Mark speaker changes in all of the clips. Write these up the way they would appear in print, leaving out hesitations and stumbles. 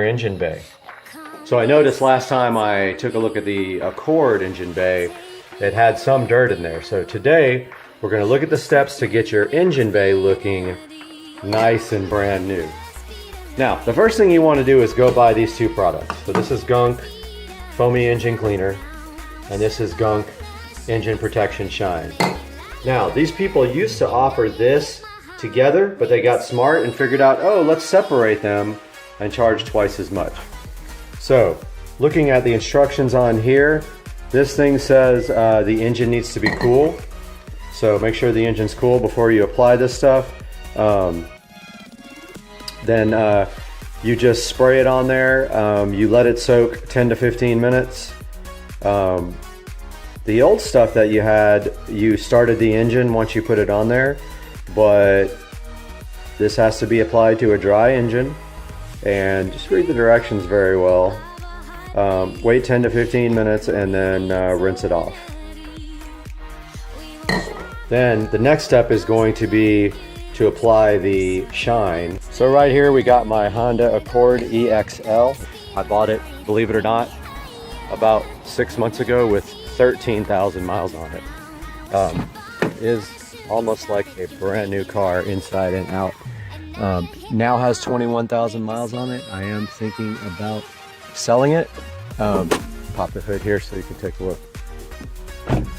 Speaker 1: engine bay. So I noticed last time I took a look at the Accord engine bay, it had some dirt in there. So today we're going to look at the steps to get your engine bay looking nice and brand new. Now, the first thing you want to do is go buy these two products. So this is Gunk Foamy Engine Cleaner, and this is Gunk Engine Protection Shine. Now, these people used to offer this together, but they got smart and figured out, oh, let's separate them and charge twice as much. So, looking at the instructions on here, this thing says the engine needs to be cool. So make sure the engine's cool before you apply this stuff. Then you just spray it on there. You let it soak 10 to 15 minutes. The old stuff that you had, you started the engine once you put it on there, but this has to be applied to a dry engine. And just read the directions very well. Wait 10 to 15 minutes and then rinse it off. Then the next step is going to be to apply the shine. So right here we got my Honda Accord EXL. I bought it, believe it or not, about 6 months ago with 13,000 miles on it. It is almost like a brand new car inside and out. Now has 21,000 miles on it. I am thinking about selling it. Pop the hood here so you can take a look.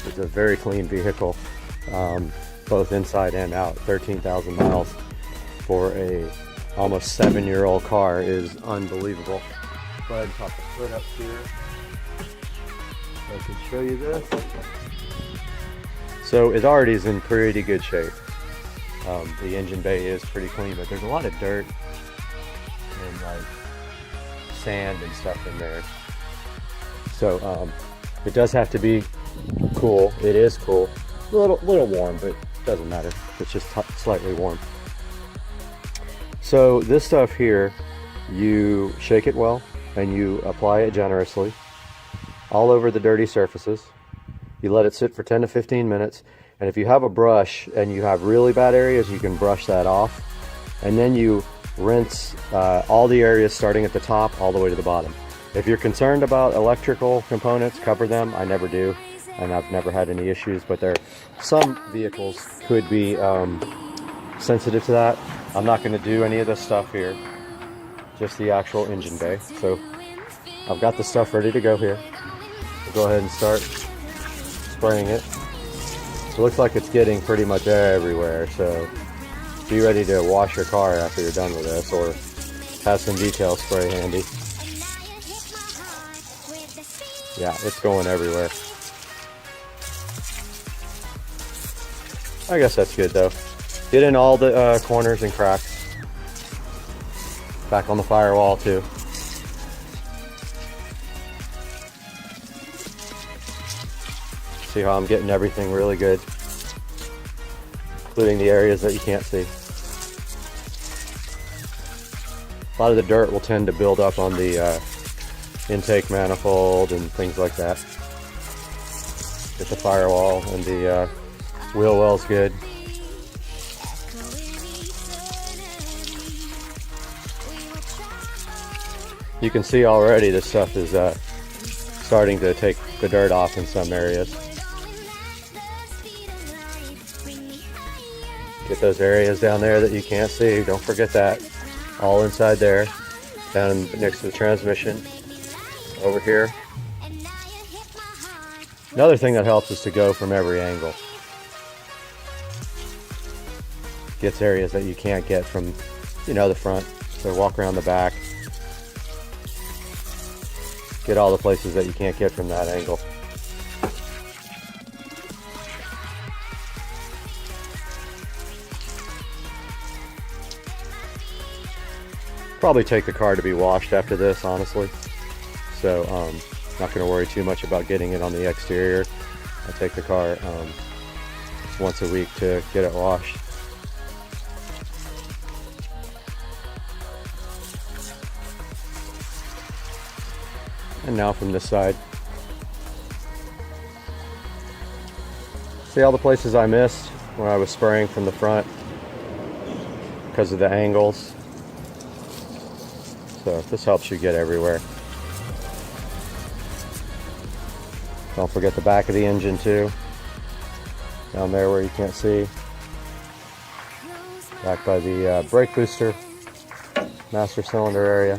Speaker 1: It's a very clean vehicle, both inside and out. 13,000 miles for a almost 7-year-old car is unbelievable. Go ahead and pop the hood up here so I can show you this. So it already is in pretty good shape. The engine bay is pretty clean, but there's a lot of dirt and like sand and stuff in there. So it does have to be cool. It is cool. A little warm, but it doesn't matter. It's just slightly warm. So this stuff here, you shake it well and you apply it generously all over the dirty surfaces. You let it sit for 10 to 15 minutes. And if you have a brush and you have really bad areas, you can brush that off. And then you rinse all the areas starting at the top all the way to the bottom. If you're concerned about electrical components, cover them. I never do, and I've never had any issues, but some vehicles could be sensitive to that. I'm not going to do any of this stuff here, just the actual engine bay. So I've got the stuff ready to go here. We'll go ahead and start spraying it. It looks like it's getting pretty much everywhere, so be ready to wash your car after you're done with this, or have some detail spray handy. Yeah, it's going everywhere. I guess that's good though. Get in all the corners and cracks. Back on the firewall too. See how I'm getting everything really good, including the areas that you can't see. A lot of the dirt will tend to build up on the intake manifold and things like that. Get the firewall and the wheel well's good. You can see already this stuff is starting to take the dirt off in some areas. Get those areas down there that you can't see. Don't forget that. All inside there. Down next to the transmission. Over here. Another thing that helps is to go from every angle. Gets areas that you can't get from, the front. So walk around the back. Get all the places that you can't get from that angle. Probably take the car to be washed after this, honestly. So not going to worry too much about getting it on the exterior. I take the car once a week to get it washed. And now from this side. See all the places I missed when I was spraying from the front because of the angles. So this helps you get everywhere. Don't forget the back of the engine too. Down there where you can't see. Back by the brake booster, master cylinder area.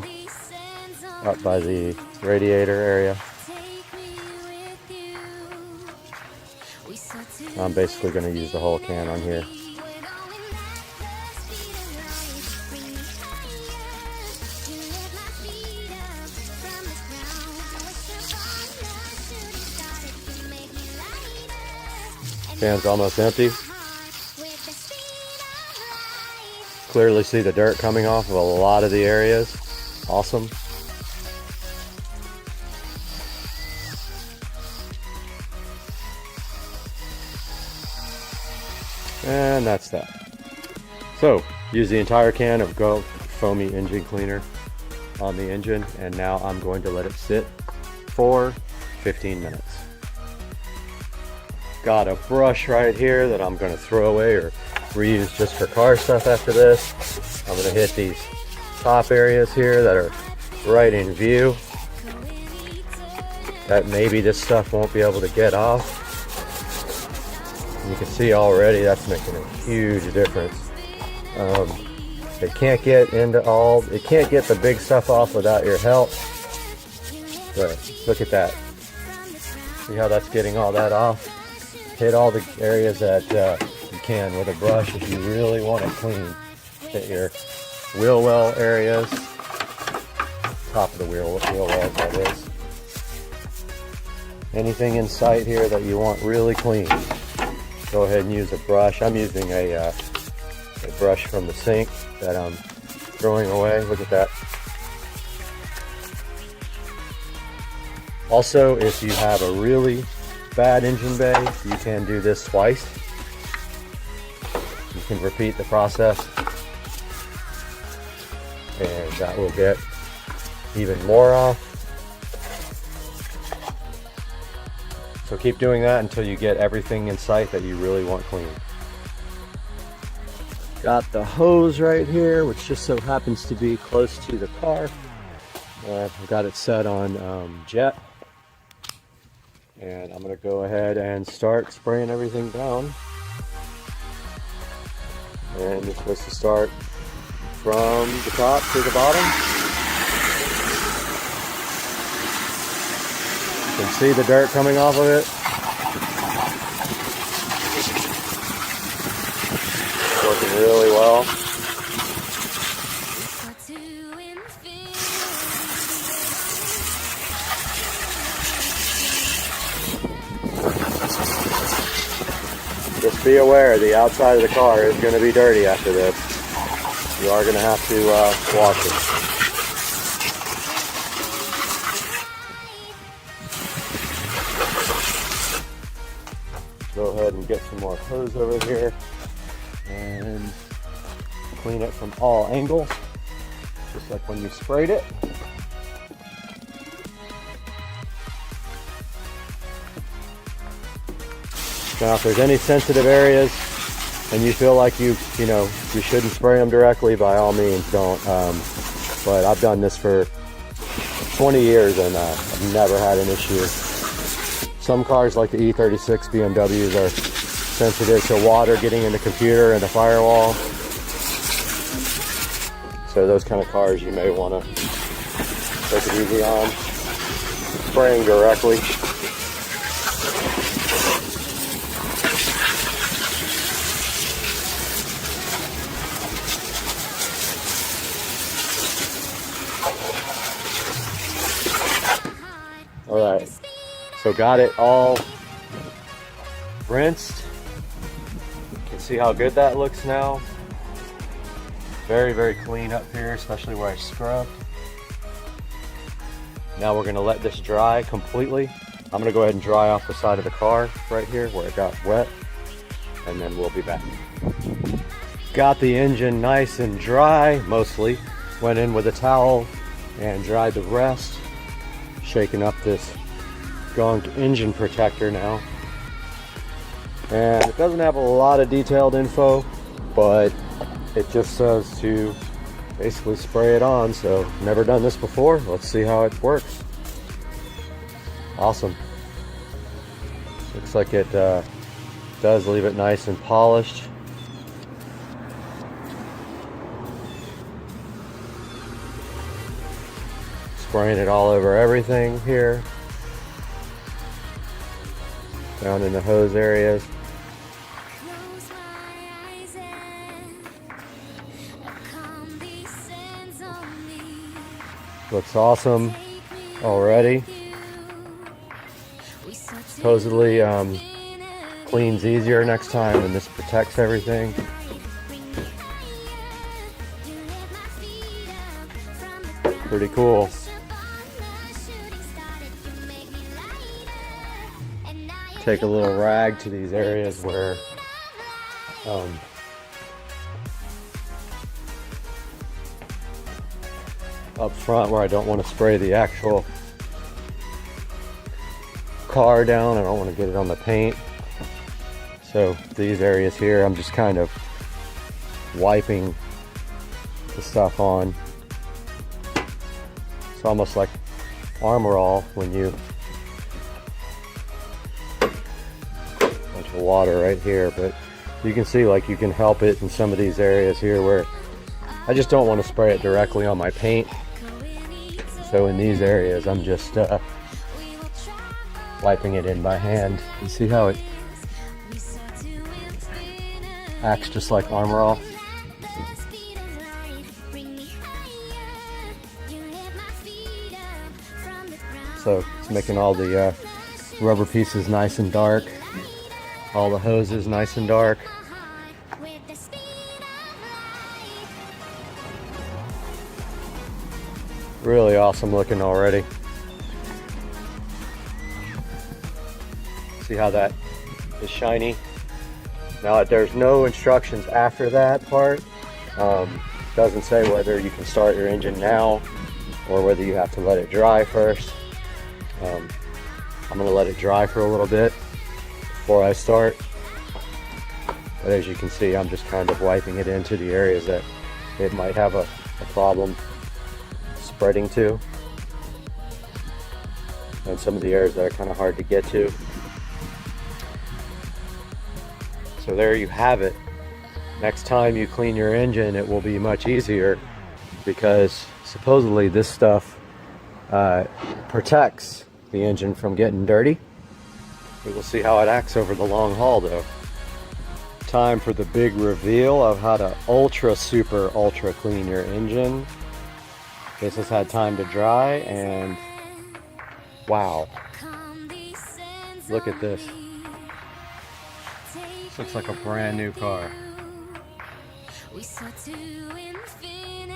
Speaker 1: Up by the radiator area. I'm basically going to use the whole can on here. Can's almost empty. Clearly see the dirt coming off of a lot of the areas. Awesome. And that's that. So, use the entire can of Go Foamy Engine Cleaner on the engine, and now I'm going to let it sit for 15 minutes. Got a brush right here that I'm going to throw away or reuse just for car stuff after this. I'm going to hit these top areas here that are right in view that maybe this stuff won't be able to get off. You can see already that's making a huge difference. It can't get into it can't get the big stuff off without your help. But look at that. See how that's getting all that off? Hit all the areas that you can with a brush if you really want it clean. Hit your wheel well areas, top of the wheel wells, that is. Anything in sight here that you want really clean, go ahead and use a brush. I'm using a brush from the sink that I'm throwing away. Look at that. Also, if you have a really bad engine bay, you can do this twice. You can repeat the process, and that will get even more off. So keep doing that until you get everything in sight that you really want clean. Got the hose right here, which just so happens to be close to the car. I've got it set on jet. And I'm going to go ahead and start spraying everything down. And it's supposed to start from the top to the bottom. You can see the dirt coming off of it. It's working really well. Just be aware, the outside of the car is going to be dirty after this. You are going to have to wash it. Go ahead and get some more hose over here and clean it from all angles, just like when you sprayed it. Now, if there's any sensitive areas and you feel like you shouldn't spray them directly, by all means don't. But I've done this for 20 years and I've never had an issue. Some cars like the E36 BMWs are sensitive to water getting in the computer and the firewall. So those kind of cars you may want to take it easy on. Spraying directly. Alright, so got it all rinsed. You can see how good that looks now. Very, very clean up here, especially where I scrubbed. Now we're going to let this dry completely. I'm going to go ahead and dry off the side of the car right here where it got wet, and then we'll be back. Got the engine nice and dry, mostly. Went in with a towel and dried the rest. Shaking up this gunk engine protector now, and it doesn't have a lot of detailed info, but it just says to basically spray it on. So never done this before. Let's see how it works. Awesome. Looks like it does leave it nice and polished. Spraying it all over everything here. Down in the hose areas. Looks awesome already. Supposedly cleans easier next time, and this protects everything. Pretty cool. Take a little rag to these areas where up front where I don't want to spray the actual car down. I don't want to get it on the paint. So these areas here, I'm just kind of wiping the stuff on. It's almost like Armor All when you bunch of water right here, but you can see like you can help it in some of these areas here where I just don't want to spray it directly on my paint. So in these areas, I'm just wiping it in by hand. You see how it acts just like Armor All? So it's making all the rubber pieces nice and dark, all the hoses nice and dark. Really awesome looking already. See how that is shiny? Now there's no instructions after that part. Doesn't say whether you can start your engine now or whether you have to let it dry first. I'm gonna let it dry for a little bit before I start. But as you can see, I'm just kind of wiping it into the areas that it might have a problem spreading to, and some of the areas that are kind of hard to get to. So there you have it. Next time you clean your engine, it will be much easier because supposedly this stuff protects the engine from getting dirty. We will see how it acts over the long haul though. Time for the big reveal of how to ultra clean your engine. This has had time to dry, and wow, look at this. This looks like a brand new car.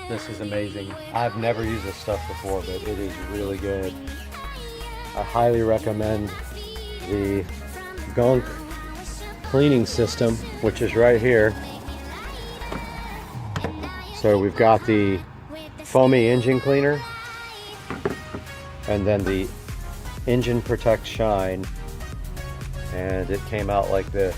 Speaker 1: This is amazing. I've never used this stuff before, but it is really good. I highly recommend the gunk cleaning system, which is right here. So we've got the foamy engine cleaner, and then the engine protect shine, and it came out like this.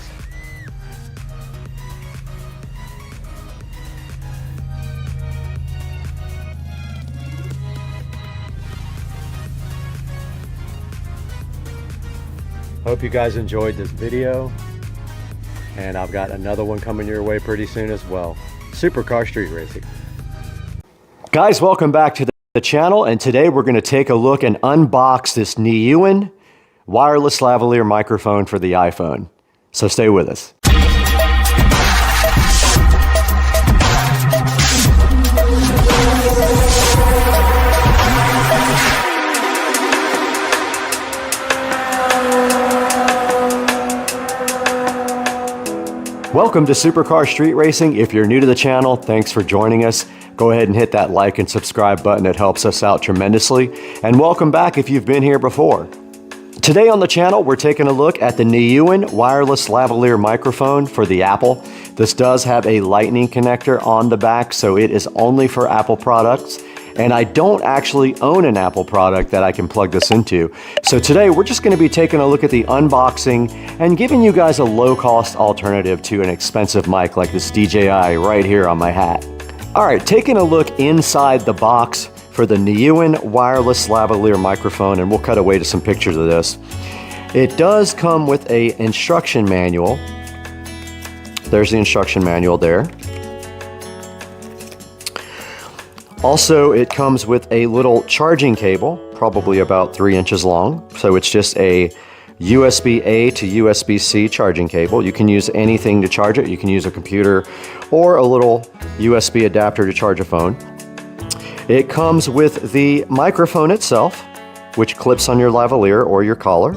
Speaker 1: Hope you guys enjoyed this video, and I've got another one coming your way pretty soon as well. Supercar Street Racing. Guys, welcome back to the channel, and today we're going to take a look and unbox this Nylon wireless lavalier microphone for the iPhone. So stay with us. Welcome to Supercar Street Racing. If you're new to the channel, thanks for joining us. Go ahead and hit that like and subscribe button. It helps us out tremendously. And welcome back if you've been here before. Today on the channel, we're taking a look at the Nylon wireless lavalier microphone for the Apple. This does have a lightning connector on the back, so it is only for Apple products. And I don't actually own an Apple product that I can plug this into. So today we're just gonna be taking a look at the unboxing and giving you guys a low-cost alternative to an expensive mic like this DJI right here on my hat. All right, taking a look inside the box for the Nylon wireless lavalier microphone, and we'll cut away to some pictures of this. It does come with an instruction manual. There's the instruction manual there. Also, it comes with a little charging cable, probably about 3 inches long. So it's just a USB-A to USB-C charging cable. You can use anything to charge it. You can use a computer or a little USB adapter to charge a phone. It comes with the microphone itself, which clips on your lavalier or your collar.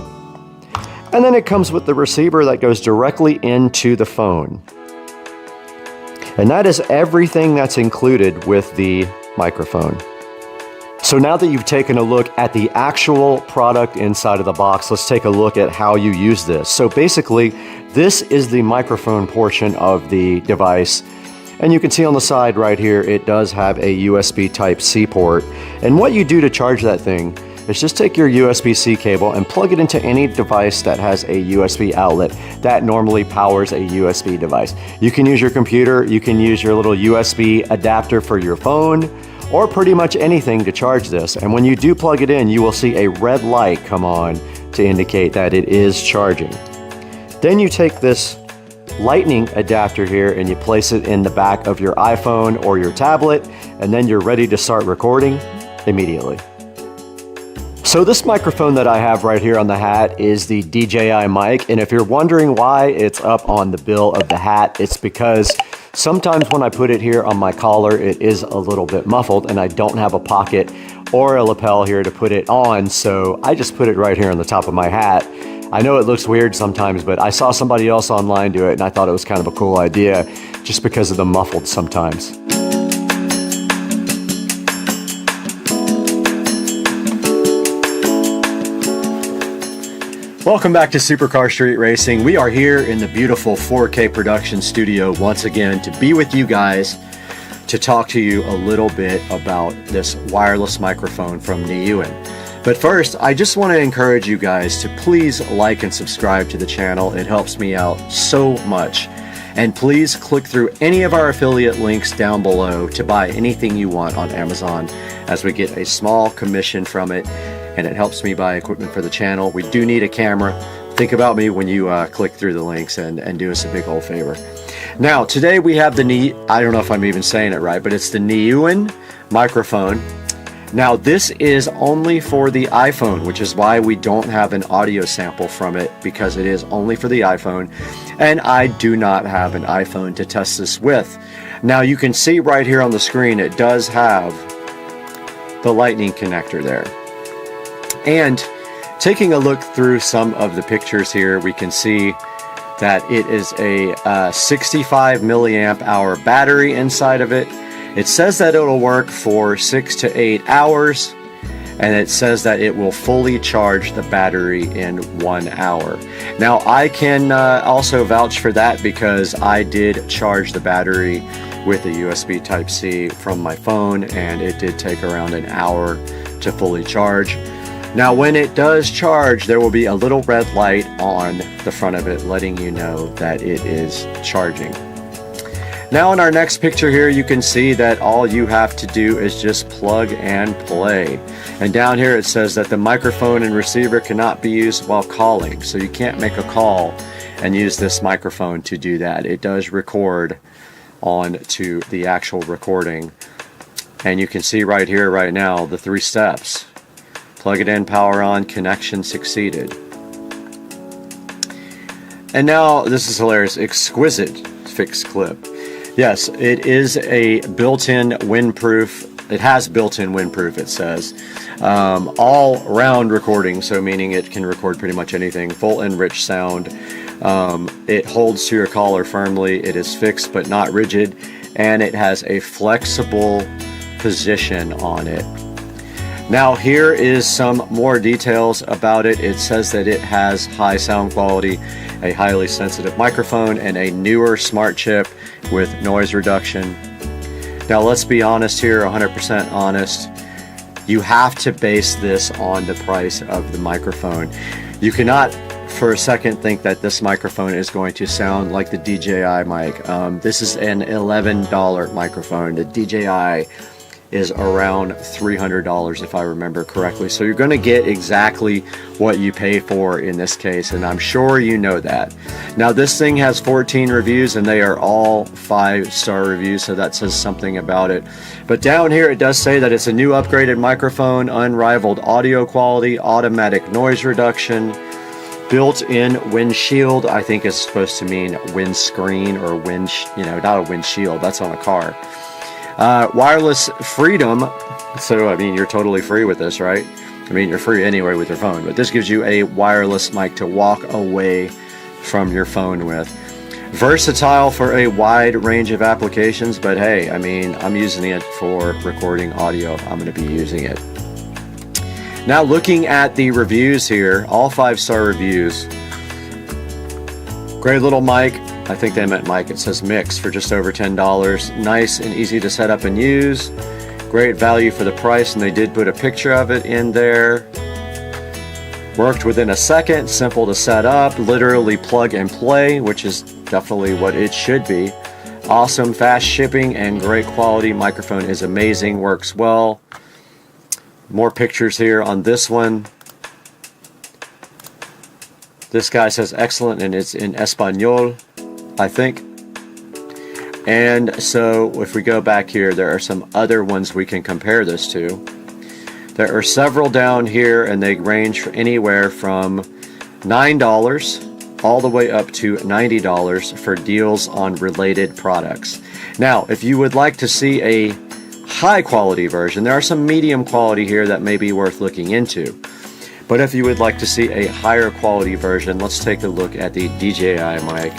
Speaker 1: And then it comes with the receiver that goes directly into the phone. And that is everything that's included with the microphone. So now that you've taken a look at the actual product inside of the box, let's take a look at how you use this. So basically, this is the microphone portion of the device. And you can see on the side right here, it does have a USB Type-C port. And what you do to charge that thing is just take your USB-C cable and plug it into any device that has a USB outlet that normally powers a USB device. You can use your computer, you can use your little USB adapter for your phone, or pretty much anything to charge this. And when you do plug it in, you will see a red light come on to indicate that it is charging. Then you take this lightning adapter here and you place it in the back of your iPhone or your tablet, and then you're ready to start recording immediately. So this microphone that I have right here on the hat is the DJI mic, and if you're wondering why it's up on the bill of the hat, it's because sometimes when I put it here on my collar, it is a little bit muffled and I don't have a pocket or a lapel here to put it on, so I just put it right here on the top of my hat. I know it looks weird sometimes, but I saw somebody else online do it and I thought it was kind of a cool idea just because of the muffled sometimes. Welcome back to Supercar Street Racing. We are here in the beautiful 4K production studio once again to be with you guys to talk to you a little bit about this wireless microphone from Nylon. But first, I just want to encourage you guys to please like and subscribe to the channel. It helps me out so much. And please click through any of our affiliate links down below to buy anything you want on Amazon, as we get a small commission from it, and it helps me buy equipment for the channel. We do need a camera. Think about me when you click through the links and do us a big old favor. Now, today we have the I don't know if I'm even saying it right, but it's the Nylon microphone. Now, this is only for the iPhone, which is why we don't have an audio sample from it, because it is only for the iPhone, and I do not have an iPhone to test this with. Now, you can see right here on the screen, it does have the lightning connector there. And taking a look through some of the pictures here, we can see that it is a 65 milliamp hour battery inside of it. It says that it'll work for 6 to 8 hours, and it says that it will fully charge the battery in 1 hour. Now, I can also vouch for that because I did charge the battery with a USB Type-C from my phone, and it did take around an hour to fully charge. Now, when it does charge, there will be a little red light on the front of it letting you know that it is charging. Now, in our next picture here, you can see that all you have to do is just plug and play. And down here it says that the microphone and receiver cannot be used while calling, so you can't make a call and use this microphone to do that. It does record on to the actual recording. And you can see right here, right now, the 3 steps. Plug it in, power on, connection succeeded. And now, this is hilarious, exquisite fixed clip. Yes, it is a built-in windproof. It has built-in windproof, it says. All-round recording, so meaning it can record pretty much anything. Full and rich sound. It holds to your collar firmly. It is fixed but not rigid. And it has a flexible position on it. Now, here is some more details about it. It says that it has high sound quality, a highly sensitive microphone, and a newer smart chip with noise reduction. Now, let's be honest here, 100% honest. You have to base this on the price of the microphone. You cannot for a second think that this microphone is going to sound like the DJI mic. This is an $11 microphone. The DJI is around $300 if I remember correctly. So you're going to get exactly what you pay for in this case, and I'm sure you know that. Now this thing has 14 reviews and they are all 5-star reviews, so that says something about it. But down here it does say that it's a new upgraded microphone, unrivaled audio quality, automatic noise reduction, built-in windshield. I think it's supposed to mean windscreen or not a windshield, that's on a car. Wireless freedom, so I mean you're totally free with this, right? I mean you're free anyway with your phone, but this gives you a wireless mic to walk away from your phone with. Versatile for a wide range of applications, but hey, I mean I'm using it for recording audio. I'm going to be using it. Now looking at the reviews here, all 5-star reviews. Great little mic. I think they meant mic. It says mix for just over $10. Nice and easy to set up and use. Great value for the price, and they did put a picture of it in there. Worked within a second, simple to set up, literally plug and play, which is definitely what it should be. Awesome, fast shipping, and great quality. Microphone is amazing, works well. More pictures here on this one. This guy says excellent, and it's in Espanol, I think. And so if we go back here, there are some other ones we can compare this to. There are several down here, and they range anywhere from $9 all the way up to $90 for deals on related products. Now, if you would like to see a high quality version, there are some medium quality here that may be worth looking into. But if you would like to see a higher quality version, let's take a look at the DJI mic.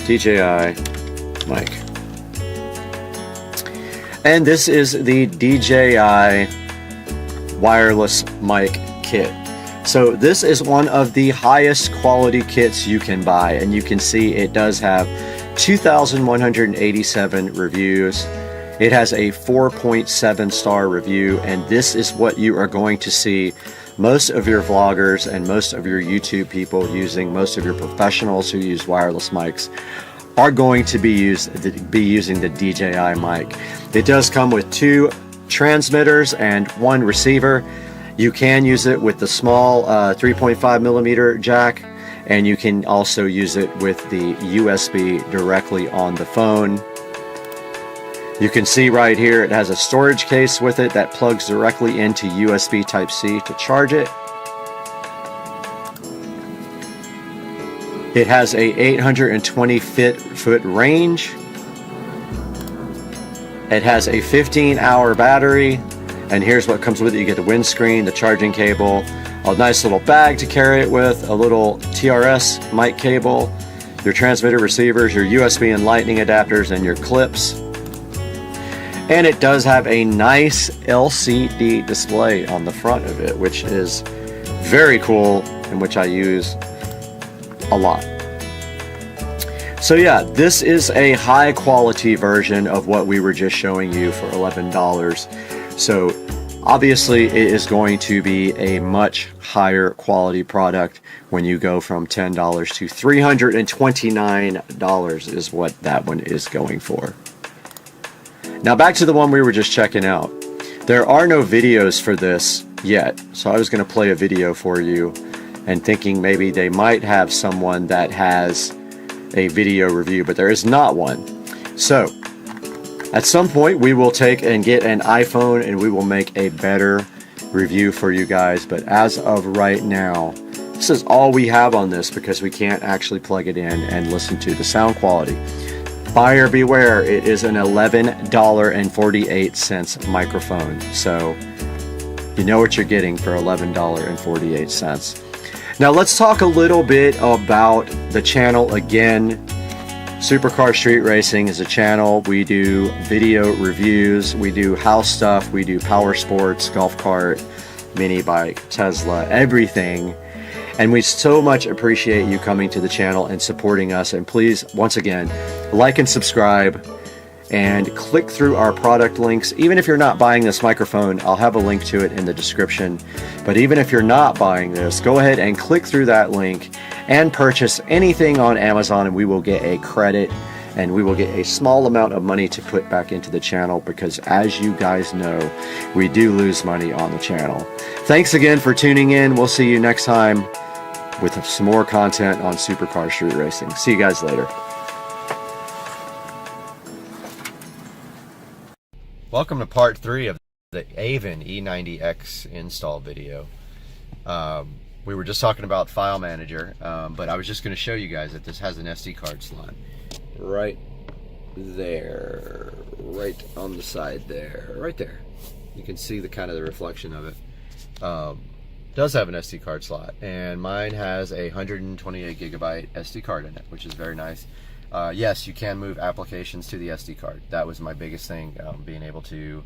Speaker 1: DJI mic. And this is the DJI wireless mic kit. So this is one of the highest quality kits you can buy, and you can see it does have 2,187 reviews. It has a 4.7 star review, and this is what you are going to see most of your vloggers and most of your YouTube people using, most of your professionals who use wireless mics are going to be using the DJI mic. It does come with 2 transmitters and 1 receiver. You can use it with the small 3.5 millimeter jack, and you can also use it with the USB directly on the phone. You can see right here it has a storage case with it that plugs directly into USB Type-C to charge it. It has a 820 foot range. It has a 15-hour battery, and here's what comes with it. You get the windscreen, the charging cable, a nice little bag to carry it with, a little TRS mic cable, your transmitter receivers, your USB and lightning adapters, and your clips. And it does have a nice LCD display on the front of it, which is very cool and which I use a lot. So yeah, this is a high quality version of what we were just showing you for $11. So obviously it is going to be a much higher quality product when you go from $10 to $329 is what that one is going for. Now back to the one we were just checking out. There are no videos for this yet, so I was going to play a video for you and thinking maybe they might have someone that has a video review, but there is not one. So at some point we will take and get an iPhone and we will make a better review for you guys, but as of right now, this is all we have on this because we can't actually plug it in and listen to the sound quality. Buyer beware, it is an $11.48 microphone, so you know what you're getting for $11.48. Now let's talk a little bit about the channel again. Supercar Street Racing is a channel. We do video reviews, we do house stuff, we do power sports, golf cart, mini bike, Tesla, everything. And we so much appreciate you coming to the channel and supporting us. And please, once again, like and subscribe. and click through our product links. Even if you're not buying this microphone, I'll have a link to it in the description. But even if you're not buying this, go ahead and click through that link and purchase anything on Amazon, and we will get a credit and we will get a small amount of money to put back into the channel, because as you guys know, we do lose money on the channel. Thanks again for tuning in. We'll see you next time with some more content on supercar street racing. See you guys later. Welcome to part 3 of the Avon E90X install video. We were just talking about File Manager, but I was just going to show you guys that this has an SD card slot right there, right on the side there, right there. You can see the kind of the reflection of it. Does have an SD card slot, and mine has a 128 gigabyte SD card in it, which is very nice. Yes, you can move applications to the SD card. That was my biggest thing, being able to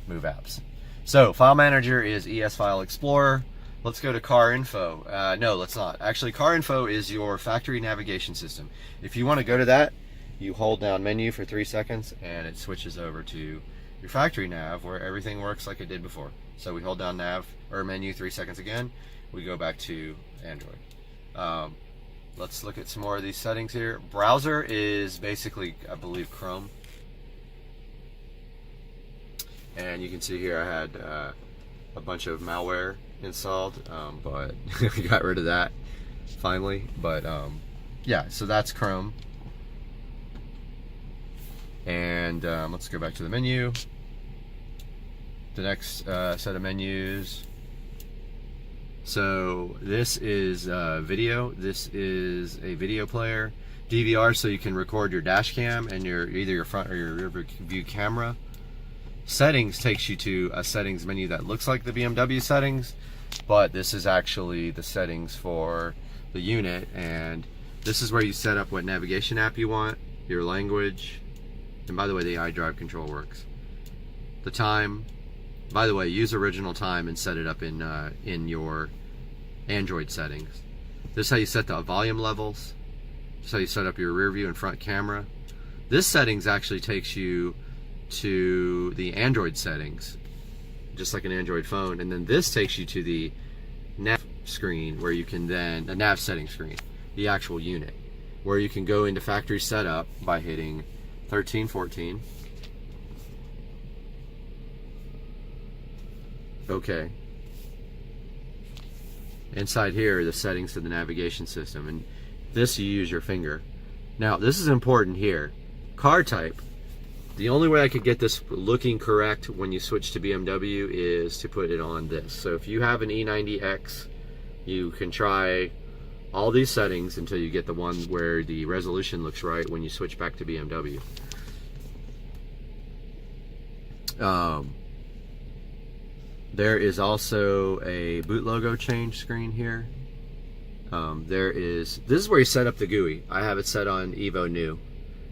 Speaker 1: move apps. So File Manager is ES File Explorer. Let's go to Car Info. No, let's not. Actually, Car Info is your factory navigation system. If you want to go to that, you hold down menu for 3 seconds and it switches over to your factory nav, where everything works like it did before. So we hold down nav or menu 3 seconds again, we go back to Android. Let's look at some more of these settings here. Browser is basically, I believe, Chrome. And you can see here I had a bunch of malware installed, but we got rid of that finally. But yeah, so that's Chrome. And let's go back to the menu. The next set of menus. So this is video. This is a video player. DVR, so you can record your dash cam and either your front or your rear view camera. Settings takes you to a settings menu that looks like the BMW settings, but this is actually the settings for the unit, and this is where you set up what navigation app you want, your language, and by the way, the iDrive control works. The time, by the way, use original time and set it up in your Android settings. This is how you set the volume levels. This is how you set up your rear view and front camera. This settings actually takes you to the Android settings, just like an Android phone, and then this takes you to the nav screen, where you can then, a nav setting screen, the actual unit, where you can go into factory setup by hitting 1314. Okay. Inside here are the settings to the navigation system, and this you use your finger. Now this is important here. Car type. The only way I could get this looking correct when you switch to BMW is to put it on this. So if you have an E90X, you can try all these settings until you get the one where the resolution looks right when you switch back to BMW. There is also a boot logo change screen here. This is where you set up the GUI. I have it set on Evo New,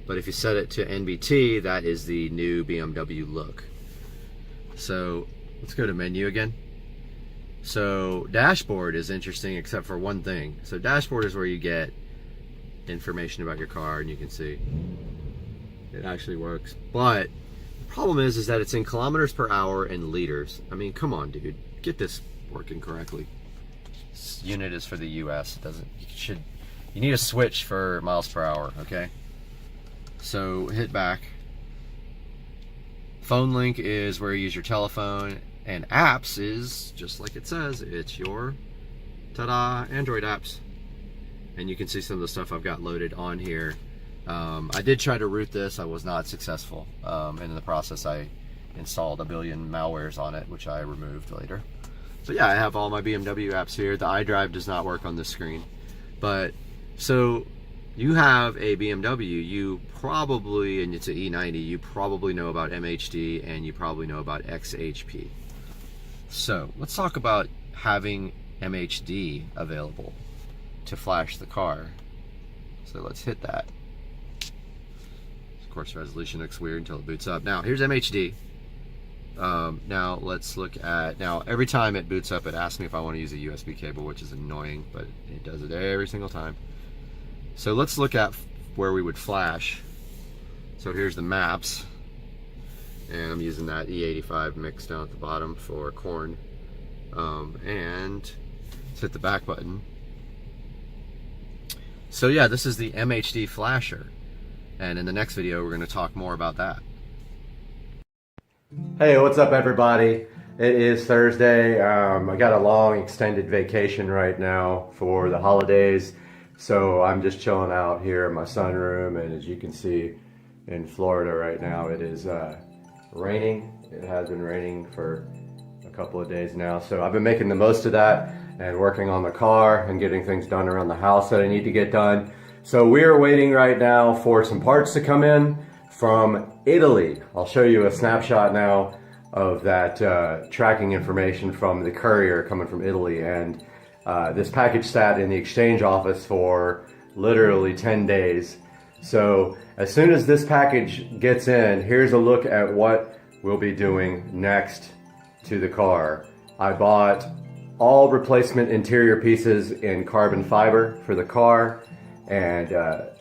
Speaker 1: but if you set it to NBT, that is the new BMW look. So let's go to menu again. So dashboard is interesting except for one thing. So dashboard is where you get information about your car, and you can see it actually works. But the problem is that it's in kilometers per hour and liters. I mean, come on, dude, get this working correctly. This unit is for the US. It doesn't, you need a switch for miles per hour, okay? So hit back. Phone link is where you use your telephone, and apps is just like it says, it's your ta-da Android apps. And you can see some of the stuff I've got loaded on here. I did try to root this. I was not successful. And in the process I installed a billion malwares on it, which I removed later. But yeah, I have all my BMW apps here. The iDrive does not work on this screen. But so you have a BMW, you probably, and it's an E90, you probably know about MHD and you probably know about XHP. So let's talk about having MHD available to flash the car. So let's hit that. Of course, resolution looks weird until it boots up. Now here's MHD. Now let's look at, now every time it boots up it asks me if I want to use a USB cable, which is annoying, but it does it every single time. So let's look at where we would flash. So here's the maps, and I'm using that E85 mix down at the bottom for corn. And let's hit the back button. So yeah, this is the MHD flasher, and in the next video we're going to talk more about that. Hey, what's up everybody? It is Thursday. I got a long extended vacation right now for the holidays, so I'm just chilling out here in my sunroom, and as you can see in Florida right now it is raining. It has been raining for a couple of days now, so I've been making the most of that and working on the car and getting things done around the house that I need to get done. So we are waiting right now for some parts to come in from Italy. I'll show you a snapshot now of that tracking information from the courier coming from Italy, and this package sat in the exchange office for literally 10 days. So as soon as this package gets in, here's a look at what we'll be doing next to the car. I bought all replacement interior pieces in carbon fiber for the car, and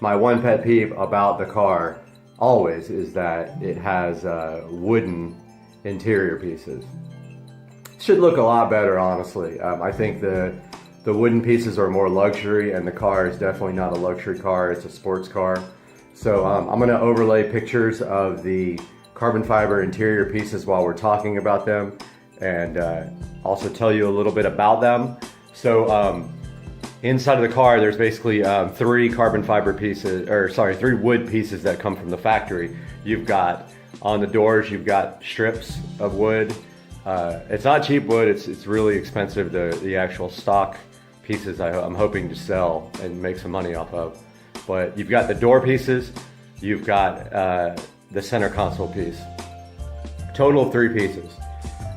Speaker 1: my one pet peeve about the car always is that it has wooden interior pieces. Should look a lot better, honestly. I think the wooden pieces are more luxury, and the car is definitely not a luxury car, it's a sports car. So I'm going to overlay pictures of the carbon fiber interior pieces while we're talking about them, and also tell you a little bit about them. So inside of the car there's basically three wood pieces that come from the factory. You've got on the doors, you've got strips of wood. It's not cheap wood, it's really expensive, the actual stock pieces I'm hoping to sell and make some money off of. But you've got the door pieces, you've got the center console piece. Total of 3 pieces.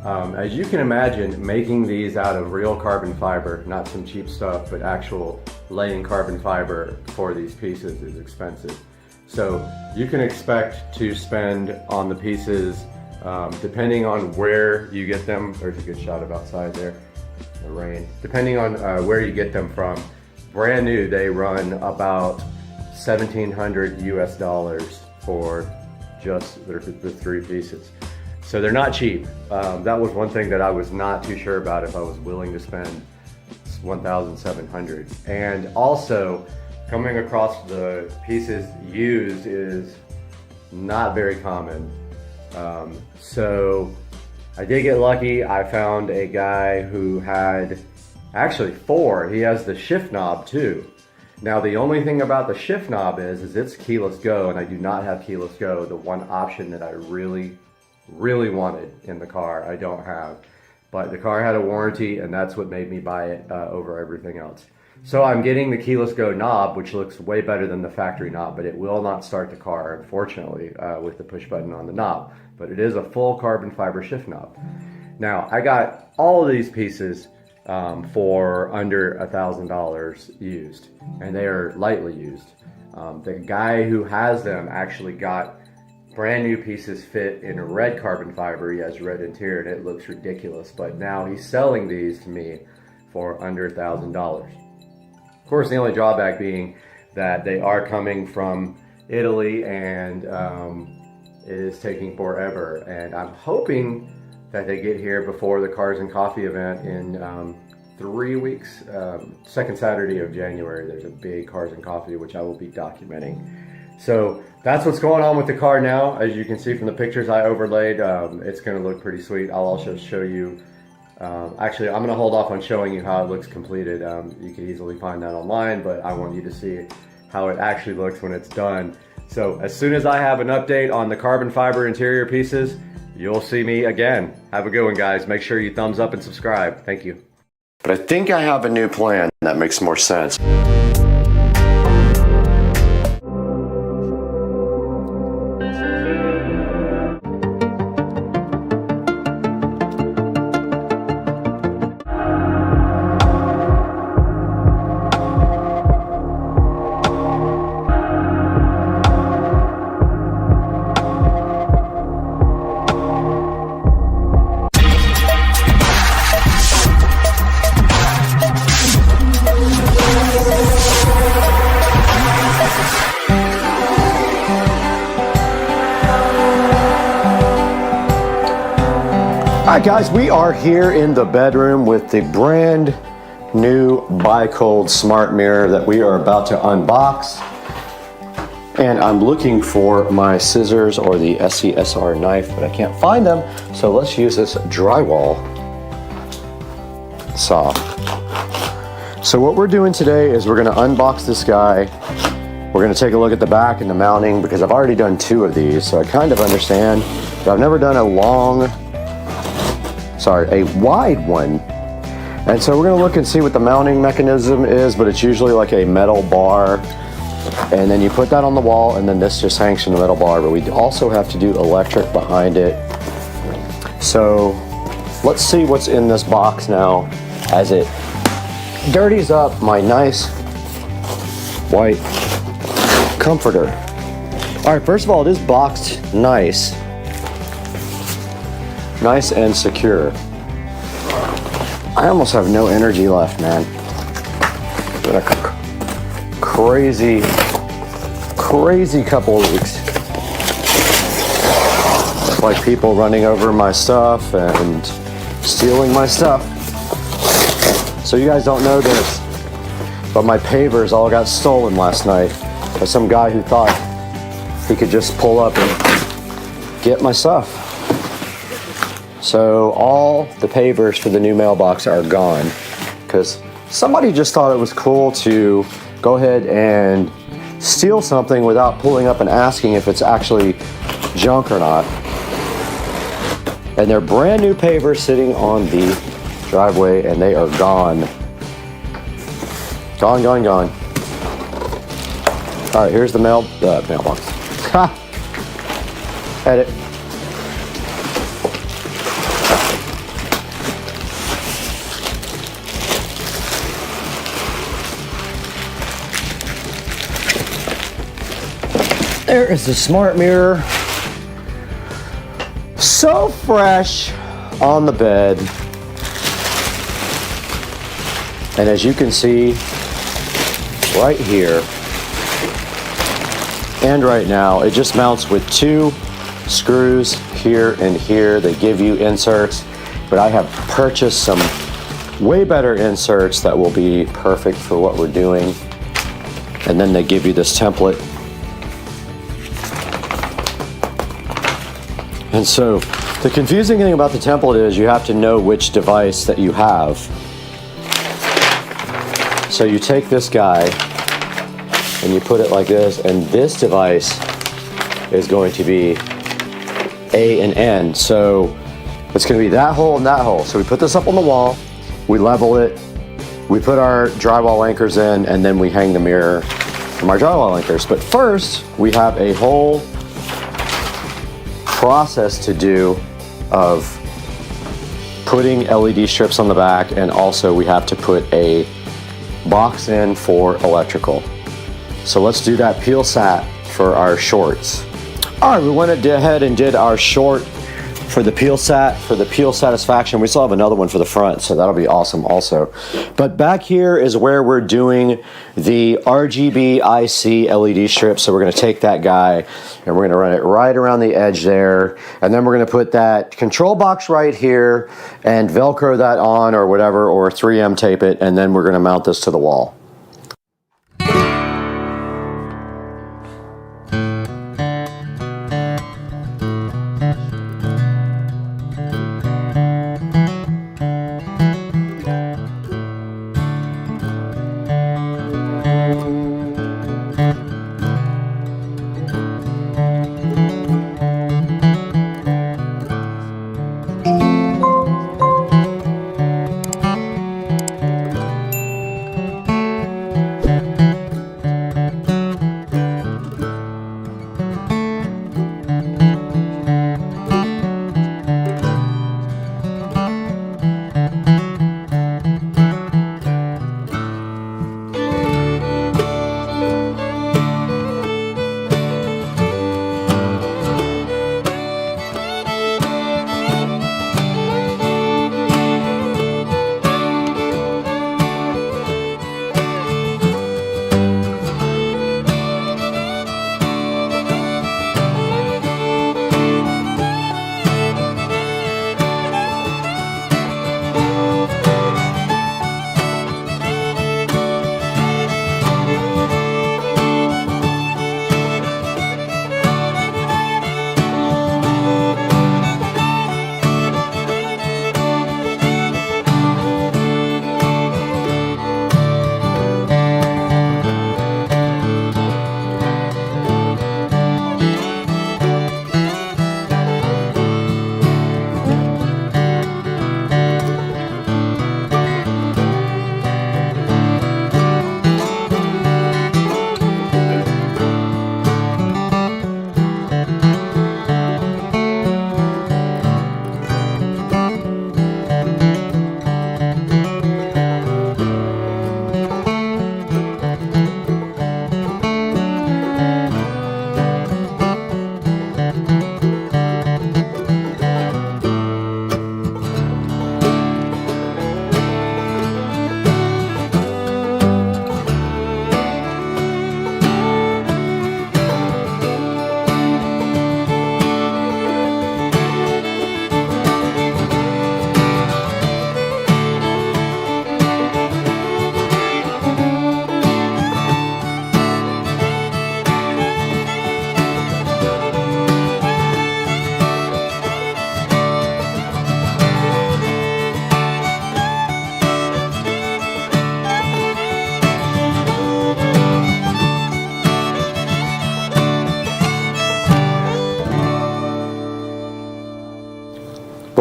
Speaker 1: As you can imagine, making these out of real carbon fiber, not some cheap stuff, but actual laying carbon fiber for these pieces is expensive. So you can expect to spend on the pieces, depending on where you get them. There's a good shot of outside there, the rain. Depending on where you get them from, brand new, they run about $1,700 US for just the 3 pieces. So they're not cheap. That was one thing that I was not too sure about if I was willing to spend $1,700. And also, coming across the pieces used is not very common. So I did get lucky. I found a guy who had actually 4. He has the shift knob too. Now the only thing about the shift knob is it's keyless go, and I do not have keyless go, the one option that I really wanted in the car. I don't have, but the car had a warranty, and that's what made me buy it over everything else. So I'm getting the keyless go knob, which looks way better than the factory knob, but it will not start the car, unfortunately, with the push button on the knob. But it is a full carbon fiber shift knob. Now I got all of these pieces for under $1,000 used, and they are lightly used. The guy who has them actually got brand new pieces fit in red carbon fiber. He has red interior and it looks ridiculous, but now he's selling these to me for under $1,000. Of course, the only drawback being that they are coming from Italy, and it is taking forever, and I'm hoping that they get here before the Cars and Coffee event in 3 weeks. Second Saturday of January, there's a big Cars and Coffee, which I will be documenting. So that's what's going on with the car now. As you can see from the pictures I overlaid, it's going to look pretty sweet. I'll also show you, actually I'm going to hold off on showing you how it looks completed. You can easily find that online, but I want you to see how it actually looks when it's done. So as soon as I have an update on the carbon fiber interior pieces, you'll see me again. Have a good one, guys. Make sure you thumbs up and subscribe. Thank you. But I think I have a new plan that makes more sense. Alright guys, we are here in the bedroom with the brand new Bi-Cold smart mirror that we are about to unbox. And I'm looking for my scissors or the SCSR knife, but I can't find them. So let's use this drywall saw. So what we're doing today is we're going to unbox this guy. We're going to take a look at the back and the mounting because I've already done 2 of these, so I kind of understand. But I've never done a wide one. And so we're going to look and see what the mounting mechanism is, but it's usually like a metal bar. And then you put that on the wall, and then this just hangs from the metal bar. But we also have to do electric behind it. So let's see what's in this box now as it dirties up my nice white comforter. All right, first of all, it is boxed nice and secure. I almost have no energy left, man. Been a crazy couple of weeks. It's like people running over my stuff and stealing my stuff. So you guys don't know this, but my pavers all got stolen last night by some guy who thought he could just pull up and get my stuff. So all the pavers for the new mailbox are gone because somebody just thought it was cool to go ahead and steal something without pulling up and asking if it's actually junk or not. And they're brand new pavers sitting on the driveway and they are gone. Gone. All right, here's the mailbox. Ha! Edit. There is the smart mirror. So fresh on the bed. And as you can see right here and right now, it just mounts with 2 screws here and here. They give you inserts, but I have purchased some way better inserts that will be perfect for what we're doing. And then they give you this template. And so the confusing thing about the template is you have to know which device that you have. So you take this guy and you put it like this, and this device is going to be A and N. So it's going to be that hole and that hole. So we put this up on the wall, we level it, we put our drywall anchors in, and then we hang the mirror from our drywall anchors. But first, we have a whole process to do of putting LED strips on the back, and also we have to put a box in for electrical. So let's do that peel sat for our shorts. All right, we went ahead and did our short for the peel sat, for the peel satisfaction. We still have another one for the front, so that'll be awesome also. But back here is where we're doing the RGB IC LED strip. So we're gonna take that guy and we're gonna run it right around the edge there. And then we're gonna put that control box right here and Velcro that on or whatever, or 3M tape it. And then we're gonna mount this to the wall.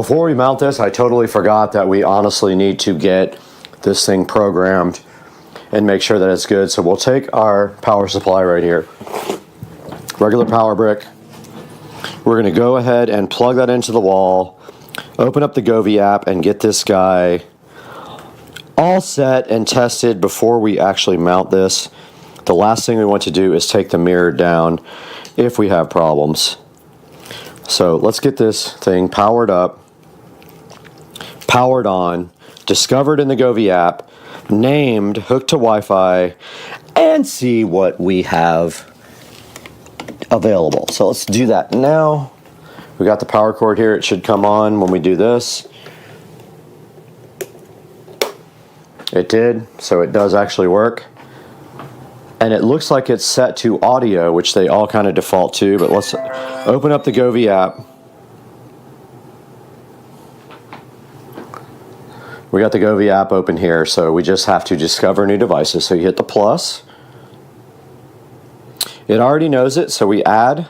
Speaker 1: Before we mount this, I totally forgot that we honestly need to get this thing programmed and make sure that it's good. So we'll take our power supply right here, regular power brick. We're going to go ahead and plug that into the wall, open up the Govee app, and get this guy all set and tested before we actually mount this. The last thing we want to do is take the mirror down if we have problems. So let's get this thing powered up, powered on, discovered in the Govee app, named, hooked to Wi-Fi, and see what we have available. So let's do that now. We got the power cord here. It should come on when we do this. It did, so it does actually work. And it looks like it's set to audio, which they all kind of default to, but let's open up the Govee app. We got the Govee app open here, so we just have to discover new devices. So you hit the plus. It already knows it, so we add.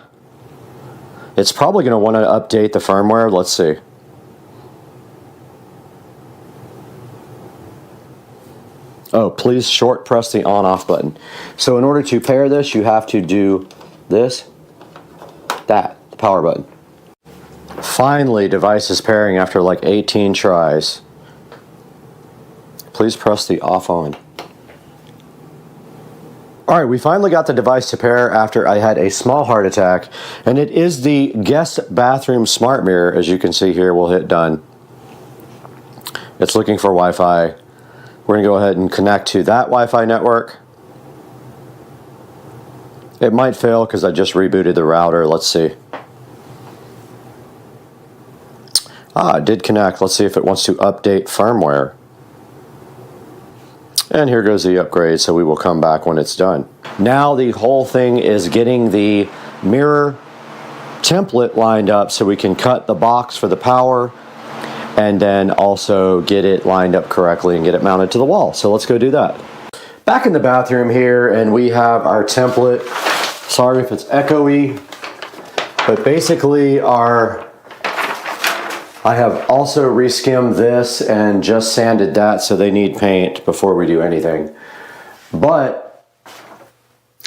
Speaker 1: It's probably going to want to update the firmware. Let's see. Oh, please short press the on-off button. So in order to pair this, you have to do this, that, the power button. Finally, device is pairing after like 18 tries. Please press the off on. Alright, we finally got the device to pair after I had a small heart attack, and it is the guest bathroom smart mirror. As you can see here, we'll hit done. It's looking for Wi-Fi. We're going to go ahead and connect to that Wi-Fi network. It might fail because I just rebooted the router. Let's see. It did connect. Let's see if it wants to update firmware. And here goes the upgrade, so we will come back when it's done. Now the whole thing is getting the mirror template lined up so we can cut the box for the power and then also get it lined up correctly and get it mounted to the wall. So let's go do that. Back in the bathroom here, and we have our template. Sorry if it's echoey, but basically I have also reskimmed this and just sanded that, so they need paint before we do anything. But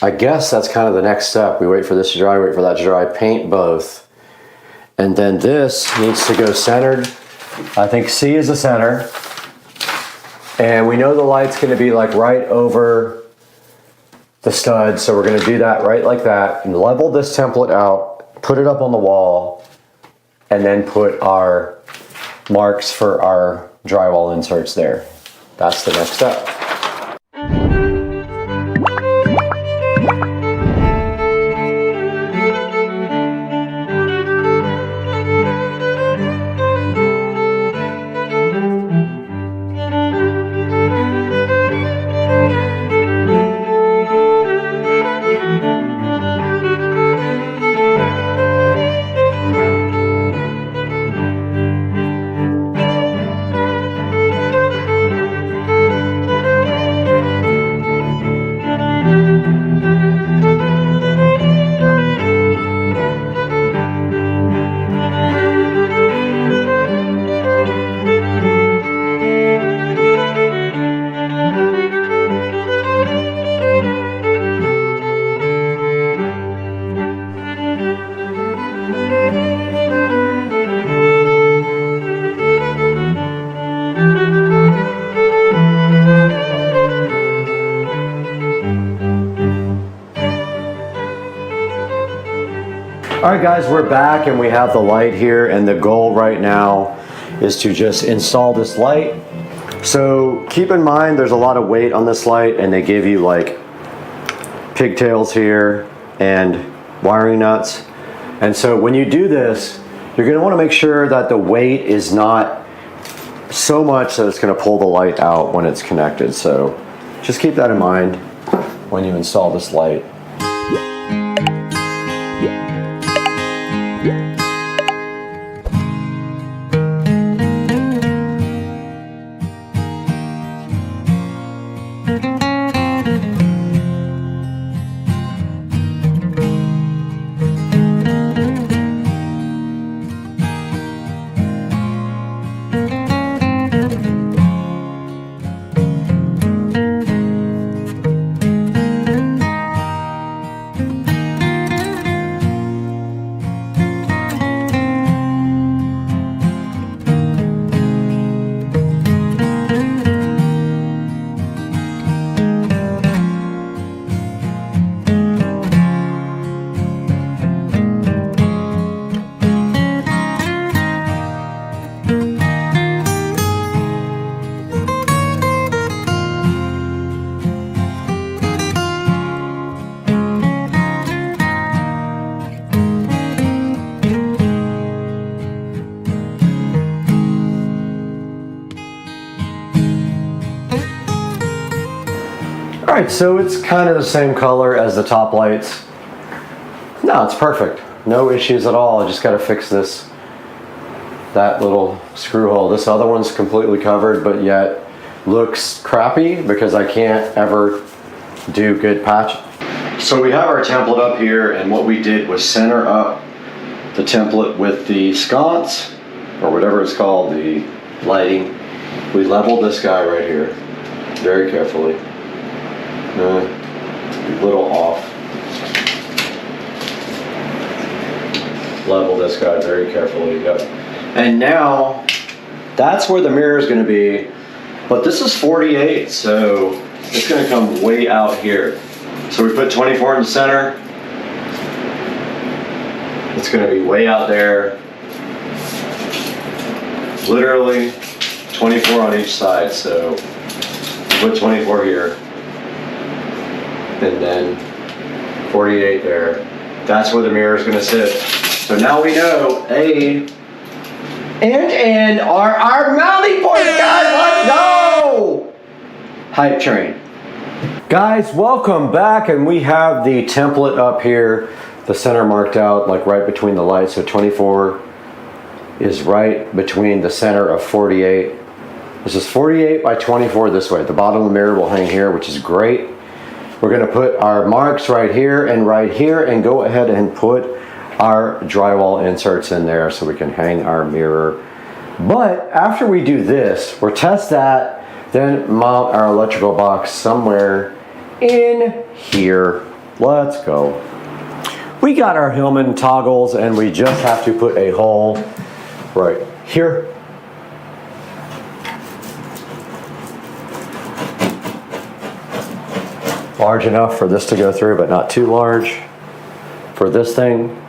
Speaker 1: I guess that's kind of the next step. We wait for this to dry, wait for that to dry, paint both. And then this needs to go centered. I think C is the center. And we know the light's going to be like right over the stud, so we're going to do that right like that. And level this template out, put it up on the wall, and then put our marks for our drywall inserts there. That's the next step. Alright guys, we're back and we have the light here, and the goal right now is to just install this light. So keep in mind there's a lot of weight on this light, and they give you like pigtails here and wiring nuts. And so when you do this, you're going to want to make sure that the weight is not so much that it's going to pull the light out when it's connected. So just keep that in mind when you install this light. right, so it's kind of the same color as the top lights. No, it's perfect. No issues at all. I just got to fix that little screw hole. This other one's completely covered, but yet looks crappy because I can't ever do good patch. So we have our template up here, and what we did was center up the template with the sconce, or whatever it's called, the lighting. We leveled this guy right here very carefully. A little off. Level this guy very carefully. Yep. And now that's where the mirror is going to be, but this is 48, so it's going to come way out here. So we put 24 in the center. It's going to be way out there. Literally 24 on each side, so put 24 here. And then 48 there. That's where the mirror is going to sit. So now we know A and N are our mounting points, guys. Let's go! Hype train. Guys, welcome back, and we have the template up here, the center marked out like right between the lights. So 24 is right between the center of 48. This is 48 by 24 this way. The bottom of the mirror will hang here, which is great. We're going to put our marks right here and go ahead and put our drywall inserts in there so we can hang our mirror. But after we do this, we'll test that, then mount our electrical box somewhere in here. Let's go. We got our Hillman toggles, and we just have to put a hole right here. Large enough for this to go through, but not too large for this thing.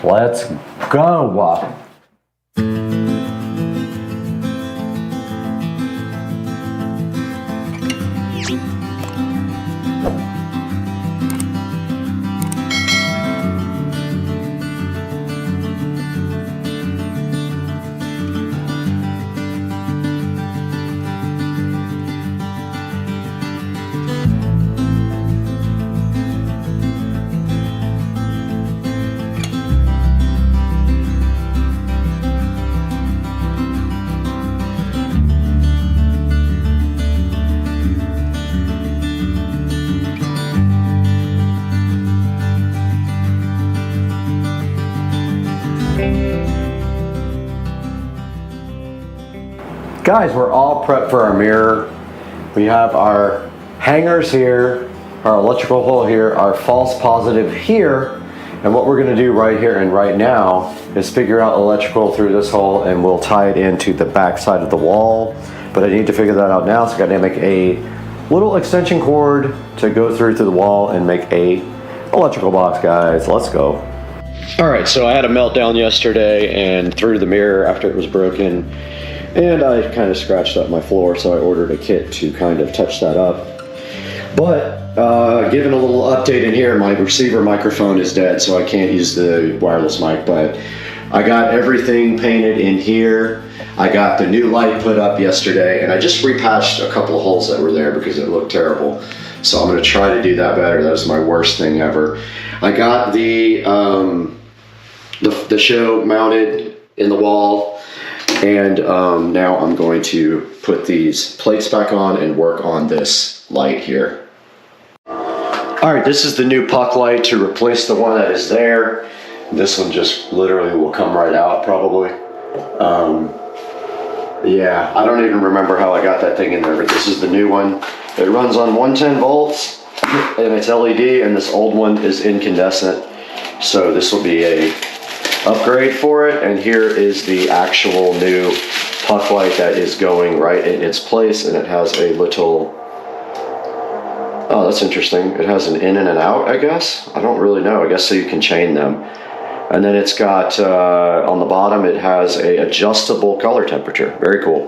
Speaker 1: Let's go. Guys, we're all prepped for our mirror. We have our hangers here, our electrical hole here, our false positive here, and what we're going to do right here and right now is figure out electrical through this hole, and we'll tie it into the back side of the wall. But I need to figure that out now, so I got to make a little extension cord to go through to the wall and make a electrical box, guys. Let's go. All right, so I had a meltdown yesterday and threw the mirror after it was broken. And I kind of scratched up my floor, so I ordered a kit to kind of touch that up. But giving a little update in here, my receiver microphone is dead, so I can't use the wireless mic, but I got everything painted in here. I got the new light put up yesterday, and I just repatched a couple of holes that were there because it looked terrible. So I'm going to try to do that better. That was my worst thing ever. I got the show mounted in the wall. And now I'm going to put these plates back on and work on this light here. All right, this is the new puck light to replace the one that is there. This one just literally will come right out probably. Yeah, I don't even remember how I got that thing in there, but this is the new one. It runs on 110 volts and it's LED, and this old one is incandescent. So this will be a upgrade for it, and here is the actual new puck light that is going right in its place, and it has a little, oh, that's interesting, it has an in and an out, I guess. I don't really know, I guess so you can chain them. And then it's got on the bottom, it has a adjustable color temperature. Very cool.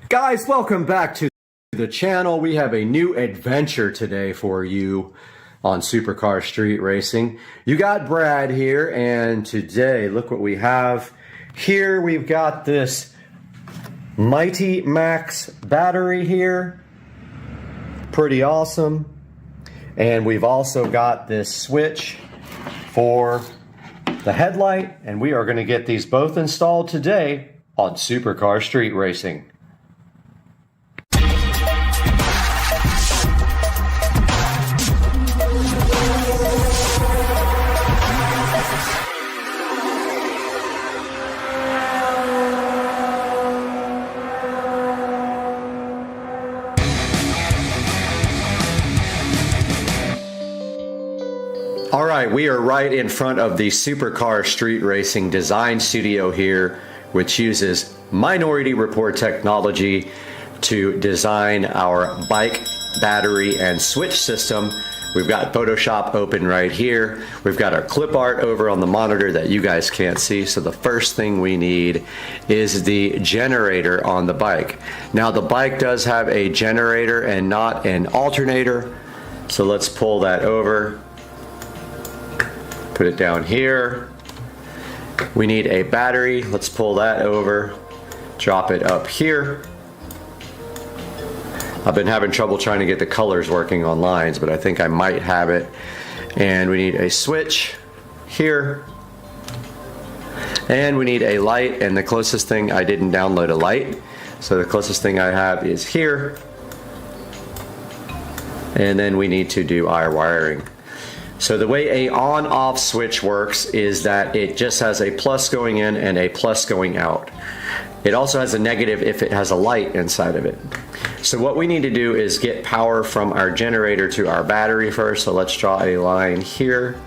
Speaker 1: Guys, welcome back to the channel. We have a new adventure today for you on Supercar Street Racing. You got Brad here, and today, look what we have. Here we've got this Mighty Max battery here. Pretty awesome. And we've also got this switch for the headlight, and we are going to get these both installed today on Supercar Street Racing. All right, we are right in front of the Supercar Street Racing design studio here, which uses Minority Report technology to design our bike battery and switch system. We've got Photoshop open right here. We've got our clip art over on the monitor that you guys can't see. So the first thing we need is the generator on the bike. Now the bike does have a generator and not an alternator. So let's pull that over. Put it down here. We need a battery. Let's pull that over. Drop it up here. I've been having trouble trying to get the colors working on lines, but I think I might have it. And we need a switch here. And we need a light, and the closest thing, I didn't download a light. So the closest thing I have is here. And then we need to do our wiring. So the way a on-off switch works is that it just has a plus going in and a plus going out. It also has a negative if it has a light inside of it. So what we need to do is get power from our generator to our battery first. So let's draw a line here.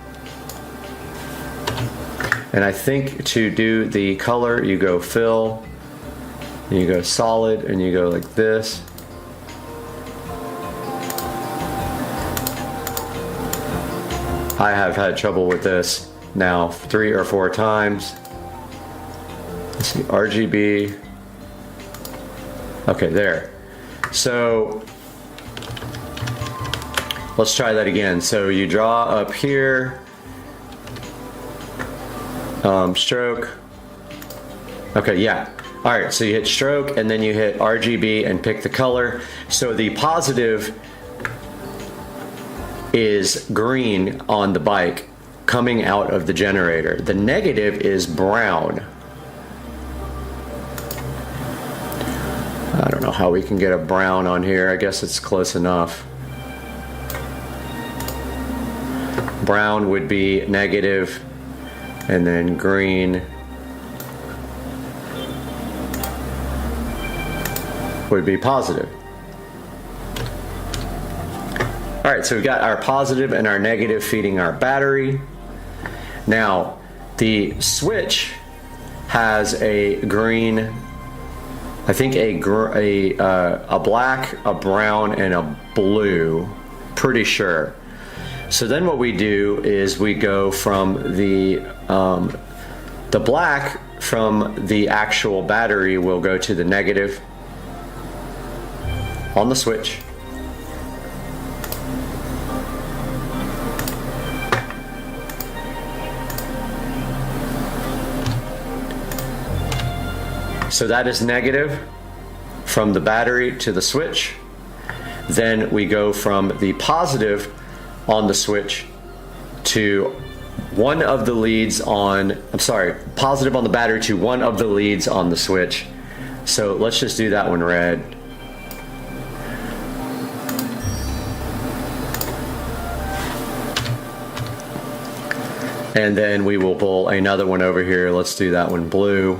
Speaker 1: And I think to do the color, you go fill, and you go solid, and you go like this. I have had trouble with this now 3 or 4 times. Let's see, RGB. Okay, there. So let's try that again. So you draw up here, stroke. Okay, yeah. All right, so you hit stroke and then you hit RGB and pick the color. So the positive is green on the bike coming out of the generator. The negative is brown. I don't know how we can get a brown on here. I guess it's close enough. Brown would be negative, and then green would be positive. All right, so we've got our positive and our negative feeding our battery. Now, the switch has a green, I think a black, a brown, and a blue, pretty sure. So then what we do is we go from the black from the actual battery will go to the negative on the switch. So that is negative from the battery to the switch. Then we go from the positive on the switch to one of the leads on, positive on the battery to one of the leads on the switch. So let's just do that one red. And then we will pull another one over here. Let's do that one blue.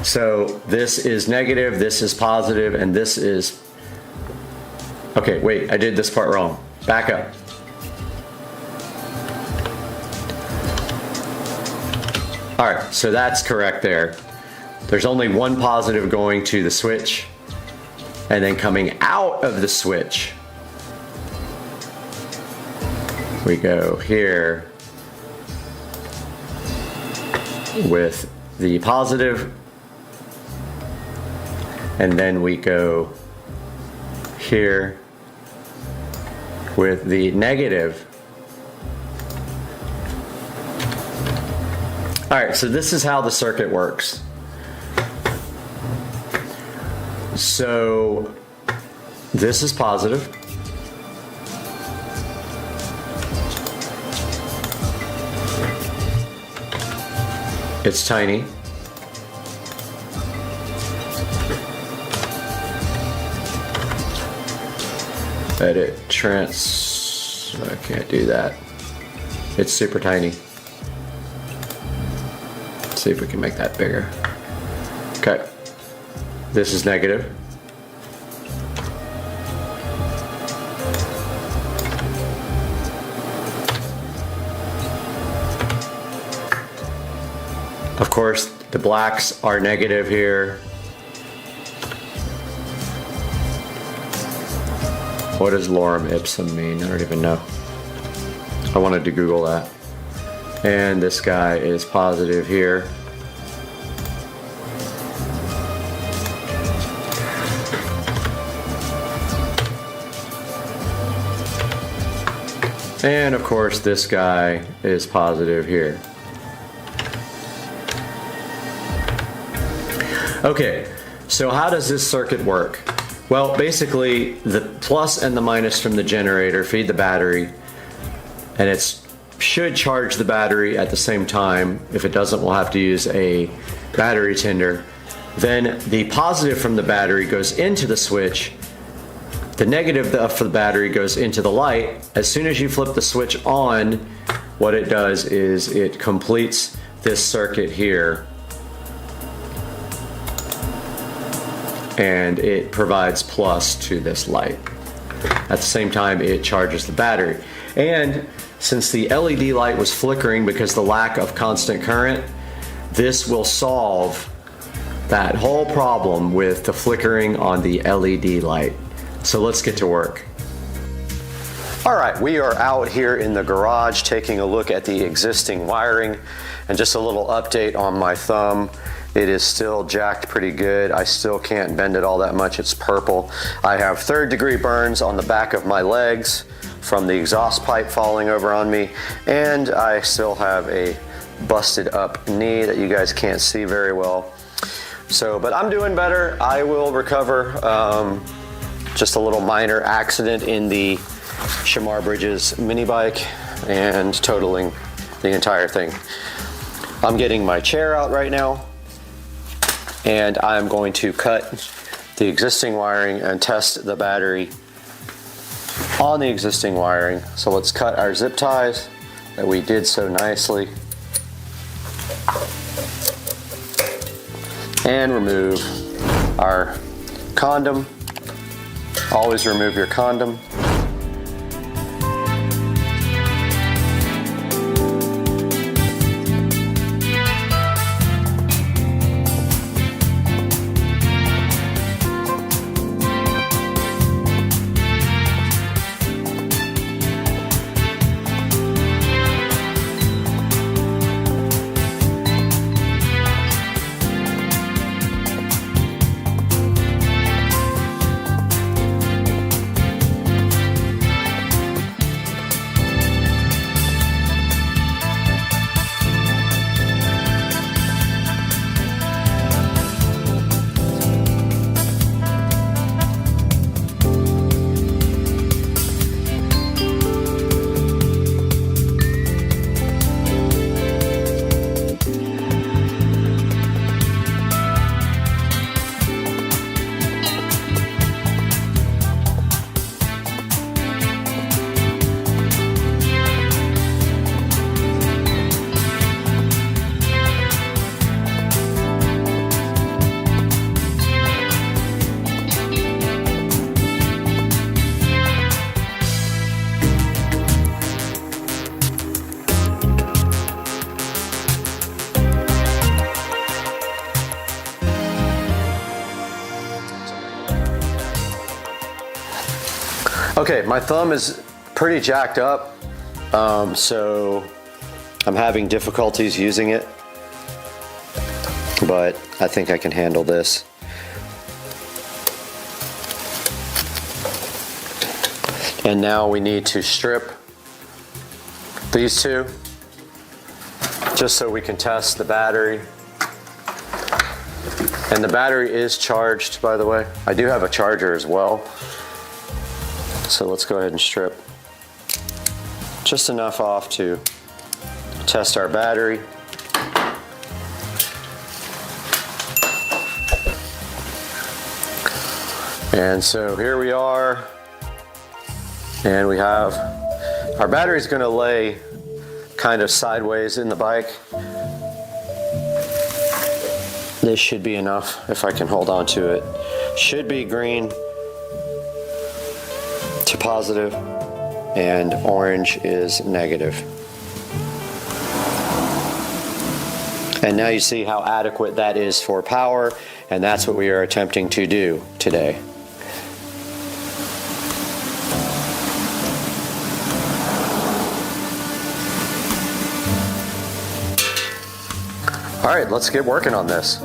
Speaker 1: So this is negative, this is positive, and this is, okay, wait, I did this part wrong. Back up. All right, so that's correct there. There's only one positive going to the switch, and then coming out of the switch, we go here with the positive, and then we go here with the negative. All right, so this is how the circuit works. So this is positive. It's tiny. Edit trans, I can't do that. It's super tiny. Let's see if we can make that bigger. Okay, this is negative. Of course, the blacks are negative here. What does lorem ipsum mean? I don't even know. I wanted to Google that. And this guy is positive here. And of course, this guy is positive here. Okay, so how does this circuit work? Well, basically, the plus and the minus from the generator feed the battery, and it should charge the battery at the same time. If it doesn't, we'll have to use a battery tender. Then the positive from the battery goes into the switch. The negative for the battery goes into the light. As soon as you flip the switch on, what it does is it completes this circuit here, and it provides plus to this light. At the same time, it charges the battery. And since the LED light was flickering because of the lack of constant current, this will solve that whole problem with the flickering on the LED light. So let's get to work. All right, we are out here in the garage taking a look at the existing wiring, and just a little update on my thumb. it is still jacked pretty good. I still can't bend it all that much. It's purple. I have 3rd degree burns on the back of my legs from the exhaust pipe falling over on me, and I still have a busted up knee that you guys can't see very well. So, but I'm doing better. I will recover. Just a little minor accident in the Shamar Bridges mini bike and totaling the entire thing. I'm getting my chair out right now, and I'm going to cut the existing wiring and test the battery on the existing wiring. So let's cut our zip ties that we did so nicely and remove our condom. Always remove your condom. Okay, my thumb is pretty jacked up, so I'm having difficulties using it, but I think I can handle this. And now we need to strip these two, just so we can test the battery. And the battery is charged, by the way. I do have a charger as well. So let's go ahead and strip just enough off to test our battery. And so here we are, and we have our battery is going to lay kind of sideways in the bike. This should be enough if I can hold on to it. Should be green to positive, and orange is negative. And now you see how adequate that is for power, and that's what we are attempting to do today. All right, let's get working on this.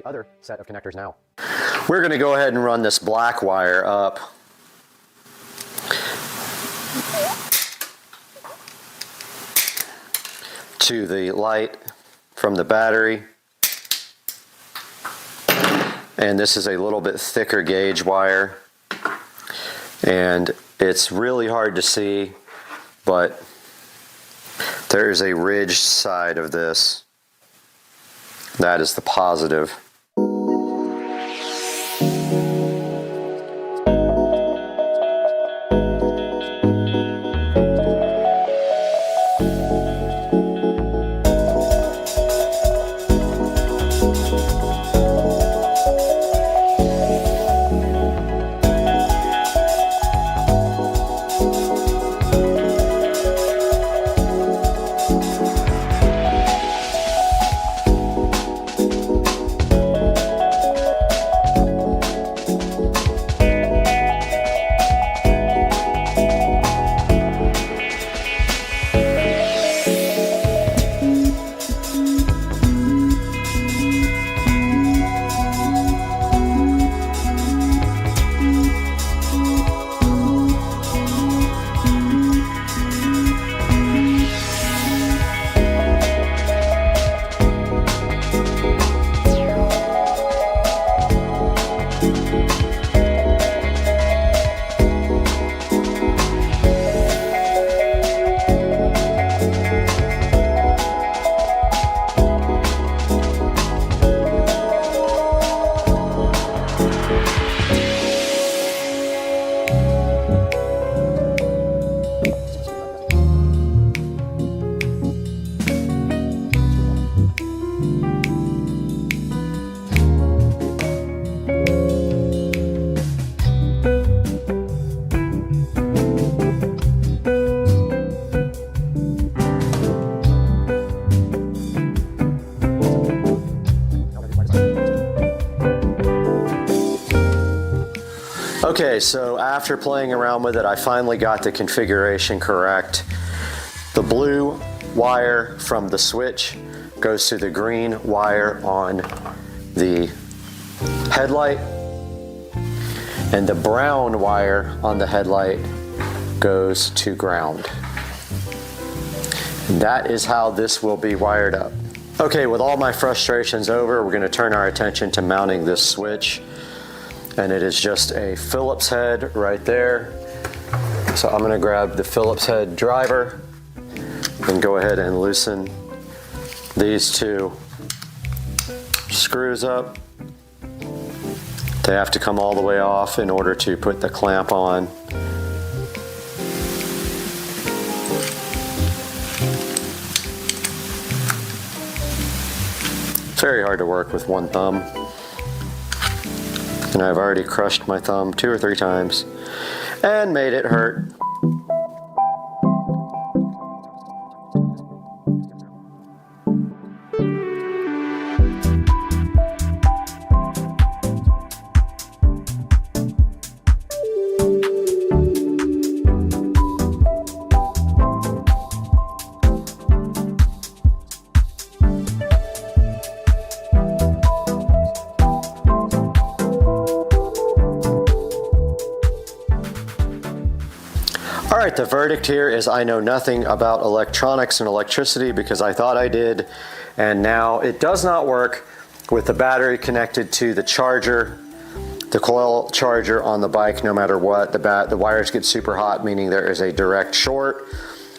Speaker 1: the other set of connectors now. We're going to go ahead and run this black wire up to the light from the battery. And this is a little bit thicker gauge wire. And it's really hard to see, but there's a ridged side of this. That is the positive. Okay, so after playing around with it, I finally got the configuration correct. The blue wire from the switch goes to the green wire on the headlight, and the brown wire on the headlight goes to ground. And that is how this will be wired up. Okay, with all my frustrations over, we're going to turn our attention to mounting this switch. And it is just a Phillips head right there. So I'm going to grab the Phillips head driver and go ahead and loosen these two screws up. They have to come all the way off in order to put the clamp on. It's very hard to work with one thumb. And I've already crushed my thumb 2 or 3 times and made it hurt. Alright, the verdict here is I know nothing about electronics and electricity because I thought I did, and now it does not work with the battery connected to the charger, the coil charger on the bike. No matter what, the wires get super hot, meaning there is a direct short.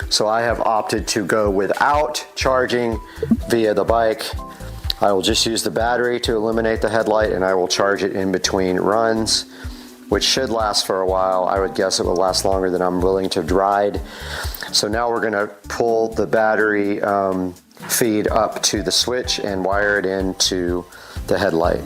Speaker 1: So I have opted to go without charging via the bike. I will just use the battery to illuminate the headlight, and I will charge it in between runs, which should last for a while. I would guess it will last longer than I'm willing to ride. So now we're gonna pull the battery feed up to the switch and wire it into the headlight.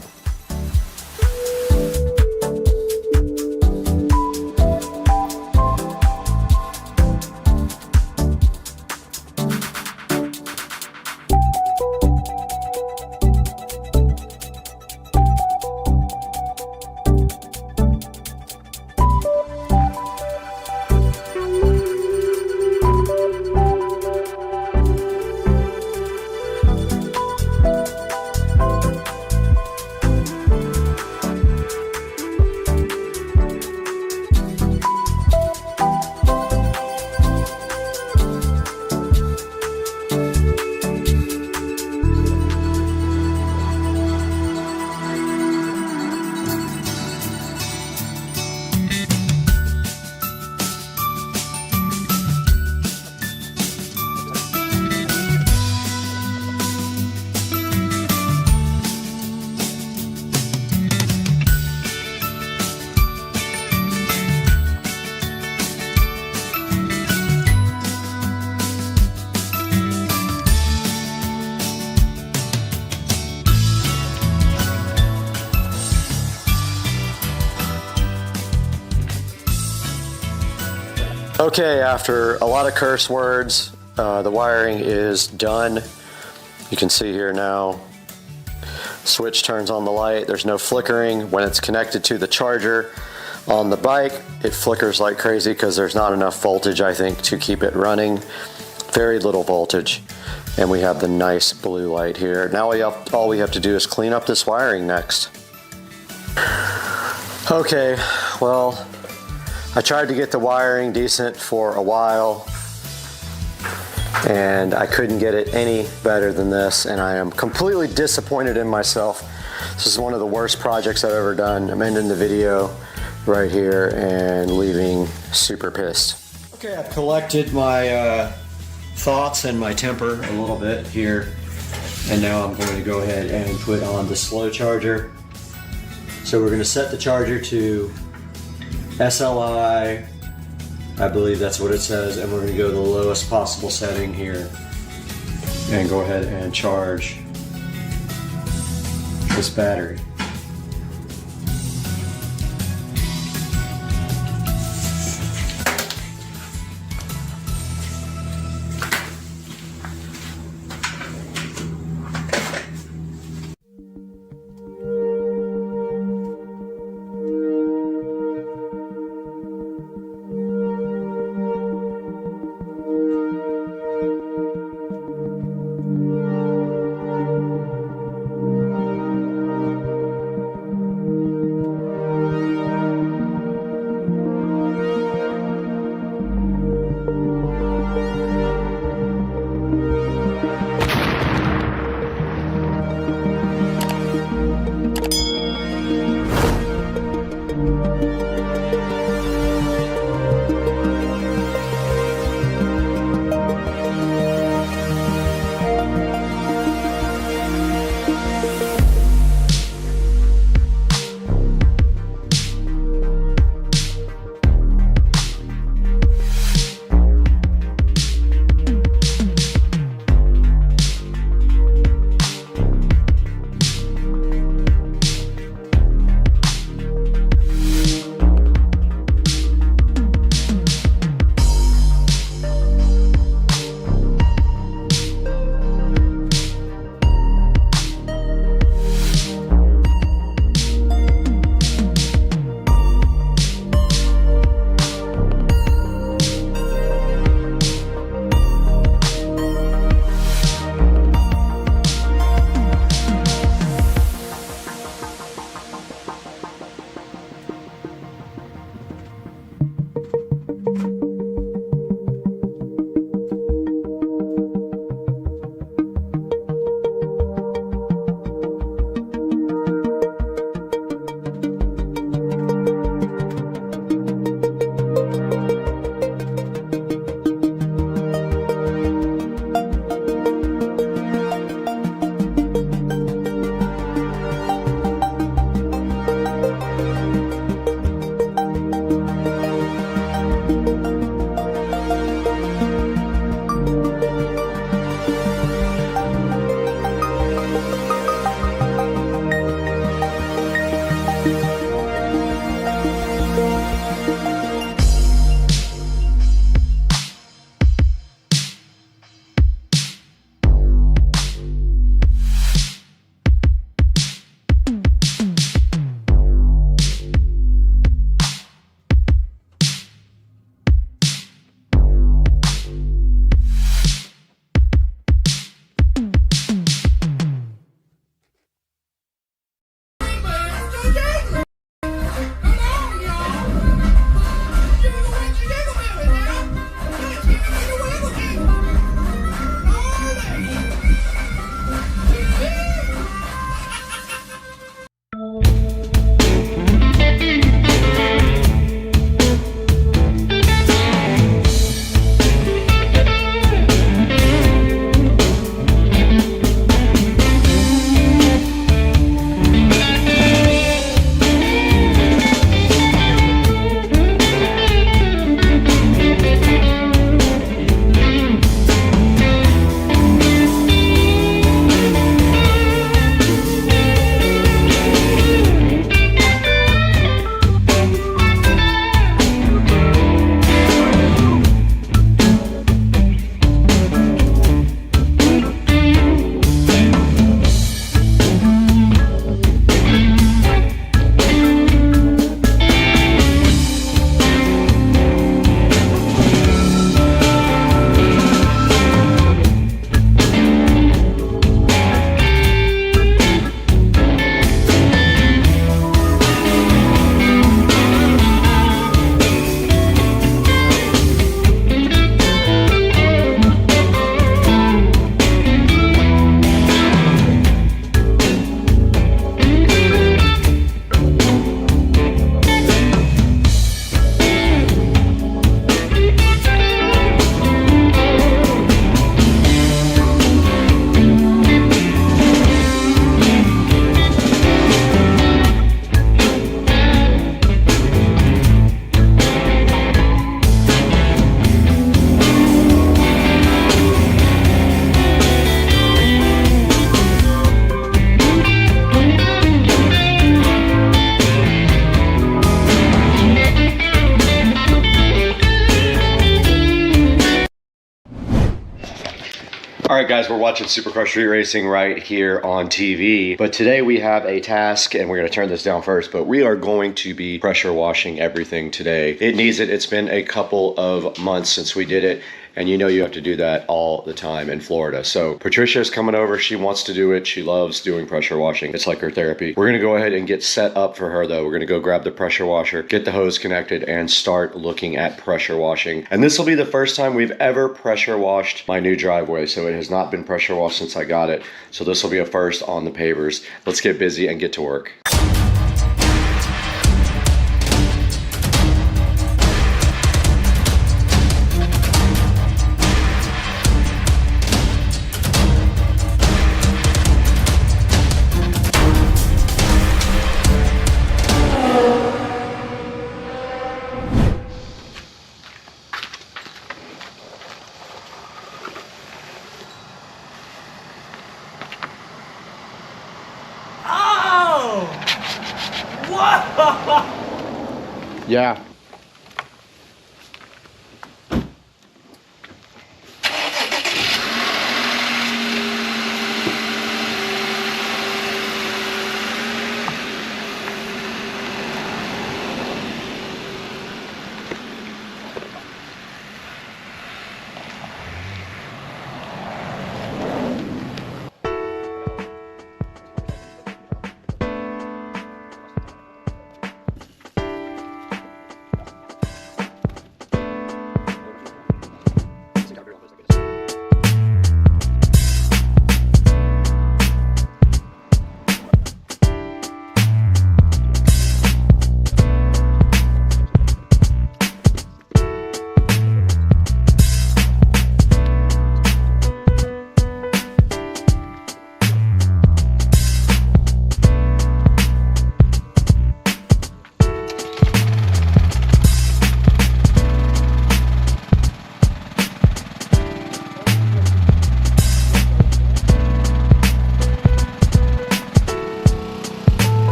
Speaker 1: Okay, after a lot of curse words, the wiring is done. You can see here now, switch turns on the light. There's no flickering. When it's connected to the charger on the bike, it flickers like crazy because there's not enough voltage, I think, to keep it running. Very little voltage. And we have the nice blue light here. Now all we have to do is clean up this wiring next. Okay, well, I tried to get the wiring decent for a while, and I couldn't get it any better than this, and I am completely disappointed in myself. This is one of the worst projects I've ever done. I'm ending the video right here and leaving super pissed. Okay, I've collected my thoughts and my temper a little bit here, and now I'm going to go ahead and put on the slow charger. So we're going to set the charger to SLI, I believe that's what it says, and we're going to go to the lowest possible setting here and go ahead and charge this battery. All right, guys, we're watching Supercross Street Racing right here on TV. But today we have a task, and we're going to turn this down first, but we are going to be pressure washing everything today. It needs it. It's been a couple of months since we did it. And you know you have to do that all the time in Florida. So Patricia's coming over. She wants to do it. She loves doing pressure washing. It's like her therapy. We're going to go ahead and get set up for her, though. We're going to go grab the pressure washer, get the hose connected, and start looking at pressure washing. And this will be the first time we've ever pressure washed my new driveway. So it has not been pressure washed since I got it. So this will be a first on the pavers. Let's get busy and get to work. Yeah.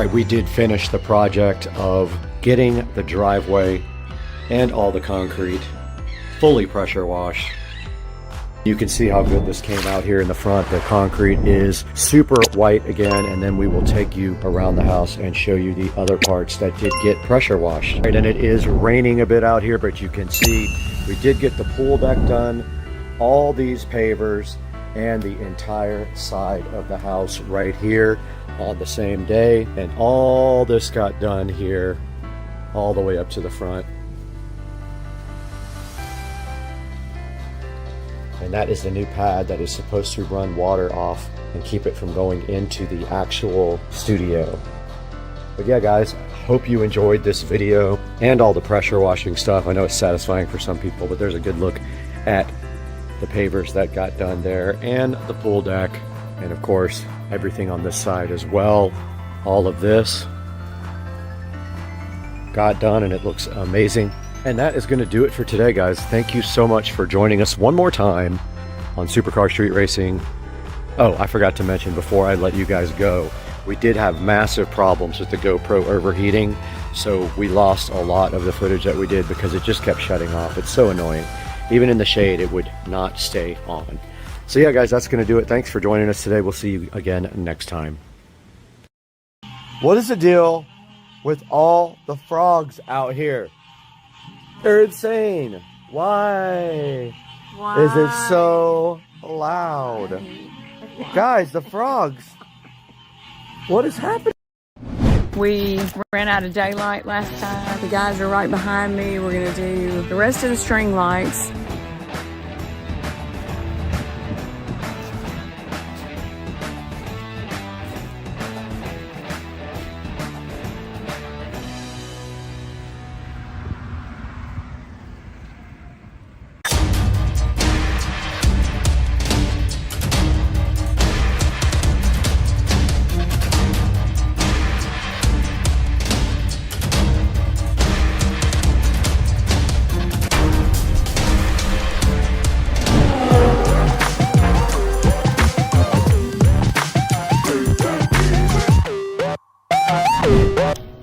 Speaker 1: right, we did finish the project of getting the driveway and all the concrete fully pressure washed. You can see how good this came out here in the front. The concrete is super white again, and then we will take you around the house and show you the other parts that did get pressure washed. Right, and it is raining a bit out here, but you can see we did get the pool deck done, all these pavers, and the entire side of the house right here on the same day. And all this got done here all the way up to the front. And that is the new pad that is supposed to run water off and keep it from going into the actual studio. But yeah, guys, hope you enjoyed this video and all the pressure washing stuff. I know it's satisfying for some people, but there's a good look at the pavers that got done there and the pool deck. And of course, everything on this side as well. All of this got done and it looks amazing. And that is going to do it for today, guys. Thank you so much for joining us one more time on Supercar Street Racing. Oh, I forgot to mention before I let you guys go, we did have massive problems with the GoPro overheating, so we lost a lot of the footage that we did because it just kept shutting off. It's so annoying. Even in the shade, it would not stay on. So yeah, guys, that's going to do it. Thanks for joining us today. We'll see you again next time. What is the deal with all the frogs out here? They're insane. Why? Why is it so loud? Why? Guys, the frogs. What is happening?
Speaker 2: We ran out of daylight last time. The guys are right behind me. We're gonna do the rest of the string lights.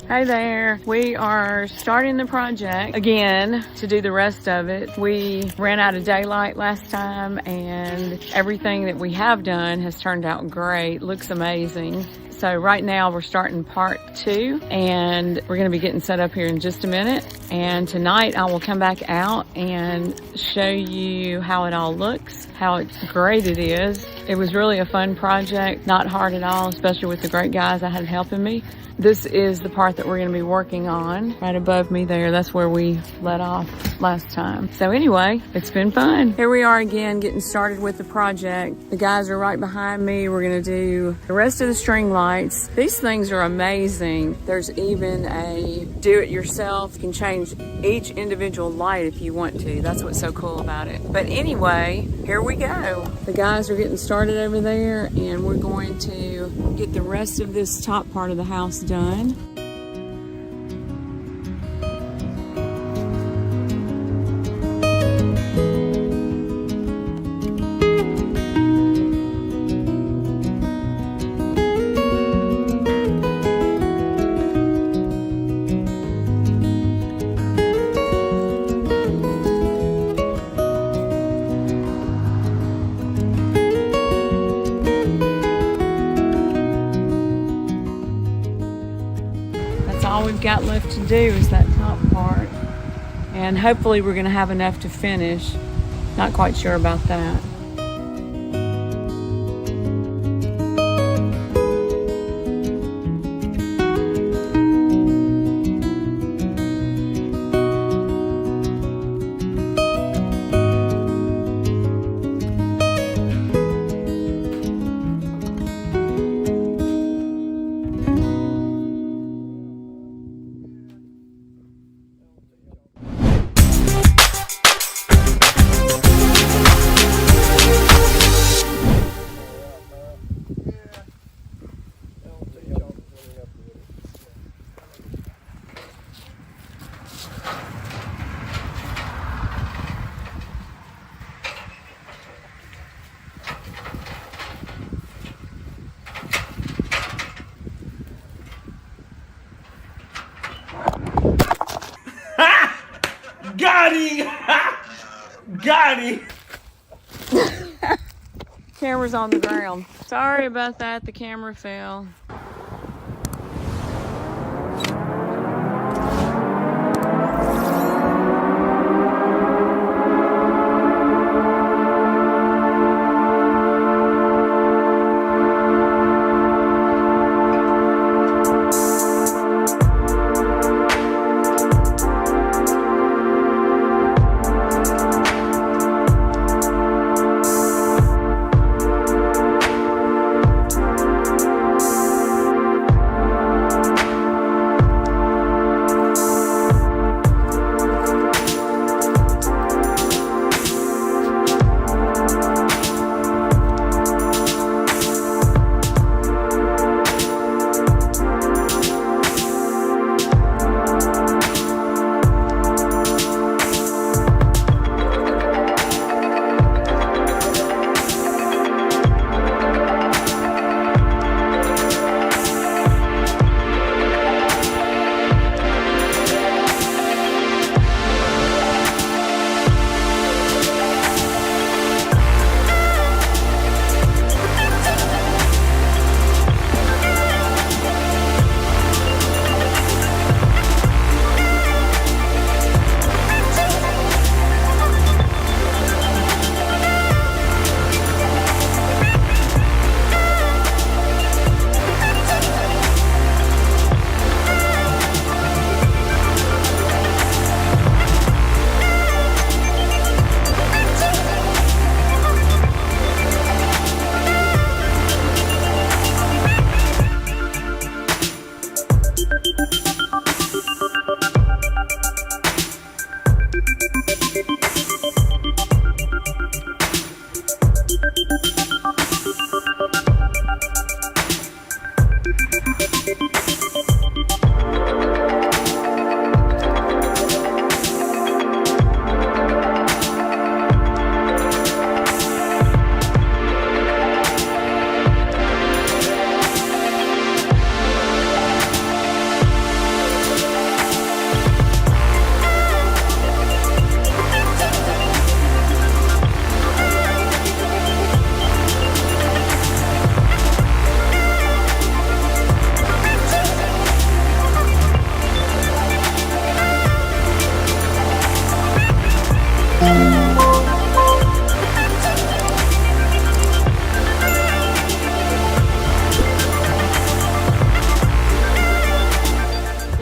Speaker 2: Hey there, we are starting the project again to do the rest of it. We ran out of daylight last time and everything that we have done has turned out great, looks amazing. So right now we're starting part 2 and we're gonna be getting set up here in just a minute. And tonight I will come back out and show you how it all looks, how great it is. It was really a fun project, not hard at all, especially with the great guys I had helping me. This is the part that we're gonna be working on right above me there. That's where we let off last time. So anyway, it's been fun. Here we are again, getting started with the project. The guys are right behind me. We're gonna do the rest of the string lights. These things are amazing. There's even a do-it-yourself. You can change each individual light if you want to. That's what's so cool about it. But anyway, here we go. The guys are getting started over there and we're going to get the rest of this top part of the house done. All we've got left to do is that top part, and hopefully we're going to have enough to finish. Not quite sure about that.
Speaker 3: Got him!
Speaker 2: Camera's on the ground. Sorry about that, the camera fell.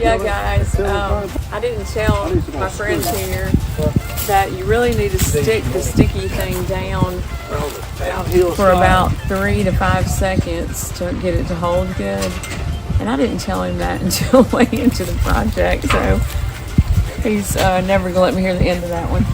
Speaker 2: Yeah, guys, I didn't tell my friends here that you really need to stick the sticky thing down for about 3 to 5 seconds to get it to hold good. And I didn't tell him that until way into the project, so he's never gonna let me hear the end of that one.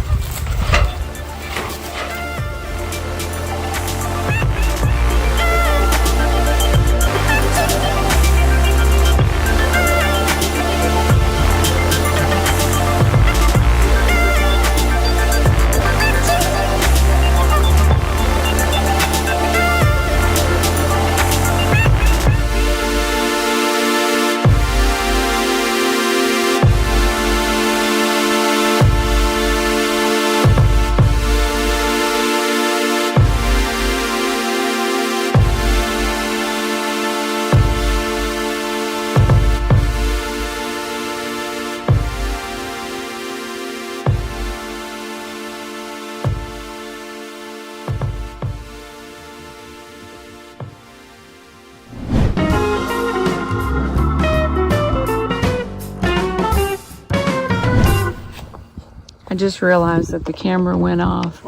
Speaker 2: I just realized that the camera went off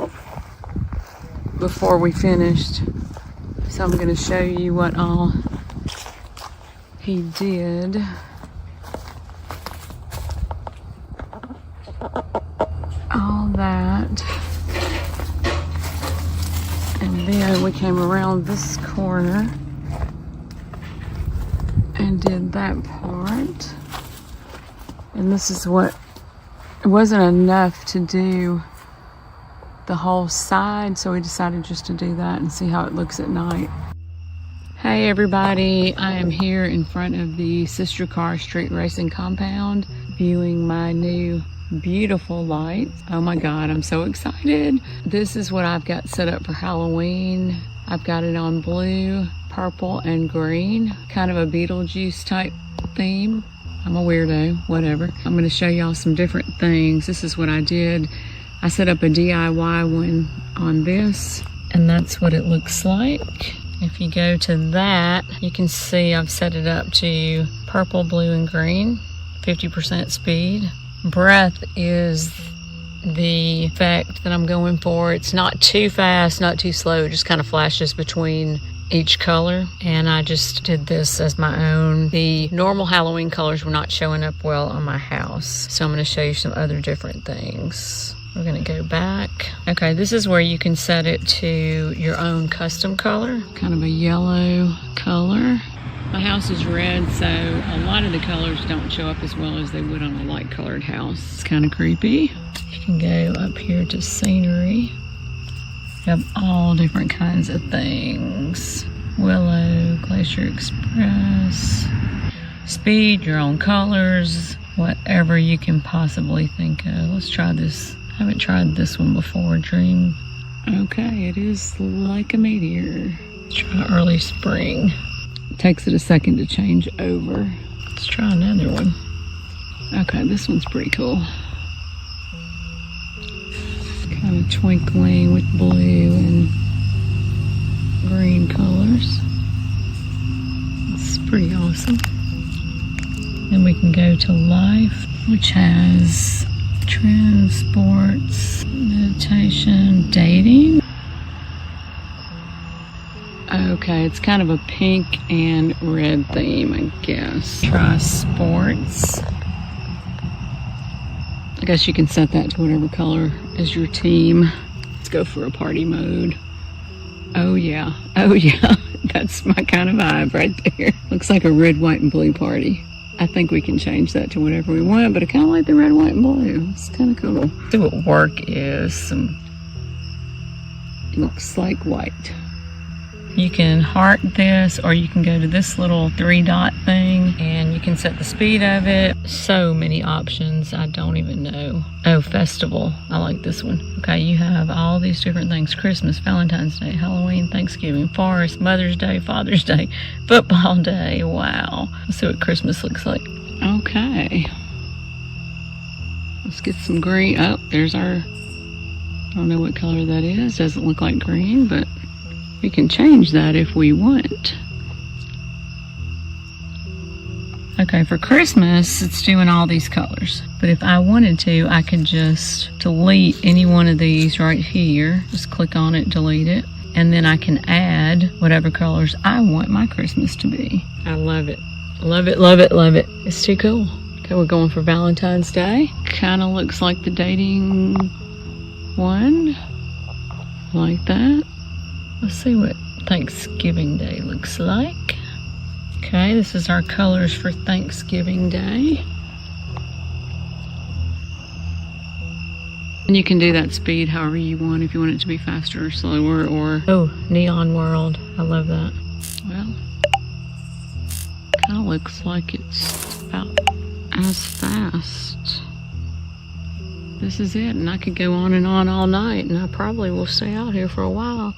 Speaker 2: before we finished, so I'm going to show you what all he did. All that, and then we came around this corner and did that part, and this is what it wasn't enough to do the whole side, so we decided just to do that and see how it looks at night. Hey everybody, I am here in front of the Sister Car Street Racing compound viewing my new beautiful lights. Oh my God, I'm so excited. This is what I've got set up for Halloween. I've got it on blue, purple, and green. Kind of a Beetlejuice type theme. I'm a weirdo, whatever. I'm gonna show y'all some different things. This is what I did. I set up a DIY one on this, and that's what it looks like. If you go to that, you can see I've set it up to purple, blue, and green, 50% speed. Breath is the effect that I'm going for. It's not too fast, not too slow. It just kind of flashes between each color, and I just did this as my own. The normal Halloween colors were not showing up well on my house, so I'm going to show you some other different things. We're going to go back. Okay, this is where you can set it to your own custom color, kind of a yellow color. My house is red, so a lot of the colors don't show up as well as they would on a light colored house. It's kind of creepy. You can go up here to scenery. You have all different kinds of things. Willow, Glacier Express, speed, your own colors, whatever you can possibly think of. Let's try this. I haven't tried this one before, Dream. Okay, it is like a meteor. Let's try early spring. It takes it a second to change over. Let's try another one. Okay, this one's pretty cool. Kind of twinkling with blue and green colors. It's pretty awesome. Then we can go to life, which has trends, sports, meditation, dating. Okay, it's kind of a pink and red theme, I guess. Try sports. I guess you can set that to whatever color is your team. Let's go for a party mode. Oh yeah, that's my kind of vibe right there. Looks like a red, white, and blue party. I think we can change that to whatever we want, but I kind of like the red, white, and blue. It's kind of cool. See what work is. Looks like white. You can heart this, or you can go to this little 3-dot thing and you can set the speed of it. So many options, I don't even know. Oh, festival, I like this one. Okay, you have all these different things. Christmas, Valentine's Day, Halloween, Thanksgiving, Forest, Mother's Day, Father's Day, Football Day. Wow, let's see what Christmas looks like. Okay, let's get some green. Oh, there's our, I don't know what color that is. Doesn't look like green, but we can change that if we want. Okay, for Christmas, it's doing all these colors. But if I wanted to, I could just delete any one of these right here. Just click on it, delete it. And then I can add whatever colors I want my Christmas to be. I love it. Love it, love it, love it. It's too cool. Okay, we're going for Valentine's Day. Kind of looks like the dating one. Like that. Let's see what Thanksgiving Day looks like. Okay, this is our colors for Thanksgiving Day. And you can do that speed however you want, if you want it to be faster or slower, or... Oh, Neon World. I love that. Well, kind of looks like it's about as fast. This is it, and I could go on and on all night, and I probably will stay out here for a while.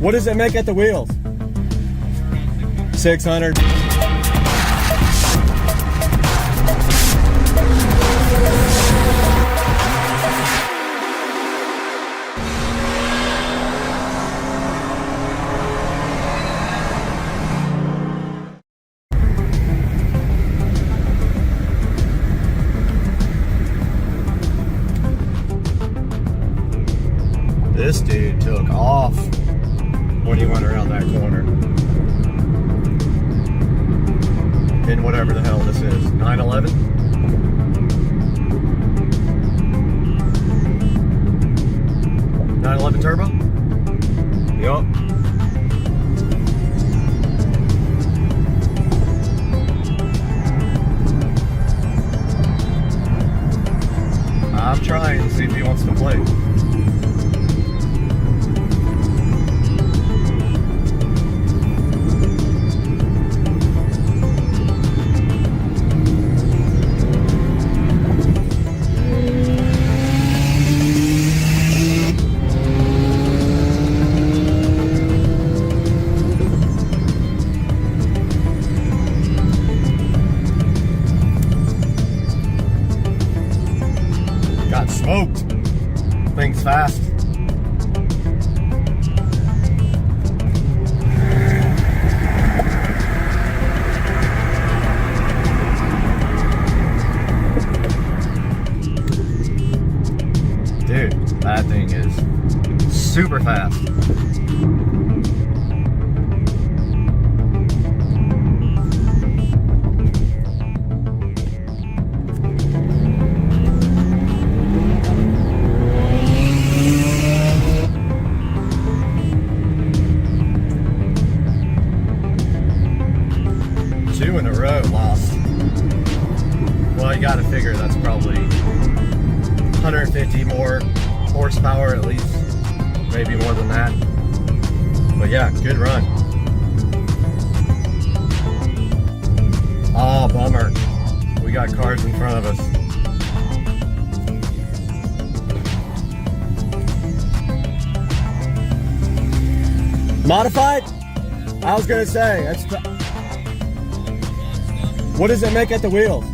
Speaker 3: What does it make at the wheels? 600.
Speaker 1: This dude took off when he went around that corner. In whatever the hell this is. 911? Turbo? Yup. I'm trying to see if he wants to play. Got smoked. Thing's fast. Dude, that thing is super fast. Two in a row lost. Well, you gotta figure that's probably 150 more horsepower at least, maybe more than that. But yeah, good run. Oh, bummer. We got cars in front of us.
Speaker 3: Modified? I was gonna say, that's. What does it make at the wheels?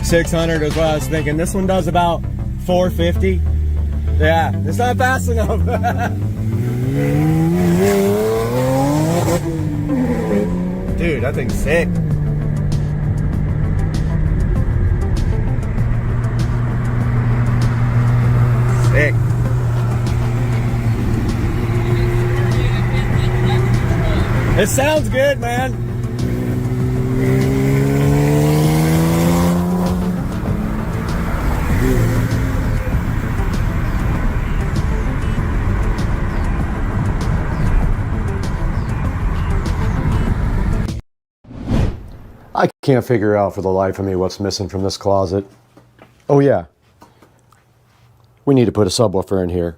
Speaker 3: $600 is what I was thinking. This one does about 450. Yeah, it's not fast enough.
Speaker 1: Dude, that thing's sick. Sick.
Speaker 3: It sounds good, man.
Speaker 1: I can't figure out for the life of me what's missing from this closet. Oh yeah. We need to put a subwoofer in here.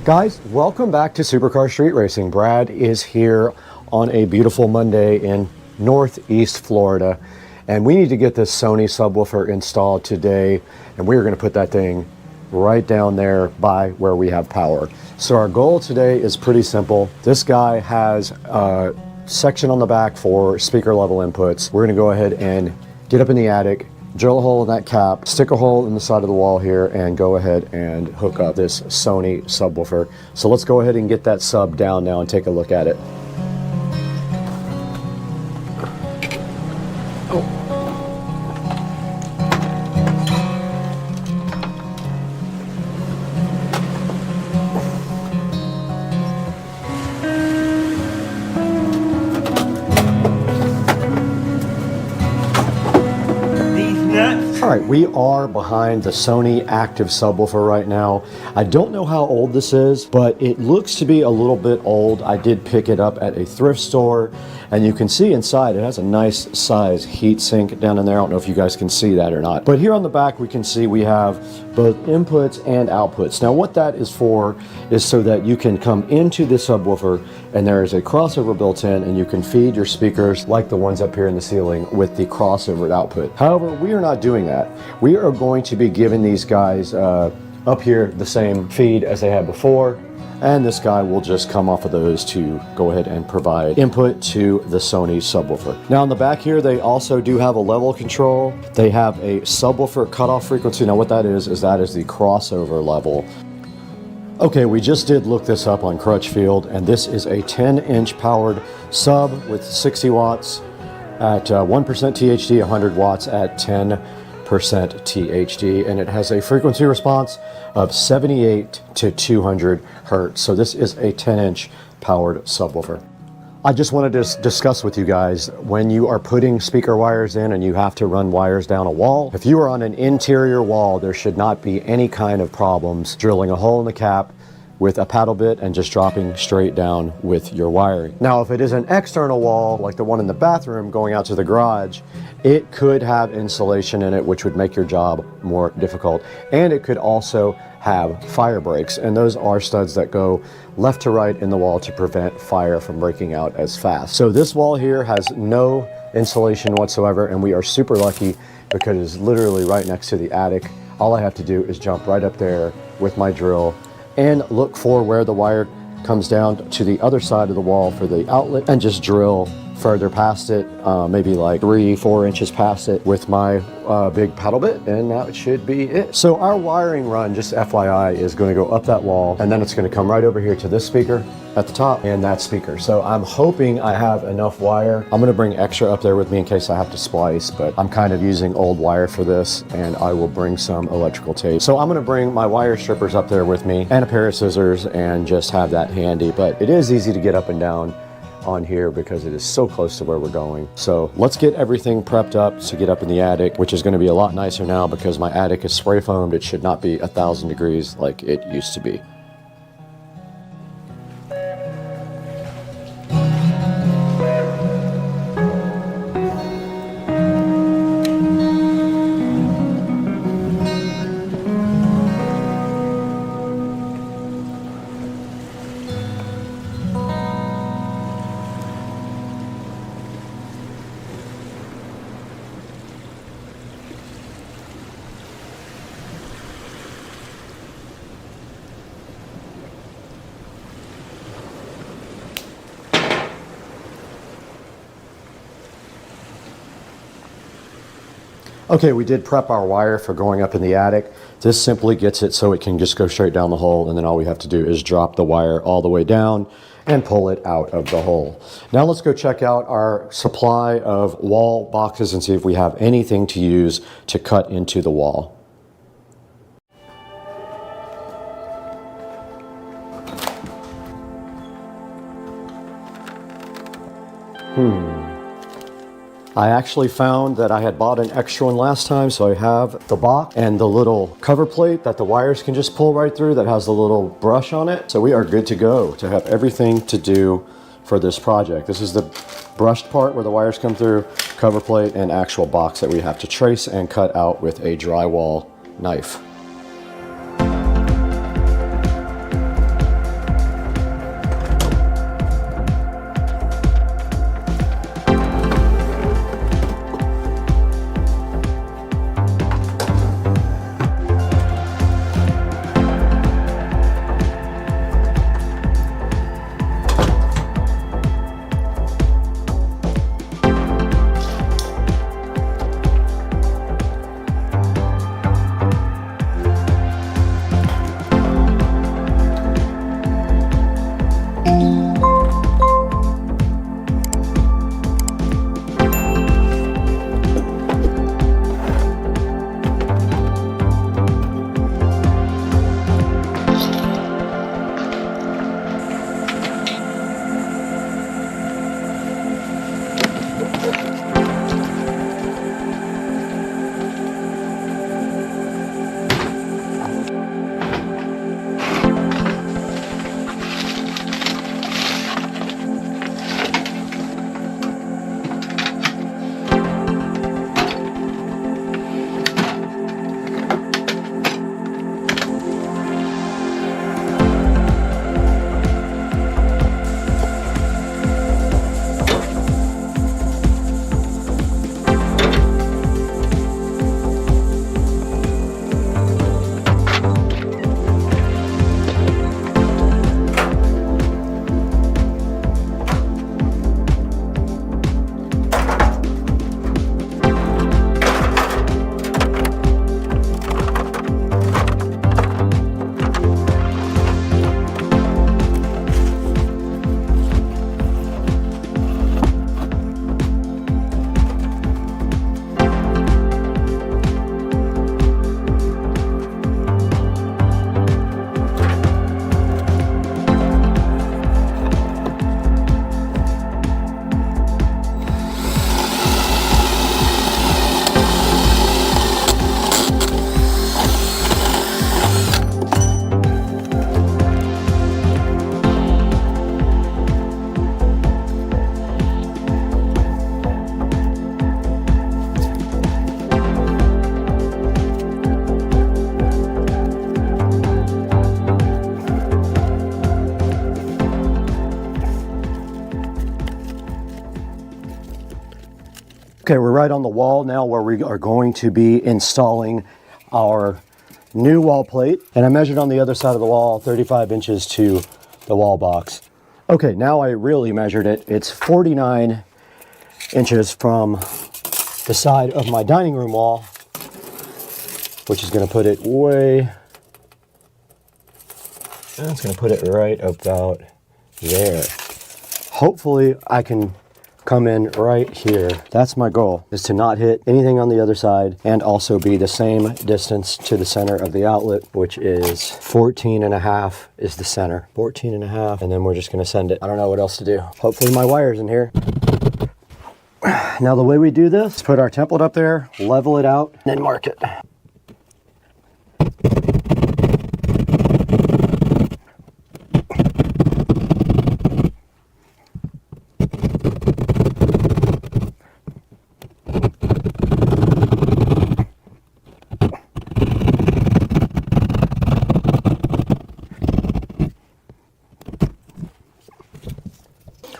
Speaker 1: Guys, welcome back to Supercar Street Racing. Brad is here on a beautiful Monday in Northeast Florida, and we need to get this Sony subwoofer installed today, and we're going to put that thing right down there by where we have power. So our goal today is pretty simple. This guy has a section on the back for speaker level inputs. We're going to go ahead and get up in the attic, drill a hole in that cap, stick a hole in the side of the wall here, and go ahead and hook up this Sony subwoofer. So let's go ahead and get that sub down now and take a look at it. All right, we are behind the Sony active subwoofer right now. I don't know how old this is, but it looks to be a little bit old. I did pick it up at a thrift store, and you can see inside it has a nice size heat sink down in there. I don't know if you guys can see that or not. But here on the back we can see we have both inputs and outputs. Now what that is for is so that you can come into the subwoofer and there is a crossover built in, and you can feed your speakers like the ones up here in the ceiling with the crossover output. However, we are not doing that. We are going to be giving these guys up here the same feed as they had before, and this guy will just come off of those to go ahead and provide input to the Sony subwoofer. Now in the back here, they also do have a level control. They have a subwoofer cutoff frequency. Now what that is the crossover level. Okay, we just did look this up on Crutchfield, and this is a 10-inch powered sub with 60 watts at 1% THD, 100 watts at 10% THD, and it has a frequency response of 78 to 200 hertz. So this is a 10-inch powered subwoofer. I just wanted to discuss with you guys, when you are putting speaker wires in and you have to run wires down a wall, if you are on an interior wall, there should not be any kind of problems drilling a hole in the cap with a paddle bit and just dropping straight down with your wiring. Now, if it is an external wall, like the one in the bathroom going out to the garage, it could have insulation in it, which would make your job more difficult. And it could also have fire breaks, and those are studs that go left to right in the wall to prevent fire from breaking out as fast. So this wall here has no insulation whatsoever, and we are super lucky because it's literally right next to the attic. All I have to do is jump right up there with my drill and look for where the wire comes down to the other side of the wall for the outlet, and just drill further past it, maybe like 3-4 inches past it with my big paddle bit, and that should be it. So our wiring run, just FYI, is going to go up that wall, and then it's going to come right over here to this speaker at the top and that speaker. So I'm hoping I have enough wire. I'm going to bring extra up there with me in case I have to splice, but I'm kind of using old wire for this, and I will bring some electrical tape. So I'm going to bring my wire strippers up there with me and a pair of scissors and just have that handy. But it is easy to get up and down on here because it is so close to where we're going. So let's get everything prepped up to get up in the attic, which is going to be a lot nicer now because my attic is spray foamed. It should not be 1,000 degrees like it used to be. Okay, we did prep our wire for going up in the attic. This simply gets it so it can just go straight down the hole, and then all we have to do is drop the wire all the way down and pull it out of the hole. Now let's go check out our supply of wall boxes and see if we have anything to use to cut into the wall. I actually found that I had bought an extra one last time, so I have the box and the little cover plate that the wires can just pull right through that has the little brush on it. So we are good to go to have everything to do for this project. This is the brushed part where the wires come through, cover plate, and actual box that we have to trace and cut out with a drywall knife. Okay, we're right on the wall now where we are going to be installing our new wall plate. And I measured on the other side of the wall 35 inches to the wall box. Okay, now I really measured it. It's 49 inches from the side of my dining room wall, which is going to put it way, that's going to put it right about there. Hopefully I can come in right here. That's my goal, is to not hit anything on the other side and also be the same distance to the center of the outlet, which is 14.5 is the center. 14.5, and then we're just gonna send it. I don't know what else to do. Hopefully my wire's in here. Now the way we do this, put our template up there, level it out, and then mark it.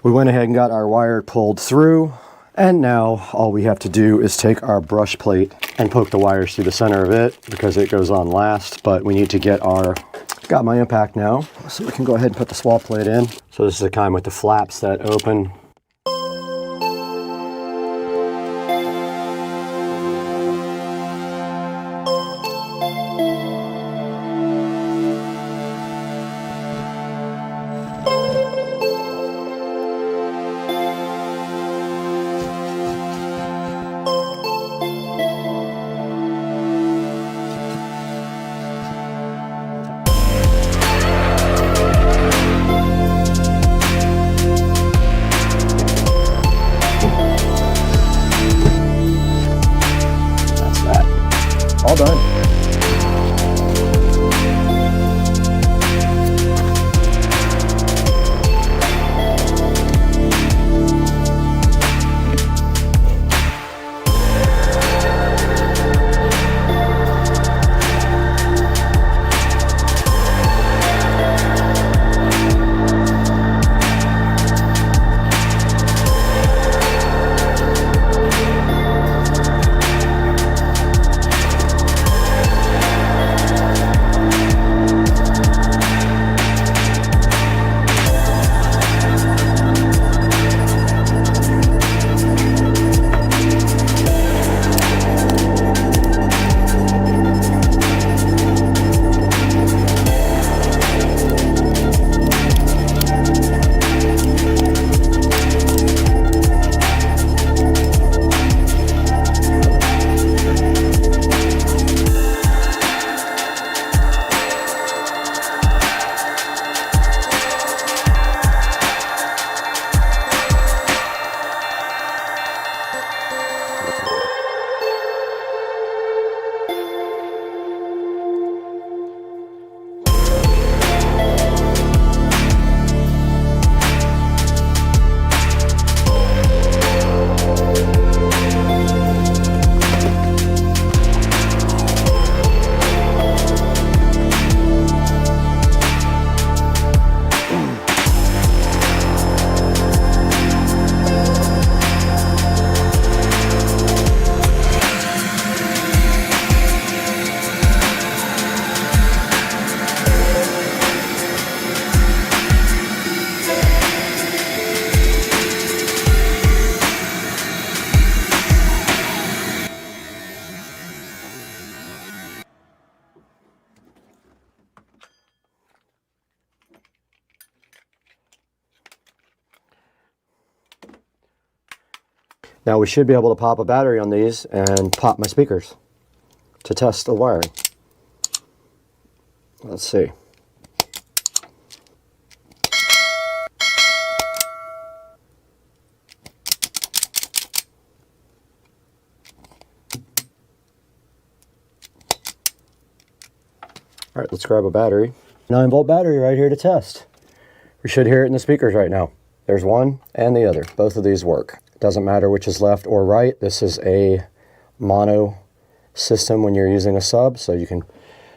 Speaker 1: We went ahead and got our wire pulled through, and now all we have to do is take our brush plate and poke the wires through the center of it because it goes on last. But we need to get got my impact now, so we can go ahead and put the swap plate in. So this is the kind with the flaps that open. All done. Now we should be able to pop a battery on these and pop my speakers to test the wiring. Let's see. All right, let's grab a battery. 9-volt battery right here to test. We should hear it in the speakers right now. There's one and the other. Both of these work. Doesn't matter which is left or right. This is a mono system when you're using a sub, so you can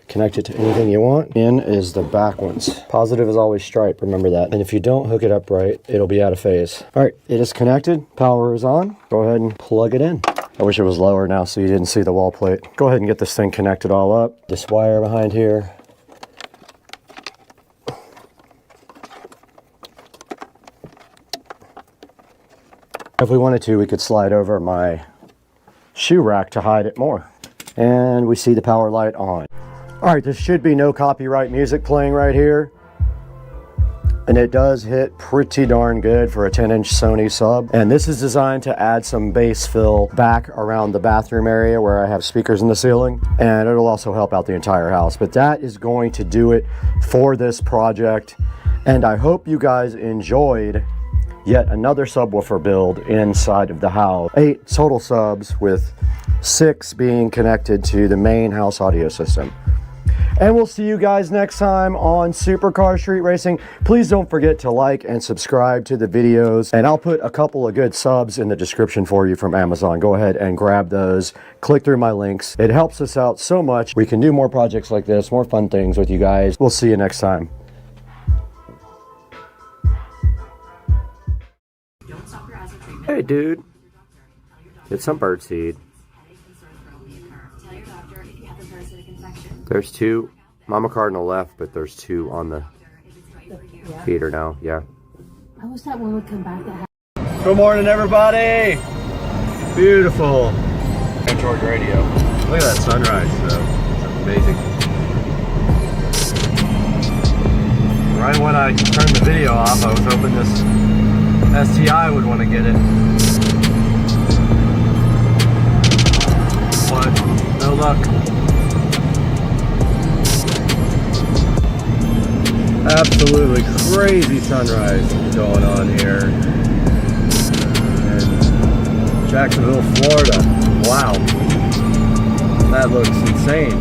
Speaker 1: Connect it to anything you want. In is the back ones. Positive is always stripe, remember that. And if you don't hook it up right, it'll be out of phase. All right, it is connected. Power is on. Go ahead and plug it in. I wish it was lower now so you didn't see the wall plate. Go ahead and get this thing connected all up. This wire behind here. If we wanted to, we could slide over my shoe rack to hide it more. And we see the power light on. All right, there should be no copyright music playing right here. And it does hit pretty darn good for a 10-inch Sony sub. And this is designed to add some bass fill back around the bathroom area where I have speakers in the ceiling. And it'll also help out the entire house. But that is going to do it for this project. And I hope you guys enjoyed yet another subwoofer build inside of the house. 8 total subs with 6 being connected to the main house audio system. And we'll see you guys next time on Supercar Street Racing. Please don't forget to like and subscribe to the videos. And I'll put a couple of good subs in the description for you from Amazon. Go ahead and grab those. Click through my links. It helps us out so much. We can do more projects like this, more fun things with you guys. We'll see you next time. Hey, dude. Get some birdseed. There's 2. Mama Cardinal left, but there's 2 on the feeder now. Yeah.
Speaker 4: I wish that one would come back.
Speaker 3: Good morning, everybody. Beautiful.
Speaker 1: Android radio.
Speaker 3: Look at that sunrise, though. It's amazing.
Speaker 1: Right when I turned the video off, I was hoping this STI would want to get it. But no luck.
Speaker 3: Absolutely crazy sunrise going on here in Jacksonville, Florida. Wow, that looks insane.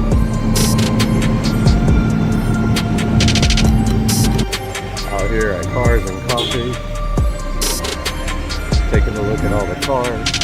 Speaker 3: Out here at Cars and Coffee, taking a look at all the cars.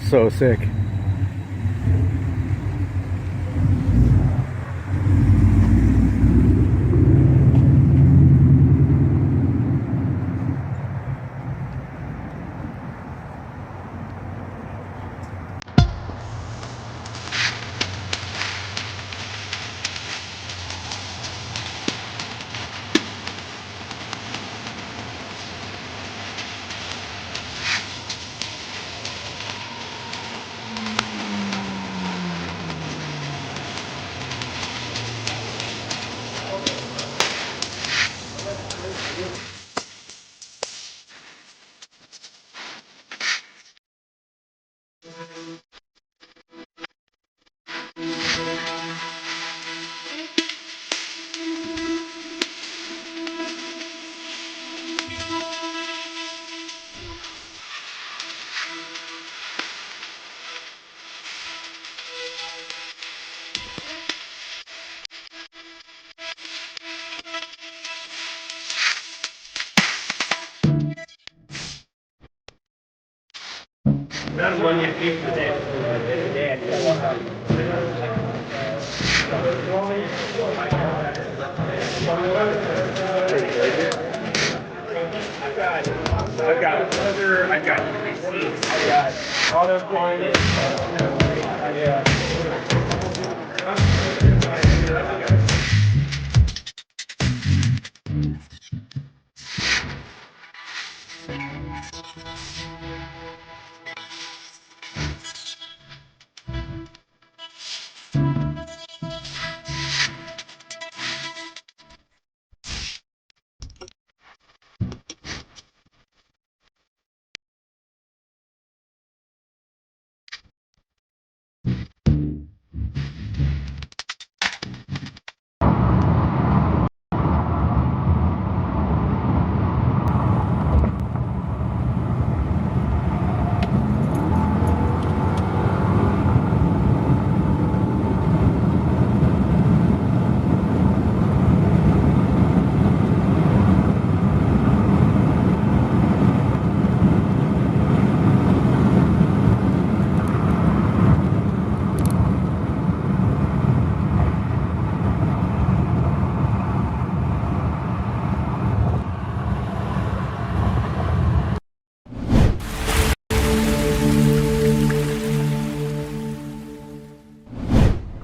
Speaker 3: so sick.
Speaker 5: I've got leather, I've got UPC, I've got auto point.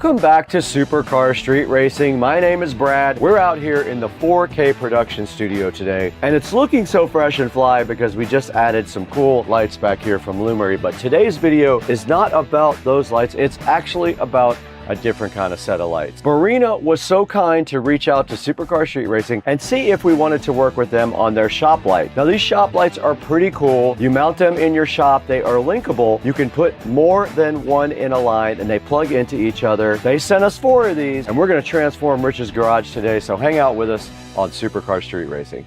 Speaker 1: Welcome back to Supercar Street Racing. My name is Brad. We're out here in the 4K production studio today, and it's looking so fresh and fly because we just added some cool lights back here from Lumery. But today's video is not about those lights. It's actually about a different kind of set of lights. Marina was so kind to reach out to Supercar Street Racing and see if we wanted to work with them on their shop light. Now these shop lights are pretty cool. You mount them in your shop. They are linkable. You can put more than one in a line and they plug into each other. They sent us 4 of these and we're gonna transform Rich's garage today. So hang out with us on Supercar Street Racing.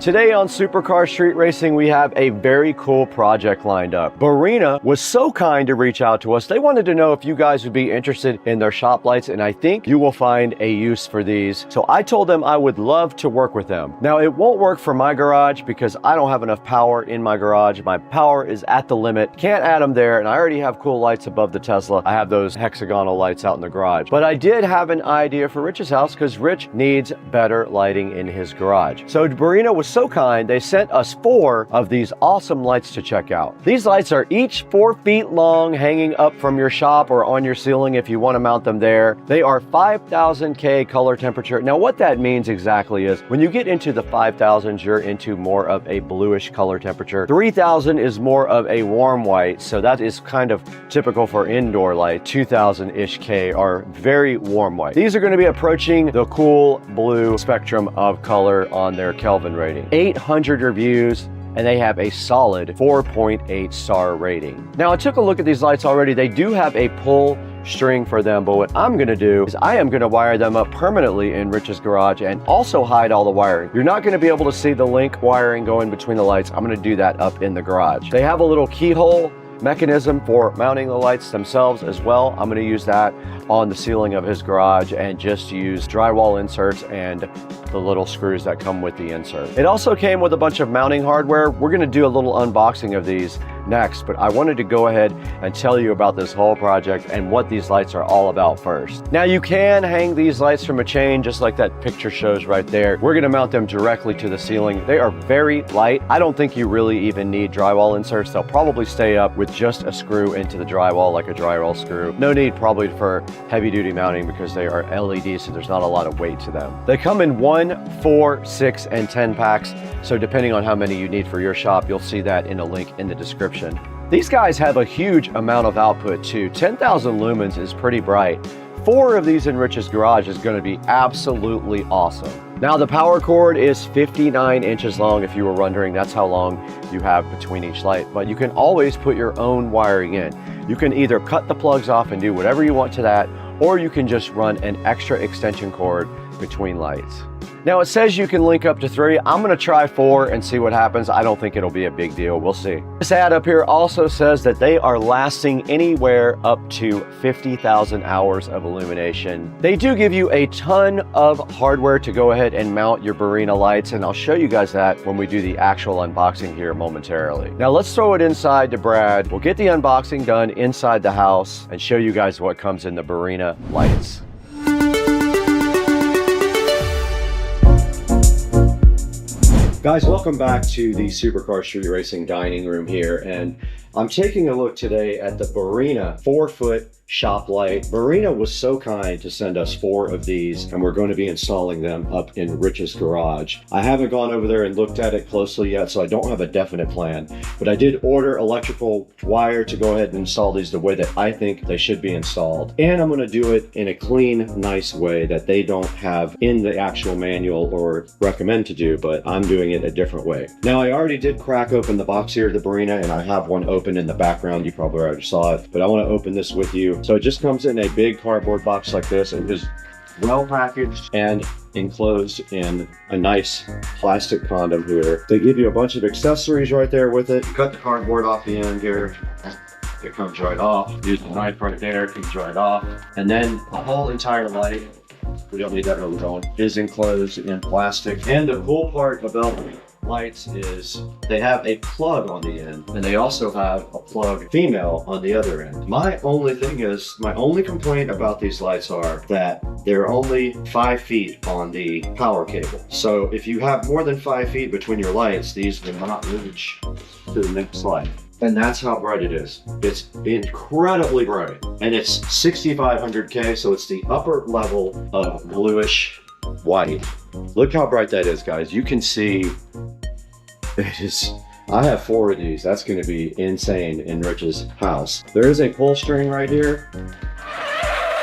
Speaker 1: Today on Supercar Street Racing, we have a very cool project lined up. Barina was so kind to reach out to us. They wanted to know if you guys would be interested in their shop lights, and I think you will find a use for these. So I told them I would love to work with them. Now, it won't work for my garage because I don't have enough power in my garage. My power is at the limit. Can't add them there, and I already have cool lights above the Tesla. I have those hexagonal lights out in the garage. But I did have an idea for Rich's house because Rich needs better lighting in his garage. So Barina was so kind, they sent us 4 of these awesome lights to check out. These lights are each 4 feet long, hanging up from your shop or on your ceiling if you want to mount them there. They are 5000 K color temperature. Now what that means exactly is when you get into the 5000s, you're into more of a bluish color temperature. 3000 is more of a warm white, so that is kind of typical for indoor light. 2000-ish K are very warm white. These are going to be approaching the cool blue spectrum of color on their Kelvin rating. 800 reviews, and they have a solid 4.8 star rating. Now I took a look at these lights already. They do have a pull string for them, but what I'm gonna do is I am gonna wire them up permanently in Rich's garage and also hide all the wiring. You're not gonna be able to see the link wiring going between the lights. I'm gonna do that up in the garage. They have a little keyhole mechanism for mounting the lights themselves as well. I'm going to use that on the ceiling of his garage and just use drywall inserts and the little screws that come with the insert. It also came with a bunch of mounting hardware. We're going to do a little unboxing of these next, but I wanted to go ahead and tell you about this whole project and what these lights are all about first. Now you can hang these lights from a chain just like that picture shows right there. We're going to mount them directly to the ceiling. They are very light. I don't think you really even need drywall inserts. They'll probably stay up with just a screw into the drywall, like a drywall screw. No need probably for heavy duty mounting because they are LED, so there's not a lot of weight to them. They come in 1, 4, 6, and 10 packs. So depending on how many you need for your shop, you'll see that in a link in the description. These guys have a huge amount of output too. 10,000 lumens is pretty bright. 4 of these in Rich's garage is going to be absolutely awesome. Now the power cord is 59 inches long. If you were wondering, that's how long you have between each light, but you can always put your own wiring in. You can either cut the plugs off and do whatever you want to that, or you can just run an extra extension cord between lights. Now it says you can link up to 3. I'm gonna try 4 and see what happens. I don't think it'll be a big deal. We'll see. This ad up here also says that they are lasting anywhere up to 50,000 hours of illumination. They do give you a ton of hardware to go ahead and mount your Barina lights, and I'll show you guys that when we do the actual unboxing here momentarily. Now let's throw it inside to Brad. We'll get the unboxing done inside the house and show you guys what comes in the Barina lights. Guys, welcome back to the Supercar Street Racing dining room here, and I'm taking a look today at the Barina 4-foot shop light. Barina was so kind to send us 4 of these, and we're going to be installing them up in Rich's garage. I haven't gone over there and looked at it closely yet, so I don't have a definite plan, but I did order electrical wire to go ahead and install these the way that I think they should be installed. And I'm going to do it in a clean, nice way that they don't have in the actual manual or recommend to do, but I'm doing it a different way. Now, I already did crack open the box here, the Barina, and I have one open in the background. You probably already saw it, but I want to open this with you. So it just comes in a big cardboard box like this and is well packaged and enclosed in a nice plastic condom here. They give you a bunch of accessories right there with it. Cut the cardboard off the end here. It comes right off. Use the knife right there, it comes right off. And then the whole entire light, we don't need that really going, is enclosed in plastic. And the cool part about lights is they have a plug on the end, and they also have a plug female on the other end. My only complaint about these lights are that they're only 5 feet on the power cable. So if you have more than 5 feet between your lights, these will not reach to the next light. And that's how bright it is. It's incredibly bright. And it's 6500K, so it's the upper level of bluish white. Look how bright that is, guys. You can see it is. I have 4 of these. That's going to be insane in Rich's house. There is a pull string right here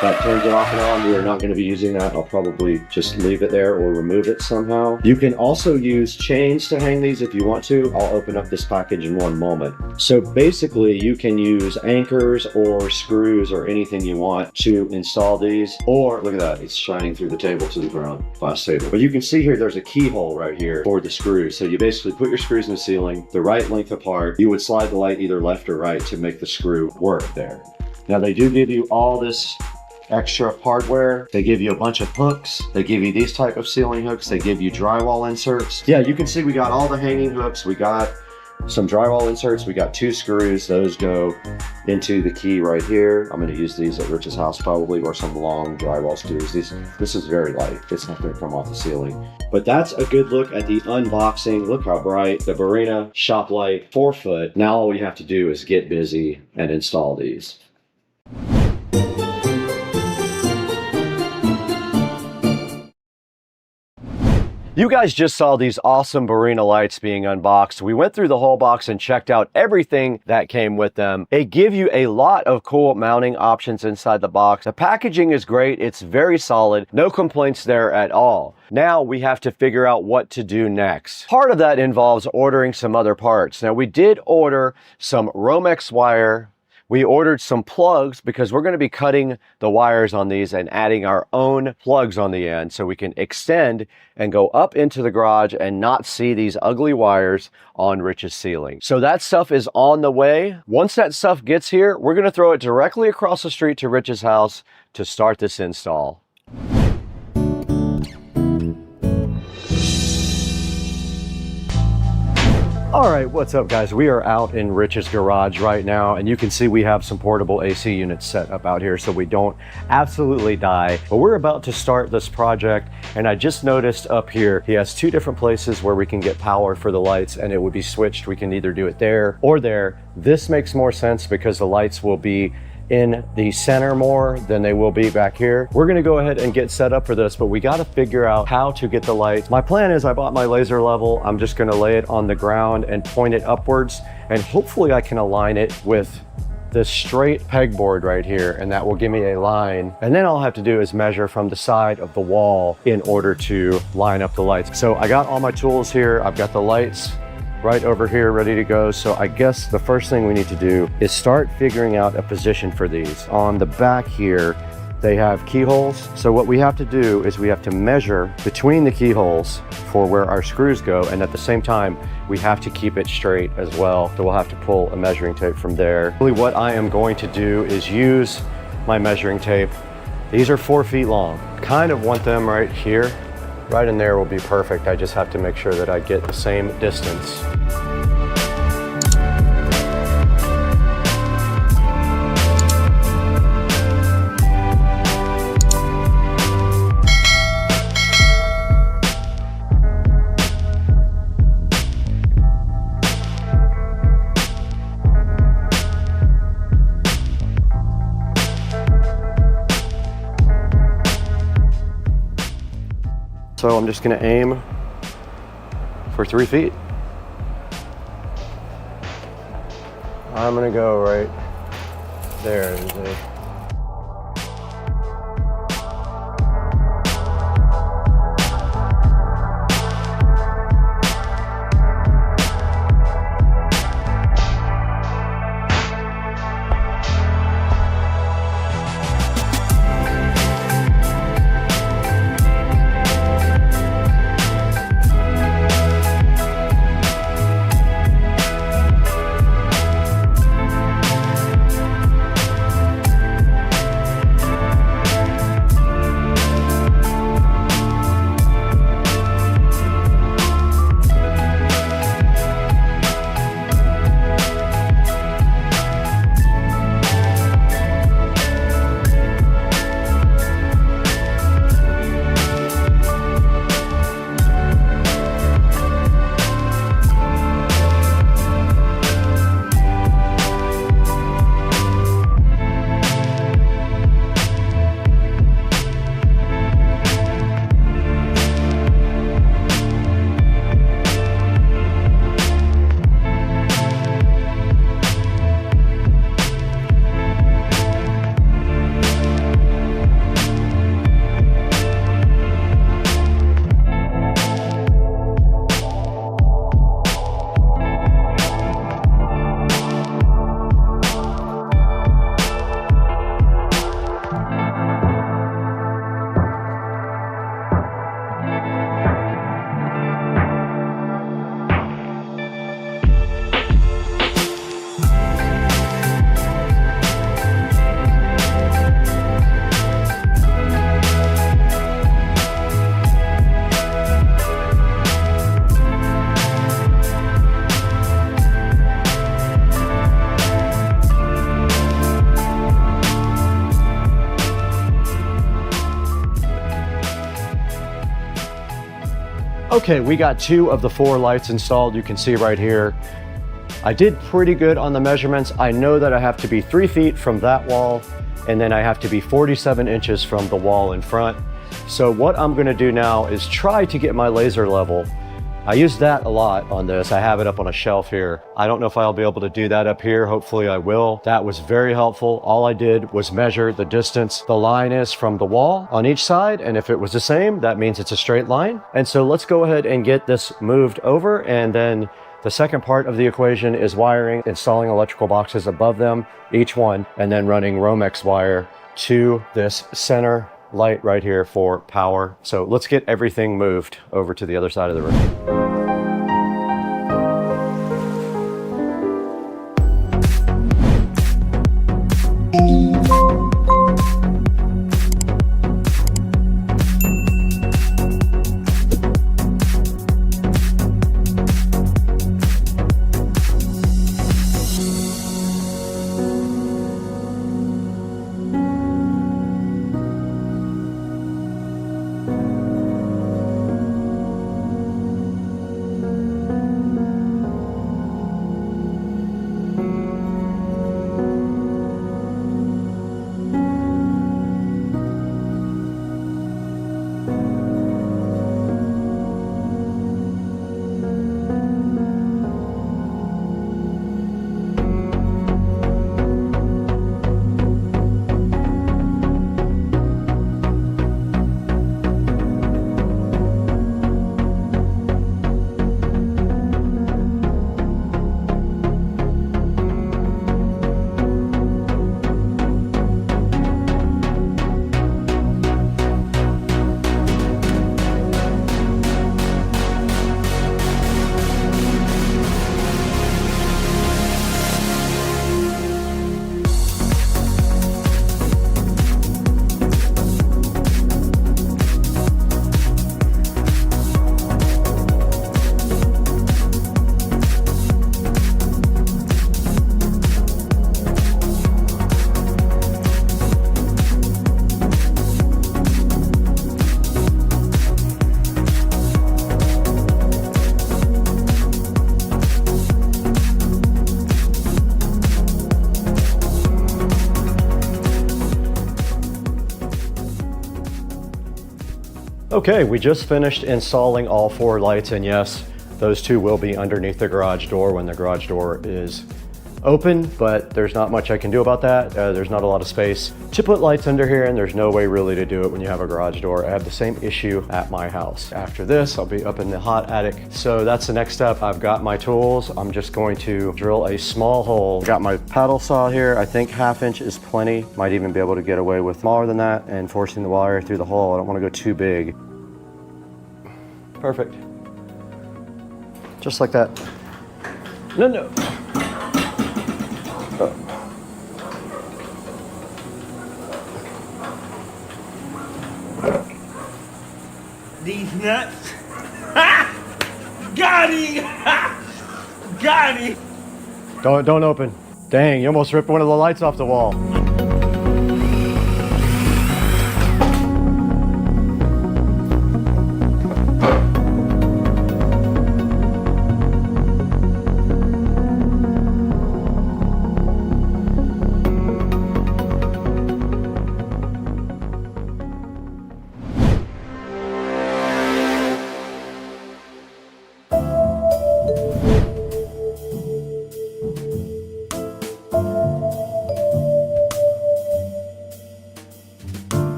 Speaker 1: that turns it off and on. We are not going to be using that. I'll probably just leave it there or remove it somehow. You can also use chains to hang these if you want to. I'll open up this package in one moment. So basically you can use anchors or screws or anything you want to install these. Or look at that, it's shining through the table to the ground, glass table. But you can see here there's a keyhole right here for the screws. So you basically put your screws in the ceiling, the right length apart. You would slide the light either left or right to make the screw work there. Now they do give you all this extra hardware. They give you a bunch of hooks. They give you these type of ceiling hooks. They give you drywall inserts. Yeah, you can see we got all the hanging hooks. We got some drywall inserts. We got 2 screws. Those go into the key right here. I'm going to use these at Rich's house probably, or some long drywall screws. This is very light. It's not going to come off the ceiling. But that's a good look at the unboxing. Look how bright. The Barina shop light, 4 foot. Now all we have to do is get busy and install these. You guys just saw these awesome Barina lights being unboxed. We went through the whole box and checked out everything that came with them. They give you a lot of cool mounting options inside the box. The packaging is great. It's very solid. No complaints there at all. Now we have to figure out what to do next. Part of that involves ordering some other parts. Now we did order some Romex wire. We ordered some plugs because we're going to be cutting the wires on these and adding our own plugs on the end so we can extend and go up into the garage and not see these ugly wires on Rich's ceiling. So that stuff is on the way. Once that stuff gets here, we're going to throw it directly across the street to Rich's house to start this install. All right, what's up guys? We are out in Rich's garage right now, and you can see we have some portable AC units set up out here so we don't absolutely die. But we're about to start this project, and I just noticed up here, he has 2 different places where we can get power for the lights, and it would be switched. We can either do it there or there. This makes more sense because the lights will be in the center more than they will be back here. We're gonna go ahead and get set up for this, but we gotta figure out how to get the lights. My plan is I bought my laser level. I'm just gonna lay it on the ground and point it upwards, and hopefully I can align it with this straight pegboard right here, and that will give me a line. And then all I'll have to do is measure from the side of the wall in order to line up the lights. So I got all my tools here. I've got the lights right over here ready to go. So I guess the first thing we need to do is start figuring out a position for these. On the back here, they have keyholes. So what we have to do is we have to measure between the keyholes for where our screws go, and at the same time, we have to keep it straight as well. So we'll have to pull a measuring tape from there. Really what I am going to do is use my measuring tape. These are 4 feet long. Kind of want them right here. Right in there will be perfect. I just have to make sure that I get the same distance. So I'm just gonna aim for 3 feet. I'm gonna go right there. Okay, we got 2 of the 4 lights installed. You can see right here. I did pretty good on the measurements. I know that I have to be 3 feet from that wall, and then I have to be 47 inches from the wall in front. So what I'm gonna do now is try to get my laser level. I use that a lot on this. I have it up on a shelf here. I don't know if I'll be able to do that up here. Hopefully I will. That was very helpful. All I did was measure the distance the line is from the wall on each side. And if it was the same, that means it's a straight line. And so let's go ahead and get this moved over. And then the second part of the equation is wiring, installing electrical boxes above them, each one, and then running Romex wire to this center light right here for power. So let's get everything moved over to the other side of the room. Okay, we just finished installing all 4 lights, and yes, those 2 will be underneath the garage door when the garage door is open, but there's not much I can do about that. There's not a lot of space to put lights under here, and there's no way really to do it when you have a garage door. I have the same issue at my house. After this, I'll be up in the hot attic. So that's the next step. I've got my tools. I'm just going to drill a small hole. Got my paddle saw here. I think 1/2 inch is plenty. Might even be able to get away with smaller than that and forcing the wire through the hole. I don't want to go too big. Perfect. Just like that. No. Oh.
Speaker 5: These nuts. Got him! Got him!
Speaker 1: Don't open. Dang, you almost ripped one of the lights off the wall.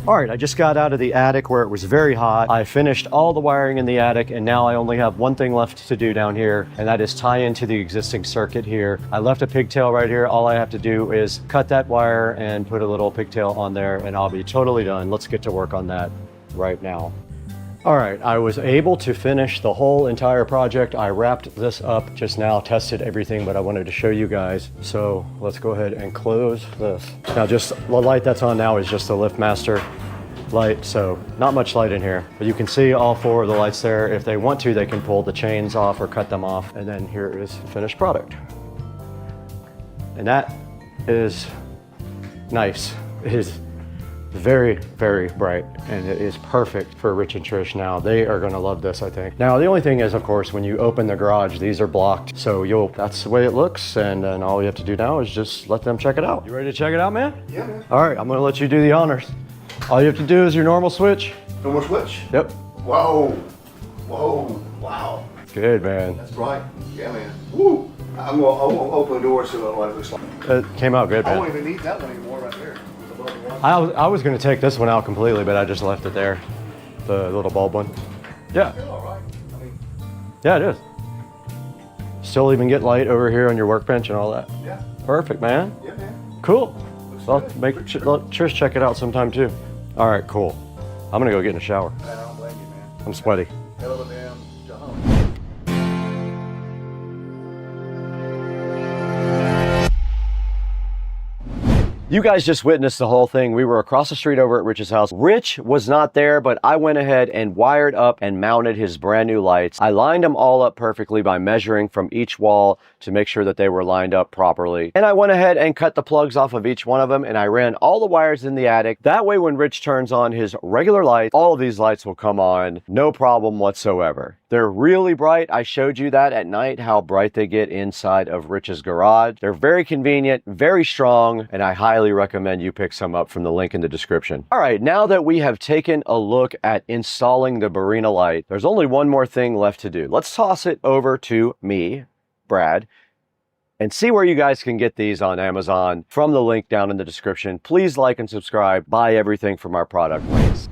Speaker 1: All right, I just got out of the attic where it was very hot. I finished all the wiring in the attic, and now I only have one thing left to do down here, and that is tie into the existing circuit here. I left a pigtail right here. All I have to do is cut that wire and put a little pigtail on there, and I'll be totally done. Let's get to work on that right now. All right, I was able to finish the whole entire project. I wrapped this up just now, tested everything, but I wanted to show you guys. So let's go ahead and close this. Now just the light that's on now is just the LiftMaster light, so not much light in here. But you can see all 4 of the lights there. If they want to, they can pull the chains off or cut them off. And then here is the finished product. And that is nice. It is very, very bright, and it is perfect for Rich and Trish now. They are gonna love this, I think. Now, the only thing is, of course, when you open the garage, these are blocked. So that's the way it looks, and then all you have to do now is just let them check it out. You ready to check it out, man?
Speaker 6: Yeah, man.
Speaker 1: All right, I'm gonna let you do the honors. All you have to do is your normal switch.
Speaker 6: No more switch?
Speaker 1: Yep.
Speaker 6: Whoa. Whoa. Wow.
Speaker 1: Good, man.
Speaker 6: That's bright. Yeah, man. Woo. I'm gonna open the door so what it looks like.
Speaker 1: It came out good,
Speaker 6: I
Speaker 1: man.
Speaker 6: won't even need that one anymore right there. Above the wall.
Speaker 1: I was gonna take this one out completely, but I just left it there. The little bulb one. Yeah.
Speaker 6: Feel all right. I mean,
Speaker 1: Yeah, it is. Still even get light over here on your workbench and all that.
Speaker 6: yeah.
Speaker 1: Perfect, man.
Speaker 6: Yeah, man.
Speaker 1: Cool. Well,
Speaker 6: good.
Speaker 1: let Trish check it out sometime too. All right, cool. I'm gonna go get in the shower.
Speaker 6: Man, I don't blame you, man.
Speaker 1: I'm sweaty.
Speaker 6: Hell of a damn job.
Speaker 1: You guys just witnessed the whole thing. We were across the street over at Rich's house. Rich was not there, but I went ahead and wired up and mounted his brand new lights. I lined them all up perfectly by measuring from each wall to make sure that they were lined up properly. And I went ahead and cut the plugs off of each one of them, and I ran all the wires in the attic. That way, when Rich turns on his regular lights, all of these lights will come on, no problem whatsoever. They're really bright. I showed you that at night, how bright they get inside of Rich's garage. They're very convenient, very strong, and I highly recommend you pick some up from the link in the description. All right, now that we have taken a look at installing the Barina light, there's only one more thing left to do. Let's toss it over to me, Brad, and see where you guys can get these on Amazon from the link down in the description. Please like and subscribe. Buy everything from our product links.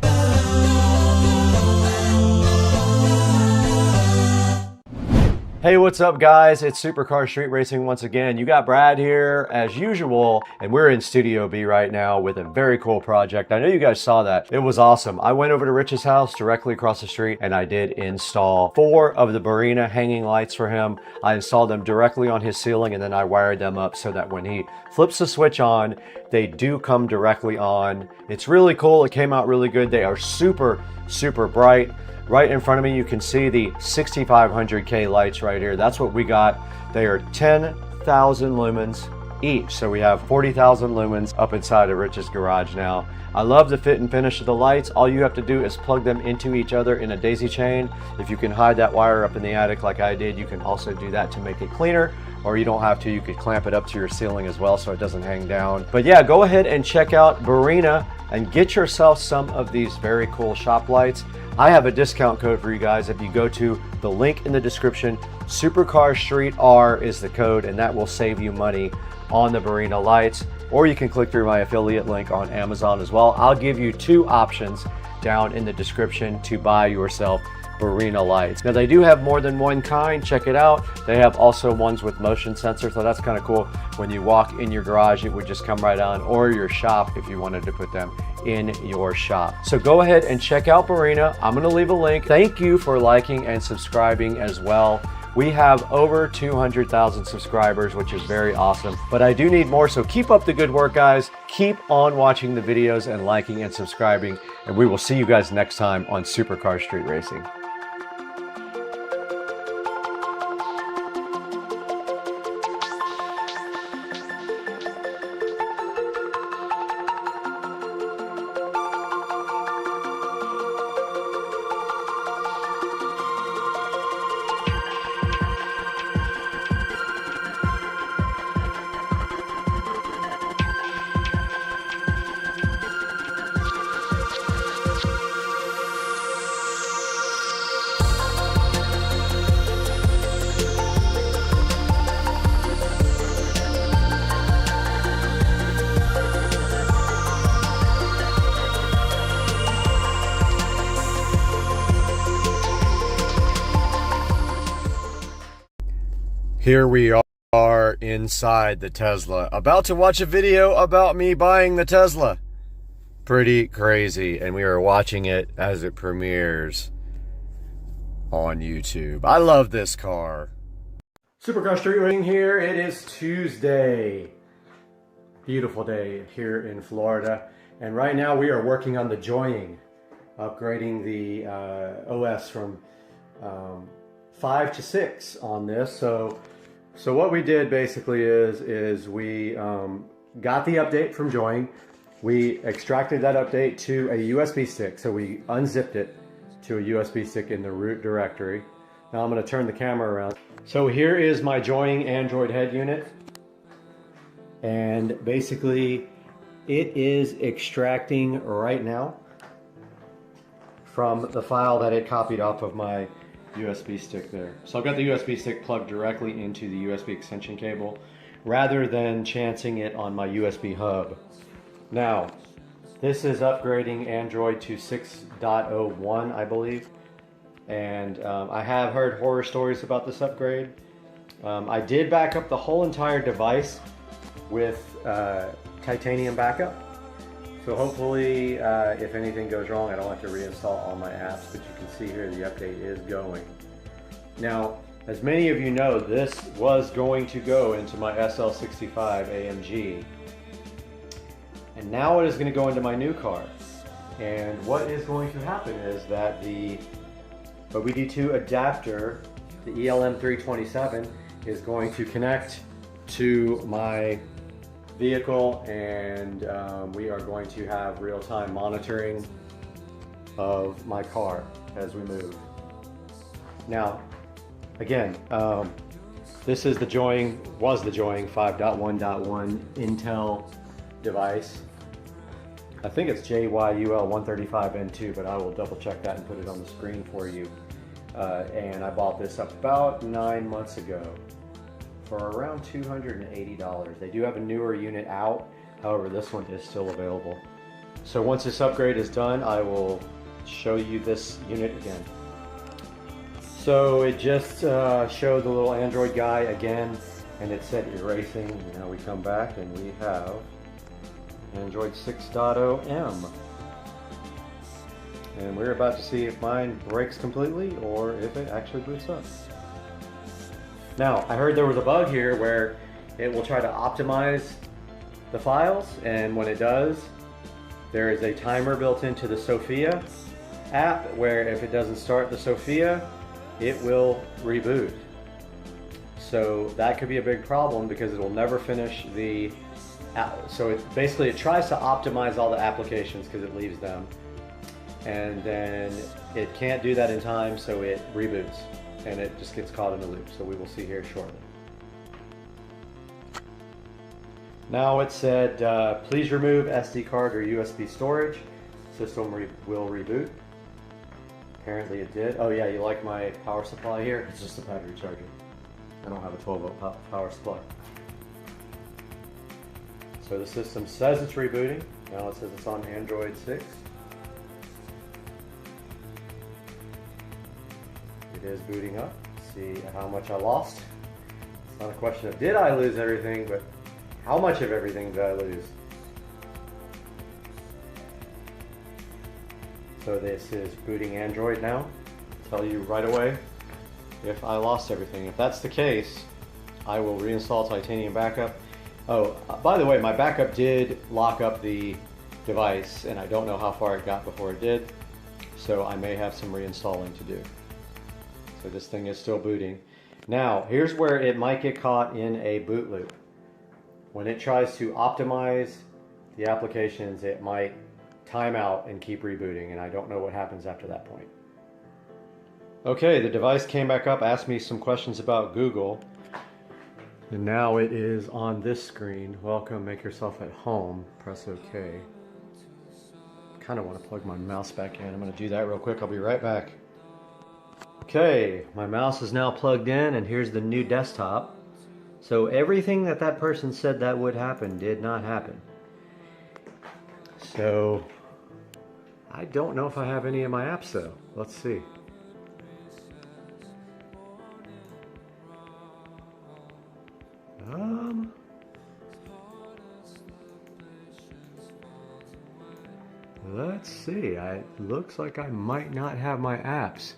Speaker 1: Hey, what's up guys? It's Supercar Street Racing once again. You got Brad here as usual, and we're in Studio B right now with a very cool project. I know you guys saw that. It was awesome. I went over to Rich's house directly across the street, and I did install 4 of the Barina hanging lights for him. I installed them directly on his ceiling, and then I wired them up so that when he flips the switch on, they do come directly on. It's really cool. It came out really good. They are super, super bright. Right in front of me, you can see the 6500K lights right here. That's what we got. They are 10,000 lumens each. So we have 40,000 lumens up inside of Rich's garage now. I love the fit and finish of the lights. All you have to do is plug them into each other in a daisy chain. If you can hide that wire up in the attic like I did, you can also do that to make it cleaner. Or you don't have to, you could clamp it up to your ceiling as well so it doesn't hang down. But yeah, go ahead and check out Barina and get yourself some of these very cool shop lights. I have a discount code for you guys. If you go to the link in the description, Supercar Street R is the code, and that will save you money on the Barina lights. Or you can click through my affiliate link on Amazon as well. I'll give you 2 options down in the description to buy yourself Barina lights. Now they do have more than one kind. Check it out. They have also ones with motion sensor, so that's kind of cool. When you walk in your garage, it would just come right on, or your shop if you wanted to put them in your shop. So go ahead and check out Barina. I'm going to leave a link. Thank you for liking and subscribing as well. We have over 200,000 subscribers, which is very awesome, but I do need more, so keep up the good work, guys. Keep on watching the videos and liking and subscribing, and we will see you guys next time on Supercar Street Racing. Here we are inside the Tesla, about to watch a video about me buying the Tesla. Pretty crazy, and we are watching it as it premieres on YouTube. I love this car. Supercar Street Racing here. It is Tuesday. Beautiful day here in Florida. And right now we are working on the joying, upgrading the OS from 5 to 6 on this. So what we did basically is we got the update from joying. We extracted that update to a USB stick. So we unzipped it to a USB stick in the root directory. Now I'm going to turn the camera around. So here is my joying Android head unit. And basically it is extracting right now from the file that it copied off of my USB stick there. So I've got the USB stick plugged directly into the USB extension cable rather than chancing it on my USB hub. Now, this is upgrading Android to 6.01, I believe. And I have heard horror stories about this upgrade. I did back up the whole entire device with titanium backup. So hopefully, if anything goes wrong, I don't have to reinstall all my apps, but you can see here the update is going. Now, as many of you know, this was going to go into my SL65 AMG. And now it is going to go into my new car. And what is going to happen is that the OBD2 adapter, the ELM327, is going to connect to my vehicle, and we are going to have real-time monitoring of my car as we move. Now, again, this is the joying 5.1.1 Intel device. I think it's JYUL135N2, but I will double check that and put it on the screen for you. And I bought this about 9 months ago for around $280. They do have a newer unit out, however this one is still available. So once this upgrade is done, I will show you this unit again. So it just showed the little Android guy again, and it said erasing. Now we come back and we have Android 6.0M. And we're about to see if mine breaks completely or if it actually boots up. Now, I heard there was a bug here where it will try to optimize the files, and when it does, there is a timer built into the Sophia app where if it doesn't start the Sophia, it will reboot. So that could be a big problem because it will never finish the app. So it tries to optimize all the applications because it leaves them, and then it can't do that in time, so it reboots and it just gets caught in the loop. So we will see here shortly. Now it said, please remove SD card or USB storage. System will reboot. Apparently it did. Oh yeah, you like my power supply here? It's just a battery charger. I don't have a 12-volt power supply. So the system says it's rebooting. Now it says it's on Android 6. It is booting up. See how much I lost. It's not a question of did I lose everything, but how much of everything did I lose? So this is booting Android now. I'll tell you right away if I lost everything. If that's the case, I will reinstall Titanium Backup. Oh, by the way, my backup did lock up the device, and I don't know how far it got before it did, so I may have some reinstalling to do. So this thing is still booting. Now, here's where it might get caught in a boot loop. When it tries to optimize the applications, it might time out and keep rebooting, and I don't know what happens after that point. Okay, the device came back up, asked me some questions about Google, and now it is on this screen. Welcome, make yourself at home. Press OK. Kind of want to plug my mouse back in. I'm going to do that real quick. I'll be right back. Okay, my mouse is now plugged in, and here's the new desktop. So everything that person said that would happen did not happen. So I don't know if I have any of my apps though. Let's see. let's see. It looks like I might not have my apps.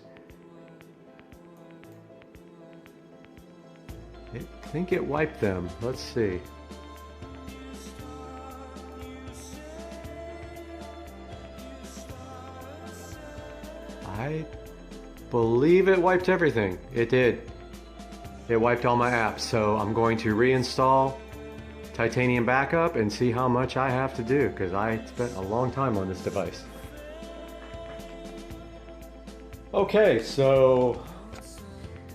Speaker 1: I think it wiped them. Let's see. I believe it wiped everything. It did. It wiped all my apps, so I'm going to reinstall Titanium Backup and see how much I have to do, because I spent a long time on this device. Okay, so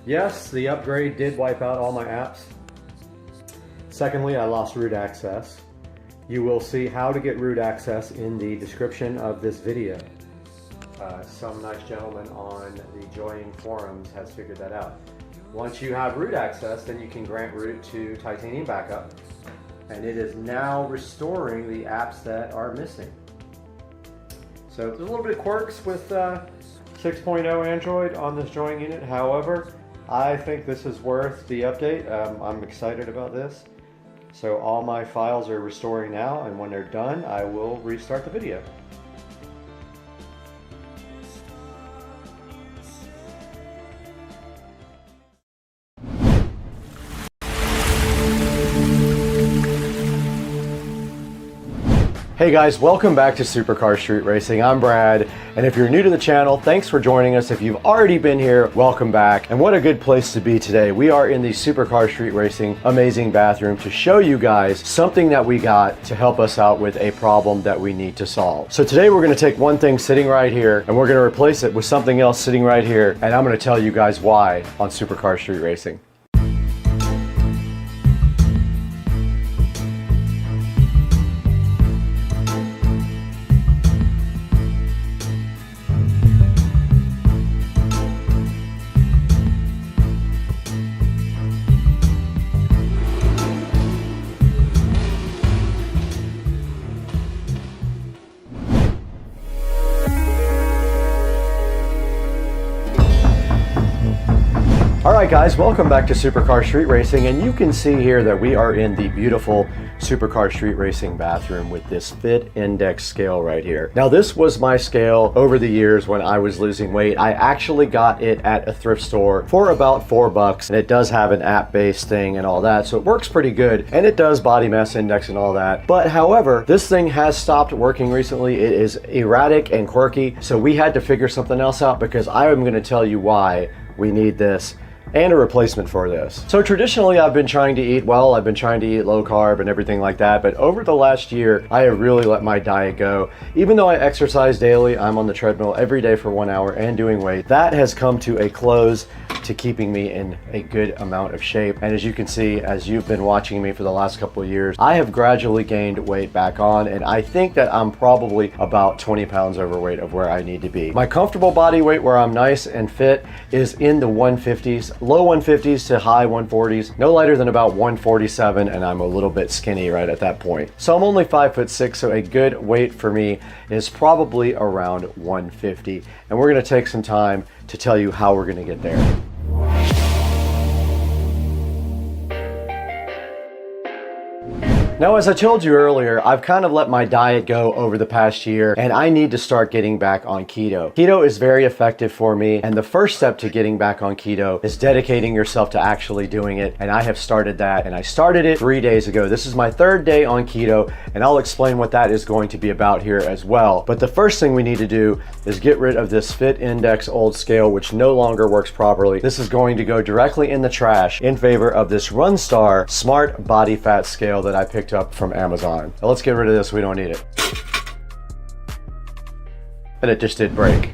Speaker 1: yes, the upgrade did wipe out all my apps. Secondly, I lost root access. You will see how to get root access in the description of this video. Some nice gentleman on the Joining forums has figured that out. Once you have root access, then you can grant root to Titanium Backup, and it is now restoring the apps that are missing. So there's a little bit of quirks with 6.0 Android on this join unit. However, I think this is worth the update. I'm excited about this. So all my files are restoring now, and when they're done, I will restart the video. Hey guys, welcome back to Supercar Street Racing. I'm Brad, and if you're new to the channel, thanks for joining us. If you've already been here, welcome back. And what a good place to be today. We are in the Supercar Street Racing amazing bathroom to show you guys something that we got to help us out with a problem that we need to solve. So today we're going to take one thing sitting right here, and we're going to replace it with something else sitting right here, and I'm going to tell you guys why on Supercar Street Racing. Alright guys, welcome back to Supercar Street Racing, and you can see here that we are in the beautiful Supercar Street Racing bathroom with this fit index scale right here. Now this was my scale over the years when I was losing weight. I actually got it at a thrift store for about $4, and it does have an app-based thing and all that, so it works pretty good, and it does body mass index and all that. But however, this thing has stopped working recently. It is erratic and quirky, so we had to figure something else out, because I am going to tell you why we need this and a replacement for this. So traditionally I've been trying to eat well, I've been trying to eat low carb and everything like that, but over the last year I have really let my diet go. Even though I exercise daily, I'm on the treadmill every day for 1 hour and doing weight, that has come to a close to keeping me in a good amount of shape. And as you can see, as you've been watching me for the last couple of years, I have gradually gained weight back on, and I think that I'm probably about 20 pounds overweight of where I need to be. My comfortable body weight where I'm nice and fit is in the 150s, low 150s to high 140s, no lighter than about 147, and I'm a little bit skinny right at that point. So I'm only 5'6", so a good weight for me is probably around 150. And we're gonna take some time to tell you how we're gonna get there. Now, as I told you earlier, I've kind of let my diet go over the past year, and I need to start getting back on keto. Keto is very effective for me, and the first step to getting back on keto is dedicating yourself to actually doing it, and I have started that, and I started it 3 days ago. This is my 3rd day on keto, and I'll explain what that is going to be about here as well. But the first thing we need to do is get rid of this Fit Index old scale, which no longer works properly. This is going to go directly in the trash in favor of this Runstar Smart Body Fat Scale that I picked up from Amazon. Now let's get rid of this, we don't need it. And it just did break.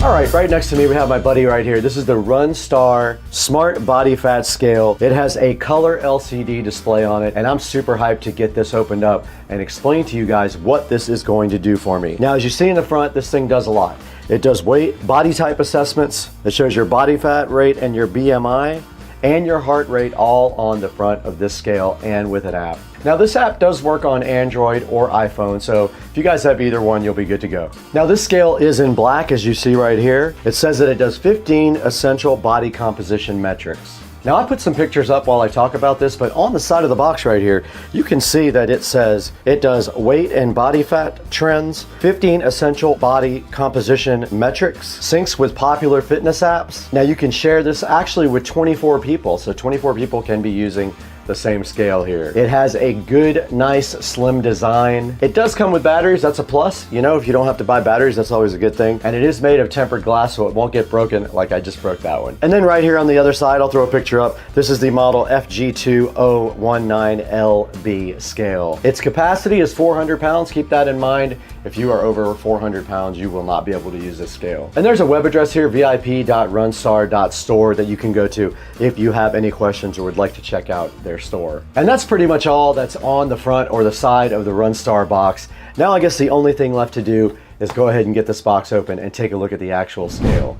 Speaker 1: All right, right next to me we have my buddy right here. This is the Runstar Smart Body Fat Scale. It has a color LCD display on it, and I'm super hyped to get this opened up and explain to you guys what this is going to do for me. Now, as you see in the front, this thing does a lot. It does weight, body type assessments. It shows your body fat rate and your BMI and your heart rate all on the front of this scale and with an app. Now this app does work on Android or iPhone, so if you guys have either one, you'll be good to go. Now this scale is in black, as you see right here. It says that it does 15 essential body composition metrics. Now I put some pictures up while I talk about this, but on the side of the box right here, you can see that it says it does weight and body fat trends, 15 essential body composition metrics, syncs with popular fitness apps. Now you can share this actually with 24 people, so 24 people can be using the same scale here. It has a good, nice, slim design. It does come with batteries, that's a plus. You know, if you don't have to buy batteries, that's always a good thing. And it is made of tempered glass, so it won't get broken like I just broke that one. And then right here on the other side, I'll throw a picture up. This is the model FG2019LB scale. Its capacity is 400 pounds. Keep that in mind. If you are over 400 pounds, you will not be able to use this scale. And there's a web address here, vip.runstar.store, that you can go to if you have any questions or would like to check out their store. And that's pretty much all that's on the front or the side of the Runstar box. Now I guess the only thing left to do is go ahead and get this box open and take a look at the actual scale.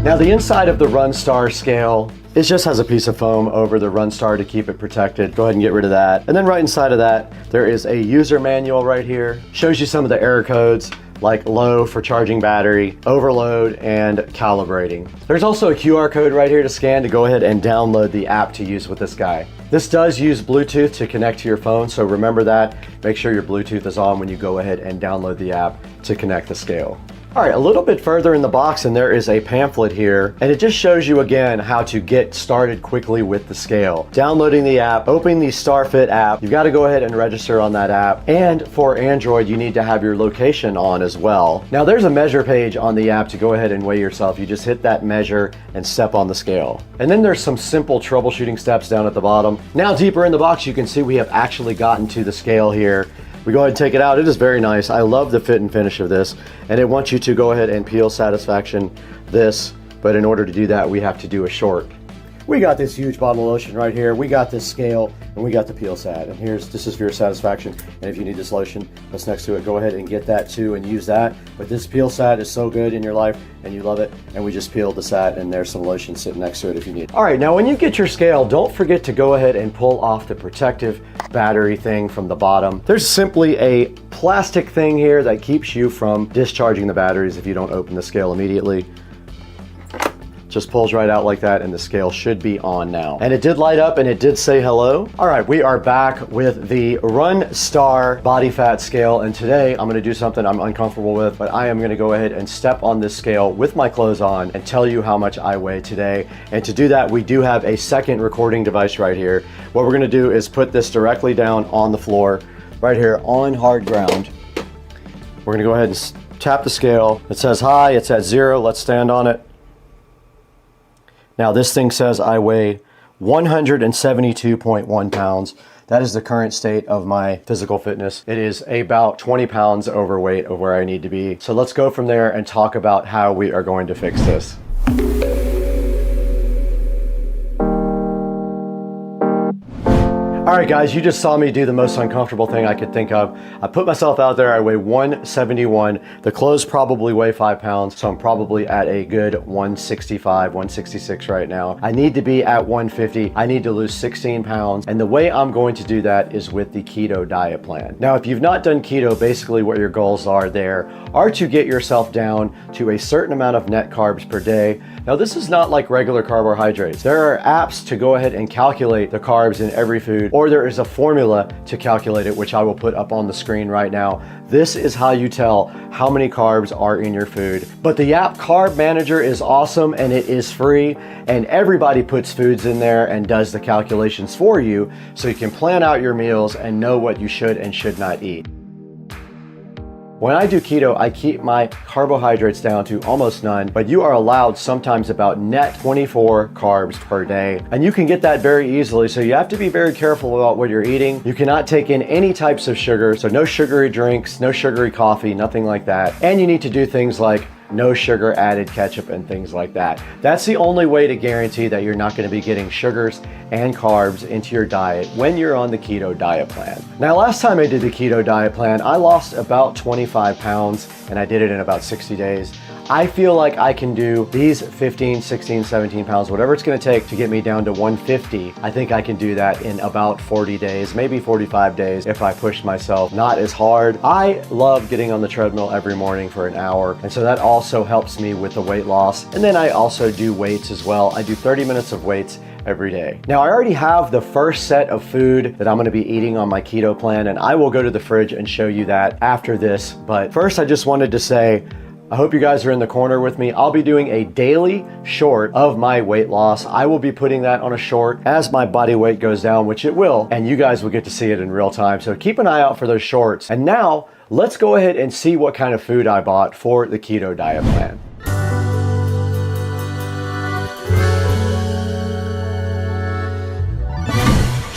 Speaker 1: Now the inside of the Runstar scale, it just has a piece of foam over the Runstar to keep it protected. Go ahead and get rid of that. And then right inside of that, there is a user manual right here. Shows you some of the error codes, like low for charging battery, overload, and calibrating. There's also a QR code right here to scan to go ahead and download the app to use with this guy. This does use Bluetooth to connect to your phone, so remember that. Make sure your Bluetooth is on when you go ahead and download the app to connect the scale. All right, a little bit further in the box and there is a pamphlet here, and it just shows you again how to get started quickly with the scale. Downloading the app, opening the StarFit app, you've got to go ahead and register on that app. And for Android, you need to have your location on as well. Now there's a measure page on the app to go ahead and weigh yourself. You just hit that measure and step on the scale. And then there's some simple troubleshooting steps down at the bottom. Now deeper in the box, you can see we have actually gotten to the scale here. We go ahead and take it out. It is very nice. I love the fit and finish of this. And it wants you to go ahead and peel satisfaction this, but in order to do that, we have to do a short. We got this huge bottle of lotion right here. We got this scale and we got the peel sat. And this is for your satisfaction. And if you need this lotion that's next to it, go ahead and get that too and use that. But this peel sat is so good in your life and you love it. And we just peeled the sat and there's some lotion sitting next to it if you need. All right, now when you get your scale, don't forget to go ahead and pull off the protective battery thing from the bottom. There's simply a plastic thing here that keeps you from discharging the batteries if you don't open the scale immediately. Just pulls right out like that and the scale should be on now. And it did light up and it did say hello. All right, we are back with the Runstar body fat scale, and today I'm gonna do something I'm uncomfortable with, but I am gonna go ahead and step on this scale with my clothes on and tell you how much I weigh today. And to do that, we do have a second recording device right here. What we're gonna do is put this directly down on the floor, right here on hard ground. We're gonna go ahead and tap the scale. It says hi, it's at 0, let's stand on it. Now this thing says I weigh 172.1 pounds. That is the current state of my physical fitness. It is about 20 pounds overweight of where I need to be. So let's go from there and talk about how we are going to fix this. All right, guys, you just saw me do the most uncomfortable thing I could think of. I put myself out there, I weigh 171. The clothes probably weigh 5 pounds, so I'm probably at a good 165, 166 right now. I need to be at 150. I need to lose 16 pounds. And the way I'm going to do that is with the keto diet plan. Now, if you've not done keto, basically what your goals are there are to get yourself down to a certain amount of net carbs per day. Now, this is not like regular carbohydrates. There are apps to go ahead and calculate the carbs in every food, or there is a formula to calculate it, which I will put up on the screen right now. This is how you tell how many carbs are in your food. But the app Carb Manager is awesome and it is free, and everybody puts foods in there and does the calculations for you so you can plan out your meals and know what you should and should not eat. When I do keto, I keep my carbohydrates down to almost none, but you are allowed sometimes about net 24 carbs per day. And you can get that very easily, so you have to be very careful about what you're eating. You cannot take in any types of sugar, so no sugary drinks, no sugary coffee, nothing like that. And you need to do things like no sugar added ketchup and things like that. That's the only way to guarantee that you're not going to be getting sugars and carbs into your diet when you're on the keto diet plan. Now, last time I did the keto diet plan, I lost about 25 pounds and I did it in about 60 days. I feel like I can do these 15, 16, 17 pounds, whatever it's gonna take to get me down to 150. I think I can do that in about 40 days, maybe 45 days if I push myself not as hard. I love getting on the treadmill every morning for an hour, and so that also helps me with the weight loss. And then I also do weights as well. I do 30 minutes of weights every day. Now I already have the first set of food that I'm gonna be eating on my keto plan, and I will go to the fridge and show you that after this. But first I just wanted to say, I hope you guys are in the corner with me. I'll be doing a daily short of my weight loss. I will be putting that on a short as my body weight goes down, which it will, and you guys will get to see it in real time. So keep an eye out for those shorts. And now let's go ahead and see what kind of food I bought for the keto diet plan.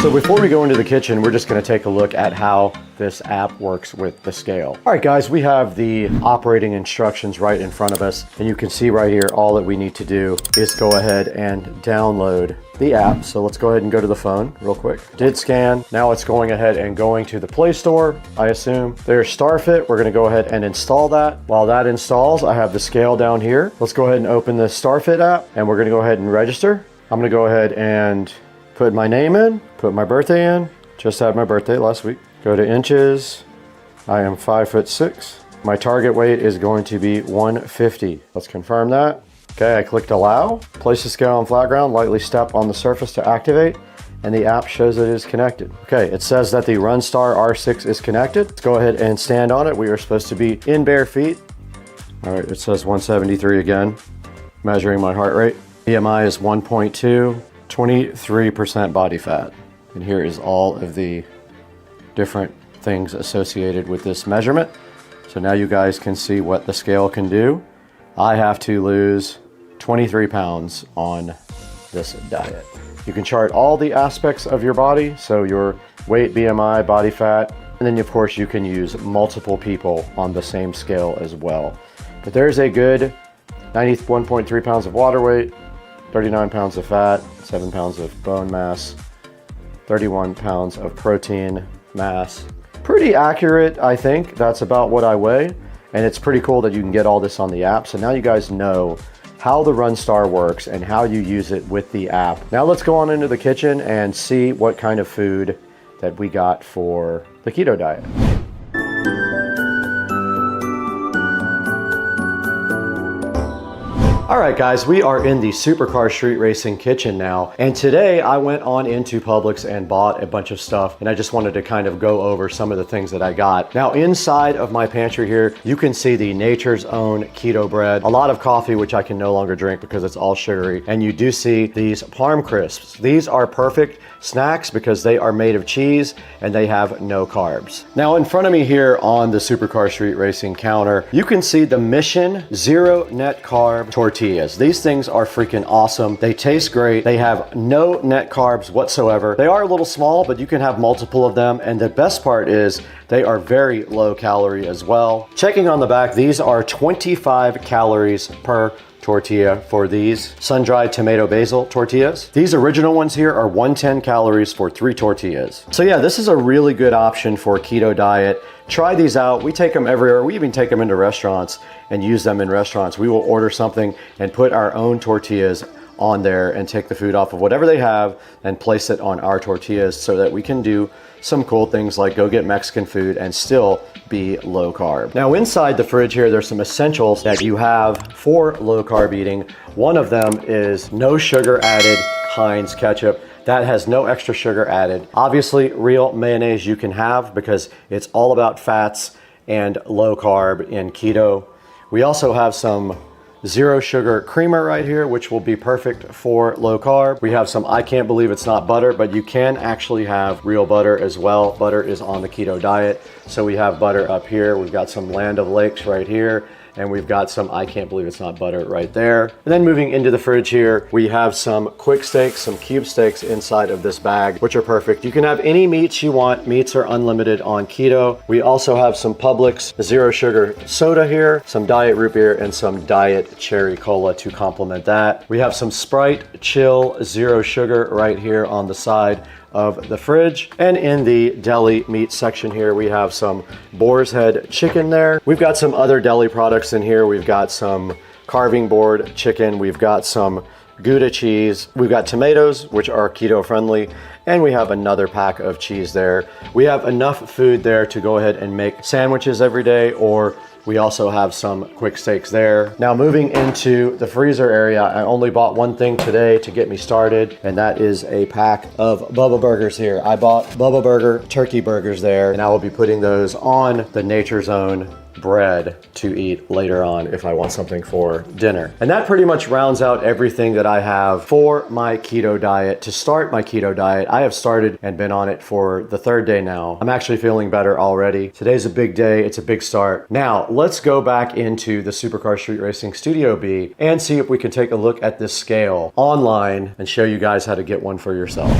Speaker 1: So before we go into the kitchen, we're just gonna take a look at how this app works with the scale. All right, guys, we have the operating instructions right in front of us, and you can see right here, all that we need to do is go ahead and download the app. So let's go ahead and go to the phone real quick. Did scan. Now it's going ahead and going to the Play Store, I assume. There's StarFit. We're gonna go ahead and install that. While that installs, I have the scale down here. Let's go ahead and open the StarFit app, and we're gonna go ahead and register. I'm gonna go ahead and put my name in, put my birthday in. Just had my birthday last week. Go to inches. I am 5'6". My target weight is going to be 150. Let's confirm that. Okay, I clicked allow. Place the scale on flat ground, lightly step on the surface to activate, and the app shows that it is connected. Okay, it says that the Runstar R6 is connected. Let's go ahead and stand on it. We are supposed to be in bare feet. All right, it says 173 again. Measuring my heart rate. BMI is 1.2. 23% body fat. And here is all of the different things associated with this measurement. So now you guys can see what the scale can do. I have to lose 23 pounds on this diet. You can chart all the aspects of your body, so your weight, BMI, body fat, and then of course you can use multiple people on the same scale as well. But there's a good 91.3 pounds of water weight, 39 pounds of fat, 7 pounds of bone mass, 31 pounds of protein mass. Pretty accurate, I think. That's about what I weigh. And it's pretty cool that you can get all this on the app. So now you guys know how the Runstar works and how you use it with the app. Now let's go on into the kitchen and see what kind of food that we got for the keto diet. All right, guys, we are in the Supercar Street Racing kitchen now. And today I went on into Publix and bought a bunch of stuff. And I just wanted to kind of go over some of the things that I got. Now, inside of my pantry here, you can see the Nature's Own keto bread, a lot of coffee, which I can no longer drink because it's all sugary. And you do see these Parm Crisps. These are perfect snacks because they are made of cheese and they have no carbs. Now, in front of me here on the Supercar Street Racing counter, you can see the Mission Zero Net Carb Tortillas. These things are freaking awesome. They taste great. They have no net carbs whatsoever. They are a little small, but you can have multiple of them. And the best part is they are very low calorie as well. Checking on the back, these are 25 calories per tortilla for these sun-dried tomato basil tortillas. These original ones here are 110 calories for 3 tortillas. So yeah, this is a really good option for a keto diet. Try these out. We take them everywhere. We even take them into restaurants and use them in restaurants. We will order something and put our own tortillas on there and take the food off of whatever they have and place it on our tortillas so that we can do some cool things like go get Mexican food and still be low carb. Now inside the fridge here, there's some essentials that you have for low carb eating. One of them is no sugar added Heinz ketchup. That has no extra sugar added. Obviously, real mayonnaise you can have because it's all about fats and low carb in keto. We also have some zero sugar creamer right here, which will be perfect for low carb. We have some, I can't believe it's not butter, but you can actually have real butter as well. Butter is on the keto diet. So we have butter up here. We've got some Land O'Lakes right here. And we've got some, I can't believe it's not butter right there. And then moving into the fridge here, we have some quick steaks, some cube steaks inside of this bag, which are perfect. You can have any meats you want. Meats are unlimited on keto. We also have some Publix zero sugar soda here, some diet root beer, and some diet cherry cola to complement that. We have some Sprite Chill zero sugar right here on the side of the fridge. And in the deli meat section here, we have some boar's head chicken there. We've got some other deli products in here. We've got some carving board chicken. We've got some Gouda cheese. We've got tomatoes, which are keto friendly, and we have another pack of cheese there. We have enough food there to go ahead and make sandwiches every day, or we also have some quick steaks there. Now moving into the freezer area, I only bought one thing today to get me started, and that is a pack of Bubba Burgers here. I bought Bubba Burger turkey burgers there, and I will be putting those on the Nature Zone bread to eat later on if I want something for dinner. And that pretty much rounds out everything that I have for my keto diet. To start my keto diet, I have started and been on it for the 3rd day now. I'm actually feeling better already. Today's a big day. It's a big start. Now, let's go back into the Supercar Street Racing Studio B and see if we can take a look at this scale online and show you guys how to get one for yourself.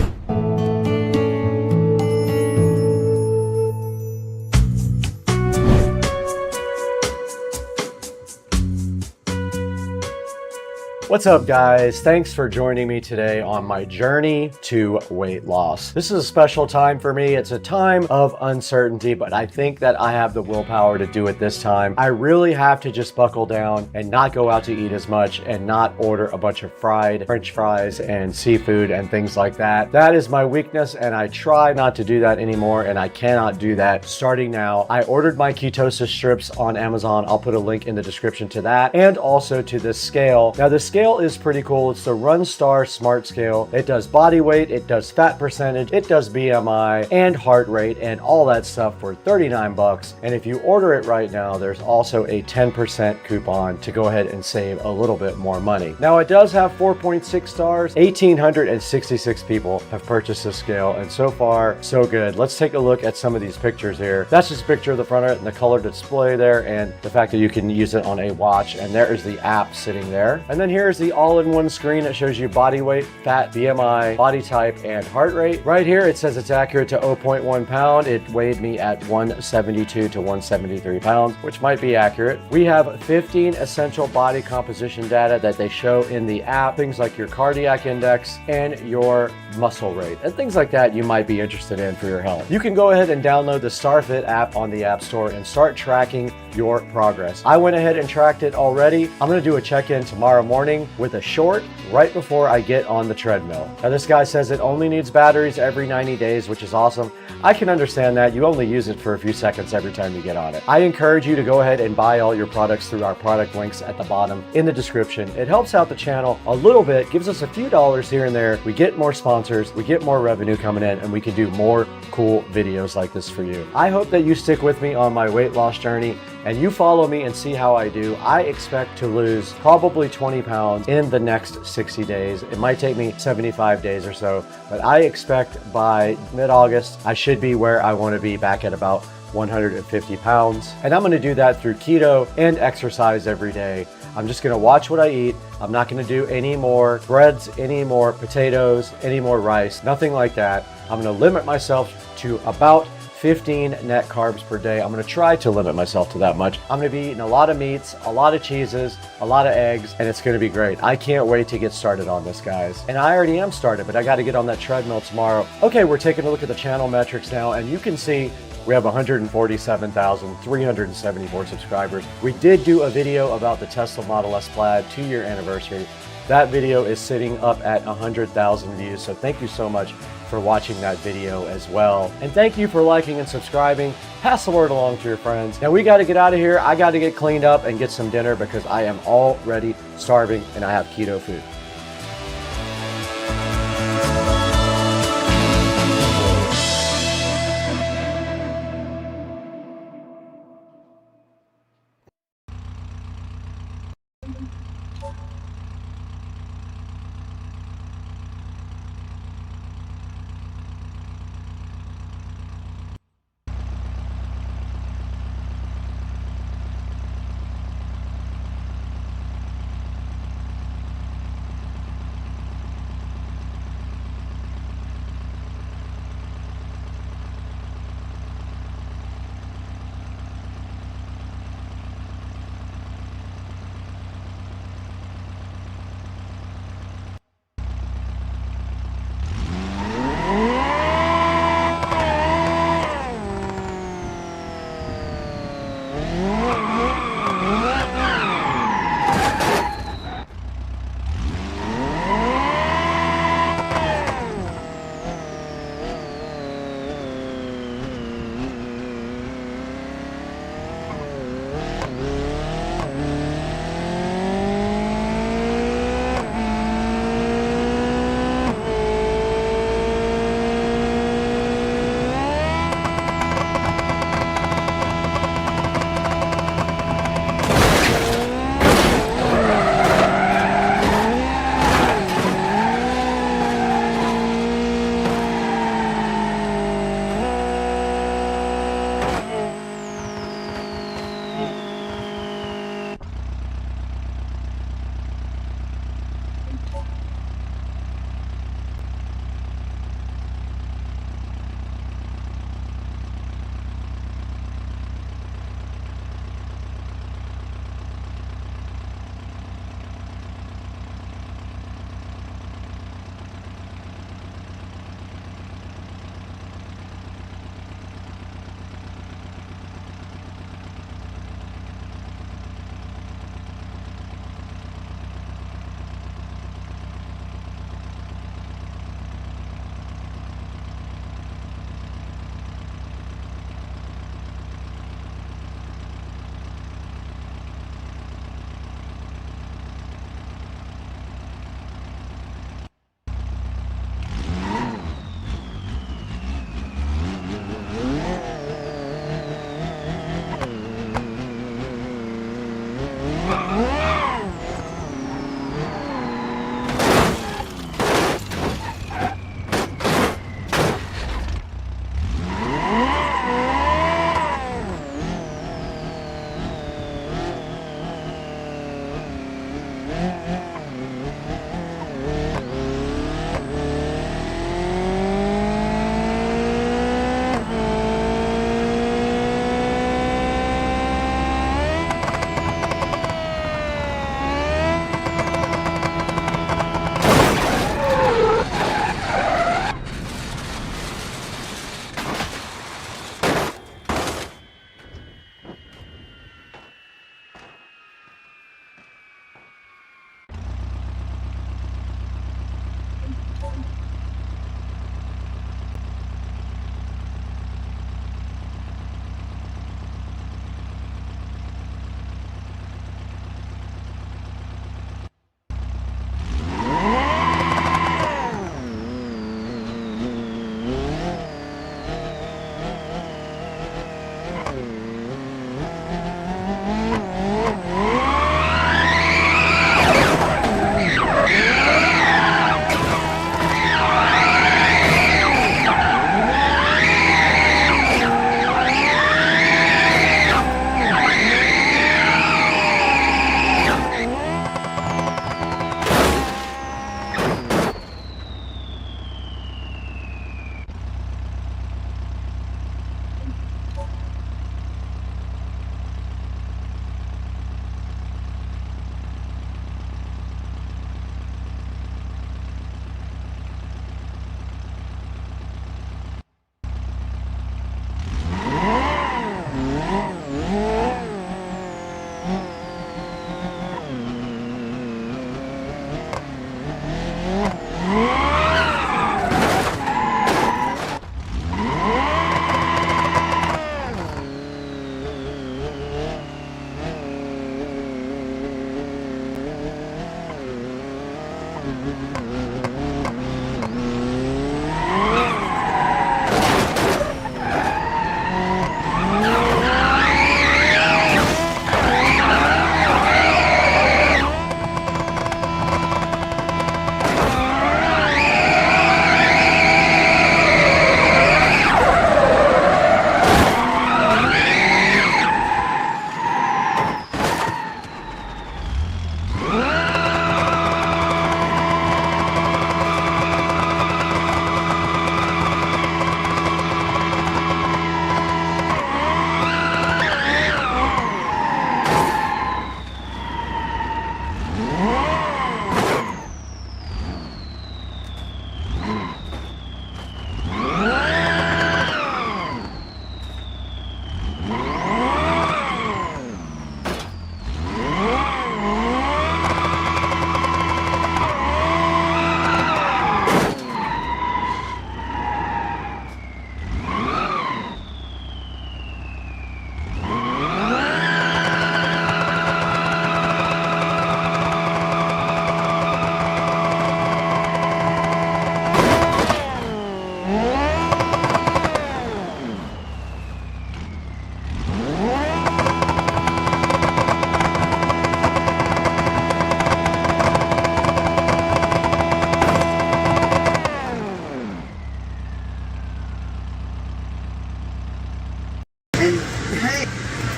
Speaker 1: What's up, guys? Thanks for joining me today on my journey to weight loss. This is a special time for me. It's a time of uncertainty, but I think that I have the willpower to do it this time. I really have to just buckle down and not go out to eat as much and not order a bunch of fried French fries and seafood and things like that. That is my weakness, and I try not to do that anymore, and I cannot do that starting now. I ordered my ketosis strips on Amazon. I'll put a link in the description to that, and also to this scale. Now, the scale is pretty cool. It's the Runstar Smart Scale. It does body weight, it does fat percentage, it does BMI and heart rate and all that stuff for $39. And if you order it right now, there's also a 10% coupon to go ahead and save a little bit more money. Now, it does have 4.6 stars. 1,866 people have purchased this scale, and so far, so good. Let's take a look at some of these pictures here. That's just a picture of the front of it and the color display there, and the fact that you can use it on a watch, and there is the app sitting there. And then here's the all-in-one screen that shows you body weight, fat, BMI, body type, and heart rate. Right here, it says it's accurate to 0.1 pound. It weighed me at 172 to 173 pounds, which might be accurate. We have 15 essential body composition data that they show in the app, things like your cardiac index and your muscle rate, and things like that you might be interested in for your health. You can go ahead and download the StarFit app on the App Store and start tracking your progress. I went ahead and tracked it already. I'm gonna do a check-in tomorrow morning with a short right before I get on the treadmill. Now, this guy says it only needs batteries every 90 days, which is awesome. I can understand that. You only use it for a few seconds every time you get on it. I encourage you to go ahead and buy all your products through our product links at the bottom in the description. It helps out the channel a little bit, gives us a few dollars here and there. We get more sponsors, we get more revenue coming in, and we can do more cool videos like this for you. I hope that you stick with me on my weight loss journey and you follow me and see how I do. I expect to lose probably 20 pounds in the next 60 days. It might take me 75 days or so, but I expect by mid-August, I should be where I want to be, back at about 150 pounds. And I'm going to do that through keto and exercise every day. I'm just going to watch what I eat. I'm not going to do any more breads, any more potatoes, any more rice, nothing like that. I'm going to limit myself to about 15 net carbs per day. I'm gonna try to limit myself to that much. I'm gonna be eating a lot of meats, a lot of cheeses, a lot of eggs, and it's gonna be great. I can't wait to get started on this, guys. And I already am started, but I gotta get on that treadmill tomorrow. Okay, we're taking a look at the channel metrics now, and you can see we have 147,374 subscribers. We did do a video about the Tesla Model S Plaid 2-year anniversary. That video is sitting up at 100,000 views, so thank you so much for watching that video as well. And thank you for liking and subscribing. Pass the word along to your friends. Now we got to get out of here. I got to get cleaned up and get some dinner because I am already starving and I have keto food.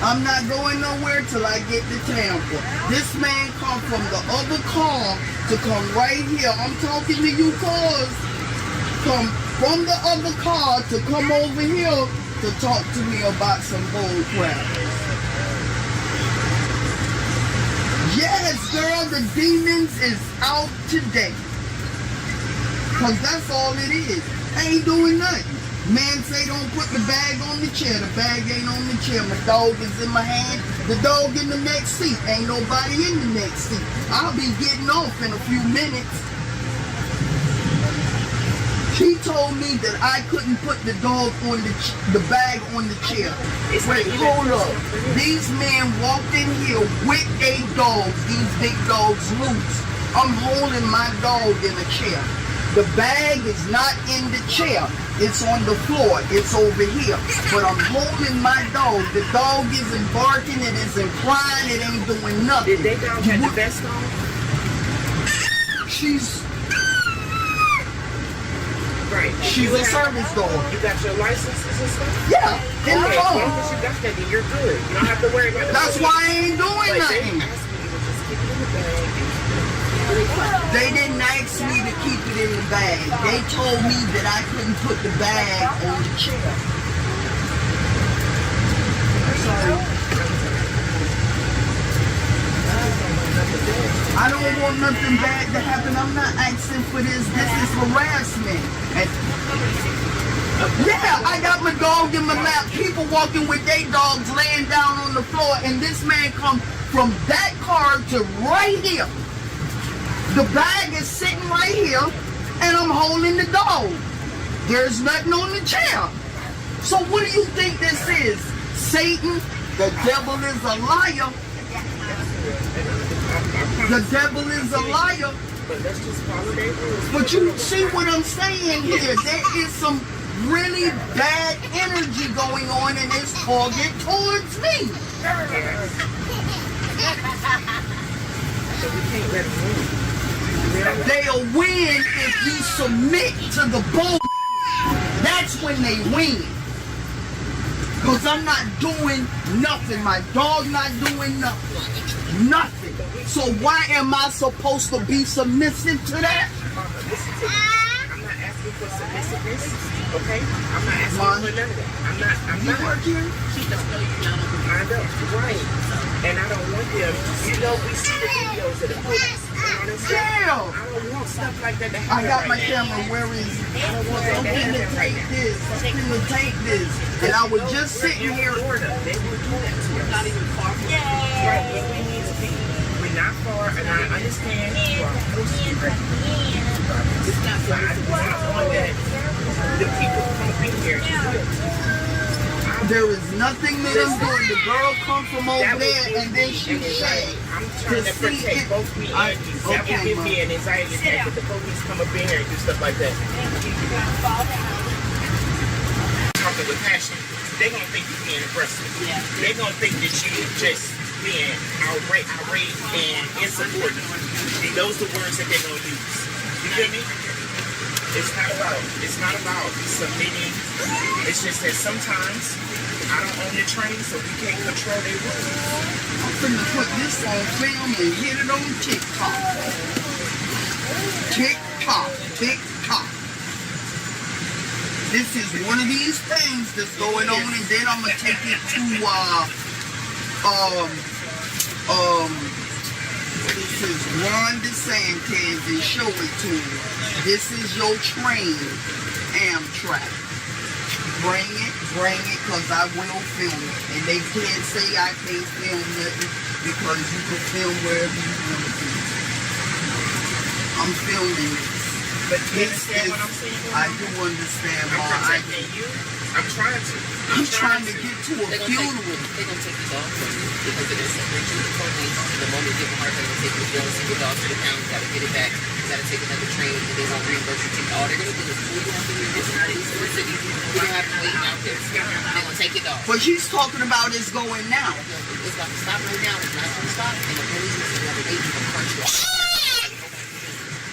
Speaker 7: I'm not going nowhere till I get to Tampa. This man come from the other car to come right here. I'm talking to you cars. Come from the other car to come over here to talk to me about some bull crap. Yes, girl, the demons is out today. Cause that's all it is. Ain't doing nothing. Man say don't put the bag on the chair. The bag ain't on the chair. My dog is in my hand. The dog in the next seat. Ain't nobody in the next seat. I'll be getting off in a few minutes. He told me that I couldn't put the dog on the bag on the chair. Wait, hold up. These men walked in here with a dog. These big dogs loose. I'm holding my dog in a chair. The bag is not in the chair. It's on the floor. It's over here. But I'm holding my dog. The dog isn't barking. It isn't crying. It ain't doing nothing.
Speaker 8: Did they dog have the vest on?
Speaker 7: She's
Speaker 8: right.
Speaker 7: She's a service dog.
Speaker 8: You got your licenses and stuff?
Speaker 7: Yeah. In the
Speaker 8: As long
Speaker 7: phone.
Speaker 8: as you got that, then you're good. You don't have to worry about it.
Speaker 7: That's why I ain't doing
Speaker 8: Like,
Speaker 7: nothing.
Speaker 8: they asked me to just keep it in the bag.
Speaker 7: They didn't ask me to keep it in the bag. They told me that I couldn't put the bag on the chair. I don't want nothing bad to happen. I'm not asking for this. This is harassment. And yeah, I got my dog in my lap. People walking with their dogs laying down on the floor, and this man come from that car to right here. The bag is sitting right here, and I'm holding the dog. There's nothing on the chair. So what do you think this is? Satan? The devil is a liar. The devil is a liar.
Speaker 8: But let's just follow their rules.
Speaker 7: But you see what I'm saying here? There is some really bad energy going on in this target towards me.
Speaker 8: So we can't let them win.
Speaker 7: They'll win if you submit to the bull. That's when they win. Because I'm not doing nothing. My dog not doing nothing. Nothing. So why am I supposed to be submissive to that?
Speaker 8: Listen to me. I'm not asking for submissiveness, okay? I'm not asking for none of that. I'm not.
Speaker 7: Work here?
Speaker 8: I know, right. And I don't want them, you know, we see the videos of the police.
Speaker 7: Yeah.
Speaker 8: I don't want stuff like that to happen.
Speaker 7: I got my
Speaker 8: right
Speaker 7: camera. Where is it?
Speaker 8: I don't want that
Speaker 7: I'm
Speaker 8: to
Speaker 7: going to
Speaker 8: happen right
Speaker 7: take
Speaker 8: now.
Speaker 7: this. I'm going to take this. And I was just sitting
Speaker 8: We're in
Speaker 7: here.
Speaker 8: Florida. They will do that to us. Not even far from right where we need to be. We're not far, and I understand you are supposed to be ready. It's not far. I just want that the people come in here and do it.
Speaker 7: There is nothing that I'm doing. The girl come from over there and then she said,
Speaker 8: I'm trying to protect both me and you. That will give me an anxiety attack if the police come up in here and do stuff like that. Talking with passion, they're gonna think you're being aggressive. They're gonna think that you just being outraged and insubordinate. Those are the words that they're gonna use. You feel me? It's not about submitting. It's just that sometimes I don't own the train, so we can't control their rules.
Speaker 7: I'm finna put this on film and hit it on TikTok. TikTok. This is one of these things that's going on, and then I'm gonna take it to this is Ron DeSantis and show it to him. This is your train, Amtrak. Bring it, cause I will film it. And they can't say I can't film nothing because you can film wherever you want to. I'm filming this.
Speaker 8: But you understand what I'm saying?
Speaker 7: I do understand,
Speaker 8: I'm protecting you. I'm trying to.
Speaker 7: I'm trying to get to a funeral.
Speaker 9: They're going to take the dog from you because they're going to separate you from the police. The moment you give them a heart, they're going to take your send your dog to the town. You got to get it back. You got to take another train, and they won't reimburse you. All they're going to do is pull you off the police to the city. You don't have to wait out there. They're going to take your dog.
Speaker 7: But she's talking about it's going now.
Speaker 9: It's about to stop right now. It's not going to stop, and the police is going to wait you to punch you off.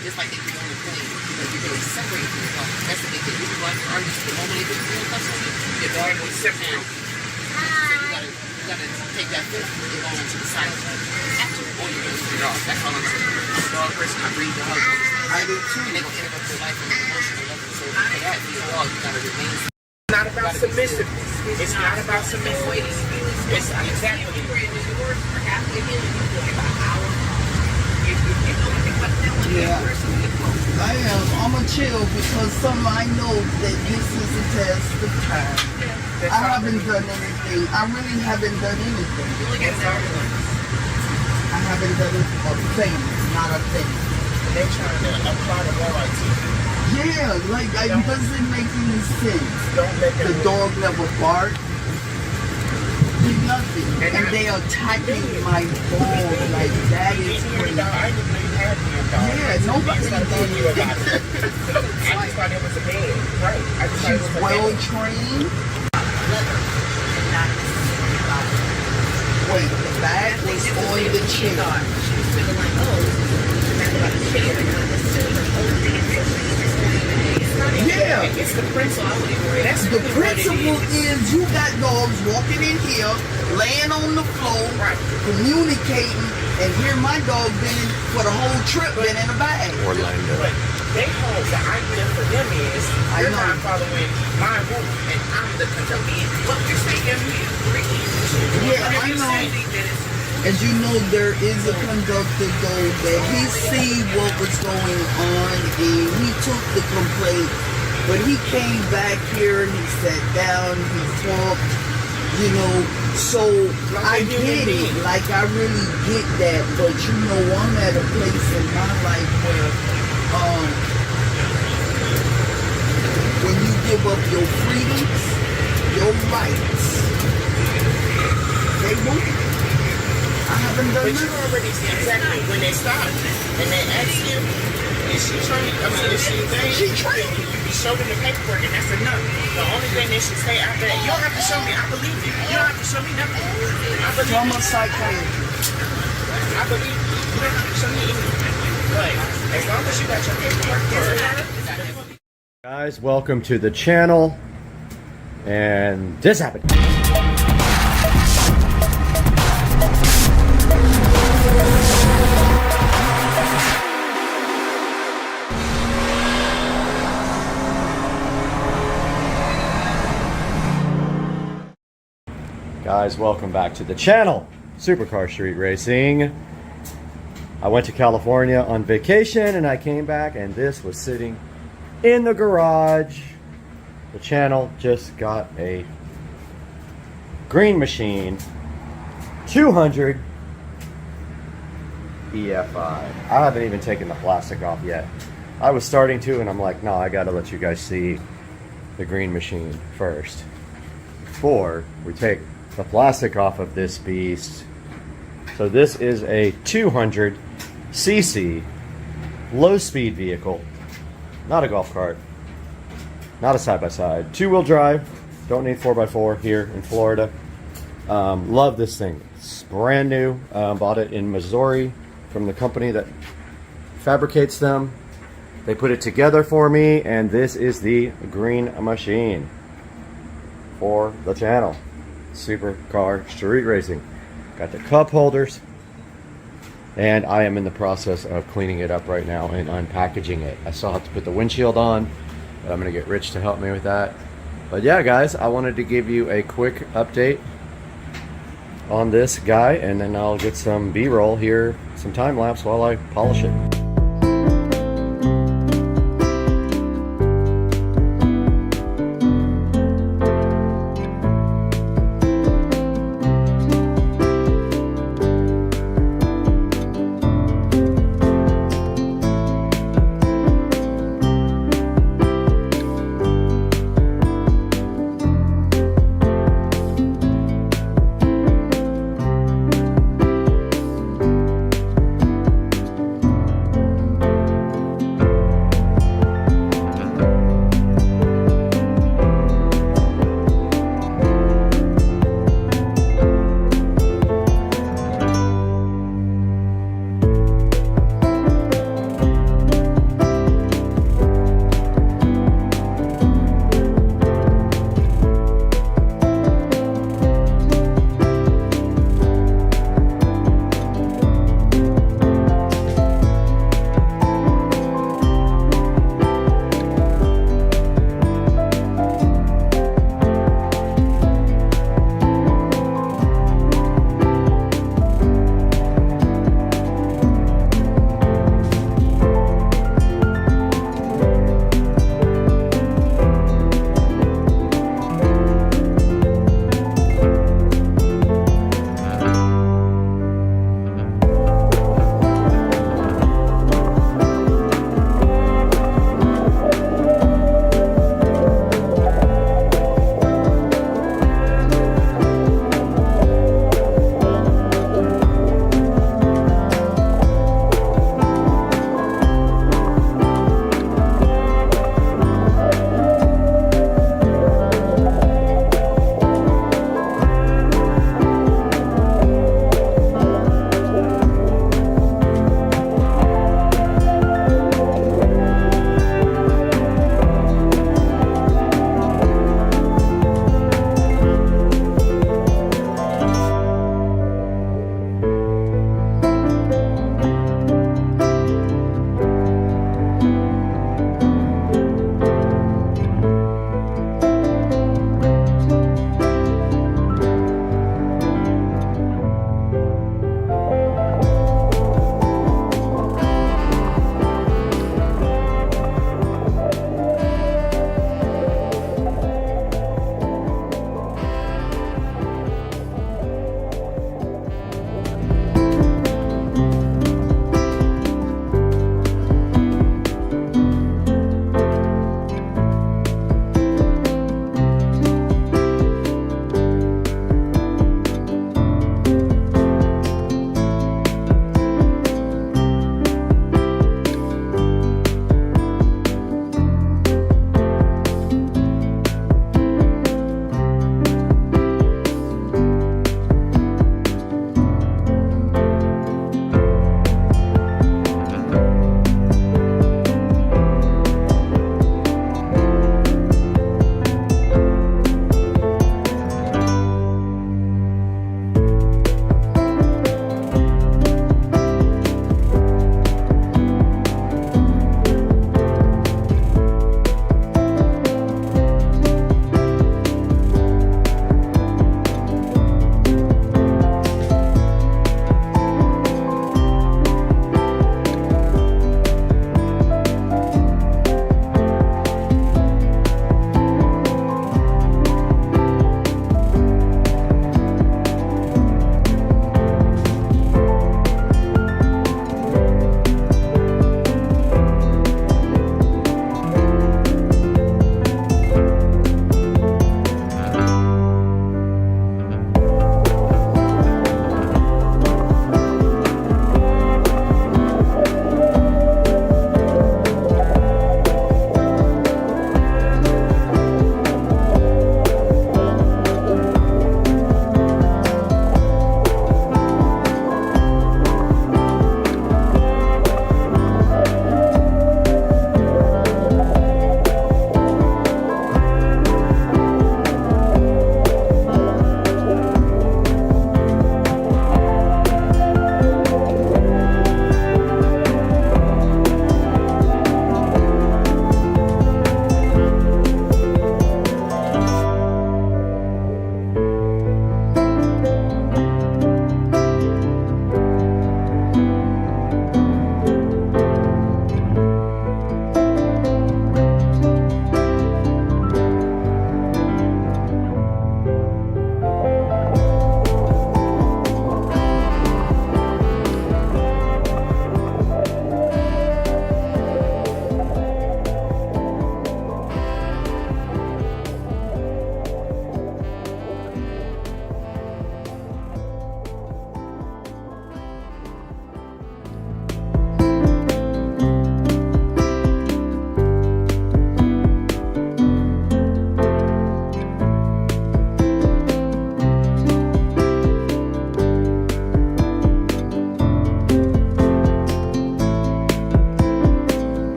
Speaker 9: Just like they do on the plane, because you're going to separate from the dog. That's what they do. You can watch your arguments. The moment they do the cuffs on you, your dog will separate. You gotta take that foot and go on to the side. After all you're doing is your dog. That's all I'm saying. I'm a dog person. I breed the dog.
Speaker 7: I do too.
Speaker 9: And they're gonna interrupt your life on an emotional level. So for that, for your dog, you gotta remain.
Speaker 8: It's not about submissiveness. It's not about submissiveness. It's exactly.
Speaker 7: Yeah, I am. I'm a chill because I know that this is a test of time. I haven't done anything. I really haven't done anything. I haven't done a thing, not a thing.
Speaker 8: They're trying to apply the law to you.
Speaker 7: Yeah, like it doesn't make any sense.
Speaker 8: Don't let them.
Speaker 7: The dog never barked. Did nothing. And they attacking my dog like that is crazy. Yeah, nobody
Speaker 8: did. I just thought it was a bed. Right.
Speaker 7: She's well trained. Wait, the bag was on the chair. Yeah.
Speaker 8: It's the principle. That's
Speaker 7: the principle is you got dogs walking in here, laying on the floor, communicating, and here my dog been for the whole trip been in a bag.
Speaker 1: Orlando.
Speaker 8: But they hold the idea for them is you're not following my rule and I'm the conductor. Look, you're saying
Speaker 7: yeah, I know. As you know, there is a conductor though that he see what was going on and he took the complaint, but he came back here and he sat down, he talked, you know, so I get it, like I really get that, but you know, I'm at a place in my life where when you give up your freedoms, your rights, they won't. I haven't done
Speaker 8: but you already see exactly when they stop and they ask you, is she trained? I mean, is she trained?
Speaker 7: She trained.
Speaker 8: You show them the paperwork and that's enough. The only thing they should say after that, you don't have to show me, I believe you. You don't have to show me nothing. I believe
Speaker 7: I'm a psychiatrist.
Speaker 8: I believe you. You don't have to show me anything. But as long as you got your paperwork for her.
Speaker 1: Guys, welcome to the channel. And this happened. Guys, welcome back to the channel, Supercar Street Racing. I went to California on vacation and I came back and this was sitting in the garage. The channel just got a green machine 200 EFI. I haven't even taken the plastic off yet. I was starting to and I'm like, no, I gotta let you guys see the green machine first. before we take the plastic off of this beast. So this is a 200cc low-speed vehicle, not a golf cart, not a side-by-side, two-wheel drive. Don't need 4x4 here in Florida. Love this thing. It's brand new. Bought it in Missouri from the company that fabricates them. They put it together for me, and this is the green machine for the channel. Supercar street racing. Got the cup holders, and I am in the process of cleaning it up right now and unpackaging it. I still have to put the windshield on, but I'm gonna get Rich to help me with that. But yeah, guys, I wanted to give you a quick update on this guy, and then I'll get some B-roll here, some time lapse while I polish it.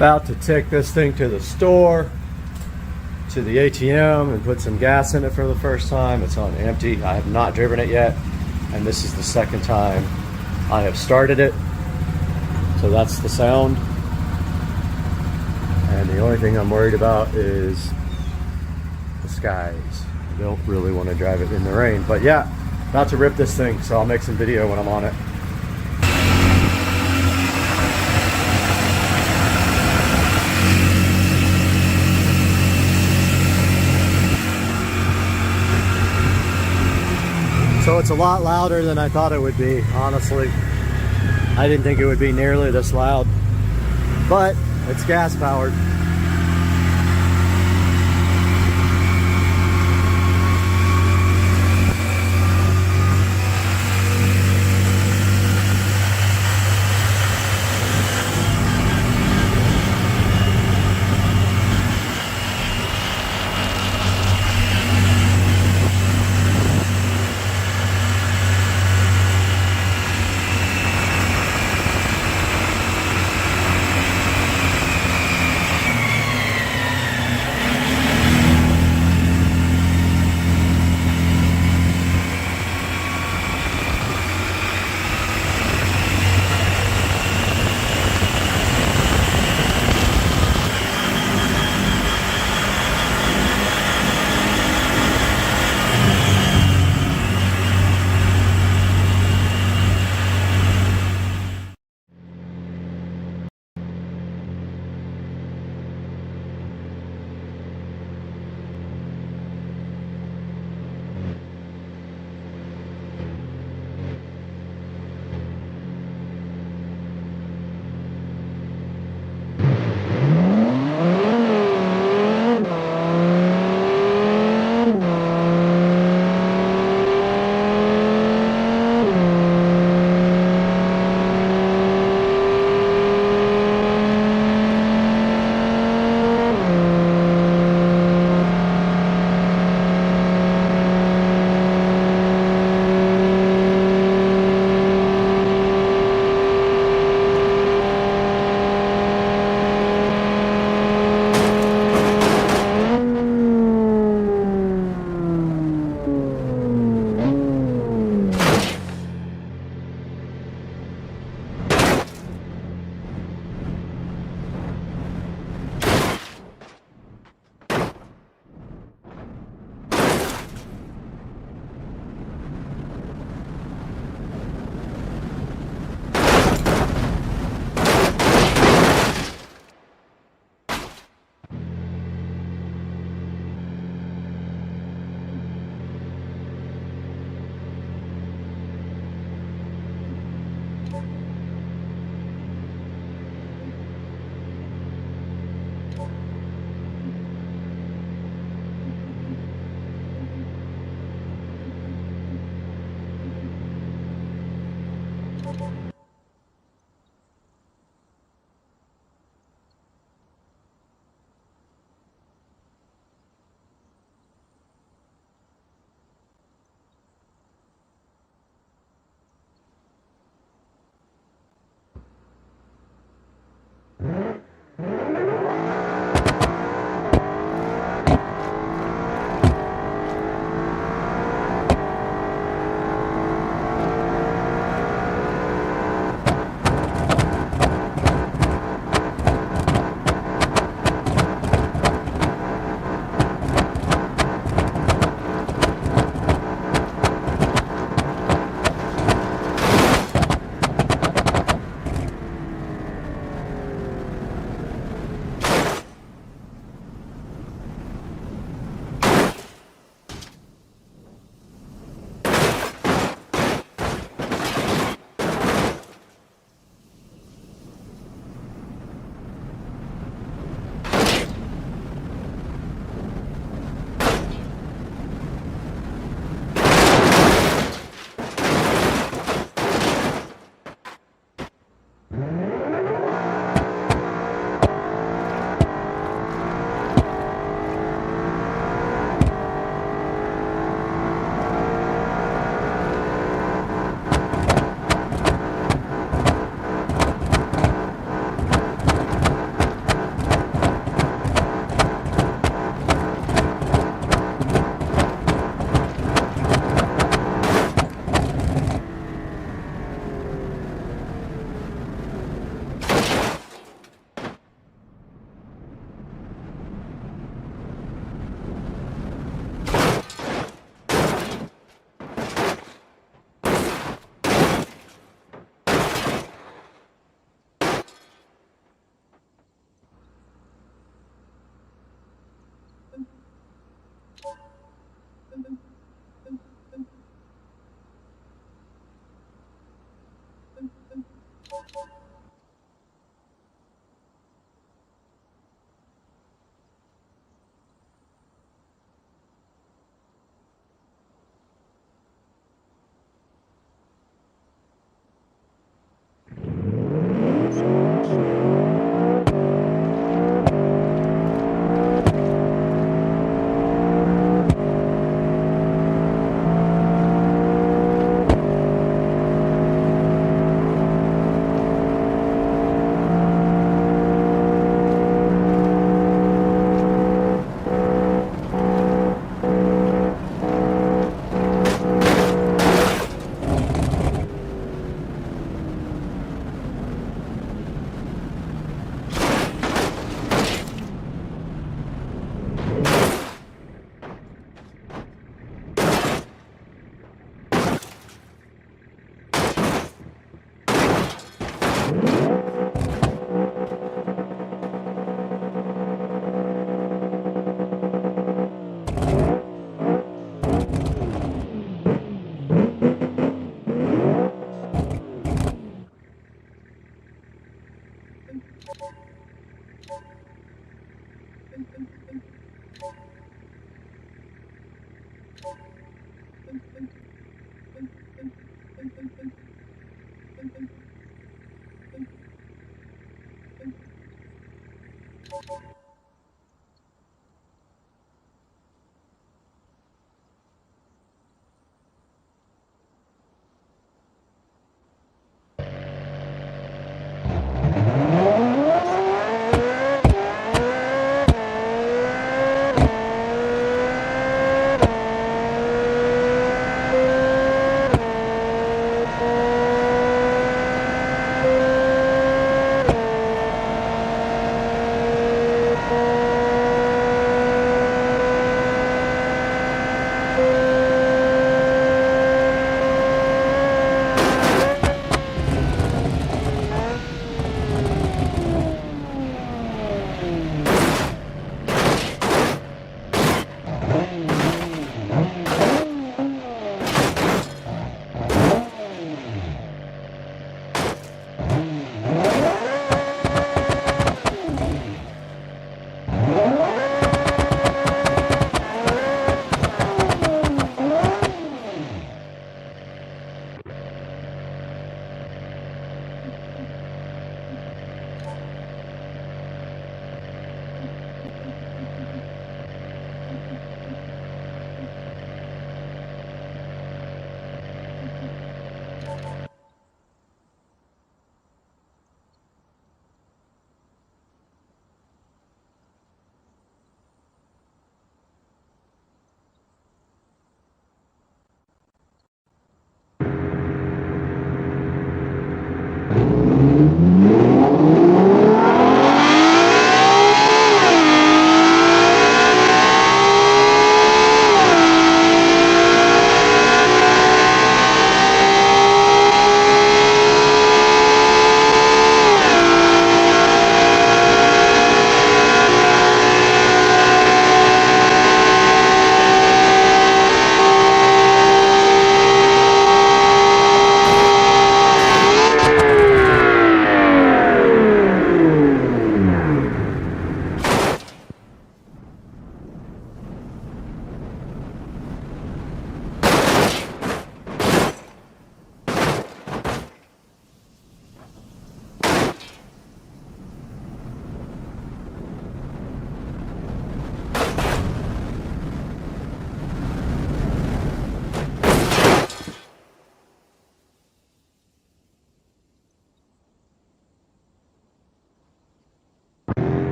Speaker 1: About to take this thing to the store, to the ATM, and put some gas in it for the first time. It's on empty. I have not driven it yet, and this is the second time I have started it. So that's the sound. And the only thing I'm worried about is the skies. I don't really want to drive it in the rain, but yeah, about to rip this thing, so I'll make some video when I'm on it. So it's a lot louder than I thought it would be, honestly. I didn't think it would be nearly this loud, but it's gas powered.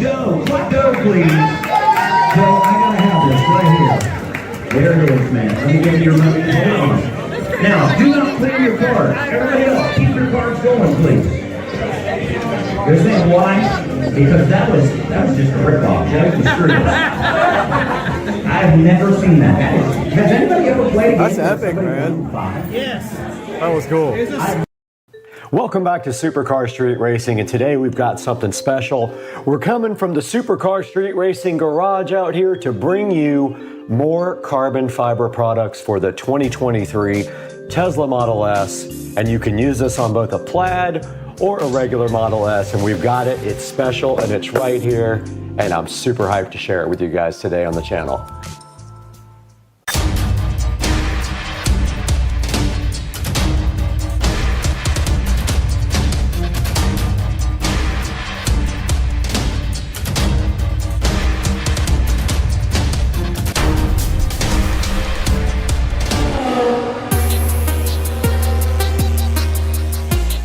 Speaker 10: Joe, Joe, please. Joe, I gotta have this right here. There it is, man. Let me give you your money. Hold on. Now, do not clear your cards. Everybody else, keep your cards going, please. You're saying why? Because that was just a rip-off. That was screwed up. I've never seen that. Has anybody ever played a game?
Speaker 3: That's epic, man.
Speaker 10: Yes.
Speaker 3: That was cool.
Speaker 1: Welcome back to Supercar Street Racing, and today we've got something special. We're coming from the Supercar Street Racing garage out here to bring you more carbon fiber products for the 2023 Tesla Model S, and you can use this on both a Plaid or a regular Model S, and we've got it. It's special and it's right here, and I'm super hyped to share it with you guys today on the channel.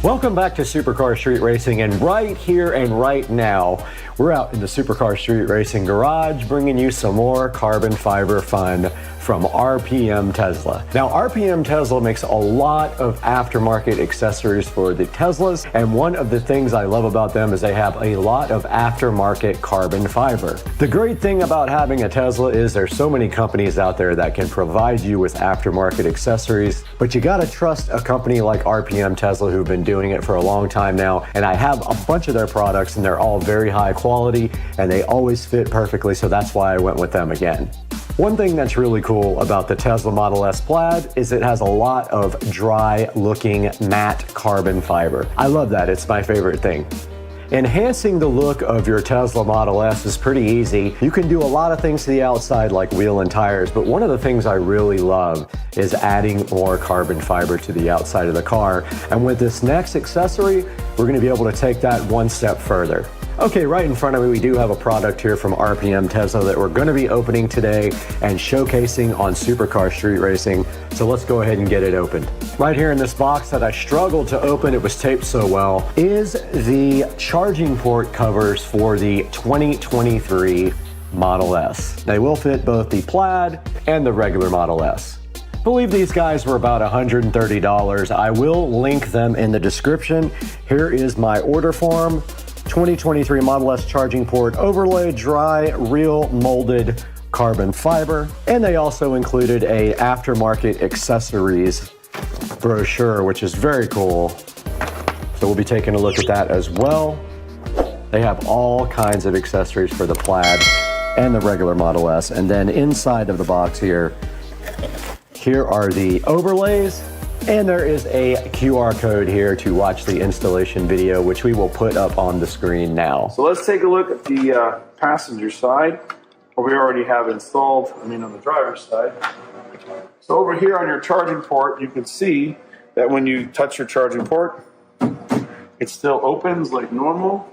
Speaker 1: Welcome back to Supercar Street Racing, and right here and right now, we're out in the Supercar Street Racing garage bringing you some more carbon fiber fun from RPM Tesla. Now, RPM Tesla makes a lot of aftermarket accessories for the Teslas, and one of the things I love about them is they have a lot of aftermarket carbon fiber. The great thing about having a Tesla is there's so many companies out there that can provide you with aftermarket accessories, but you gotta trust a company like RPM Tesla who've been doing it for a long time now, and I have a bunch of their products and they're all very high quality and they always fit perfectly, so that's why I went with them again. One thing that's really cool about the Tesla Model S Plaid is it has a lot of dry looking matte carbon fiber. I love that, it's my favorite thing. Enhancing the look of your Tesla Model S is pretty easy. You can do a lot of things to the outside like wheel and tires, but one of the things I really love is adding more carbon fiber to the outside of the car. And with this next accessory, we're gonna be able to take that one step further. Okay, right in front of me, we do have a product here from RPM Tesla that we're gonna be opening today and showcasing on Supercar Street Racing. So let's go ahead and get it opened. Right here in this box that I struggled to open, it was taped so well, is the charging port covers for the 2023 Model S. They will fit both the Plaid and the regular Model S. I believe these guys were about $130. I will link them in the description. Here is my order form. 2023 Model S charging port overlay, dry, real molded carbon fiber. And they also included a aftermarket accessories brochure, which is very cool. So we'll be taking a look at that as well. They have all kinds of accessories for the Plaid and the regular Model S. And then inside of the box here are the overlays. And there is a QR code here to watch the installation video, which we will put up on the screen now.
Speaker 5: So let's take a look at the passenger side, what we already have installed, on the driver's side. So over here on your charging port, you can see that when you touch your charging port, it still opens like normal,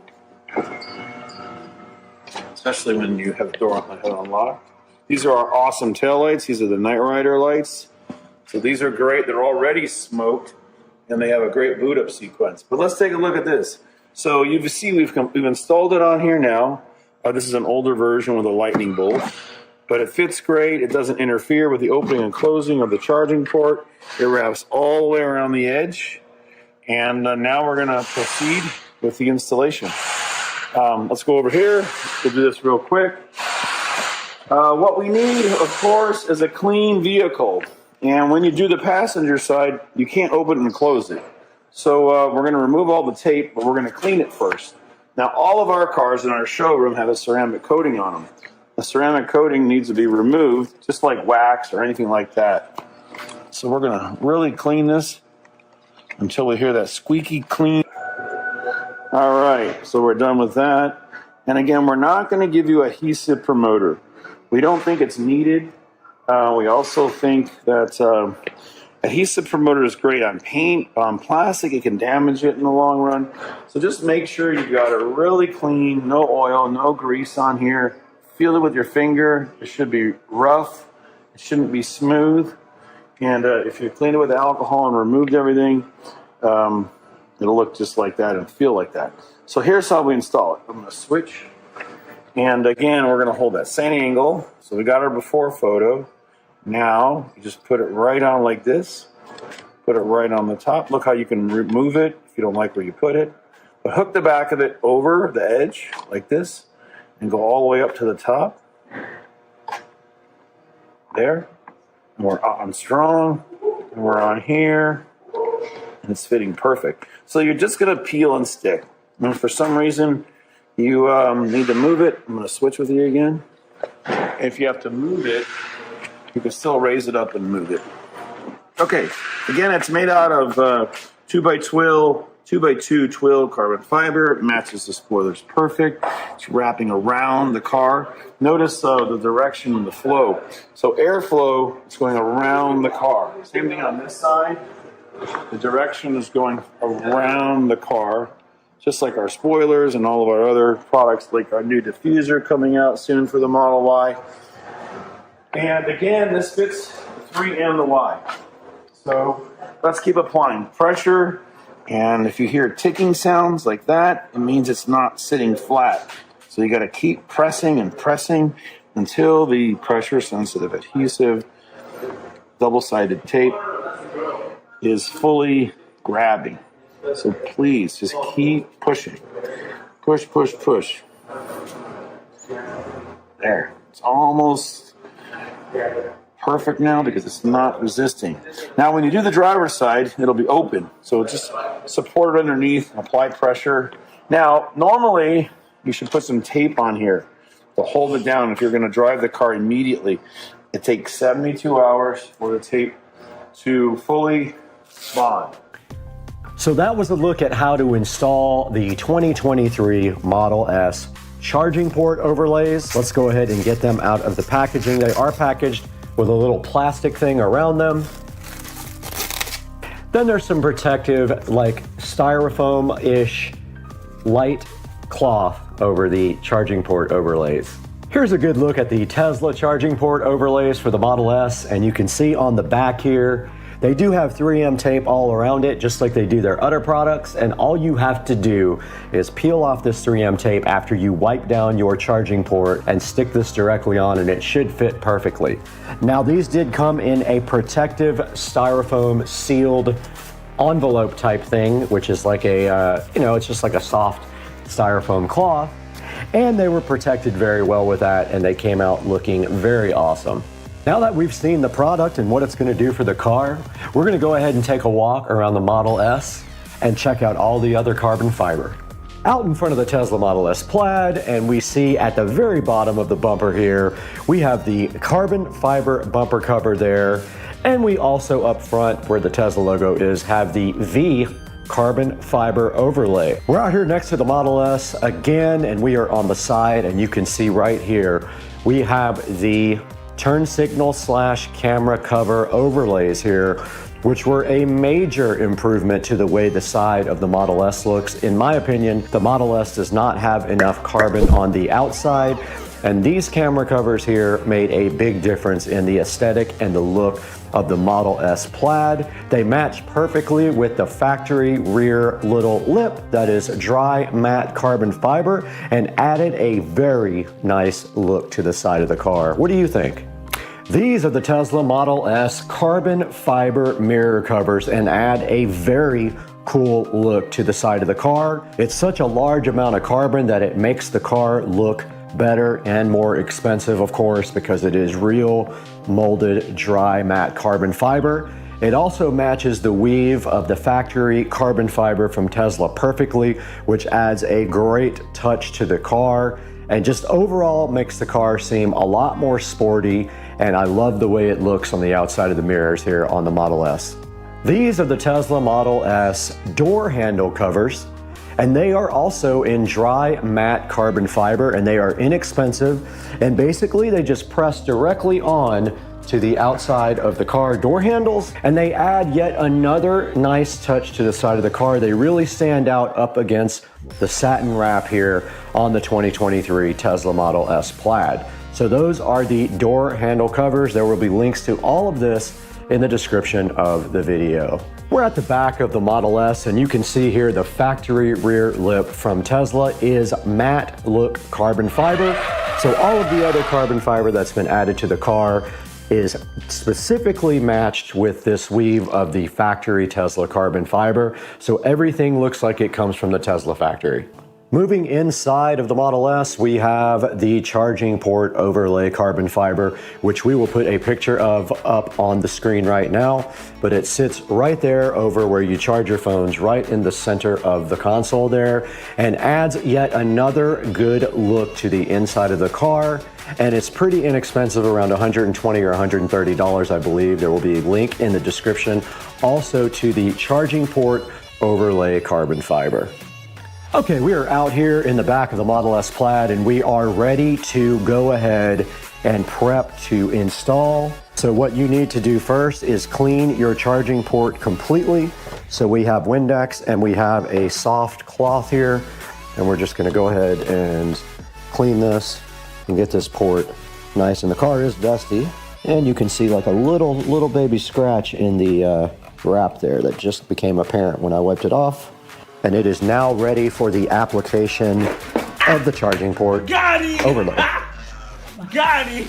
Speaker 5: especially when you have the door unlocked. These are our awesome tail lights. These are the Night Rider lights. So these are great. They're already smoked, and they have a great boot up sequence. But let's take a look at this. So you see we've installed it on here now. This is an older version with a lightning bolt, but it fits great. It doesn't interfere with the opening and closing of the charging port. It wraps all the way around the edge. And now we're gonna proceed with the installation. Let's go over here. We'll do this real quick. What we need, of course, is a clean vehicle. And when you do the passenger side, you can't open and close it. So we're gonna remove all the tape, but we're gonna clean it first. Now, all of our cars in our showroom have a ceramic coating on them. The ceramic coating needs to be removed, just like wax or anything like that. So we're gonna really clean this until we hear that squeaky clean. All right, so we're done with that. And again, we're not gonna give you adhesive promoter. We don't think it's needed. We also think that adhesive promoter is great on paint, on plastic. It can damage it in the long run. So just make sure you got it really clean, no oil, no grease on here. Feel it with your finger. It should be rough. It shouldn't be smooth. And if you clean it with alcohol and removed everything, it'll look just like that and feel like that. So here's how we install it. I'm going to switch And again, we're gonna hold that same angle. So we got our before photo. Now, you just put it right on like this. Put it right on the top. Look how you can remove it if you don't like where you put it. But hook the back of it over the edge like this and go all the way up to the top. There. And we're on strong. And we're on here. And it's fitting perfect. So you're just going to peel and stick. And if for some reason you need to move it, I'm going to switch with you again. If you have to move it, you can still raise it up and move it. Okay, again, it's made out of 2x2 twill carbon fiber. It matches the spoilers perfect. It's wrapping around the car. Notice the direction and the flow. So airflow is going around the car. Same thing on this side. The direction is going around the car, just like our spoilers and all of our other products, like our new diffuser coming out soon for the Model Y. And again, this fits the 3 and the Y. So let's keep applying pressure. And if you hear ticking sounds like that, it means it's not sitting flat. So you got to keep pressing and pressing until the pressure sensitive adhesive double-sided tape is fully grabbing. So please just keep pushing. Push, push, push. There. It's almost perfect now because it's not resisting. Now when you do the driver's side, it'll be open. So just support it underneath, apply pressure. Now, normally you should put some tape on here to hold it down if you're going to drive the car immediately. It takes 72 hours for the tape to fully bond.
Speaker 1: So that was a look at how to install the 2023 Model S charging port overlays. Let's go ahead and get them out of the packaging. They are packaged with a little plastic thing around them. Then there's some protective, like styrofoam-ish light cloth over the charging port overlays. Here's a good look at the Tesla charging port overlays for the Model S, and you can see on the back here, they do have 3M tape all around it, just like they do their other products, and all you have to do is peel off this 3M tape after you wipe down your charging port and stick this directly on, and it should fit perfectly. Now, these did come in a protective styrofoam sealed envelope type thing, which is like a, it's just like a soft styrofoam cloth, and they were protected very well with that, and they came out looking very awesome. Now that we've seen the product and what it's going to do for the car, we're going to go ahead and take a walk around the Model S and check out all the other carbon fiber. Out in front of the Tesla Model S Plaid, and we see at the very bottom of the bumper here, we have the carbon fiber bumper cover there, and we also up front where the Tesla logo is have the V carbon fiber overlay. We're out here next to the Model S again, and we are on the side, and you can see right here we have the turn signal / camera cover overlays here, which were a major improvement to the way the side of the Model S looks. In my opinion, the Model S does not have enough carbon on the outside, and these camera covers here made a big difference in the aesthetic and the look of the Model S Plaid. They match perfectly with the factory rear little lip that is dry matte carbon fiber and added a very nice look to the side of the car. What do you think? These are the Tesla Model S carbon fiber mirror covers and add a very cool look to the side of the car. It's such a large amount of carbon that it makes the car look better and more expensive, of course, because it is real molded dry matte carbon fiber. It also matches the weave of the factory carbon fiber from Tesla perfectly, which adds a great touch to the car and just overall makes the car seem a lot more sporty, and I love the way it looks on the outside of the mirrors here on the Model S. These are the Tesla Model S door handle covers, and they are also in dry matte carbon fiber, and they are inexpensive, and basically they just press directly on to the outside of the car door handles, and they add yet another nice touch to the side of the car. They really stand out up against the satin wrap here on the 2023 Tesla Model S Plaid. So those are the door handle covers. There will be links to all of this in the description of the video. We're at the back of the Model S, and you can see here the factory rear lip from Tesla is matte look carbon fiber. So all of the other carbon fiber that's been added to the car is specifically matched with this weave of the factory Tesla carbon fiber. So everything looks like it comes from the Tesla factory. Moving inside of the Model S, we have the charging port overlay carbon fiber, which we will put a picture of up on the screen right now, but it sits right there over where you charge your phones, right in the center of the console there, and adds yet another good look to the inside of the car. And it's pretty inexpensive, around $120 or $130, I believe. There will be a link in the description also to the charging port overlay carbon fiber. Okay, we are out here in the back of the Model S Plaid, and we are ready to go ahead and prep to install. So what you need to do first is clean your charging port completely. So we have Windex and we have a soft cloth here, and we're just gonna go ahead and clean this and get this port nice. And the car is dusty, and you can see like a little baby scratch in the wrap there that just became apparent when I wiped it off. And it is now ready for the application of the charging port overlay.
Speaker 8: Got it!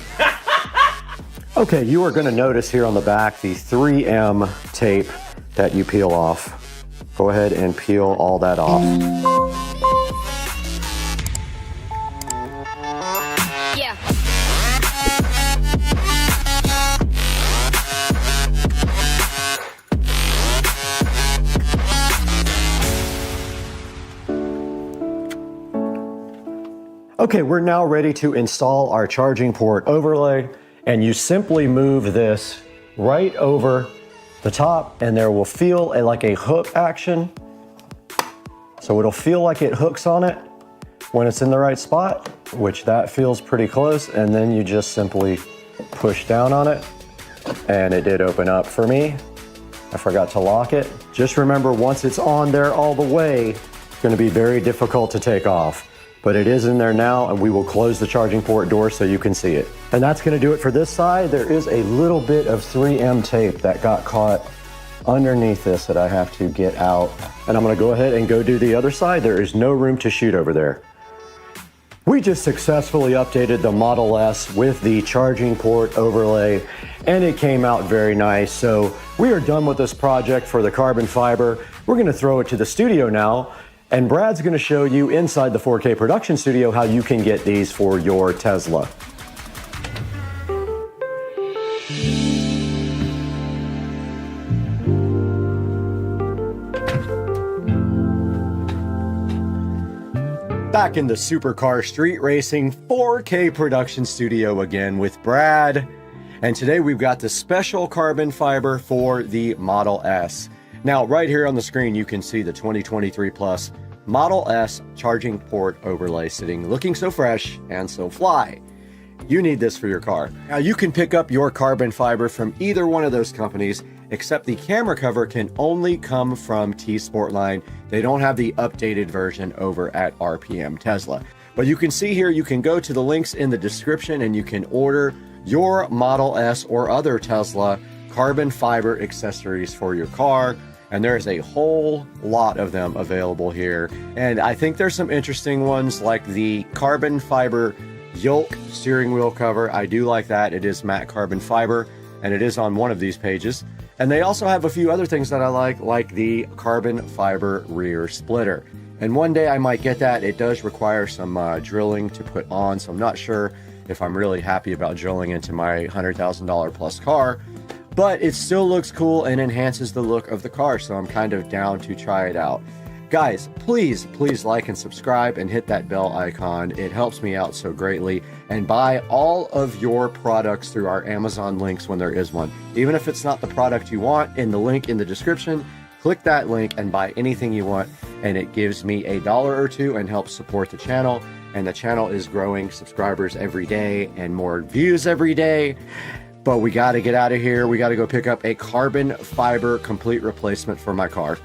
Speaker 1: Okay, you are gonna notice here on the back the 3M tape that you peel off. Go ahead and peel all that off.
Speaker 11: Yeah.
Speaker 1: Okay, we're now ready to install our charging port overlay, and you simply move this right over the top, and there will feel like a hook action. So it'll feel like it hooks on it when it's in the right spot, which that feels pretty close, and then you just simply push down on it, and it did open up for me. I forgot to lock it. Just remember, once it's on there all the way, it's gonna be very difficult to take off. But it is in there now, and we will close the charging port door so you can see it. And that's gonna do it for this side. There is a little bit of 3M tape that got caught underneath this that I have to get out. And I'm gonna go ahead and go do the other side. There is no room to shoot over there. We just successfully updated the Model S with the charging port overlay, and it came out very nice. So we are done with this project for the carbon fiber. We're gonna throw it to the studio now, and Brad's gonna show you inside the 4K production studio how you can get these for your Tesla. Back in the Supercar Street Racing 4K production studio again with Brad. And today we've got the special carbon fiber for the Model S. Now, right here on the screen, you can see the 2023 Plus Model S charging port overlay sitting, looking so fresh and so fly. You need this for your car. Now, you can pick up your carbon fiber from either one of those companies, except the camera cover can only come from T-Sportline. They don't have the updated version over at RPM Tesla. But you can see here, you can go to the links in the description and you can order your Model S or other Tesla carbon fiber accessories for your car. And there's a whole lot of them available here. And I think there's some interesting ones like the carbon fiber yoke steering wheel cover. I do like that. It is matte carbon fiber, and it is on one of these pages. And they also have a few other things that I like the carbon fiber rear splitter. And one day I might get that. It does require some drilling to put on, so I'm not sure if I'm really happy about drilling into my $100,000 plus car. But it still looks cool and enhances the look of the car, so I'm kind of down to try it out. Guys, please like and subscribe and hit that bell icon. It helps me out so greatly. And buy all of your products through our Amazon links when there is one. Even if it's not the product you want, in the link in the description, click that link and buy anything you want. And it gives me $1 or $2 and helps support the channel. And the channel is growing subscribers every day and more views every day. But we got to get out of here. We got to go pick up a carbon fiber complete replacement for my car.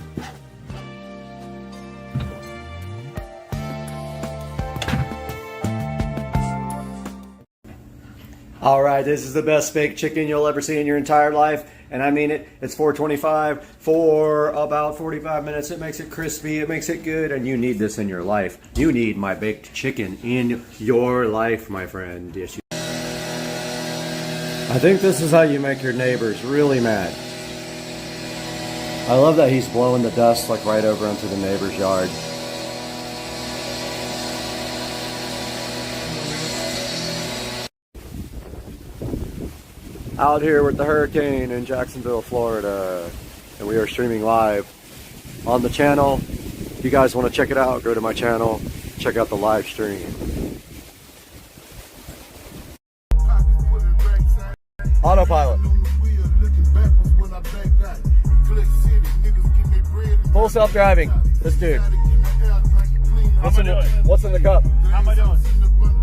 Speaker 1: All right, this is the best baked chicken you'll ever see in your entire life. And I mean it. It's $4.25 for about 45 minutes. It makes it crispy. It makes it good. And you need this in your life. You need my baked chicken in your life, my friend. Yes, you. I think this is how you make your neighbors really mad. I love that he's blowing the dust like right over into the neighbor's yard. Out here with the hurricane in Jacksonville, Florida, and we are streaming live on the channel. If you guys want to check it out, go to my channel, check out the live stream. Autopilot. Full self-driving. This dude. What's in the cup?
Speaker 11: How am I doing?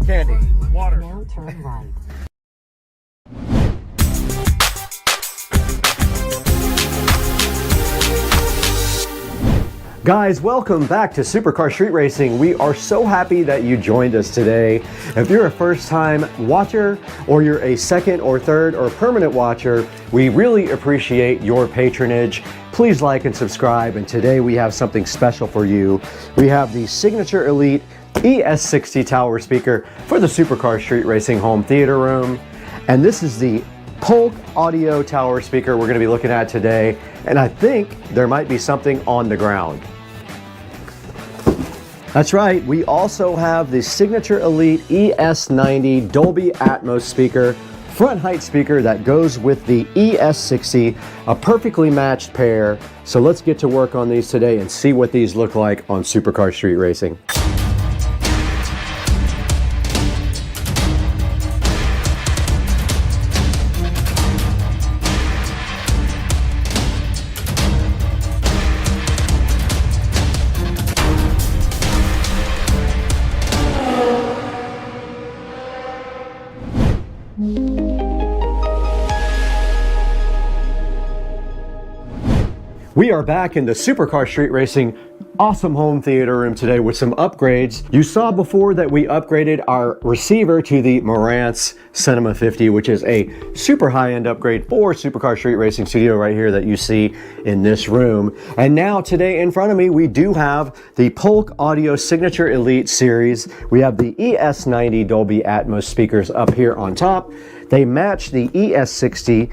Speaker 1: Candy.
Speaker 11: Water.
Speaker 4: Now turn right.
Speaker 1: Guys, welcome back to Supercar Street Racing. We are so happy that you joined us today. If you're a first-time watcher, or you're a second or third or permanent watcher, we really appreciate your patronage. Please like and subscribe, and today we have something special for you. We have the Signature Elite ES60 tower speaker for the Supercar Street Racing home theater room. And this is the Polk audio tower speaker we're going to be looking at today. And I think there might be something on the ground. That's right, we also have the Signature Elite ES90 Dolby Atmos speaker, front height speaker that goes with the ES60, a perfectly matched pair. So let's get to work on these today and see what these look like on Supercar Street Racing. We are back in the Supercar Street Racing awesome home theater room today with some upgrades. You saw before that we upgraded our receiver to the Marantz Cinema 50, which is a super high-end upgrade for Supercar Street Racing Studio right here that you see in this room. And now today in front of me, we do have the Polk Audio Signature Elite series. We have the ES90 Dolby Atmos speakers up here on top. They match the ES60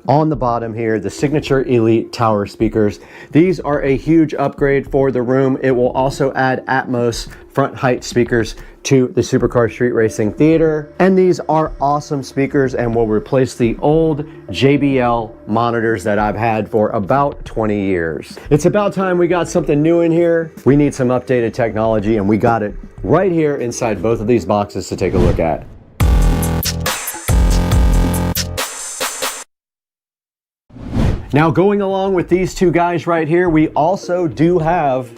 Speaker 1: on the bottom here, the Signature Elite tower speakers. These are a huge upgrade for the room. It will also add Atmos front height speakers to the Supercar Street Racing Theater. And these are awesome speakers and will replace the old JBL monitors that I've had for about 20 years. It's about time we got something new in here. We need some updated technology, and we got it right here inside both of these boxes to take a look at. Now, going along with these two guys right here, we also do have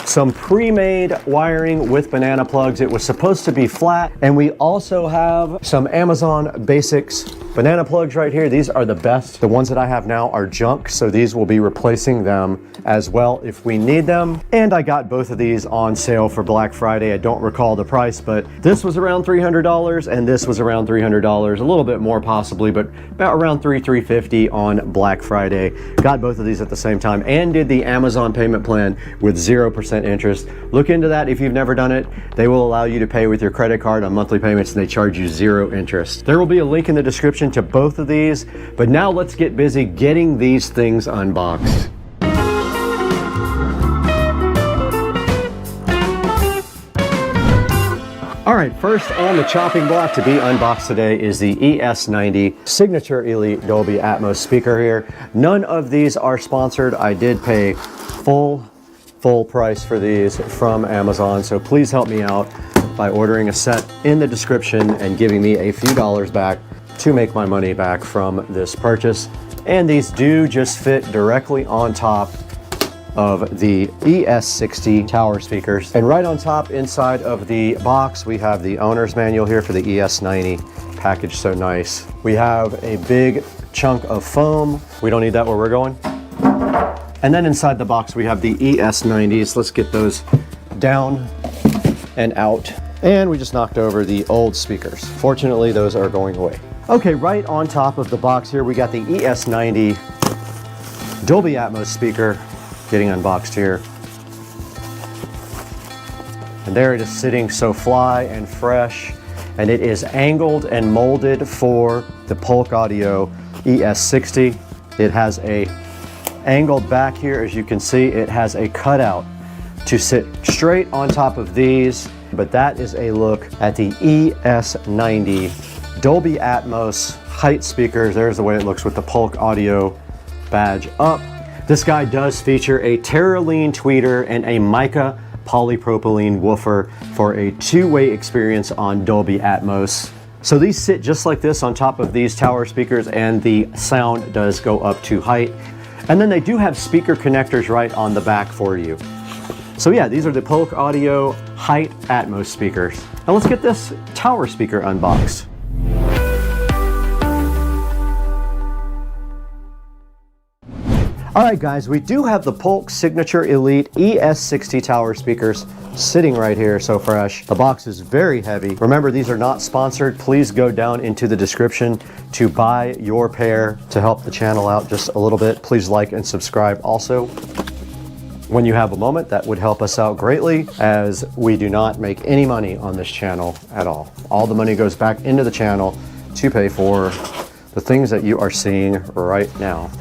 Speaker 1: some pre-made wiring with banana plugs. It was supposed to be flat, and we also have some Amazon Basics banana plugs right here. These are the best. The ones that I have now are junk, so these will be replacing them as well if we need them. And I got both of these on sale for Black Friday. I don't recall the price, but this was around $300 and this was around $300, a little bit more possibly, but about around $350 on Black Friday. Got both of these at the same time and did the Amazon payment plan with 0% interest. Look into that if you've never done it. They will allow you to pay with your credit card on monthly payments, and they charge you 0 interest. There will be a link in the description to both of these, but now let's get busy getting these things unboxed. All right, first on the chopping block to be unboxed today is the ES90 Signature Elite Dolby Atmos speaker here. None of these are sponsored. I did pay full price for these from Amazon, so please help me out by ordering a set in the description and giving me a few dollars back to make my money back from this purchase. And these do just fit directly on top of the ES60 tower speakers. And right on top inside of the box, we have the owner's manual here for the ES90, packaged so nice. We have a big chunk of foam. We don't need that where we're going. And then inside the box, we have the ES90s. Let's get those down and out. And we just knocked over the old speakers. Fortunately, those are going away. Okay, right on top of the box here, we got the ES90 Dolby Atmos speaker getting unboxed here. And there it is sitting so fly and fresh. And it is angled and molded for the Polk Audio ES60. It has a angled back here, as you can see. It has a cutout to sit straight on top of these. But that is a look at the ES90 Dolby Atmos height speakers. There's the way it looks with the Polk Audio badge up. This guy does feature a Terraline tweeter and a mica polypropylene woofer for a two-way experience on Dolby Atmos. So these sit just like this on top of these tower speakers, and the sound does go up to height. And then they do have speaker connectors right on the back for you. So yeah, these are the Polk Audio Height Atmos speakers. Now let's get this tower speaker unboxed. All right guys, we do have the Polk Signature Elite ES60 tower speakers sitting right here, so fresh. The box is very heavy. Remember, these are not sponsored. Please go down into the description to buy your pair to help the channel out just a little bit. Please like and subscribe also. When you have a moment, that would help us out greatly, as we do not make any money on this channel at all. All the money goes back into the channel to pay for the things that you are seeing right now.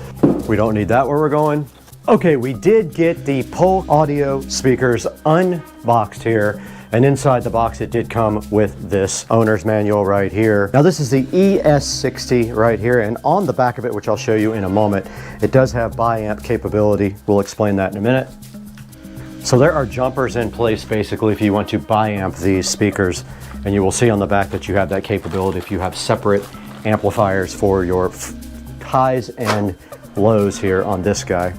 Speaker 1: We don't need that where we're going. Okay, we did get the Polk Audio speakers unboxed here, and inside the box it did come with this owner's manual right here. Now this is the ES60 right here, and on the back of it, which I'll show you in a moment, it does have bi-amp capability. We'll explain that in a minute. So there are jumpers in place basically if you want to bi-amp these speakers, and you will see on the back that you have that capability if you have separate amplifiers for your highs and lows here on this guy.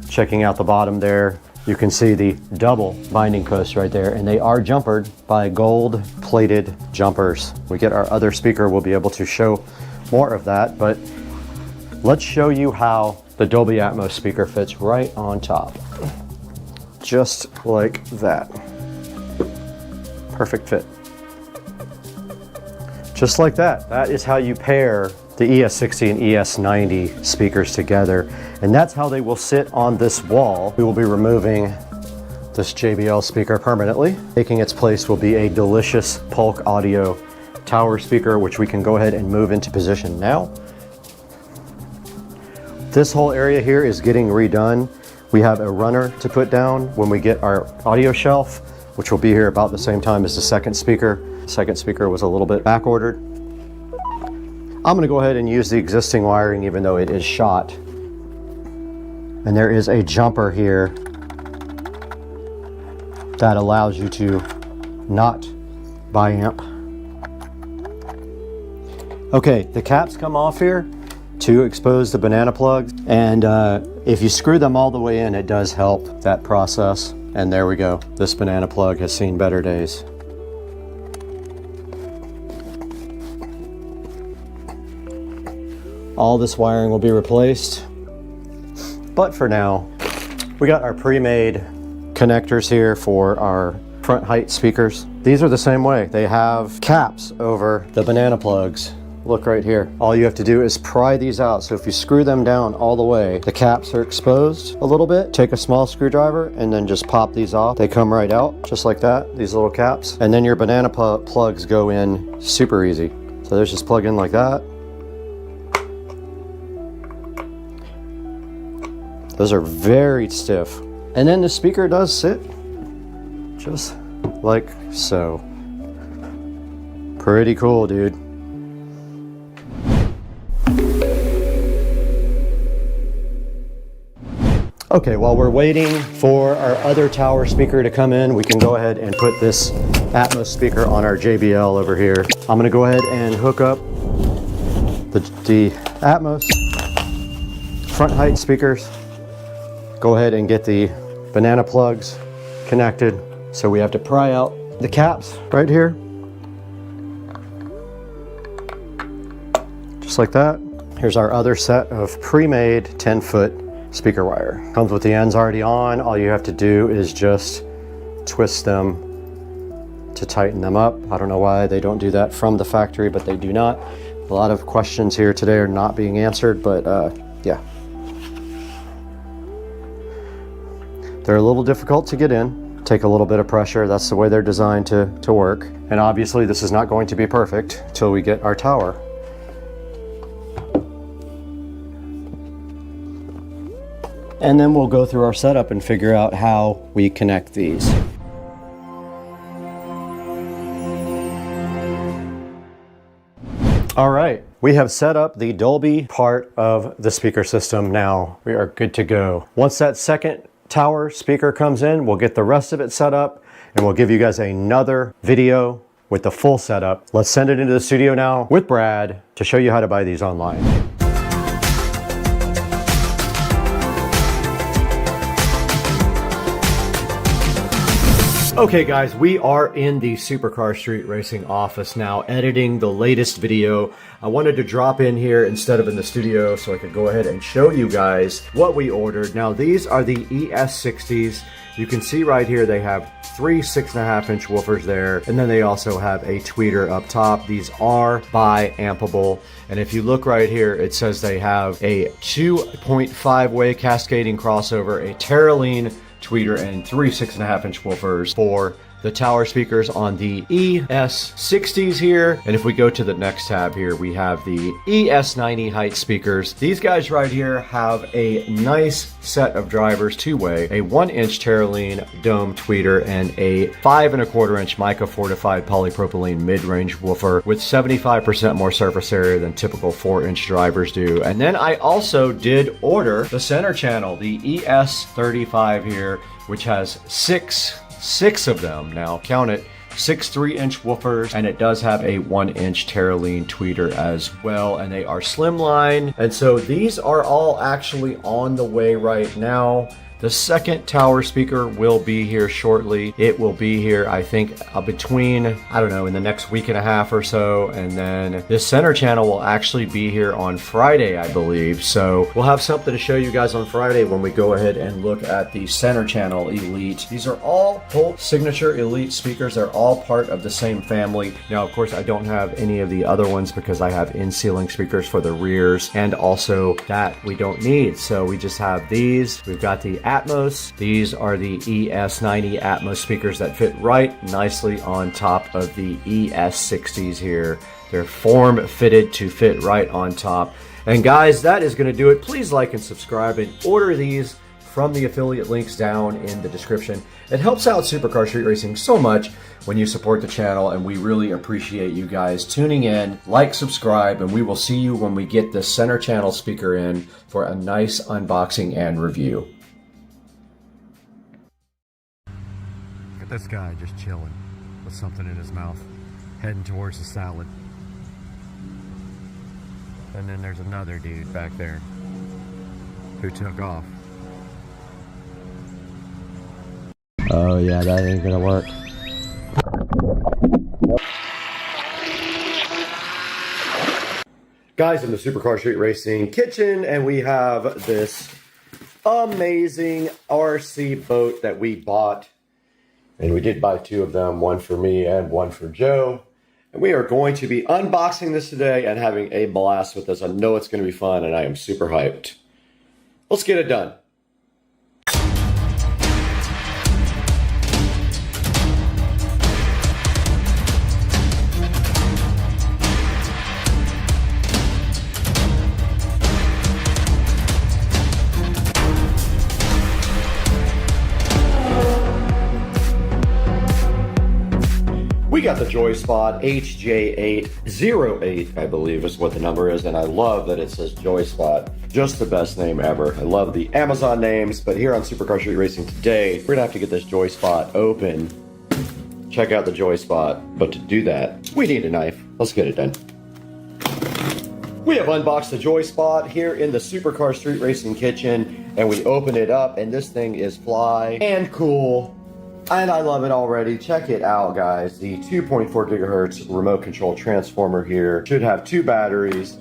Speaker 1: Checking out the bottom there, you can see the double binding posts right there, and they are jumpered by gold plated jumpers. We get our other speaker, we'll be able to show more of that, but let's show you how the Dolby Atmos speaker fits right on top. Just like that. Perfect fit. Just like that. That is how you pair the ES60 and ES90 speakers together, and that's how they will sit on this wall. We will be removing this JBL speaker permanently. Taking its place will be a delicious Polk Audio tower speaker, which we can go ahead and move into position now. This whole area here is getting redone. We have a runner to put down when we get our audio shelf, which will be here about the same time as the second speaker. The second speaker was a little bit back ordered. I'm going to go ahead and use the existing wiring even though it is shot. And there is a jumper here that allows you to not bi-amp. Okay, the caps come off here to expose the banana plugs, and if you screw them all the way in, it does help that process. And there we go. This banana plug has seen better days. All this wiring will be replaced, but for now, we got our pre-made connectors here for our front height speakers. These are the same way. They have caps over the banana plugs. Look right here. All you have to do is pry these out. So if you screw them down all the way, the caps are exposed a little bit. Take a small screwdriver and then just pop these off. They come right out just like that, these little caps. And then your banana plugs go in super easy. So there's just plug in like that. Those are very stiff. And then the speaker does sit just like so. Pretty cool, dude. Okay, while we're waiting for our other tower speaker to come in, we can go ahead and put this Atmos speaker on our JBL over here. I'm gonna go ahead and hook up the Atmos front height speakers. Go ahead and get the banana plugs connected. So we have to pry out the caps right here. Just like that. Here's our other set of pre-made 10-foot speaker wire. Comes with the ends already on. All you have to do is just twist them to tighten them up. I don't know why they don't do that from the factory, but they do not. A lot of questions here today are not being answered, but yeah. They're a little difficult to get in, take a little bit of pressure. That's the way they're designed to work. And obviously this is not going to be perfect till we get our tower. And then we'll go through our setup and figure out how we connect these. All right, we have set up the Dolby part of the speaker system. Now we are good to go. Once that second tower speaker comes in, we'll get the rest of it set up and we'll give you guys another video with the full setup. Let's send it into the studio now with Brad to show you how to buy these online. Okay guys, we are in the Supercar Street Racing office now, editing the latest video. I wanted to drop in here instead of in the studio so I could go ahead and show you guys what we ordered. Now these are the ES60s. You can see right here they have 3 6.5-inch woofers there, and then they also have a tweeter up top. These are bi-ampable, and if you look right here, it says they have a 2.5-way cascading crossover, a Terraline tweeter, and 3 6.5-inch woofers for the tower speakers on the ES60s here. And if we go to the next tab here, we have the ES90 height speakers. These guys right here have a nice set of drivers, two-way, a 1-inch Terraline dome tweeter, and a 5.25-inch mica fortified polypropylene mid-range woofer with 75% more surface area than typical 4-inch drivers do. And then I also did order the center channel, the ES35 here, which has six of them, now count it, 6 3-inch woofers, and it does have a 1-inch Terraline tweeter as well, and they are slimline. And so these are all actually on the way right now. The second tower speaker will be here shortly. It will be here, I think, between, I don't know, in the next week and a half or so. And then this center channel will actually be here on Friday, I believe. So we'll have something to show you guys on Friday when we go ahead and look at the center channel Elite. These are all Holt Signature Elite speakers. They're all part of the same family. Now, of course, I don't have any of the other ones because I have in-ceiling speakers for the rears, and also that we don't need. So we just have these. We've got the Atmos. These are the ES90 Atmos speakers that fit right nicely on top of the ES60s here. They're form fitted to fit right on top. And guys, that is going to do it. Please like and subscribe and order these from the affiliate links down in the description. It helps out Supercar Street Racing so much when you support the channel, and we really appreciate you guys tuning in. Like, subscribe, and we will see you when we get the center channel speaker in for a nice unboxing and review.
Speaker 11: Look at this guy just chilling with something in his mouth, heading towards the salad. And then there's another dude back there who took off.
Speaker 1: Oh yeah, that ain't gonna work. Guys, in the Supercar Street Racing kitchen, and we have this amazing RC boat that we bought. And we did buy 2 of them, one for me and one for Joe. And we are going to be unboxing this today and having a blast with this. I know it's going to be fun, and I am super hyped. Let's get it done. We got the JoySpot HJ808, I believe is what the number is, and I love that it says JoySpot. Just the best name ever. I love the Amazon names, but here on Supercar Street Racing today, we're gonna have to get this JoySpot open. Check out the JoySpot, but to do that, we need a knife. Let's get it done. We have unboxed the JoySpot here in the Supercar Street Racing kitchen, and we open it up, and this thing is fly and cool. And I love it already. Check it out, guys. The 2.4 gigahertz remote control transformer here should have 2 batteries.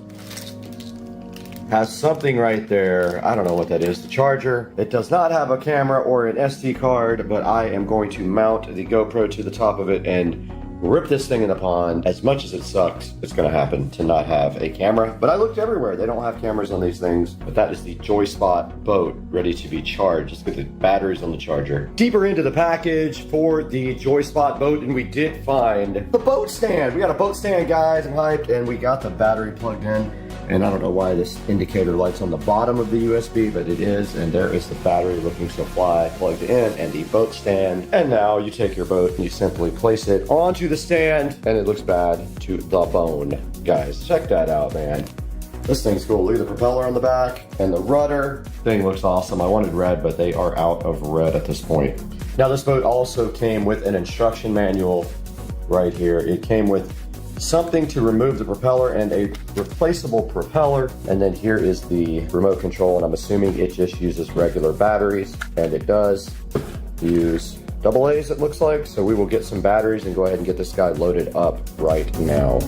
Speaker 1: has something right there. I don't know what that is, the charger. It does not have a camera or an SD card, but I am going to mount the GoPro to the top of it and rip this thing in the pond. As much as it sucks, it's gonna happen to not have a camera. But I looked everywhere. They don't have cameras on these things. But that is the JoySpot boat ready to be charged. Let's get the batteries on the charger. Deeper into the package for the JoySpot boat, and we did find the boat stand. We got a boat stand, guys. I'm hyped, and we got the battery plugged in. And I don't know why this indicator light's on the bottom of the USB, but it is, and there is the battery looking so fly plugged in, and the boat stand. And now you take your boat and you simply place it onto the stand, and it looks bad to the bone. Guys, check that out, man. This thing's cool. Look at the propeller on the back and the rudder. Thing looks awesome. I wanted red, but they are out of red at this point. Now this boat also came with an instruction manual right here. It came with something to remove the propeller and a replaceable propeller. And then here is the remote control, and I'm assuming it just uses regular batteries, and it does use AA's, it looks like. So we will get some batteries and go ahead and get this guy loaded up right now.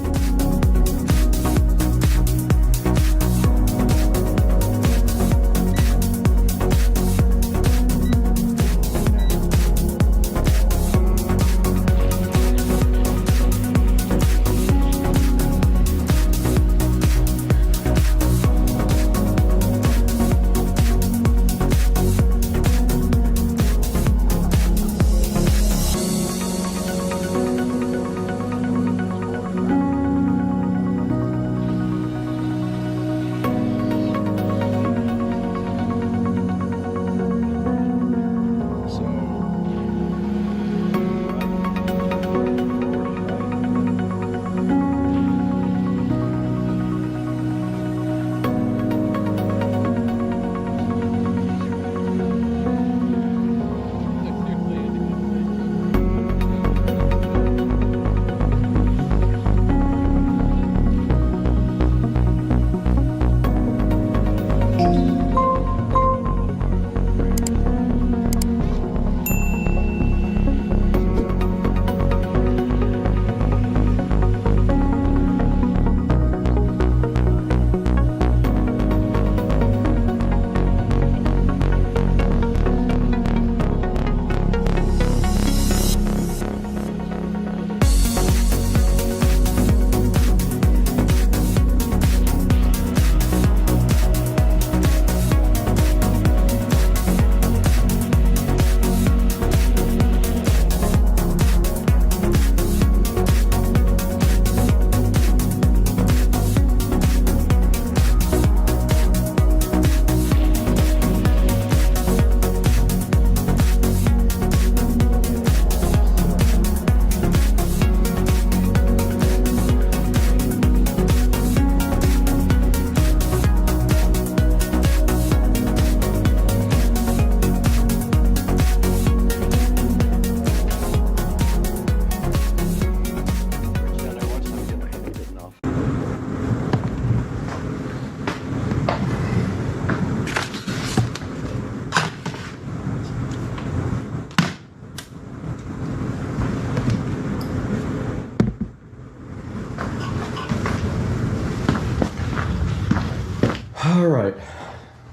Speaker 1: All right,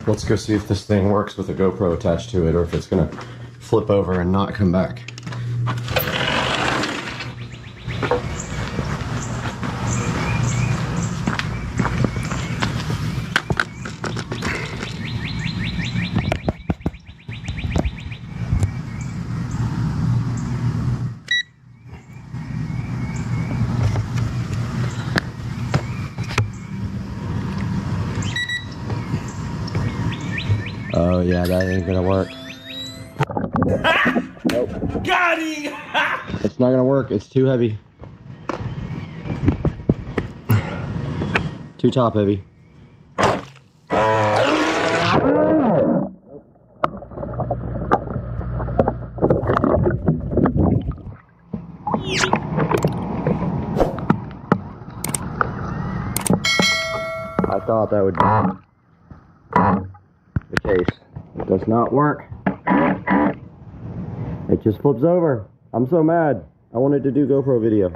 Speaker 1: let's go see if this thing works with a GoPro attached to it, or if it's gonna flip over and not come back. Oh yeah, that ain't gonna work. Nope.
Speaker 3: Got him!
Speaker 1: It's not gonna work, it's too heavy. Too top heavy. I thought that would be the case. It does not work. It just flips over. I'm so mad. I wanted to do GoPro video.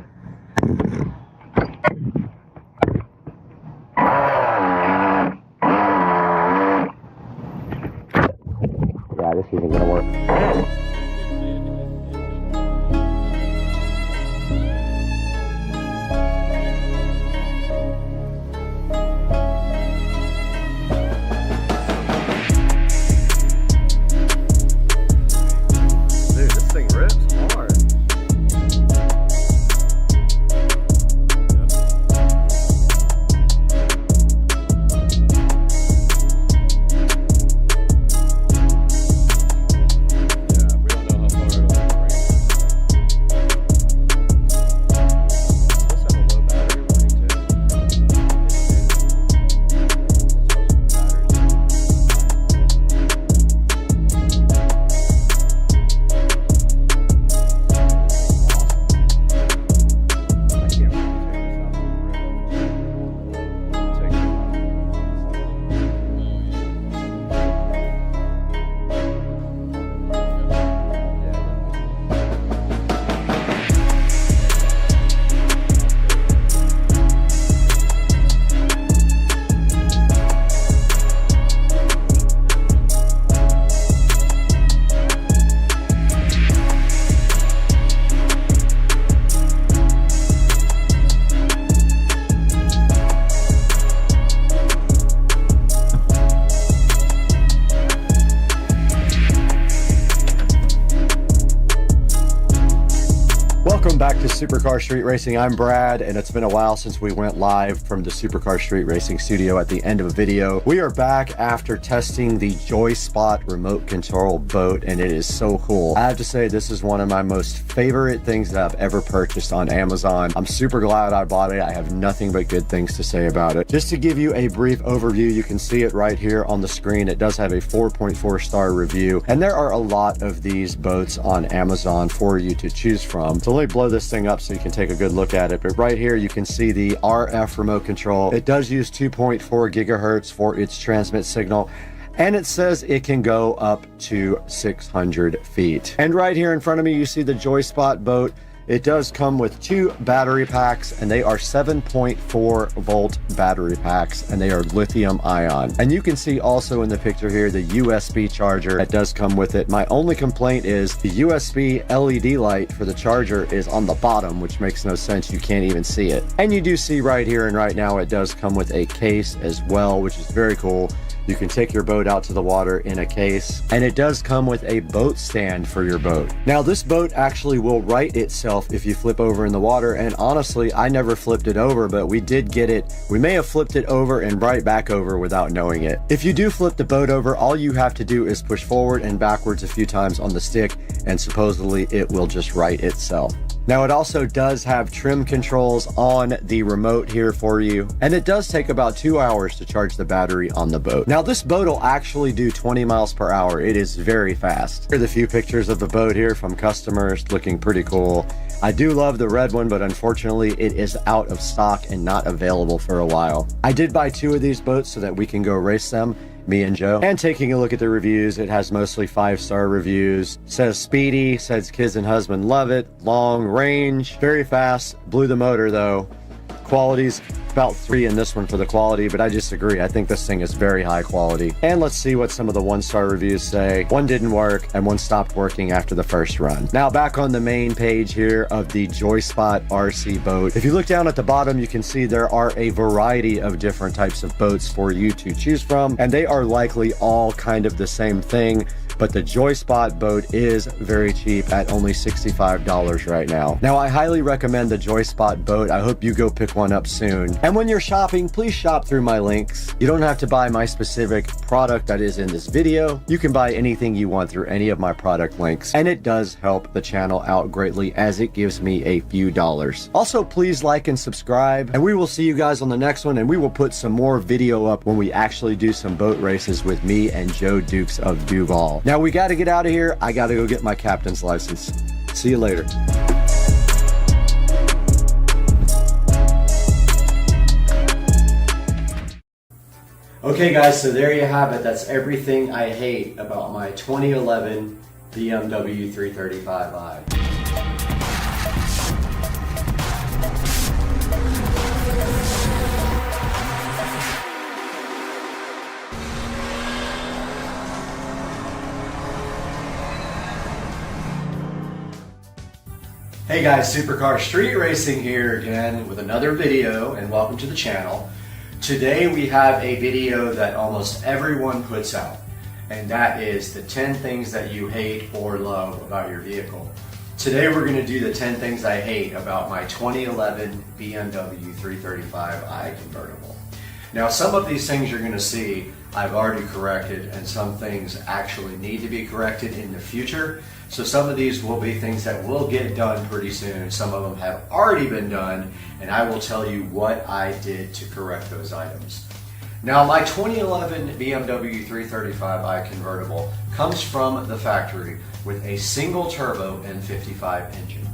Speaker 1: Welcome back to Supercar Street Racing. I'm Brad, and it's been a while since we went live from the Supercar Street Racing studio at the end of a video. We are back after testing the JoySpot remote control boat, and it is so cool. I have to say, this is one of my most favorite things that I've ever purchased on Amazon. I'm super glad I bought it. I have nothing but good things to say about it. Just to give you a brief overview, you can see it right here on the screen. It does have a 4.4 star review, and there are a lot of these boats on Amazon for you to choose from. So let me blow this thing up so you can take a good look at it. But right here you can see the RF remote control. It does use 2.4 gigahertz for its transmit signal, and it says it can go up to 600 feet. And right here in front of me you see the JoySpot boat. It does come with 2 battery packs, and they are 7.4 volt battery packs, and they are lithium ion. And you can see also in the picture here the USB charger that does come with it. My only complaint is the USB LED light for the charger is on the bottom, which makes no sense. You can't even see it. And you do see right here and right now it does come with a case as well, which is very cool. You can take your boat out to the water in a case, and it does come with a boat stand for your boat. Now this boat actually will right itself if you flip over in the water, and honestly I never flipped it over, but we did get it. We may have flipped it over and right back over without knowing it. If you do flip the boat over, all you have to do is push forward and backwards a few times on the stick, and supposedly it will just right itself. Now it also does have trim controls on the remote here for you, and it does take about 2 hours to charge the battery on the boat. Now this boat will actually do 20 miles per hour. It is very fast. Here are the few pictures of the boat here from customers, looking pretty cool. I do love the red one, but unfortunately it is out of stock and not available for a while. I did buy 2 of these boats so that we can go race them, me and Joe. And taking a look at the reviews, it has mostly 5-star reviews. Says speedy, says kids and husband love it, long range, very fast. Blew the motor though. Quality's about 3 in this one for the quality, but I disagree. I think this thing is very high quality. And let's see what some of the 1-star reviews say. 1 didn't work and 1 stopped working after the first run. Now back on the main page here of the JoySpot RC boat. If you look down at the bottom, you can see there are a variety of different types of boats for you to choose from, and they are likely all kind of the same thing. But the JoySpot boat is very cheap at only $65 right now. Now I highly recommend the JoySpot boat. I hope you go pick one up soon. And when you're shopping, please shop through my links. You don't have to buy my specific product that is in this video. You can buy anything you want through any of my product links, and it does help the channel out greatly as it gives me a few dollars. Also, please like and subscribe, and we will see you guys on the next one, and we will put some more video up when we actually do some boat races with me and Joe Dukes of Duval. Now we got to get out of here. I got to go get my captain's license. See you later. Okay guys, so there you have it. That's everything I hate about my 2011 BMW 335i. Hey guys, Supercar Street Racing here again with another video, and welcome to the channel. Today we have a video that almost everyone puts out, and that is the 10 things that you hate or love about your vehicle. Today we're going to do the 10 things I hate about my 2011 BMW 335i convertible. Now some of these things you're going to see I've already corrected, and some things actually need to be corrected in the future. So some of these will be things that will get done pretty soon. Some of them have already been done, and I will tell you what I did to correct those items. Now my 2011 BMW 335i convertible comes from the factory with a single turbo N55 engine.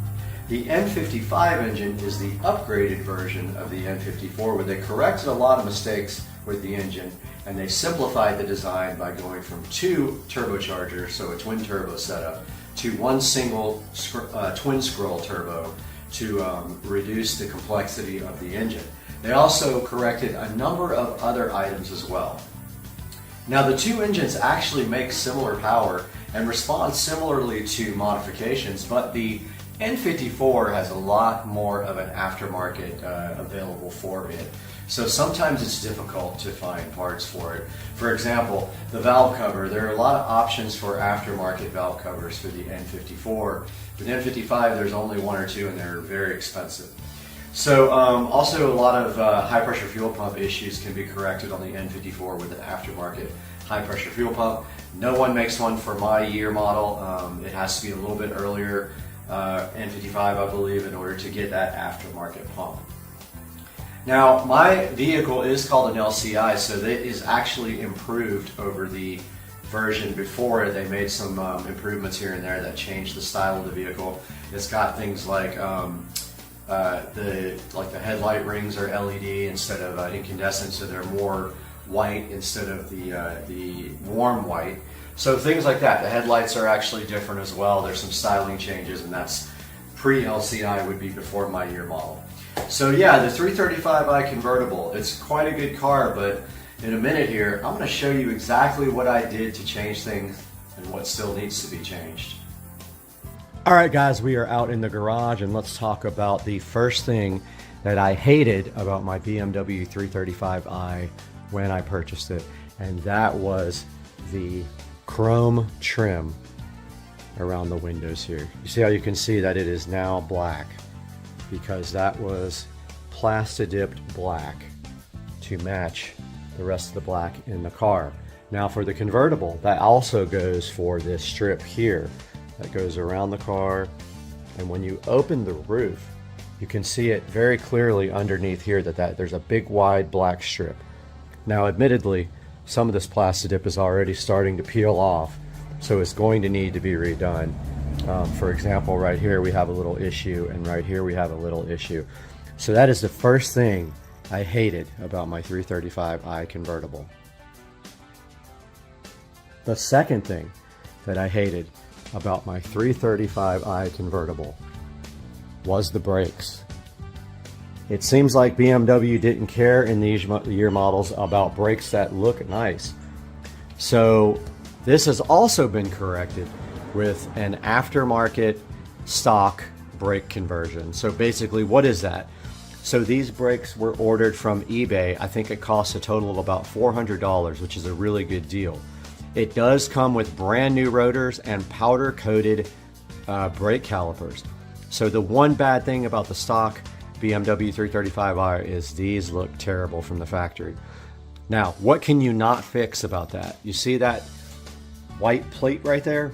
Speaker 1: The N55 engine is the upgraded version of the N54, where they corrected a lot of mistakes with the engine, and they simplified the design by going from 2 turbochargers, so a twin turbo setup, to 1 single twin scroll turbo to reduce the complexity of the engine. They also corrected a number of other items as well. Now the 2 engines actually make similar power and respond similarly to modifications, but the N54 has a lot more of an aftermarket available for it. So sometimes it's difficult to find parts for it. For example, the valve cover, there are a lot of options for aftermarket valve covers for the N54, With N55, there's only one or two, and they're very expensive. So also a lot of high pressure fuel pump issues can be corrected on the N54 with an aftermarket high pressure fuel pump. No one makes one for my year model. It has to be a little bit earlier, N55 I believe, in order to get that aftermarket pump. Now my vehicle is called an LCI, so that is actually improved over the version before. They made some improvements here and there that changed the style of the vehicle. It's got things like the headlight rings are LED instead of incandescent, so they're more white instead of the warm white. So things like that. The headlights are actually different as well. There's some styling changes, and that's pre-LCI, would be before my year model. So yeah, the 335i convertible, it's quite a good car, but in a minute here, I'm going to show you exactly what I did to change things and what still needs to be changed. All right, guys, we are out in the garage, and let's talk about the first thing that I hated about my BMW 335i when I purchased it, and that was the chrome trim around the windows here. You see how you can see that it is now black, because that was Plastadipped black to match the rest of the black in the car. Now for the convertible, that also goes for this strip here that goes around the car, and when you open the roof, you can see it very clearly underneath here that there's a big wide black strip. Now admittedly, some of this Plastadip is already starting to peel off, so it's going to need to be redone. For example, right here we have a little issue, and right here we have a little issue. So that is the first thing I hated about my 335i convertible. The second thing that I hated about my 335i convertible was the brakes. It seems like BMW didn't care in these year models about brakes that look nice. So this has also been corrected with an aftermarket stock brake conversion. So basically, what is that? So these brakes were ordered from eBay. I think it costs a total of about $400, which is a really good deal. It does come with brand new rotors and powder coated brake calipers. So the one bad thing about the stock BMW 335i is these look terrible from the factory. Now, what can you not fix about that? You see that white plate right there?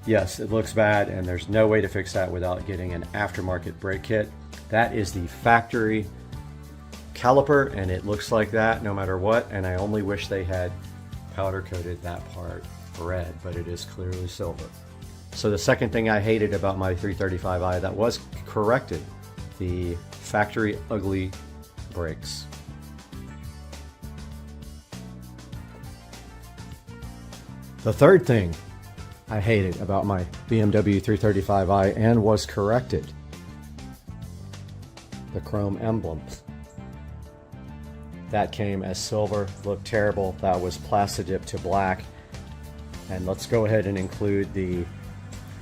Speaker 1: Yes, it looks bad, and there's no way to fix that without getting an aftermarket brake kit. That is the factory caliper, and it looks like that no matter what, and I only wish they had powder coated that part red, but it is clearly silver. So the second thing I hated about my 335i that was corrected, the factory ugly brakes. The third thing I hated about my BMW 335i and was corrected, the chrome emblems. That came as silver, looked terrible. That was Plastadipped to black. And let's go ahead and include the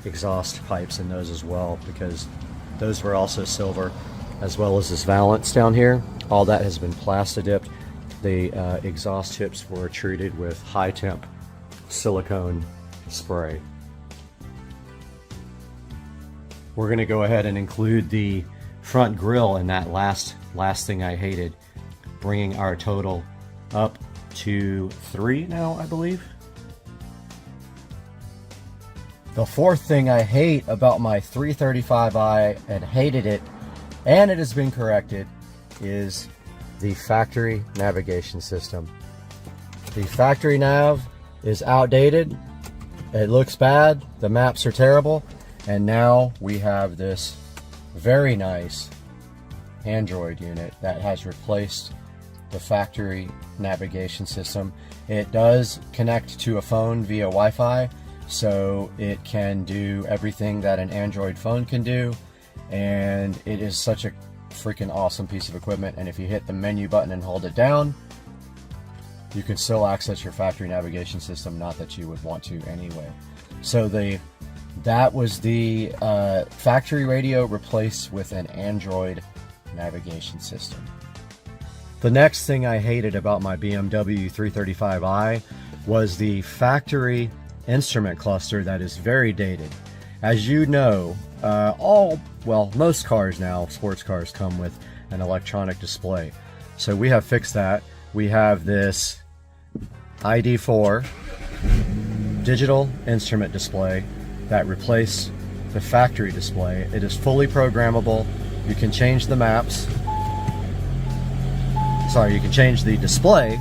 Speaker 1: exhaust pipes in those as well, because those were also silver, as well as this valance down here. All that has been Plastadipped. The exhaust tips were treated with high temp silicone spray. We're going to go ahead and include the front grille in that last thing I hated, bringing our total up to 3 now, I believe. The fourth thing I hate about my 335i and hated it, and it has been corrected, is the factory navigation system. The factory nav is outdated. It looks bad. The maps are terrible. And now we have this very nice Android unit that has replaced the factory navigation system. It does connect to a phone via Wi-Fi, so it can do everything that an Android phone can do, and it is such a freaking awesome piece of equipment. And if you hit the menu button and hold it down, you can still access your factory navigation system, not that you would want to anyway. So that was the factory radio replaced with an Android navigation system. The next thing I hated about my BMW 335i was the factory instrument cluster that is very dated. As you know, most cars now, sports cars, come with an electronic display. So we have fixed that. We have this ID4 digital instrument display that replaced the factory display. It is fully programmable. You can change the maps. Sorry, you can change the display.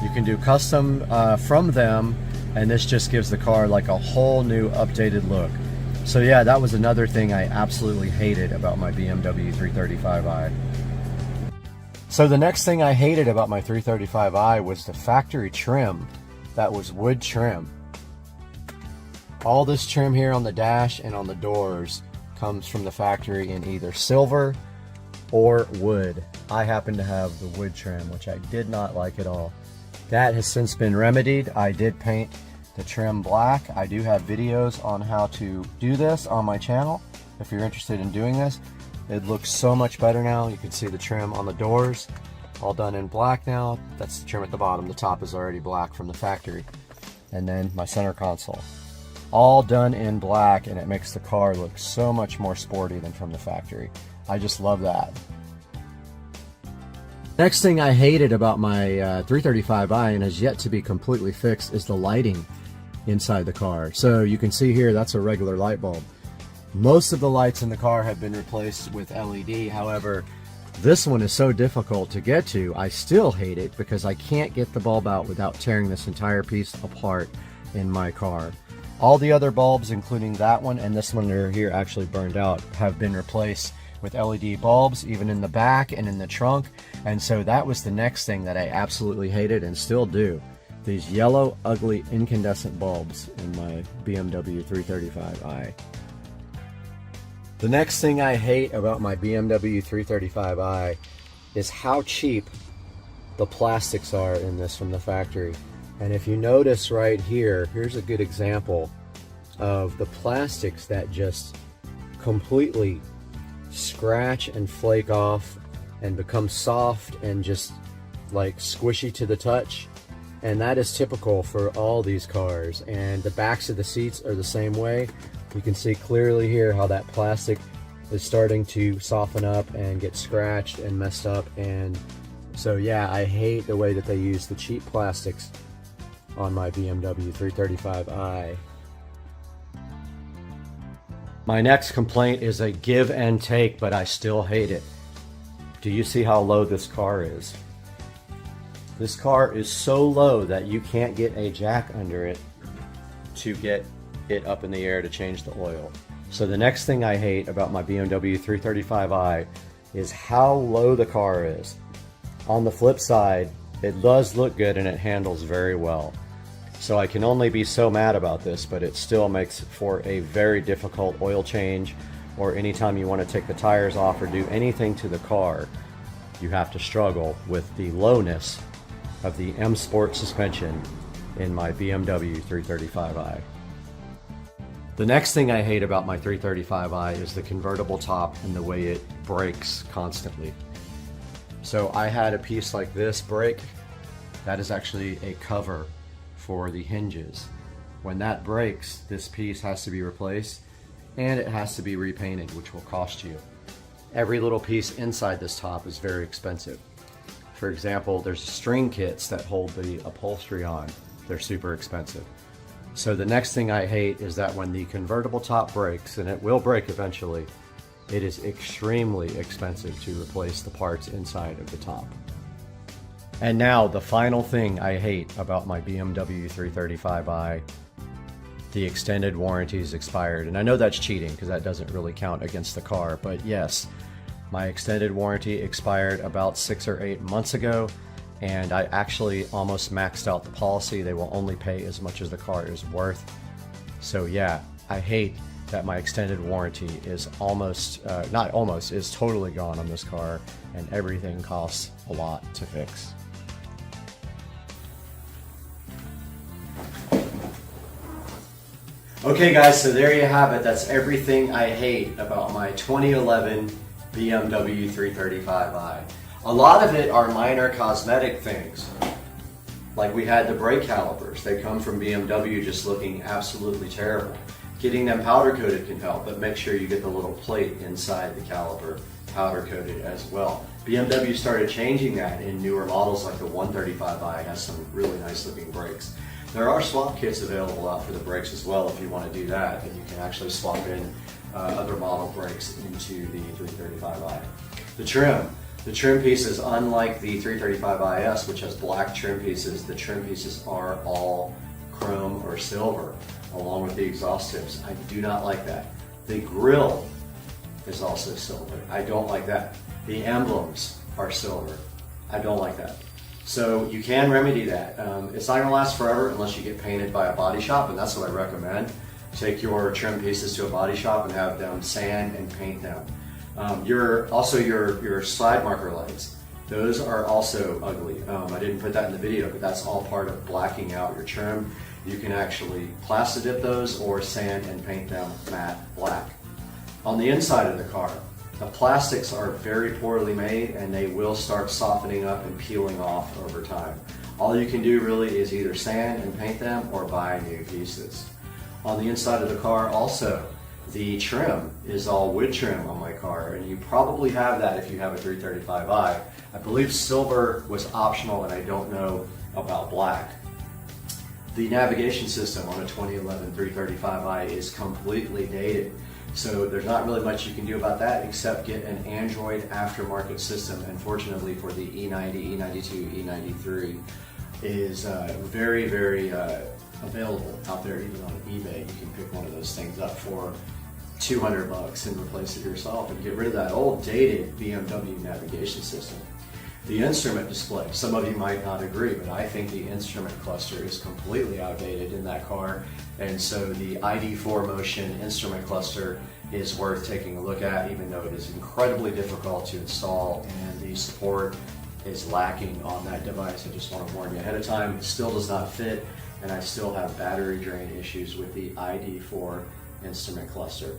Speaker 1: You can do custom from them, and this just gives the car like a whole new updated look. So yeah, that was another thing I absolutely hated about my BMW 335i. So the next thing I hated about my 335i was the factory trim that was wood trim. All this trim here on the dash and on the doors comes from the factory in either silver or wood. I happen to have the wood trim, which I did not like at all. That has since been remedied. I did paint the trim black. I do have videos on how to do this on my channel if you're interested in doing this. It looks so much better now. You can see the trim on the doors all done in black now. That's the trim at the bottom. The top is already black from the factory. And then my center console, all done in black, and it makes the car look so much more sporty than from the factory. I just love that. Next thing I hated about my 335i, and has yet to be completely fixed, is the lighting inside the car. So you can see here, that's a regular light bulb. Most of the lights in the car have been replaced with LED. However, this one is so difficult to get to. I still hate it because I can't get the bulb out without tearing this entire piece apart in my car. All the other bulbs, including that one and this one here actually burned out, have been replaced with LED bulbs, even in the back and in the trunk. And so that was the next thing that I absolutely hated and still do. These yellow, ugly, incandescent bulbs in my BMW 335i. The next thing I hate about my BMW 335i is how cheap the plastics are in this from the factory. And if you notice right here, here's a good example of the plastics that just completely scratch and flake off and become soft and just like squishy to the touch. And that is typical for all these cars. And the backs of the seats are the same way. You can see clearly here how that plastic is starting to soften up and get scratched and messed up. And so yeah, I hate the way that they use the cheap plastics on my BMW 335i. My next complaint is a give and take, but I still hate it. Do you see how low this car is? This car is so low that you can't get a jack under it to get it up in the air to change the oil. So the next thing I hate about my BMW 335i is how low the car is. On the flip side, it does look good and it handles very well. So I can only be so mad about this, but it still makes for a very difficult oil change, or anytime you want to take the tires off or do anything to the car, you have to struggle with the lowness of the M Sport suspension in my BMW 335i. The next thing I hate about my 335i is the convertible top and the way it breaks constantly. So I had a piece like this break. That is actually a cover for the hinges. When that breaks, this piece has to be replaced and it has to be repainted, which will cost you. Every little piece inside this top is very expensive. For example, there's string kits that hold the upholstery on. They're super expensive. So the next thing I hate is that when the convertible top breaks, and it will break eventually, it is extremely expensive to replace the parts inside of the top. And now the final thing I hate about my BMW 335i, the extended warranty is expired. And I know that's cheating because that doesn't really count against the car, but yes, my extended warranty expired about 6 or 8 months ago, and I actually almost maxed out the policy. They will only pay as much as the car is worth. So yeah, I hate that my extended warranty is is totally gone on this car, and everything costs a lot to fix. Okay guys, so there you have it. That's everything I hate about my 2011 BMW 335i. A lot of it are minor cosmetic things. Like we had the brake calipers. They come from BMW just looking absolutely terrible. Getting them powder coated can help, but make sure you get the little plate inside the caliper powder coated as well. BMW started changing that in newer models, like the 135i has some really nice looking brakes. There are swap kits available out for the brakes as well if you want to do that, and you can actually swap in other model brakes into the 335i. The trim pieces, unlike the 335IS, which has black trim pieces, the trim pieces are all chrome or silver, along with the exhaust tips. I do not like that. The grille is also silver. I don't like that. The emblems are silver. I don't like that. So you can remedy that. It's not going to last forever unless you get painted by a body shop, and that's what I recommend. Take your trim pieces to a body shop and have them sand and paint them. Your slide marker lights, those are also ugly. I didn't put that in the video, but that's all part of blacking out your trim. You can actually Plastidip those or sand and paint them matte black. On the inside of the car, the plastics are very poorly made and they will start softening up and peeling off over time. All you can do really is either sand and paint them or buy new pieces. On the inside of the car also, the trim is all wood trim on my car, and you probably have that if you have a 335i. I believe silver was optional, and I don't know about black. The navigation system on a 2011 335i is completely dated, so there's not really much you can do about that except get an Android aftermarket system. And fortunately for the E90, E92, E93 is very, very available out there. Even on eBay, you can pick one of those things up for $200 and replace it yourself and get rid of that old dated BMW navigation system. The instrument display, some of you might not agree, but I think the instrument cluster is completely outdated in that car, and so the ID4 Motion instrument cluster is worth taking a look at, even though it is incredibly difficult to install and the support is lacking on that device. I just want to warn you ahead of time, it still does not fit, and I still have battery drain issues with the ID4 instrument cluster.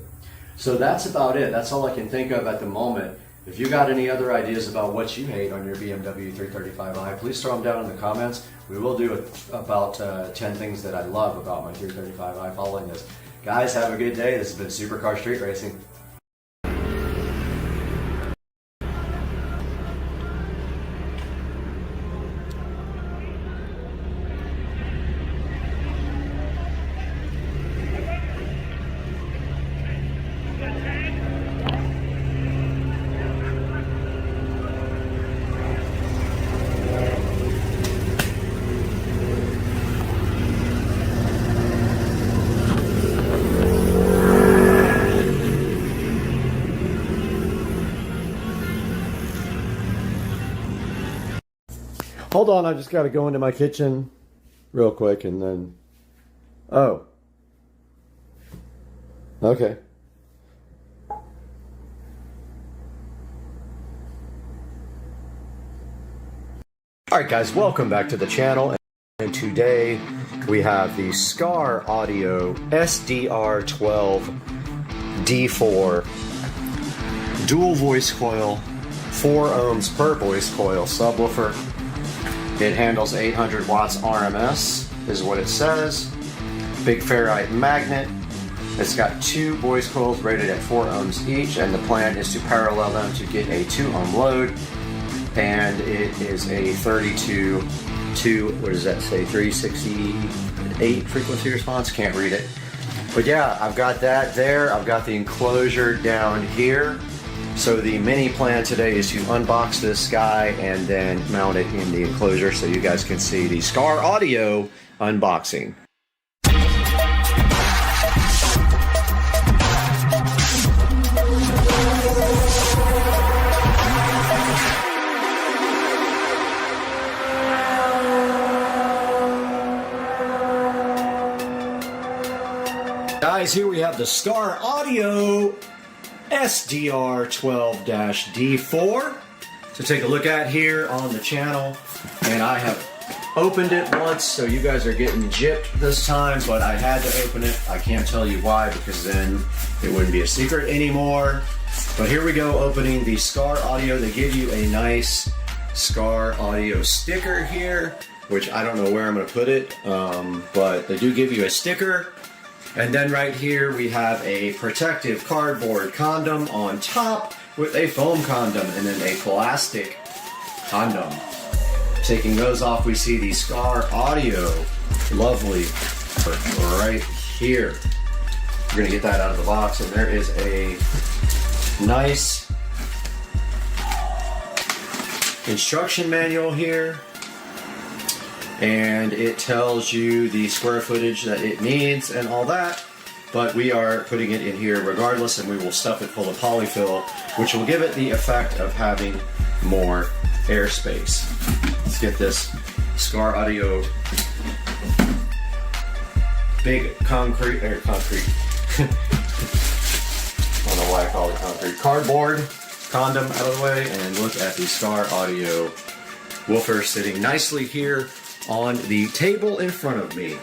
Speaker 1: So that's about it. That's all I can think of at the moment. If you got any other ideas about what you hate on your BMW 335i, please throw them down in the comments. We will do about 10 things that I love about my 335i following this. Guys, have a good day. This has been Supercar Street Racing. Hold on, I just got to go into my kitchen real quick and then... Oh. Okay. Alright guys, welcome back to the channel. And today we have the Scar Audio SDR12 D4 dual voice coil, 4 ohms per voice coil subwoofer. It handles 800 watts RMS, is what it says. Big ferrite magnet. It's got 2 voice coils rated at 4 ohms each, and the plan is to parallel them to get a 2 ohm load. And it is a 32 to, what does that say, 368 frequency response? Can't read it. But yeah, I've got that there. I've got the enclosure down here. So the mini plan today is to unbox this guy and then mount it in the enclosure so you guys can see the Scar Audio unboxing. Guys, here we have the Scar Audio SDR12-D4 to take a look at here on the channel, and I have opened it once, so you guys are getting gypped this time, but I had to open it. I can't tell you why, because then it wouldn't be a secret anymore. But here we go, opening the Scar Audio. They give you a nice Scar Audio sticker here, which I don't know where I'm going to put it, but they do give you a sticker. And then right here we have a protective cardboard condom on top with a foam condom and then a plastic condom. Taking those off, we see the Scar Audio, lovely, right here. We're gonna get that out of the box, and there is a nice instruction manual here, and it tells you the square footage that it needs and all that, but we are putting it in here regardless, and we will stuff it full of polyfill, which will give it the effect of having more airspace. Let's get this Scar Audio big concrete. I don't know why I call it concrete. Cardboard condom out of the way, and look at the Scar Audio woofer sitting nicely here on the table in front of me.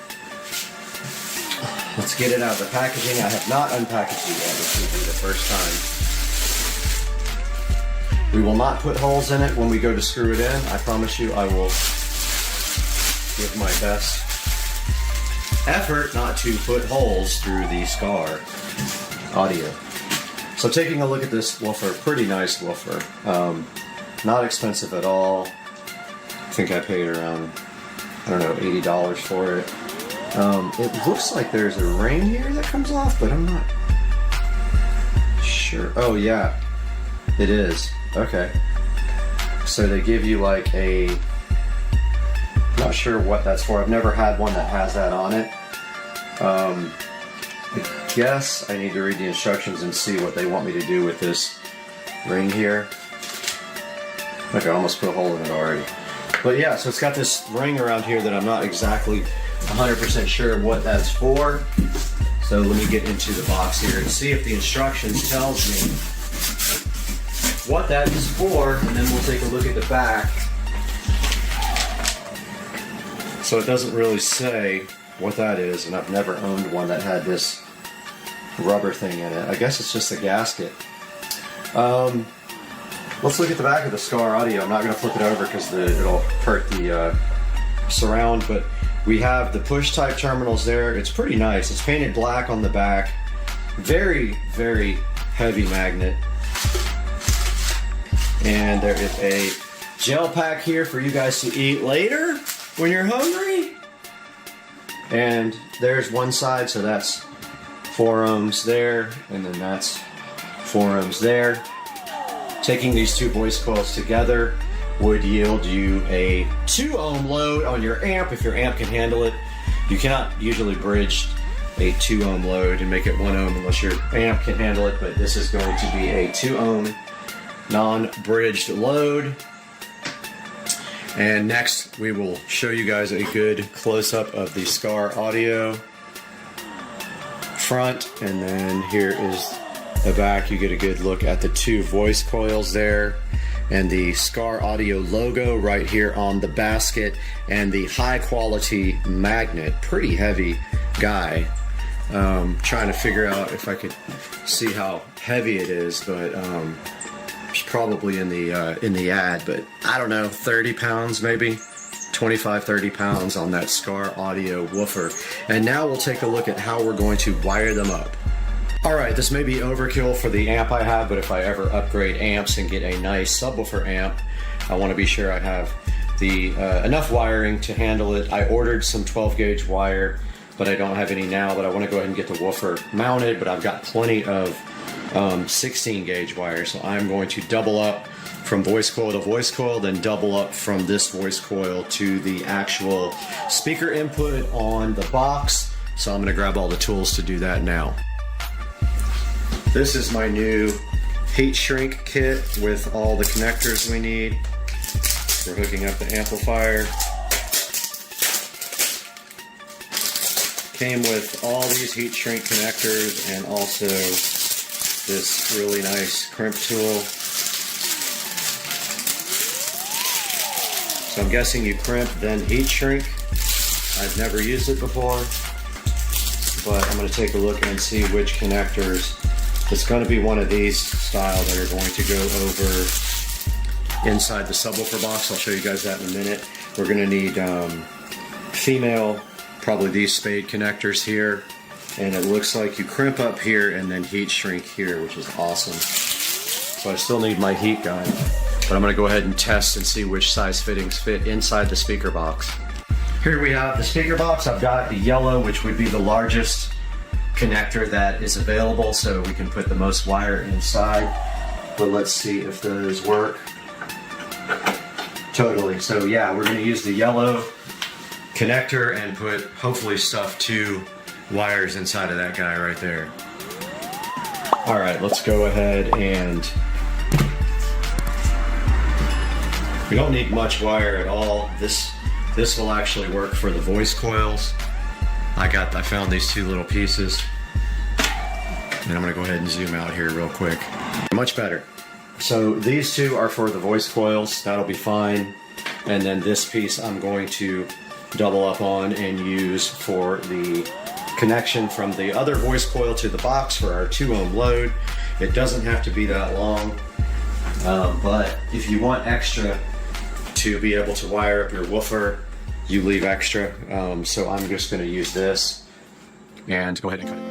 Speaker 1: Let's get it out of the packaging. I have not unpackaged it yet. This will be the first time. We will not put holes in it when we go to screw it in. I promise you I will give my best effort not to put holes through the Scar Audio. So taking a look at this woofer, pretty nice woofer. Not expensive at all. I think I paid around, I don't know, $80 for it. It looks like there's a ring here that comes off, but I'm not sure. Oh yeah, it is. Okay. So they give you like a, not sure what that's for. I've never had one that has that on it. I guess I need to read the instructions and see what they want me to do with this ring here. Look, I almost put a hole in it already. But yeah, so it's got this ring around here that I'm not exactly 100% sure what that's for. So let me get into the box here and see if the instructions tells me what that is for, and then we'll take a look at the back. So it doesn't really say what that is, and I've never owned one that had this rubber thing in it. I guess it's just a gasket. Let's look at the back of the Scar Audio. I'm not going to flip it over because it'll hurt the surround, but we have the push type terminals there. It's pretty nice. It's painted black on the back. Very, very heavy magnet. And there is a gel pack here for you guys to eat later when you're hungry. And there's one side, so that's 4 ohms there, and then that's 4 ohms there. Taking these two voice coils together would yield you a 2 ohm load on your amp if your amp can handle it. You cannot usually bridge a 2 ohm load and make it 1 ohm unless your amp can handle it, but this is going to be a 2 ohm non-bridged load. And next we will show you guys a good close-up of the Scar Audio front, and then here is the back. You get a good look at the 2 voice coils there and the Scar Audio logo right here on the basket, and the high quality magnet. Pretty heavy guy. Trying to figure out if I could see how heavy it is, but it's probably in the ad, but I don't know, 30 pounds maybe, 25-30 pounds on that Scar Audio woofer. And now we'll take a look at how we're going to wire them up. Alright, this may be overkill for the amp I have, but if I ever upgrade amps and get a nice subwoofer amp, I want to be sure I have the enough wiring to handle it. I ordered some 12 gauge wire, but I don't have any now, but I want to go ahead and get the woofer mounted, but I've got plenty of 16 gauge wire, so I'm going to double up from voice coil to voice coil, then double up from this voice coil to the actual speaker input on the box. So I'm going to grab all the tools to do that now. This is my new heat shrink kit with all the connectors we need for hooking up the amplifier. Came with all these heat shrink connectors and also this really nice crimp tool. So I'm guessing you crimp, then heat shrink. I've never used it before, but I'm going to take a look and see which connectors. It's going to be one of these style that are going to go over inside the subwoofer box. I'll show you guys that in a minute. We're going to need female, probably these spade connectors here. And it looks like you crimp up here and then heat shrink here, which is awesome. So I still need my heat gun, but I'm gonna go ahead and test and see which size fittings fit inside the speaker box. Here we have the speaker box. I've got the yellow, which would be the largest connector that is available, so we can put the most wire inside. But let's see if those work. Totally. So yeah, we're going to use the yellow connector and put hopefully stuff 2 wires inside of that guy right there. All right, let's go ahead and we don't need much wire at all. This will actually work for the voice coils. I found these 2 little pieces, and I'm gonna go ahead and zoom out here real quick. Much better. So these 2 are for the voice coils, that'll be fine. And then this piece I'm going to double up on and use for the connection from the other voice coil to the box for our 2 ohm load. It doesn't have to be that long, but if you want extra to be able to wire up your woofer, you leave extra. So I'm just gonna use this and go ahead and cut it.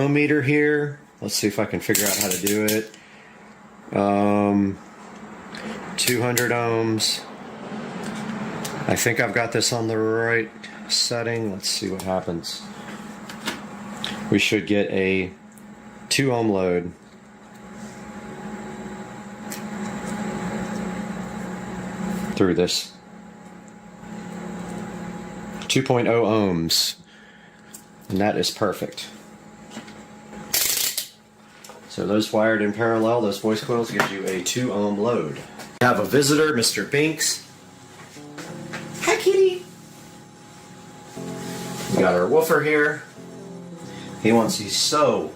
Speaker 1: ohm meter here. Let's see if I can figure out how to do it. 200 ohms. I think I've got this on the right setting. Let's see what happens. We should get a 2 ohm load. Through this 2.0 ohms, and that is perfect. So those wired in parallel, those voice coils, gives you a 2 ohm load. We have a visitor, Mr. Binks. Hi, kitty. We got our woofer here. He's so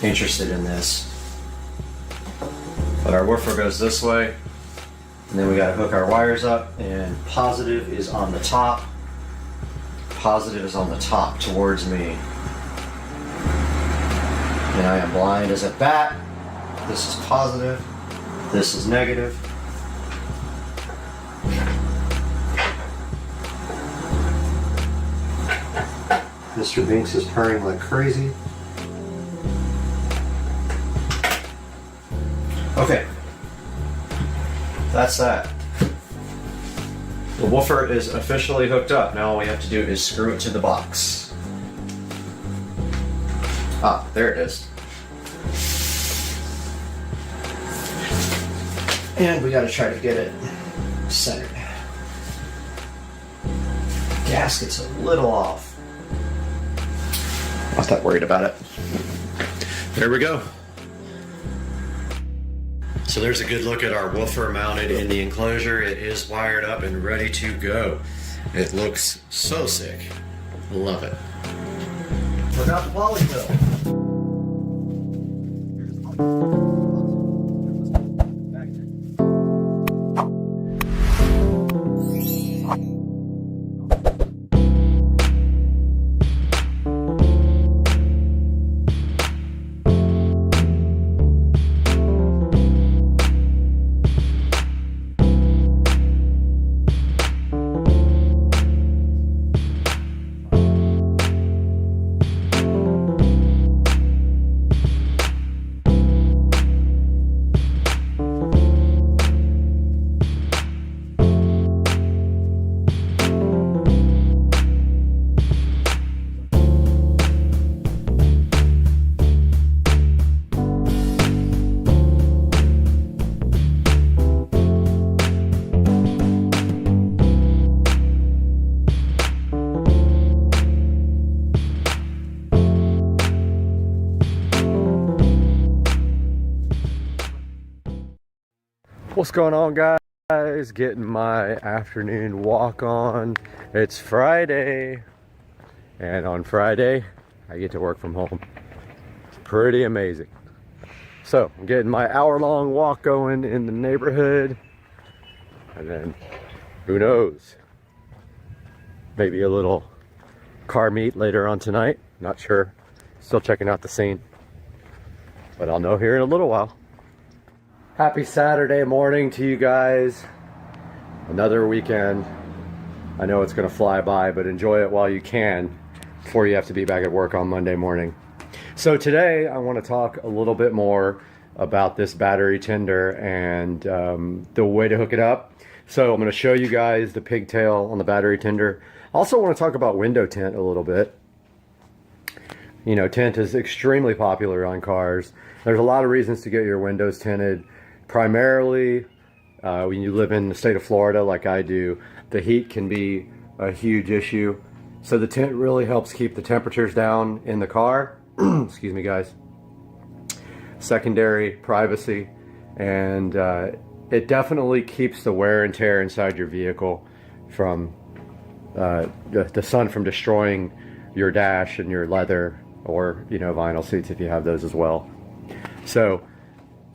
Speaker 1: interested in this. But our woofer goes this way. And then we got to hook our wires up, and positive is on the top. Positive is on the top towards me. And I am blind as a bat. This is positive. This is negative. Mr. Binks is purring like crazy. Okay. That's that. The woofer is officially hooked up. Now all we have to do is screw it to the box. Ah, there it is. And we got to try to get it centered. Gasket's a little off. Not that worried about it. There we go. So there's a good look at our woofer mounted in the enclosure. It is wired up and ready to go. It looks so sick. Love it. Forgot the polyfill. What's going on, guys? Getting my afternoon walk on. It's Friday, and on Friday I get to work from home. It's pretty amazing. So I'm getting my hour-long walk going in the neighborhood, and then who knows, maybe a little car meet later on tonight. Not sure, still checking out the scene, but I'll know here in a little while. Happy Saturday morning to you guys. Another weekend. I know it's gonna fly by, but enjoy it while you can before you have to be back at work on Monday morning. So today I want to talk a little bit more about this battery tender and the way to hook it up. So I'm going to show you guys the pigtail on the battery tender. I also want to talk about window tint a little bit. You know, tint is extremely popular on cars. There's a lot of reasons to get your windows tinted. Primarily, when you live in the state of Florida like I do, the heat can be a huge issue. So the tint really helps keep the temperatures down in the car. Excuse me, guys. Secondary, privacy, and it definitely keeps the wear and tear inside your vehicle from the sun from destroying your dash and your leather, or, you know, vinyl seats if you have those as well. So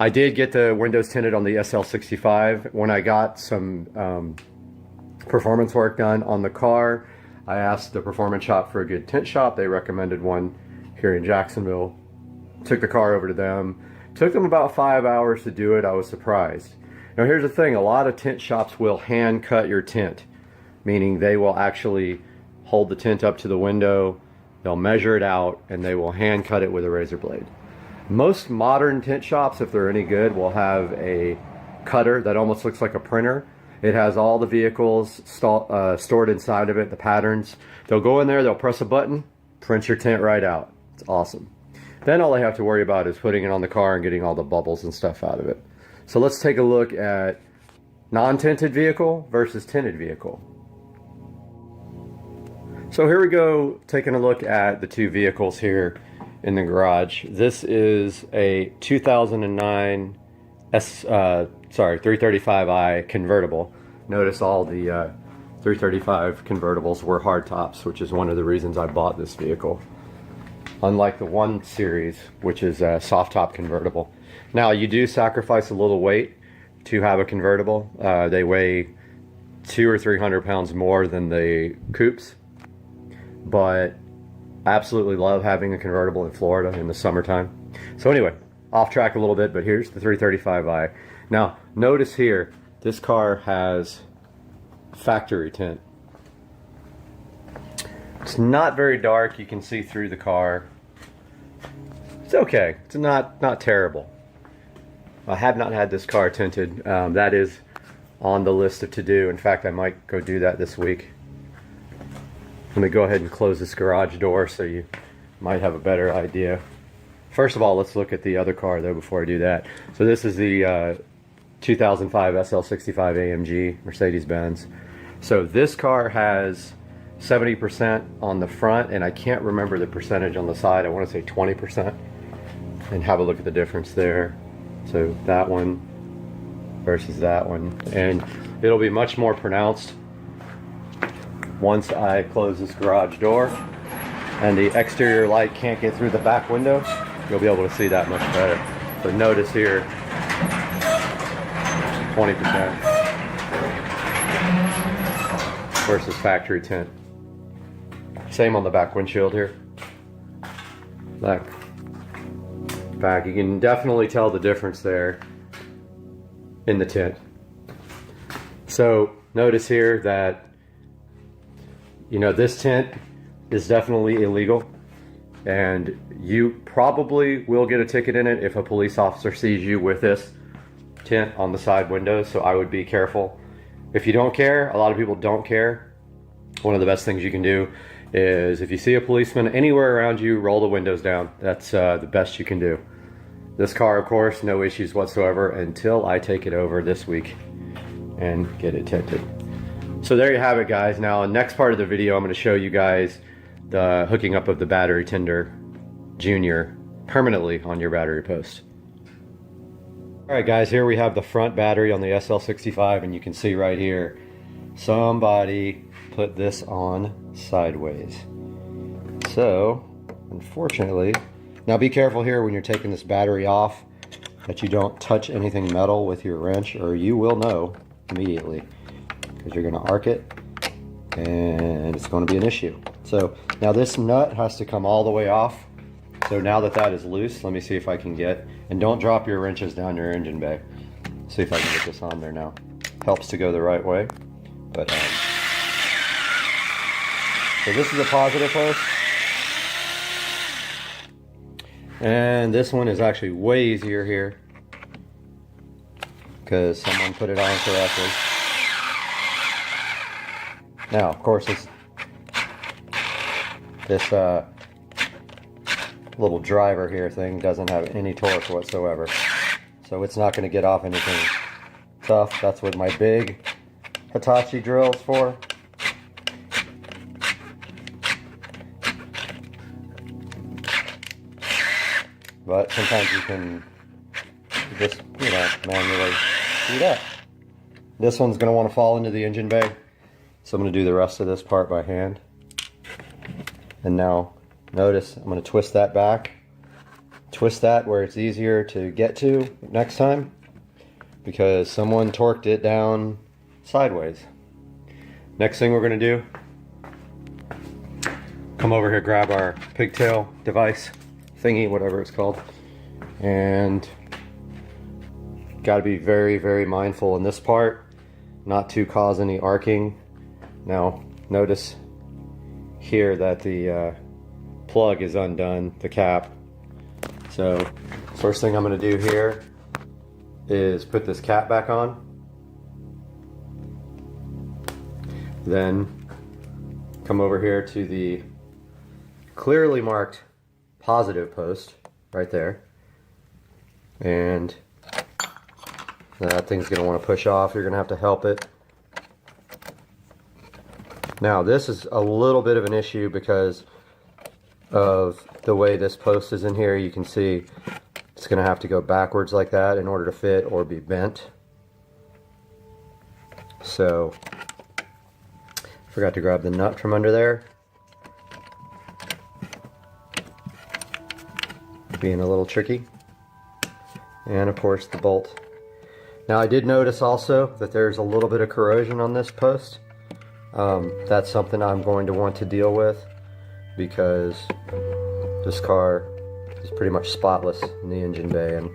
Speaker 1: I did get the windows tinted on the SL65. When I got some performance work done on the car, I asked the performance shop for a good tint shop. They recommended one here in Jacksonville. Took the car over to them. Took them about 5 hours to do it. I was surprised. Now here's the thing, a lot of tint shops will hand cut your tint, meaning they will actually hold the tint up to the window they'll measure it out, and they will hand cut it with a razor blade. Most modern tint shops, if they're any good, will have a cutter that almost looks like a printer. It has all the vehicles stored inside of it, the patterns. They'll go in there, they'll press a button, print your tint right out. It's awesome. Then all they have to worry about is putting it on the car and getting all the bubbles and stuff out of it. So let's take a look at non-tinted vehicle versus tinted vehicle. So here we go, taking a look at the two vehicles here in the garage. This is a 2009 335i convertible. Notice all the 335 convertibles were hardtops, which is one of the reasons I bought this vehicle. Unlike the 1 Series, which is a soft top convertible. Now, you do sacrifice a little weight to have a convertible. They weigh 200 or 300 pounds more than the coupes, but I absolutely love having a convertible in Florida in the summertime. So anyway, off track a little bit, but here's the 335i. Now, notice here, this car has factory tint. It's not very dark. You can see through the car. It's okay. It's not terrible. I have not had this car tinted. That is on the list of to do. In fact, I might go do that this week. Let me go ahead and close this garage door so you might have a better idea. First of all, let's look at the other car though before I do that. So this is the 2005 SL65 AMG Mercedes-Benz. So this car has 70% on the front, and I can't remember the percentage on the side. I want to say 20%. And have a look at the difference there. So that one versus that one. And it'll be much more pronounced once I close this garage door and the exterior light can't get through the back window. You'll be able to see that much better. So notice here, 20% versus factory tint. Same on the back windshield here. Back. You can definitely tell the difference there in the tint. So notice here that, you know, this tint is definitely illegal, and you probably will get a ticket in it if a police officer sees you with this tint on the side windows. So I would be careful. If you don't care, a lot of people don't care. One of the best things you can do is, if you see a policeman anywhere around you, roll the windows down. That's the best you can do. This car, of course, no issues whatsoever until I take it over this week and get it tinted. So there you have it, guys. Now, next part of the video, I'm going to show you guys the hooking up of the battery tinder junior permanently on your battery post. Alright guys, here we have the front battery on the SL65, and you can see right here, somebody put this on sideways. So, unfortunately, now be careful here when you're taking this battery off that you don't touch anything metal with your wrench, or you will know immediately, because you're going to arc it and it's going to be an issue. So now this nut has to come all the way off. So now that that is loose, let me see if I can get, and don't drop your wrenches down your engine bay. See if I can get this on there now. Helps to go the right way. But so this is a positive post. And this one is actually way easier here because someone put it on correctly. Now, of course, this little driver here thing doesn't have any torque whatsoever, so it's not going to get off anything tough. That's what my big Hitachi drill is for. But sometimes you can just, you know, manually do that. This one's going to want to fall into the engine bay, so I'm going to do the rest of this part by hand. And now, notice I'm going to twist that back. Twist that where it's easier to get to next time, because someone torqued it down sideways. Next thing we're going to do, come over here, grab our pigtail device thingy, whatever it's called, and got to be very, very mindful in this part not to cause any arcing. Now notice here that the plug is undone, the cap. So first thing I'm going to do here is put this cap back on. Then come over here to the clearly marked positive post right there. And that thing's going to want to push off. You're going to have to help it. Now this is a little bit of an issue because of the way this post is in here. You can see it's going to have to go backwards like that in order to fit or be bent. So forgot to grab the nut from under there. Being a little tricky. And of course the bolt. Now I did notice also that there's a little bit of corrosion on this post. That's something I'm going to want to deal with because this car is pretty much spotless in the engine bay, and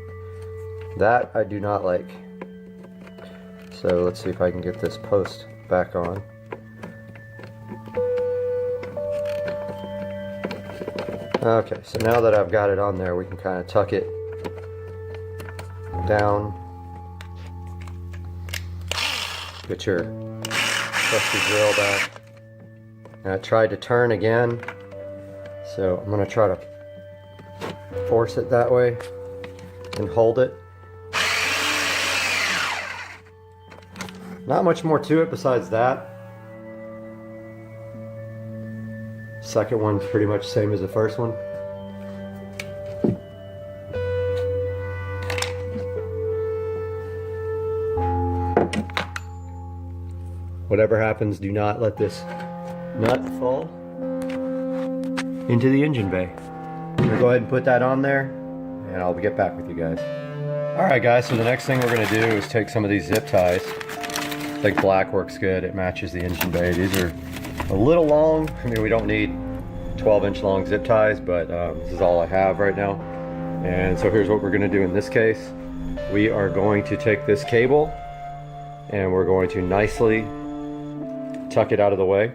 Speaker 1: that I do not like. So let's see if I can get this post back on. Okay, so now that I've got it on there, we can kind of tuck it down. Get your trusty drill back. And I tried to turn again, so I'm going to try to force it that way and hold it. Not much more to it besides that. Second one's pretty much the same as the first one. Whatever happens, do not let this nut fall into the engine bay. I'm gonna go ahead and put that on there, and I'll get back with you guys. Alright guys, so the next thing we're gonna do is take some of these zip ties. I think black works good, it matches the engine bay. These are a little long. I mean, we don't need 12-inch long zip ties, but this is all I have right now. And so here's what we're gonna do in this case. We are going to take this cable and we're going to nicely tuck it out of the way.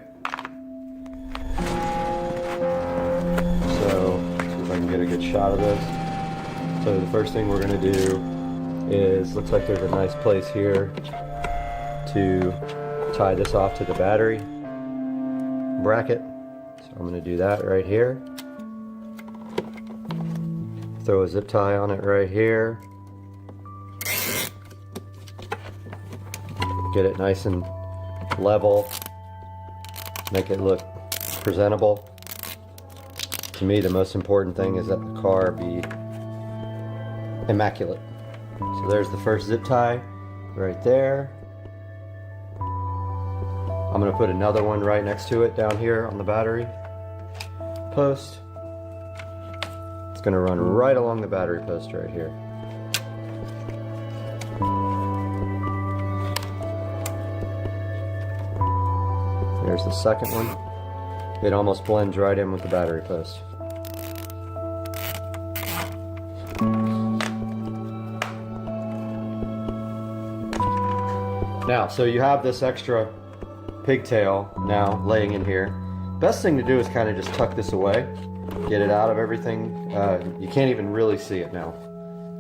Speaker 1: So, let's see if I can get a good shot of this. So the first thing we're going to do is, looks like there's a nice place here to tie this off to the battery bracket. So I'm going to do that right here. Throw a zip tie on it right here. Get it nice and level, make it look presentable. To me, the most important thing is that the car be immaculate. So there's the first zip tie right there. I'm going to put another one right next to it down here on the battery post. It's going to run right along the battery post right here. There's the second one. It almost blends right in with the battery post. Now, so you have this extra pigtail now laying in here. Best thing to do is kind of just tuck this away, get it out of everything. You can't even really see it now.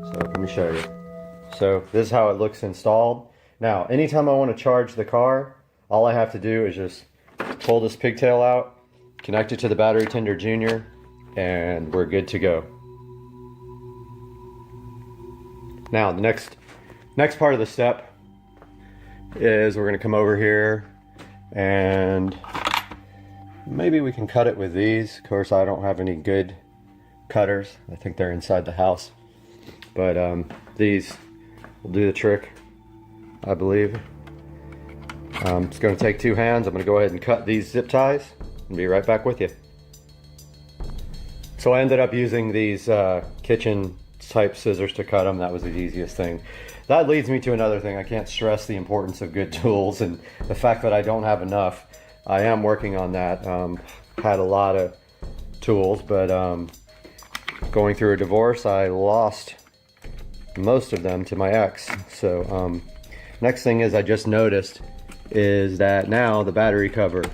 Speaker 1: So let me show you. So this is how it looks installed. Now, anytime I want to charge the car, all I have to do is just pull this pigtail out, connect it to the battery tender junior, and we're good to go. Now the next part of the step is we're going to come over here and maybe we can cut it with these. Of course, I don't have any good cutters. I think they're inside the house, but these will do the trick, I believe. It's going to take two hands. I'm going to go ahead and cut these zip ties and be right back with you. So I ended up using these kitchen type scissors to cut them. That was the easiest thing. That leads me to another thing. I can't stress the importance of good tools and the fact that I don't have enough. I am working on that. Had a lot of tools, but going through a divorce, I lost most of them to my ex. So next thing is I just noticed is that now the battery cover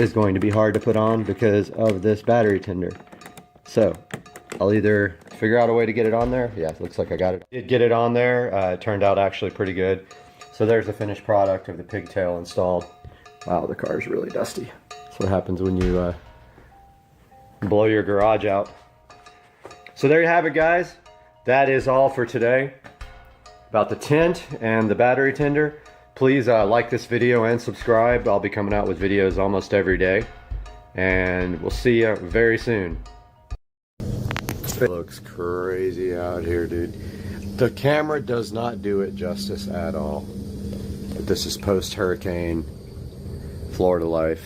Speaker 1: is going to be hard to put on because of this battery tender. So I'll either figure out a way to get it on there. Yeah, it looks like I got it. Did get it on there. It turned out actually pretty good. So there's the finished product of the pigtail installed. Wow, the car is really dusty. That's what happens when you blow your garage out. So there you have it, guys. That is all for today about the tint and the battery tender. Please like this video and subscribe. I'll be coming out with videos almost every day. And we'll see you very soon. It looks crazy out here, dude. The camera does not do it justice at all. But this is post-hurricane Florida life.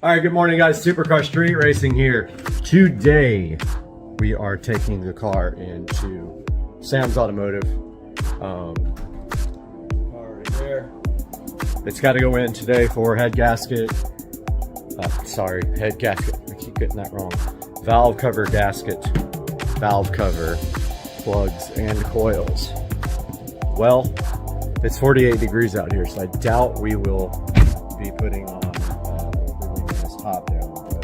Speaker 1: All right, good morning, guys. Supercar Street Racing here. Today, we are taking the car into Sam's Automotive. Car right there. It's got to go in today for head gasket. Head gasket. I keep getting that wrong. Valve cover gasket, valve cover, plugs, and coils. Well, it's 48 degrees out here, so I doubt we will be putting on this top down. But,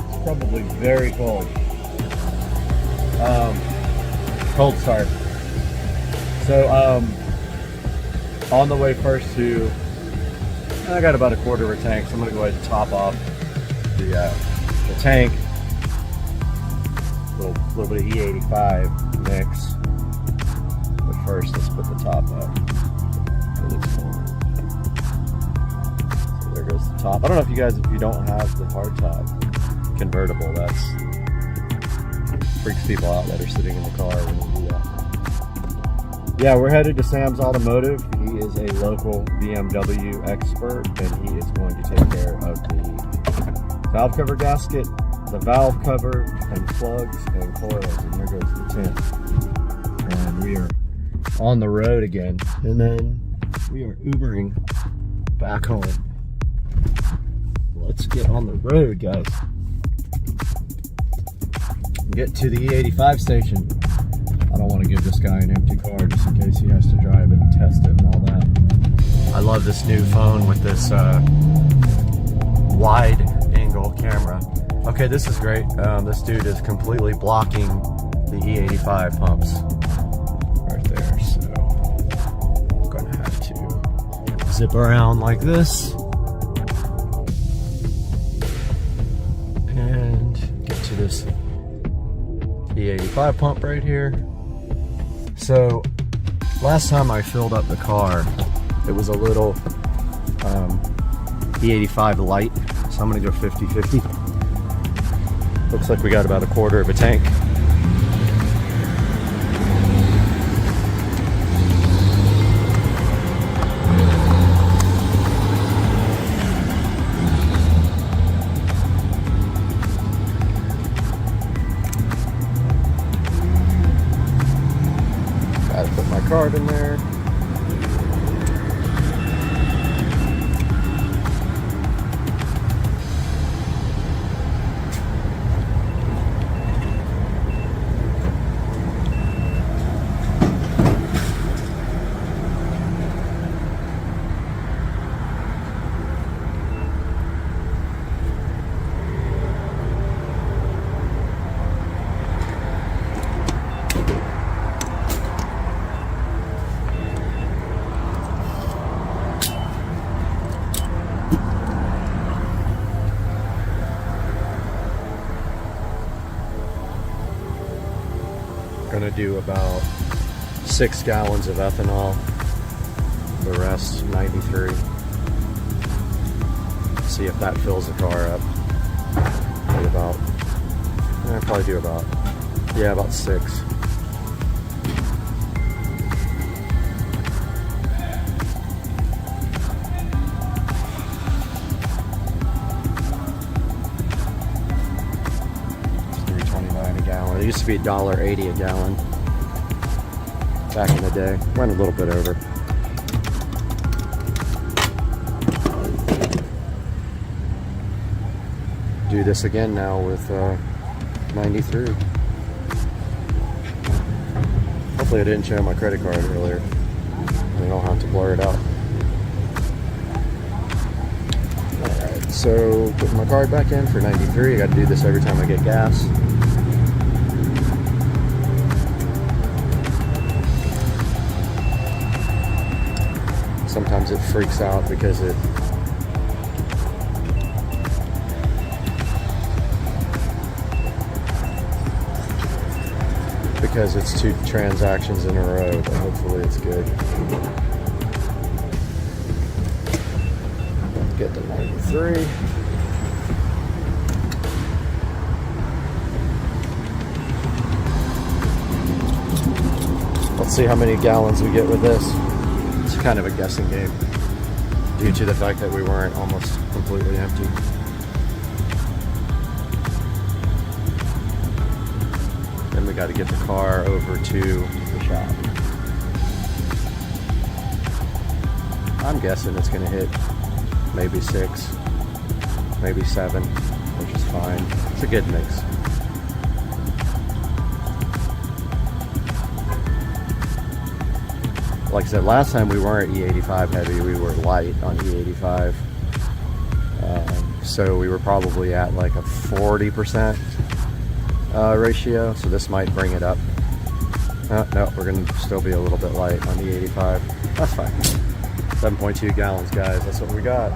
Speaker 1: it's probably very cold. Cold start. So, on the way first to, I got about a quarter of a tank, so I'm gonna go ahead and top off the tank. A little bit of E85 mix. But first, let's put the top up. It looks cool. So there goes the top. I don't know if you guys, if you don't have the hard top convertible, that's freaks people out that are sitting in the car when you do that. Yeah, we're headed to Sam's Automotive. He is a local BMW expert, and he is going to take care of the valve cover gasket, the valve cover, and plugs and coils. And there goes the tint. And we are on the road again. And then we are Ubering back home. Let's get on the road, guys. Get to the E85 station. I don't want to give this guy an empty car just in case he has to drive it and test it and all that. I love this new phone with this wide angle camera. Okay, this is great. This dude is completely blocking the E85 pumps right there. So I'm gonna have to zip around like this and get to this E85 pump right here. So last time I filled up the car, it was a little E85 light, so I'm gonna go 50-50. Looks like we got about a quarter of a tank. Gotta put my card in there. Gonna do about 6 gallons of ethanol, the rest 93. See if that fills the car up. Probably about, probably do about, yeah, about 6. It used to be $1.80 a gallon back in the day. Went a little bit over. Do this again now with 93. Hopefully I didn't show my credit card earlier. We don't have to blur it out. Alright, so putting my card back in for 93. I got to do this every time I get gas. Sometimes it freaks out because it's 2 transactions in a row, but hopefully it's good. Get to 93. Let's see how many gallons we get with this. It's kind of a guessing game due to the fact that we weren't almost completely empty. Then we got to get the car over to the shop. I'm guessing it's going to hit maybe 6, maybe 7, which is fine. It's a good mix. Like I said, last time we weren't E85 heavy, we were light on E85. So we were probably at like a 40% ratio, so this might bring it up. No, we're going to still be a little bit light on E85. That's fine. 7.2 gallons, guys. That's what we got.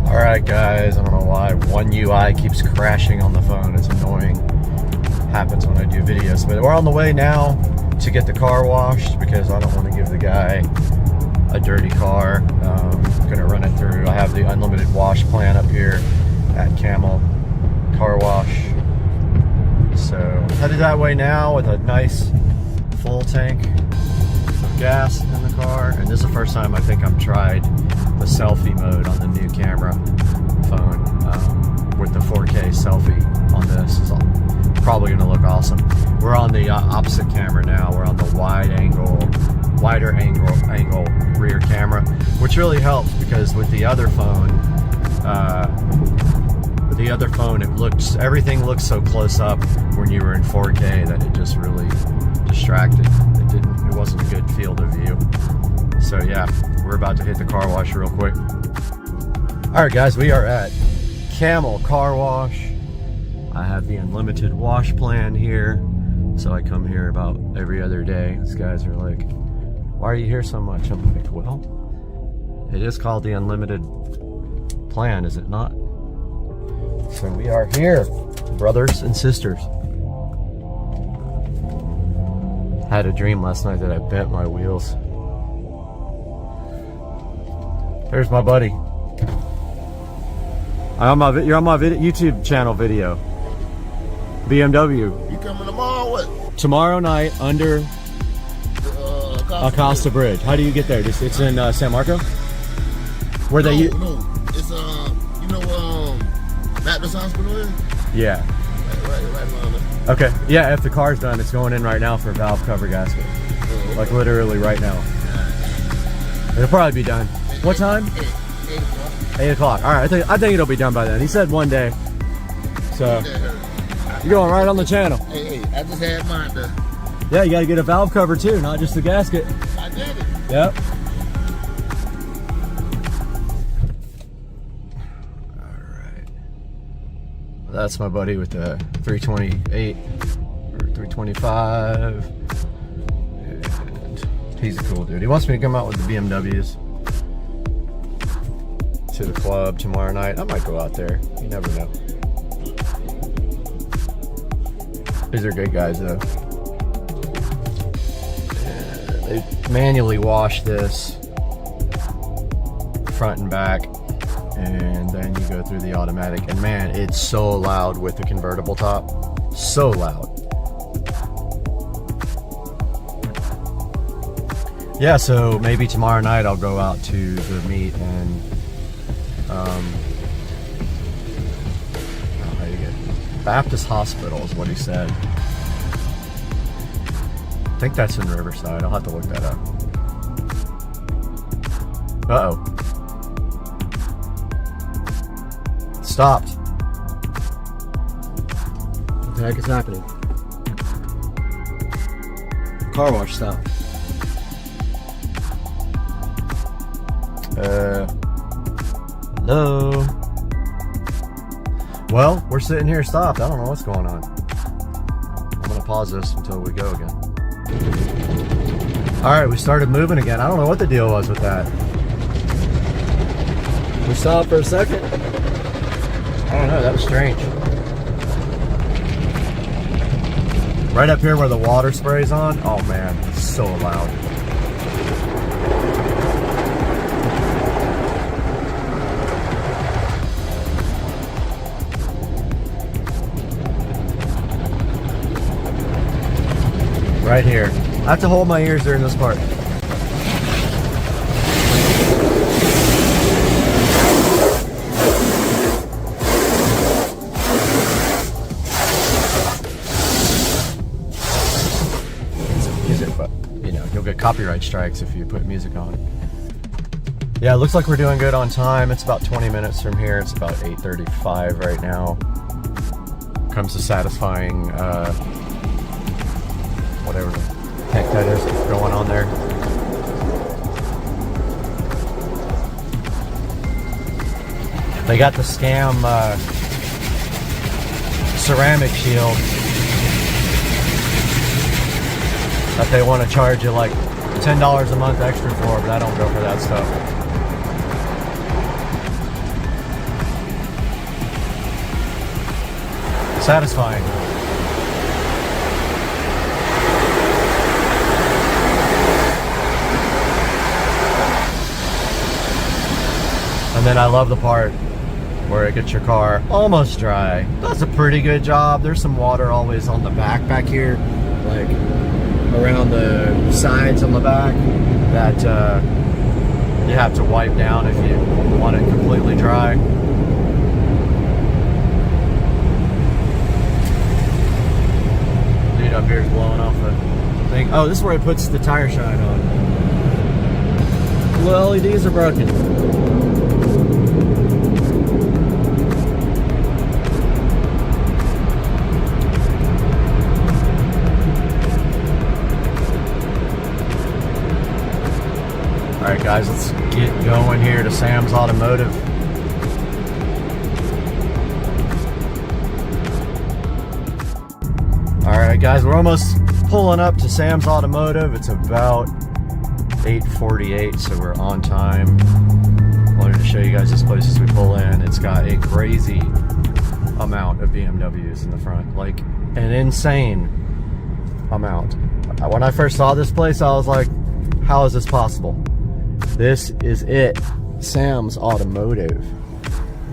Speaker 1: Alright, guys. I don't know why One UI keeps crashing on the phone. It's annoying. Happens when I do videos. But we're on the way now to get the car washed because I don't want to give the guy a dirty car. I'm gonna run it through. I have the unlimited wash plan up here at Camel Car Wash. So headed that way now with a nice full tank of gas in the car. And this is the first time I think I've tried the selfie mode on the new camera phone with the 4K selfie on this. Is probably gonna look awesome. We're on the opposite camera now. We're on the wider angle rear camera, which really helps because with the other phone, everything looks so close up when you were in 4K that it just really distracted. It wasn't a good field of view. So yeah, we're about to hit the car wash real quick. All right, guys, we are at Camel Car Wash. I have the unlimited wash plan here, so I come here about every other day. These guys are like, why are you here so much? I'm like, well, it is called the unlimited plan, is it not? So we are here, brothers and sisters. Had a dream last night that I bent my wheels. There's my buddy. You're on my YouTube channel video. BMW.
Speaker 12: You coming tomorrow? What?
Speaker 1: Tomorrow night under Acosta Bridge. How do you get there? It's in San Marco. Where
Speaker 12: no, it's you know Baptist Hospital is?
Speaker 1: Yeah.
Speaker 12: Right around there.
Speaker 1: Okay. Yeah. If the car's done, it's going in right now for valve cover gasket.
Speaker 12: Okay.
Speaker 1: Like literally right now. It'll probably be done. What time?
Speaker 12: 8 o'clock.
Speaker 1: 8 o'clock. All right. I think it'll be done by then. He said one day. So you're going right on the channel.
Speaker 12: Hey, I just had mine done.
Speaker 1: Yeah, you got to get a valve cover too, not just the gasket.
Speaker 12: I did it.
Speaker 1: Yep. All right. That's my buddy with the 328 or 325. And he's a cool dude. He wants me to come out with the BMWs to the club tomorrow night. I might go out there. You never know. These are good guys though. They manually wash this front and back, and then you go through the automatic. And man, it's so loud with the convertible top. So loud. Yeah, so maybe tomorrow night I'll go out to the meet and Baptist Hospital is what he said. I think that's in Riverside. I'll have to look that up. Uh-oh. Stopped. What the heck is happening?
Speaker 3: car wash stop?
Speaker 1: Hello? Well, we're sitting here stopped. I don't know what's going on. I'm gonna pause this until we go again. All right, we started moving again. I don't know what the deal was with that.
Speaker 3: We stopped for a second.
Speaker 1: I don't know, that was strange. Right up here where the water sprays on, oh man, it's so loud. Right here. I have to hold my ears during this part. Music, but you know, you'll get copyright strikes if you put music on. Yeah, it looks like we're doing good on time. It's about 20 minutes from here. It's about 8:35 right now. Comes to satisfying whatever the heck that is going on there. They got the scam ceramic shield that they want to charge you like $10 a month extra for, but I don't go for that stuff. Satisfying. And then I love the part where it gets your car almost dry. Does a pretty good job. There's some water always on the back here, like around the sides on the back that you have to wipe down if you want it completely dry. Dude up here is blowing off the thing. Oh, this is where it puts the tire shine on. The LEDs are broken. Alright guys, let's get going here to Sam's Automotive. Alright guys, we're almost pulling up to Sam's Automotive. It's about 8:48, so we're on time. Wanted to show you guys this place as we pull in. It's got a crazy amount of BMWs in the front, like an insane amount. When I first saw this place, I was like, how is this possible? This is it, Sam's Automotive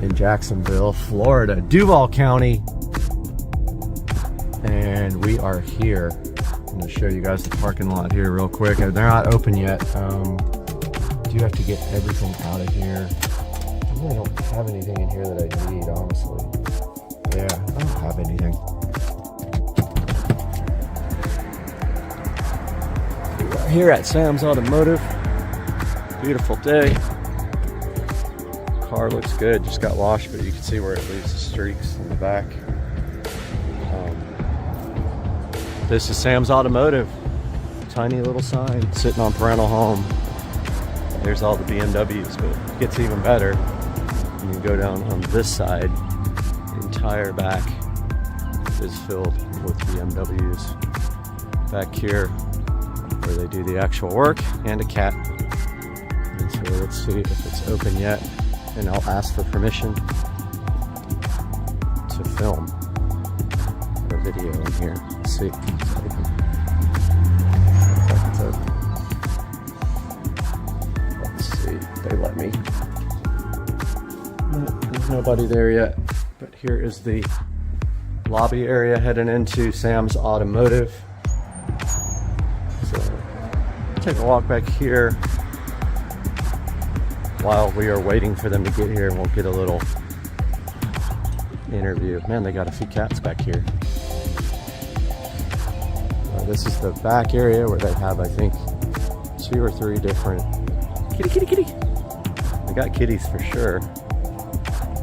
Speaker 1: in Jacksonville, Florida, Duval County. And we are here. I'm gonna show you guys the parking lot here real quick. They're not open yet. Do have to get everything out of here. I really don't have anything in here that I need, honestly. Yeah, I don't have anything. We are here at Sam's Automotive. Beautiful day. Car looks good, just got washed, but you can see where it leaves the streaks in the back. This is Sam's Automotive. Tiny little sign sitting on Parental Home. There's all the BMWs, but it gets even better. You can go down on this side. The entire back is filled with BMWs. Back here, where they do the actual work, and a cat. And so let's see if it's open yet, and I'll ask for permission to film a video in here. Let's see. It's open. Let's see. They let me. There's nobody there yet, but here is the lobby area heading into Sam's Automotive. So take a walk back here while we are waiting for them to get here, and we'll get a little interview. Man, they got a few cats back here. This is the back area where they have, I think, 2 or 3 different kitty. They got kitties for sure.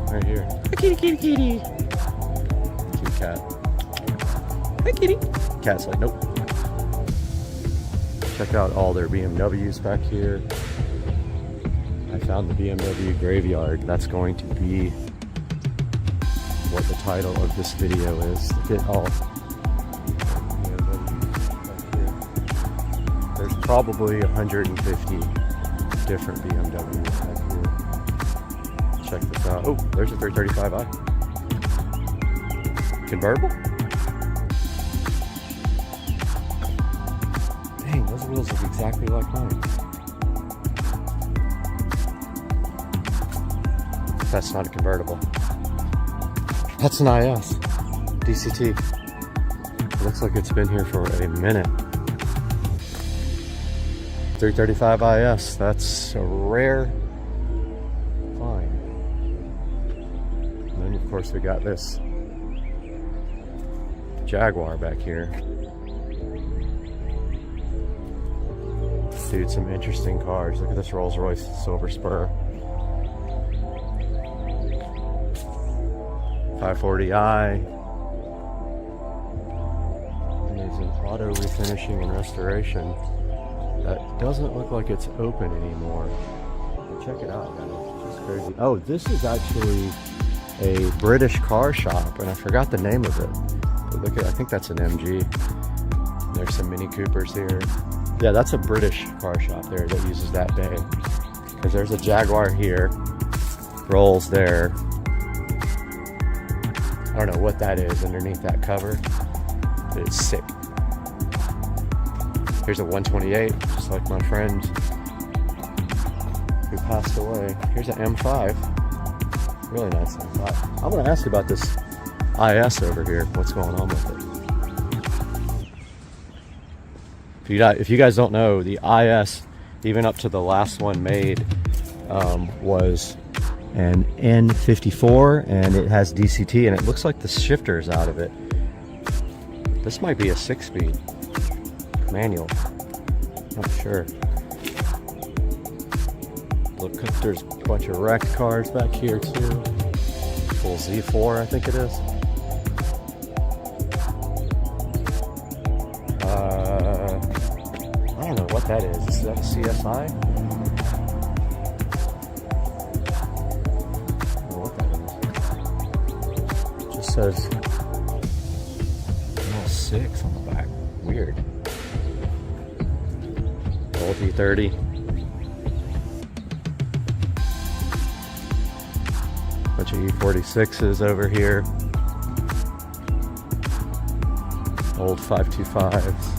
Speaker 1: Right here. Hi, kitty. Cute cat. Hi, kitty. Cat's like, nope. Check out all their BMWs back here. I found the BMW graveyard. That's going to be what the title of this video is. Look at all BMWs back here. There's probably 150 different BMWs back here. Check this out. Oh, there's a 335i. Convertible? Dang, those wheels look exactly like mine. That's not a convertible. That's an IS. DCT. Looks like it's been here for a minute. 335 IS. That's a rare find. And then of course we got this Jaguar back here. Dude, some interesting cars. Look at this Rolls Royce Silver Spur. 540i. And there's an auto refinishing and restoration that doesn't look like it's open anymore. But check it out, guys. It's just crazy. Oh, this is actually a British car shop, and I forgot the name of it. But look at, I think that's an MG. There's some Mini Coopers here. Yeah, that's a British car shop there that uses that bay. Because there's a Jaguar here, Rolls there. I don't know what that is underneath that cover, but it's sick. Here's a 128, just like my friend who passed away. Here's an M5, really nice M5. I'm gonna ask you about this IS over here, what's going on with it. If you guys don't know, the IS, even up to the last one made, was an N54, and it has DCT, and it looks like the shifter is out of it. This might be a 6-speed manual. Not sure. Look, there's a bunch of wrecked cars back here too. Full Z4, I think it is. I don't know what that is. Is that a CSI? Says L6 on the back. Weird. Old E30. Bunch of E46s over here. Old 525s.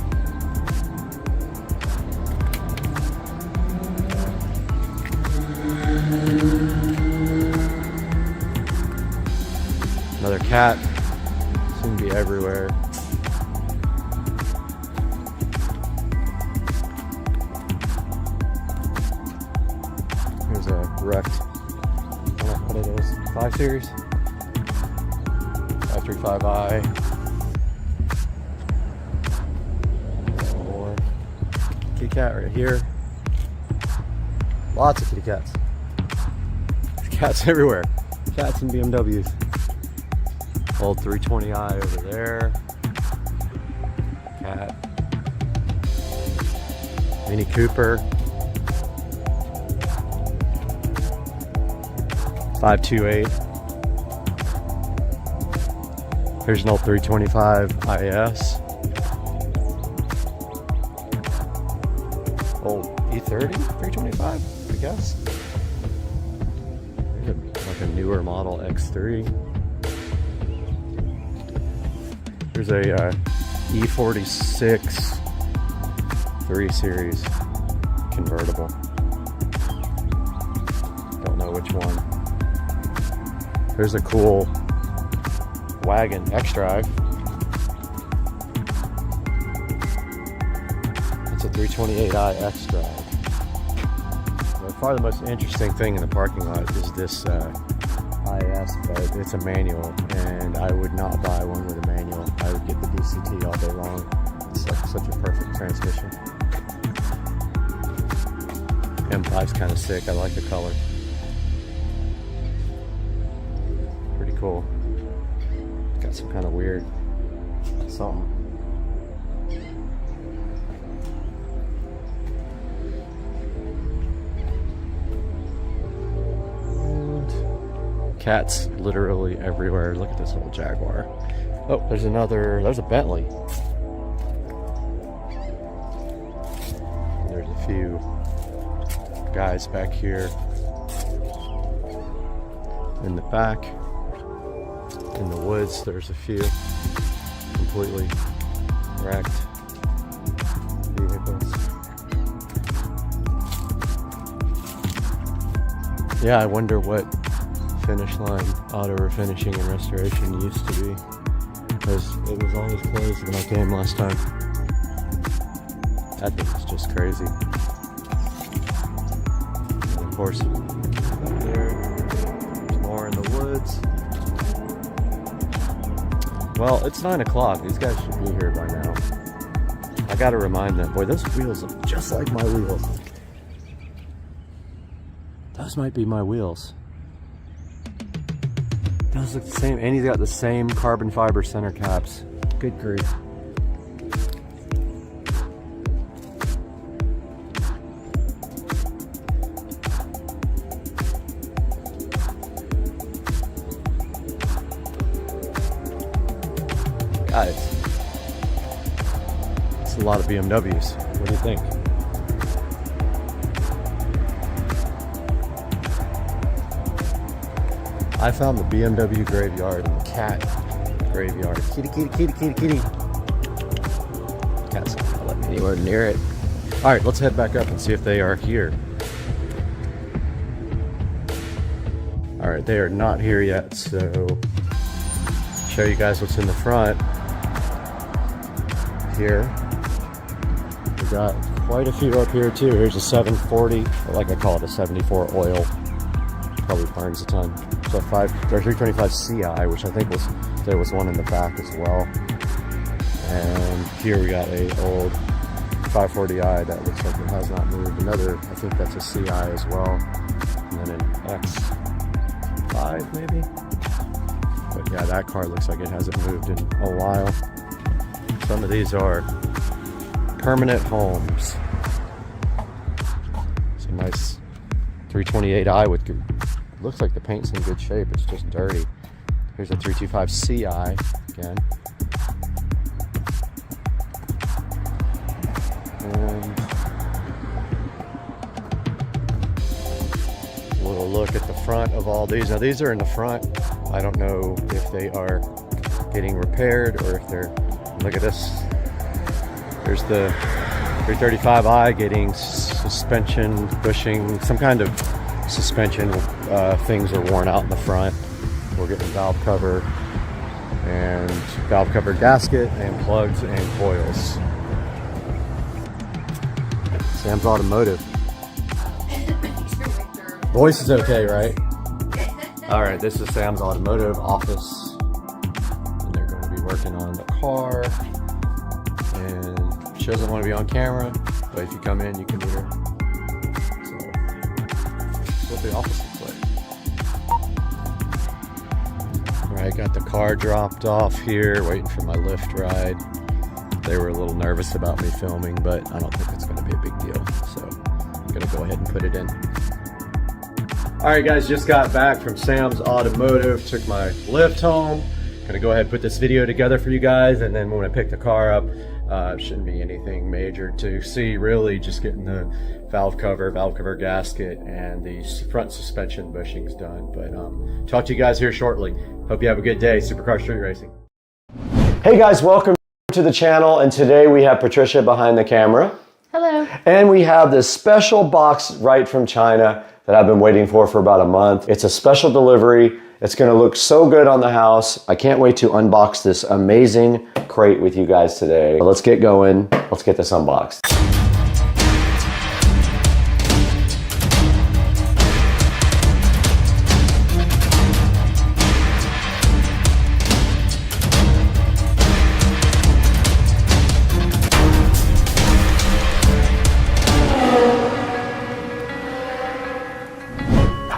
Speaker 1: Another cat. Seem to be everywhere. Here's a wrecked, I don't know what it is, 5 Series? 535i. Some more. Kitty cat right here. Lots of kitty cats. There's cats everywhere. Cats and BMWs. Old 320i over there. Cat. Mini Cooper. 528. Here's an old 325 IS. Old E30 325, I guess. Like a newer model X3. Here's a E46 3 Series convertible. Don't know which one. Here's a cool wagon X-Drive. It's a 328i X-Drive. By far the most interesting thing in the parking lot is this IS, but it's a manual, and I would not buy one with a manual. I would get the DCT all day long. It's like such a perfect transmission. M5's kind of sick. I like the color. Pretty cool. Got some kind of weird something. Cats literally everywhere. Look at this little Jaguar. Oh, there's a Bentley. There's a few guys back here in the back. In the woods, there's a few completely wrecked vehicles. Yeah, I wonder what Finish Line auto refinishing and restoration used to be, because it was always closed when I came last time. That thing is just crazy. And of course, up there's more in the woods. Well, it's 9 o'clock. These guys should be here by now. I gotta remind them. Boy, those wheels look just like my wheels. Those might be my wheels. Those look the same, and he's got the same carbon fiber center caps. Good grief. Guys, it's a lot of BMWs. What do you think? I found the BMW graveyard and the cat graveyard. Kitty, kitty, kitty, kitty, kitty. Cat's not gonna let me anywhere near it. All right, let's head back up and see if they are here. All right, they are not here yet, so show you guys what's in the front. Here, we got quite a few up here too. Here's a 740, or like I call it, a 74 oil. Probably burns a ton. So 325 CI, which I think there was one in the back as well. And here we got a old 540i that looks like it has not moved. Another, I think that's a CI as well. And then an X5 maybe. But yeah, that car looks like it hasn't moved in a while. Some of these are permanent homes. It's a nice 328i with good. Looks like the paint's in good shape, it's just dirty. Here's a 325 CI again. And a little look at the front of all these. Now these are in the front. I don't know if they are getting repaired or if they're, look at this. There's the 335i getting suspension, bushing, some kind of suspension things are worn out in the front. We're getting valve cover and valve cover gasket and plugs and coils. Sam's Automotive. Voice is okay, right? All right, this is Sam's Automotive office, and they're going to be working on the car. And she doesn't want to be on camera, but if you come in, you can meet her. What the office looks like. Alright, got the car dropped off here, waiting for my Lyft ride. They were a little nervous about me filming, but I don't think it's going to be a big deal, so I'm going to go ahead and put it in. Alright guys, just got back from Sam's Automotive, took my Lyft home. Going to go ahead and put this video together for you guys, and then when I pick the car up, shouldn't be anything major to see, really, just getting the valve cover gasket, and the front suspension bushings done. But talk to you guys here shortly. Hope you have a good day. Supercar Street Racing. Hey guys, welcome to the channel, and today we have Patricia behind the camera.
Speaker 13: Hello.
Speaker 1: And we have this special box right from China that I've been waiting for about a month. It's a special delivery. It's gonna look so good on the house. I can't wait to unbox this amazing crate with you guys today. Let's get going. Let's get this unboxed.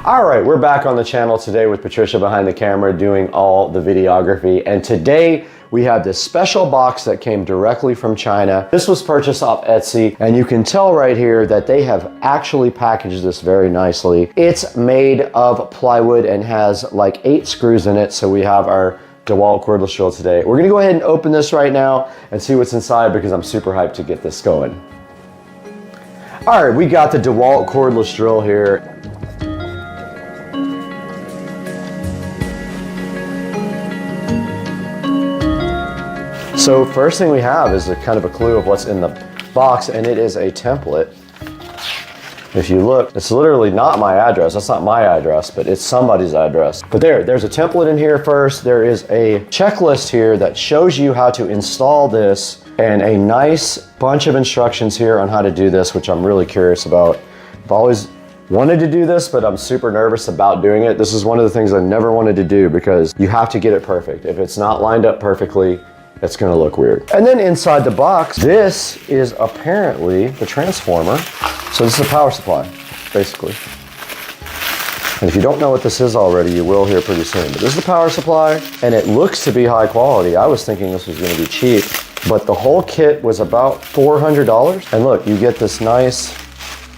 Speaker 1: All right, we're back on the channel today with Patricia behind the camera doing all the videography. And today we have this special box that came directly from China. This was purchased off Etsy, and you can tell right here that they have actually packaged this very nicely. It's made of plywood and has like 8 screws in it. So we have our DeWalt cordless drill today. We're gonna go ahead and open this right now and see what's inside because I'm super hyped to get this going. All right, we got the DeWalt cordless drill here. So first thing we have is a kind of a clue of what's in the box, and it is a template. If you look, it's literally not my address. That's not my address, but it's somebody's address. But there's a template in here first. There is a checklist here that shows you how to install this and a nice bunch of instructions here on how to do this, which I'm really curious about. I've always wanted to do this, but I'm super nervous about doing it. This is one of the things I never wanted to do because you have to get it perfect. If it's not lined up perfectly, it's gonna look weird. And then inside the box, this is apparently the transformer. So this is a power supply, basically. And if you don't know what this is already, you will here pretty soon. But this is the power supply, and it looks to be high quality. I was thinking this was gonna be cheap, but the whole kit was about $400. And look, you get this nice,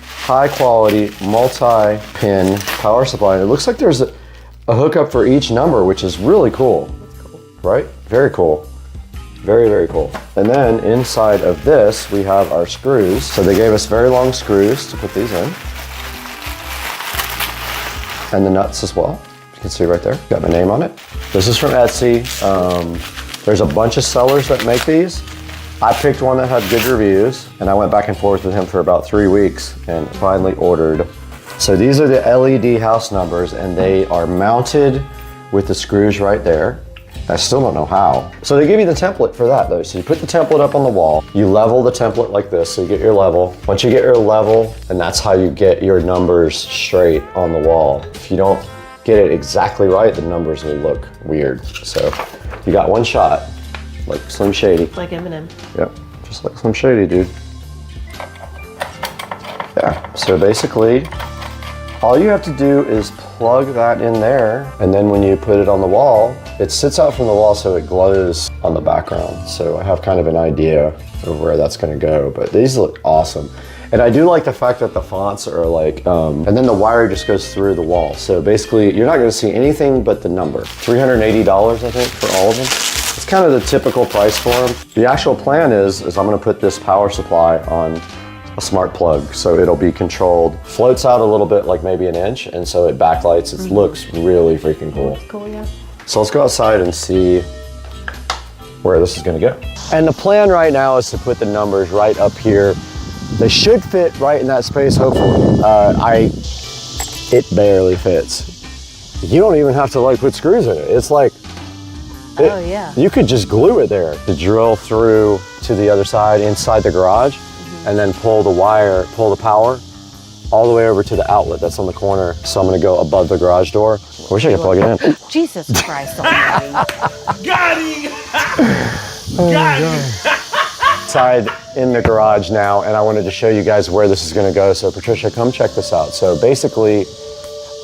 Speaker 1: high quality, multi-pin power supply. And it looks like there's a hookup for each number, which is really cool, right? Very cool. Very, very cool. And then inside of this, we have our screws. So they gave us very long screws to put these in. And the nuts as well. You can see right there, got my name on it. This is from Etsy. There's a bunch of sellers that make these. I picked one that had good reviews, and I went back and forth with him for about 3 weeks and finally ordered. So these are the LED house numbers, and they are mounted with the screws right there. I still don't know how. So they give you the template for that though. So you put the template up on the wall, you level the template like this, so you get your level. Once you get your level, and that's how you get your numbers straight on the wall. If you don't get it exactly right, the numbers will look weird. So you got one shot, like Slim Shady.
Speaker 13: Like Eminem.
Speaker 1: Yep, just like Slim Shady, dude. Yeah, so basically, all you have to do is plug that in there, and then when you put it on the wall, it sits out from the wall so it glows on the background. So I have kind of an idea of where that's gonna go, but these look awesome. And I do like the fact that the fonts are like, and then the wire just goes through the wall. So basically, you're not gonna see anything but the number. $380, I think, for all of them. It's kind of the typical price for them. The actual plan is I'm gonna put this power supply on a smart plug, so it'll be controlled. Floats out a little bit, like maybe an inch, and so it backlights. It looks really freaking cool.
Speaker 13: Cool, yeah.
Speaker 1: So let's go outside and see where this is gonna go. And the plan right now is to put the numbers right up here. They should fit right in that space, hopefully. It barely fits. You don't even have to like put screws in it. It's like,
Speaker 13: oh yeah.
Speaker 1: You could just glue it there. To drill through to the other side inside the garage, and then pull the wire, pull the power all the way over to the outlet that's on the corner. So I'm gonna go above the garage door. I wish I could plug it in.
Speaker 13: Jesus Christ almighty.
Speaker 8: Got him! Got him!
Speaker 1: Inside in the garage now, and I wanted to show you guys where this is gonna go. So Patricia, come check this out. So basically,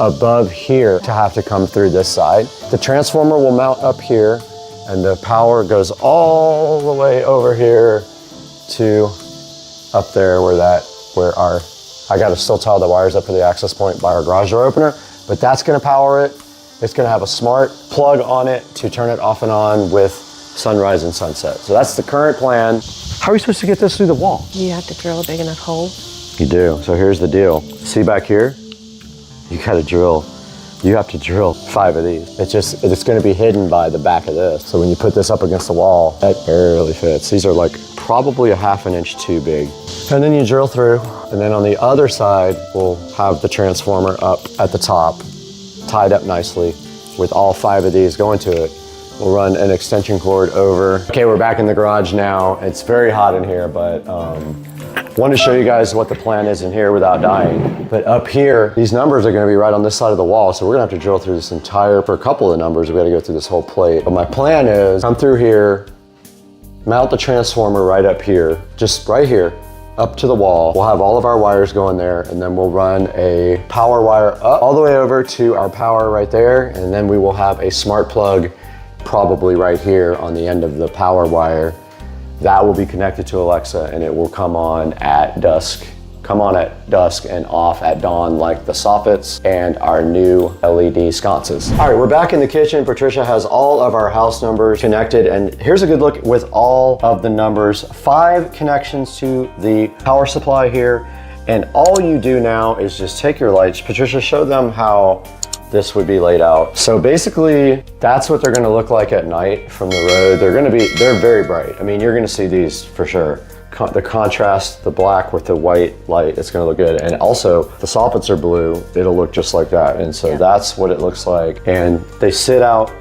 Speaker 1: above here to have to come through this side. The transformer will mount up here, and the power goes all the way over here to up there where I gotta still tie the wires up for the access point by our garage door opener, but that's gonna power it. It's gonna have a smart plug on it to turn it off and on with sunrise and sunset. So that's the current plan. How are we supposed to get this through the wall?
Speaker 13: You have to drill a big enough hole.
Speaker 1: You do. So here's the deal. See back here? You have to drill 5 of these. It's gonna be hidden by the back of this. So when you put this up against the wall, that barely fits. These are like probably a ½ inch too big. And then you drill through, and then on the other side, we'll have the transformer up at the top, tied up nicely with all 5 of these going to it. We'll run an extension cord over. Okay, we're back in the garage now. It's very hot in here, but wanted to show you guys what the plan is in here without dying. But up here, these numbers are gonna be right on this side of the wall, so we're gonna have to drill through this entire, for a couple of the numbers, we gotta go through this whole plate. But my plan is, come through here, mount the transformer right up here, just right here, up to the wall. We'll have all of our wires going there, and then we'll run a power wire up all the way over to our power right there, and then we will have a smart plug probably right here on the end of the power wire. That will be connected to Alexa, and it will come on at dusk. Come on at dusk and off at dawn, like the soffits and our new LED sconces. All right, we're back in the kitchen. Patricia has all of our house numbers connected, and here's a good look with all of the numbers. 5 connections to the power supply here, and all you do now is just take your lights. Patricia, show them how this would be laid out. So basically, that's what they're gonna look like at night from the road. They're very bright. I mean, you're gonna see these for sure. The contrast, the black with the white light, it's gonna look good. And also, the soffits are blue, it'll look just like that. And so that's what it looks like. And they sit out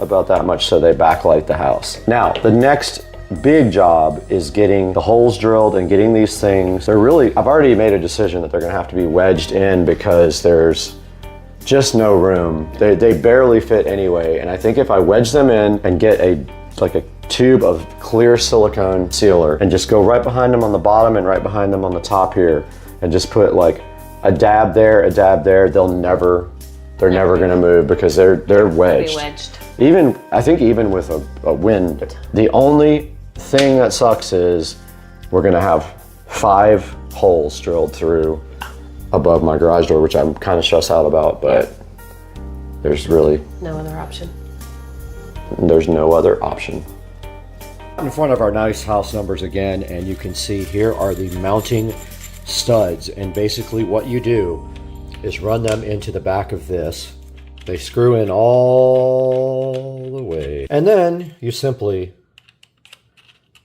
Speaker 1: about that much so they backlight the house. Now, the next big job is getting the holes drilled and getting these things. I've already made a decision that they're gonna have to be wedged in because there's just no room. They barely fit anyway. And I think if I wedge them in and get a tube of clear silicone sealer and just go right behind them on the bottom and right behind them on the top here, and just put like a dab there, they're never gonna move because they're wedged. I think even with a wind, the only thing that sucks is we're gonna have 5 holes drilled through above my garage door, which I'm kind of stressed out about, but there's really
Speaker 13: no other option.
Speaker 1: There's no other option. In front of our nice house numbers again, and you can see here are the mounting studs, and basically what you do is run them into the back of this. They screw in all the way, and then you simply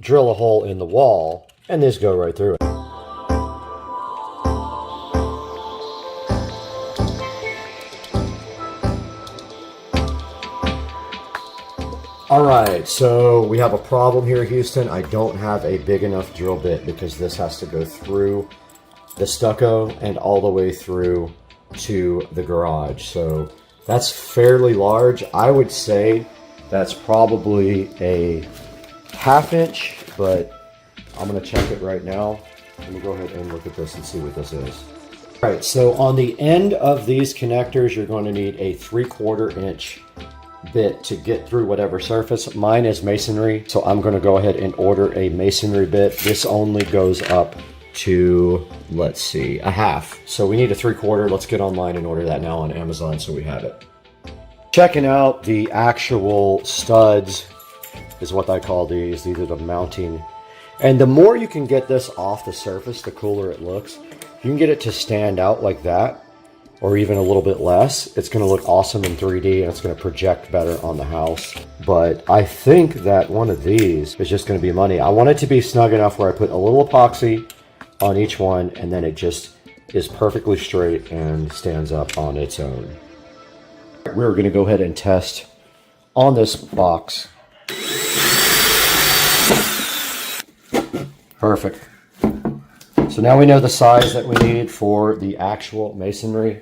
Speaker 1: drill a hole in the wall and these go right through it. All right, so we have a problem here, Houston. I don't have a big enough drill bit because this has to go through the stucco and all the way through to the garage. So that's fairly large. I would say that's probably a 1/2 inch, but I'm gonna check it right now. Let me go ahead and look at this and see what this is. All right, so on the end of these connectors, you're going to need a 3/4 inch bit to get through whatever surface. Mine is masonry, so I'm going to go ahead and order a masonry bit. This only goes up to, let's see, a 1/2. So we need a 3/4. Let's get online and order that now on Amazon so we have it. Checking out the actual studs is what I call these. These are the mounting. And the more you can get this off the surface, the cooler it looks. If you can get it to stand out like that, or even a little bit less, it's going to look awesome in 3D and it's going to project better on the house. But I think that one of these is just going to be money. I want it to be snug enough where I put a little epoxy on each one and then it just is perfectly straight and stands up on its own. We're going to go ahead and test on this box. Perfect. So now we know the size that we need for the actual masonry.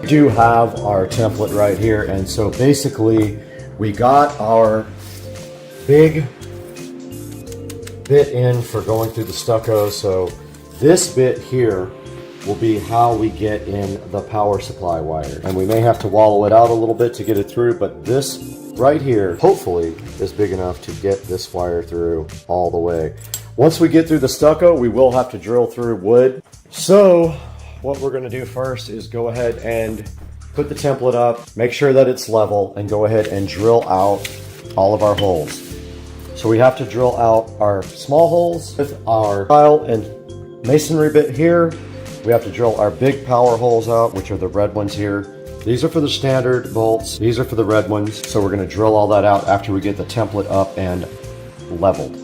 Speaker 1: Do have our template right here, and so basically we got our big bit in for going through the stucco. So this bit here will be how we get in the power supply wire, and we may have to wallow it out a little bit to get it through, but this right here hopefully is big enough to get this wire through all the way. Once we get through the stucco, we will have to drill through wood. So what we're going to do first is go ahead and put the template up, make sure that it's level, and go ahead and drill out all of our holes. So we have to drill out our small holes with our tile and masonry bit here. We have to drill our big power holes out, which are the red ones here, These are for the standard bolts. These are for the red ones. So we're going to drill all that out after we get the template up and leveled.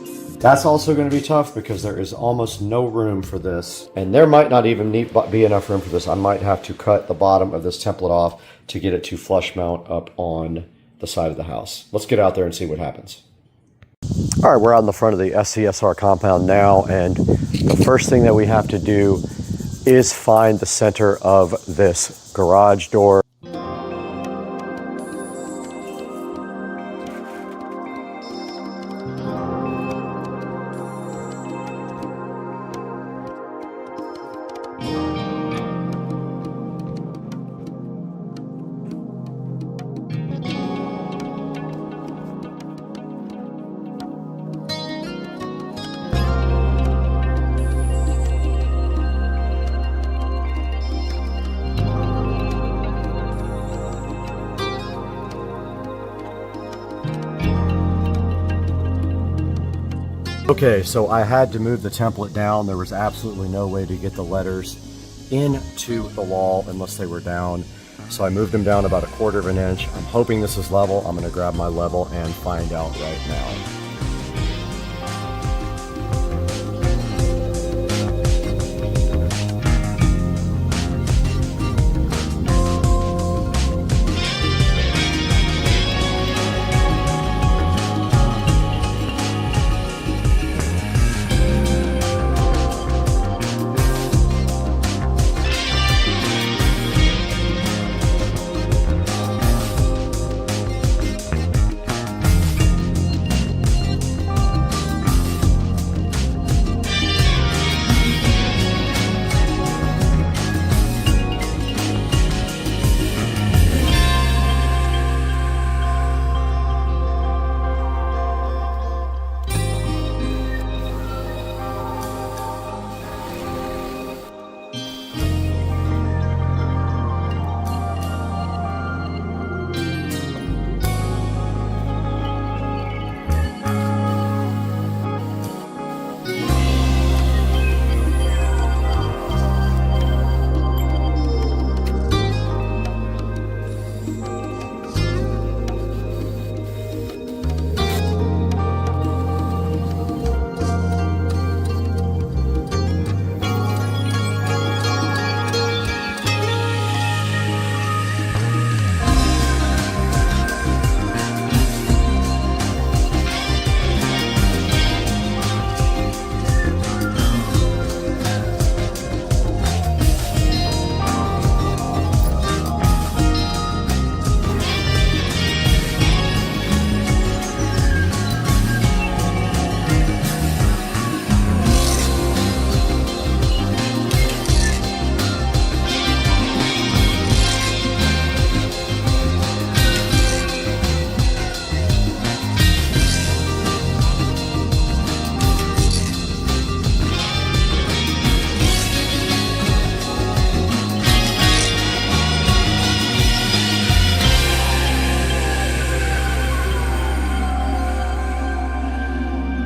Speaker 1: That's also going to be tough because there is almost no room for this. And there might not even be enough room for this. I might have to cut the bottom of this template off to get it to flush mount up on the side of the house. Let's get out there and see what happens. All right, we're out in the front of the SCSR compound now, and the first thing that we have to do is find the center of this garage door. Okay, so I had to move the template down. There was absolutely no way to get the letters into the wall unless they were down. So I moved them down about 1/4 of an inch. I'm hoping this is level. I'm going to grab my level and find out right now.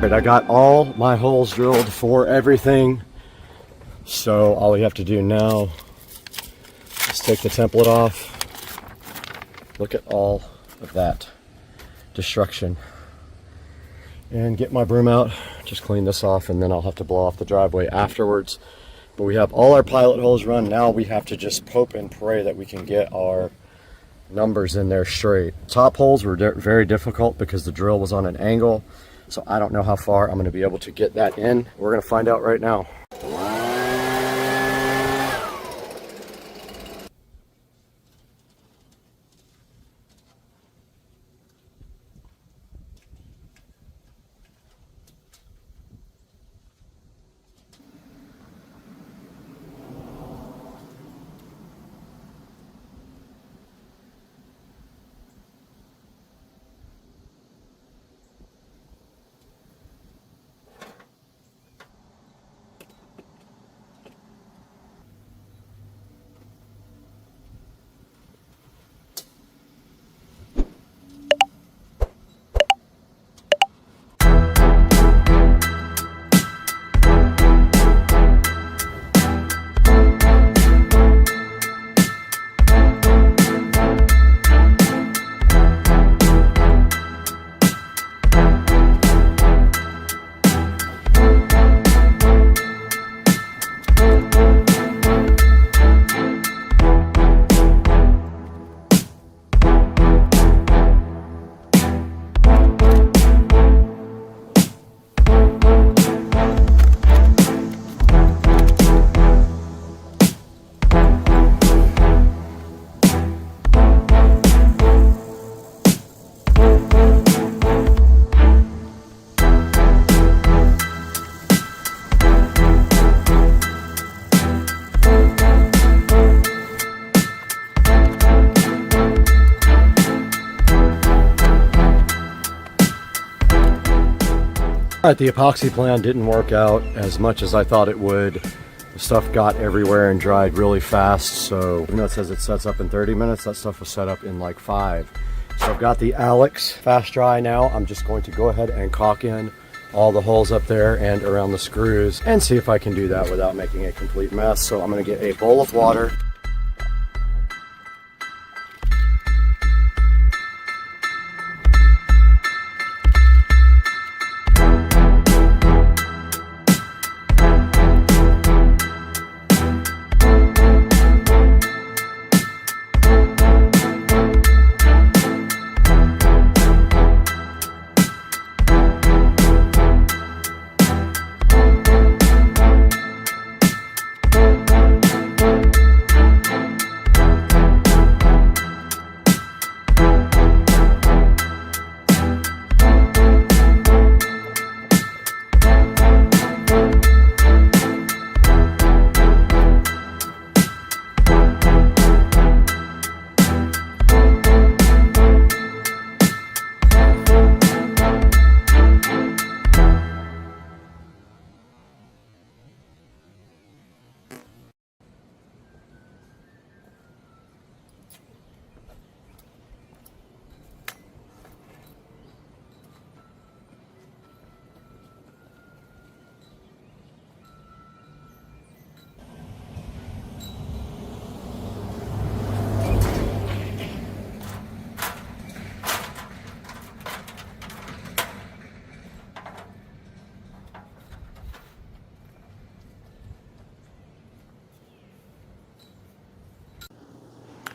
Speaker 1: Right, I got all my holes drilled for everything, so all we have to do now is take the template off. Look at all of that destruction. And get my broom out, just clean this off, and then I'll have to blow off the driveway afterwards. But we have all our pilot holes run. Now we have to just hope and pray that we can get our numbers in there straight. Top holes were very difficult because the drill was on an angle. So I don't know how far I'm going to be able to get that in. We're going to find out right now. All right, the epoxy plan didn't work out as much as I thought it would. The stuff got everywhere and dried really fast, so even though it says it sets up in 30 minutes, that stuff was set up in like 5. So I've got the Alex fast dry now. I'm just going to go ahead and caulk in all the holes up there and around the screws and see if I can do that without making a complete mess. So I'm gonna get a bowl of water.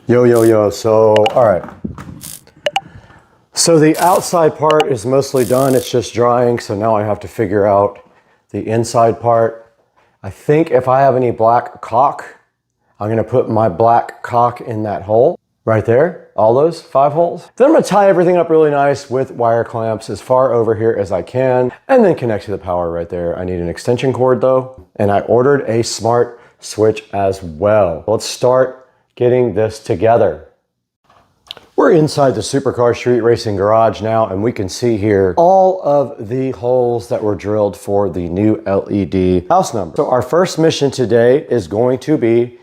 Speaker 1: Yo, so, all right. So the outside part is mostly done. It's just drying. So now I have to figure out the inside part. I think if I have any black caulk, I'm gonna put my black caulk in that hole right there, all those 5 holes. Then I'm gonna tie everything up really nice with wire clamps as far over here as I can, and then connect to the power right there. I need an extension cord though, and I ordered a smart switch as well. Let's start getting this together. We're inside the Supercar Street Racing garage now, and we can see here all of the holes that were drilled for the new LED house number. So our first mission today is going to be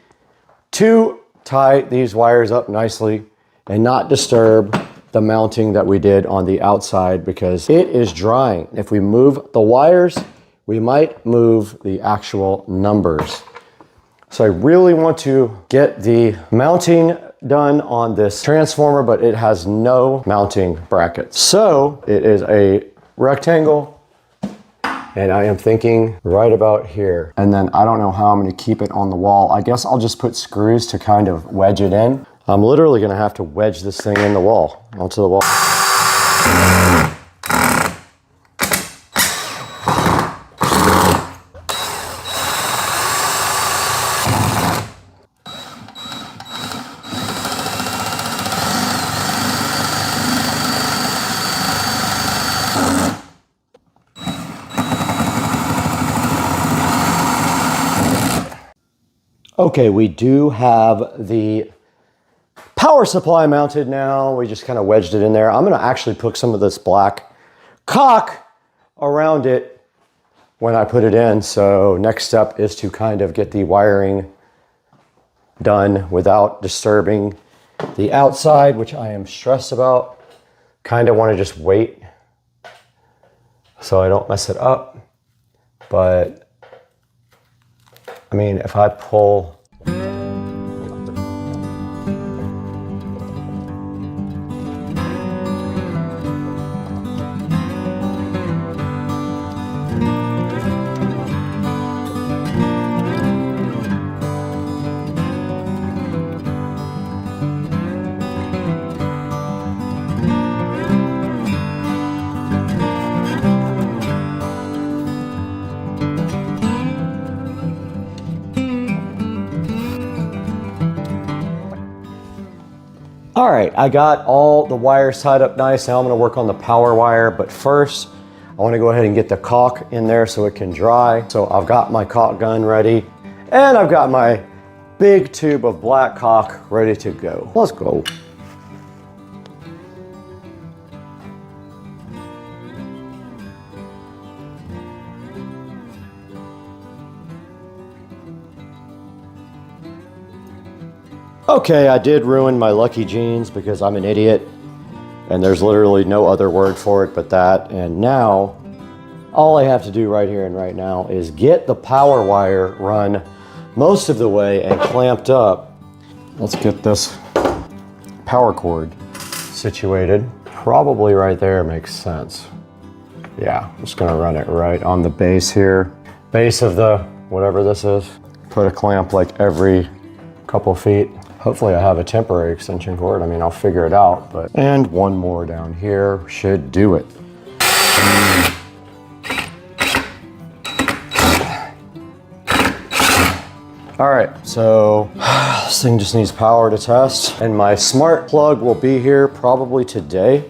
Speaker 1: to tie these wires up nicely and not disturb the mounting that we did on the outside because it is drying. If we move the wires, we might move the actual numbers. So I really want to get the mounting done on this transformer, but it has no mounting brackets. So it is a rectangle, and I am thinking right about here. And then I don't know how I'm gonna keep it on the wall. I guess I'll just put screws to kind of wedge it in. I'm literally gonna have to wedge this thing in the wall, onto the wall. Okay, we do have the power supply mounted now. We just kind of wedged it in there. I'm gonna actually put some of this black caulk around it when I put it in. So next step is to kind of get the wiring done without disturbing the outside, which I am stressed about. Kind of want to just wait so I don't mess it up. But I mean, if I pull, all right, I got all the wires tied up nice. Now I'm gonna work on the power wire, but first I wanna go ahead and get the caulk in there so it can dry. So I've got my caulk gun ready, and I've got my big tube of black caulk ready to go. Let's go. Okay, I did ruin my lucky jeans because I'm an idiot and there's literally no other word for it but that. And now all I have to do right here and right now is get the power wire run most of the way and clamped up. Let's get this power cord situated. Probably right there makes sense. Yeah, I'm just gonna run it right on the base here. Base of the, whatever this is. Put a clamp like every couple feet. Hopefully I have a temporary extension cord. I mean, I'll figure it out, but. And one more down here should do it. All right, so this thing just needs power to test. And my smart plug will be here probably today.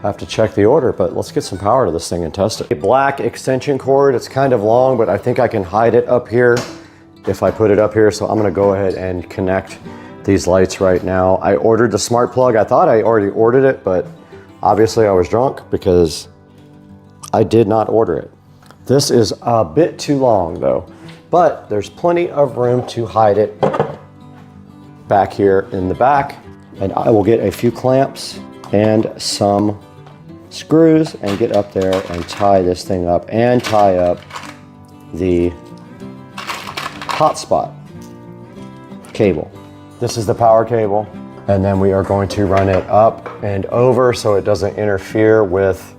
Speaker 1: Have to check the order, but let's get some power to this thing and test it. A black extension cord, it's kind of long, but I think I can hide it up here if I put it up here. So I'm gonna go ahead and connect these lights right now. I ordered the smart plug. I thought I already ordered it, but obviously I was drunk because I did not order it. This is a bit too long though, but there's plenty of room to hide it back here in the back. And I will get a few clamps and some screws and get up there and tie this thing up and tie up the hotspot cable. This is the power cable, and then we are going to run it up and over so it doesn't interfere with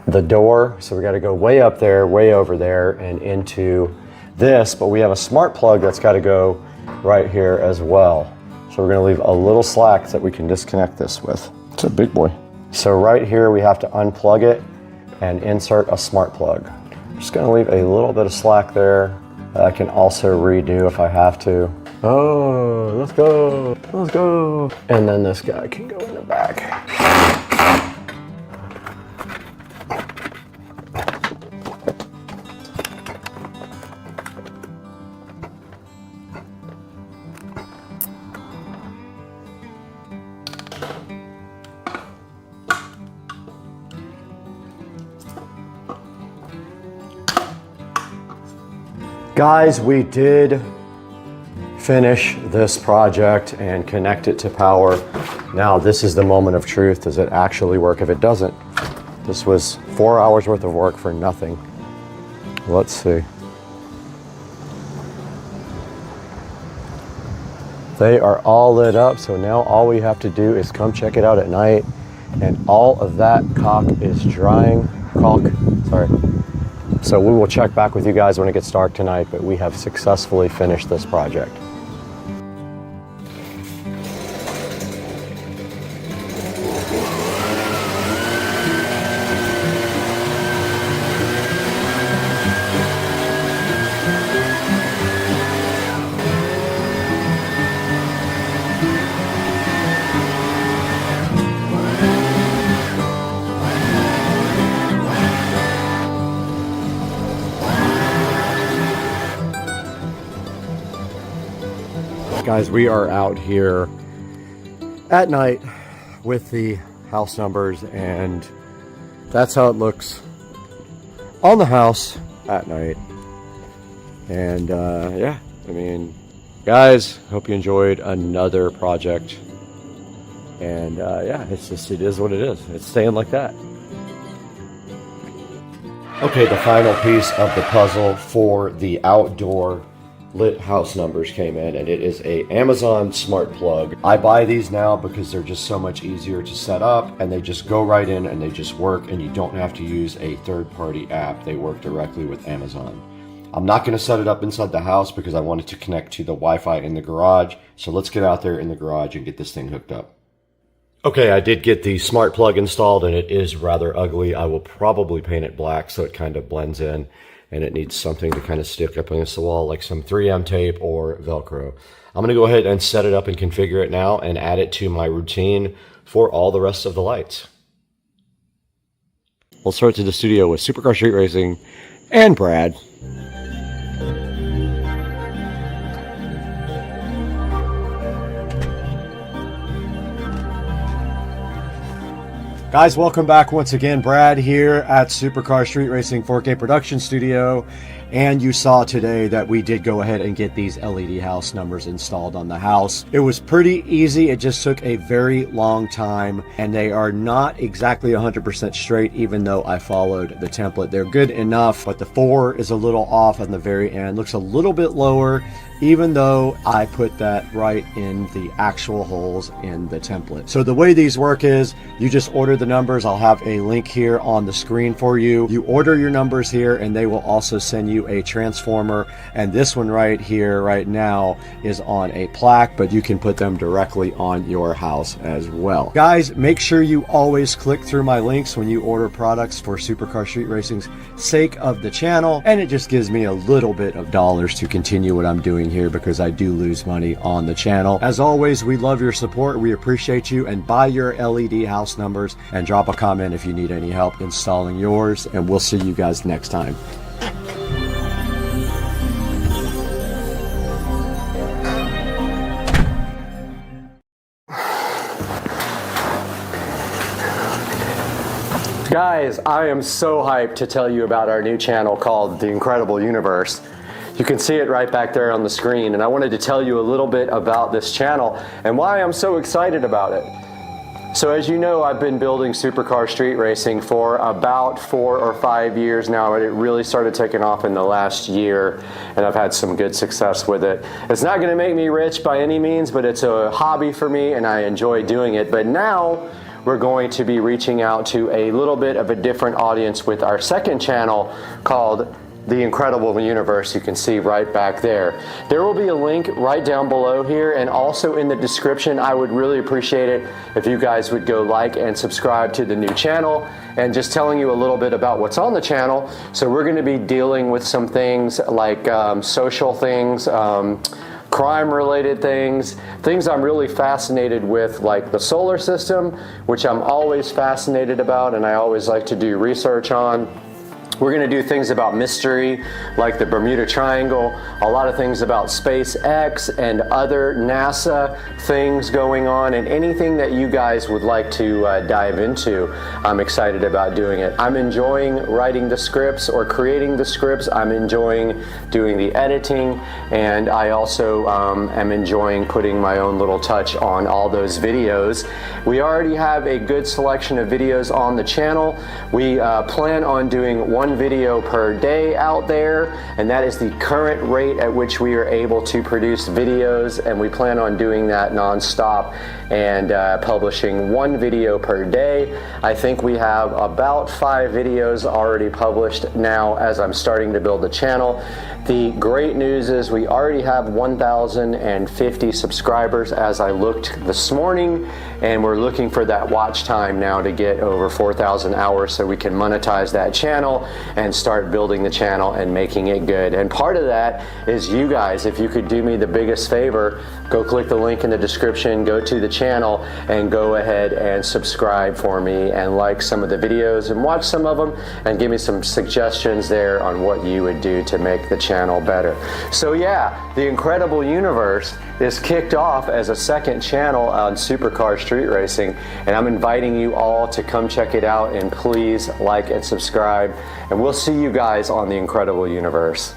Speaker 1: the door. So we got to go way up there, way over there, and into this, but we have a smart plug that's got to go right here as well. So we're going to leave a little slack that we can disconnect this with. It's a big boy. So right here we have to unplug it and insert a smart plug. Just going to leave a little bit of slack there that I can also redo if I have to. Oh, let's go, let's go. And then this guy can go in the back. Guys, we did finish this project and connect it to power. Now this is the moment of truth. Does it actually work? If it doesn't, this was 4 hours worth of work for nothing. Let's see. They are all lit up, so now all we have to do is come check it out at night, and all of that caulk is drying. So we will check back with you guys when it gets dark tonight, but we have successfully finished this project. Guys, we are out here at night with the house numbers, and that's how it looks on the house at night. And yeah, I mean, guys, hope you enjoyed another project. And yeah, it is what it is. It's staying like that. Okay, the final piece of the puzzle for the outdoor lit house numbers came in, and it is a Amazon smart plug. I buy these now because they're just so much easier to set up, and they just go right in and they just work, and you don't have to use a third-party app. They work directly with Amazon. I'm not going to set it up inside the house because I wanted to connect to the Wi-Fi in the garage. So let's get out there in the garage and get this thing hooked up. Okay, I did get the smart plug installed, and it is rather ugly. I will probably paint it black so it kind of blends in. And it needs something to kind of stick up against the wall, like some 3M tape or Velcro. I'm gonna go ahead and set it up and configure it now and add it to my routine for all the rest of the lights. We'll start to the studio with Supercar Street Racing and Brad. Guys, welcome back once again. Brad here at Supercar Street Racing 4K Production Studio. And you saw today that we did go ahead and get these LED house numbers installed on the house. It was pretty easy. It just took a very long time, and they are not exactly 100% straight, even though I followed the template. They're good enough, but the 4 is a little off on the very end. Looks a little bit lower, even though I put that right in the actual holes in the template. So the way these work is you just order the numbers. I'll have a link here on the screen for you. You order your numbers here, and they will also send you a transformer, and this one right here right now is on a plaque, but you can put them directly on your house as well. Guys, make sure you always click through my links when you order products for Supercar Street Racing's sake of the channel, and it just gives me a little bit of dollars to continue what I'm doing here, because I do lose money on the channel. As always, we love your support. We appreciate you, and buy your LED house numbers and drop a comment if you need any help installing yours, and we'll see you guys next time. Guys, I am so hyped to tell you about our new channel called The Incredible Universe. You can see it right back there on the screen, and I wanted to tell you a little bit about this channel and why I'm so excited about it. So as you know, I've been building Supercar Street Racing for about 4 or 5 years now, and it really started taking off in the last year, and I've had some good success with it. It's not going to make me rich by any means, but it's a hobby for me, and I enjoy doing it. But now we're going to be reaching out to a little bit of a different audience with our second channel called The Incredible Universe. You can see right back there. There will be a link right down below here, and also in the description. I would really appreciate it if you guys would go like and subscribe to the new channel, and just telling you a little bit about what's on the channel. So we're going to be dealing with some things like social things, crime related things I'm really fascinated with, like the solar system, which I'm always fascinated about and I always like to do research on. We're going to do things about mystery, like the Bermuda Triangle, a lot of things about SpaceX and other NASA things going on, and anything that you guys would like to dive into. I'm excited about doing it. I'm enjoying writing the scripts or creating the scripts. I'm enjoying doing the editing, and I also am enjoying putting my own little touch on all those videos. We already have a good selection of videos on the channel. We plan on doing one video per day out there, and that is the current rate at which we are able to produce videos, and we plan on doing that non-stop and publishing one video per day. I think we have about 5 videos already published now as I'm starting to build the channel. The great news is we already have 1,050 subscribers as I looked this morning, and we're looking for that watch time now to get over 4,000 hours so we can monetize that channel and start building the channel and making it good. And part of that is you guys. If you could do me the biggest favor, go click the link in the description, go to the channel, and go ahead and subscribe for me and like some of the videos and watch some of them and give me some suggestions there on what you would do to make the channel better. So yeah, The Incredible Universe is kicked off as a second channel on Supercar Street Racing, and I'm inviting you all to come check it out, and please like and subscribe, and we'll see you guys on The Incredible Universe.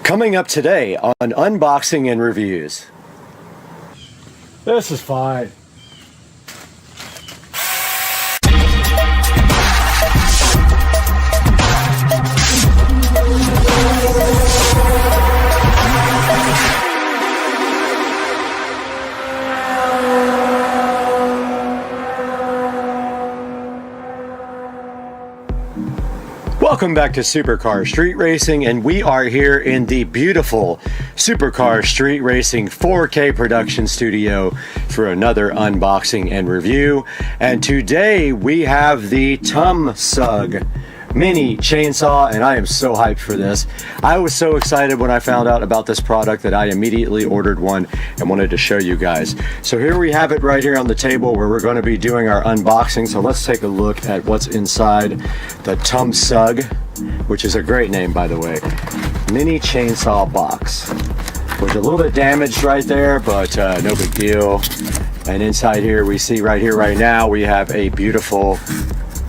Speaker 1: Coming up today on Unboxing and Reviews.
Speaker 3: This is fine.
Speaker 1: Welcome back to Supercar Street Racing, and we are here in the beautiful Supercar Street Racing 4K production studio for another unboxing and review. And today we have the TUMSUG mini chainsaw, and I am so hyped for this. I was so excited when I found out about this product that I immediately ordered one and wanted to show you guys. So here we have it right here on the table where we're going to be doing our unboxing. So let's take a look at what's inside the TUMSUG, which is a great name, by the way. Mini chainsaw box. Was a little bit damaged right there, but no big deal. And inside here, we see right here, right now, we have a beautiful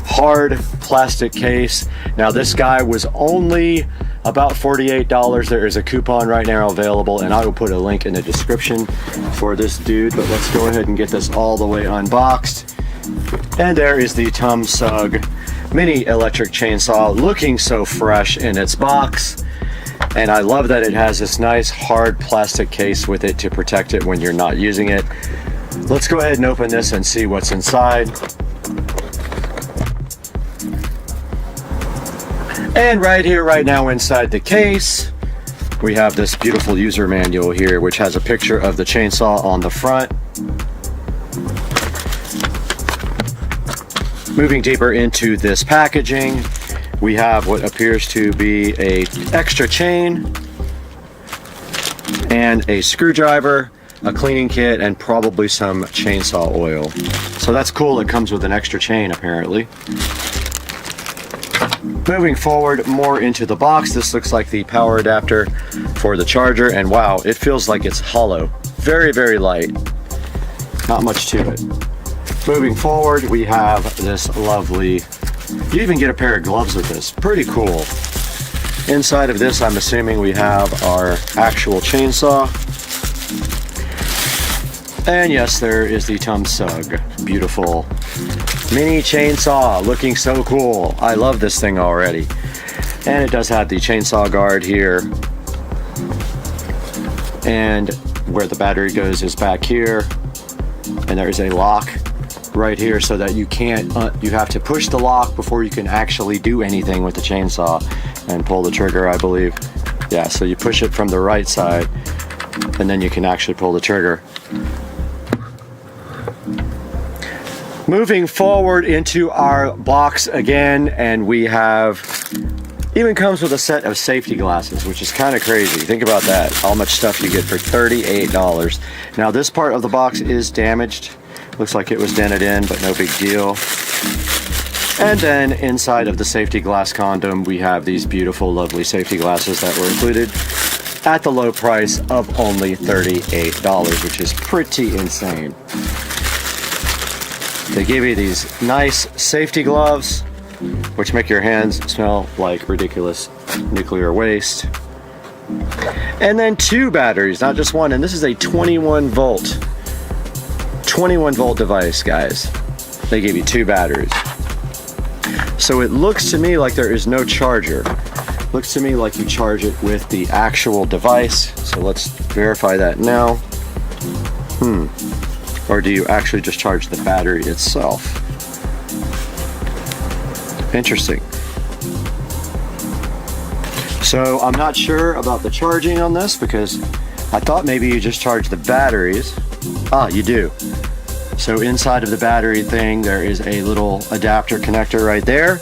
Speaker 1: hard plastic case. Now this guy was only about $48. There is a coupon right now available, and I will put a link in the description for this dude. But let's go ahead and get this all the way unboxed. And there is the TUMSUG mini electric chainsaw, looking so fresh in its box. And I love that it has this nice hard plastic case with it to protect it when you're not using it. Let's go ahead and open this and see what's inside. And right here, right now, inside the case, we have this beautiful user manual here, which has a picture of the chainsaw on the front. Moving deeper into this packaging, we have what appears to be an extra chain and a screwdriver, a cleaning kit, and probably some chainsaw oil. So that's cool. It comes with an extra chain, apparently. Moving forward more into the box, this looks like the power adapter for the charger, and wow, it feels like it's hollow. Very, very light. Not much to it. Moving forward, we have this lovely, you even get a pair of gloves with this. Pretty cool. Inside of this, I'm assuming we have our actual chainsaw. And yes, there is the TUMSUG. Beautiful mini chainsaw, looking so cool. I love this thing already. And it does have the chainsaw guard here. And where the battery goes is back here. And there is a lock right here so that you can't, you have to push the lock before you can actually do anything with the chainsaw and pull the trigger, I believe. Yeah, so you push it from the right side and then you can actually pull the trigger. Moving forward into our box again, and we have, even comes with a set of safety glasses, which is kind of crazy. Think about that, how much stuff you get for $38. Now this part of the box is damaged. Looks like it was dented in, but no big deal. And then inside of the safety glass condom, we have these beautiful, lovely safety glasses that were included at the low price of only $38, which is pretty insane. They give you these nice safety gloves, which make your hands smell like ridiculous nuclear waste. And then 2 batteries, not just one. And this is a 21 volt device, guys. They give you 2 batteries. So it looks to me like there is no charger. Looks to me like you charge it with the actual device. So let's verify that now. Or do you actually just charge the battery itself? Interesting. So I'm not sure about the charging on this because I thought maybe you just charge the batteries. Ah, you do. So inside of the battery thing, there is a little adapter connector right there.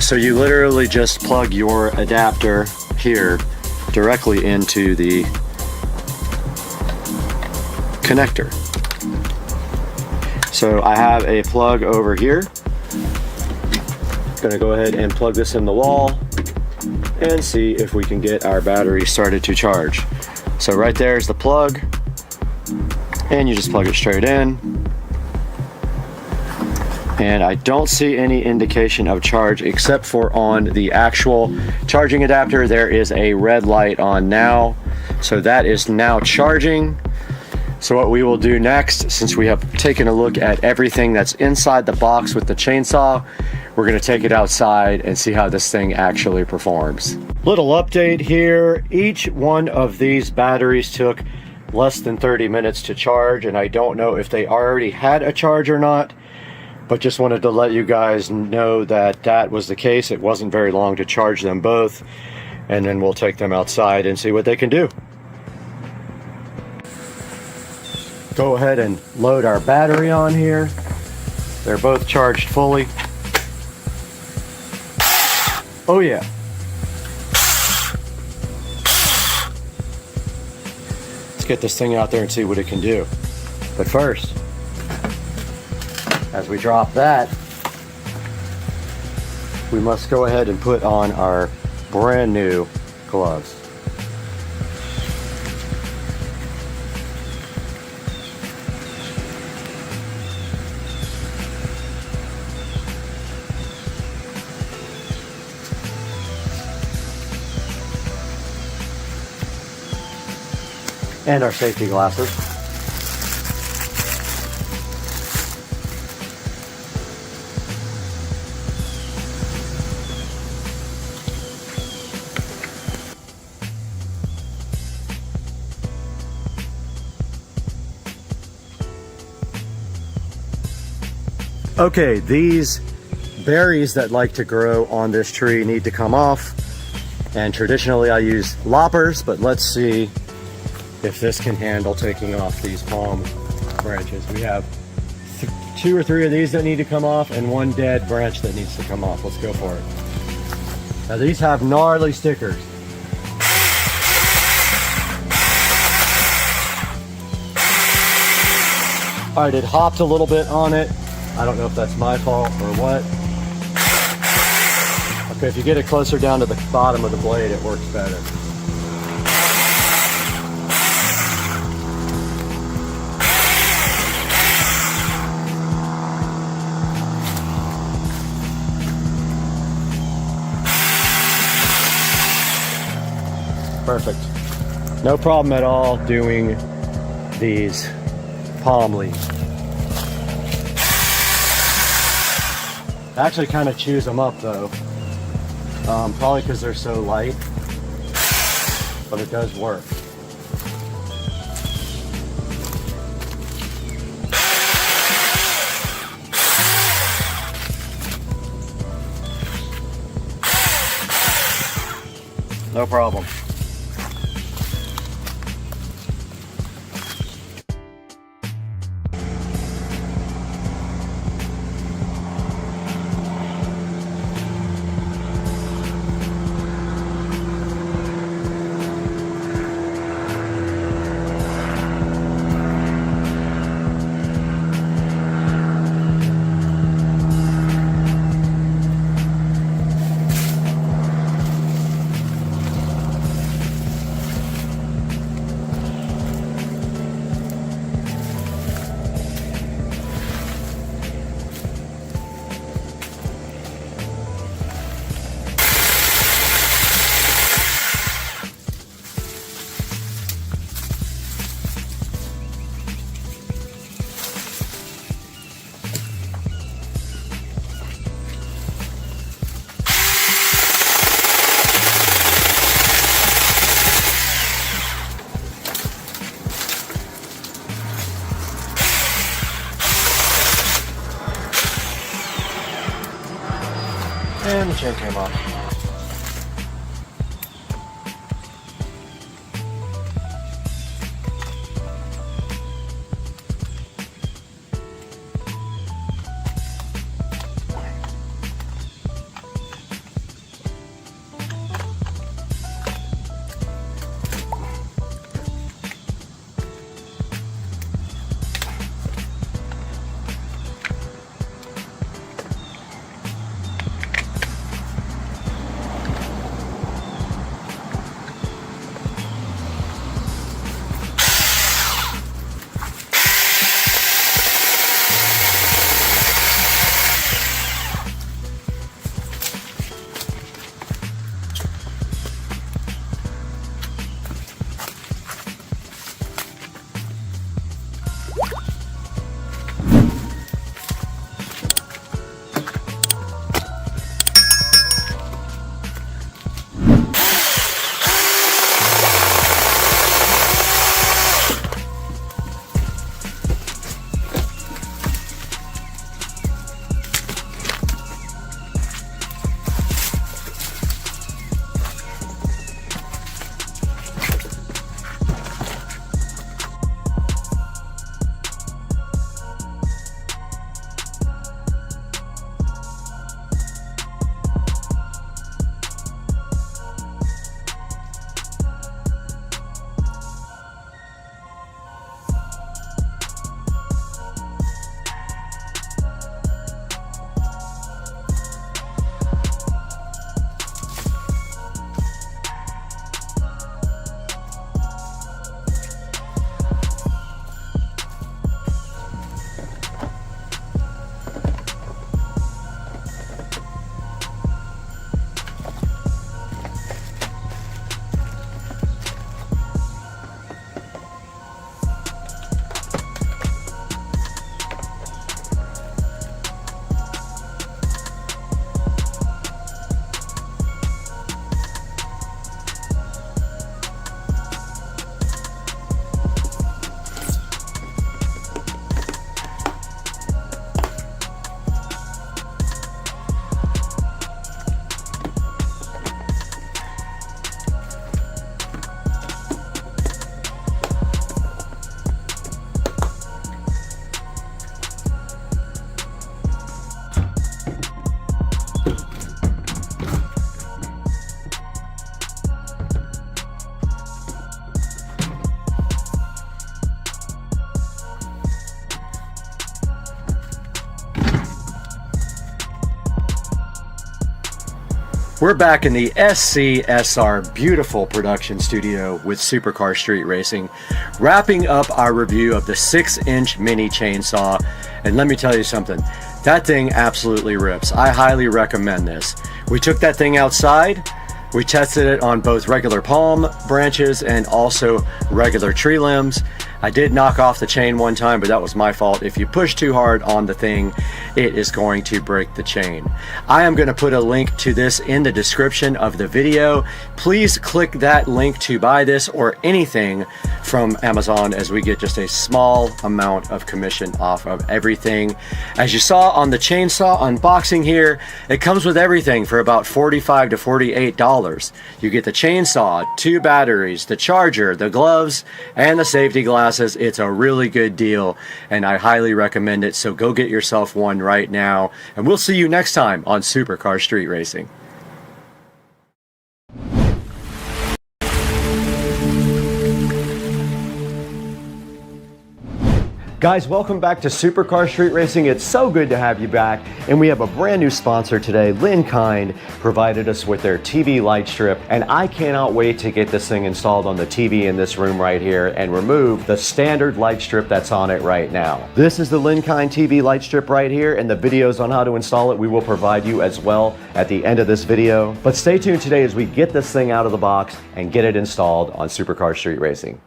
Speaker 1: So you literally just plug your adapter here directly into the connector. So I have a plug over here. Gonna go ahead and plug this in the wall and see if we can get our battery started to charge. So right there is the plug, and you just plug it straight in. And I don't see any indication of charge except for on the actual charging adapter. There is a red light on now, so that is now charging. So what we will do next, since we have taken a look at everything that's inside the box with the chainsaw, we're going to take it outside and see how this thing actually performs. Little update here. Each one of these batteries took less than 30 minutes to charge, and I don't know if they already had a charge or not, but just wanted to let you guys know that that was the case. It wasn't very long to charge them both, and then we'll take them outside and see what they can do. Go ahead and load our battery on here. They're both charged fully. Oh yeah. Let's get this thing out there and see what it can do. But first, as we drop that, we must go ahead and put on our brand new gloves. and our safety glasses. Okay, these berries that like to grow on this tree need to come off, and traditionally I use loppers, but let's see if this can handle taking off these palm branches. We have 2 or 3 of these that need to come off and 1 dead branch that needs to come off. Let's go for it. Now these have gnarly stickers. All right, it hopped a little bit on it. I don't know if that's my fault or what. Okay, if you get it closer down to the bottom of the blade, it works better. Perfect. No problem at all doing these palm leaves. I actually kind of chews them up though, probably because they're so light, but it does work. No problem. And the chain came off. We're back in the SCSR beautiful production studio with Supercar Street Racing, wrapping up our review of the 6-inch mini chainsaw. And let me tell you something, that thing absolutely rips. I highly recommend this. We took that thing outside. We tested it on both regular palm branches and also regular tree limbs. I did knock off the chain one time, but that was my fault. If you push too hard on the thing, it is going to break the chain. I am going to put a link to this in the description of the video. Please click that link to buy this or anything from Amazon, as we get just a small amount of commission off of everything. As you saw on the chainsaw unboxing here, it comes with everything for about $45 to $48. You get the chainsaw, 2 batteries, the charger, the gloves, and the safety glasses. It's a really good deal, and I highly recommend it, so go get yourself one right now, and we'll see you next time on Supercar Street Racing. Guys, welcome back to Supercar Street Racing. It's so good to have you back, and we have a brand new sponsor today. Linkind provided us with their TV light strip, and I cannot wait to get this thing installed on the TV in this room right here and remove the standard light strip that's on it right now. This is the Linkind TV light strip right here, and the videos on how to install it we will provide you as well at the end of this video. But stay tuned today as we get this thing out of the box and get it installed on Supercar Street Racing.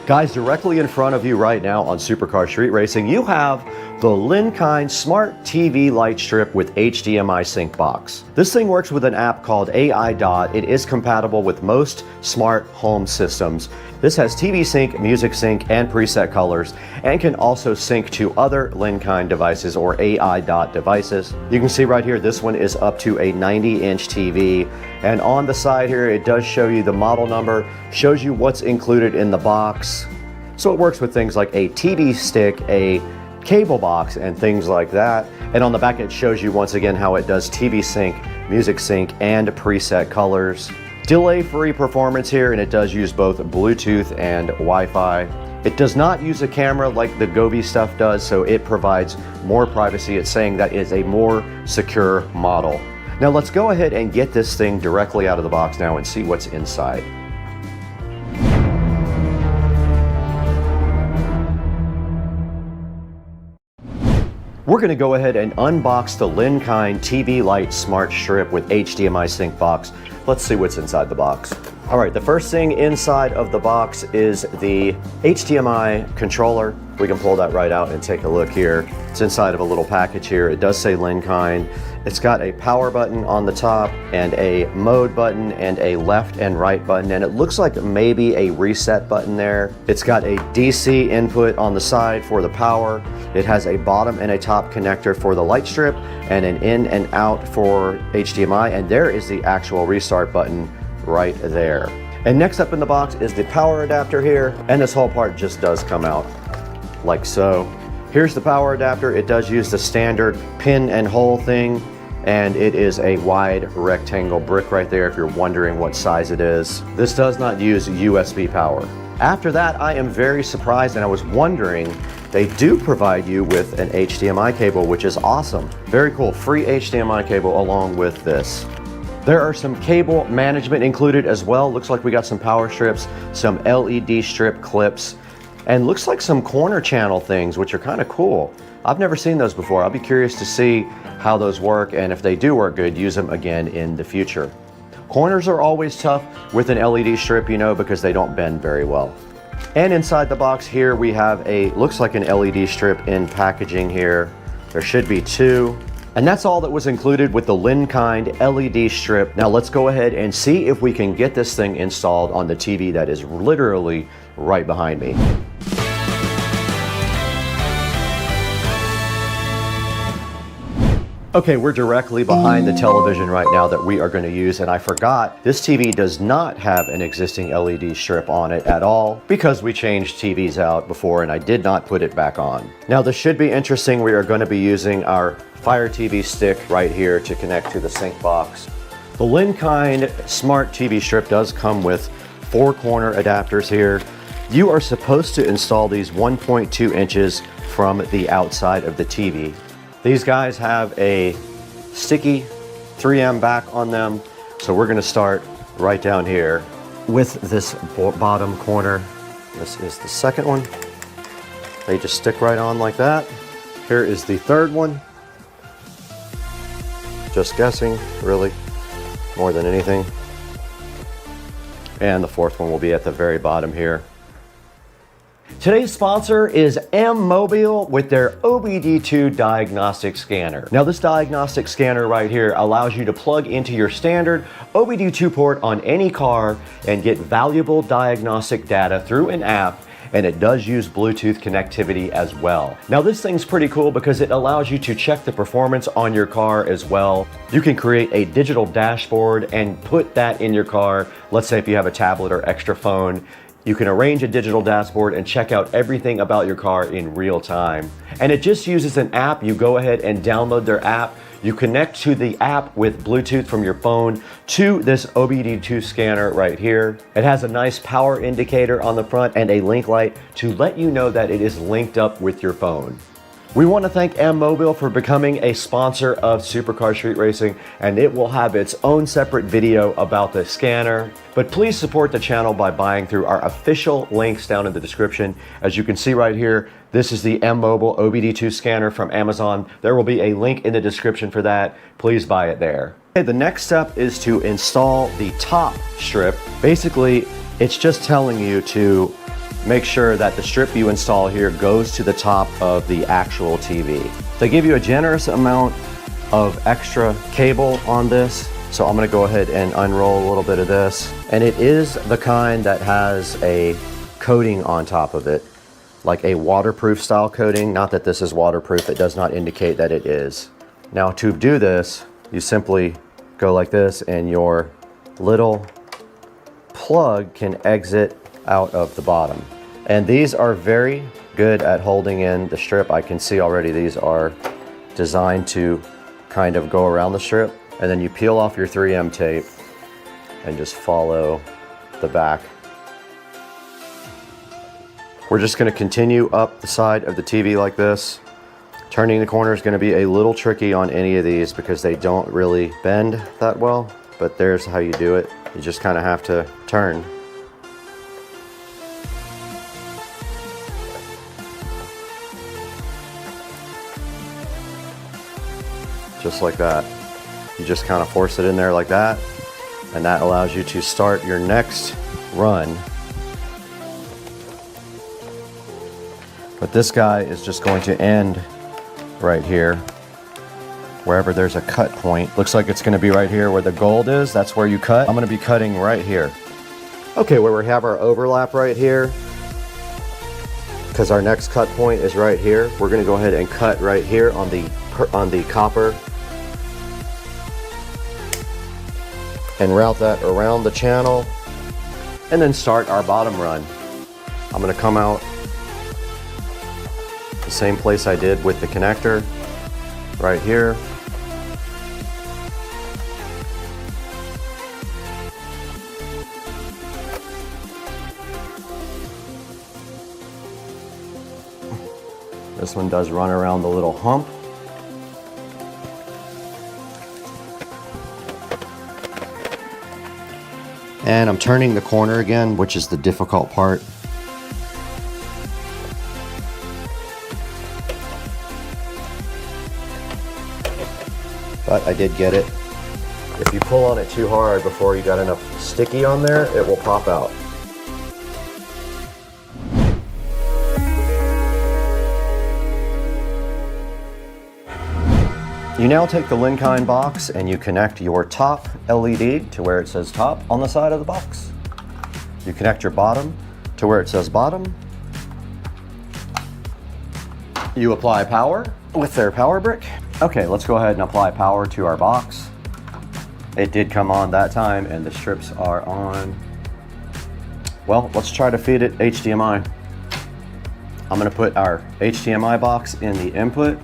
Speaker 1: Guys, directly in front of you right now on Supercar Street Racing, you have the Linkind Smart TV Light Strip with HDMI sync box. This thing works with an app called AI Dot. It is compatible with most smart home systems. This has TV sync, music sync, and preset colors, and can also sync to other Linkind devices or AI Dot devices. You can see right here, this one is up to a 90-inch TV, and on the side here, it does show you the model number, shows you what's included in the box. So it works with things like a TV stick, a cable box, and things like that. And on the back, it shows you once again how it does TV sync, music sync, and preset colors. Delay-free performance here, and it does use both Bluetooth and Wi-Fi. It does not use a camera like the Govee stuff does, so it provides more privacy. It's saying that is a more secure model. Now let's go ahead and get this thing directly out of the box now and see what's inside. We're going to go ahead and unbox the Linkind TV Light Smart Strip with HDMI sync box. Let's see what's inside the box. All right, the first thing inside of the box is the HDMI controller. We can pull that right out and take a look here. It's inside of a little package here. It does say Linkind. It's got a power button on the top and a mode button and a left and right button, and it looks like maybe a reset button there. It's got a DC input on the side for the power. It has a bottom and a top connector for the light strip and an in and out for HDMI, and there is the actual restart button right there. And next up in the box is the power adapter here, and this whole part just does come out like so. Here's the power adapter. It does use the standard pin and hole thing, and it is a wide rectangle brick right there if you're wondering what size it is. This does not use USB power. After that, I am very surprised, and I was wondering, they do provide you with an HDMI cable, which is awesome. Very cool, free HDMI cable along with this. There are some cable management included as well. Looks like we got some power strips, some LED strip clips, and looks like some corner channel things, which are kind of cool. I've never seen those before. I'll be curious to see how those work, and if they do work good, use them again in the future. Corners are always tough with an LED strip, you know, because they don't bend very well. And inside the box here, we have looks like an LED strip in packaging here. There should be 2. And that's all that was included with the Linkind LED strip. Now let's go ahead and see if we can get this thing installed on the TV that is literally right behind me. Okay, we're directly behind the television right now that we are going to use, and I forgot this TV does not have an existing LED strip on it at all because we changed TVs out before and I did not put it back on. Now this should be interesting. We are going to be using our Fire TV stick right here to connect to the sync box. The Elecan Smart TV strip does come with 4 corner adapters here. You are supposed to install these 1.2 inches from the outside of the TV. These guys have a sticky 3M back on them, so we're going to start right down here with this bottom corner. This is the second one. They just stick right on like that. Here is the third one. Just guessing, really, more than anything. And the fourth one will be at the very bottom here. Today's sponsor is M-Mobile with their OBD2 diagnostic scanner. Now this diagnostic scanner right here allows you to plug into your standard OBD2 port on any car and get valuable diagnostic data through an app, and it does use Bluetooth connectivity as well. Now this thing's pretty cool because it allows you to check the performance on your car as well. You can create a digital dashboard and put that in your car. Let's say if you have a tablet or extra phone, you can arrange a digital dashboard and check out everything about your car in real time. And it just uses an app. You go ahead and download their app. You connect to the app with Bluetooth from your phone to this OBD2 scanner right here. It has a nice power indicator on the front and a link light to let you know that it is linked up with your phone. We want to thank M-Mobile for becoming a sponsor of Supercar Street Racing, and it will have its own separate video about the scanner. But please support the channel by buying through our official links down in the description. As you can see right here, this is the M-Mobile OBD2 scanner from Amazon. There will be a link in the description for that. Please buy it there. Okay, the next step is to install the top strip. Basically, it's just telling you to make sure that the strip you install here goes to the top of the actual TV. They give you a generous amount of extra cable on this, so I'm going to go ahead and unroll a little bit of this. And it is the kind that has a coating on top of it, like a waterproof style coating. Not that this is waterproof, it does not indicate that it is. Now to do this, you simply go like this and your little plug can exit out of the bottom. And these are very good at holding in the strip. I can see already these are designed to kind of go around the strip. And then you peel off your 3M tape and just follow the back. We're just going to continue up the side of the TV like this. Turning the corner is going to be a little tricky on any of these because they don't really bend that well, but there's how you do it. You just kind of have to turn. Just like that. You just kind of force it in there like that, and that allows you to start your next run. But this guy is just going to end right here, wherever there's a cut point. Looks like it's going to be right here where the gold is. That's where you cut. I'm going to be cutting right here. Okay, where we have our overlap right here, because our next cut point is right here, we're going to go ahead and cut right here on the copper and route that around the channel and then start our bottom run. I'm going to come out the same place I did with the connector, right here. This one does run around the little hump. And I'm turning the corner again, which is the difficult part. But I did get it. If you pull on it too hard before you got enough sticky on there, it will pop out. You now take the Elecan box and you connect your top LED to where it says top on the side of the box. You connect your bottom to where it says bottom. You apply power with their power brick. Okay, let's go ahead and apply power to our box. It did come on that time and the strips are on. Well, let's try to feed it HDMI. I'm gonna put our HDMI box in the input,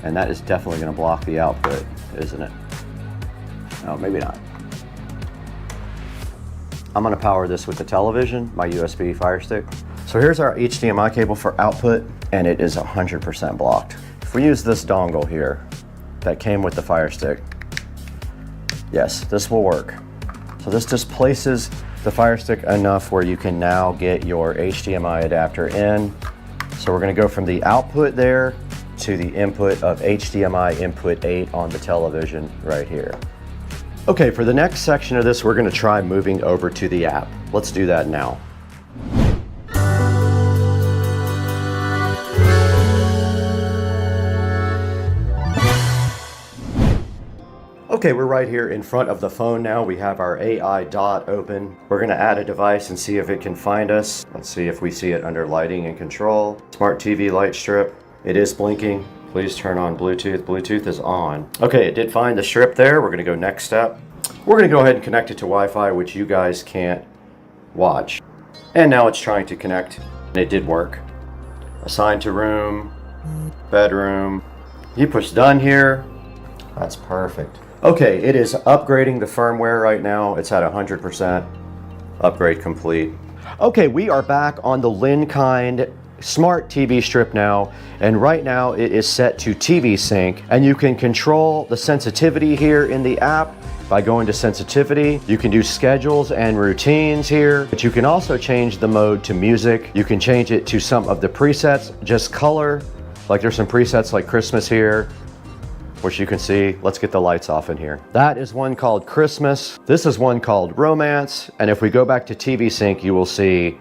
Speaker 1: and that is definitely gonna block the output, isn't it? Oh, maybe not. I'm gonna power this with the television, my USB Fire Stick. So here's our HDMI cable for output, and it is 100% blocked. If we use this dongle here that came with the Fire Stick, yes, this will work. So this just places the Fire Stick enough where you can now get your HDMI adapter in. So we're gonna go from the output there to the input of HDMI input 8 on the television right here. Okay, for the next section of this, we're gonna try moving over to the app. Let's do that now. Okay, we're right here in front of the phone now. We have our AI dot open. We're gonna add a device and see if it can find us. Let's see if we see it under lighting and control. Smart TV light strip. It is blinking. Please turn on Bluetooth. Bluetooth is on. Okay, it did find the strip there. We're gonna go next step. We're gonna go ahead and connect it to Wi-Fi, which you guys can't watch. And now it's trying to connect, and it did work. Assign to room, bedroom. You push done here. That's perfect. Okay, it is upgrading the firmware right now. It's at 100%. Upgrade complete. Okay, we are back on the Elecan smart TV strip now, and right now it is set to TV sync, and you can control the sensitivity here in the app by going to sensitivity. You can do schedules and routines here, but you can also change the mode to music. You can change it to some of the presets, just color. Like there's some presets like Christmas here, which you can see. Let's get the lights off in here. That is one called Christmas. This is one called Romance. And if we go back to TV sync, you will see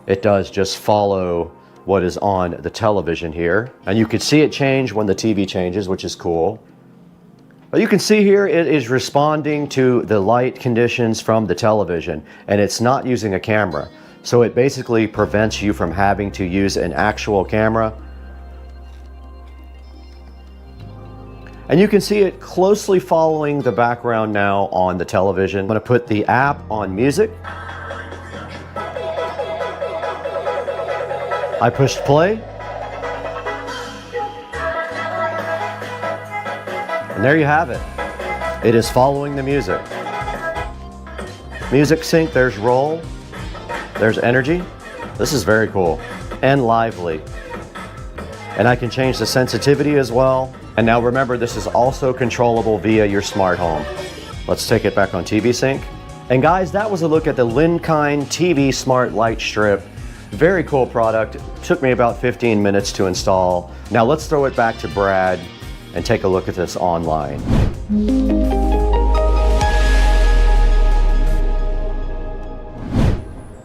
Speaker 1: it does just follow what is on the television here. And you can see it change when the TV changes, which is cool. But you can see here, it is responding to the light conditions from the television, and it's not using a camera. So it basically prevents you from having to use an actual camera. And you can see it closely following the background now on the television. I'm gonna put the app on music. I pushed play. And there you have it. It is following the music. Music sync, there's roll, there's energy. This is very cool and lively. And I can change the sensitivity as well. And now remember, this is also controllable via your smart home. Let's take it back on TV sync. And guys, that was a look at the Elecan TV Smart Light Strip. Very cool product. Took me about 15 minutes to install. Now let's throw it back to Brad and take a look at this online.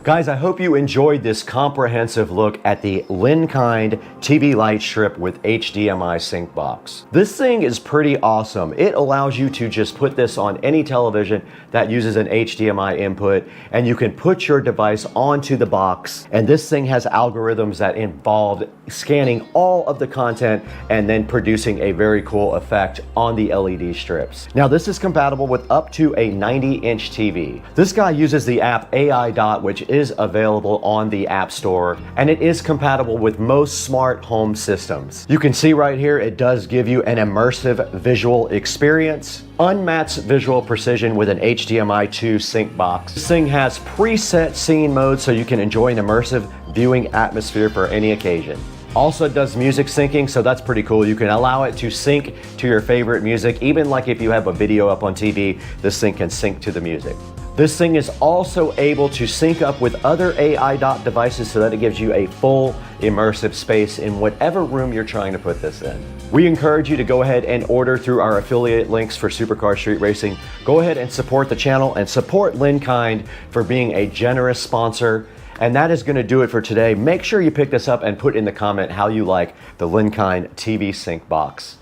Speaker 1: Guys, I hope you enjoyed this comprehensive look at the Elecan TV light strip with HDMI sync box. This thing is pretty awesome. It allows you to just put this on any television that uses an HDMI input, and you can put your device onto the box, and this thing has algorithms that involve scanning all of the content and then producing a very cool effect on the LED strips. Now, this is compatible with up to a 90-inch TV. This guy uses the app AI Dot, which is available on the App Store, and it is compatible with most smart home systems. You can see right here, it does give you an immersive visual experience, unmatched visual precision with an HDMI 2 sync box. This thing has preset scene mode so you can enjoy an immersive viewing atmosphere for any occasion. Also does music syncing, so that's pretty cool. You can allow it to sync to your favorite music. Even like if you have a video up on TV, this thing can sync to the music. This thing is also able to sync up with other AI Dot devices so that it gives you a full immersive space in whatever room you're trying to put this in. We encourage you to go ahead and order through our affiliate links for Supercar Street Racing. Go ahead and support the channel and support Elecan for being a generous sponsor. And that is going to do it for today. Make sure you pick this up and put in the comment how you like the Elecan TV sync box.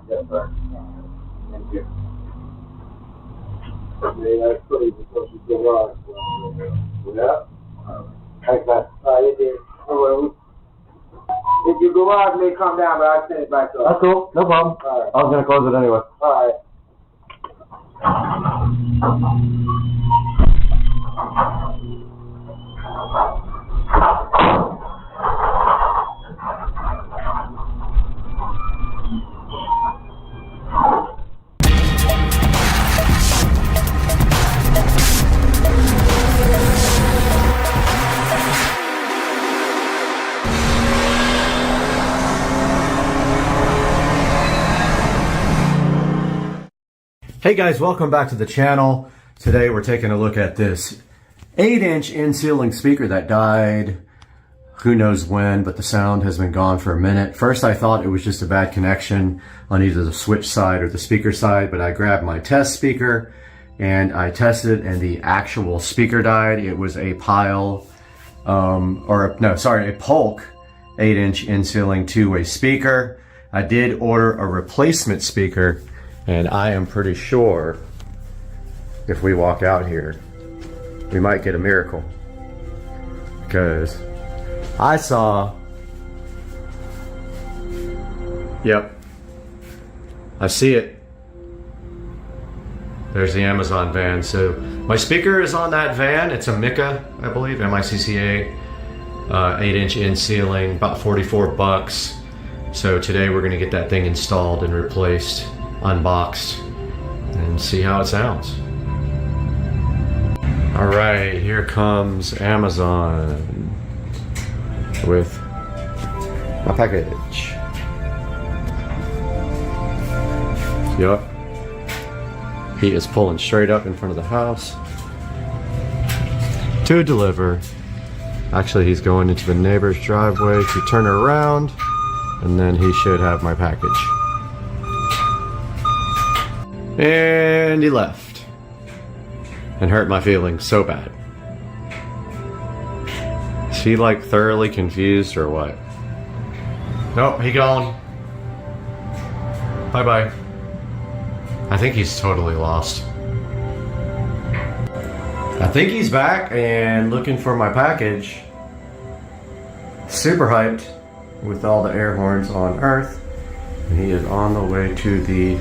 Speaker 6: Yes, sir. Thank you. That's pretty because you get right. Yeah? Thanks, man. It did. If your garage may come down, but I send it back up.
Speaker 1: That's cool. No problem.
Speaker 6: All right.
Speaker 1: I was going to close it anyway.
Speaker 6: All right.
Speaker 1: Hey guys, welcome back to the channel. Today we're taking a look at this 8-inch in-ceiling speaker that died who knows when, but the sound has been gone for a minute. First I thought it was just a bad connection on either the switch side or the speaker side, but I grabbed my test speaker and I tested and the actual speaker died. It was a Polk 8-inch in-ceiling two-way speaker. I did order a replacement speaker, and I am pretty sure if we walk out here, we might get a miracle. Because I saw, yep, I see it. There's the Amazon van. So my speaker is on that van. It's a Micca, I believe, M-I-C-C-A, 8-inch in-ceiling, about 44 bucks. So today we're gonna get that thing installed and replaced, unboxed, and see how it sounds. All right, here comes Amazon with my package. Yup. He is pulling straight up in front of the house to deliver. Actually, he's going into the neighbor's driveway to turn around, and then he should have my package. And he left and hurt my feelings so bad. Is he like thoroughly confused or what? Nope, he gone. Bye bye. I think he's totally lost. I think he's back and looking for my package. Super hyped with all the air horns on earth. And he is on the way to the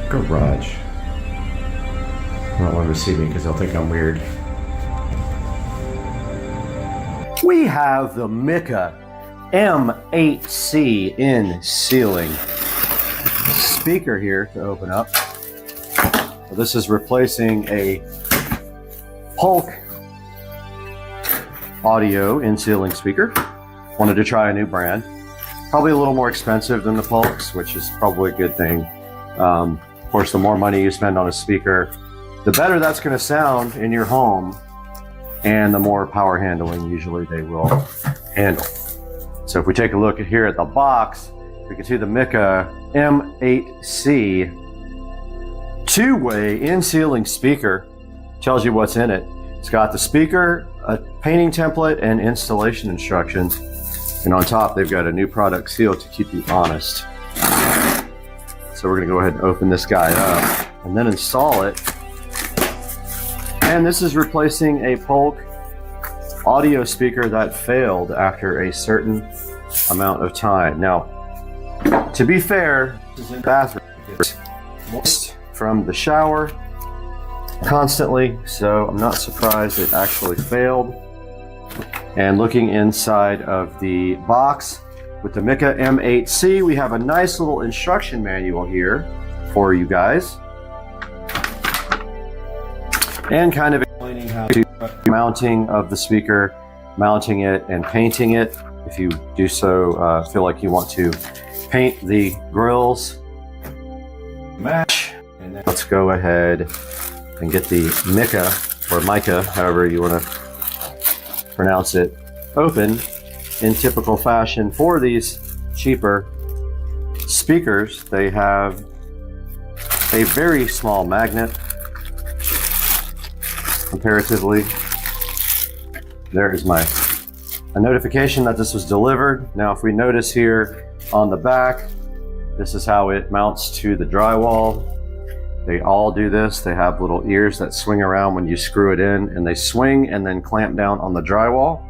Speaker 1: garage. I don't want him to see me because they'll think I'm weird. We have the Micca M8C in-ceiling speaker here to open up. So this is replacing a Polk audio in-ceiling speaker. Wanted to try a new brand. Probably a little more expensive than the Polks, which is probably a good thing. Of course, the more money you spend on a speaker, the better that's going to sound in your home, and the more power handling usually they will handle. So if we take a look here at the box, we can see the Micca M8C two-way in-ceiling speaker. Tells you what's in it. It's got the speaker, a painting template, and installation instructions. And on top, they've got a new product seal to keep you honest. So we're going to go ahead and open this guy up and then install it. And this is replacing a Polk audio speaker that failed after a certain amount of time. Now, to be fair, this is in the bathroom. It's moist from the shower constantly, so I'm not surprised it actually failed. And looking inside of the box with the Micca M8C, we have a nice little instruction manual here for you guys. And kind of explaining how to mounting of the speaker, mounting it and painting it. If you do so, feel like you want to paint the grills, match. And then let's go ahead and get the Micca, or Micca, however you want to pronounce it, open in typical fashion for these cheaper speakers, they have a very small magnet comparatively. There is a notification that this was delivered. Now, if we notice here on the back, this is how it mounts to the drywall. They all do this. They have little ears that swing around when you screw it in, and they swing and then clamp down on the drywall.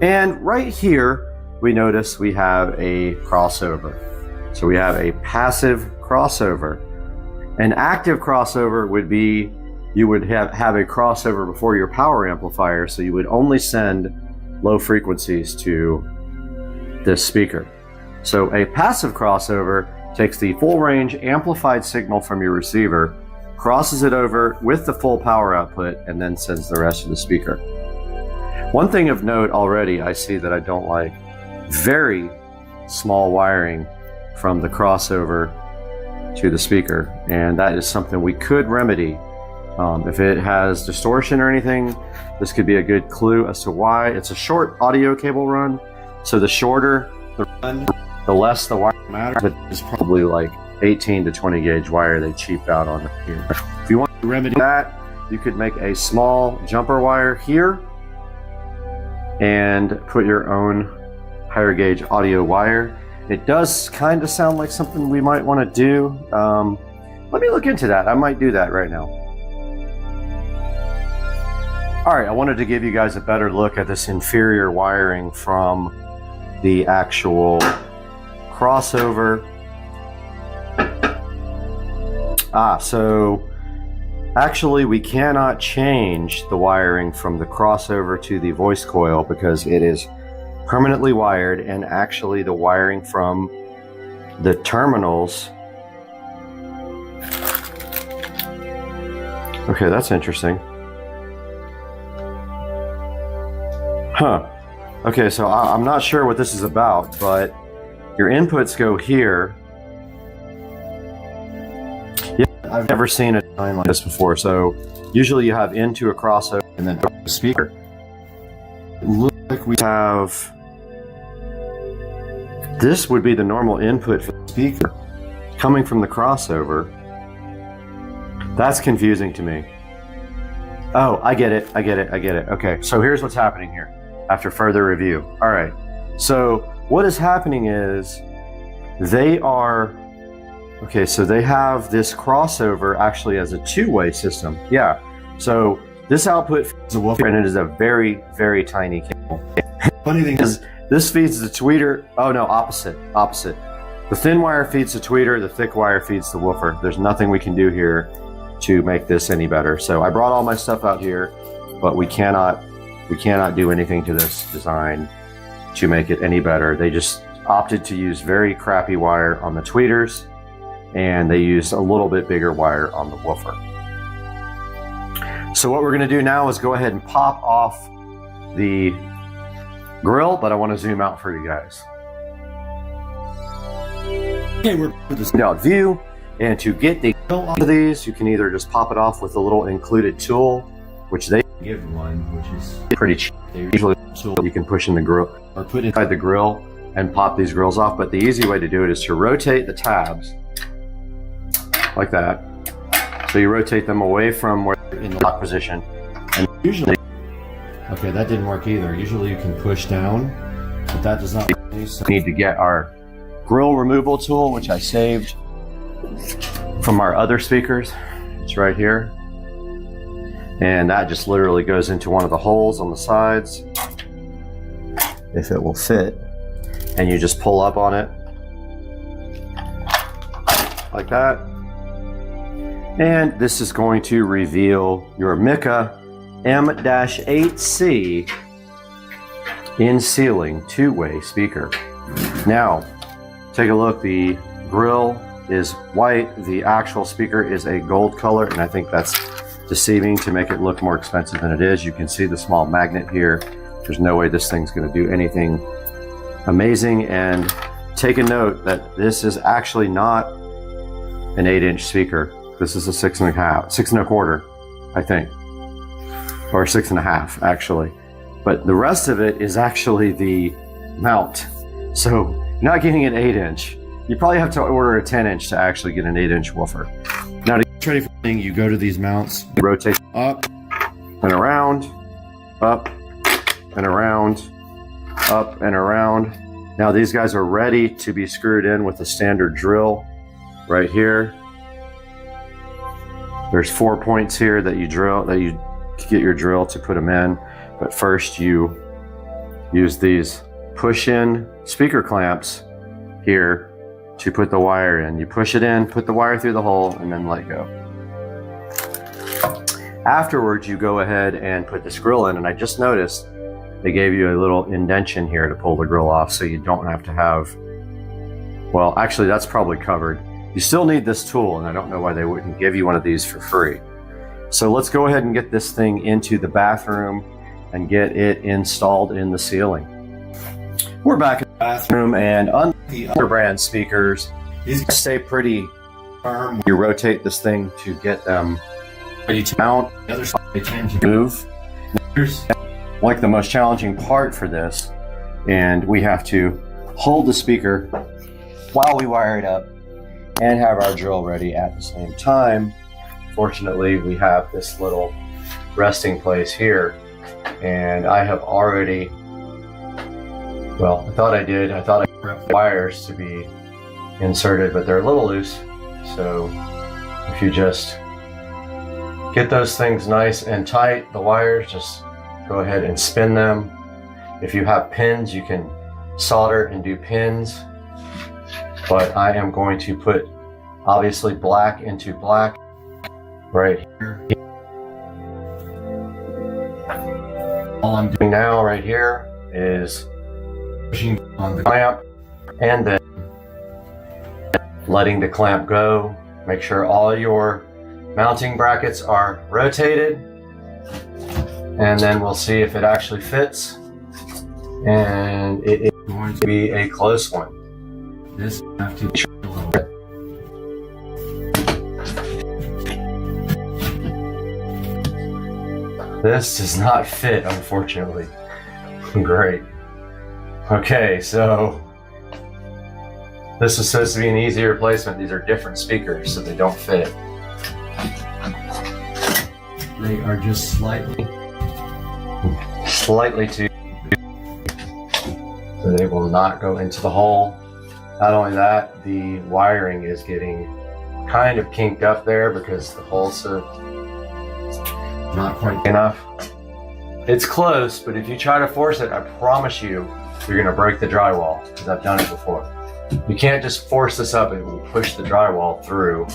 Speaker 1: And right here, we notice we have a crossover. So we have a passive crossover. An active crossover would be, you would have a crossover before your power amplifier, so you would only send low frequencies to this speaker. So a passive crossover takes the full range amplified signal from your receiver, crosses it over with the full power output, and then sends the rest to the speaker. One thing of note already I see that I don't like, very small wiring from the crossover to the speaker, and that is something we could remedy. If it has distortion or anything, this could be a good clue as to why. It's a short audio cable run, so the shorter the run, the less the wire matters, but it's probably like 18 to 20 gauge wire they cheaped out on here. If you want to remedy that, you could make a small jumper wire here and put your own higher gauge audio wire. It does kind of sound like something we might want to do. Let me look into that. I might do that right now. All right, I wanted to give you guys a better look at this inferior wiring from the actual crossover. So actually we cannot change the wiring from the crossover to the voice coil because it is permanently wired, and actually the wiring from the terminals. Okay, that's interesting. Huh. Okay, so I'm not sure what this is about, but your inputs go here. Yeah, I've never seen a design like this before. So usually you have into a crossover and then a speaker. It looks like we have, this would be the normal input for the speaker coming from the crossover. That's confusing to me. Oh, I get it. Okay, so here's what's happening here after further review. All right, so what is happening is they have this crossover actually as a two-way system. Yeah, so this output feeds a woofer, and it is a very, very tiny cable. Funny thing is, this feeds the tweeter. Oh no, opposite. The thin wire feeds the tweeter, the thick wire feeds the woofer. There's nothing we can do here to make this any better. So I brought all my stuff out here, but we cannot do anything to this design to make it any better. They just opted to use very crappy wire on the tweeters, and they used a little bit bigger wire on the woofer. So what we're gonna do now is go ahead and pop off the grill, but I wanna zoom out for you guys. Okay, we're with this out view, and to get the grill off of these, you can either just pop it off with a little included tool, which they give one, which is pretty cheap. They usually have a tool you can push in the grill or put inside the grill and pop these grills off. But the easy way to do it is to rotate the tabs like that. So you rotate them away from where they're in the lock position, and usually, okay, that didn't work either. Usually you can push down, but that does not work. So we need to get our grill removal tool, which I saved from our other speakers. It's right here. And that just literally goes into one of the holes on the sides, if it will fit. And you just pull up on it like that. And this is going to reveal your Mica M-8C in ceiling two-way speaker. Now, take a look. The grill is white. The actual speaker is a gold color, and I think that's deceiving to make it look more expensive than it is. You can see the small magnet here. There's no way this thing's going to do anything amazing. And take a note that this is actually not an 8-inch speaker. This is a 6.25, I think, or 6.5 actually. But the rest of it is actually the mount. So you're not getting an 8-inch. You probably have to order a 10-inch to actually get an 8-inch woofer. Now to get ready for the thing, you go to these mounts, rotate up and around, up and around, up and around. Now these guys are ready to be screwed in with a standard drill right here. There's 4 points here that you get your drill to put them in. But first you use these push-in speaker clamps here to put the wire in. You push it in, put the wire through the hole, and then let go. Afterwards, you go ahead and put this grill in, and I just noticed they gave you a little indention here to pull the grill off, so you don't have to have, well, actually that's probably covered. You still need this tool, and I don't know why they wouldn't give you one of these for free. So let's go ahead and get this thing into the bathroom and get it installed in the ceiling. We're back in the bathroom, and unlike the other brand speakers, these stay pretty firm. You rotate this thing to get them ready to mount. The other side, they tend to move. Here's like the most challenging part for this, and we have to hold the speaker while we wire it up and have our drill ready at the same time. Fortunately, we have this little resting place here, and I have already, well, I thought I did. I thought I prepped the wires to be inserted, but they're a little loose. So if you just get those things nice and tight, the wires, just go ahead and spin them. If you have pins, you can solder and do pins. But I am going to put, obviously, black into black right here. All I'm doing now right here is pushing on the clamp and then letting the clamp go. Make sure all your mounting brackets are rotated, and then we'll see if it actually fits. And it is going to be a close one. This I have to be a little bit. This does not fit, unfortunately. Great. Okay, so this is supposed to be an easy replacement. These are different speakers, so they don't fit. They are just slightly too, so they will not go into the hole. Not only that, the wiring is getting kind of kinked up there because the hole's not quite enough. It's close, but if you try to force it, I promise you, you're gonna break the drywall, because I've done it before. You can't just force this up, it will push the drywall through.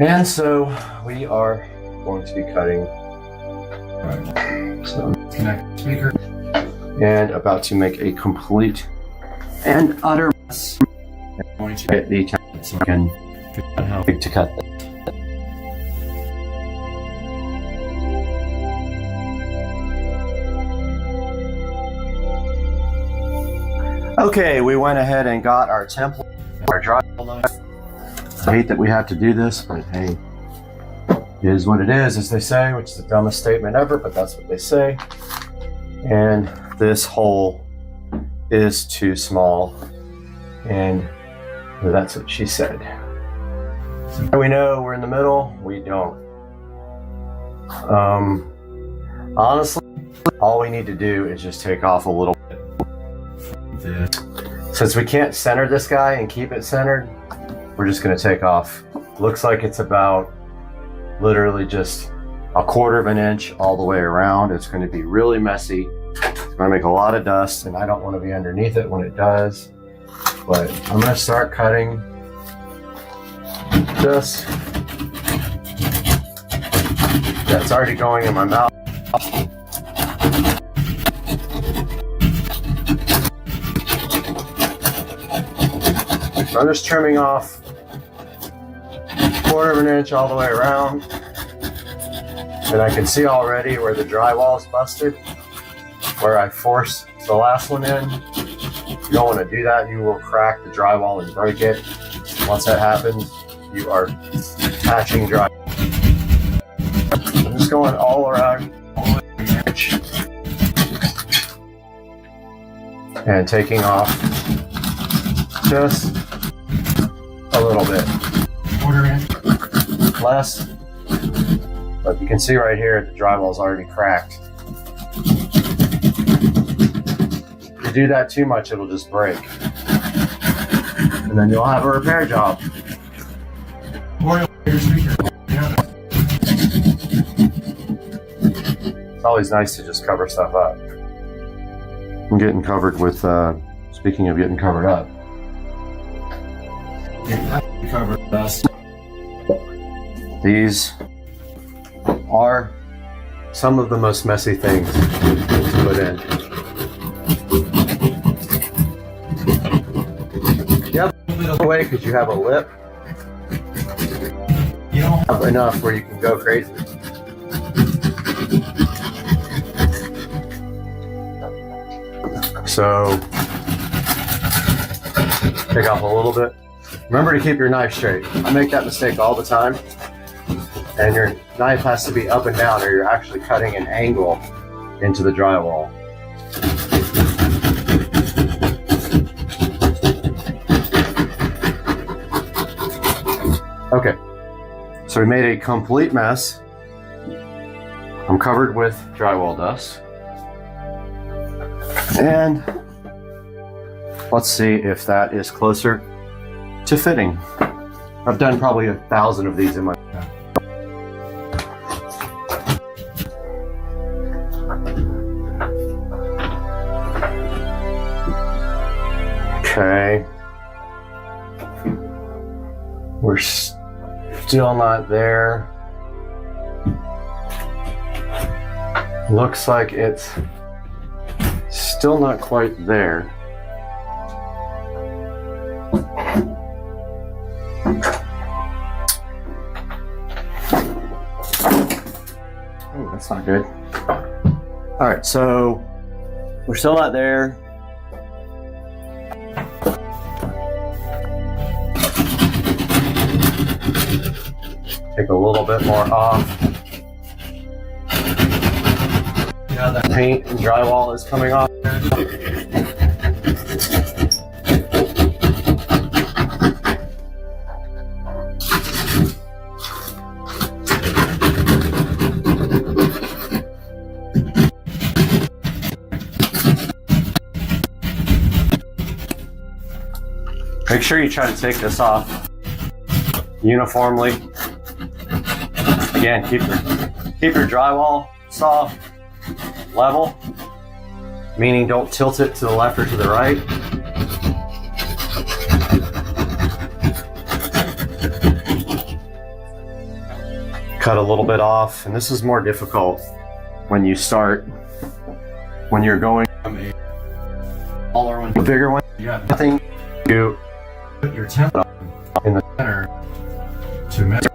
Speaker 1: And so we are going to be cutting. So connect the speaker and about to make a complete and utter mess. I'm going to get the template so I can figure out how big to cut this. Okay, we went ahead and got our template, our drywall knife. I hate that we have to do this, but hey, it is what it is, as they say, which is the dumbest statement ever, but that's what they say. And this hole is too small, and that's what she said. So we know we're in the middle, we don't. Honestly, all we need to do is just take off a little bit from this. Since we can't center this guy and keep it centered, we're just going to take off. Looks like it's about literally just 1/4 of an inch all the way around. It's going to be really messy. It's going to make a lot of dust, and I don't want to be underneath it when it does. But I'm going to start cutting this. That's already going in my mouth. So I'm just trimming off 1/4 of an inch all the way around. And I can see already where the drywall is busted, where I forced the last one in. You don't want to do that. You will crack the drywall and break it. Once that happens, you are patching drywall. I'm just going all around, all the way to the edge, and taking off just a little bit. Quarter inch. Less. But you can see right here the drywall is already cracked. If you do that too much, it'll just break. And then you'll have a repair job. It's always nice to just cover stuff up. I'm getting covered with, speaking of getting covered up. Covered dust. These are some of the most messy things to put in. You have a little bit of a way because you have a lip. You don't have enough where you can go crazy. So, take off a little bit. Remember to keep your knife straight. I make that mistake all the time. And your knife has to be up and down or you're actually cutting an angle into the drywall. Okay, so we made a complete mess. I'm covered with drywall dust. And let's see if that is closer to fitting. I've done probably 1,000 of these in my time. Okay. We're still not there. Looks like it's still not quite there. Oh, that's not good. All right, so we're still not there. Take a little bit more off. You know, that paint and drywall is coming off. Make sure you try to take this off uniformly. Again, keep your drywall soft, level, meaning don't tilt it to the left or to the right. Cut a little bit off, and this is more difficult when you start, when you're going from a smaller one to a bigger one. You have nothing to put your temp in the center to measure.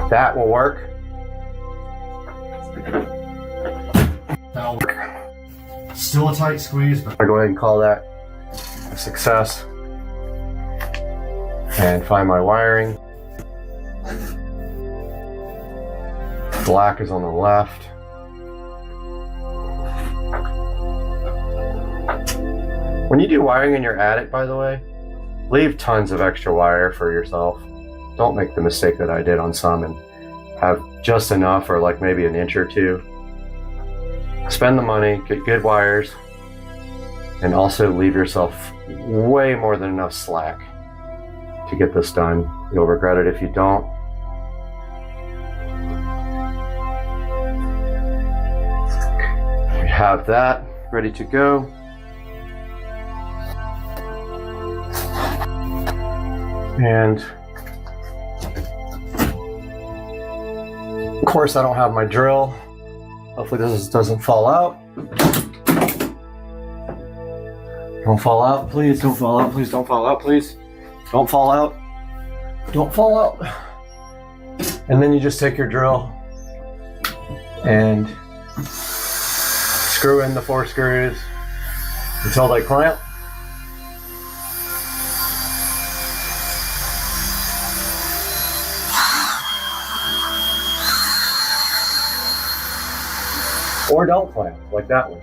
Speaker 1: That will work. That'll work. Still a tight squeeze, but I'll go ahead and call that a success. And find my wiring. Black is on the left. When you do wiring in your attic, by the way, leave tons of extra wire for yourself. Don't make the mistake that I did on some and have just enough or like maybe an inch or two. Spend the money, get good wires, and also leave yourself way more than enough slack to get this done. You'll regret it if you don't. We have that ready to go. And of course I don't have my drill. Hopefully this doesn't fall out. Don't fall out, please. Don't fall out, please. Don't fall out, please. Don't fall out. Don't fall out. And then you just take your drill and screw in the 4 screws until they clamp. Or don't clamp, like that one.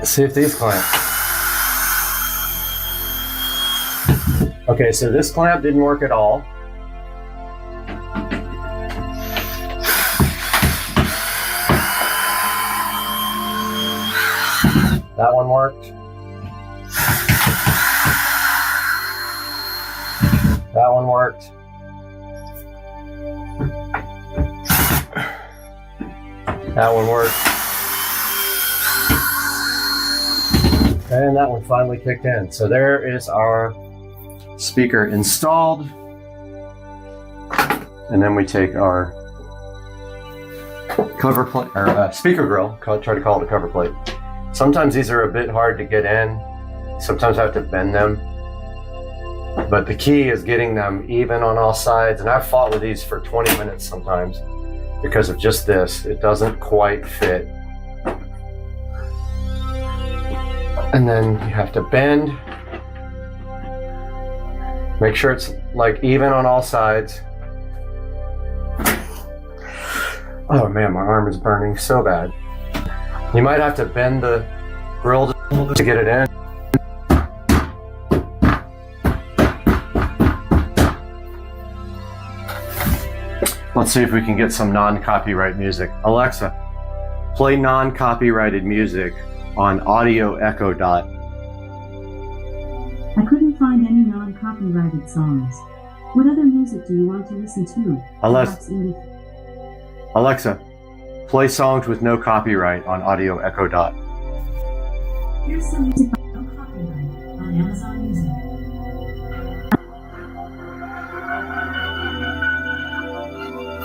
Speaker 1: Let's see if these clamp. Okay, so this clamp didn't work at all. That one worked. That one worked. That one worked. And that one finally kicked in. So there is our speaker installed. And then we take our cover plate, or speaker grill, try to call it a cover plate. Sometimes these are a bit hard to get in. Sometimes I have to bend them. But the key is getting them even on all sides. And I've fought with these for 20 minutes sometimes because of just this. It doesn't quite fit. And then you have to bend. Make sure it's like even on all sides. Oh man, my arm is burning so bad. You might have to bend the grill to get it in. Let's see if we can get some non-copyright music. Alexa, play non-copyrighted music on Audio Echo Dot.
Speaker 14: I couldn't find any non-copyrighted songs. What other music do you want to listen to?
Speaker 1: Alexa, play songs with no copyright on Audio Echo Dot.
Speaker 14: Here's some music by no copyright on Amazon Music.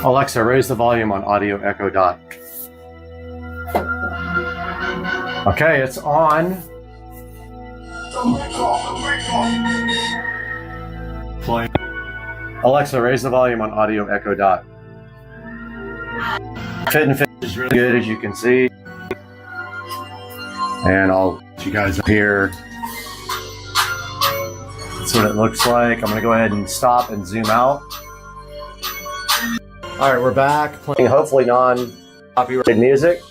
Speaker 1: Alexa, raise the volume on Audio Echo Dot. Okay, it's on. Play. Alexa, raise the volume on Audio Echo Dot. Fit and finish is really good, as you can see. And I'll let you guys up here. That's what it looks like. I'm going to go ahead and stop and zoom out. All right, we're back playing hopefully non-copyrighted music.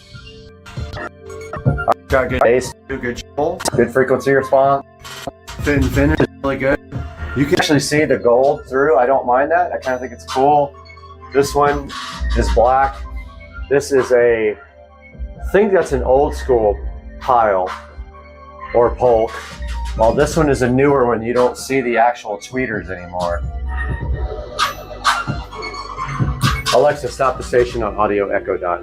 Speaker 1: Got good bass, good treble, good frequency response. Fit and finish is really good. You can actually see the gold through. I don't mind that. I kind of think it's cool. This one is black. This is I think that's an old school pile or polk. While this one is a newer one, you don't see the actual tweeters anymore. Alexa, stop the station on Audio Echo Dot.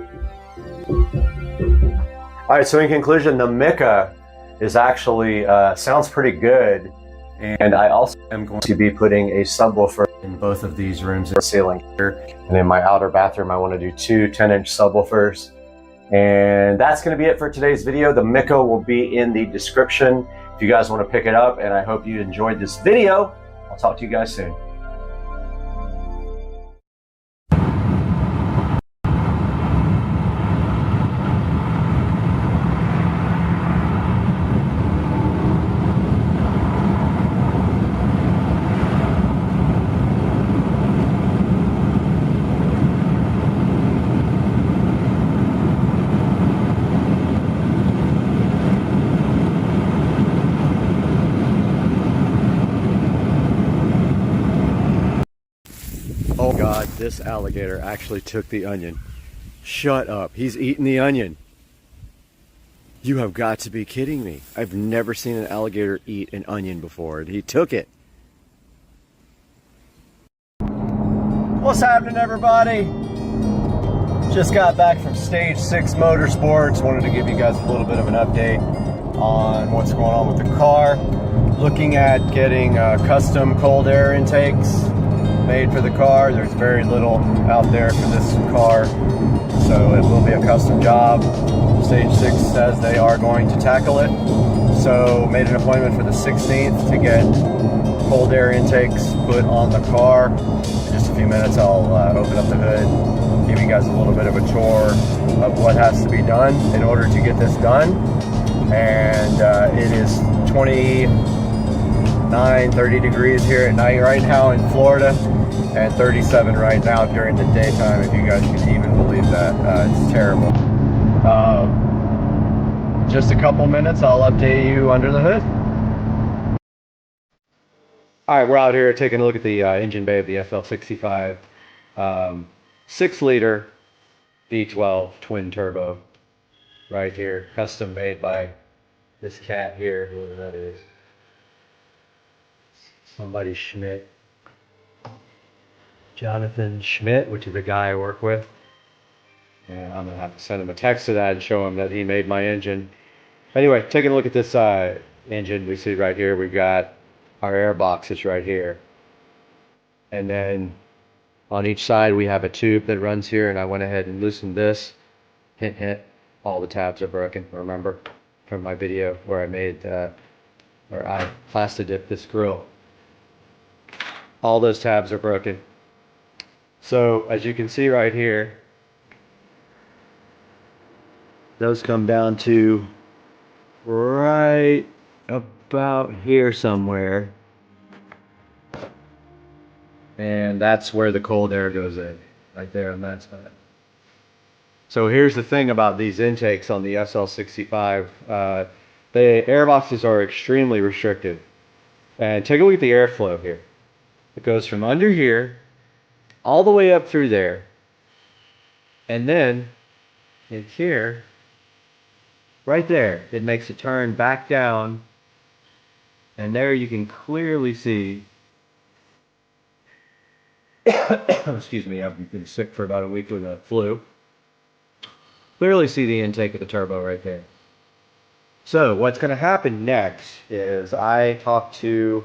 Speaker 1: All right, so in conclusion, the Mica is actually, sounds pretty good. And I also am going to be putting a subwoofer in both of these rooms in the ceiling here. And in my outer bathroom, I want to do two 10-inch subwoofers. And that's going to be it for today's video. The Mica will be in the description if you guys want to pick it up. And I hope you enjoyed this video. I'll talk to you guys soon. Oh God, this alligator actually took the onion. Shut up, he's eating the onion. You have got to be kidding me. I've never seen an alligator eat an onion before, and he took it. What's happening, everybody? Just got back from Stage 6 Motorsports. Wanted to give you guys a little bit of an update on what's going on with the car. Looking at getting custom cold air intakes made for the car. There's very little out there for this car, so it will be a custom job. Stage 6 says they are going to tackle it, so made an appointment for the 16th to get cold air intakes put on the car. In just a few minutes I'll open up the hood, give you guys a little bit of a tour of what has to be done in order to get this done. And it is 30 degrees here at night right now in Florida, and 37 right now during the daytime, if you guys can even believe that. It's terrible. just a couple minutes, I'll update you under the hood. All right, we're out here taking a look at the engine bay of the FL65. 6-liter V12 twin turbo right here, custom made by this cat here, whoever that is. Somebody Schmidt. Jonathan Schmidt, which is a guy I work with. And I'm gonna have to send him a text to that and show him that he made my engine. Anyway, taking a look at this engine we see right here, we've got our air boxes right here. And then on each side we have a tube that runs here, and I went ahead and loosened this. Hint, hint, all the tabs are broken, remember, from my video where I made, where I plasti dipped this grill. All those tabs are broken. So as you can see right here, those come down to right about here somewhere. And that's where the cold air goes in, right there on that side. So here's the thing about these intakes on the SL65. The air boxes are extremely restricted. And take a look at the airflow here. It goes from under here all the way up through there. And then in here, right there, it makes a turn back down. And there you can clearly see, excuse me, I've been sick for about a week with a flu. Clearly see the intake of the turbo right there. So what's going to happen next is I talked to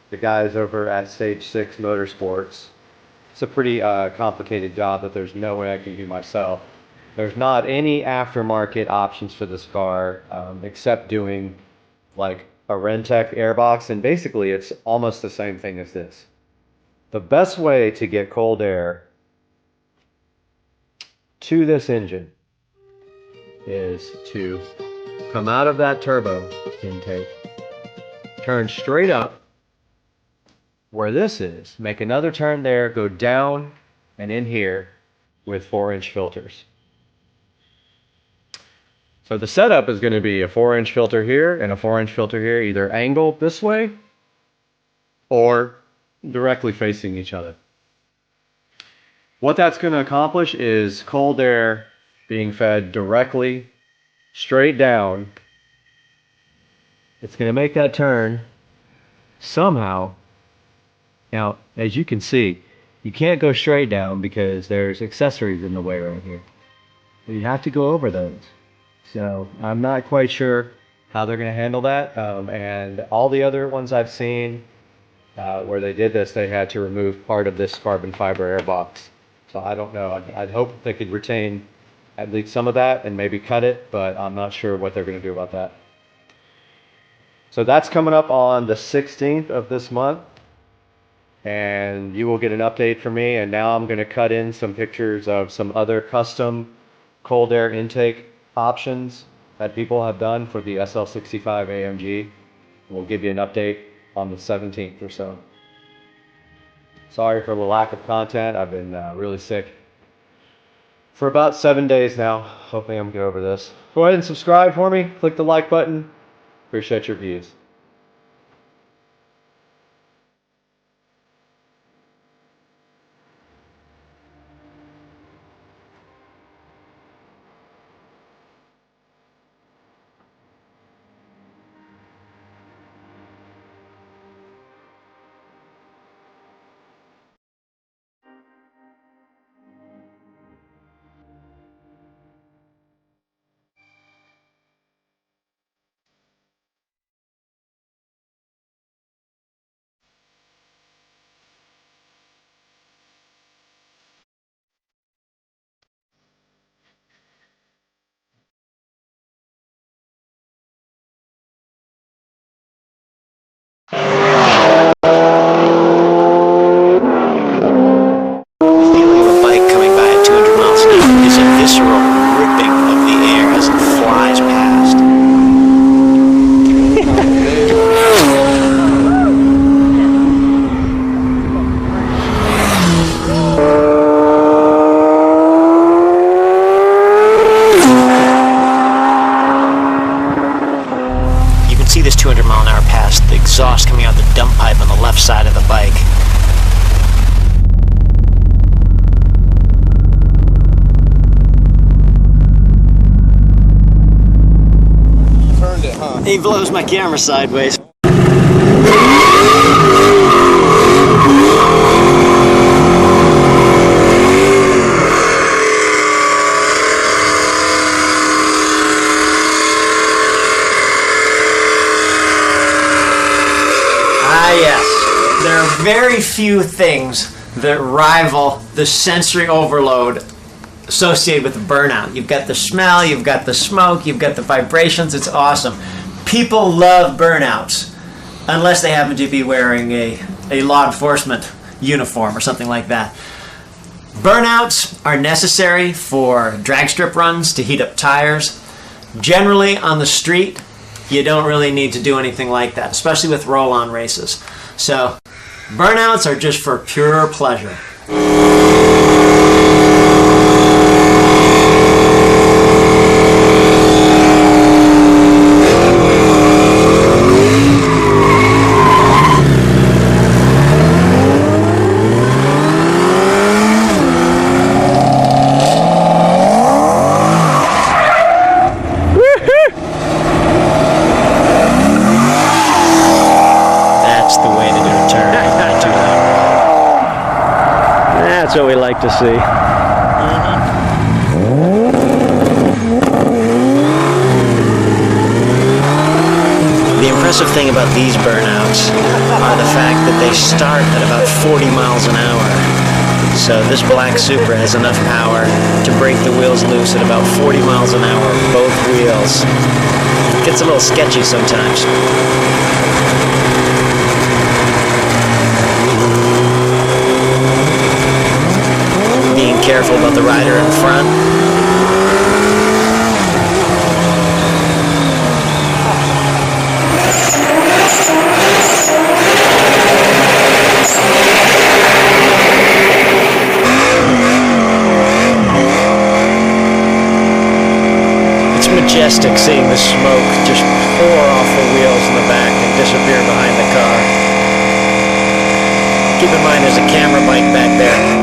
Speaker 1: the guys over at Stage 6 Motorsports. It's a pretty complicated job that there's no way I can do myself. There's not any aftermarket options for this car except doing like a Rentec airbox, and basically it's almost the same thing as this. The best way to get cold air to this engine is to come out of that turbo intake, turn straight up where this is, make another turn there, go down and in here with 4-inch filters. So the setup is going to be a 4-inch filter here and a 4-inch filter here, either angled this way or directly facing each other. What that's going to accomplish is cold air being fed directly straight down. It's going to make that turn somehow. Now, as you can see, you can't go straight down because there's accessories in the way right here. You have to go over those. So I'm not quite sure how they're going to handle that. And all the other ones I've seen where they did this, they had to remove part of this carbon fiber airbox. So I don't know. I'd hope they could retain at least some of that and maybe cut it, but I'm not sure what they're going to do about that. So that's coming up on the 16th of this month. And you will get an update from me. And now I'm going to cut in some pictures of some other custom cold air intake options that people have done for the SL65 AMG. We'll give you an update on the 17th or so. Sorry for the lack of content. I've been really sick for about 7 days now. Hopefully I'm get over this. Go ahead and subscribe for me. Click the like button. Appreciate your views.
Speaker 15: He blows my camera sideways. Ah, yes. There are very few things that rival the sensory overload associated with the burnout. You've got the smell, you've got the smoke, you've got the vibrations. It's awesome. People love burnouts unless they happen to be wearing a law enforcement uniform or something like that. Burnouts are necessary for drag strip runs to heat up tires. Generally on the street, you don't really need to do anything like that, especially with roll-on races. So burnouts are just for pure pleasure. That's what we like to see. The impressive thing about these burnouts are the fact that they start at about 40 miles an hour. So this black Supra has enough power to break the wheels loose at about 40 miles an hour, both wheels. It gets a little sketchy sometimes. Being careful about the rider in front. It's majestic seeing the smoke just pour off the wheels in the back and disappear behind the car. Keep in mind there's a camera bike back there.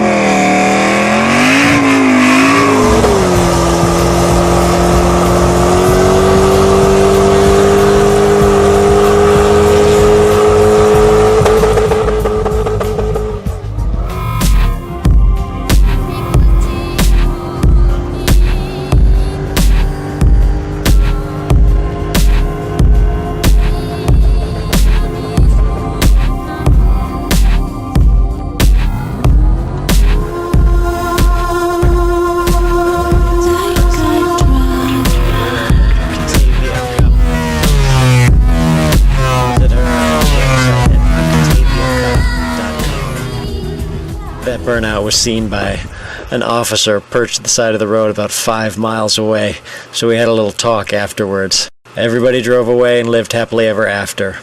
Speaker 15: That burnout was seen by an officer perched at the side of the road about 5 miles away, so we had a little talk afterwards. Everybody drove away and lived happily ever after.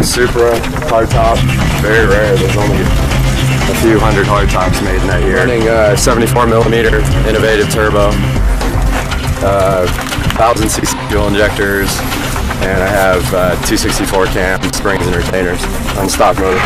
Speaker 1: Supra hardtop, very rare. There's only a few hundred hardtops made in that year. Running 74mm innovative turbo, 1000cc fuel injectors, and I have 264 cam springs and retainers on stock motor.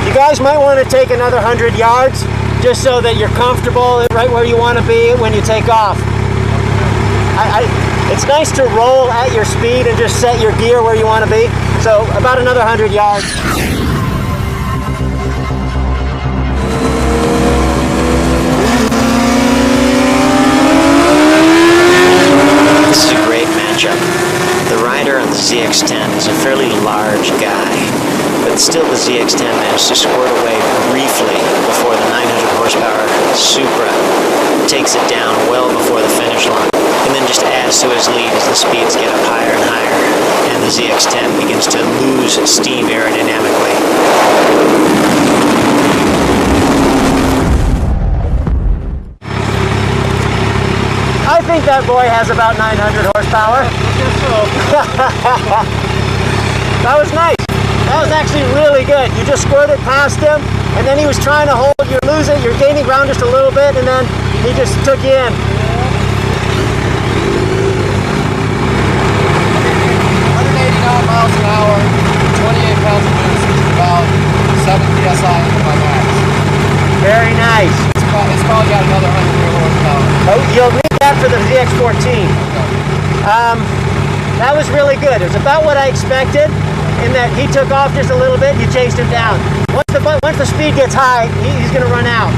Speaker 15: You guys might want to take another 100 yards just so that you're comfortable right where you want to be when you take off. It's nice to roll at your speed and just set your gear where you want to be. So about another 100 yards. This is a great matchup. The rider on the ZX-10 is a fairly large guy, but still the ZX-10 managed to squirt away briefly before the 900 horsepower Supra takes it down well before the finish line, and then just adds to his lead as the speeds get up higher and higher, and the ZX-10 begins to lose steam aerodynamically. think that boy has about 900 horsepower. That was nice. That was actually really good. You just squirted past him, and then he was trying to hold. You're losing, you're gaining ground just a little bit, and then he just took you in.
Speaker 16: 189 miles an hour, 28 pounds of boost, which is about 7 psi into my max.
Speaker 15: Very nice.
Speaker 16: It's probably got another 100 horsepower.
Speaker 15: Oh, you'll need that for the ZX14. That was really good. It was about what I expected, in that he took off just a little bit and you chased him down. Once the speed gets high, he's going to run out.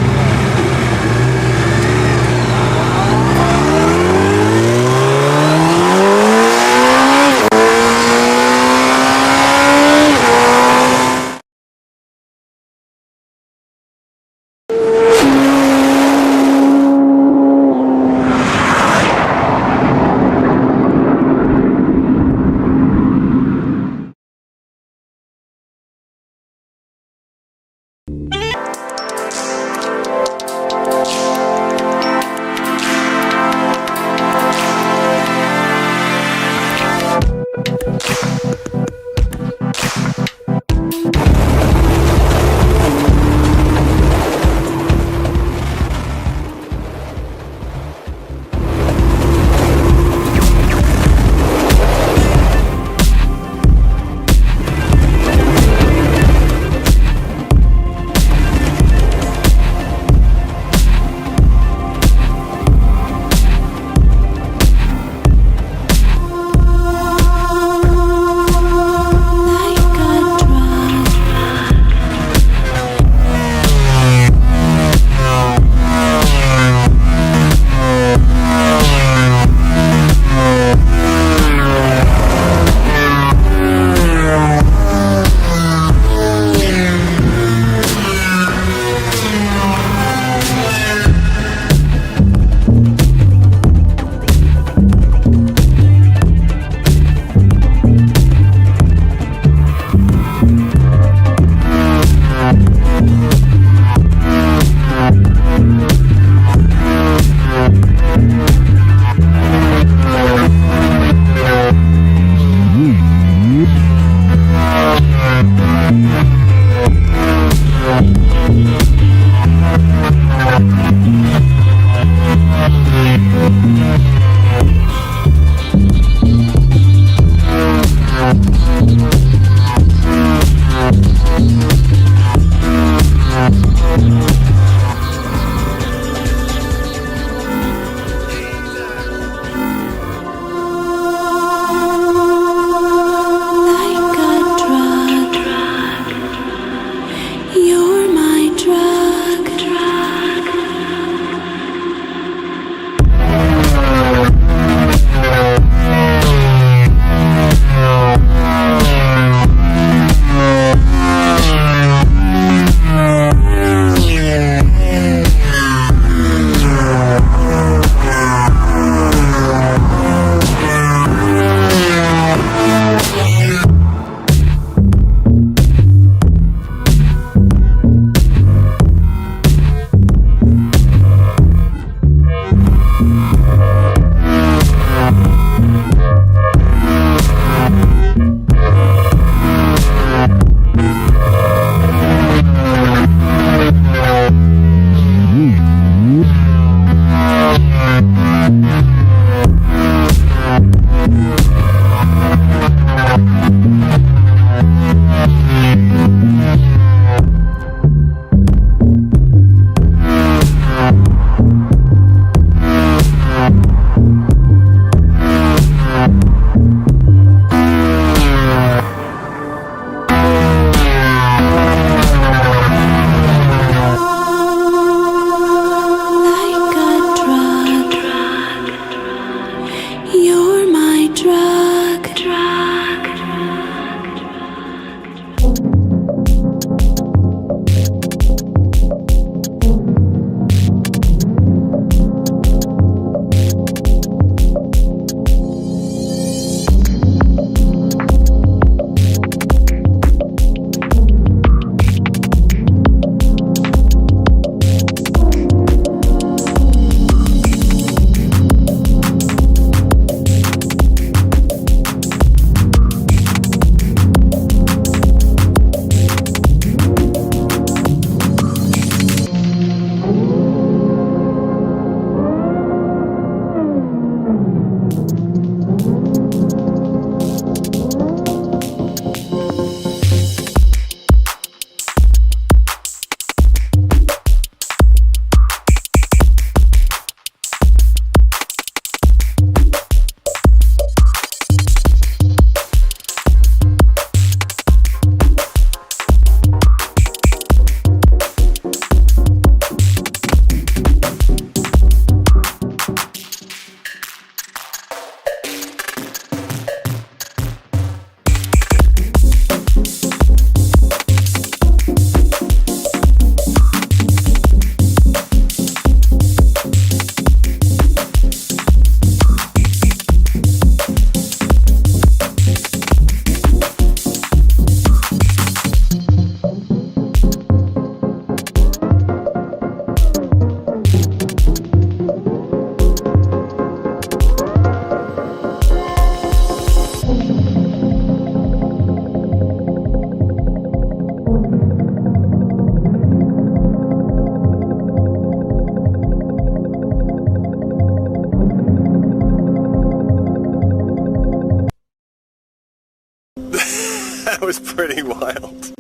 Speaker 3: pretty wild.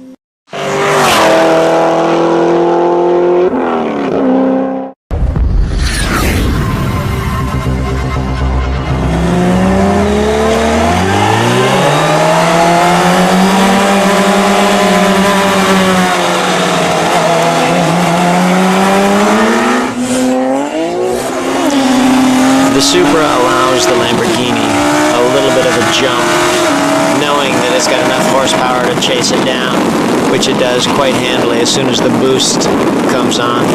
Speaker 15: The Supra allows the Lamborghini a little bit of a jump, knowing that it's got enough horsepower to chase it down, which it does quite handily as soon as the boost comes on.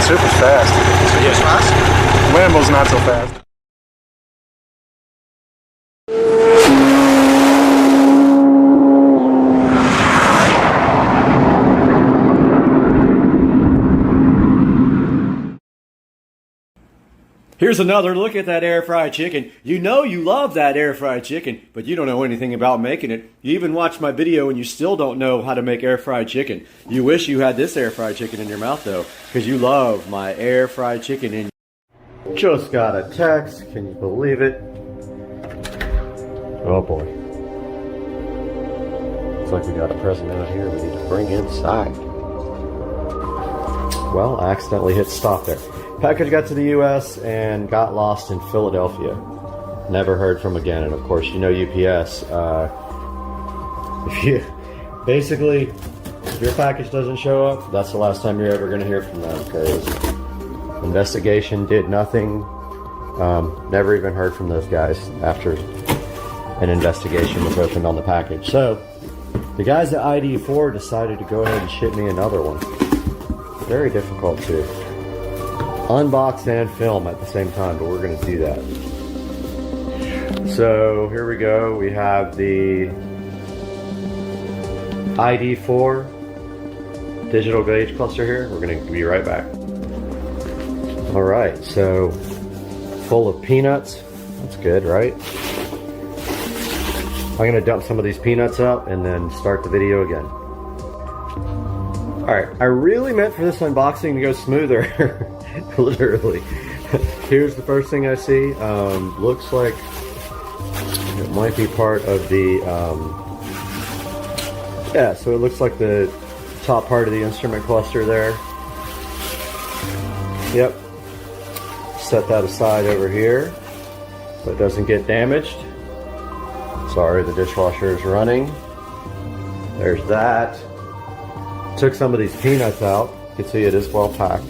Speaker 5: Super's fast. Super's fast? Lambo's not so fast.
Speaker 11: Here's another look at that air fried chicken. You know you love that air fried chicken, but you don't know anything about making it. You even watched my video and you still don't know how to make air fried chicken. You wish you had this air fried chicken in your mouth though, because you love my air fried chicken. And
Speaker 1: just got a text. Can you believe it? Oh boy. Looks like we got a present out here we need to bring inside. Well, I accidentally hit stop there. Package got to the U.S. and got lost in Philadelphia. Never heard from again. And of course, you know UPS. If your package doesn't show up, that's the last time you're ever going to hear from them. Because investigation did nothing. Never even heard from those guys after an investigation was opened on the package. So the guys at ID4 decided to go ahead and ship me another one. Very difficult to unbox and film at the same time, but we're going to do that. So here we go. We have the ID4 digital gauge cluster here. We're going to be right back. All right, so full of peanuts. That's good, right? I'm going to dump some of these peanuts out and then start the video again. All right, I really meant for this unboxing to go smoother. Literally. Here's the first thing I see. Looks like it might be part of the yeah, so it looks like the top part of the instrument cluster there. Yep. Set that aside over here so it doesn't get damaged. Sorry, the dishwasher is running. There's that. Took some of these peanuts out. You can see it is well packed.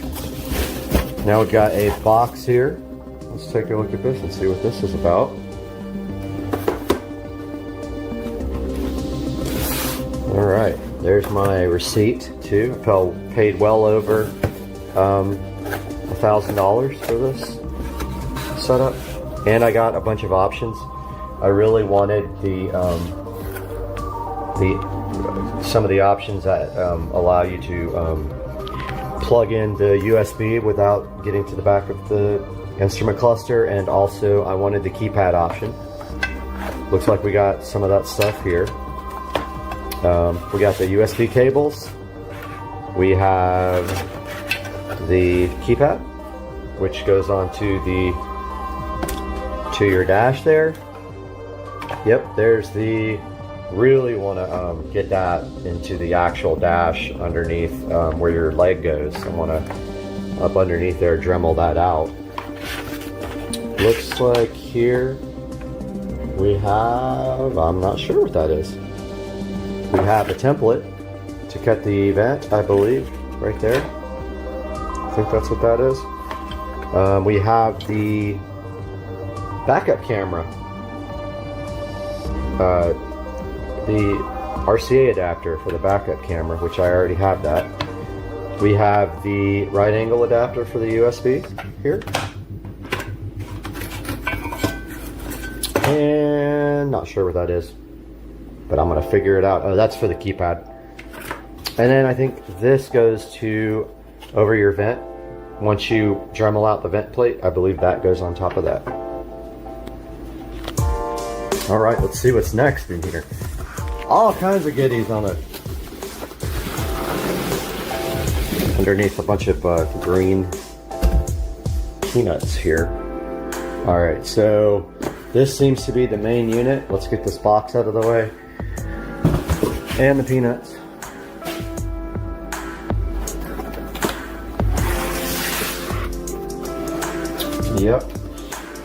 Speaker 1: Now we've got a box here. Let's take a look at this and see what this is about. All right, there's my receipt too. I paid well over $1,000 for this setup, and I got a bunch of options. I really wanted some of the options that allow you to plug in the USB without getting to the back of the instrument cluster, and also I wanted the keypad option. Looks like we got some of that stuff here. We got the USB cables. We have the keypad, which goes onto your dash there. Yep, there's the. Really want to get that into the actual dash underneath where your leg goes. I want to up underneath there Dremel that out. Looks like here we have, I'm not sure what that is. We have a template to cut the vent, I believe, right there. I think that's what that is. We have the backup camera. The RCA adapter for the backup camera, which I already have that. We have the right angle adapter for the USB here. And not sure what that is, but I'm gonna figure it out. Oh, that's for the keypad. And then I think this goes to over your vent once you Dremel out the vent plate, I believe that goes on top of that. All right, let's see what's next in here. All kinds of goodies on it. Underneath a bunch of green peanuts here. All right, so this seems to be the main unit. Let's get this box out of the way. And the peanuts. Yep.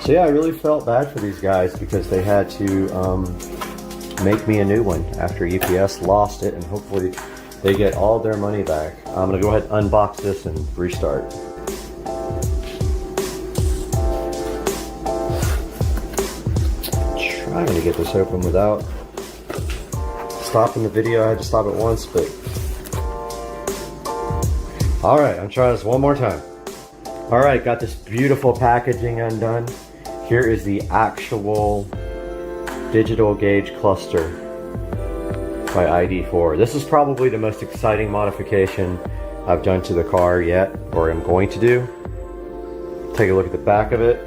Speaker 1: So yeah, I really felt bad for these guys because they had to make me a new one after UPS lost it, and hopefully they get all their money back. I'm gonna go ahead and unbox this and restart. Trying to get this open without stopping the video. I had to stop it once, but all right, I'm trying this one more time. All right, got this beautiful packaging undone. Here is the actual digital gauge cluster by ID4. This is probably the most exciting modification I've done to the car yet, or am going to do. Take a look at the back of it.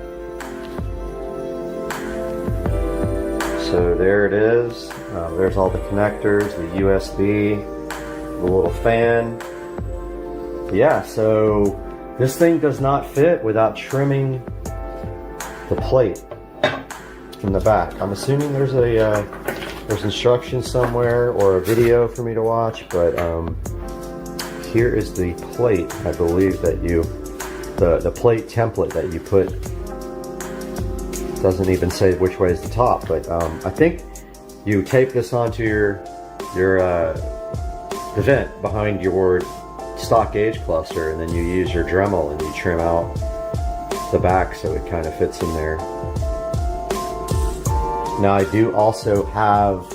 Speaker 1: So there it is. There's all the connectors, the USB, the little fan. Yeah, so this thing does not fit without trimming the plate from the back. I'm assuming there's instructions somewhere or a video for me to watch, but here is the plate. I believe that the plate template that you put doesn't even say which way is the top, but I think you tape this onto the vent behind your stock gauge cluster, and then you use your Dremel and you trim out the back so it kind of fits in there. Now I do also have,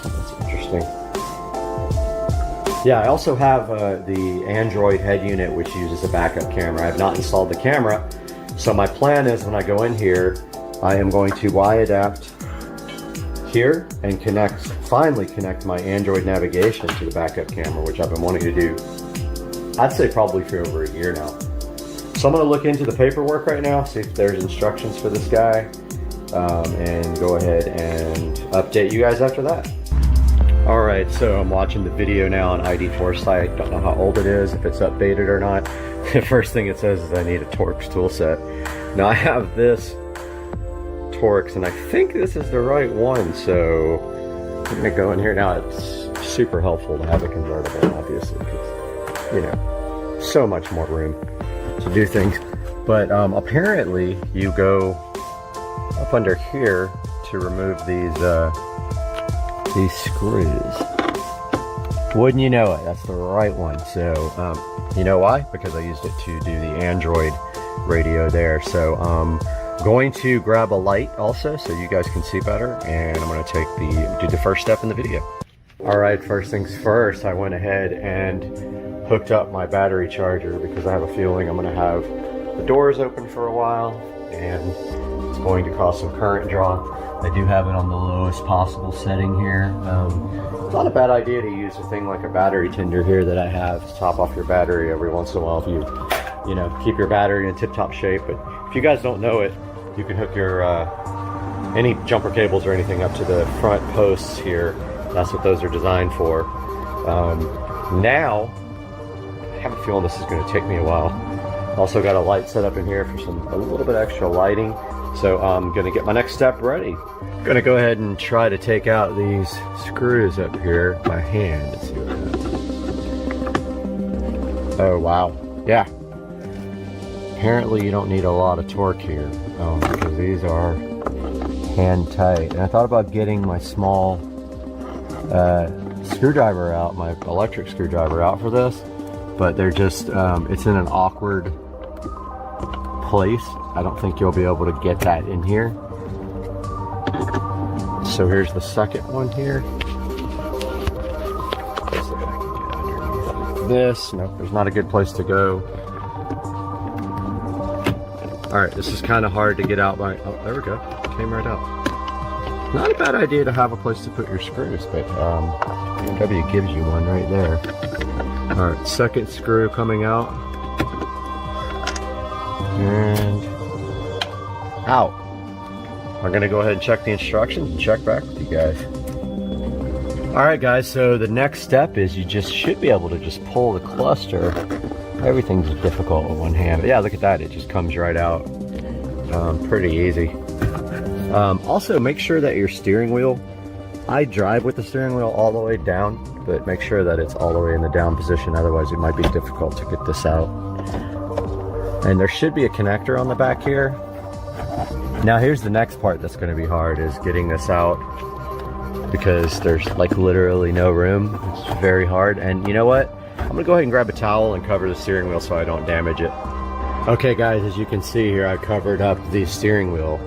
Speaker 1: that's interesting. Yeah, I also have the Android head unit, which uses a backup camera. I have not installed the camera, so my plan is when I go in here, I am going to Y-adapt here and finally connect my Android navigation to the backup camera, which I've been wanting to do, I'd say probably for over a year now. So I'm going to look into the paperwork right now, see if there's instructions for this guy, and go ahead and update you guys after that. All right, so I'm watching the video now on ID4 site. Don't know how old it is, if it's updated or not. The first thing it says is I need a Torx tool set. Now I have this Torx, and I think this is the right one, so I'm gonna go in here now. It's super helpful to have a convertible, obviously, because, you know, so much more room to do things. But apparently you go up under here to remove these screws. Wouldn't you know it, that's the right one. So you know why? Because I used it to do the Android radio there. So going to grab a light also so you guys can see better, and I'm going to do the first step in the video. All right, first things first, I went ahead and hooked up my battery charger because I have a feeling I'm going to have the doors open for a while and it's going to cause some current draw. I do have it on the lowest possible setting here. It's not a bad idea to use a thing like a battery tender here that I have to top off your battery every once in a while if you know, keep your battery in tip-top shape. But if you guys don't know it, you can hook your any jumper cables or anything up to the front posts here. That's what those are designed for. Now, I have a feeling this is going to take me a while. Also got a light set up in here for a little bit extra lighting. So I'm going to get my next step ready. I'm going to go ahead and try to take out these screws up here by hand. Let's see what happens. Oh wow, yeah. Apparently you don't need a lot of torque here because these are hand tight. And I thought about getting my small screwdriver out, my electric screwdriver out for this, but they're just, it's in an awkward place. I don't think you'll be able to get that in here. So here's the second one here. Let's see if I can get underneath this. Nope, there's not a good place to go. Alright, this is kind of hard to get out by, oh, there we go, came right out. Not a bad idea to have a place to put your screws, but BMW gives you one right there. All right, second screw coming out. And out. I'm gonna go ahead and check the instructions and check back with you guys. All right, guys, so the next step is you just should be able to just pull the cluster. Everything's difficult with one hand. But yeah, look at that, it just comes right out. Pretty easy. Also, make sure that your steering wheel, I drive with the steering wheel all the way down, but make sure that it's all the way in the down position, otherwise it might be difficult to get this out. And there should be a connector on the back here. Now here's the next part that's going to be hard, is getting this out, because there's like literally no room. It's very hard. And you know what? I'm gonna go ahead and grab a towel and cover the steering wheel so I don't damage it. Okay guys, as you can see here, I covered up the steering wheel.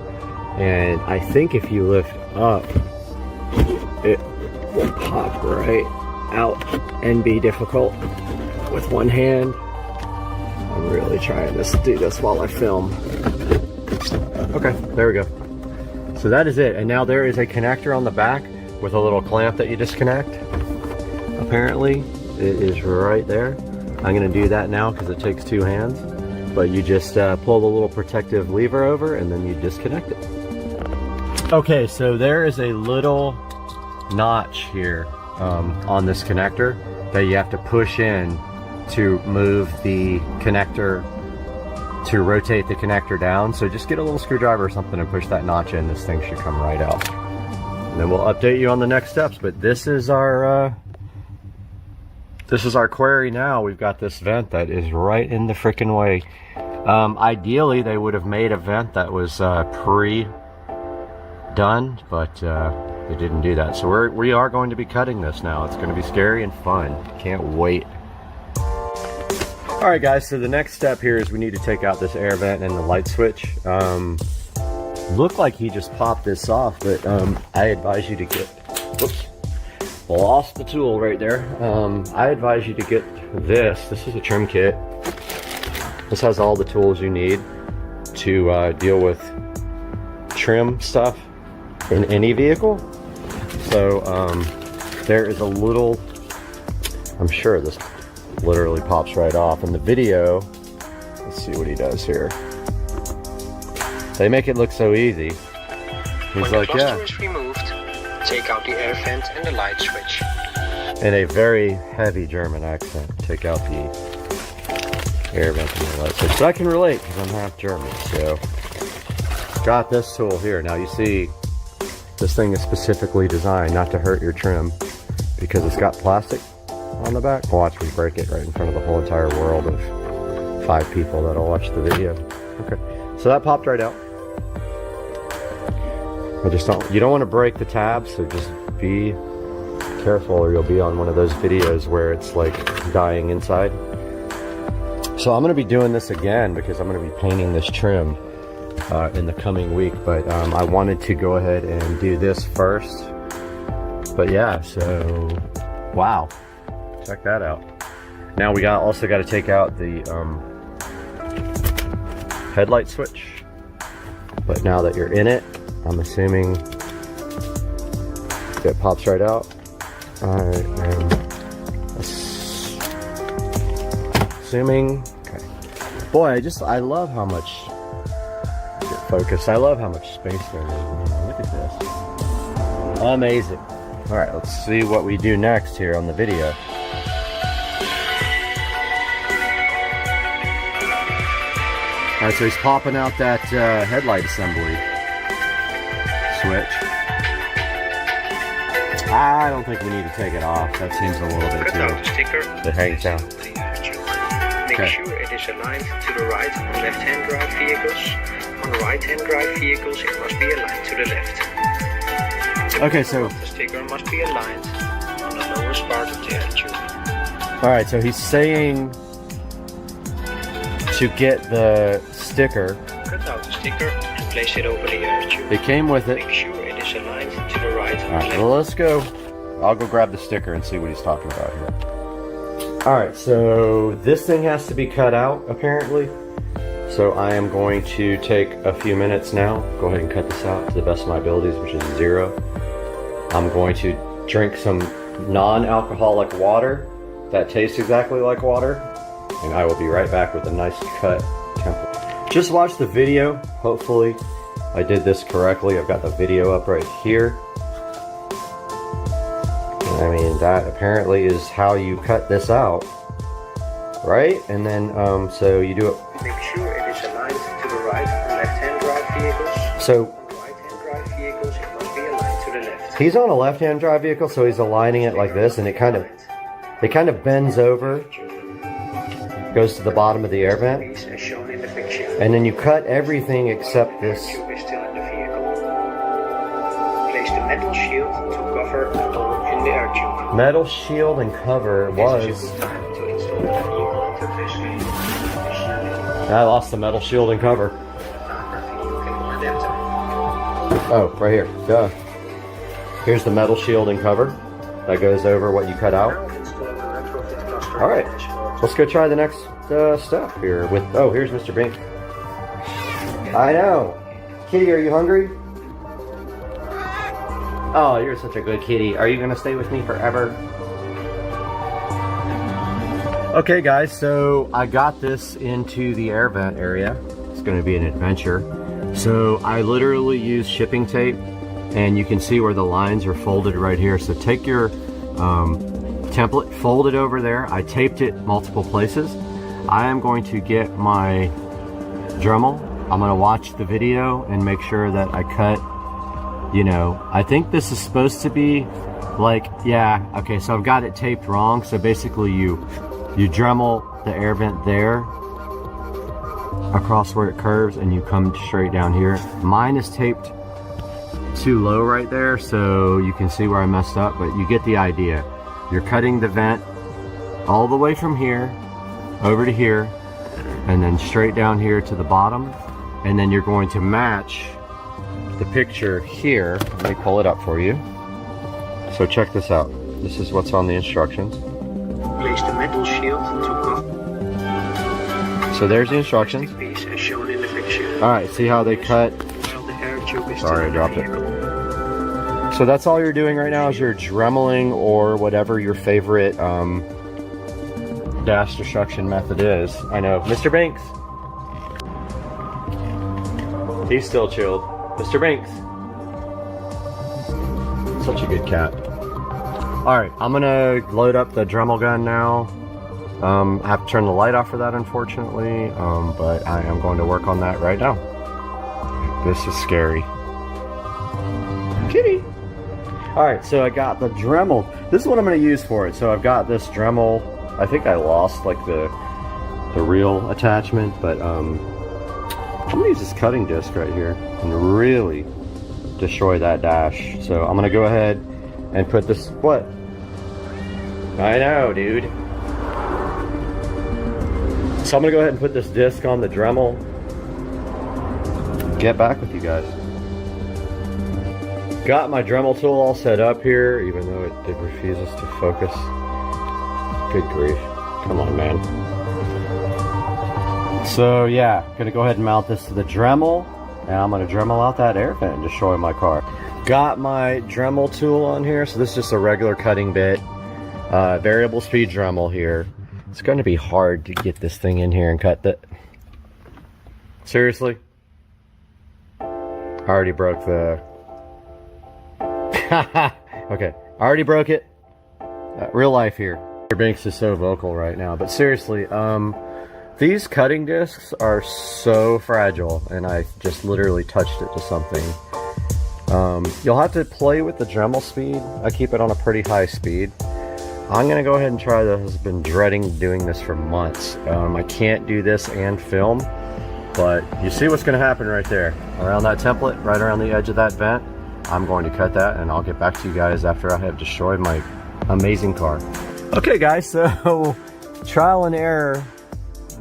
Speaker 1: And I think if you lift up, it will pop right out and be difficult with one hand. I'm really trying to do this while I film. Okay, there we go. So that is it. And now there is a connector on the back with a little clamp that you disconnect. Apparently, it is right there. I'm gonna do that now because it takes two hands. But you just pull the little protective lever over and then you disconnect it. Okay, so there is a little notch here on this connector that you have to push in to move the connector, to rotate the connector down. So just get a little screwdriver or something and push that notch in. This thing should come right out. And then we'll update you on the next steps. But this is our query now. We've got this vent that is right in the freaking way. Ideally, they would have made a vent that was pre-done, but they didn't do that. So we are going to be cutting this now. It's going to be scary and fun. Can't wait. All right, guys. So the next step here is we need to take out this air vent and the light switch. Looked like he just popped this off, but I advise you to get. Whoops. Lost the tool right there. I advise you to get this. This is a trim kit. This has all the tools you need to deal with trim stuff in any vehicle. So there is a little, I'm sure this literally pops right off in the video. Let's see what he does here. They make it look so easy. He's like, yeah.
Speaker 17: Is removed, take out the air vent and the light switch.
Speaker 1: In a very heavy German accent, take out the air vent and the light switch. So I can relate because I'm half German. So got this tool here. Now you see this thing is specifically designed not to hurt your trim because it's got plastic on the back. Watch me break it right in front of the whole entire world of 5 people that'll watch the video. Okay, so that popped right out. You don't want to break the tabs, so just be careful or you'll be on one of those videos where it's like dying inside. So I'm going to be doing this again because I'm going to be painting this trim in the coming week, but I wanted to go ahead and do this first. But yeah, so wow, check that out. Now we also got to take out the headlight switch, but now that you're in it, I'm assuming it pops right out. I am assuming. Okay. Boy, I love how much focus. I love how much space there is. Look at this. Amazing. All right, let's see what we do next here on the video. All right, so he's popping out that headlight assembly switch. I don't think we need to take it off. That seems a little bit too. It hangs down.
Speaker 17: Make sure it is aligned to the right on left-hand drive vehicles. On right-hand drive vehicles, it must be aligned to the left.
Speaker 1: Okay, so
Speaker 17: the sticker must be aligned on the lowest part of the air tube.
Speaker 1: All right, so he's saying to get the sticker.
Speaker 17: Cut out the sticker and place it over the air tube.
Speaker 1: It came with it.
Speaker 17: Make sure it is aligned to the right.
Speaker 1: All right, well, let's go. I'll go grab the sticker and see what he's talking about here. All right, so this thing has to be cut out apparently. So I am going to take a few minutes now. Go ahead and cut this out to the best of my abilities, which is 0. I'm going to drink some non-alcoholic water that tastes exactly like water, and I will be right back with a nice cut template. Just watch the video. Hopefully I did this correctly. I've got the video up right here. I mean, that apparently is how you cut this out, right? And then, so you do it.
Speaker 17: Make sure it is aligned to the right and left-hand drive vehicles.
Speaker 1: So,
Speaker 17: on right-hand drive vehicles, it must be aligned to the left.
Speaker 1: he's on a left-hand drive vehicle, so he's aligning it like this, and it kind of bends over, goes to the bottom of the air vent,
Speaker 17: As shown in the picture.
Speaker 1: and then you cut everything except this.
Speaker 17: Tube is still in the vehicle. Place the metal shield to cover the hole in the air tube.
Speaker 1: Metal shield and cover was.
Speaker 17: Time to install the vehicle interface.
Speaker 1: I lost the metal shield and cover. Oh, right here. Duh. Here's the metal shield and cover that goes over what you cut out. All right, let's go try the next step here with. Oh, here's Mr. Bink. I know. Kitty, are you hungry? Oh, you're such a good kitty. Are you gonna stay with me forever? Okay guys, so I got this into the air vent area. It's gonna be an adventure. So I literally use shipping tape, and you can see where the lines are folded right here. So take your template, fold it over there. I taped it multiple places. I am going to get my Dremel. I'm gonna watch the video and make sure that I cut, you know, I think this is supposed to be like, yeah, okay, so I've got it taped wrong. So basically you Dremel the air vent there across where it curves, and you come straight down here. Mine is taped too low right there, so you can see where I messed up, but you get the idea. You're cutting the vent all the way from here over to here, and then straight down here to the bottom, and then you're going to match the picture here. Let me pull it up for you. So check this out. This is what's on the instructions.
Speaker 17: Place the metal shield to cover.
Speaker 1: So there's the instructions.
Speaker 17: Piece as shown in the picture.
Speaker 1: All right, see how they cut.
Speaker 17: While the air tube is
Speaker 1: Sorry, I
Speaker 17: still in
Speaker 1: dropped
Speaker 17: the
Speaker 1: it.
Speaker 17: vehicle.
Speaker 1: So that's all you're doing right now is you're dremeling, or whatever your favorite dash destruction method is. I know. Mr. Banks. He's still chilled. Mr. Banks. Such a good cat. Alright, I'm gonna load up the Dremel gun now. I have to turn the light off for that, unfortunately, but I am going to work on that right now. This is scary. Kitty! Alright, so I got the Dremel. This is what I'm going to use for it. So I've got this Dremel. I think I lost like the real attachment, but I'm going to use this cutting disc right here and really destroy that dash. So I'm going to go ahead and put this. What? I know, dude. So I'm going to go ahead and put this disc on the Dremel. Get back with you guys. Got my Dremel tool all set up here, even though it refuses to focus. Good grief. Come on, man. So yeah, gonna go ahead and mount this to the Dremel, and I'm gonna Dremel out that air vent and destroy my car. Got my Dremel tool on here, so this is just a regular cutting bit. Variable speed Dremel here. It's gonna be hard to get this thing in here and cut that. Seriously? I already broke the... Okay, I already broke it. Real life here. Banks is so vocal right now, but seriously, these cutting discs are so fragile, and I just literally touched it to something. You'll have to play with the Dremel speed. I keep it on a pretty high speed. I'm gonna go ahead and try this. I've been dreading doing this for months. I can't do this and film, but you see what's gonna happen right there. Around that template, right around the edge of that vent, I'm going to cut that, and I'll get back to you guys after I have destroyed my amazing car. Okay guys, so trial and error.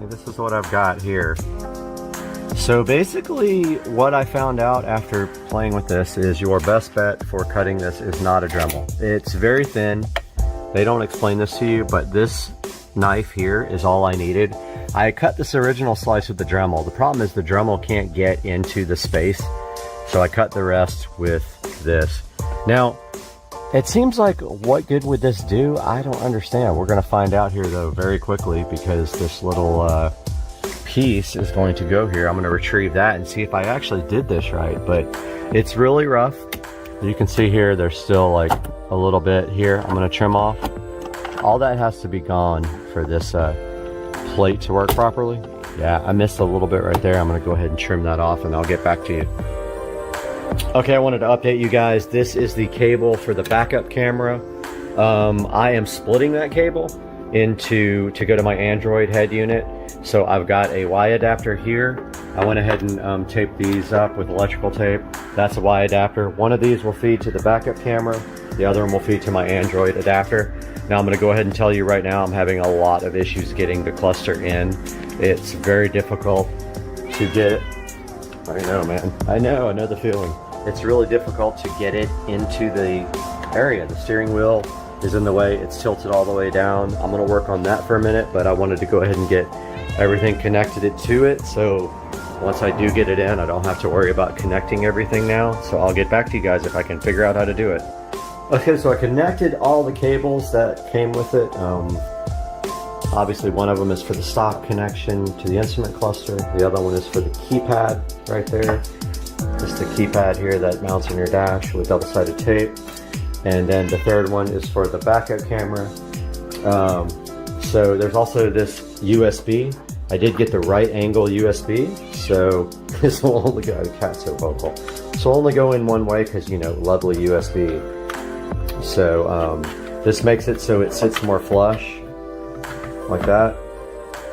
Speaker 1: This is what I've got here. So basically what I found out after playing with this is your best bet for cutting this is not a Dremel. It's very thin. They don't explain this to you, but this knife here is all I needed. I cut this original slice with the Dremel. The problem is the Dremel can't get into the space, so I cut the rest with this. Now, It seems like, what good would this do? I don't understand. We're going to find out here though very quickly, because this little piece is going to go here. I'm going to retrieve that and see if I actually did this right, but it's really rough. You can see here there's still like a little bit here. I'm going to trim off. All that has to be gone for this plate to work properly. Yeah, I missed a little bit right there. I'm going to go ahead and trim that off and I'll get back to you. Okay, I wanted to update you guys. This is the cable for the backup camera. I am splitting that cable to go to my Android head unit. So I've got a Y adapter here. I went ahead and taped these up with electrical tape. That's a Y adapter. One of these will feed to the backup camera. The other one will feed to my Android adapter. Now I'm going to go ahead and tell you right now, I'm having a lot of issues getting the cluster in. It's very difficult to get it. I know, man. I know the feeling. It's really difficult to get it into the area. The steering wheel is in the way. It's tilted all the way down. I'm going to work on that for a minute, but I wanted to go ahead and get everything connected to it. So once I do get it in, I don't have to worry about connecting everything now. So I'll get back to you guys if I can figure out how to do it. Okay, so I connected all the cables that came with it. Obviously one of them is for the stock connection to the instrument cluster. The other one is for the keypad right there. Just the keypad here that mounts on your dash with double-sided tape. And then the third one is for the backup camera. So there's also this USB. I did get the right angle USB, so this will only go, the cat's so vocal. So only go in one way because, you know, lovely USB. So this makes it so it sits more flush, like that.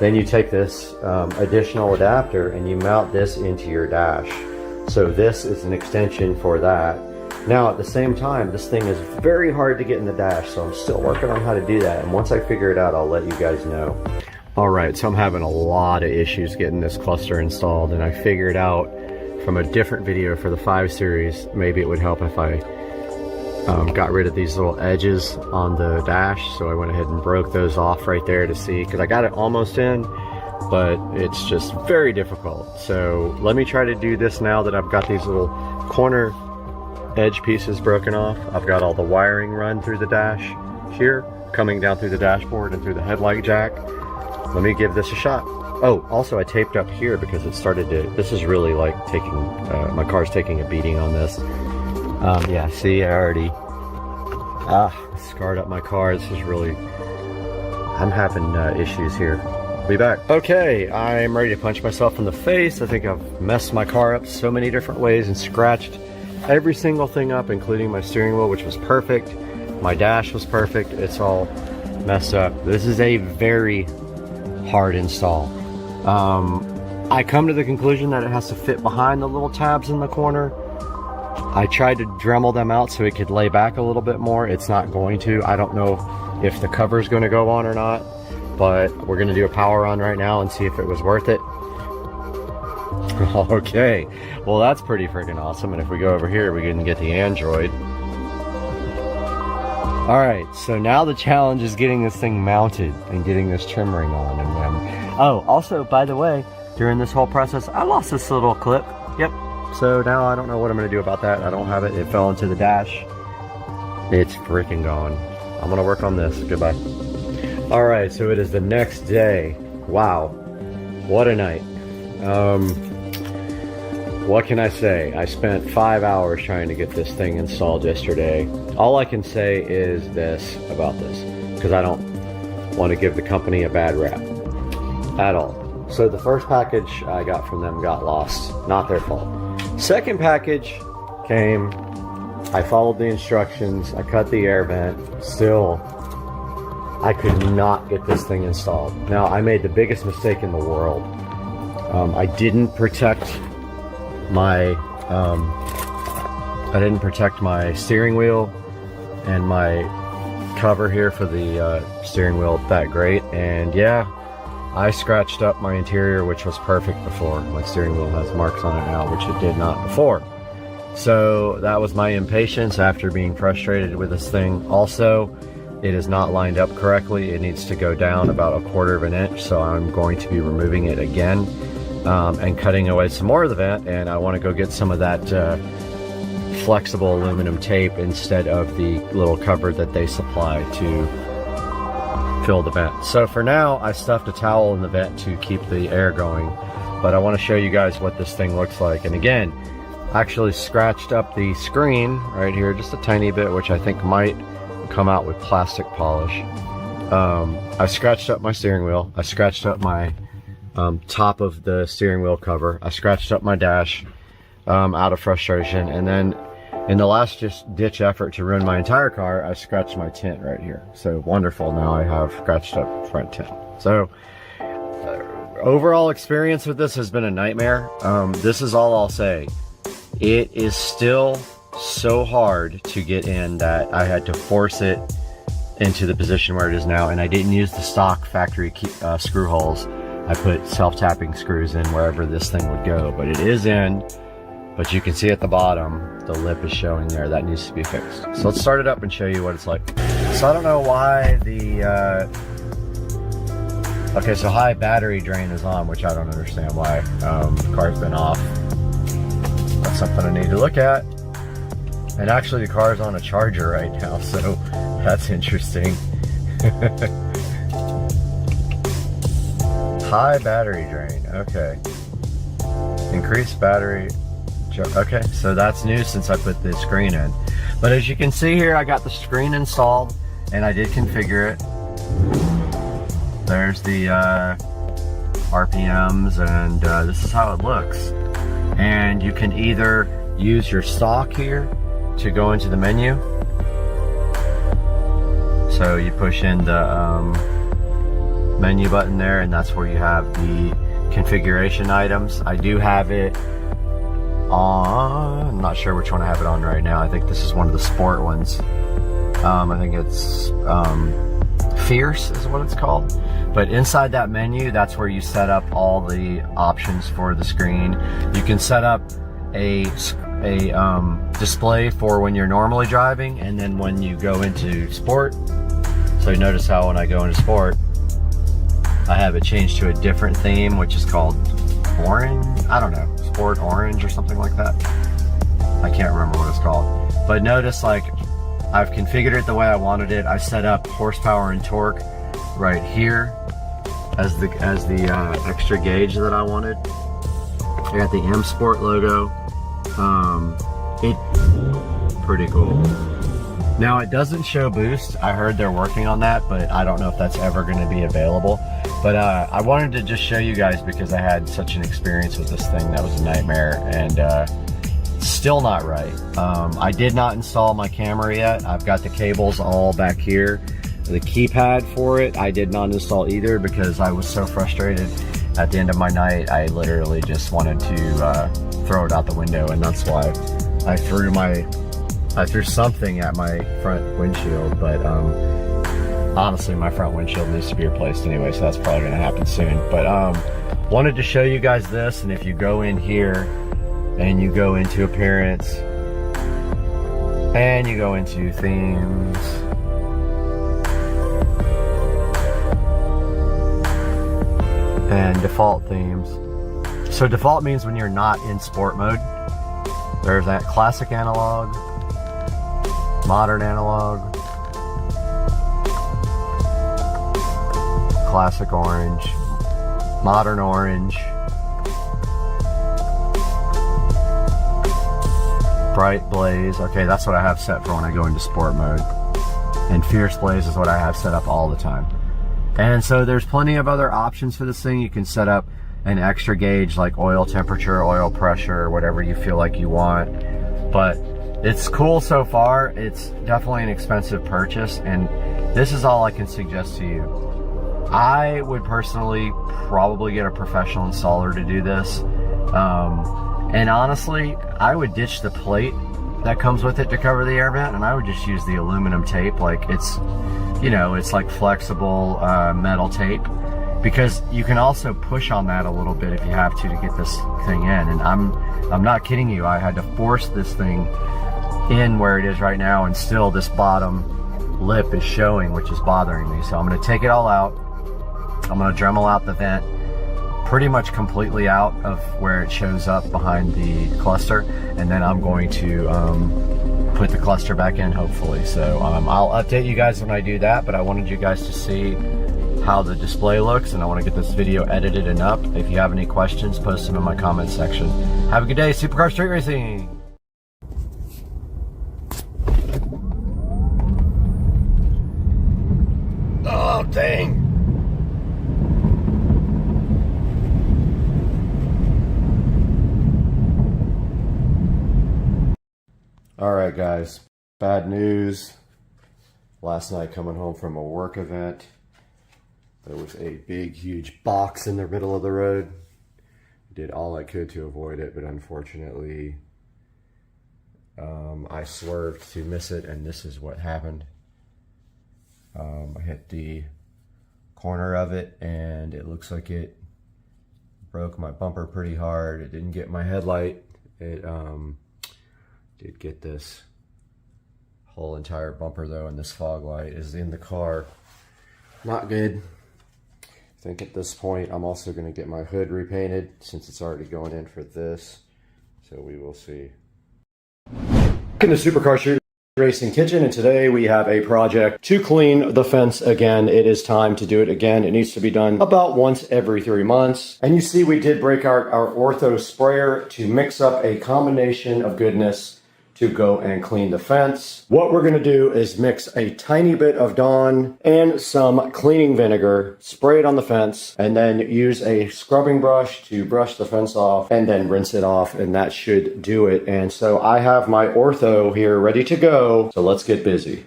Speaker 1: Then you take this additional adapter and you mount this into your dash. So this is an extension for that. Now at the same time, this thing is very hard to get in the dash, so I'm still working on how to do that. And once I figure it out, I'll let you guys know. All right, so I'm having a lot of issues getting this cluster installed, and I figured out from a different video for the 5 series, maybe it would help if I got rid of these little edges on the dash. So I went ahead and broke those off right there to see, because I got it almost in, but it's just very difficult. So let me try to do this now that I've got these little corner edge pieces broken off. I've got all the wiring run through the dash here, coming down through the dashboard and through the headlight jack. Let me give this a shot. Oh, also I taped up here because it started to, this is really like taking, my car's taking a beating on this. Yeah, see, I already scarred up my car. This is really, I'm having issues here. Be back. Okay, I'm ready to punch myself in the face. I think I've messed my car up so many different ways and scratched every single thing up, including my steering wheel, which was perfect. My dash was perfect. It's all messed up. This is a very hard install. I come to the conclusion that it has to fit behind the little tabs in the corner. I tried to Dremel them out so it could lay back a little bit more. It's not going to. I don't know if the cover is going to go on or not, but we're going to do a power on right now and see if it was worth it. Okay, well that's pretty freaking awesome. And if we go over here, we can get the Android. All right, so now the challenge is getting this thing mounted and getting this trim ring on. And oh, also, by the way, during this whole process, I lost this little clip. Yep. So now I don't know what I'm going to do about that. I don't have it. It fell into the dash. It's freaking gone. I'm going to work on this. Goodbye. All right, so it is the next day. Wow. What a night. What can I say? I spent 5 hours trying to get this thing installed yesterday. All I can say is this about this, because I don't want to give the company a bad rap at all. So the first package I got from them got lost. Not their fault. Second package came. I followed the instructions. I cut the air vent. Still, I could not get this thing installed. Now, I made the biggest mistake in the world. I didn't protect my steering wheel and my cover here for the steering wheel that great, and yeah, I scratched up my interior, which was perfect before. My steering wheel has marks on it now, which it did not before. So that was my impatience after being frustrated with this thing. Also, it is not lined up correctly. It needs to go down about 1/4 of an inch, so I'm going to be removing it again and cutting away some more of the vent, and I want to go get some of that flexible aluminum tape instead of the little cover that they supply to fill the vent. So for now, I stuffed a towel in the vent to keep the air going, but I want to show you guys what this thing looks like. And again, I actually scratched up the screen right here just a tiny bit, which I think might come out with plastic polish. I scratched up my steering wheel. I scratched up my top of the steering wheel cover. I scratched up my dash out of frustration, and then in the last just ditch effort to ruin my entire car, I scratched my tint right here. So wonderful, now I have scratched up front tint. So overall experience with this has been a nightmare. This is all I'll say. It is still so hard to get in that I had to force it into the position where it is now, and I didn't use the stock factory screw holes. I put self-tapping screws in wherever this thing would go, but it is in. But you can see at the bottom, the lip is showing there. That needs to be fixed. So let's start it up and show you what it's like. So I don't know why the, okay, so high battery drain is on, which I don't understand why. The car's been off. That's something I need to look at. And actually the car's on a charger right now, so that's interesting. High battery drain, okay. Increased battery. Okay, so that's new since I put the screen in. But as you can see here, I got the screen installed and I did configure it. There's the RPMs, and this is how it looks. And you can either use your stock here to go into the menu. So you push in the menu button there, and that's where you have the configuration items. I do have it on, I'm not sure which one I have it on right now. I think this is one of the sport ones. I think it's Fierce is what it's called. But inside that menu, that's where you set up all the options for the screen. You can set up a display for when you're normally driving, and then when you go into sport. So you notice how when I go into sport, I have it changed to a different theme, which is called orange. I don't know, sport orange or something like that. I can't remember what it's called. But notice, like, I've configured it the way I wanted it. I set up horsepower and torque right here as the extra gauge that I wanted. I got the M Sport logo. Pretty cool. Now it doesn't show boost. I heard they're working on that, but I don't know if that's ever going to be available. But I wanted to just show you guys because I had such an experience with this thing that was a nightmare, and still not right. I did not install my camera yet. I've got the cables all back here. The keypad for it, I did not install either because I was so frustrated. At the end of my night, I literally just wanted to throw it out the window, and that's why I threw something at my front windshield. But honestly, my front windshield needs to be replaced anyway, so that's probably gonna happen soon. But wanted to show you guys this, and if you go in here and you go into appearance and you go into themes, and default themes. So default means when you're not in sport mode. There's that classic analog, modern analog, classic orange, modern orange, bright blaze. Okay, that's what I have set for when I go into sport mode. And fierce blaze is what I have set up all the time. And so there's plenty of other options for this thing. You can set up an extra gauge like oil temperature, oil pressure, whatever you feel like you want. But it's cool so far. It's definitely an expensive purchase, and this is all I can suggest to you. I would personally probably get a professional installer to do this. And honestly, I would ditch the plate that comes with it to cover the air vent, and I would just use the aluminum tape. Like, it's, you know, it's like flexible metal tape, because you can also push on that a little bit if you have to get this thing in. And I'm not kidding you, I had to force this thing in where it is right now, and still this bottom lip is showing, which is bothering me. So I'm going to take it all out. I'm going to Dremel out the vent pretty much completely out of where it shows up behind the cluster, and then I'm going to put the cluster back in, hopefully. So I'll update you guys when I do that, but I wanted you guys to see how the display looks, and I want to get this video edited and up. If you have any questions, post them in my comments section. Have a good day, Supercar Street Racing! Oh, dang! Alright guys, bad news. Last night coming home from a work event, there was a big huge box in the middle of the road. Did all I could to avoid it, but unfortunately I swerved to miss it, and this is what happened. I hit the corner of it and it looks like it broke my bumper pretty hard. It didn't get my headlight. It did get this whole entire bumper though, and this fog light is in the car. Not good. I think at this point I'm also going to get my hood repainted since it's already going in for this. So we will see. In the Supercar Street Racing kitchen, and today we have a project to clean the fence again. It is time to do it again. It needs to be done about once every 3 months. And you see we did break out our ortho sprayer to mix up a combination of goodness to go and clean the fence. What we're gonna do is mix a tiny bit of Dawn and some cleaning vinegar, spray it on the fence, and then use a scrubbing brush to brush the fence off and then rinse it off, and that should do it. And so I have my ortho here ready to go, so let's get busy.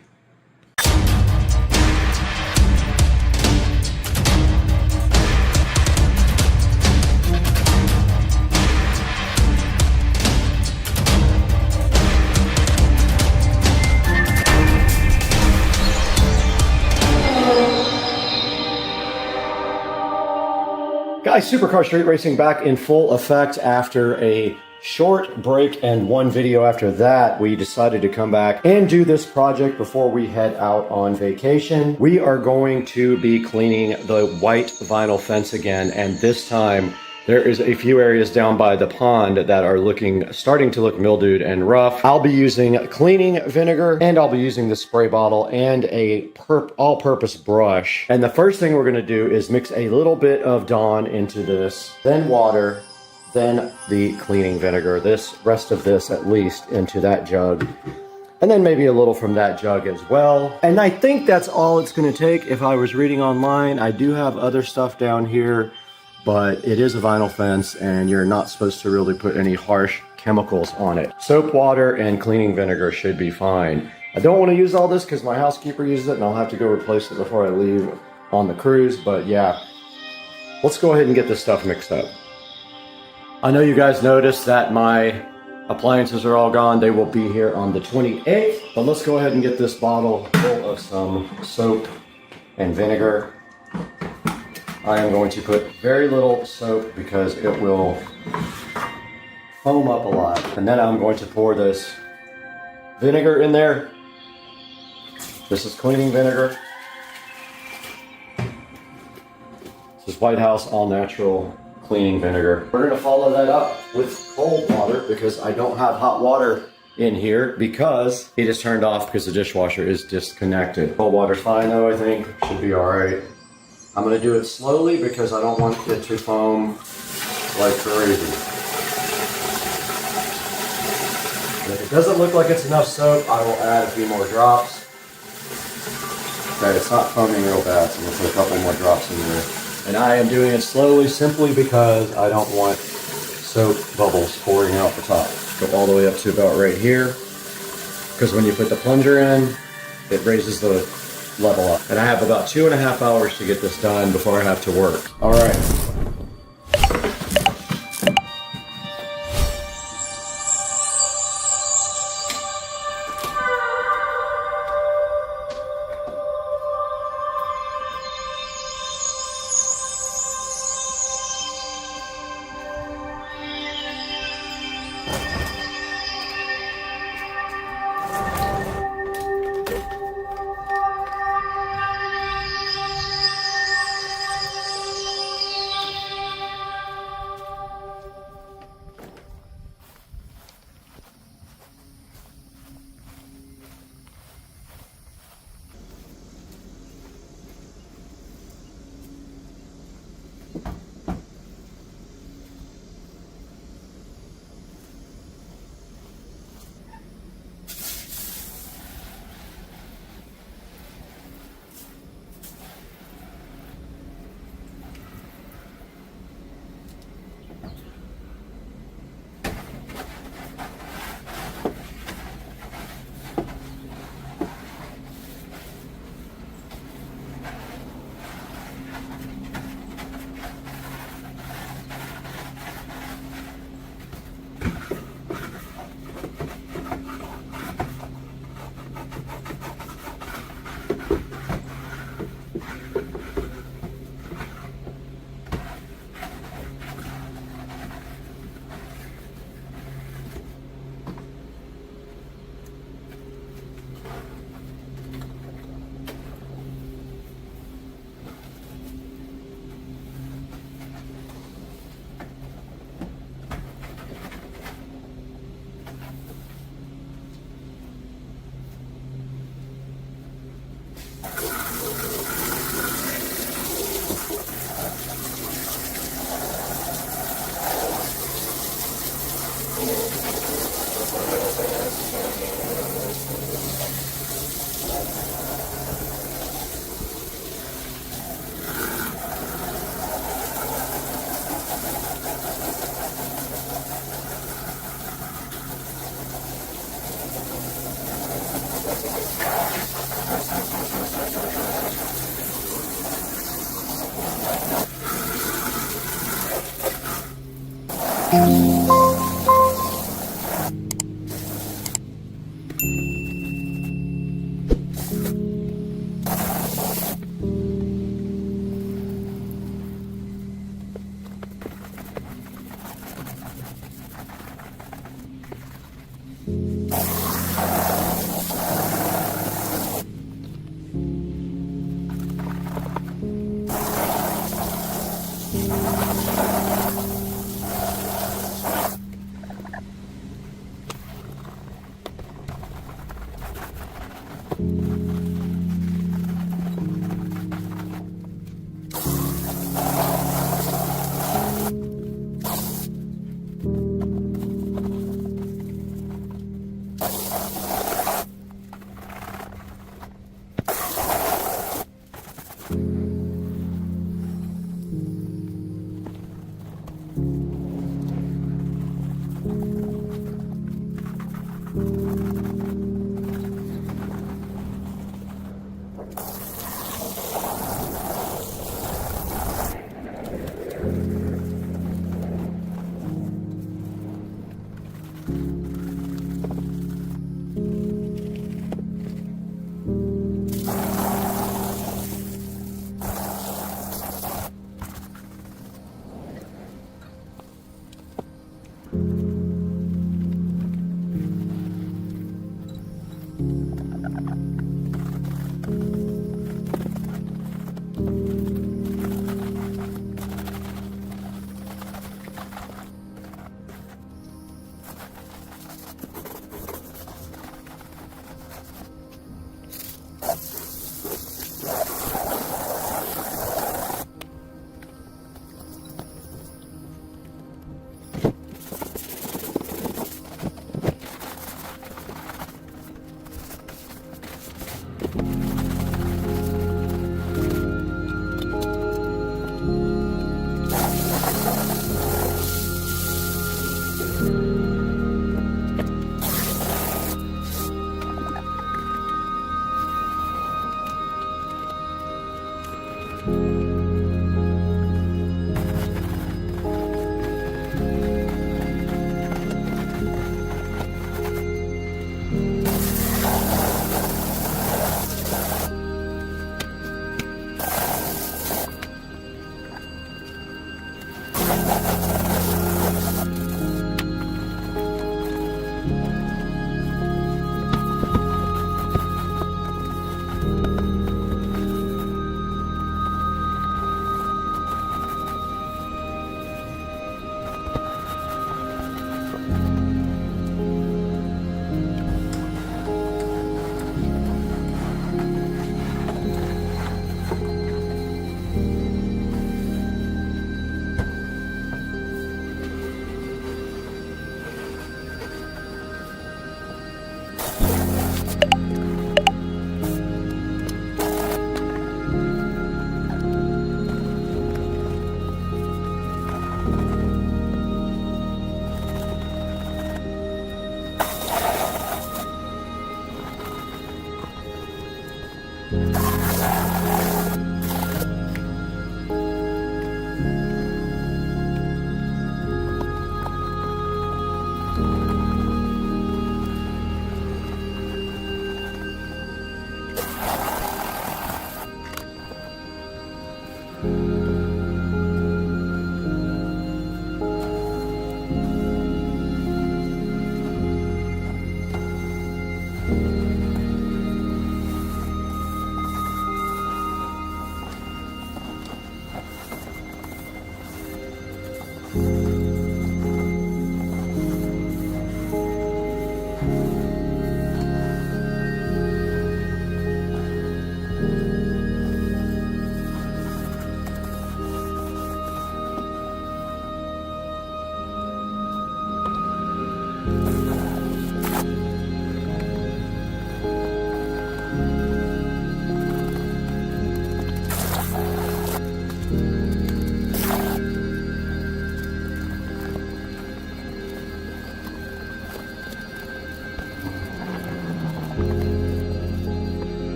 Speaker 1: Guys, Supercar Street Racing back in full effect after a short break and one video after that. We decided to come back and do this project before we head out on vacation. We are going to be cleaning the white vinyl fence again, and this time there is a few areas down by the pond that are starting to look mildewed and rough. I'll be using cleaning vinegar, and I'll be using the spray bottle and a all-purpose brush. And the first thing we're gonna do is mix a little bit of Dawn into this, then water, then the cleaning vinegar, rest of this at least into that jug, and then maybe a little from that jug as well. And I think that's all it's gonna take. If I was reading online, I do have other stuff down here, but it is a vinyl fence and you're not supposed to really put any harsh chemicals on it. Soap, water, and cleaning vinegar should be fine. I don't want to use all this because my housekeeper uses it and I'll have to go replace it before I leave on the cruise, but yeah, let's go ahead and get this stuff mixed up. I know you guys noticed that my appliances are all gone. They will be here on the 28th, but let's go ahead and get this bottle full of some soap and vinegar. I am going to put very little soap because it will foam up a lot. And then I'm going to pour this vinegar in there. This is cleaning vinegar. This is White House all natural cleaning vinegar. We're going to follow that up with cold water because I don't have hot water in here because it is turned off because the dishwasher is disconnected. Cold water's fine though, I think. Should be alright. I'm going to do it slowly because I don't want it to foam like crazy. And if it doesn't look like it's enough soap, I will add a few more drops. Okay, it's not foaming real bad, so I'm going to put a couple more drops in there. And I am doing it slowly simply because I don't want soap bubbles pouring out the top. Go all the way up to about right here, because when you put the plunger in, it raises the level up. And I have about 2.5 hours to get this done before I have to work. All right.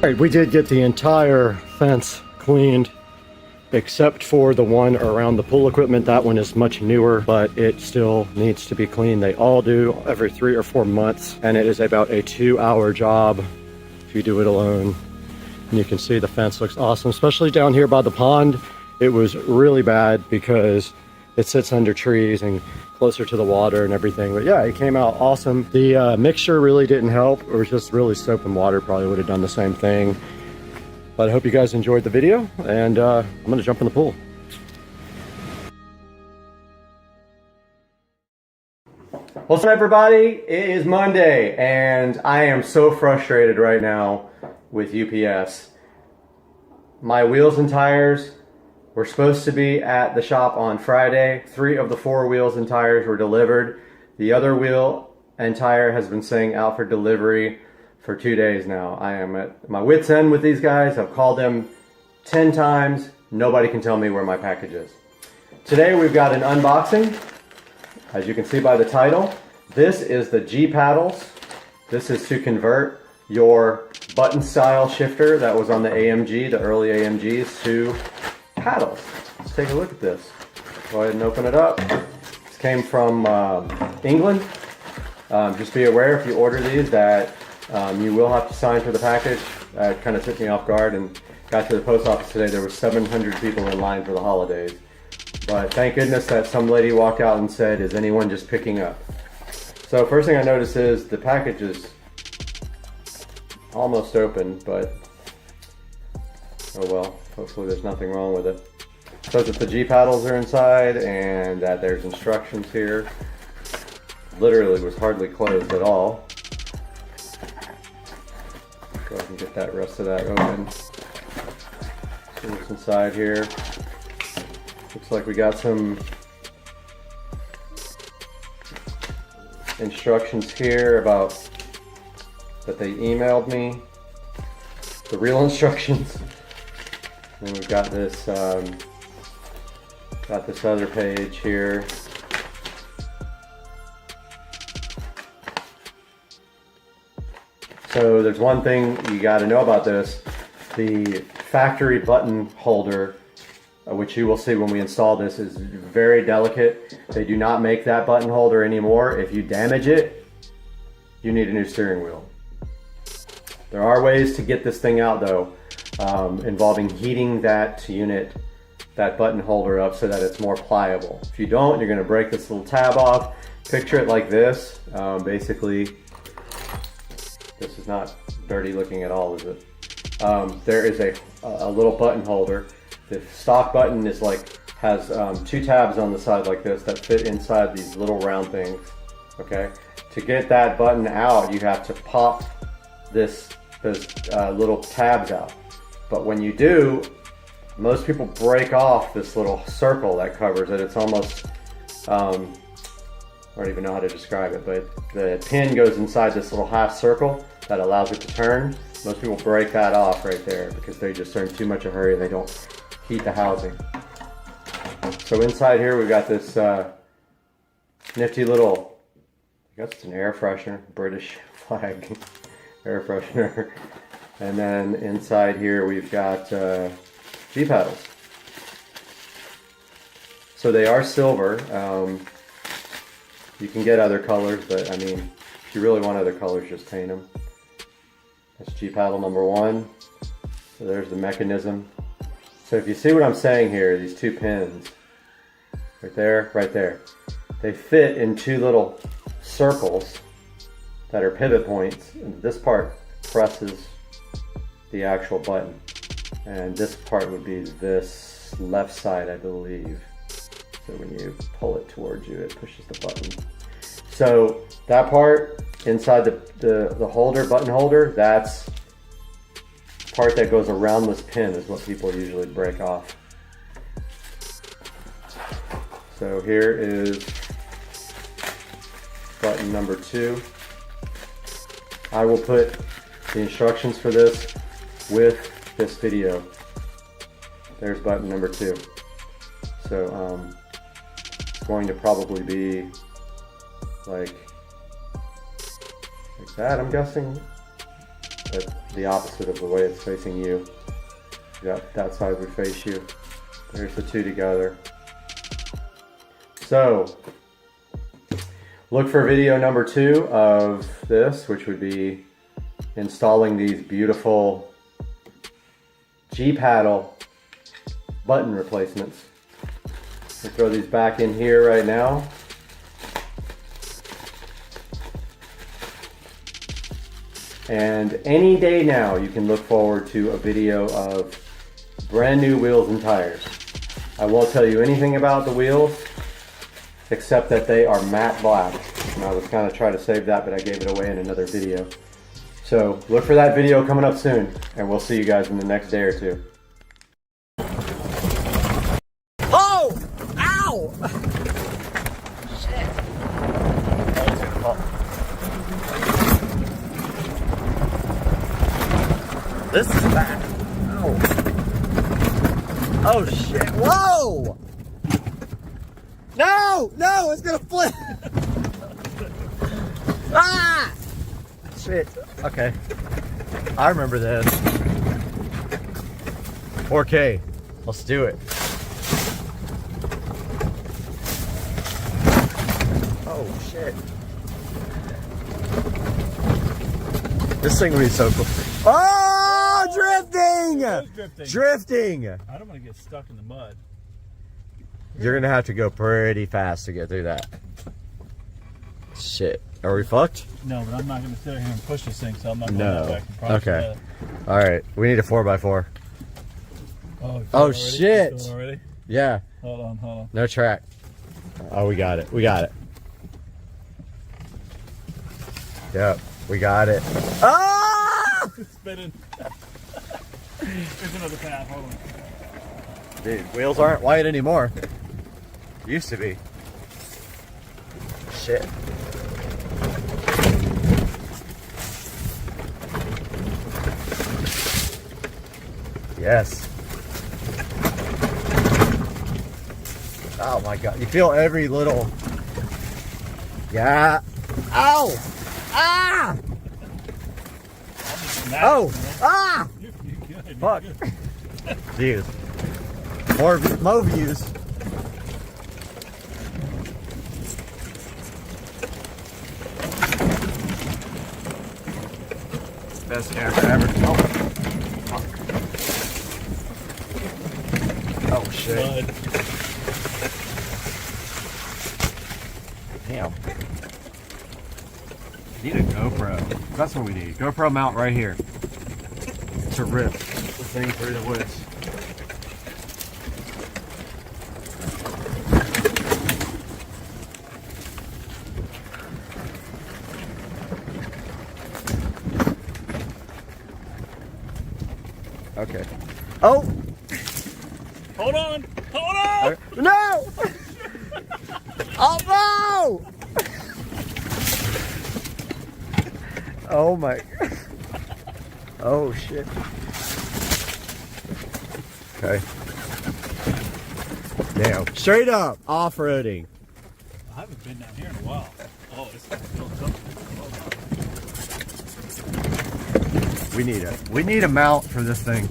Speaker 1: Alright, we did get the entire fence cleaned except for the one around the pool equipment. That one is much newer, but it still needs to be cleaned. They all do every 3 or 4 months, and it is about a 2-hour job if you do it alone. And you can see the fence looks awesome, especially down here by the pond. It was really bad because it sits under trees and closer to the water and everything. But yeah, it came out awesome. The mixture really didn't help. It was just really soap and water, probably would have done the same thing. But I hope you guys enjoyed the video, and I'm gonna jump in the pool. What's up, everybody? It is Monday, and I am so frustrated right now with UPS. My wheels and tires were supposed to be at the shop on Friday. 3 of the 4 wheels and tires were delivered. The other wheel and tire has been saying out for delivery for 2 days now. I am at my wit's end with these guys. I've called them 10 times. Nobody can tell me where my package is. Today we've got an unboxing. As you can see by the title, this is the G paddles. This is to convert your button style shifter that was on the AMG, the early AMGs, to paddles. Let's take a look at this. Go ahead and open it up. This came from England. Just be aware if you order these that you will have to sign for the package. It kind of took me off guard, and got to the post office today. There were 700 people in line for the holidays. But thank goodness that some lady walked out and said, "Is anyone just picking up?" So first thing I noticed is the package is almost open, but oh well, hopefully there's nothing wrong with it. It says that the G paddles are inside and that there's instructions here. literally was hardly closed at all. Go ahead and get that rest of that open. See what's inside here. Looks like we got some instructions here about that they emailed me. The real instructions. And we've got this other page here. So there's one thing you got to know about this. The factory button holder, which you will see when we install this, is very delicate. They do not make that button holder anymore. If you damage it, you need a new steering wheel. There are ways to get this thing out though, involving heating that unit, that button holder up so that it's more pliable. If you don't, you're gonna break this little tab off. Picture it like this. Basically, this is not dirty looking at all, is it? There is a little button holder. The stock button is has 2 tabs on the side like this that fit inside these little round things. Okay. To get that button out, you have to pop those little tabs out. But when you do, most people break off this little circle that covers it. It's almost, I don't even know how to describe it, but the pin goes inside this little half circle that allows it to turn. Most people break that off right there because they just are in too much of a hurry and they don't heat the housing. So inside here we've got this nifty little, I guess it's an air freshener, British flag air freshener. And then inside here we've got G paddles. So they are silver. You can get other colors, but I mean, if you really want other colors, just paint them. That's G paddle number 1. So there's the mechanism. So if you see what I'm saying here, these 2 pins, right there, they fit in 2 little circles that are pivot points, and this part presses the actual button, and this part would be this left side, I believe. So when you pull it towards you, it pushes the button. So that part inside the holder, button holder, that's part that goes around this pin is what people usually break off. So here is button number 2. I will put the instructions for this with this video. There's button number 2. So it's going to probably be like that, I'm guessing, but the opposite of the way it's facing you. That side would face you. There's the 2 together. So look for video number 2 of this, which would be installing these beautiful G-paddle button replacements. We'll throw these back in here right now. And any day now you can look forward to a video of brand new wheels and tires. I won't tell you anything about the wheels except that they are matte black. And I was kind of trying to save that, but I gave it away in another video. So look for that video coming up soon, and we'll see you guys in the next day or 2.
Speaker 3: Oh! Ow!
Speaker 9: Shit.
Speaker 3: This is bad. Ow. Oh shit. Whoa! No! No! It's gonna flip! Ah! Shit. Okay. I remember this. 4K. Let's do it. Oh shit. This thing would be so cool. Oh! Drifting! Drifting!
Speaker 18: I don't want to get stuck in the mud.
Speaker 3: You're gonna have to go pretty fast to get through that. Shit. Are we fucked?
Speaker 18: No, but I'm not going to sit here and push this thing, so I'm not going to back and process
Speaker 3: Okay. Alright. We need a 4x4. Oh shit!
Speaker 18: Already?
Speaker 3: Yeah.
Speaker 18: Hold on.
Speaker 3: No track. Oh, we got it. We got it.
Speaker 1: Yep, we got it. Ah!
Speaker 18: It's spinning. There's another path. Hold on.
Speaker 1: Dude, wheels aren't white anymore. Used to be. Shit. Yes. Oh my god. You feel every little. Yeah. Ow! Ah! Oh! Ah! Fuck. Dude. More views. Best air ever. Oh. Fuck. Oh shit. Damn. Need a GoPro. That's what we need. GoPro mount right here. To rip the thing through the woods. Okay. Oh!
Speaker 18: Hold on! Hold on!
Speaker 1: No! Oh no! Oh my. Oh shit. Okay. Now, straight up off-roading.
Speaker 18: I haven't been down here in a while. Oh, this is still something.
Speaker 1: We need a mount for this thing.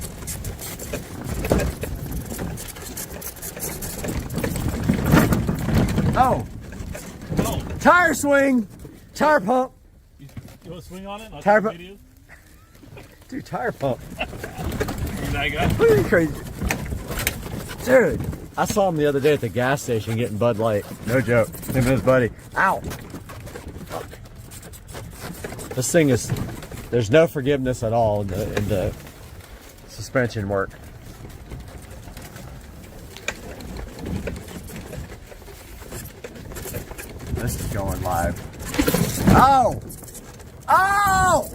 Speaker 1: Oh.
Speaker 18: Oh.
Speaker 1: Tire swing. Tire pump.
Speaker 18: You want to swing on it?
Speaker 1: Tire pump. Dude, tire pump.
Speaker 18: That guy?
Speaker 1: Look at you crazy. Dude, I saw him the other day at the gas station getting Bud Light. No joke. Him and his buddy. Ow. Fuck. This thing is, there's no forgiveness at all in the suspension work. This is going live. Oh! Oh!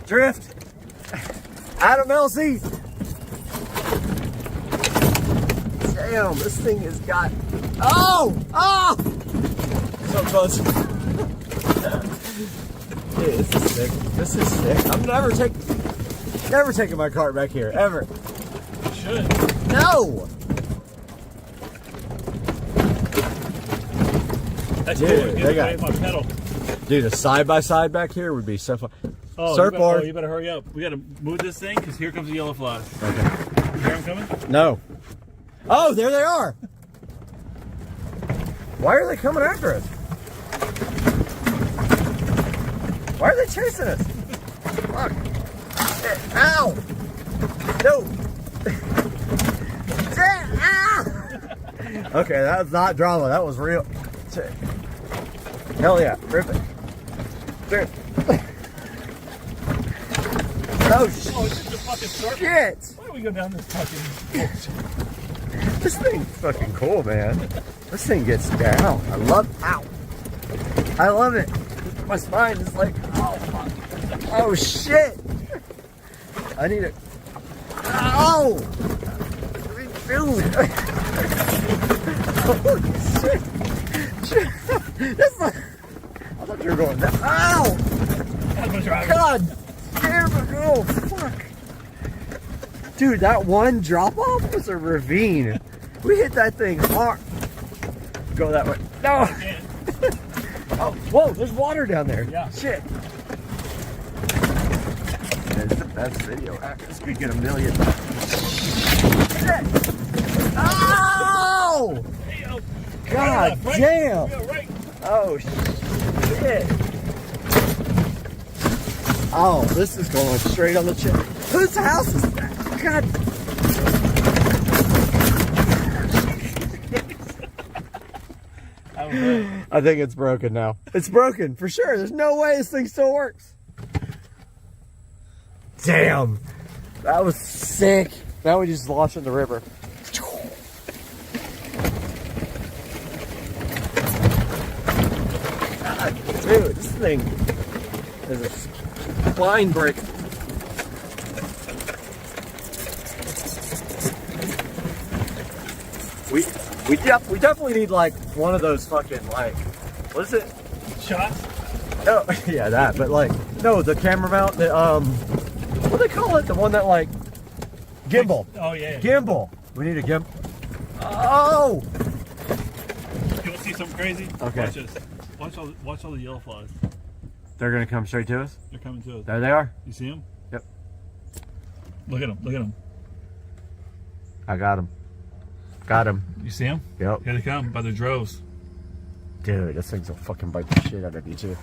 Speaker 1: Drift. Adam LC. Damn, this thing has got. Oh! Oh! So close. Dude, this is sick. This is sick. I'm never taking my cart back here, ever.
Speaker 18: You should.
Speaker 1: No!
Speaker 18: That's
Speaker 1: Dude,
Speaker 18: cool.
Speaker 1: they got
Speaker 18: my pedal.
Speaker 1: Dude, a side-by-side back here would be so fun.
Speaker 18: Oh,
Speaker 1: Surfboard.
Speaker 18: you better hurry up. We gotta move this thing because here comes the yellow flies.
Speaker 1: Okay.
Speaker 18: You hear them coming?
Speaker 1: No. Oh, there they are. Why are they coming after us? Why are they chasing us? Fuck. Ow. No. Ow. Okay, that was not drama. That was real. Hell yeah. Rip it. Dude. Oh,
Speaker 18: it's just a fucking circle.
Speaker 1: Shit.
Speaker 18: Why do we go down this fucking...
Speaker 1: This thing's fucking cool, man. This thing gets down. I love. Ow. I love it. My spine is like. Oh fuck. Oh shit. I need it. Oh. Dude. Holy shit. This. I thought you were going down. Ow. God damn it. Oh fuck. Dude, that one drop off was a ravine. We hit that thing hard. Go that way. No. Oh, whoa, there's water down there.
Speaker 18: Yeah.
Speaker 1: Shit. That's the best video ever. This could get 1 million. Shit. Oh! God damn. Oh, shit. Oh, this is going straight on the chip. Whose house is that? God. I think it's broken now. It's broken for sure. There's no way this thing still works. Damn. That was sick. Now we just launch in the river. God
Speaker 3: Dude, this thing is a spine breaker. We definitely need like one of those fucking like, what is it?
Speaker 18: Shots?
Speaker 3: Oh yeah, that. But like, no, the camera mount. The what do they call it? The one that like gimbal.
Speaker 18: Oh yeah.
Speaker 3: Gimbal. We need a gimbal. Oh.
Speaker 18: You want to see something crazy?
Speaker 3: Okay.
Speaker 18: Watch this. Watch all the yellow flies.
Speaker 3: They're gonna come straight to us.
Speaker 18: They're coming to us.
Speaker 3: There they are.
Speaker 18: You see them?
Speaker 3: Yep.
Speaker 18: Look at them. Look at them.
Speaker 3: I got them. Got him.
Speaker 18: You see them?
Speaker 3: Yep.
Speaker 18: Here they come by the droves.
Speaker 3: Dude, this thing's will fucking bite the shit out of you too.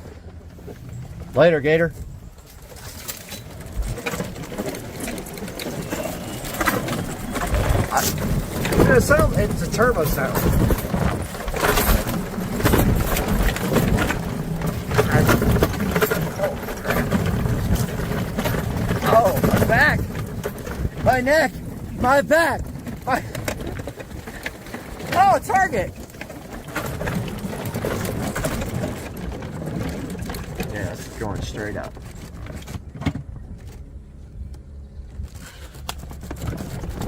Speaker 3: Later, Gator. It's a turbo sound. Oh, my back. My neck. My back. My... Oh, target. Yeah, it's going straight up.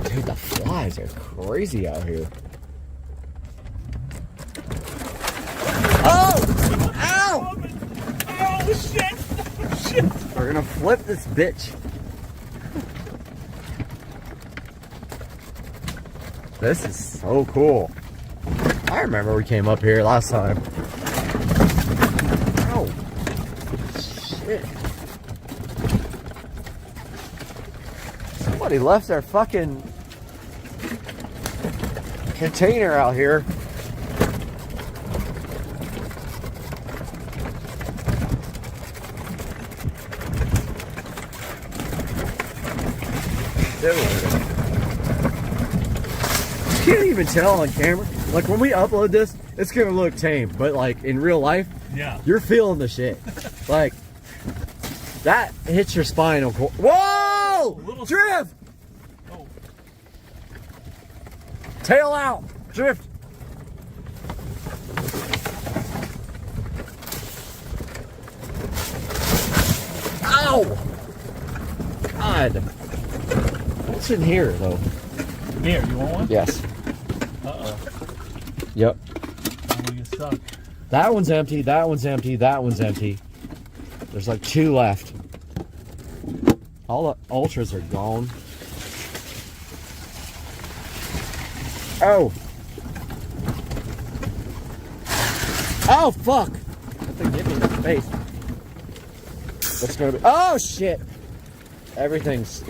Speaker 3: Dude, the flies are crazy out here. Oh! Ow!
Speaker 18: Oh, shit! Oh, shit!
Speaker 3: We're gonna flip this bitch. This is so cool. I remember we came up here last time. Oh, shit. Somebody left their fucking container out here. Dude. You can't even tell on camera. Like when we upload this, it's gonna look tame, but like in real life,
Speaker 18: yeah,
Speaker 3: you're feeling the shit. Like that hits your spinal cord. Whoa! Little drift.
Speaker 18: Oh.
Speaker 3: Tail out. Drift. Ow! God. What's in here though?
Speaker 18: Here, you want one?
Speaker 3: Yes.
Speaker 18: Uh-oh.
Speaker 3: Yep.
Speaker 18: I'm gonna get stuck.
Speaker 3: That one's empty, that one's empty, that one's empty. There's like 2 left. All the ultras are gone. Oh. Oh, fuck. That thing hit me in the face. What's gonna be? Oh, shit. Everything's...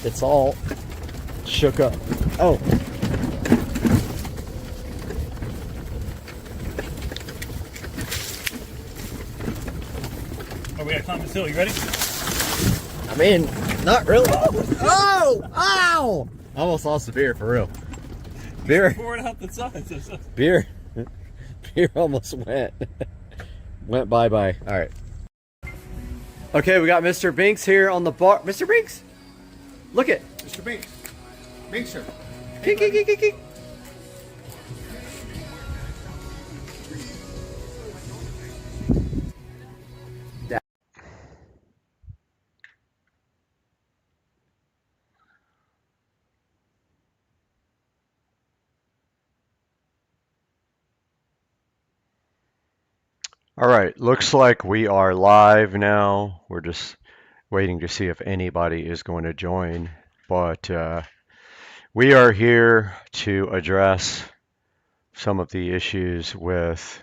Speaker 3: It's all shook up. Oh.
Speaker 18: Oh, we gotta climb this hill. You ready?
Speaker 3: I mean, not really. Oh! Ow! I almost lost the beer, for real. Beer.
Speaker 18: Pour it out the sides.
Speaker 3: Beer. Beer almost went bye-bye. All right. Okay, we got Mr. Binks here on the bar. Mr. Binks? Look it.
Speaker 12: Mr. Binks. Binkster.
Speaker 3: Kink, kink, kink, kink.
Speaker 1: All right, looks like we are live now. We're just waiting to see if anybody is going to join, but we are here to address some of the issues with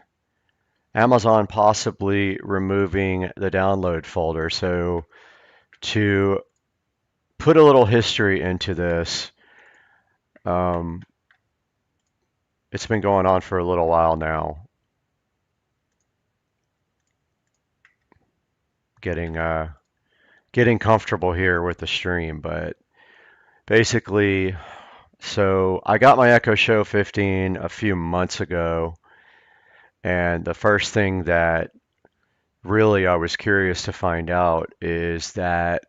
Speaker 1: Amazon possibly removing the download folder. So to put a little history into this, it's been going on for a little while now. Getting comfortable here with the stream, but basically, so I got my Echo Show 15 a few months ago, and the first thing that really I was curious to find out is that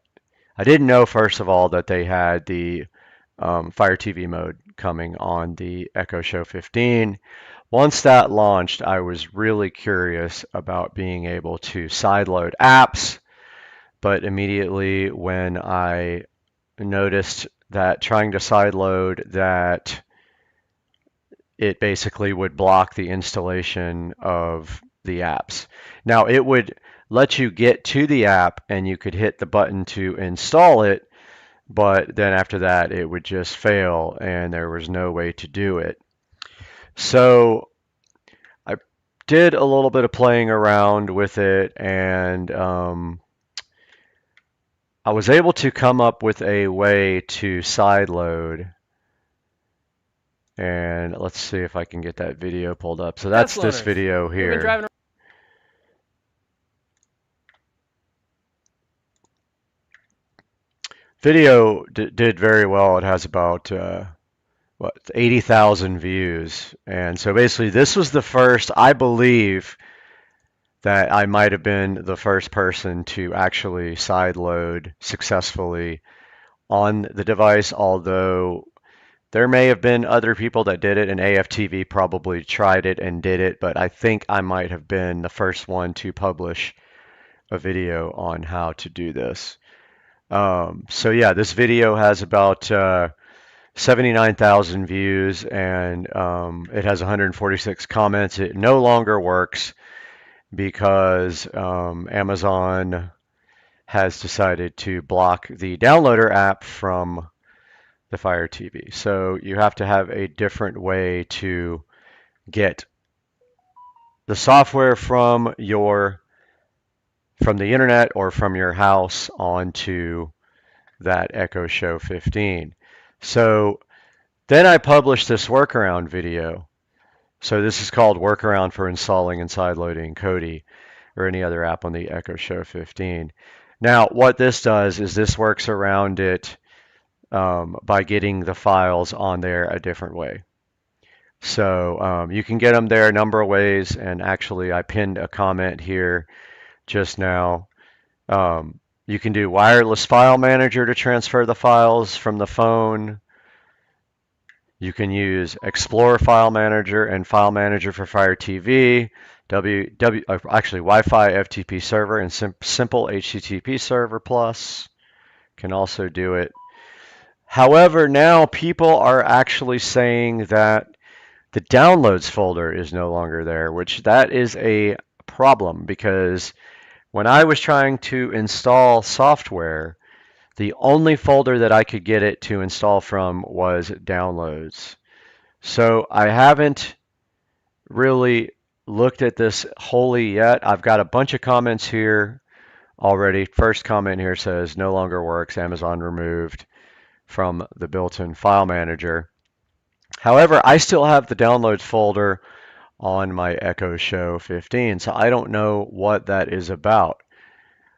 Speaker 1: I didn't know, first of all, that they had the Fire TV mode coming on the Echo Show 15. once that launched, I was really curious about being able to sideload apps, but immediately when I noticed that trying to sideload that it basically would block the installation of the apps. Now it would let you get to the app and you could hit the button to install it, but then after that it would just fail and there was no way to do it. So I did a little bit of playing around with it, and I was able to come up with a way to sideload. And let's see if I can get that video pulled up. So that's this video here. Video did very well. It has about 80,000 views. And so basically this was the first, I believe, that I might have been the first person to actually sideload successfully on the device, although there may have been other people that did it, and AFTV probably tried it and did it, but I think I might have been the first one to publish a video on how to do this. So yeah, this video has about 79,000 views, and it has 146 comments. It no longer works because Amazon has decided to block the downloader app from the Fire TV. So you have to have a different way to get the software from the internet or from your house onto that Echo Show 15. So then I published this workaround video. So this is called Workaround for Installing and Sideloading Kodi or any other app on the Echo Show 15. Now what this does is this works around it by getting the files on there a different way. So you can get them there a number of ways, and actually I pinned a comment here just now. You can do wireless file manager to transfer the files from the phone. You can use Explorer File Manager and File Manager for Fire TV, actually Wi-Fi FTP server and simple HTTP server plus can also do it. However, now people are actually saying that the downloads folder is no longer there, which that is a problem because when I was trying to install software, the only folder that I could get it to install from was downloads. So I haven't really looked at this wholly yet. I've got a bunch of comments here already. First comment here says no longer works, Amazon removed from the built-in file manager. However, I still have the downloads folder on my Echo Show 15, so I don't know what that is about.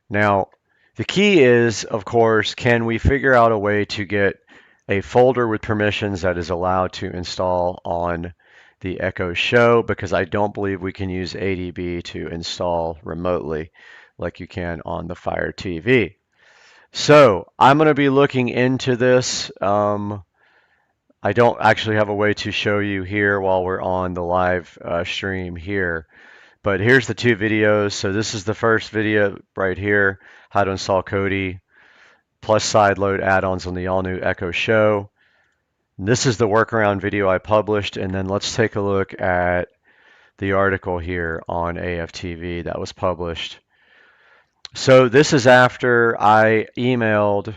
Speaker 1: Now, the key is, of course, can we figure out a way to get a folder with permissions that is allowed to install on the Echo Show, because I don't believe we can use ADB to install remotely like you can on the Fire TV. So I'm going to be looking into this. I don't actually have a way to show you here while we're on the live stream here, but here's the two videos. So this is the first video right here, how to install Kodi plus sideload add-ons on the all-new Echo Show. And this is the workaround video I published, and then let's take a look at the article here on AFTV that was published. So this is after I emailed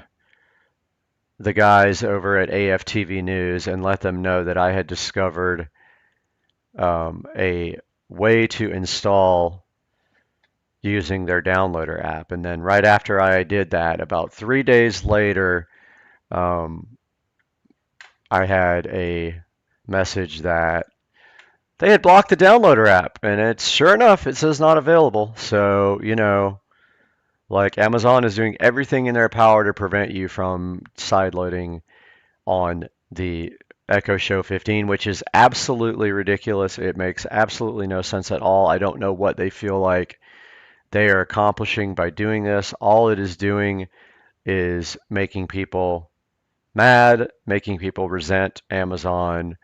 Speaker 1: the guys over at AFTV News and let them know that I had discovered a way to install using their downloader app. And then right after I did that, about 3 days later, I had a message that they had blocked the downloader app, and it's sure enough, it says not available. So, you know, like Amazon is doing everything in their power to prevent you from sideloading on the Echo Show 15, which is absolutely ridiculous. It makes absolutely no sense at all. I don't know what they feel like they are accomplishing by doing this. All it is doing is making people mad, making people resent Amazon,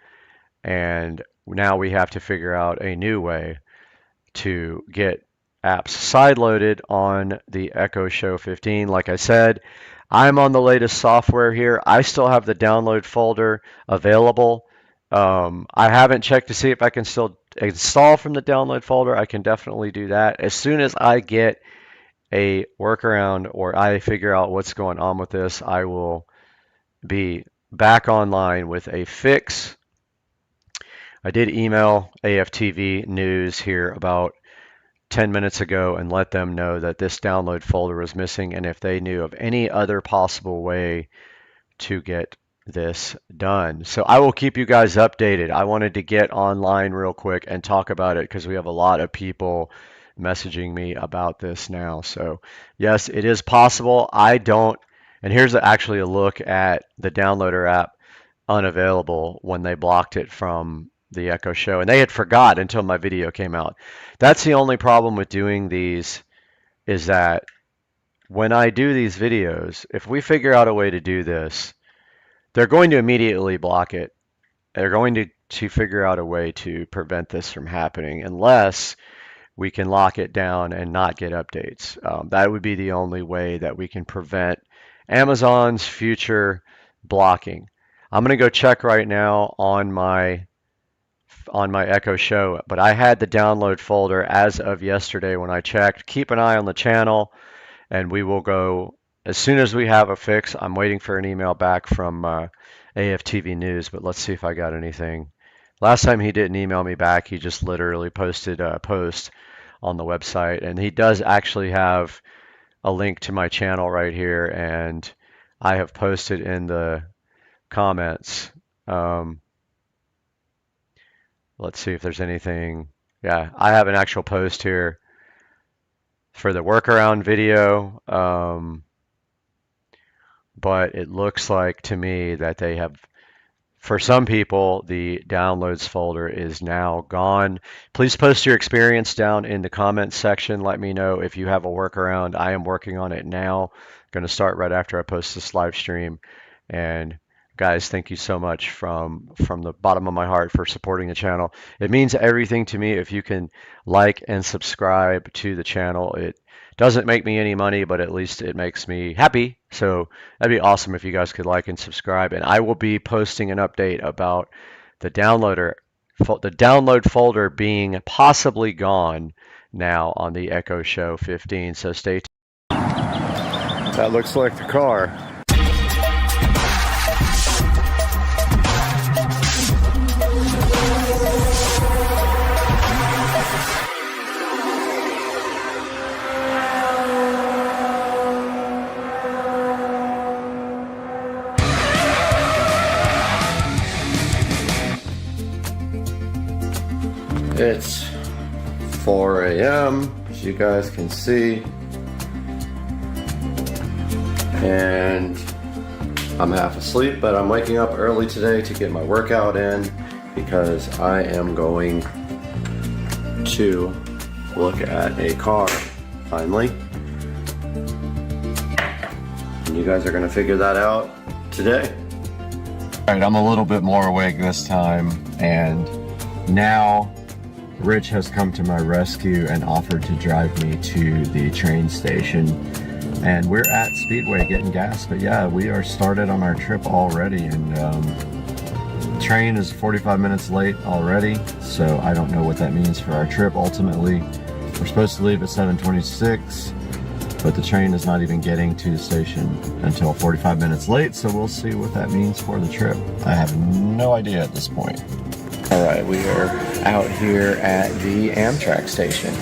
Speaker 1: and now we have to figure out a new way to get apps sideloaded on the Echo Show 15. Like I said, I'm on the latest software here. I still have the download folder available. I haven't checked to see if I can still install from the download folder. I can definitely do that. As soon as I get a workaround or I figure out what's going on with this, I will be back online with a fix. I did email AFTV News here about 10 minutes ago and let them know that this download folder was missing and if they knew of any other possible way to get this done. So I will keep you guys updated. I wanted to get online real quick and talk about it because we have a lot of people messaging me about this now. So yes, it is possible. I don't, and here's actually a look at the downloader app unavailable when they blocked it from the Echo Show, and they had forgot until my video came out. That's the only problem with doing these, is that when I do these videos, if we figure out a way to do this, they're going to immediately block it. They're going to figure out a way to prevent this from happening unless we can lock it down and not get updates. That would be the only way that we can prevent Amazon's future blocking. I'm going to go check right now on my Echo Show, but I had the download folder as of yesterday when I checked. Keep an eye on the channel, and we will go as soon as we have a fix. I'm waiting for an email back from AFTV News, but let's see if I got anything. Last time he didn't email me back. He just literally posted a post on the website, and he does actually have a link to my channel right here, and I have posted in the comments. Let's see if there's anything. Yeah, I have an actual post here for the workaround video, but it looks like to me that they have, for some people, the downloads folder is now gone. Please post your experience down in the comments section. Let me know if you have a workaround. I am working on it now. Going to start right after I post this live stream. And guys, thank you so much from the bottom of my heart for supporting the channel. It means everything to me if you can like and subscribe to the channel. It doesn't make me any money, but at least it makes me happy. So that'd be awesome if you guys could like and subscribe. And I will be posting an update about the download folder being possibly gone now on the Echo Show 15. So stay tuned. That looks like the car. It's 4 a.m. as you guys can see, and I'm half asleep, but I'm waking up early today to get my workout in because I am going to look at a car finally, and you guys are going to figure that out today. All right, I'm a little bit more awake this time, and now Rich has come to my rescue and offered to drive me to the train station, and we're at Speedway getting gas. But yeah, we are started on our trip already, and the train is 45 minutes late already, so I don't know what that means for our trip. Ultimately, we're supposed to leave at 7:26, but the train is not even getting to the station until 45 minutes late, so we'll see what that means for the trip. I have no idea at this point. All right, we are out here at the Amtrak station.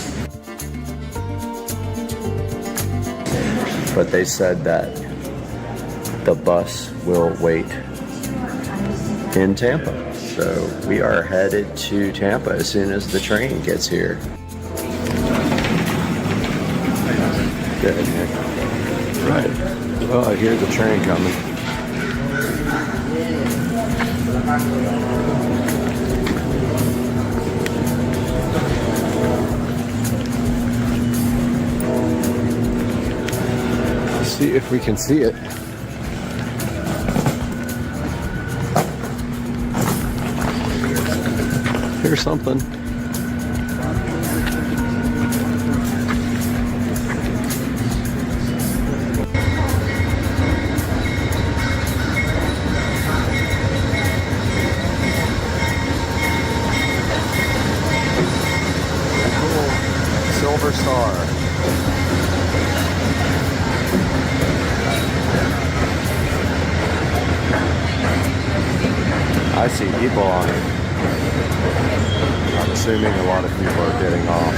Speaker 1: But they said that the bus will wait in Tampa. So we are headed to Tampa as soon as the train gets here. Good. Right. Well, I hear the train coming. See if we can see it. There's something. Silver star. I see people on it. I'm assuming a lot of people are getting off.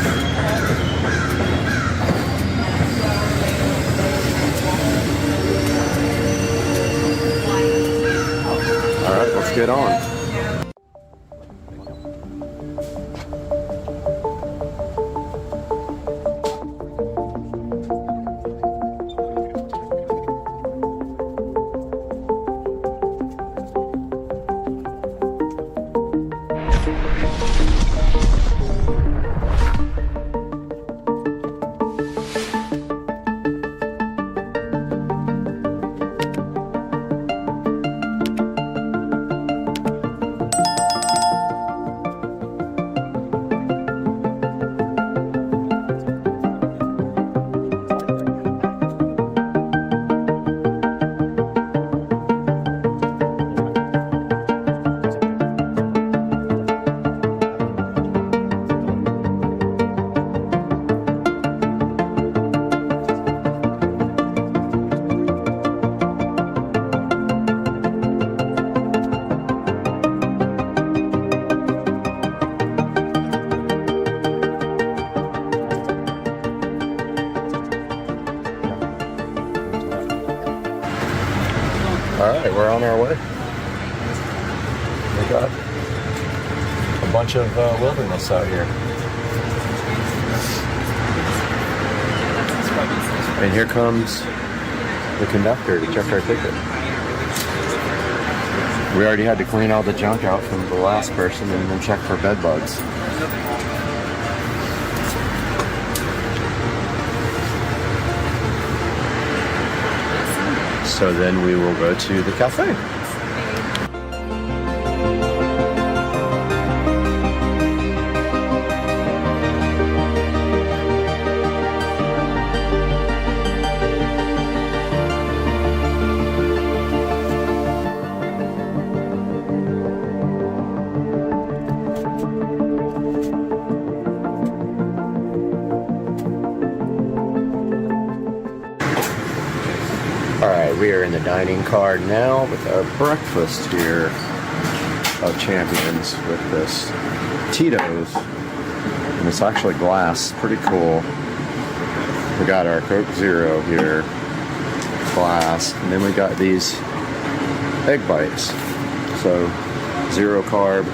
Speaker 1: All right, let's get on. Alright, we're on our way. We got a bunch of wilderness out here. And here comes the conductor to check our ticket. We already had to clean all the junk out from the last person and then check for bed bugs. So then we will go to the cafe. Alright, we are in the dining car now with our breakfast here of champions with this Tito's. And it's actually glass, pretty cool. We got our Coke Zero here, glass, and then we got these egg bites. So, 0 carb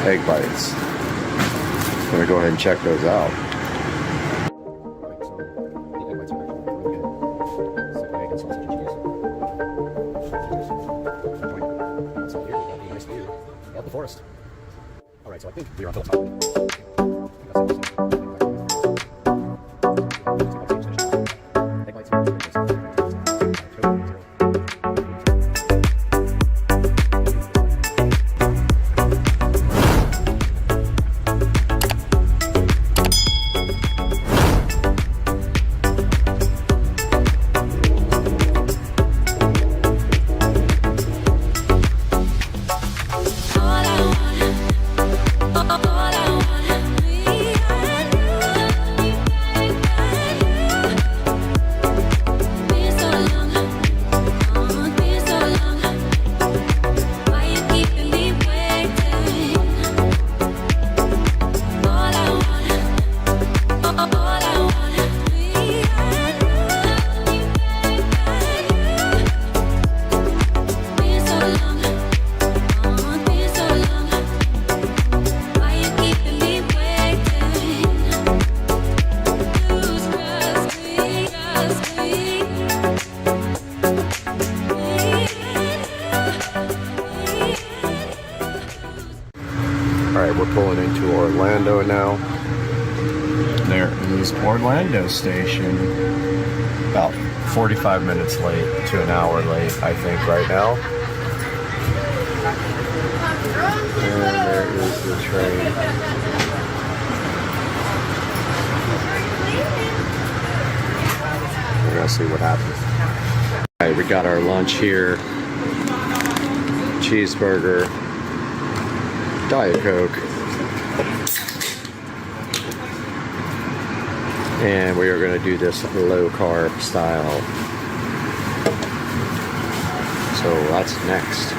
Speaker 1: egg bites. I'm gonna go ahead and check those out. Alright, so I think we're on the Alright, we're pulling into Orlando now. There is Orlando Station. About 45 minutes late to an hour late, I think, right now. And there the train. We're gonna see what happens. All right, we got our lunch here. Cheeseburger, Diet Coke, and we are gonna do this low carb style. So that's next.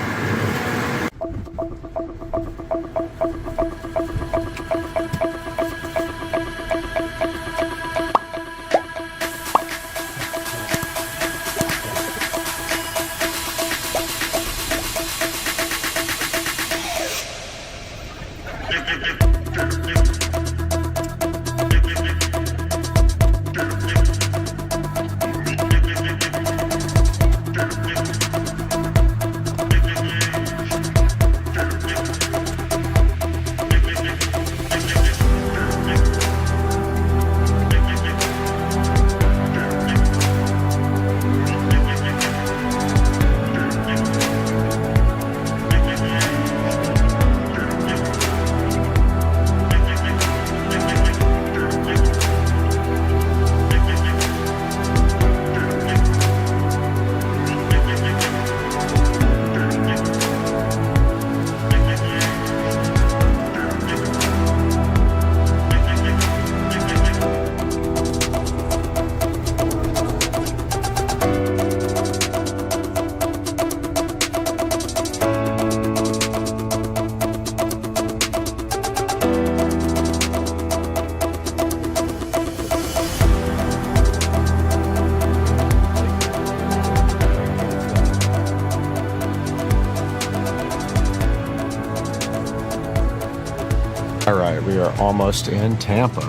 Speaker 1: All right, we are almost in Tampa.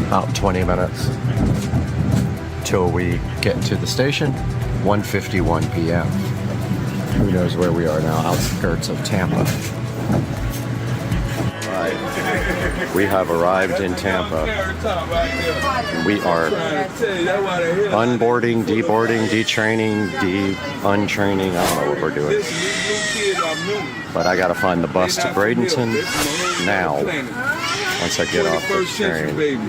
Speaker 1: About 20 minutes till we get to the station, 1:51 p.m. Who knows where we are now, outskirts of Tampa. Right, we have arrived in Tampa. We are unboarding, deboarding, detraining, untraining. I don't know what we're doing. But I gotta find the bus to Bradenton now, once I get off the train.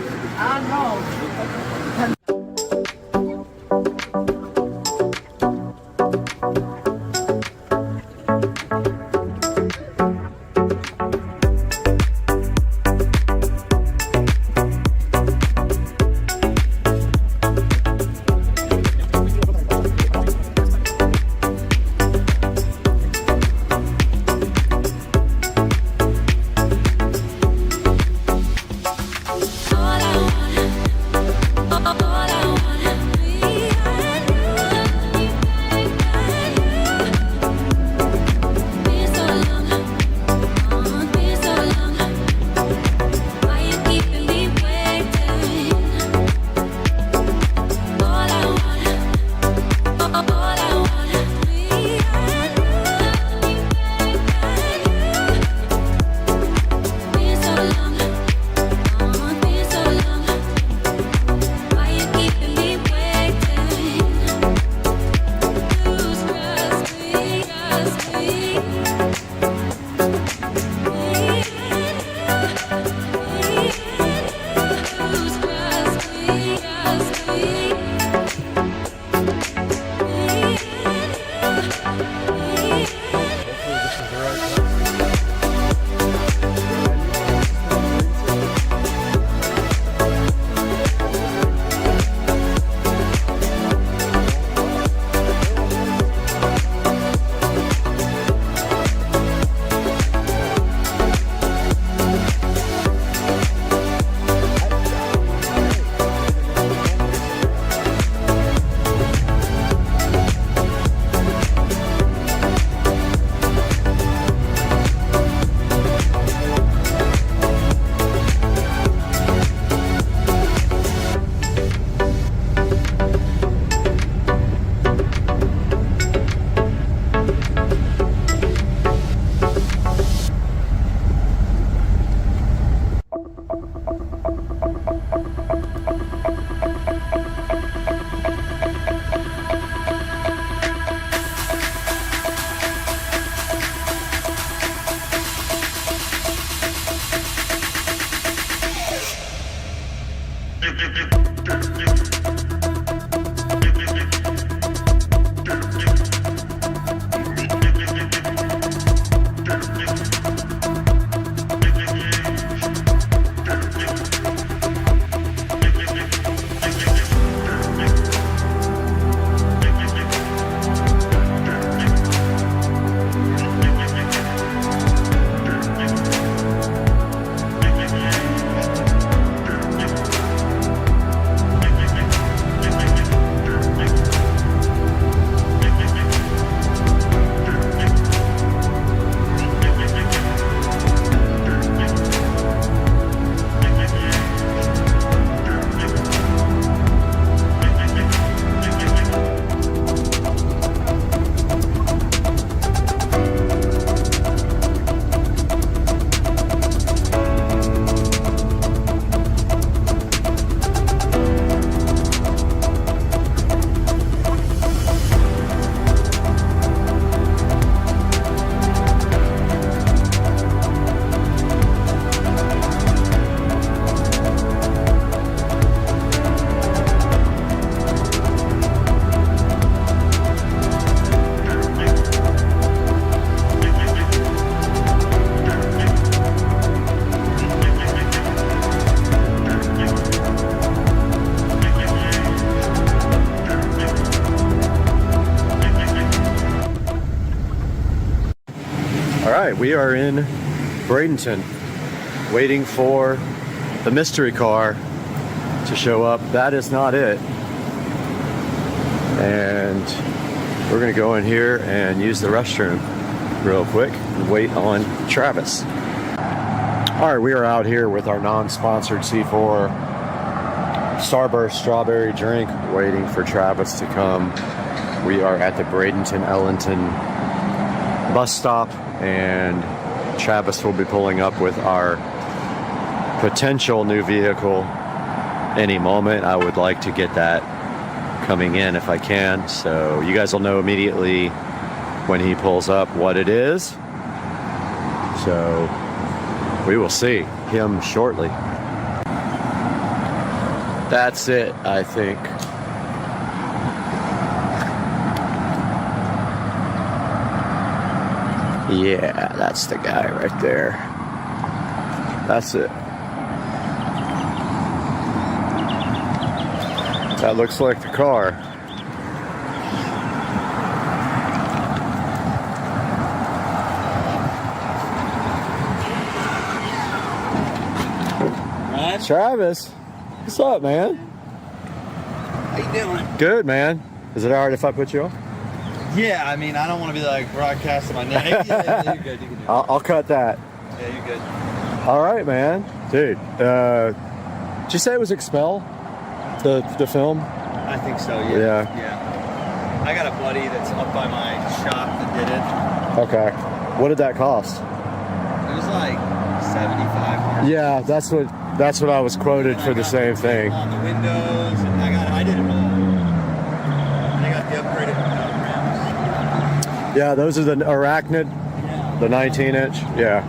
Speaker 3: We are in Bradenton, waiting for the mystery car to show up. That is not it. And we're gonna go in here and use the restroom real quick and wait on Travis. All right, we are out here with our non-sponsored C4 Starburst strawberry drink, waiting for Travis to come. We are at the Bradenton Ellington bus stop, and Travis will be pulling up with our potential new vehicle any moment. I would like to get that coming in if I can, so you guys will know immediately when he pulls up what it is. So we will see him shortly. That's it, I think. Yeah, that's the guy right there. That's it. That looks like the car.
Speaker 18: Right.
Speaker 3: Travis, what's up, man?
Speaker 18: How you doing?
Speaker 3: Good, man. Is it alright if I put you on?
Speaker 18: Yeah, I mean, I don't want to be like broadcasting my name. Yeah, you're good. You can do it.
Speaker 3: I'll cut that.
Speaker 18: Yeah, you're good.
Speaker 3: All right, man. Dude, did you say it was Expel, the film?
Speaker 18: I think so, yeah. Yeah. I got a buddy that's up by my shop that did it.
Speaker 3: Okay. What did that cost?
Speaker 18: It was like $75.
Speaker 3: Yeah, that's what I was quoted for the same thing.
Speaker 18: On the windows, and I did it all. And I got the upgraded rims.
Speaker 3: Yeah, those are the Arachnid, the 19-inch. Yeah.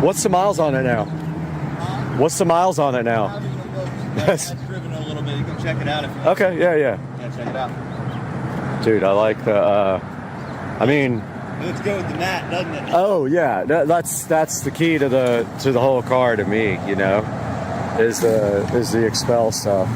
Speaker 3: What's the miles on it now? What's the miles on it now?
Speaker 18: That's driven a little bit. You can check it out if you want.
Speaker 3: Okay, yeah.
Speaker 18: Yeah, check it out.
Speaker 3: Dude, I like the, I mean...
Speaker 18: Let's go with the mat, doesn't it?
Speaker 3: Oh, yeah. That's the key to the whole car to me, you know, is the Expel stuff.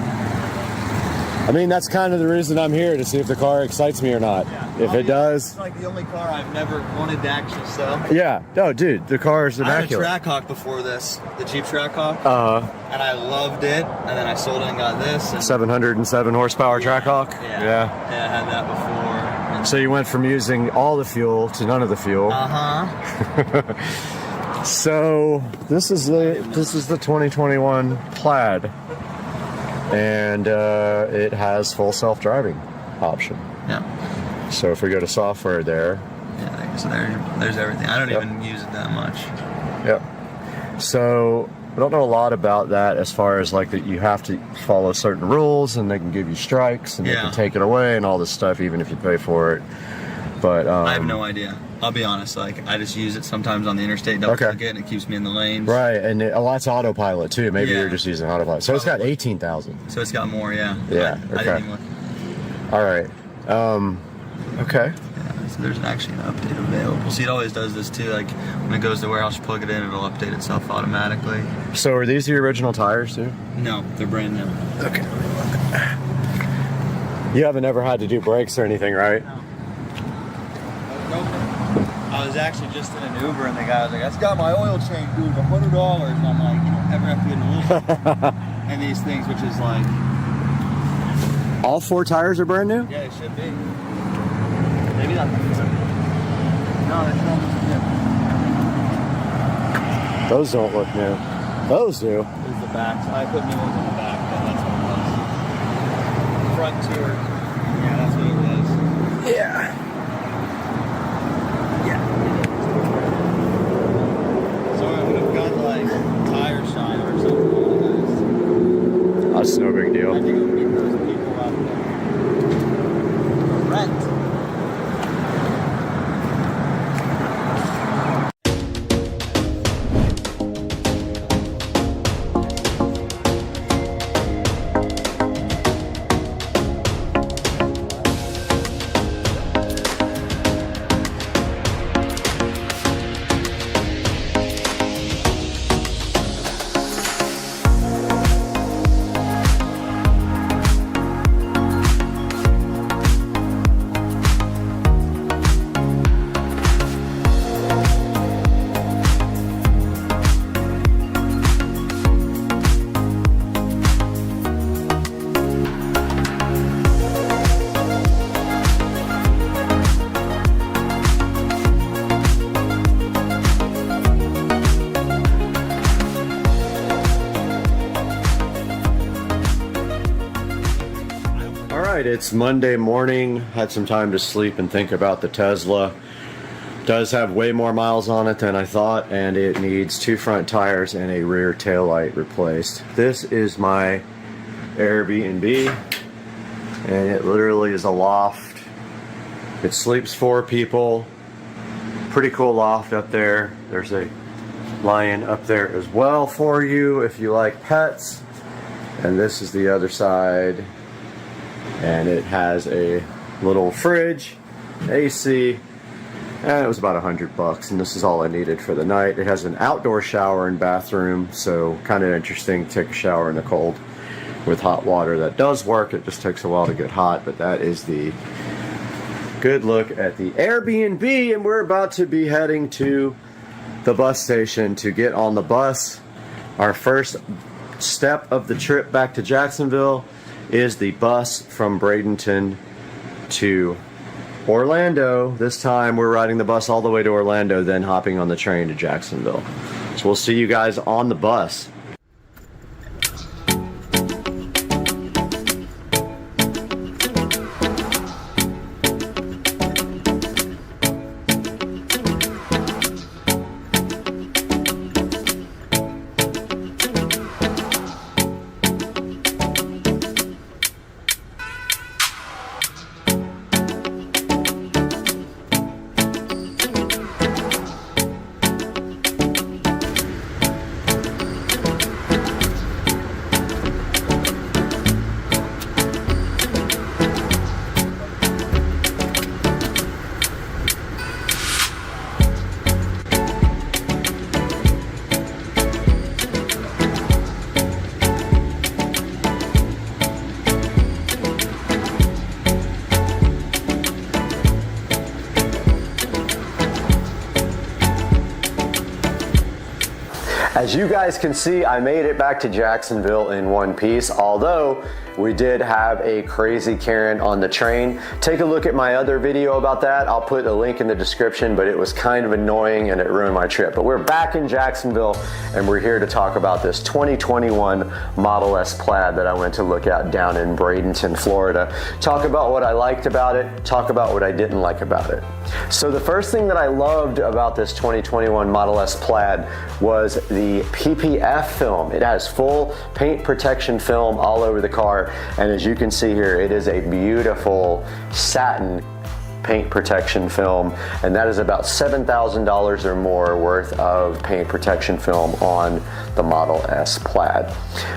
Speaker 3: I mean, that's kind of the reason I'm here, to see if the car excites me or not. Yeah. If it does...
Speaker 18: It's like the only car I've never wanted to actually sell.
Speaker 3: Yeah. No, dude, the car is immaculate.
Speaker 18: I had a Trackhawk before this, the Jeep Trackhawk.
Speaker 3: Uh-huh.
Speaker 18: And I loved it, and then I sold it and got this. And
Speaker 3: 707 horsepower Trackhawk?
Speaker 18: Yeah.
Speaker 3: Yeah.
Speaker 18: Yeah, I had that before. And
Speaker 3: so you went from using all the fuel to none of the fuel.
Speaker 18: Uh-huh.
Speaker 3: So this is the 2021 Plaid. And it has full self-driving option.
Speaker 18: Yeah.
Speaker 3: So if we go to software there.
Speaker 18: Yeah, so there's everything. I don't even use it that much.
Speaker 3: Yep. So I don't know a lot about that, as far as like that you have to follow certain rules and they can give you strikes and they can take it away and all this stuff even if you pay for it. But
Speaker 18: I have no idea. I'll be honest. Like I just use it sometimes on the interstate, double click it, and it keeps me in the lanes.
Speaker 3: Right, and a lot's autopilot too. Maybe
Speaker 18: Yeah.
Speaker 3: you're just using autopilot. So it's got 18,000.
Speaker 18: So it's got more, yeah.
Speaker 3: Yeah.
Speaker 18: I
Speaker 3: Okay.
Speaker 18: didn't even look.
Speaker 3: All right. Okay.
Speaker 18: Yeah, so there's actually an update available. See, it always does this too. Like when it goes to warehouse, you plug it in, it'll update itself automatically.
Speaker 3: So are these the original tires too?
Speaker 18: No, they're brand new.
Speaker 3: Okay. You haven't ever had to do brakes or anything, right?
Speaker 18: I was actually just in an Uber and the guy was like, "That's got my oil change, dude, $100." And I'm like, "You don't ever have to get an oil change." And these things, which is like,
Speaker 3: all 4 tires are brand new?
Speaker 18: yeah, they should be. Maybe not. No, that's not new.
Speaker 3: Those don't look new. Those do.
Speaker 18: This is the back. So I put new ones on the back, but that's what it was. Front tour. Yeah, that's what it was.
Speaker 3: Yeah.
Speaker 18: So I would have got like tire shine or something.
Speaker 3: That's no big deal.
Speaker 18: I think it would meet those people out there. Rent.
Speaker 3: It's Monday morning. Had some time to sleep and think about the Tesla. Does have way more miles on it than I thought, and it needs 2 front tires and a rear taillight replaced. This is my Airbnb, and it literally is a loft. It sleeps 4 people. Pretty cool loft up there. There's a lion up there as well for you if you like pets. And this is the other side. And it has a little fridge, AC, and it was about $100, and this is all I needed for the night. It has an outdoor shower and bathroom, so kind of interesting to take a shower in the cold with hot water. That does work. It just takes a while to get hot, but that is the good look at the Airbnb, and we're about to be heading to the bus station to get on the bus. Our first step of the trip back to Jacksonville is the bus from Bradenton to Orlando. This time we're riding the bus all the way to Orlando, then hopping on the train to Jacksonville. So we'll see you guys on the bus. As you guys can see, I made it back to Jacksonville in one piece, although we did have a crazy Karen on the train. Take a look at my other video about that. I'll put a link in the description, but it was kind of annoying and it ruined my trip. But we're back in Jacksonville and we're here to talk about this 2021 Model S Plaid that I went to look at down in Bradenton, Florida. Talk about what I liked about it, talk about what I didn't like about it. So the first thing that I loved about this 2021 Model S Plaid was the PPF film. It has full paint protection film all over the car, and as you can see here, it is a beautiful satin paint protection film, and that is about $7,000 or more worth of paint protection film on the Model S Plaid.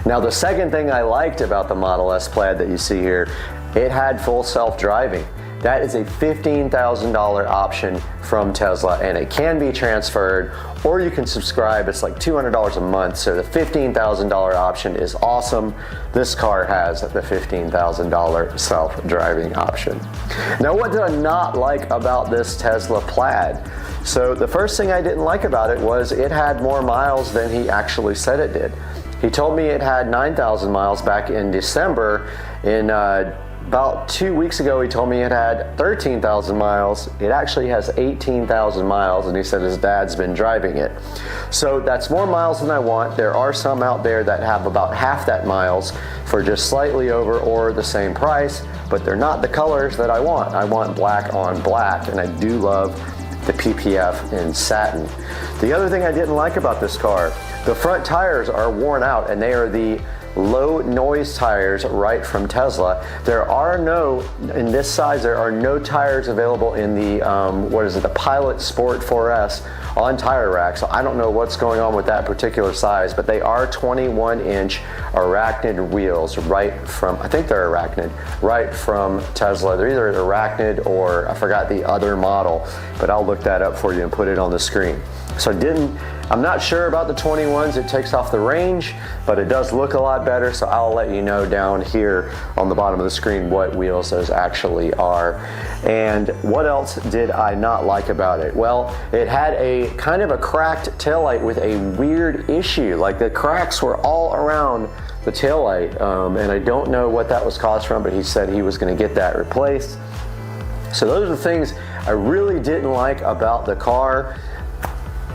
Speaker 3: Now, the second thing I liked about the Model S Plaid that you see here, it had full self-driving. That is a $15,000 option from Tesla, and it can be transferred, or you can subscribe. It's like $200 a month, so the $15,000 option is awesome. This car has the $15,000 self-driving option. Now, what did I not like about this Tesla Plaid? So the first thing I didn't like about it was it had more miles than he actually said it did. He told me it had 9,000 miles back in December. About 2 weeks ago, he told me it had 13,000 miles. It actually has 18,000 miles, and he said his dad's been driving it. So that's more miles than I want. There are some out there that have about half that miles for just slightly over or the same price, but they're not the colors that I want. I want black on black, and I do love the PPF in satin. The other thing I didn't like about this car, the front tires are worn out, and they are the low noise tires right from Tesla. There are no, in this size, there are no tires available in the, the Pilot Sport 4S on Tire Rack. So I don't know what's going on with that particular size, but they are 21-inch Arachnid wheels right from, I think they're Arachnid, right from Tesla. They're either Arachnid or I forgot the other model, but I'll look that up for you and put it on the screen. So I'm not sure about the 21s. It takes off the range, but it does look a lot better. So I'll let you know down here on the bottom of the screen what wheels those actually are. And what else did I not like about it? Well, it had a kind of a cracked taillight with a weird issue. Like the cracks were all around the taillight, and I don't know what that was caused from, but he said he was going to get that replaced. So those are the things I really didn't like about the car.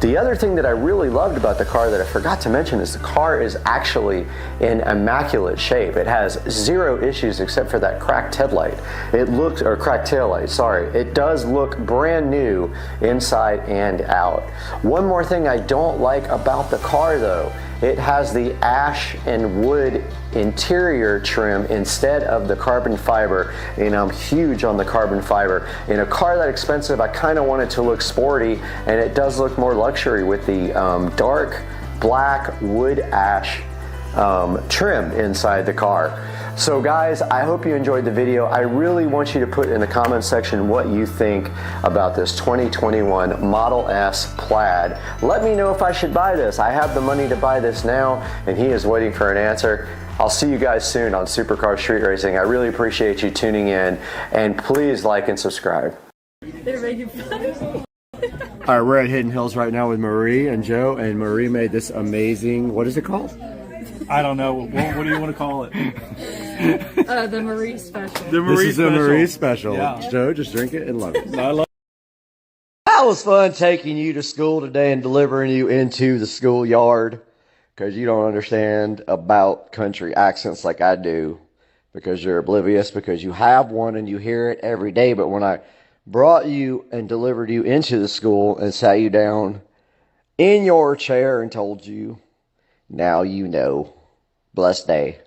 Speaker 3: The other thing that I really loved about the car that I forgot to mention is the car is actually in immaculate shape. It has zero issues except for that cracked headlight. Or cracked taillight, sorry. It does look brand new inside and out. One more thing I don't like about the car though, it has the ash and wood interior trim instead of the carbon fiber, and I'm huge on the carbon fiber. In a car that expensive, I kind of want it to look sporty, and it does look more luxury with the dark black wood ash trim inside the car. So guys, I hope you enjoyed the video. I really want you to put in the comment section what you think about this 2021 Model S Plaid. Let me know if I should buy this. I have the money to buy this now, and he is waiting for an answer. I'll see you guys soon on Supercar Street Racing. I really appreciate you tuning in, and please like and subscribe.
Speaker 2: They're making fun.
Speaker 3: All right, we're at Hidden Hills right now with Marie and Joe, and Marie made this amazing, what is it called?
Speaker 19: I don't know. What do you want to call it?
Speaker 2: The Marie Special.
Speaker 19: The Marie
Speaker 3: This is
Speaker 19: Special.
Speaker 3: a Marie Special.
Speaker 19: Yeah.
Speaker 3: Joe, just drink it and love it.
Speaker 19: I love
Speaker 3: That was fun taking you to school today and delivering you into the schoolyard, because you don't understand about country accents like I do, because you're oblivious, because you have one and you hear it every day. But when I brought you and delivered you into the school and sat you down in your chair and told you, now you know. Blessed day.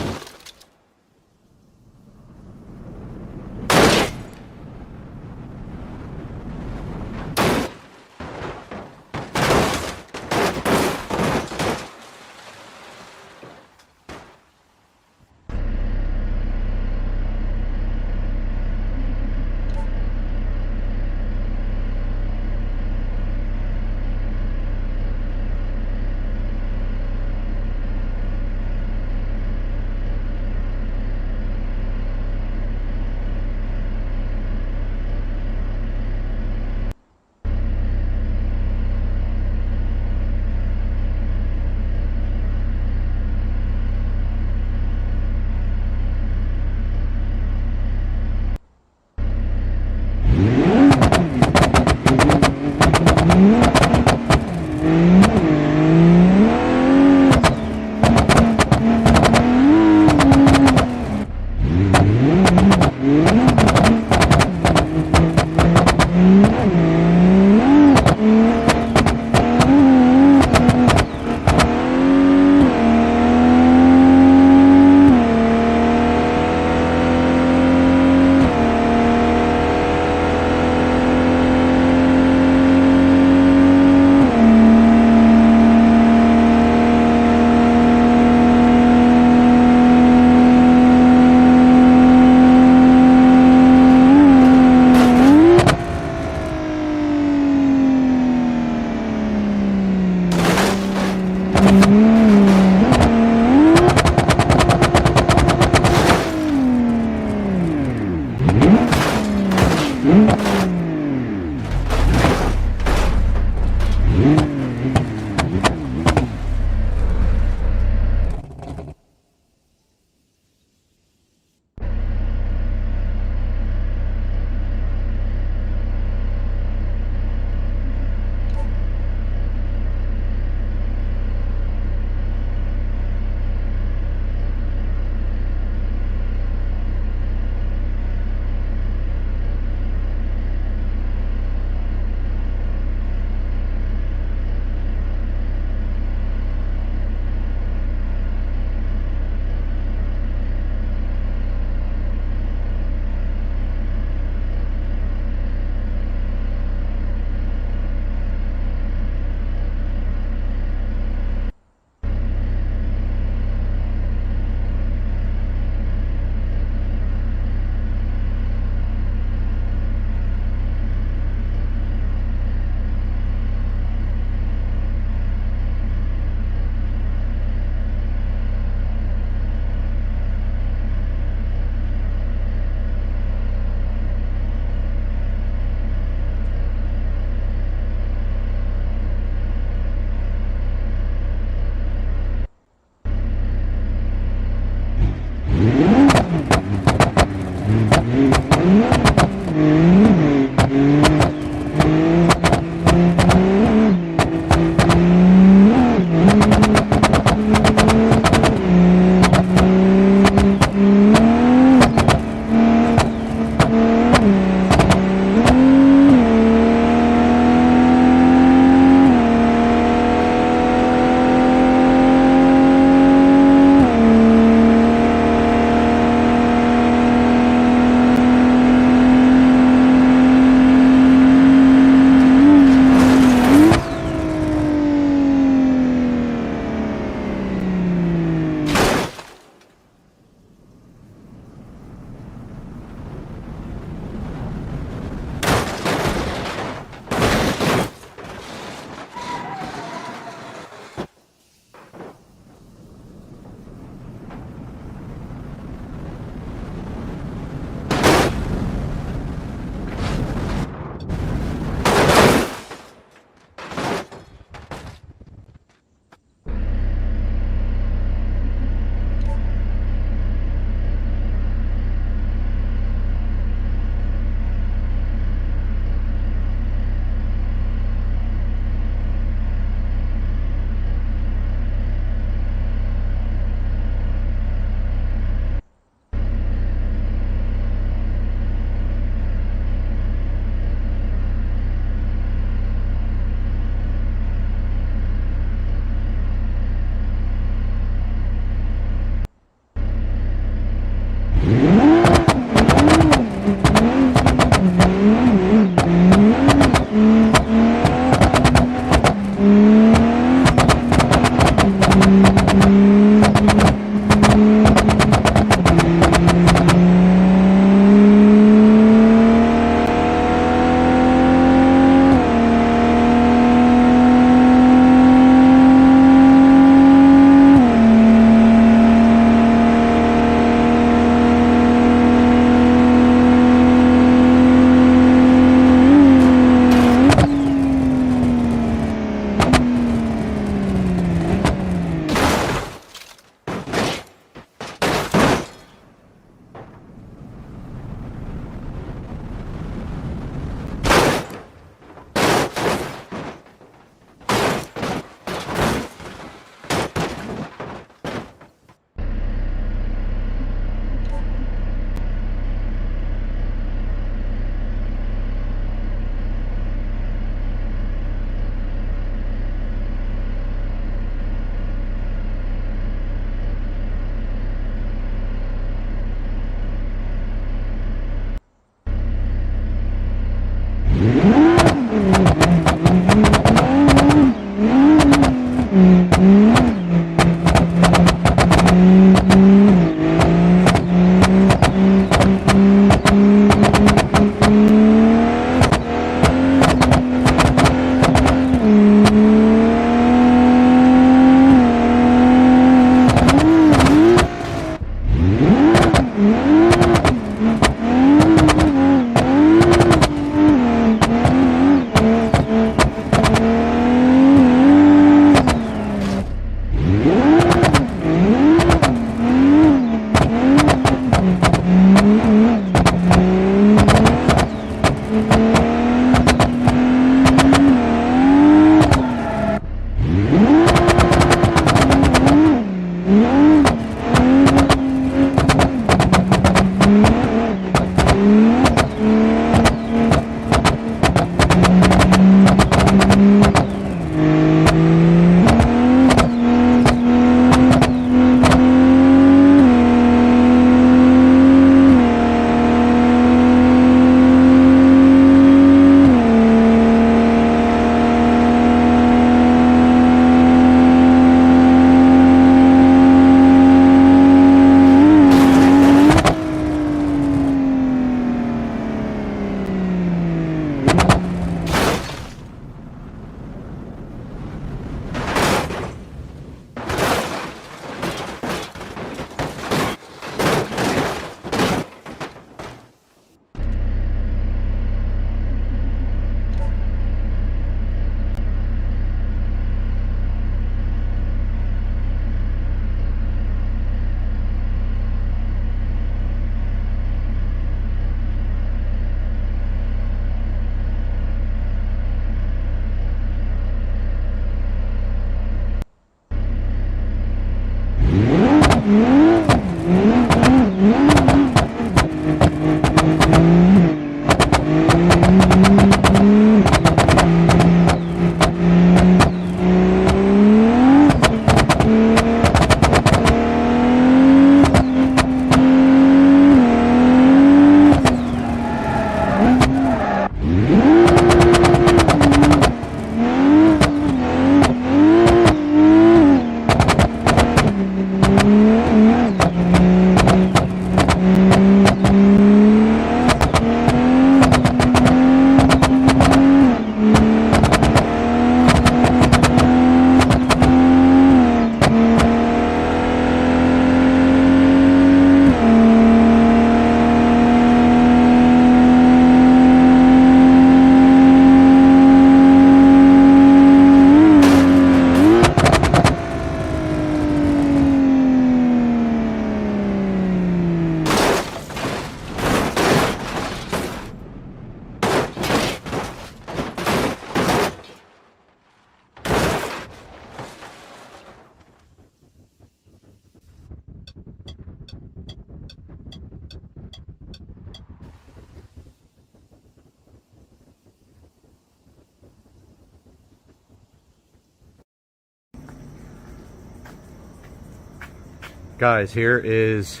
Speaker 3: Guys, here's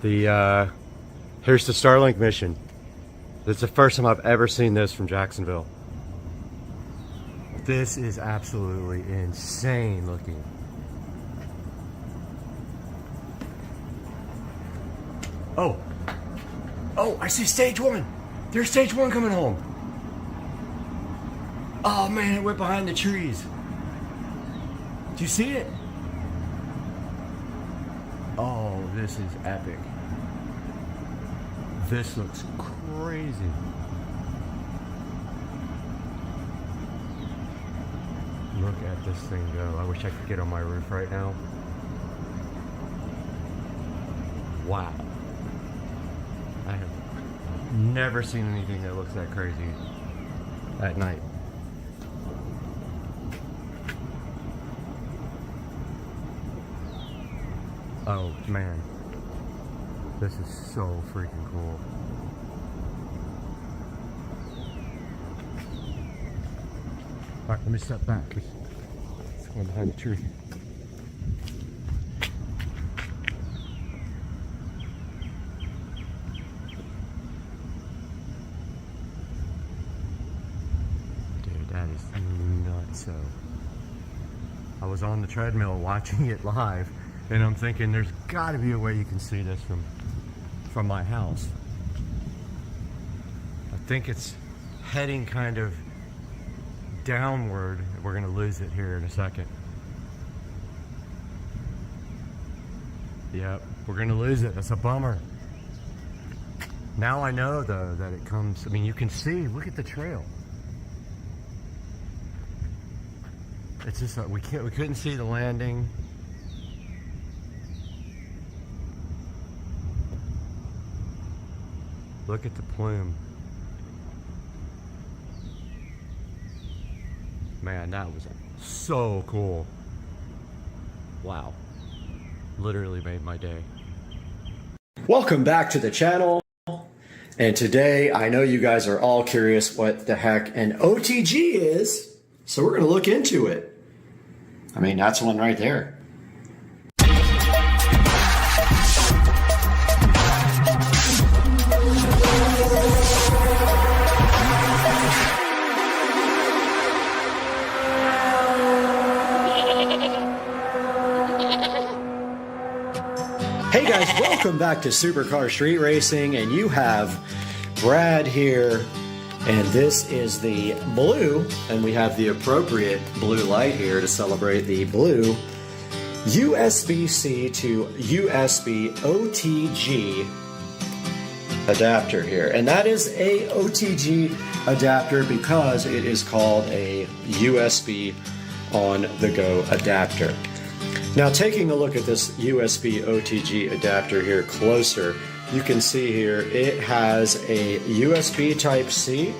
Speaker 3: the Starlink mission. This is the first time I've ever seen this from Jacksonville. This is absolutely insane looking. Oh, I see stage one. There's stage one coming home. Oh man, it went behind the trees. Do you see it? Oh, this is epic. This looks crazy. Look at this thing go. I wish I could get on my roof right now. Wow. I have never seen anything that looks that crazy at night. Oh man, this is so freaking cool. Alright, let me step back. It's going behind the tree. Dude, that is nuts. I was on the treadmill watching it live. And I'm thinking there's got to be a way you can see this from my house. I think it's heading kind of downward. We're going to lose it here in a second. Yep, we're going to lose it. That's a bummer. Now I know though that it comes, I mean, you can see, look at the trail. It's just we couldn't see the landing. Look at the plume. Man, that was so cool. Wow. Literally made my day.
Speaker 11: Welcome back to the channel. And today, I know you guys are all curious what the heck an OTG is. So we're going to look into it. I mean, that's one right there. Hey guys, welcome back to Supercar Street Racing, and you have Brad here, and this is the blue, and we have the appropriate blue light here to celebrate the blue USB-C to USB OTG adapter here, and that is a OTG adapter because it is called a USB on-the-go adapter. Now, taking a look at this USB OTG adapter here closer, you can see here it has a USB Type-C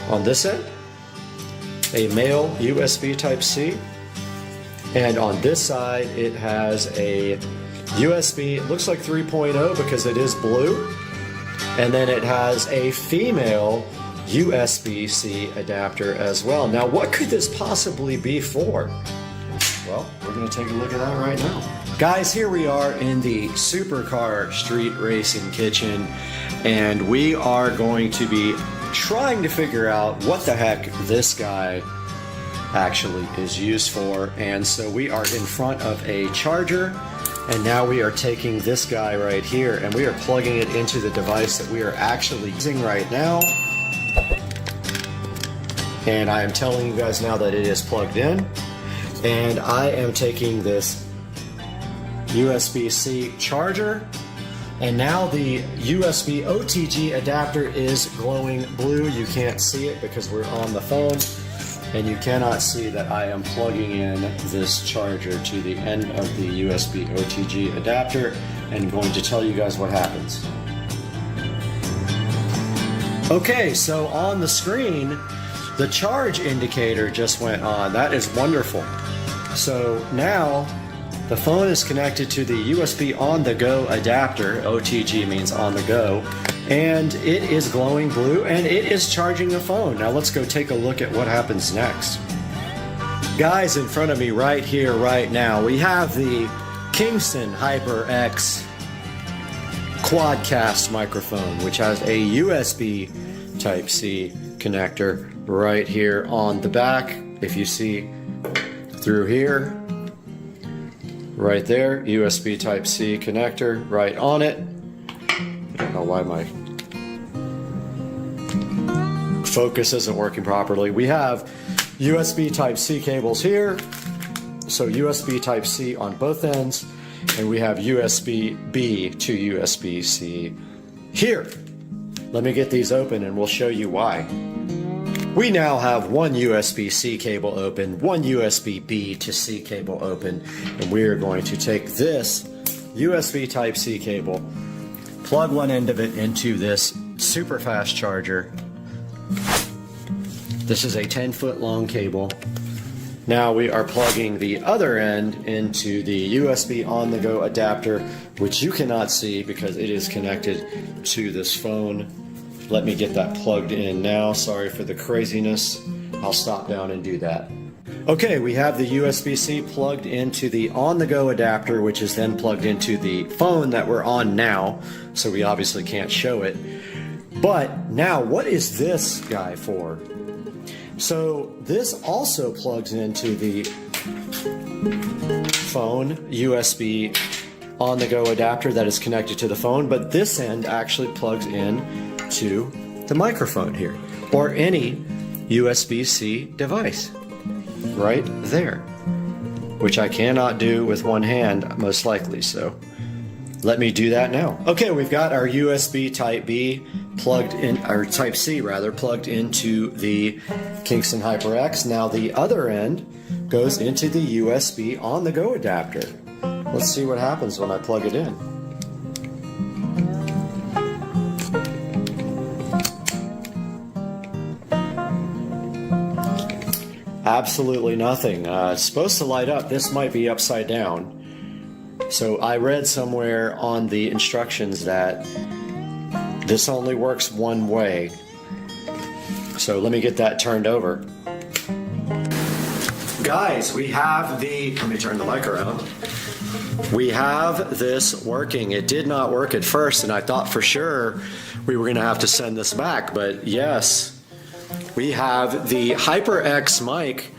Speaker 11: on this end, a male USB Type-C, and on this side it has a USB, it looks like 3.0 because it is blue, and then it has a female USB-C adapter as well. Now, what could this possibly be for? Well, we're going to take a look at that right now. Guys, here we are in the Supercar Street Racing kitchen, and we are going to be trying to figure out what the heck this guy actually is used for. And so we are in front of a charger, and now we are taking this guy right here and we are plugging it into the device that we are actually using right now. And I am telling you guys now that it is plugged in. And I am taking this USB-C charger, and now the USB OTG adapter is glowing blue. You can't see it because we're on the phone, and you cannot see that I am plugging in this charger to the end of the USB OTG adapter, and I'm going to tell you guys what happens. Okay, so on the screen, the charge indicator just went on. That is wonderful. So now
Speaker 3: The phone is connected to the USB on-the-go adapter. OTG means on the go. And it is glowing blue and it is charging the phone. Now let's go take a look at what happens next. Guys, in front of me right here, right now, we have the Kingston HyperX Quadcast microphone, which has a USB Type-C connector right here on the back. If you see through here, right there, USB Type-C connector right on it. I don't know why my focus isn't working properly. We have USB Type-C cables here, so USB Type-C on both ends, and we have USB-B to USB-C here. Let me get these open and we'll show you why. We now have one USB-C cable open, one USB-B to C cable open, and we are going to take this USB Type-C cable, plug one end of it into this super fast charger. This is a 10-foot long cable. Now we are plugging the other end into the USB on-the-go adapter, which you cannot see because it is connected to this phone. Let me get that plugged in now. Sorry for the craziness. I'll stop down and do that. Okay, we have the USB-C plugged into the on-the-go adapter, which is then plugged into the phone that we're on now, so we obviously can't show it. But now, what is this guy for? So this also plugs into the phone USB on-the-go adapter that is connected to the phone, but this end actually plugs in to the microphone here, or any USB-C device right there, which I cannot do with one hand most likely, so let me do that now. Okay, we've got our USB Type-B plugged in, or Type-C rather, plugged into the Kingston HyperX. Now the other end goes into the USB on-the-go adapter. Let's see what happens when I plug it in. Absolutely nothing. It's supposed to light up. This might be upside down. So I read somewhere on the instructions that this only works one way. So let me get that turned over. Guys, we have the, let me turn the mic around. We have this working. It did not work at first, and I thought for sure we were gonna have to send this back, but yes, we have the HyperX mic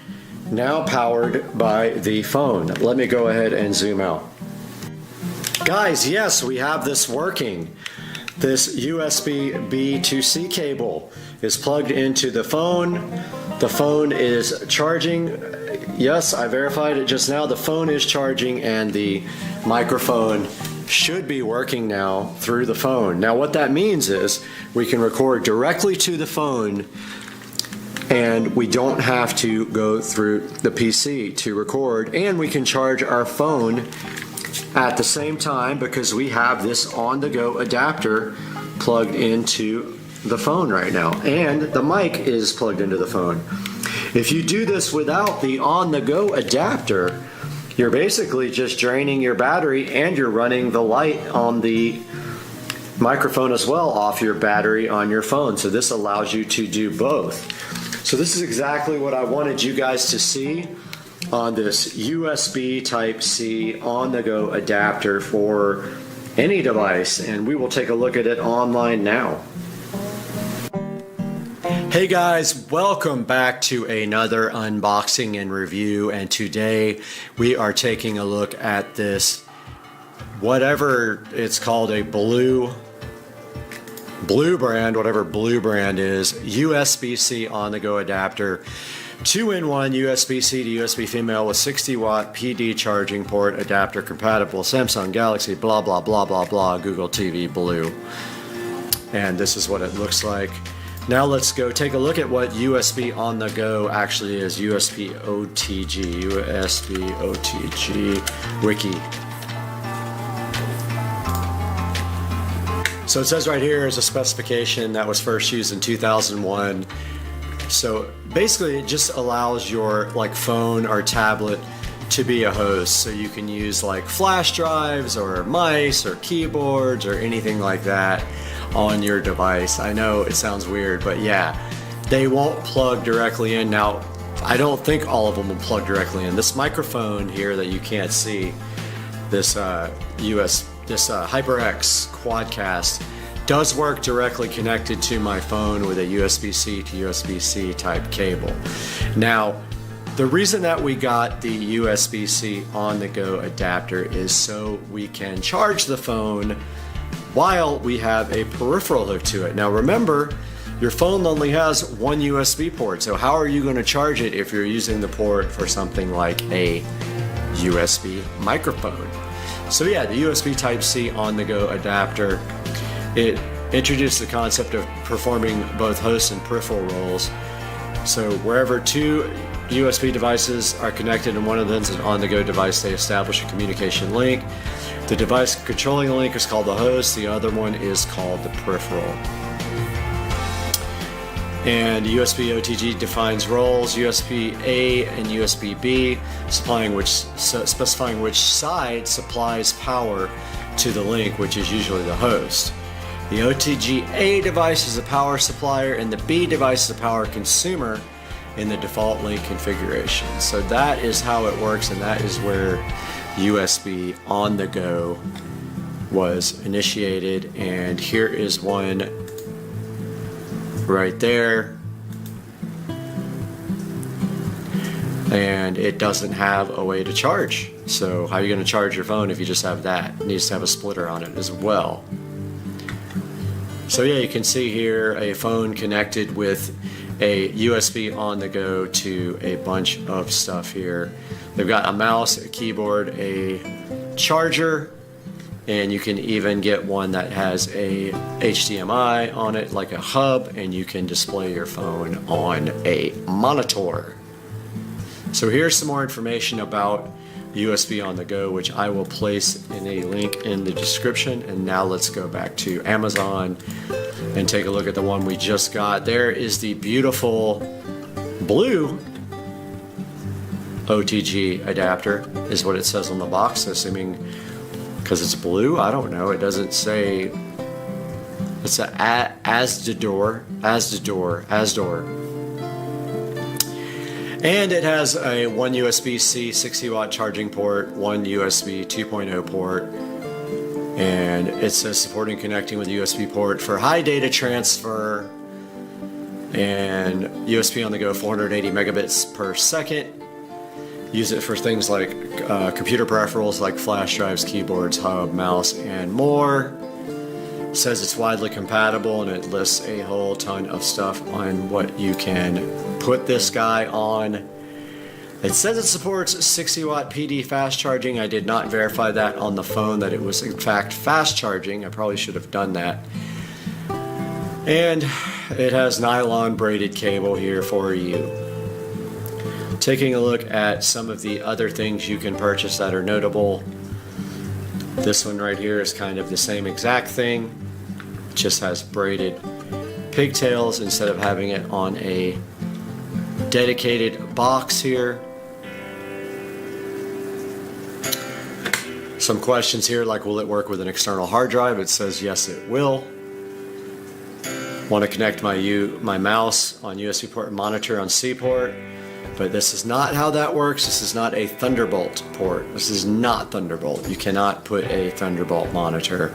Speaker 3: now powered by the phone. Let me go ahead and zoom out. Guys, yes, we have this working. This USB-B to C cable is plugged into the phone. The phone is charging. Yes, I verified it just now. The phone is charging and the microphone should be working now through the phone. Now what that means is we can record directly to the phone and we don't have to go through the PC to record, and we can charge our phone at the same time because we have this on-the-go adapter plugged into the phone right now, and the mic is plugged into the phone. If you do this without the on-the-go adapter, you're basically just draining your battery and you're running the light on the microphone as well off your battery on your phone. So this allows you to do both. So this is exactly what I wanted you guys to see on this USB Type-C on-the-go adapter for any device, and we will take a look at it online now. Hey guys, welcome back to another unboxing and review, and today we are taking a look at this, whatever it's called, a blue brand, whatever blue brand is, USB-C on-the-go adapter, 2-in-1 USB-C to USB female with 60-watt PD charging port, adapter compatible, Samsung Galaxy, blah, blah, blah, blah, blah, Google TV Blue. And this is what it looks like. Now let's go take a look at what USB on the go actually is. USB OTG, USB OTG Wiki. So it says right here is a specification that was first used in 2001. So basically it just allows your phone or tablet to be a host. So you can use like flash drives or mice or keyboards or anything like that on your device. I know it sounds weird, but yeah, they won't plug directly in. Now, I don't think all of them will plug directly in. This microphone here that you can't see, this HyperX Quadcast, does work directly connected to my phone with a USB-C to USB-C type cable. Now, the reason that we got the USB-C on-the-go adapter is so we can charge the phone while we have a peripheral hooked to it. Now remember, your phone only has one USB port, so how are you going to charge it if you're using the port for something like a USB microphone? So yeah, the USB Type-C on-the-go adapter, it introduced the concept of performing both host and peripheral roles. So wherever two USB devices are connected and one of them is an on-the-go device, they establish a communication link. The device controlling the link is called the host, the other one is called the peripheral. And USB OTG defines roles, USB A and USB B, specifying which side supplies power to the link, which is usually the host. The OTG A device is a power supplier and the B device is a power consumer in the default link configuration. So that is how it works, and that is where USB on the go was initiated. And here is one right there, and it doesn't have a way to charge. So how are you going to charge your phone if you just have that? It needs to have a splitter on it as well. So yeah, you can see here a phone connected with a USB on the go to a bunch of stuff here. They've got a mouse, a keyboard, a charger, and you can even get one that has a HDMI on it, like a hub, and you can display your phone on a monitor. So here's some more information about USB on the go, which I will place in a link in the description. And now let's go back to Amazon and take a look at the one we just got. There is the beautiful blue OTG adapter, is what it says on the box, assuming because it's blue. I don't know, it doesn't say. It's a Asdor. And it has a one USB-C 60-watt charging port, one USB 2.0 port, and it says supporting connecting with USB port for high data transfer, and USB on the go 480 megabits per second. Use it for things like computer peripherals like flash drives, keyboards, hub, mouse, and more. It says it's widely compatible, and it lists a whole ton of stuff on what you can put this guy on. It says it supports 60-watt PD fast charging. I did not verify that on the phone that it was in fact fast charging. I probably should have done that. And it has nylon braided cable here for you. Taking a look at some of the other things you can purchase that are notable. This one right here is kind of the same exact thing. It just has braided pigtails instead of having it on a dedicated box here. Some questions here like, will it work with an external hard drive? It says yes, it will. Want to connect my mouse on USB port and monitor on C port, but this is not how that works. This is not a Thunderbolt port. This is not Thunderbolt. You cannot put a Thunderbolt monitor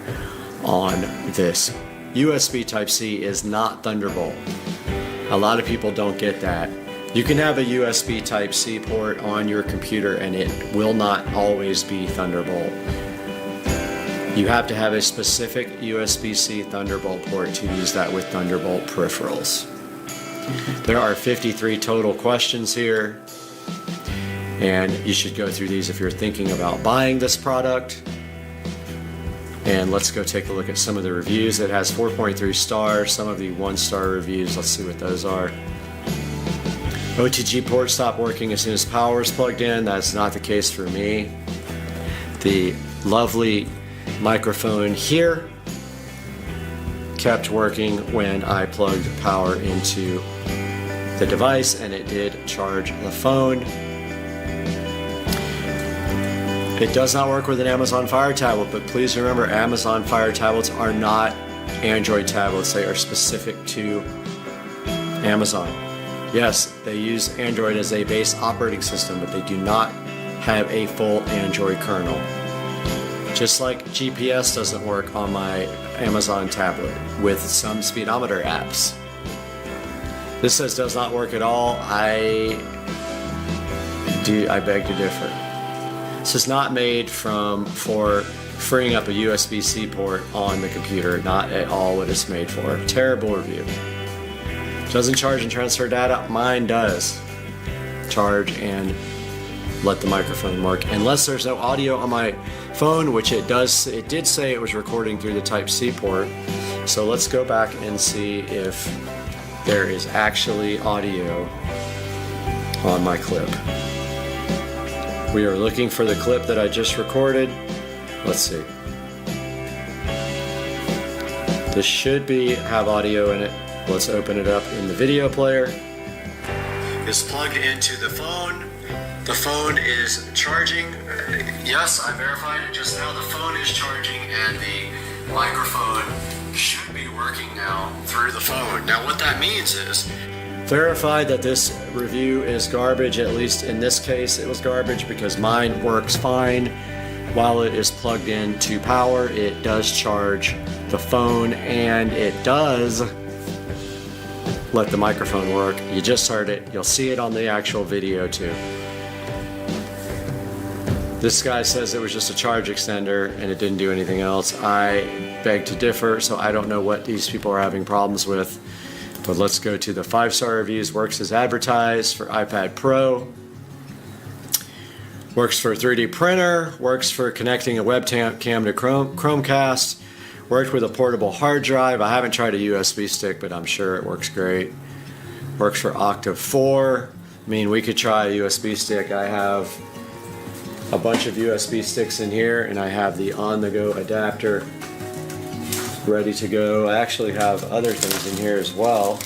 Speaker 3: on this. USB Type-C is not Thunderbolt. A lot of people don't get that. You can have a USB Type-C port on your computer and it will not always be Thunderbolt. You have to have a specific USB-C Thunderbolt port to use that with Thunderbolt peripherals. There are 53 total questions here, and you should go through these if you're thinking about buying this product. And let's go take a look at some of the reviews. It has 4.3 stars, some of the 1-star reviews. Let's see what those are. OTG port stopped working as soon as power is plugged in. That's not the case for me. The lovely microphone here kept working when I plugged power into the device, and it did charge the phone.
Speaker 11: It does not work with an Amazon Fire tablet, but please remember, Amazon Fire tablets are not Android tablets. They are specific to Amazon. Yes, they use Android as a base operating system, but they do not have a full Android kernel. Just like GPS doesn't work on my Amazon tablet with some speedometer apps. This says does not work at all. I beg to differ. This is not made for freeing up a USB-C port on the computer. Not at all what it's made for. Terrible review. Doesn't charge and transfer data. Mine does. Charge and let the microphone work. Unless there's no audio on my phone, which it does. It did say it was recording through the Type-C port. So let's go back and see if there is actually audio on my clip. We are looking for the clip that I just recorded. Let's see. This should have audio in it. Let's open it up in the video player. It's plugged into the phone. The phone is charging. Yes, I verified it just now. The phone is charging and the microphone should be working now through the phone. Now what that means is verified that this review is garbage. At least in this case it was garbage because mine works fine while it is plugged into power. It does charge the phone and it does let the microphone work. You just heard it. You'll see it on the actual video too. This guy says it was just a charge extender and it didn't do anything else. I beg to differ, so I don't know what these people are having problems with. But let's go to the 5-star reviews. Works as advertised for iPad Pro. Works for a 3D printer. Works for connecting a webcam to Chromecast. Worked with a portable hard drive. I haven't tried a USB stick, but I'm sure it works great. Works for Octave 4. I mean, we could try a USB stick. I have a bunch of USB sticks in here, and I have the on-the-go adapter ready to go. I actually have other things in here as well.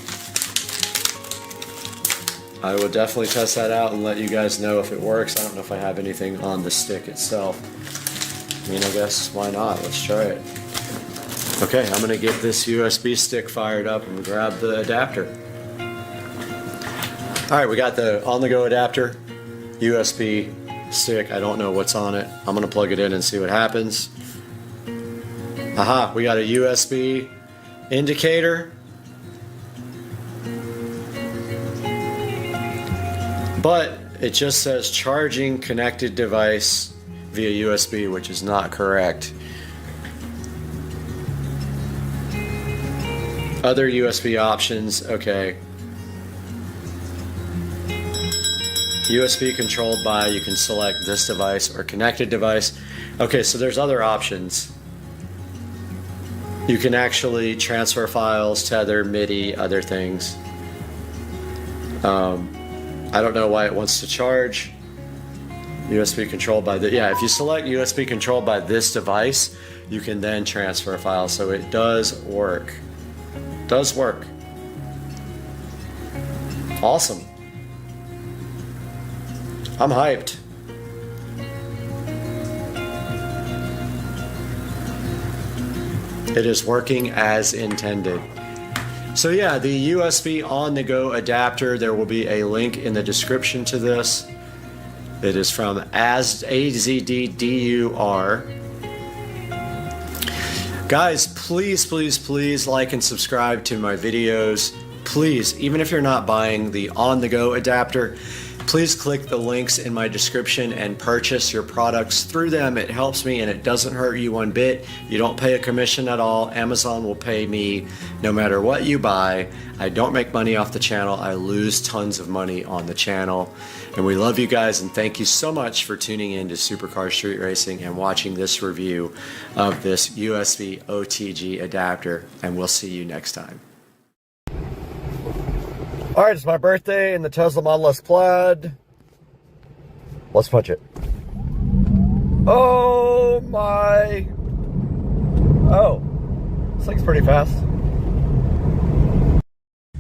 Speaker 11: I will definitely test that out and let you guys know if it works. I don't know if I have anything on the stick itself. I mean, I guess why not? Let's try it. Okay, I'm gonna get this USB stick fired up and grab the adapter. All right, we got the on-the-go adapter, USB stick. I don't know what's on it. I'm gonna plug it in and see what happens. Aha, we got a USB indicator. But it just says charging connected device via USB, which is not correct. Other USB options, okay. USB controlled by, you can select this device or connected device. Okay, so there's other options. You can actually transfer files, tether, MIDI, other things. I don't know why it wants to charge. USB controlled by yeah, if you select USB controlled by this device, you can then transfer files. So it does work. Does work. Awesome. I'm hyped. It is working as intended. So yeah, the USB on-the-go adapter, there will be a link in the description to this. It is from AZDDUR. Guys, please, please, please like and subscribe to my videos. Please, even if you're not buying the on-the-go adapter, please click the links in my description and purchase your products through them. It helps me and it doesn't hurt you one bit. You don't pay a commission at all. Amazon will pay me no matter what you buy. I don't make money off the channel. I lose tons of money on the channel. And we love you guys and thank you so much for tuning in to Supercar Street Racing and watching this review of this USB OTG adapter. And we'll see you next time. All right, it's my birthday in the Tesla Model S Plaid. Let's punch it. Oh my. Oh, this thing's pretty fast.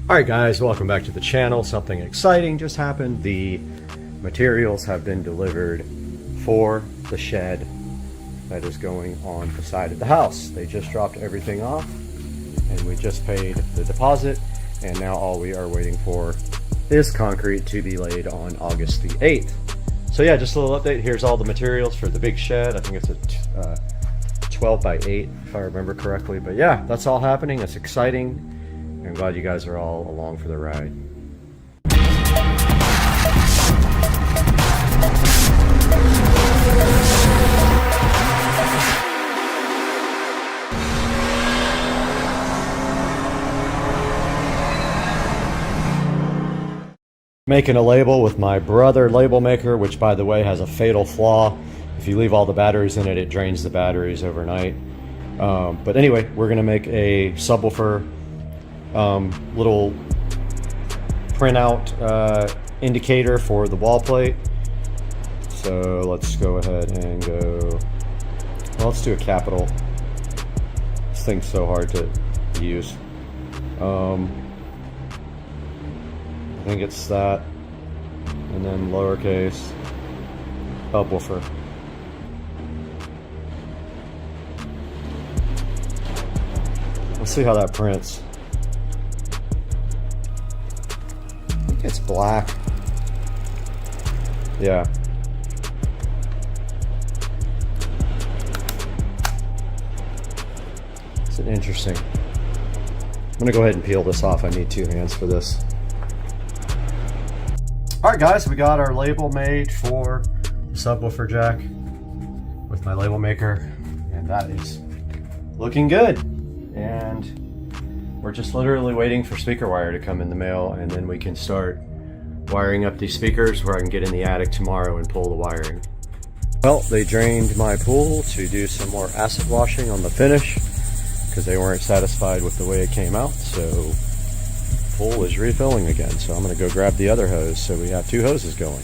Speaker 11: All right, guys, welcome back to the channel. Something exciting just happened. The materials have been delivered
Speaker 1: for the shed that is going on the side of the house. They just dropped everything off and we just paid the deposit, and now all we are waiting for is concrete to be laid on August the 8th. So yeah, just a little update. Here's all the materials for the big shed. I think it's a 12 by 8 if I remember correctly. But yeah, that's all happening. It's exciting. I'm glad you guys are all along for the ride. Making a label with my brother label maker, which by the way has a fatal flaw. If you leave all the batteries in it, it drains the batteries overnight. But anyway, we're gonna make a subwoofer little printout indicator for the wall plate. So let's go ahead and go, well, let's do a capital. This thing's so hard to use. I think it's that, and then lowercase subwoofer. Let's see how that prints. I think it's black. Yeah. It's interesting. I'm gonna go ahead and peel this off. I need 2 hands for this. Alright guys, we got our label made for the subwoofer jack with my label maker, and that is looking good. And we're just literally waiting for speaker wire to come in the mail, and then we can start wiring up these speakers where I can get in the attic tomorrow and pull the wiring. Well, they drained my pool to do some more acid washing on the finish because they weren't satisfied with the way it came out, so pool is refilling again. So I'm gonna go grab the other hose, so we have 2 hoses going.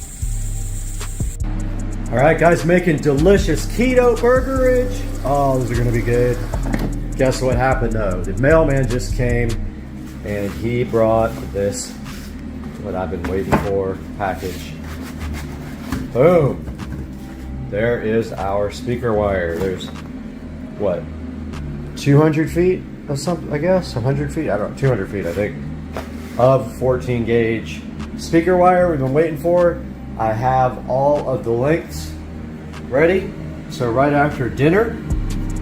Speaker 1: All right guys, making delicious keto burgerage. Oh, those are gonna be good. Guess what happened though? The mailman just came and he brought this, what I've been waiting for, package. Boom. There is our speaker wire. There's what, 200 feet or something, I guess, 100 feet, I don't know, 200 feet I think, of 14 gauge speaker wire we've been waiting for. I have all of the lengths ready. So right after dinner,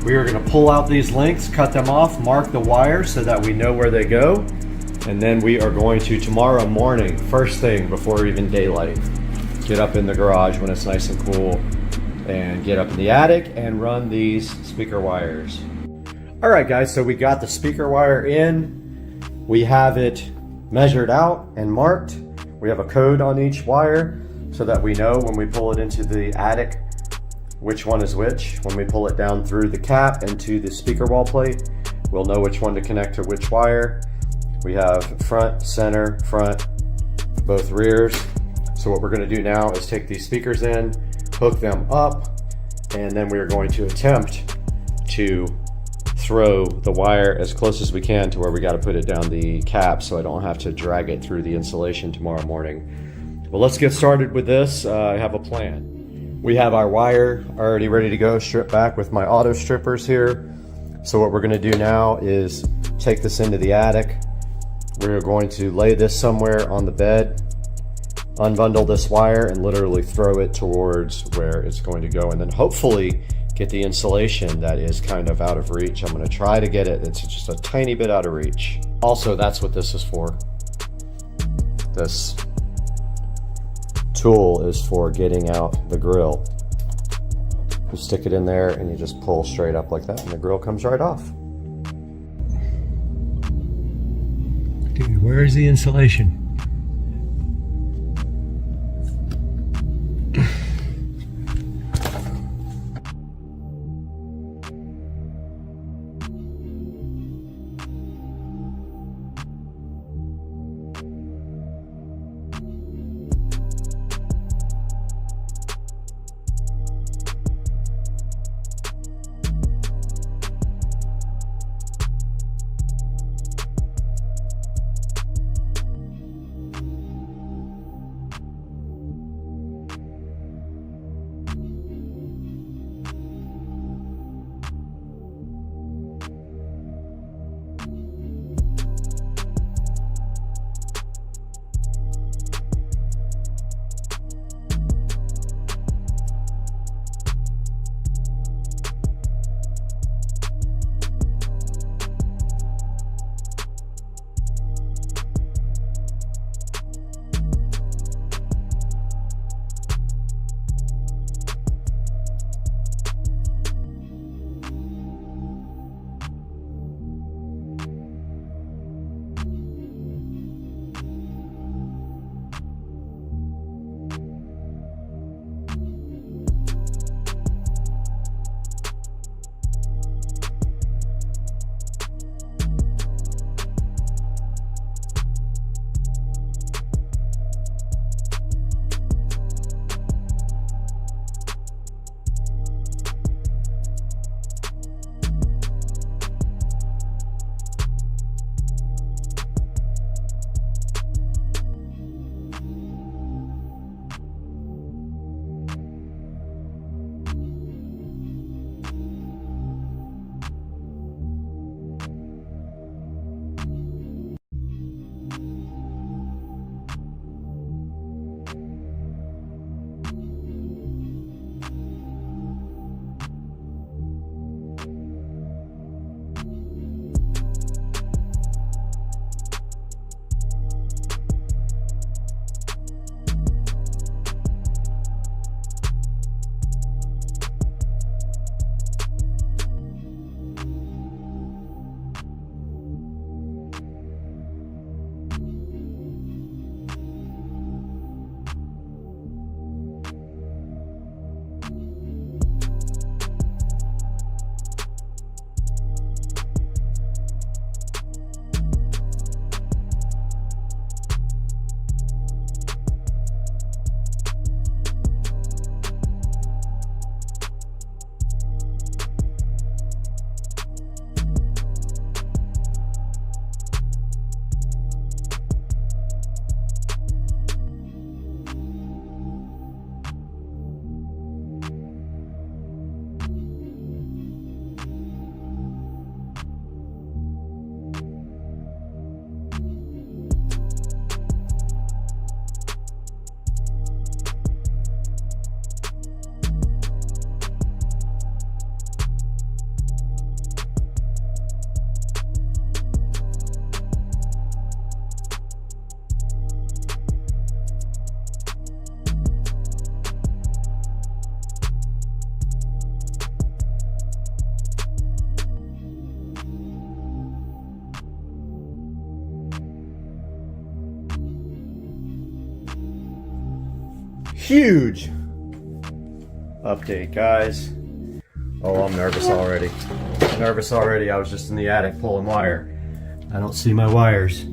Speaker 1: we are gonna pull out these lengths, cut them off, mark the wire so that we know where they go. And then we are going to, tomorrow morning, first thing before even daylight, get up in the garage when it's nice and cool and get up in the attic and run these speaker wires. All right guys, so we got the speaker wire in. We have it measured out and marked. We have a code on each wire so that we know when we pull it into the attic which one is which. When we pull it down through the cap into the speaker wall plate, we'll know which one to connect to which wire. We have front, center, front, both rears. So what we're gonna do now is take these speakers in, hook them up, and then we are going to attempt to throw the wire as close as we can to where we got to put it down the cap so I don't have to drag it through the insulation tomorrow morning. Well, let's get started with this. I have a plan. We have our wire already ready to go, stripped back with my auto strippers here. So what we're going to do now is take this into the attic. We're going to lay this somewhere on the bed, unbundle this wire, and literally throw it towards where it's going to go, and then hopefully get the insulation that is kind of out of reach. I'm going to try to get it. It's just a tiny bit out of reach. Also, that's what this is for. This tool is for getting out the grill. You stick it in there and you just pull straight up like that and the grill comes right off. Dude, where is the insulation?
Speaker 3: huge update, guys. Oh, I'm nervous already. Nervous already. I was just in the attic pulling wire. I don't see my wires.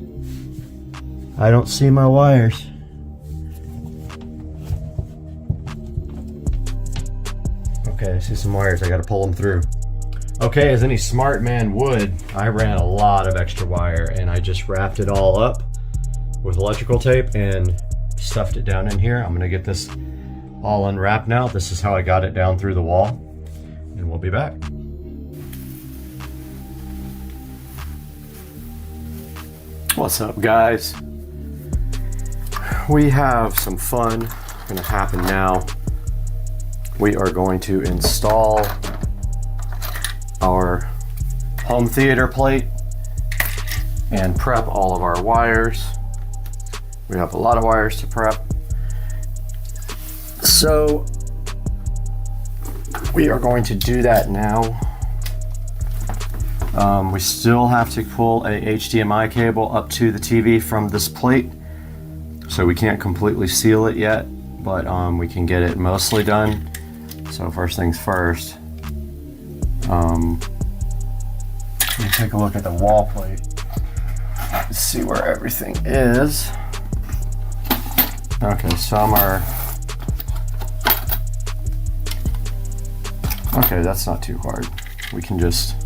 Speaker 3: I don't see my wires. Okay, I see some wires. I gotta pull them through. Okay, as any smart man would, I ran a lot of extra wire and I just wrapped it all up with electrical tape and stuffed it down in here. I'm gonna get this all unwrapped now. This is how I got it down through the wall, and we'll be back. What's up, guys? We have some fun gonna happen now. We are going to install our home theater plate and prep all of our wires. We have a lot of wires to prep. So we are going to do that now. We still have to pull a HDMI cable up to the TV from this plate. So we can't completely seal it yet, but we can get it mostly done. So first things first, let me take a look at the wall plate to see where everything is. Okay, some are, okay, that's not too hard. We can just,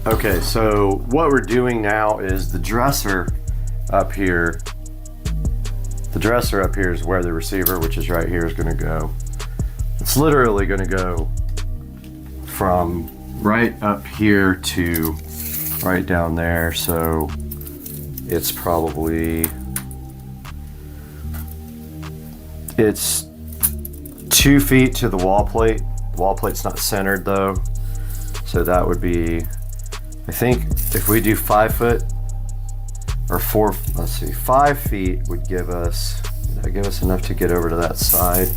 Speaker 3: Okay, so what we're doing now is the dresser up here. The dresser up here is where the receiver, which is right here, is going to go. It's literally going to go from right up here to right down there. So it's probably, it's 2 feet to the wall plate. The wall plate's not centered though. So that would be, I think if we do 5 foot or 5 feet would give us, that give us enough to get over to that side.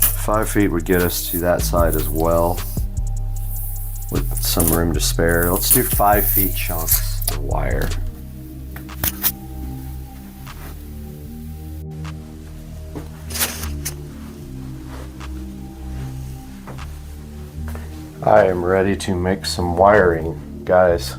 Speaker 3: 5 feet would get us to that side as well, with some room to spare. Let's do 5 feet chunks of wire. I am ready to make some wiring, guys.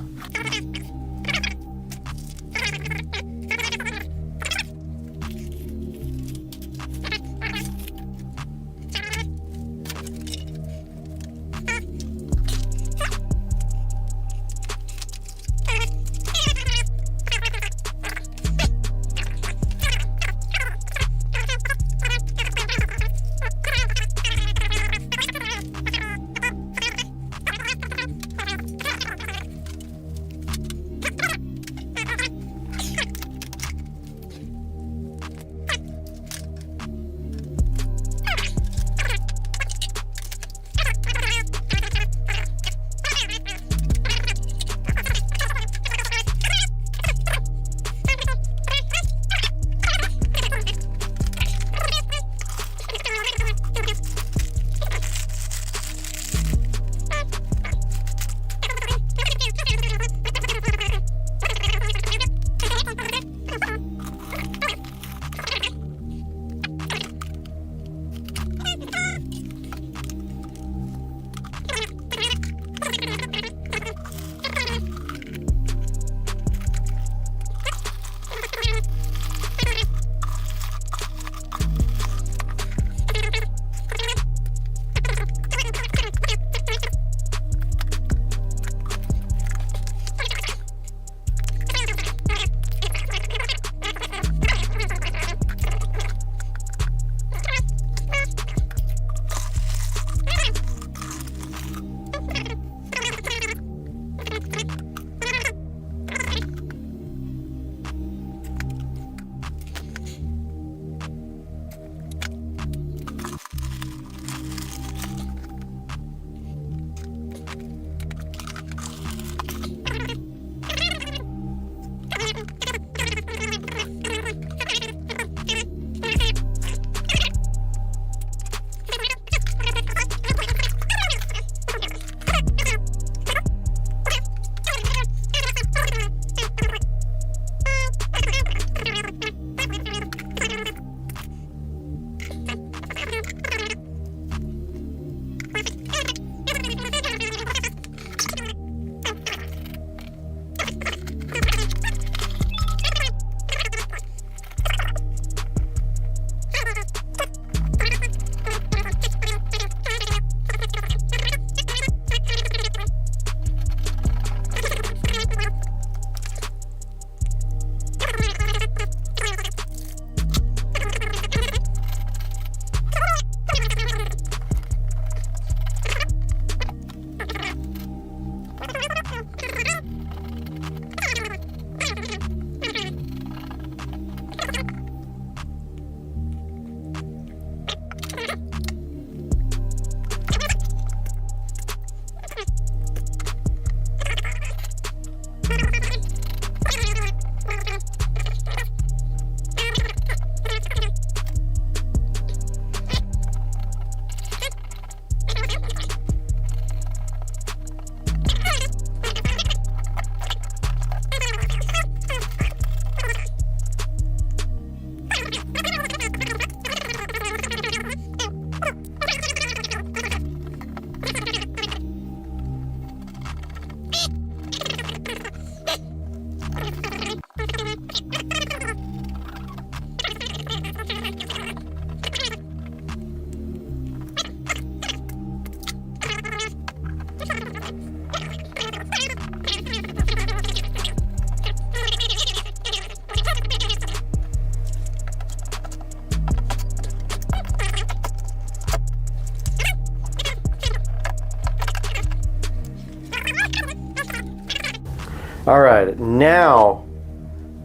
Speaker 1: All right, now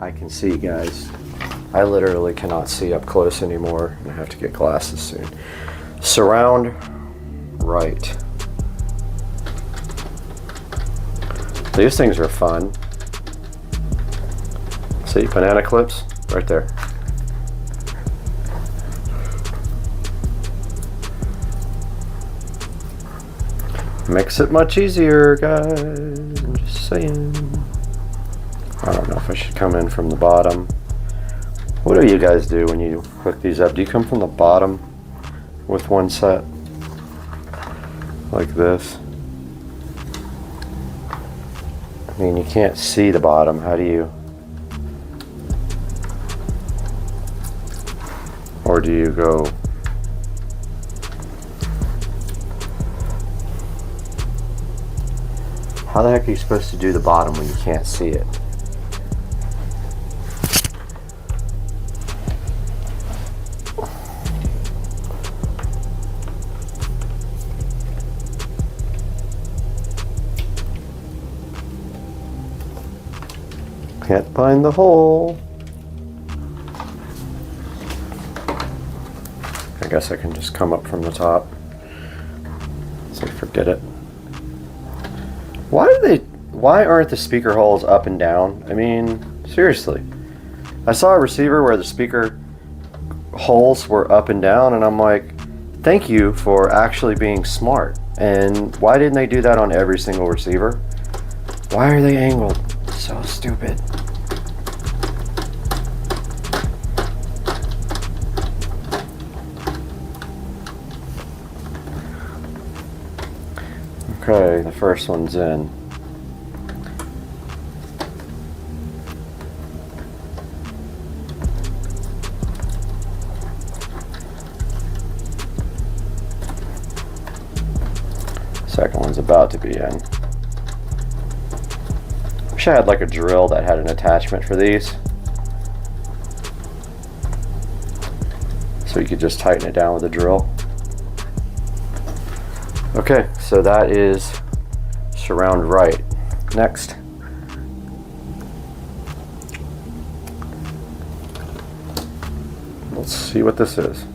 Speaker 1: I can see, guys. I literally cannot see up close anymore. I have to get glasses soon. Surround right. These things are fun. See, banana clips right there. Makes it much easier, guys. I'm just saying. I don't know if I should come in from the bottom. What do you guys do when you hook these up? Do you come from the bottom with one set? Like this? I mean, you can't see the bottom. How do you? Or do you go? How the heck are you supposed to do the bottom when you can't see it? Can't find the hole. I guess I can just come up from the top. So forget it. Why aren't the speaker holes up and down? I mean, seriously. I saw a receiver where the speaker holes were up and down, and I'm like, thank you for actually being smart. And why didn't they do that on every single receiver? Why are they angled? So stupid. Okay, the first one's in. Second one's about to be in. Wish I had like a drill that had an attachment for these, so you could just tighten it down with a drill. Okay, so that is surround right. Next. Let's see what this is.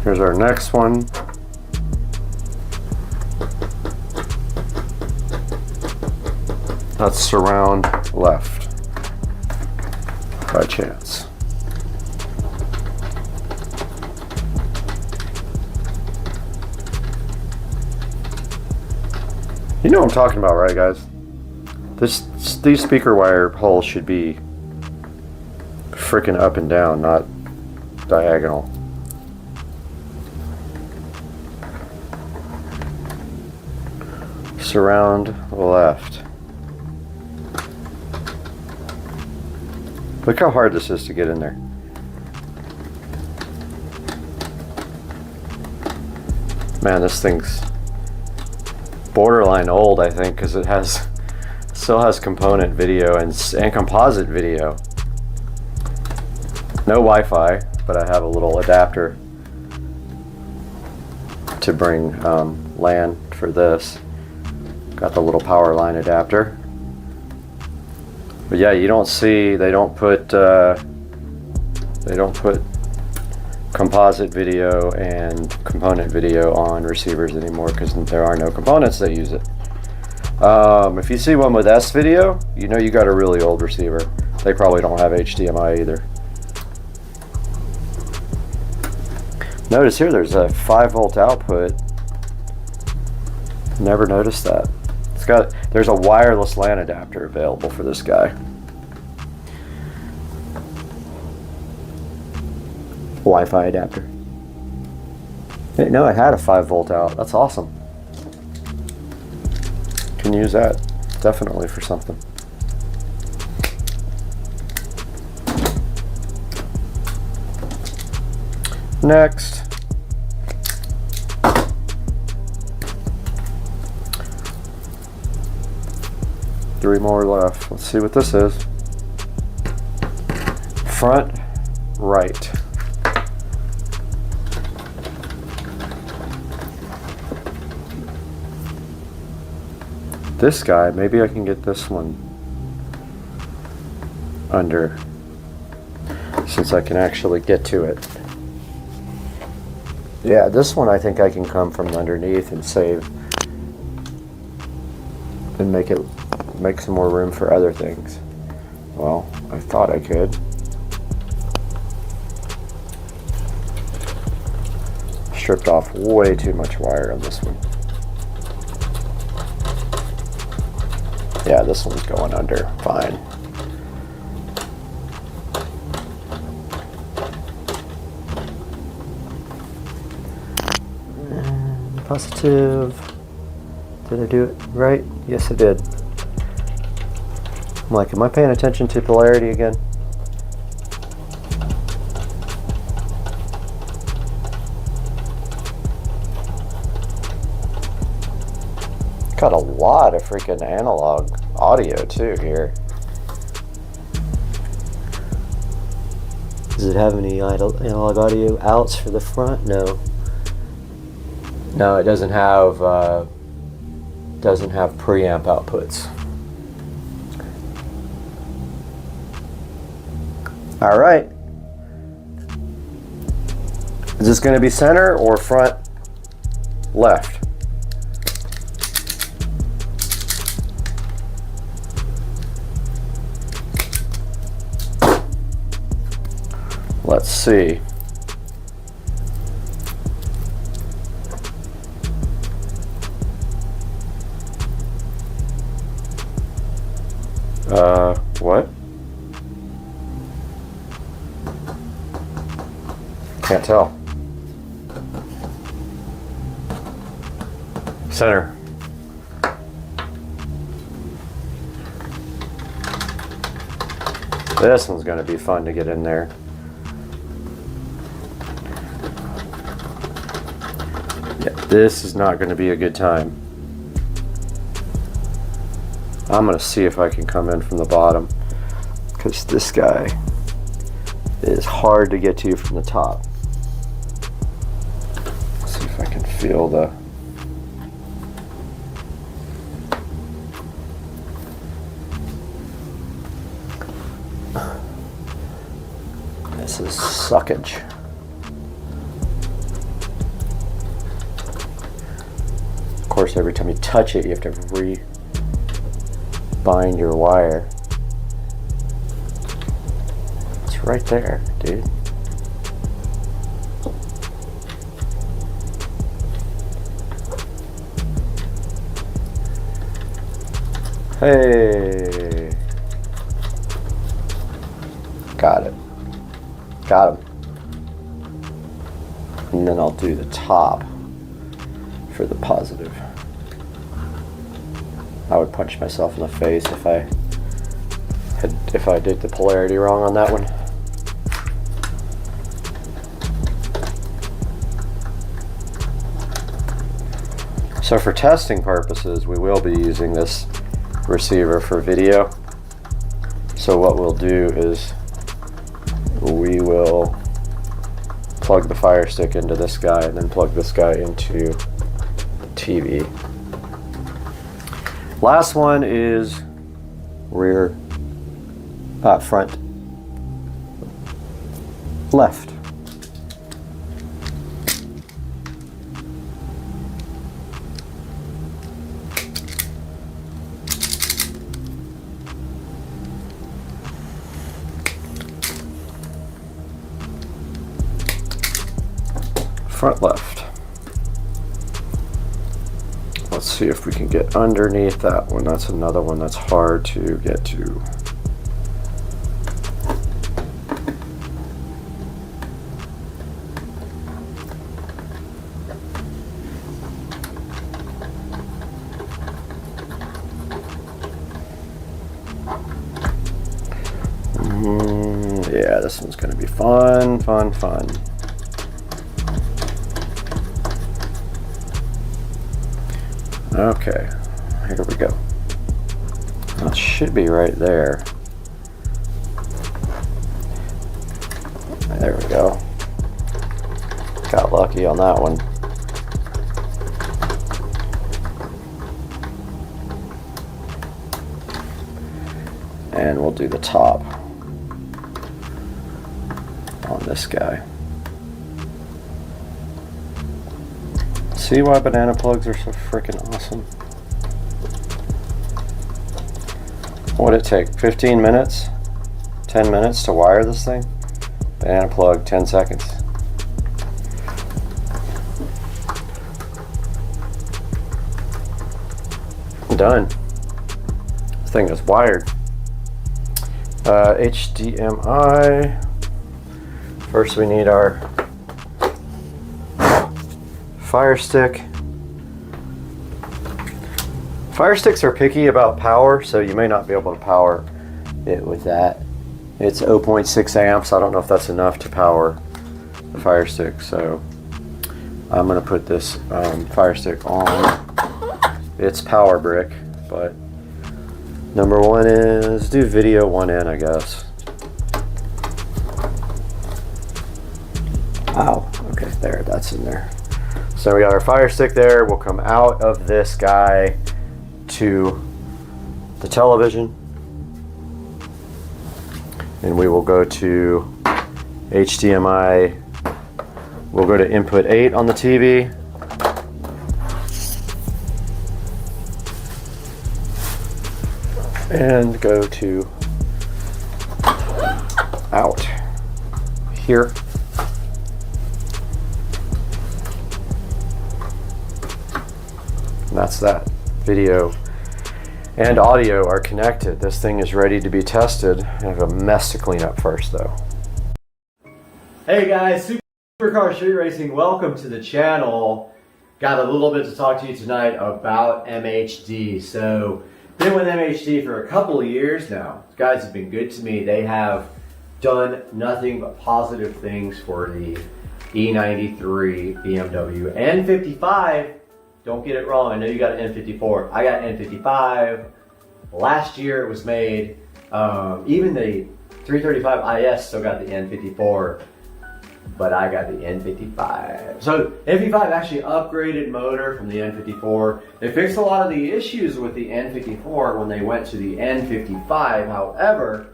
Speaker 1: Here's our next one. That's surround left. By chance. You know what I'm talking about, right, guys? These speaker wire holes should be freaking up and down, not diagonal. Surround left. Look how hard this is to get in there. Man, this thing's borderline old, I think, because it still has component video and composite video. No Wi-Fi, but I have a little adapter to bring LAN for this. Got the little power line adapter. But yeah, you don't see, they don't put composite video and component video on receivers anymore because there are no components that use it. If you see one with S video, you know you got a really old receiver. They probably don't have HDMI either. Notice here there's a 5-volt output. Never noticed that. There's a wireless LAN adapter available for this guy. Wi-Fi adapter. No, I had a 5-volt out. That's awesome. Can use that definitely for something. Next. Three more left. Let's see what this is. Front right.
Speaker 3: this guy, maybe I can get this one under, since I can actually get to it. Yeah, this one I think I can come from underneath and save and make some more room for other things. Well, I thought I could. Stripped off way too much wire on this one. Yeah, this one's going under fine. And positive. Did I do it right? Yes, I did. I'm like, am I paying attention to polarity again? Got a lot of freaking analog audio too here. Does it have any analog audio outs for the front? No. No, it doesn't have preamp outputs. All right. Is this going to be center or front left? Let's see. What? Can't tell. Center. This one's going to be fun to get in there. Yeah, this is not going to be a good time. I'm going to see if I can come in from the bottom, because this guy is hard to get to from the top. Let's see if I can feel the... This is suckage. Of course, every time you touch it, you have to bind your wire. It's right there, dude. Hey. Got it. Got him. And then I'll do the top for the positive. I would punch myself in the face if I did the polarity wrong on that one. So for testing purposes, we will be using this receiver for video. So what we'll do is we will plug the Fire Stick into this guy and then plug this guy into the TV. Last one is front left. Front left. Let's see if we can get underneath that one. That's another one that's hard to get to. Yeah, this one's going to be fun, fun, fun. Okay, here we go. That should be right there. There we go. Got lucky on that one. And we'll do the top on this guy. See why banana plugs are so freaking awesome? What would it take? 15 minutes? 10 minutes to wire this thing? Banana plug, 10 seconds. Done. This thing is wired. HDMI. First we need our Fire Stick. Fire Sticks are picky about power, so you may not be able to power it with that. It's 0.6 amps. I don't know if that's enough to power the Fire Stick, so I'm going to put this Fire Stick on its power brick. But number one is do video one in, I guess. Ow. Okay, there, that's in there. So we got our Fire Stick there. We'll come out of this guy to the television, and we will go to HDMI. We'll go to input 8 on the TV. And go to out here. And that's that. Video and audio are connected. This thing is ready to be tested. I have a mess to clean up first though.
Speaker 11: Hey guys, Supercar Street Racing, welcome to the channel. Got a little bit to talk to you tonight about MHD. So, been with MHD for a couple of years now. These guys have been good to me. They have done nothing but positive things for the E93 BMW N55. Don't get it wrong, I know you got an N54. I got an N55. Last year it was made. Even the 335 IS still got the N54, but I got the N55. So N55 actually upgraded motor from the N54. They fixed a lot of the issues with the N54 when they went to the N55. However,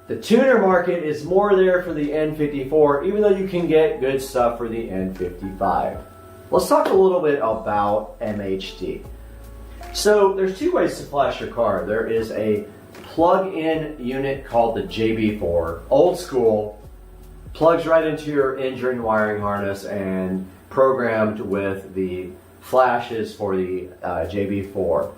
Speaker 11: the tuner market is more there for the N54, even though you can get good stuff for the N55. Let's talk a little bit about MHD. So there's two ways to flash your car. There is a plug-in unit called the JB4, old school, plugs right into your engine wiring harness and programmed with the flashes for the JB4.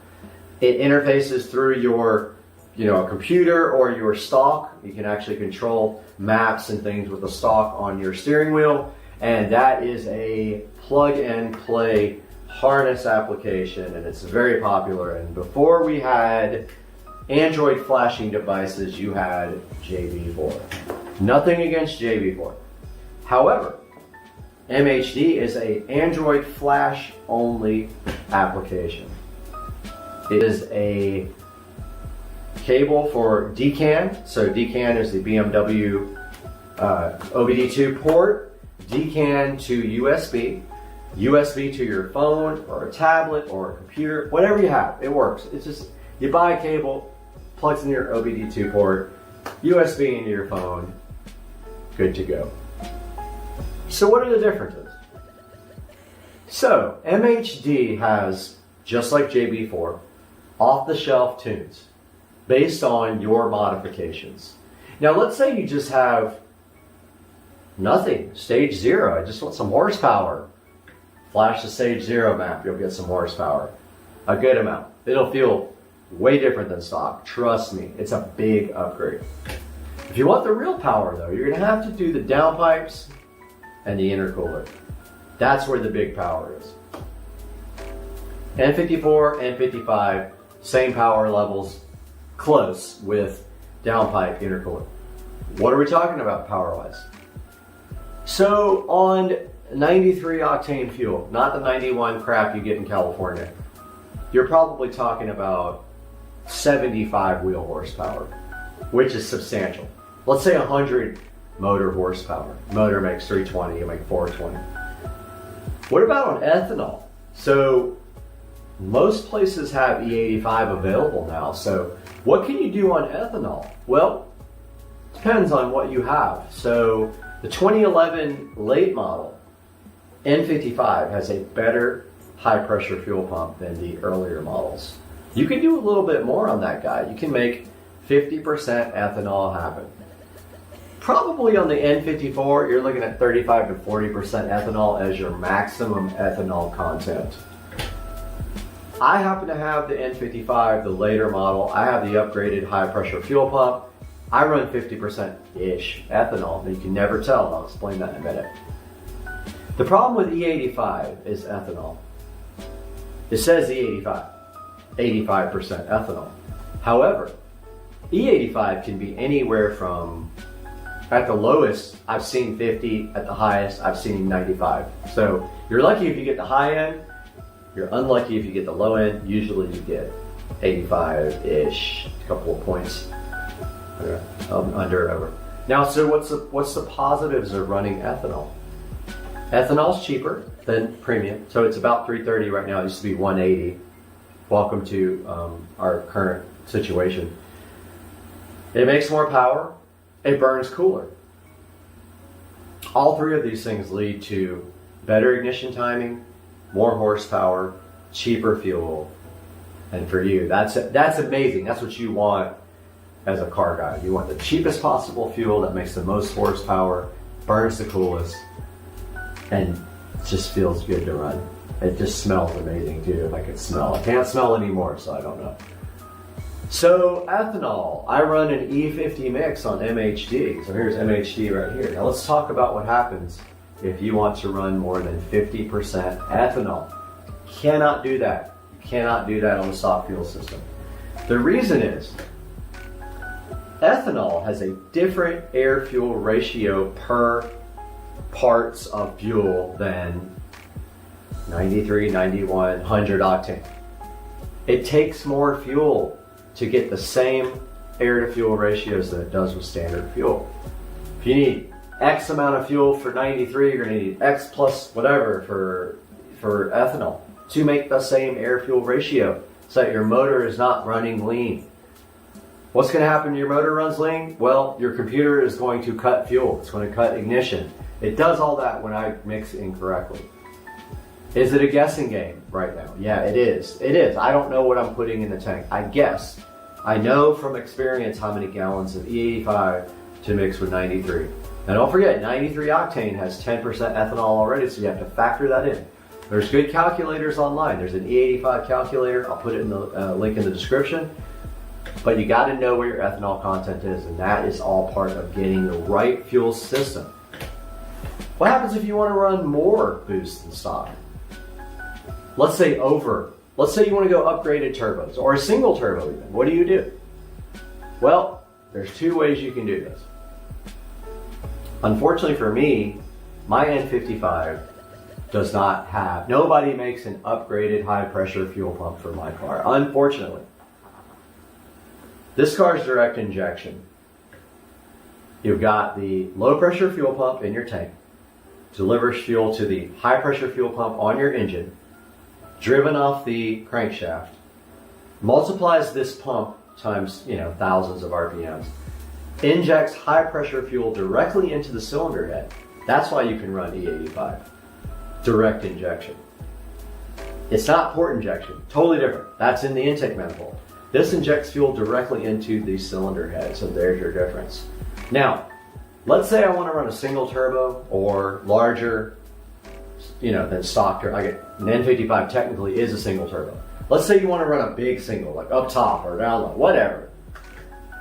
Speaker 11: It interfaces through your computer or your stalk. You can actually control maps and things with the stalk on your steering wheel. And that is a plug and play harness application, and it's very popular. And before we had Android flashing devices, you had JB4. Nothing against JB4. However, MHD is a Android flash only application. It is a cable for DCAN. So DCAN is the BMW OBD2 port. DCAN to USB, USB to your phone or a tablet or a computer, whatever you have, it works. It's just, you buy a cable, plugs in your OBD2 port, USB into your phone, good to go. So what are the differences? So MHD has, just like JB4, off-the-shelf tunes based on your modifications. Now let's say you just have nothing, stage 0, I just want some horsepower. Flash the stage 0 map, you'll get some horsepower. A good amount. It'll feel way different than stock, trust me, it's a big upgrade. If you want the real power though, you're gonna have to do the downpipes and the intercooler. That's where the big power is. N54, N55, same power levels, close with downpipe intercooler. What are we talking about power-wise? So on 93 octane fuel, not the 91 crap you get in California, you're probably talking about 75 wheel horsepower, which is substantial. Let's say 100 motor horsepower. Motor makes 320, you make 420. What about on ethanol? So most places have E85 available now, so
Speaker 3: What can you do on ethanol? Well, depends on what you have. So the 2011 late model N55 has a better high pressure fuel pump than the earlier models. You can do a little bit more on that guy. You can make 50% ethanol happen. Probably on the N54, you're looking at 35 to 40% ethanol as your maximum ethanol content. I happen to have the N55, the later model. I have the upgraded high pressure fuel pump. I run 50%-ish ethanol, but you can never tell. I'll explain that in a minute. The problem with E85 is ethanol. It says E85, 85% ethanol. However, E85 can be anywhere from, at the lowest, I've seen 50, at the highest, I've seen 95. So you're lucky if you get the high end, you're unlucky if you get the low end. Usually you get 85-ish, a couple of points under or over. Now, so what's the positives of running ethanol? Ethanol's cheaper than premium, so it's about $3.30 right now. It used to be $1.80. Welcome to our current situation. It makes more power. It burns cooler. All three of these things lead to better ignition timing, more horsepower, cheaper fuel, and for you, that's amazing. That's what you want as a car guy. You want the cheapest possible fuel that makes the most horsepower, burns the coolest, and just feels good to run. It just smells amazing too, if I could smell. I can't smell anymore, so I don't know. So ethanol, I run an E50 mix on MHD. So here's MHD right here. Now let's talk about what happens if you want to run more than 50% ethanol. Cannot do that. You cannot do that on the stock fuel system. The reason is, ethanol has a different air-fuel ratio per parts of fuel than 93, 91, 100 octane. It takes more fuel to get the same air-to-fuel ratios that it does with standard fuel. If you need X amount of fuel for 93, you're going to need X plus whatever for ethanol to make the same air-fuel ratio so that your motor is not running lean. What's going to happen when your motor runs lean? Well, your computer is going to cut fuel. It's going to cut ignition. It does all that when I mix incorrectly. Is it a guessing game right now? Yeah, it is. It is. I don't know what I'm putting in the tank. I guess. I know from experience how many gallons of E85 to mix with 93. Now don't forget, 93 octane has 10% ethanol already, so you have to factor that in. There's good calculators online. There's an E85 calculator. I'll put it in the link in the description. But you got to know where your ethanol content is, and that is all part of getting the right fuel system. What happens if you want to run more boost than stock? Let's say you want to go upgraded turbos or a single turbo even. What do? Well, there's two ways you can do this. Unfortunately for me, my N55 does not have, nobody makes an upgraded high pressure fuel pump for my car, unfortunately. This car is direct injection. You've got the low pressure fuel pump in your tank, delivers fuel to the high pressure fuel pump on your engine, driven off the crankshaft, multiplies this pump times, thousands of RPMs, injects high pressure fuel directly into the cylinder head. That's why you can run E85. Direct injection. It's not port injection, totally different. That's in the intake manifold. This injects fuel directly into the cylinder head, so there's your difference. Now, let's say I want to run a single turbo or larger, than stock turbo. An N55 technically is a single turbo. Let's say you want to run a big single, like up top or down low, whatever.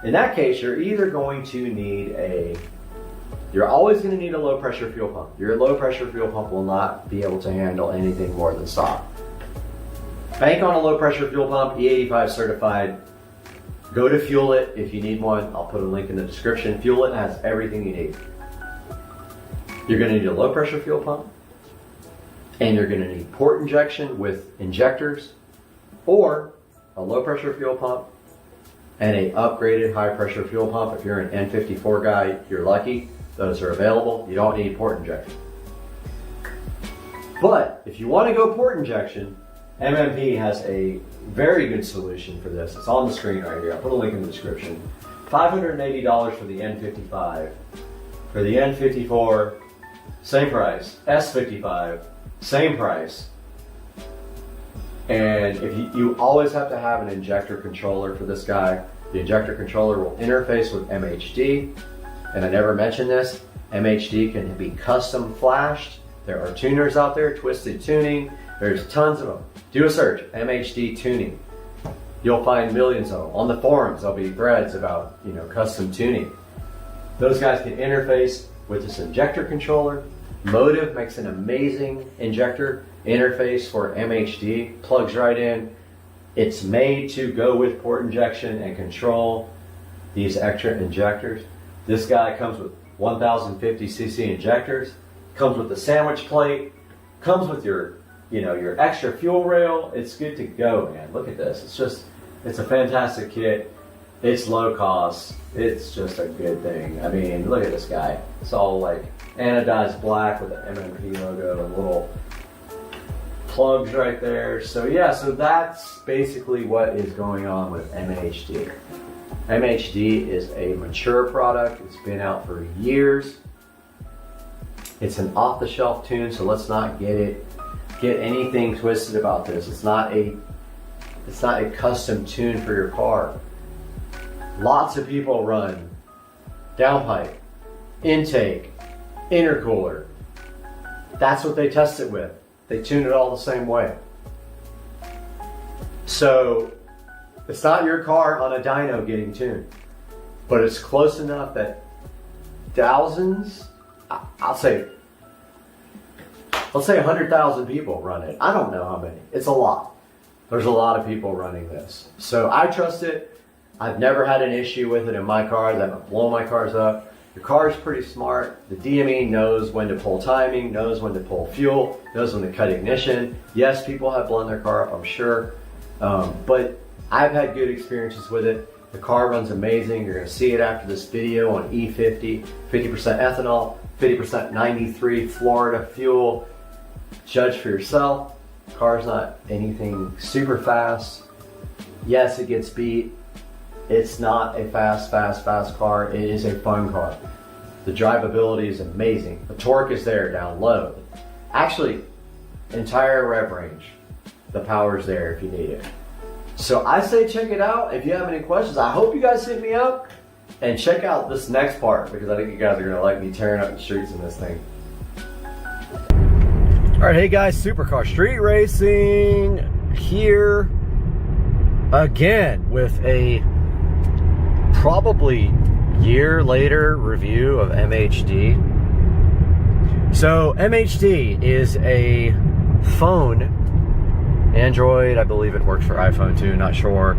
Speaker 3: In that case, you're either going to need you're always going to need a low pressure fuel pump. Your low pressure fuel pump will not be able to handle anything more than stock. Bank on a low pressure fuel pump, E85 certified. Go to Fuel It if you need one. I'll put a link in the description. Fuel It has everything you need. You're going to need a low pressure fuel pump, and you're going to need port injection with injectors, or a low pressure fuel pump and a upgraded high pressure fuel pump. If you're an N54 guy, you're lucky. Those are available. You don't need port injection. But if you want to go port injection, MMP has a very good solution for this. It's on the screen right here. I'll put a link in the description. $580 for the N55. For the N54, same price. S55, same price. And if you always have to have an injector controller for this guy. The injector controller will interface with MHD. And I never mentioned this, MHD can be custom flashed. There are tuners out there, Twisted Tuning. There's tons of them. Do a search, MHD tuning. You'll find millions of them. On the forums, there'll be threads about, you know, custom tuning. Those guys can interface with this injector controller. Motive makes an amazing injector interface for MHD. Plugs right in. It's made to go with port injection and control these extra injectors. This guy comes with 1050cc injectors. Comes with the sandwich plate. Comes with your, you know, your extra fuel rail. It's good to go, man. Look at this. It's a fantastic kit. It's low cost. It's just a good thing. I mean, look at this guy. It's all like anodized black with the MMP logo and little plugs right there. So yeah, so that's basically what is going on with MHD. MHD is a mature product. It's been out for years. It's an off-the-shelf tune, so let's not get anything twisted about this. It's not a custom tune for your car. Lots of people run downpipe, intake, intercooler. That's what they test it with. They tune it all the same way. So it's not your car on a dyno getting tuned, but it's close enough that thousands, let's say 100,000 people run it. I don't know how many. It's a lot. There's a lot of people running this. So I trust it. I've never had an issue with it in my car that would blow my cars up. The car is pretty smart. The DME knows when to pull timing, knows when to pull fuel, knows when to cut ignition. Yes, people have blown their car up, I'm sure. But I've had good experiences with it. The car runs amazing. You're gonna see it after this video on E50, 50% ethanol, 50% 93 Florida fuel. Judge for yourself. The car's not anything super fast. Yes, it gets beat. It's not a fast car. It is a fun car. The drivability is amazing. The torque is there down low. Actually, entire rev range. The power's there if you need it. So I say check it out. If you have any questions, I hope you guys hit me up and check out this next part because I think you guys are gonna like me tearing up the streets in this thing. All right, hey guys, Supercar Street Racing here again with a probably year later review of MHD. So MHD is a phone, Android, I believe it works for iPhone too, not sure,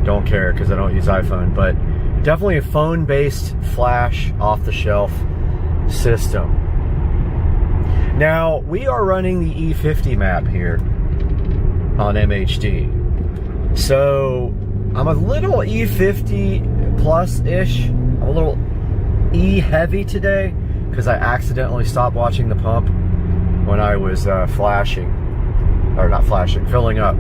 Speaker 3: don't care because I don't use iPhone, but definitely a phone-based flash off-the-shelf system. Now, we are running the E50 map here on MHD. So, I'm a little E50 plus-ish. I'm a little E-heavy today because I accidentally stopped watching the pump when I was filling up.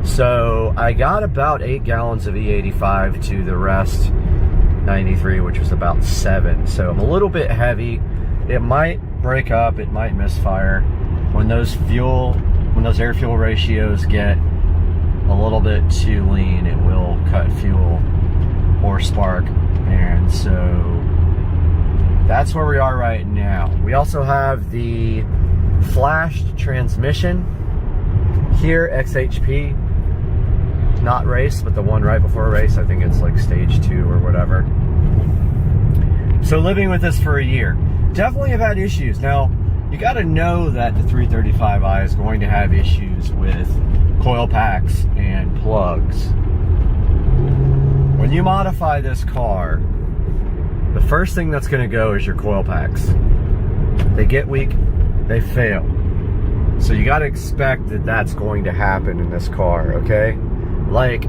Speaker 3: So, I got about 8 gallons of E85 to the rest 93, which was about 7. So, I'm a little bit heavy. It might break up, it might misfire. When those air fuel ratios get a little bit too lean, it will cut fuel or spark. And so that's where we are right now. We also have the flashed transmission here, XHP, not race, but the one right before race. I think it's like stage 2 or whatever. So living with this for a year. Definitely have had issues. Now, you got to know that the 335i is going to have issues with coil packs and plugs. When you modify this car, the first thing that's going to go is your coil packs. They get weak, they fail. So you got to expect that that's going to happen in this car, okay? Like,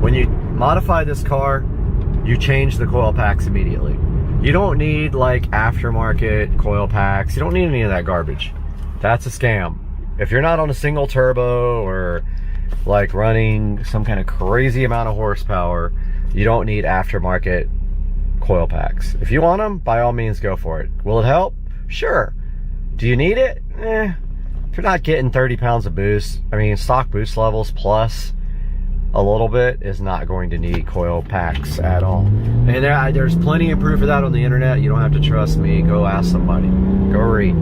Speaker 3: when you modify this car, you change the coil packs immediately. You don't need like aftermarket coil packs. You don't need any of that garbage. That's a scam. if you're not on a single turbo or like running some kind of crazy amount of horsepower, you don't need aftermarket coil packs. If you want them, by all means go for it. Will it help? Sure. Do you need it? If you're not getting 30 pounds of boost, I mean, stock boost levels plus a little bit is not going to need coil packs at all. And there's plenty of proof of that on the internet. You don't have to trust me. Go ask somebody. Go read.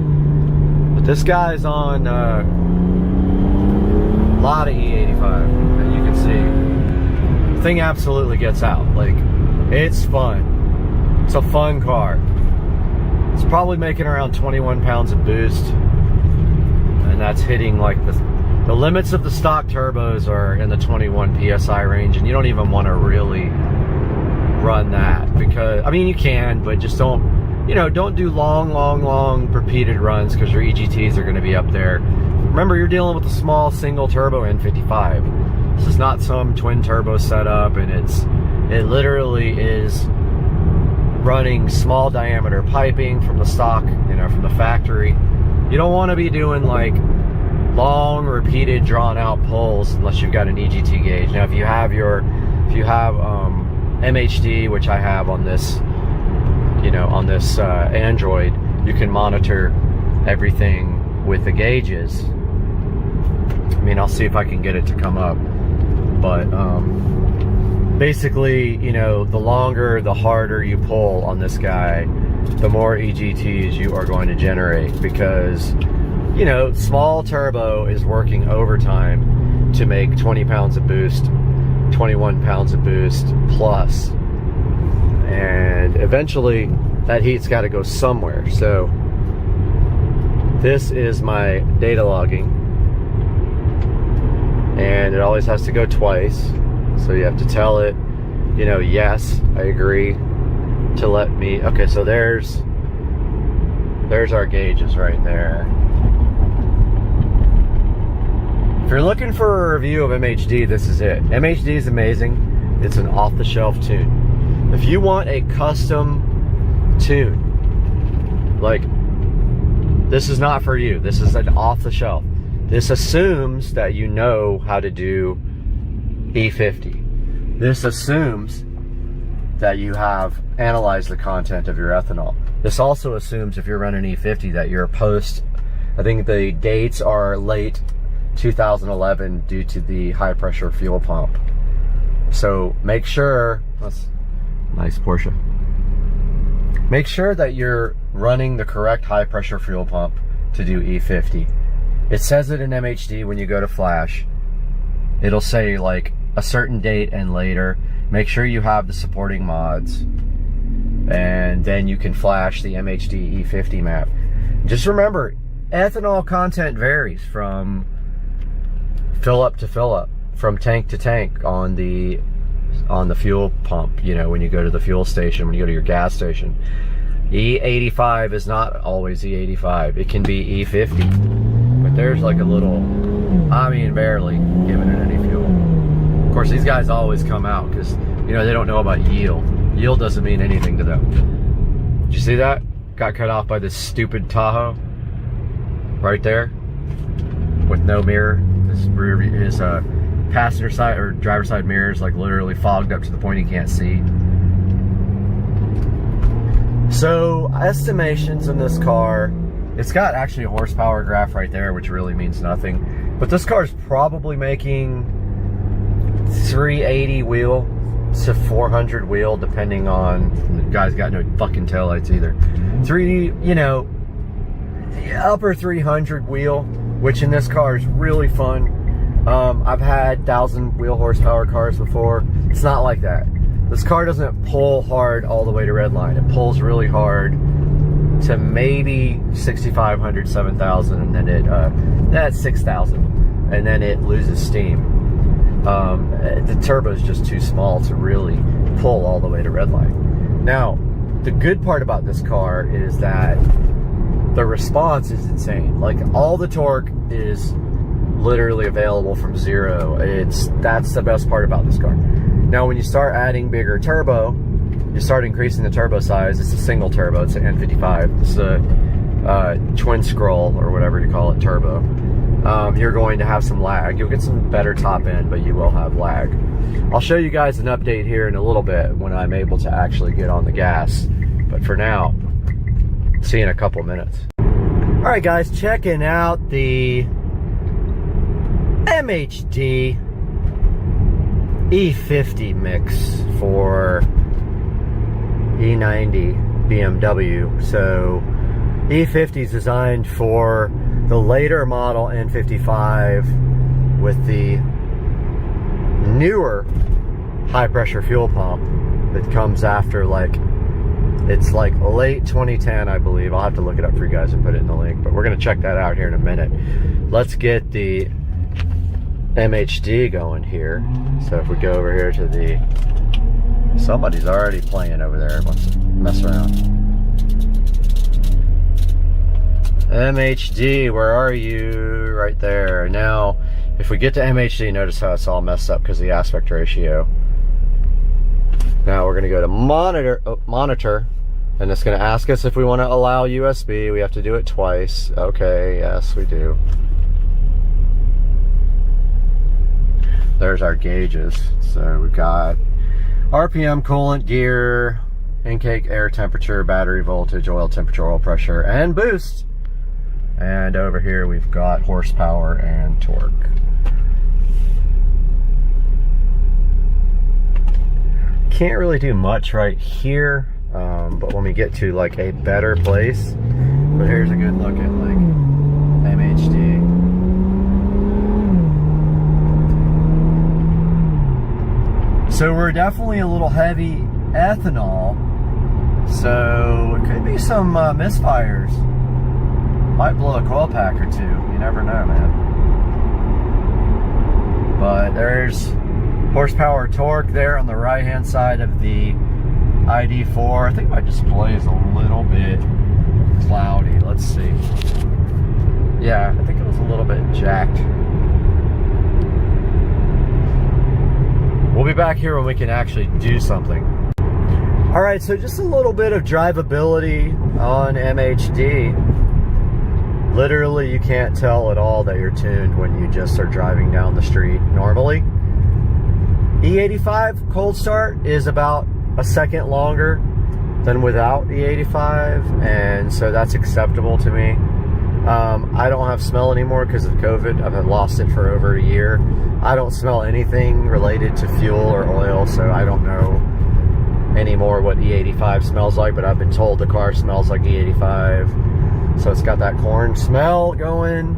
Speaker 3: But this guy's on a lot of E85, and you can see the thing absolutely gets out. Like, it's fun. It's a fun car. It's probably making around 21 pounds of boost, and that's hitting like the limits of the stock turbos are in the 21 PSI range, and you don't even want to really run that, because, I mean, you can, but just don't, you know, don't do long repeated runs, because your EGTs are going to be up there. Remember, you're dealing with a small single turbo N55. This is not some twin turbo setup, and it literally is running small diameter piping from the stock, you know, from the factory. You don't want to be doing like long repeated drawn out pulls unless you've got an EGT gauge. Now if you have MHD, which I have on this, you know, on this Android, you can monitor everything with the gauges. I mean, I'll see if I can get it to come up, but basically, you know, the longer, the harder you pull on this guy, the more EGTs you are going to generate, because, you know, small turbo is working overtime to make 20 pounds of boost, 21 pounds of boost plus, and eventually that heat's got to go somewhere. So this is my data logging, and it always has to go twice, so you have to tell it, you know, yes, I agree to let me. Okay, so there's our gauges right there. If you're looking for a review of MHD, this is it. MHD is amazing. It's an off-the-shelf tune. If you want a custom tune, like, this is not for you. This is an off-the-shelf. This assumes that you know how to do E50. This assumes that you have analyzed the content of your ethanol. This also assumes if you're running E50 that you're post, I think the dates are late 2011 due to the high pressure fuel pump. So make sure, that's nice Porsche. Make sure that you're running the correct high pressure fuel pump to do E50. It says it in MHD when you go to flash. It'll say like a certain date and later. Make sure you have the supporting mods, and then you can flash the MHD E50 map. Just remember, ethanol content varies from fill up to fill up, from tank to tank on the fuel pump. You know, when you go to the fuel station, when you go to your gas station, E85 is not always E85. It can be E50, but there's like a little, I mean, barely giving it any fuel. Of course, these guys always come out because, you know, they don't know about yield. Yield doesn't mean anything to them. Did you see that? Got cut off by this stupid Tahoe right there with no mirror. His passenger side or driver side mirror is like literally fogged up to the point he can't see. So estimations in this car, it's got actually a horsepower graph right there, which really means nothing, but this car is probably making 380 wheel to 400 wheel, depending on, the guy's got no fucking taillights either. You know, upper 300 wheel, which in this car is really fun. I've had 1,000 wheel horsepower cars before. It's not like that. This car doesn't pull hard all the way to redline. It pulls really hard to maybe 6,500, 7,000, and then that's 6,000, and then it loses steam. The turbo is just too small to really pull all the way to redline. Now, the good part about this car is that the response is insane. Like, all the torque is literally available from zero. That's the best part about this car. Now, when you start adding bigger turbo, you start increasing the turbo size. It's a single turbo. It's an N55. It's a twin scroll or whatever you call it turbo. you're going to have some lag. You'll get some better top end, but you will have lag. I'll show you guys an update here in a little bit when I'm able to actually get on the gas. But for now, see you in a couple minutes. All right, guys, checking out the MHD E50 mix for E90 BMW. So E50 is designed for the later model N55 with the newer high pressure fuel pump that comes after, like, it's like late 2010, I believe. I'll have to look it up for you guys and put it in the link, but we're gonna check that out here in a minute. Let's get the MHD going here. So if we go over here to the, somebody's already playing over there, wants to mess around. MHD, where are you? Right there. Now, if we get to MHD, notice how it's all messed up because of the aspect ratio. Now we're gonna go to monitor, and it's gonna ask us if we want to allow USB. We have to do it twice. Okay, yes, we do. There's our gauges. So we've got RPM, coolant, gear, intake air temperature, battery voltage, oil temperature, oil pressure, and boost. And over here we've got horsepower and torque. Can't really do much right here, but when we get to like a better place, but here's a good look at like MHD. So we're definitely a little heavy ethanol, so it could be some misfires. Might blow a coil pack or two. You never know, man. But there's horsepower, torque there on the right hand side of the ID4. I think my display is a little bit cloudy. Let's see. Yeah, I think it was a little bit jacked. We'll be back here when we can actually do something. All right, so just a little bit of drivability on MHD. Literally, you can't tell at all that you're tuned when you just are driving down the street normally. E85 cold start is about a second longer than without E85, and so that's acceptable to me. I don't have smell anymore because of COVID. I've lost it for over a year. I don't smell anything related to fuel or oil, so I don't know anymore what E85 smells like, but I've been told the car smells like E85. So it's got that corn smell going.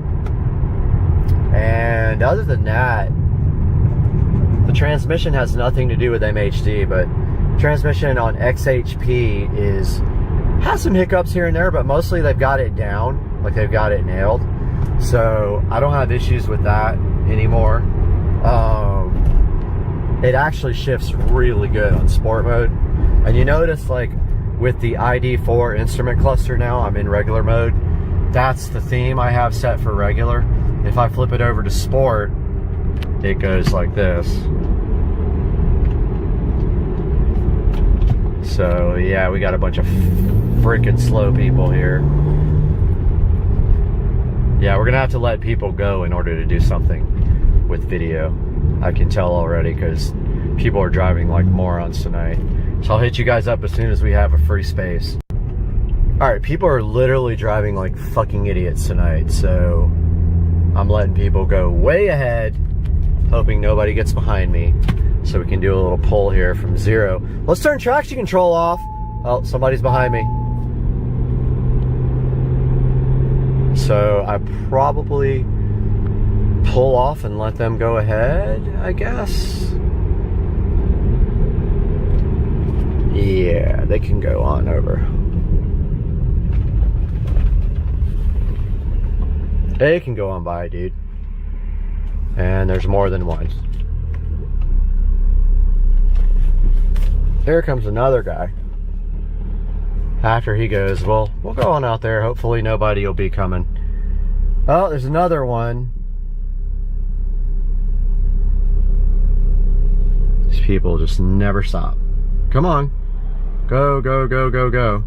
Speaker 3: And other than that, the transmission has nothing to do with MHD, but transmission on XHP has some hiccups here and there, but mostly they've got it down, like they've got it nailed. So I don't have issues with that anymore. It actually shifts really good on sport mode. And you notice, like, with the ID4 instrument cluster now, I'm in regular mode. That's the theme I have set for regular. If I flip it over to sport, it goes like this. So yeah, we got a bunch of freaking slow people here. Yeah, we're gonna have to let people go in order to do something with video. I can tell already because people are driving like morons tonight. So I'll hit you guys up as soon as we have a free space. All right, people are literally driving like fucking idiots tonight, so I'm letting people go way ahead, hoping nobody gets behind me, so we can do a little pull here from 0. Let's turn traction control off. Oh, somebody's behind me. So I probably pull off and let them go ahead, I guess. Yeah, they can go on over. They can go on by, dude. And there's more than one. Here comes another guy. After he goes, well, we'll go on out there. Hopefully nobody will be coming. Oh, there's another one. These people just never stop. Come on. Go, go, go, go, go.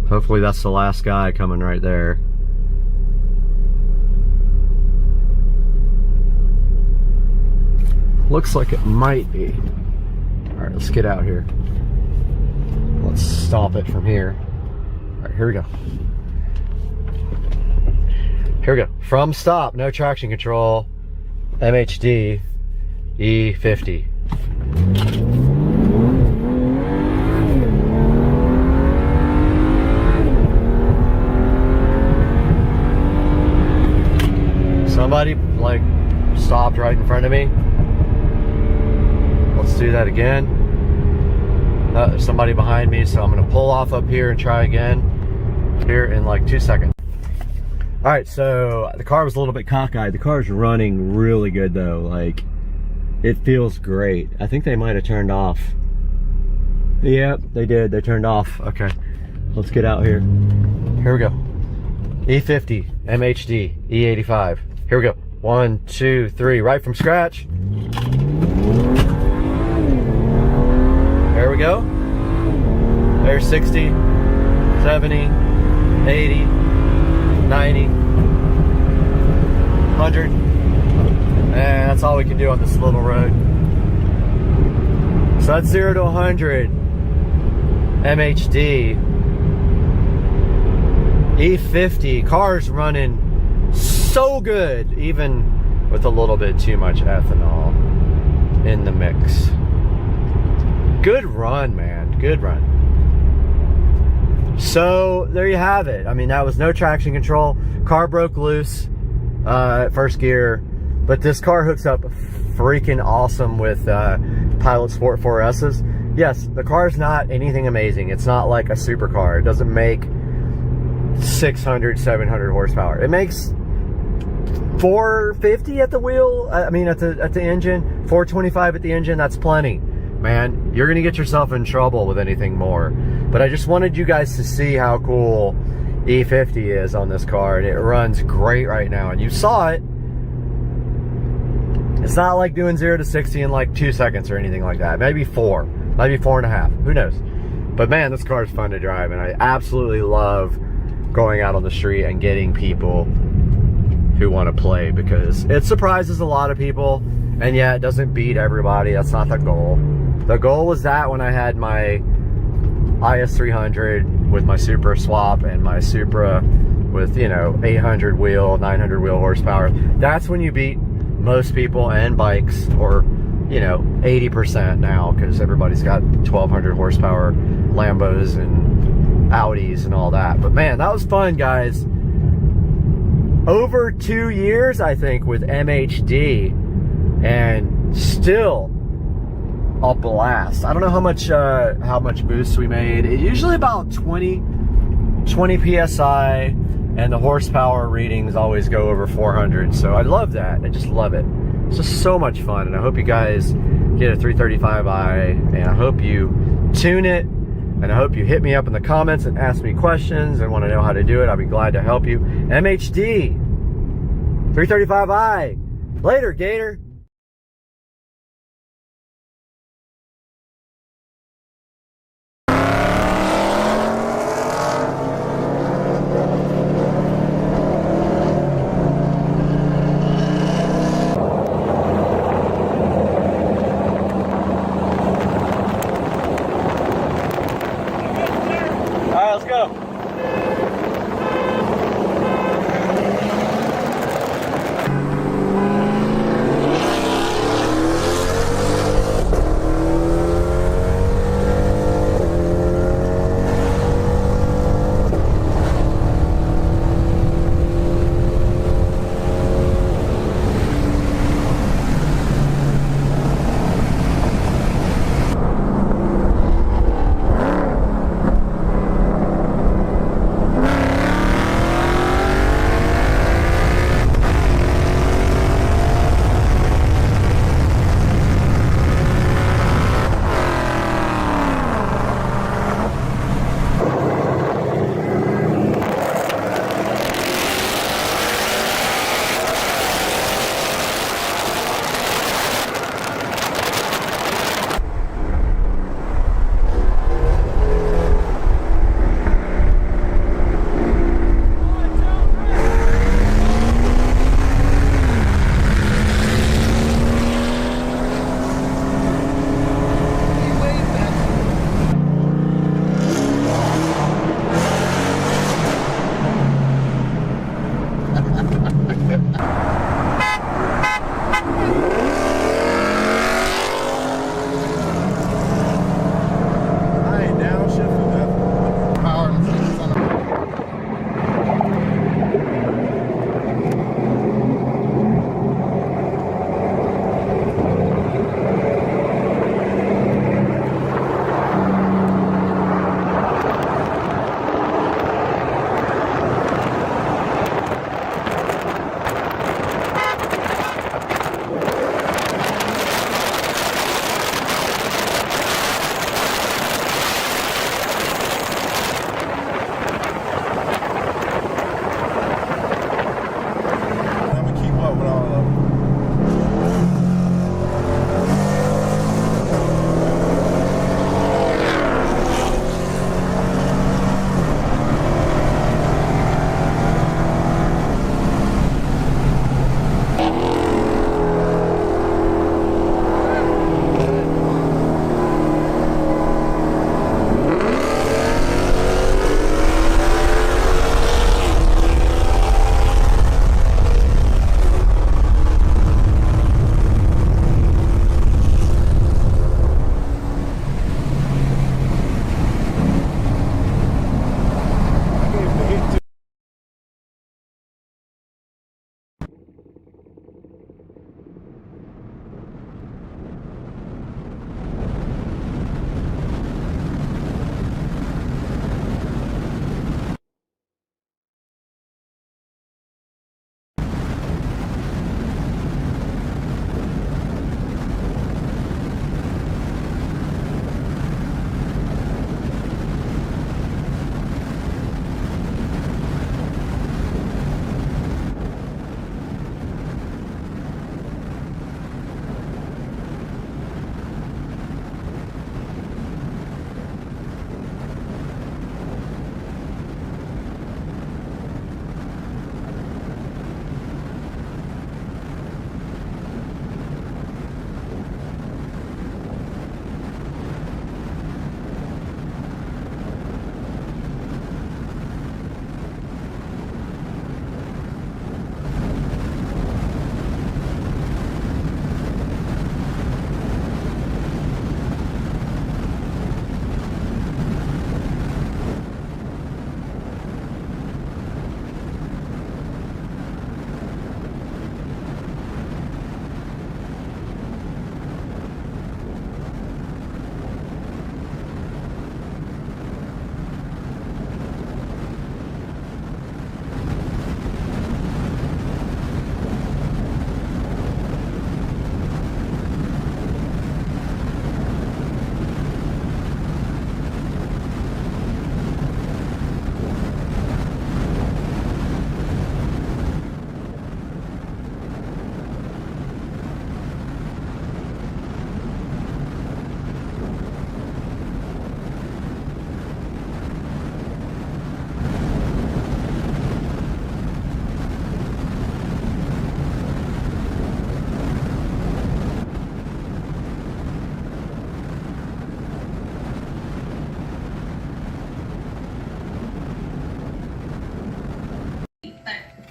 Speaker 3: Hopefully that's the last guy coming right there.
Speaker 1: Looks like it might be. All right, let's get out here. Let's stop it from here. All right, here we go. Here we go. From stop, no traction control, MHD E50. Somebody like stopped right in front of me. Let's do that again. There's somebody behind me, so I'm gonna pull off up here and try again here in like 2 seconds. All right, so the car was a little bit cockeyed. The car's running really good though. Like, it feels great. I think they might have turned off. Yep, they did. They turned off. Okay, let's get out here. Here we go. E50, MHD, E85. Here we go. 1, 2, 3, right from scratch. There we go. There's 60, 70, 80, 90, 100. And that's all we can do on this little road. So that's 0 to 100. MHD. E50. Car's running so good, even with a little bit too much ethanol in the mix. Good run, man. Good run. So there you have it. I mean, that was no traction control. Car broke loose at first gear, but this car hooks up freaking awesome with Pilot Sport 4S's. Yes, the car's not anything amazing. It's not like a supercar. It doesn't make 600, 700 horsepower. It makes 450 at the wheel. I mean, at the engine. 425 at the engine. That's plenty. Man, you're gonna get yourself in trouble with anything more. But I just wanted you guys to see how cool E50 is on this car, and it runs great right now. And you saw it. It's not like doing 0 to 60 in like 2 seconds or anything like that. Maybe 4, maybe 4.5. Who knows? But man, this car is fun to drive, and I absolutely love going out on the street and getting people who want to play, because it surprises a lot of people. And yeah, it doesn't beat everybody. That's not the goal. The goal was that when I had my IS300 with my Supra swap and my Supra with, you know, 800 wheel, 900 wheel horsepower, that's when you beat most people and bikes, or, you know, 80% now, because everybody's got 1200 horsepower Lambos and Audis and all that. But man, that was fun, guys. Over 2 years, I think, with MHD, and still a blast. I don't know how much boost we made. It usually about 20 psi, and the horsepower readings always go over 400. So I love that. I just love it. It's just so much fun, and I hope you guys get a 335i, and I hope you tune it, and I hope you hit me up in the comments and ask me questions and want to know how to do it. I'll be glad to help you. MHD 335i. Later, Gator.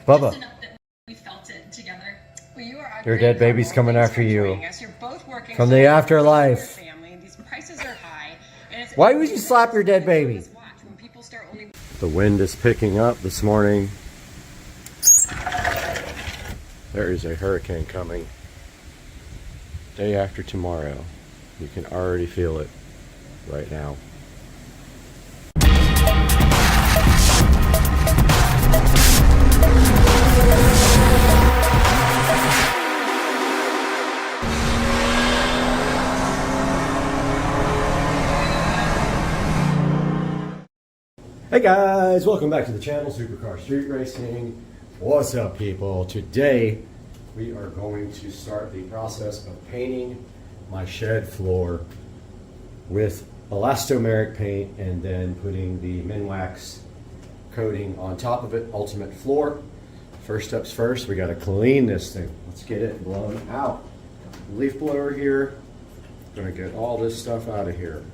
Speaker 1: Bubba. Your dead baby's coming after you. From the afterlife. Why would you slap your dead baby?
Speaker 3: The wind is picking up this morning. There is a hurricane coming. Day after tomorrow. You can already feel it right now.
Speaker 11: Hey guys, welcome back to the channel, Supercar Street Racing. What's up, people? Today we are going to start the process of painting my shed floor with elastomeric paint and then putting the Minwax coating on top of it, ultimate floor. First steps first, we got to clean this thing. Let's get it blown out. Leaf blower here, gonna get all this stuff out of here.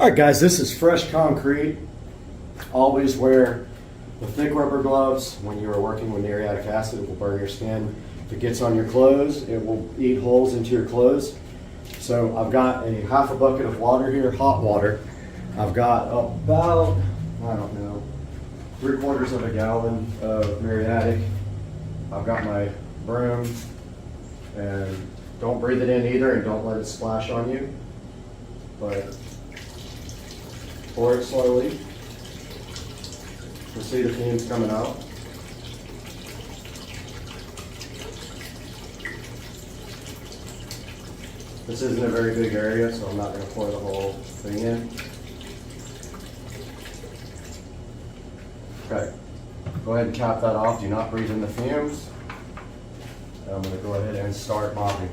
Speaker 11: Alright guys, this is fresh concrete. Always wear the thick rubber gloves when you are working with muriatic acid. It will burn your skin. If it gets on your clothes, it will eat holes into your clothes. So I've got a half a bucket of water here, hot water. I've got about, I don't know, 3/4 of a gallon of muriatic. I've got my broom, and don't breathe it in either, and don't let it splash on you. But pour it slowly. You'll see the fumes coming out. This isn't a very big area, so I'm not going to pour the whole thing in. Okay, go ahead and cap that off. Do not breathe in the fumes. I'm going to go ahead and start mopping.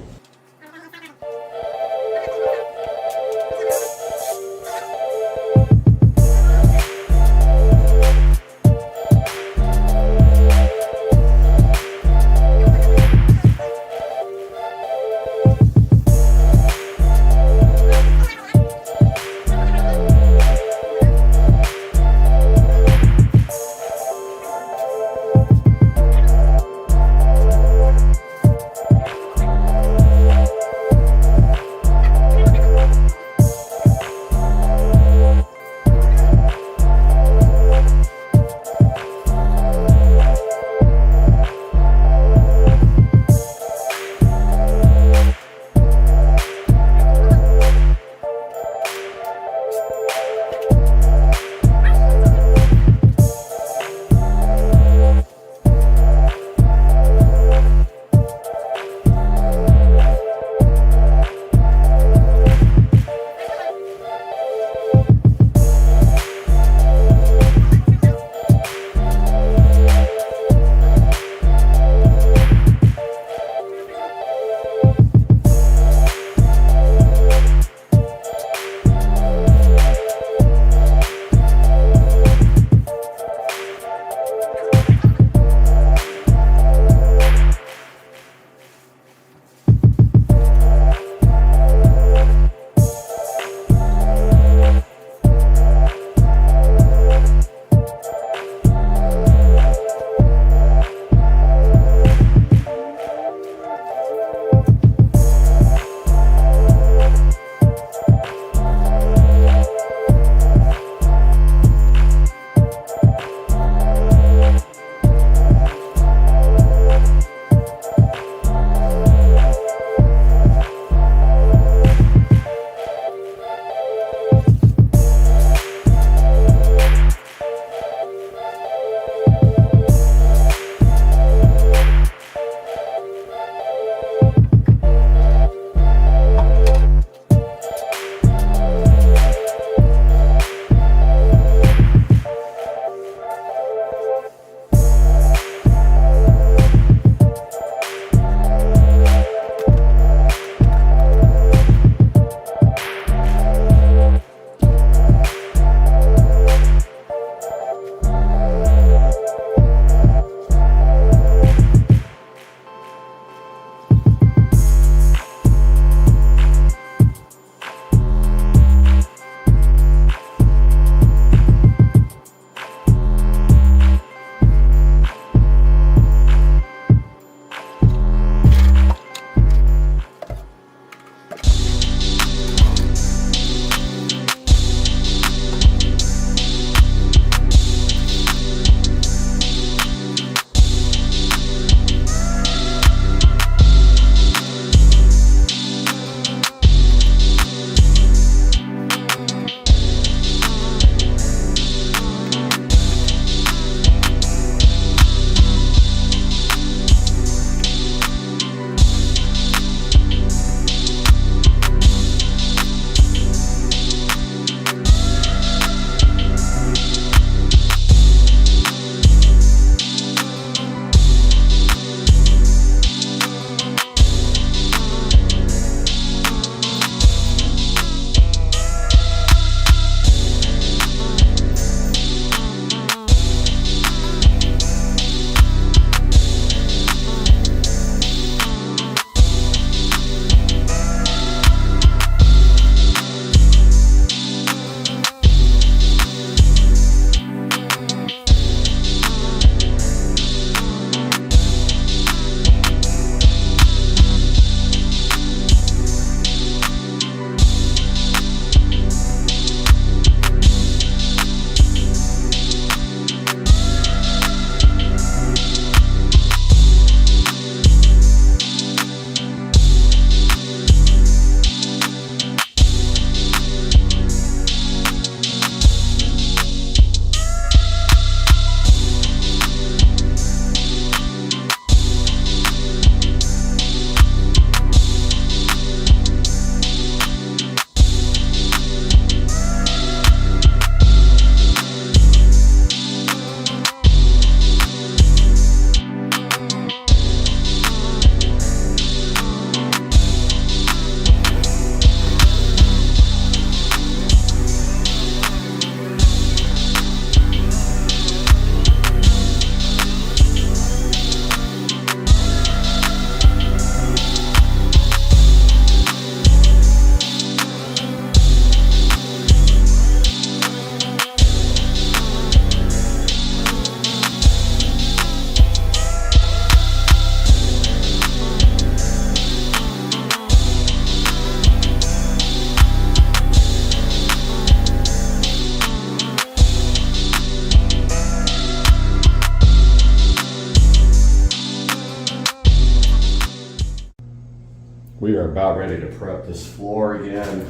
Speaker 3: We are about ready to prep this floor again.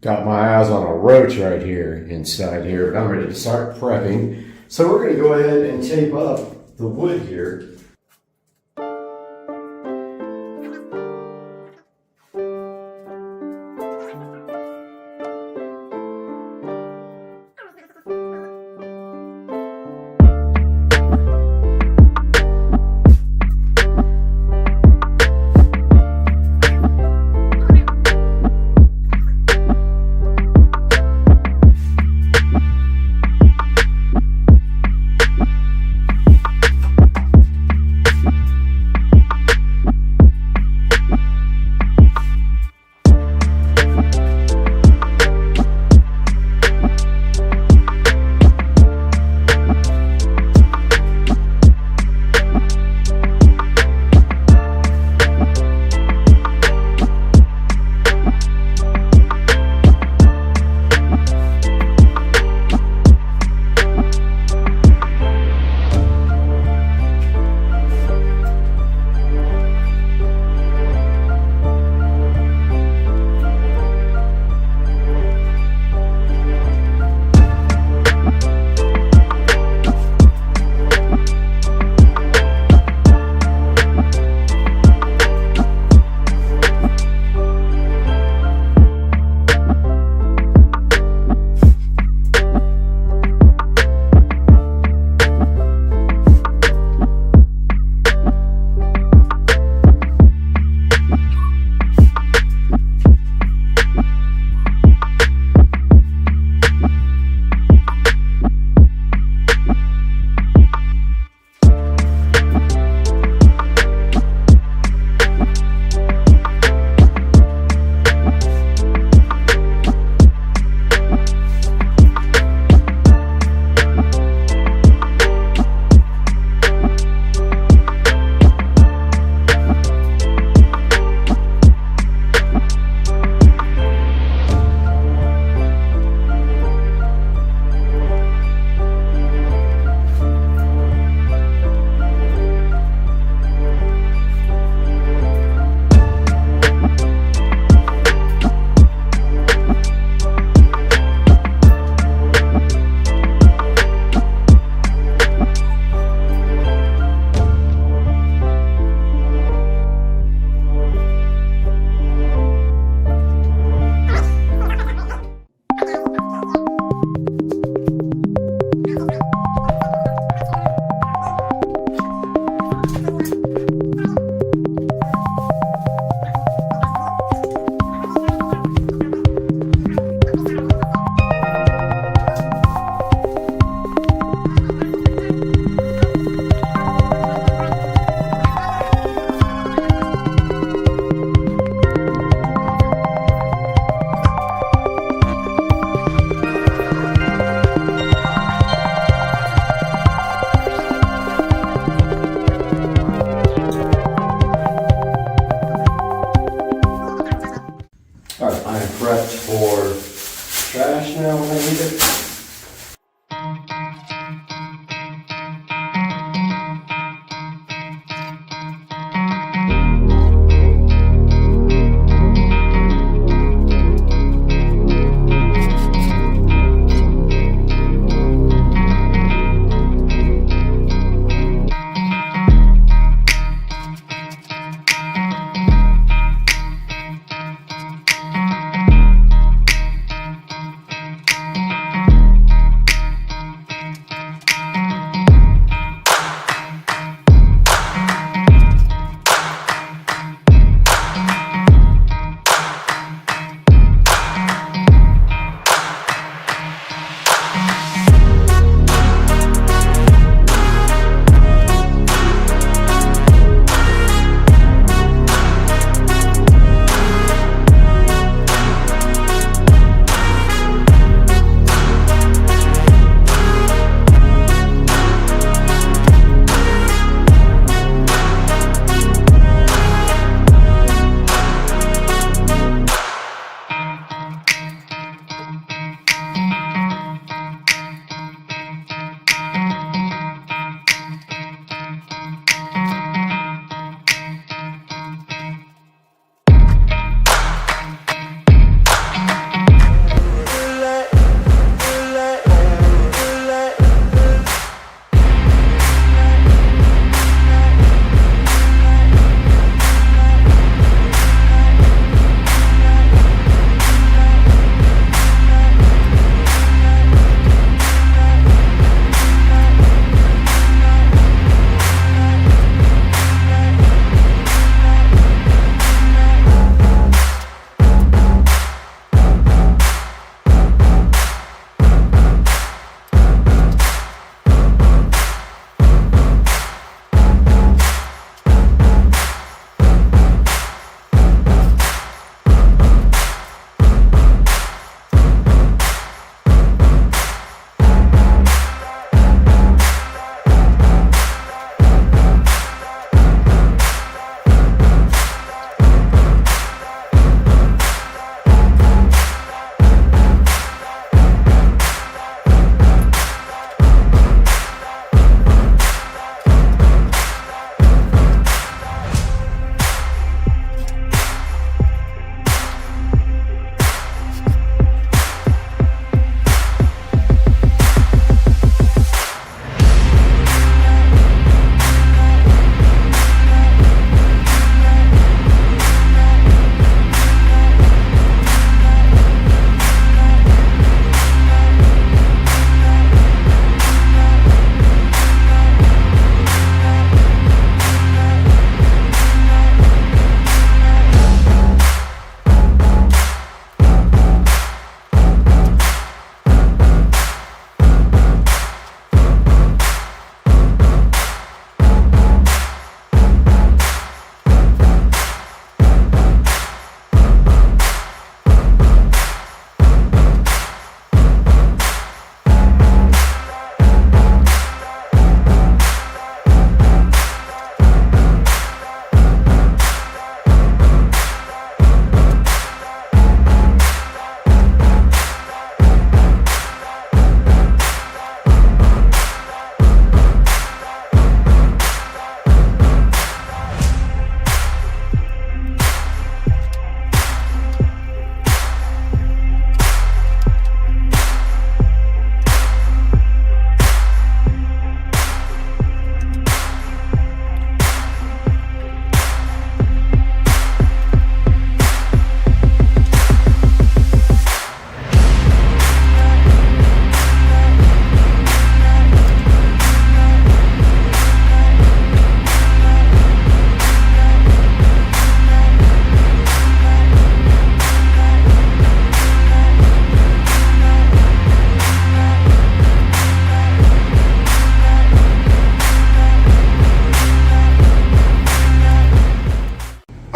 Speaker 3: Got my eyes on a roach right here inside here, but I'm ready to start prepping. So we're going to go ahead and tape up the wood here.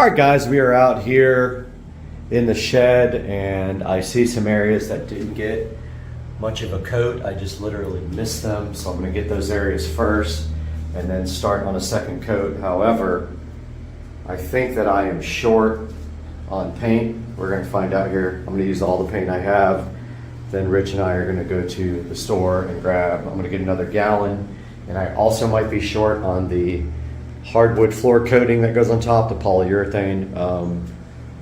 Speaker 3: All right, guys, we are out here in the shed, and I see some areas that didn't get much of a coat. I just literally missed them, so I'm going to get those areas first and then start on a second coat. However, I think that I am short on paint. We're going to find out here. I'm going to use all the paint I have. Then Rich and I are going to go to the store and grab, I'm going to get another gallon. And I also might be short on the hardwood floor coating that goes on top, the polyurethane.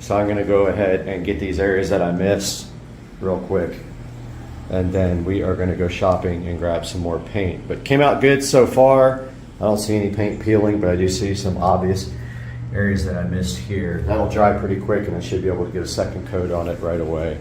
Speaker 3: So I'm going to go ahead and get these areas that I missed real quick. And then we are going to go shopping and grab some more paint. But came out good so far. I don't see any paint peeling, but I do see some obvious areas that I missed here. That'll dry pretty quick, and I should be able to get a second coat on it right away.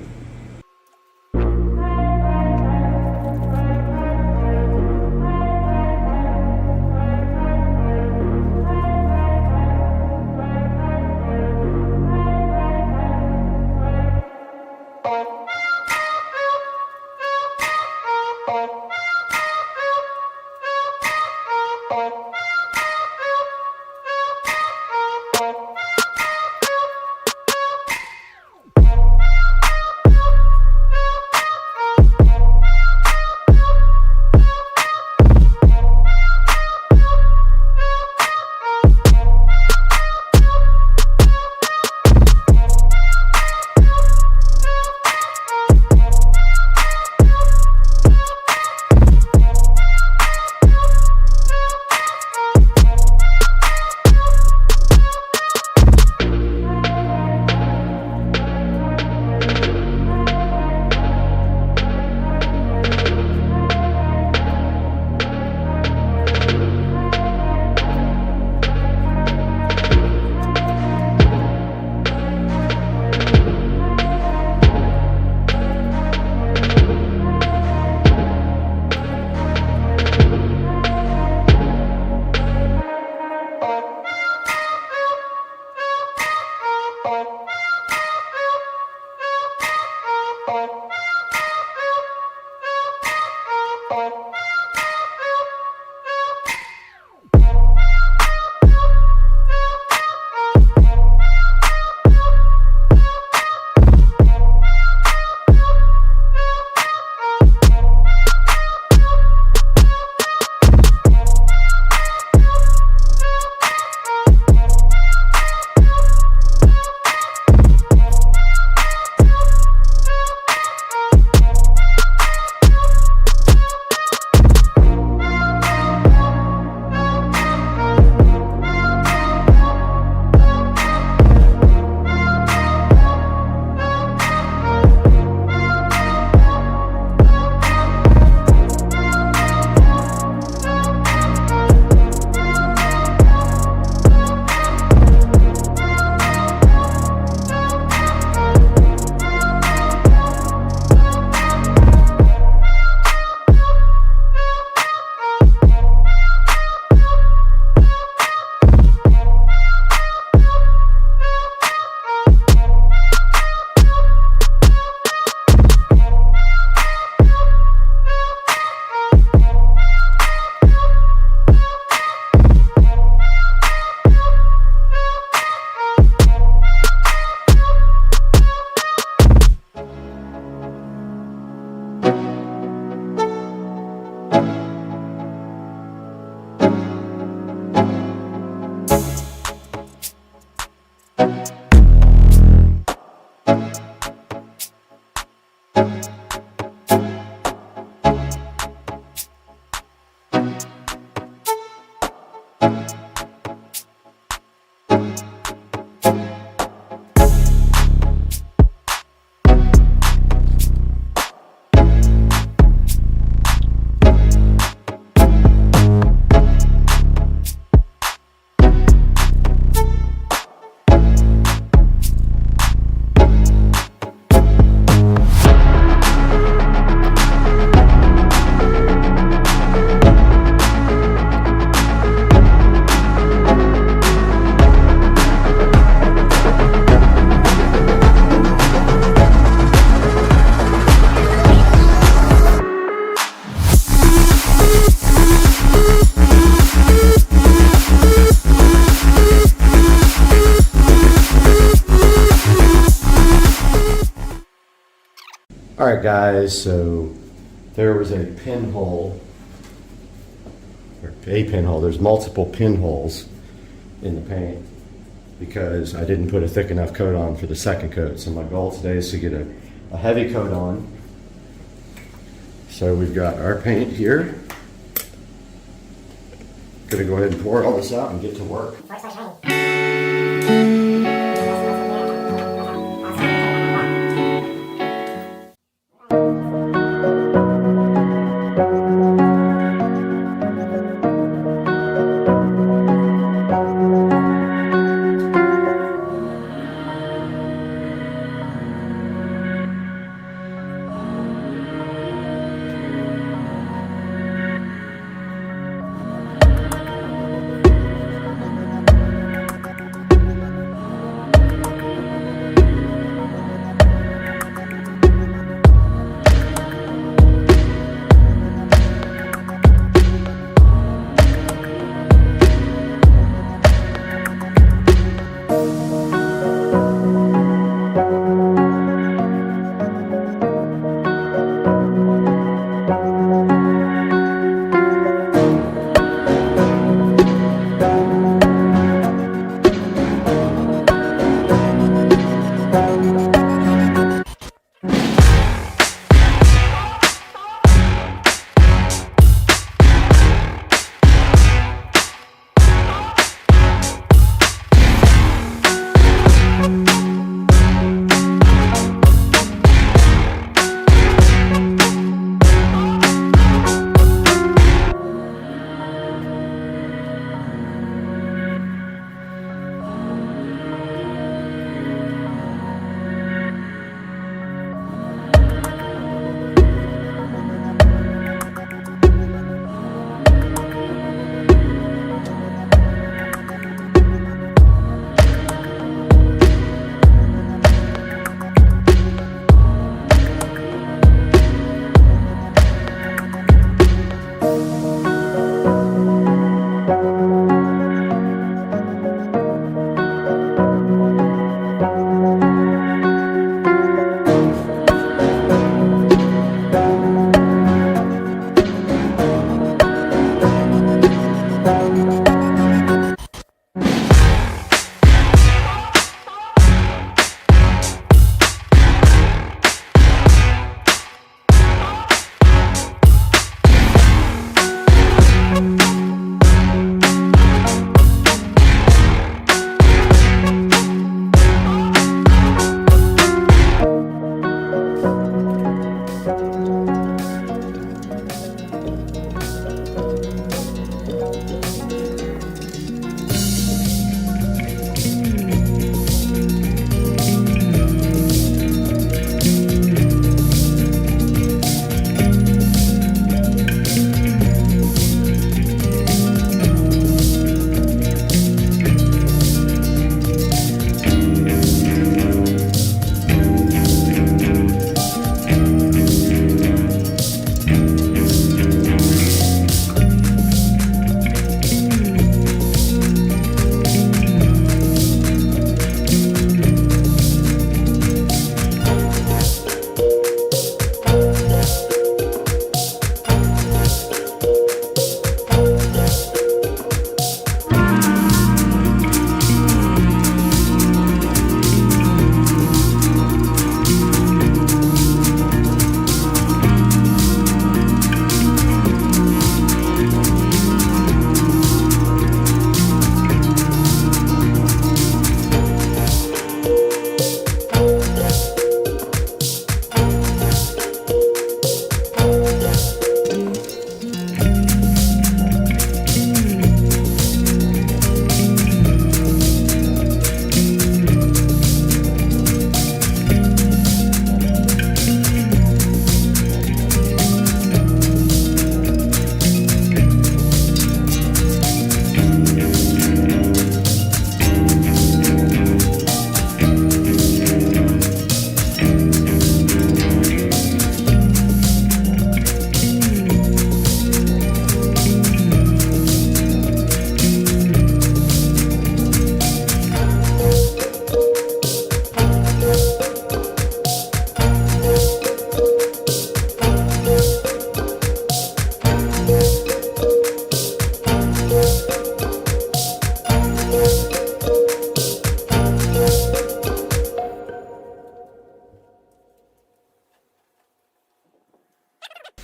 Speaker 3: All right, guys, so there was a pinhole, or a pinhole. There's multiple pinholes in the paint because I didn't put a thick enough coat on for the second coat. So my goal today is to get a heavy coat on. So we've got our paint here. Gonna go ahead and pour all this out and get to work.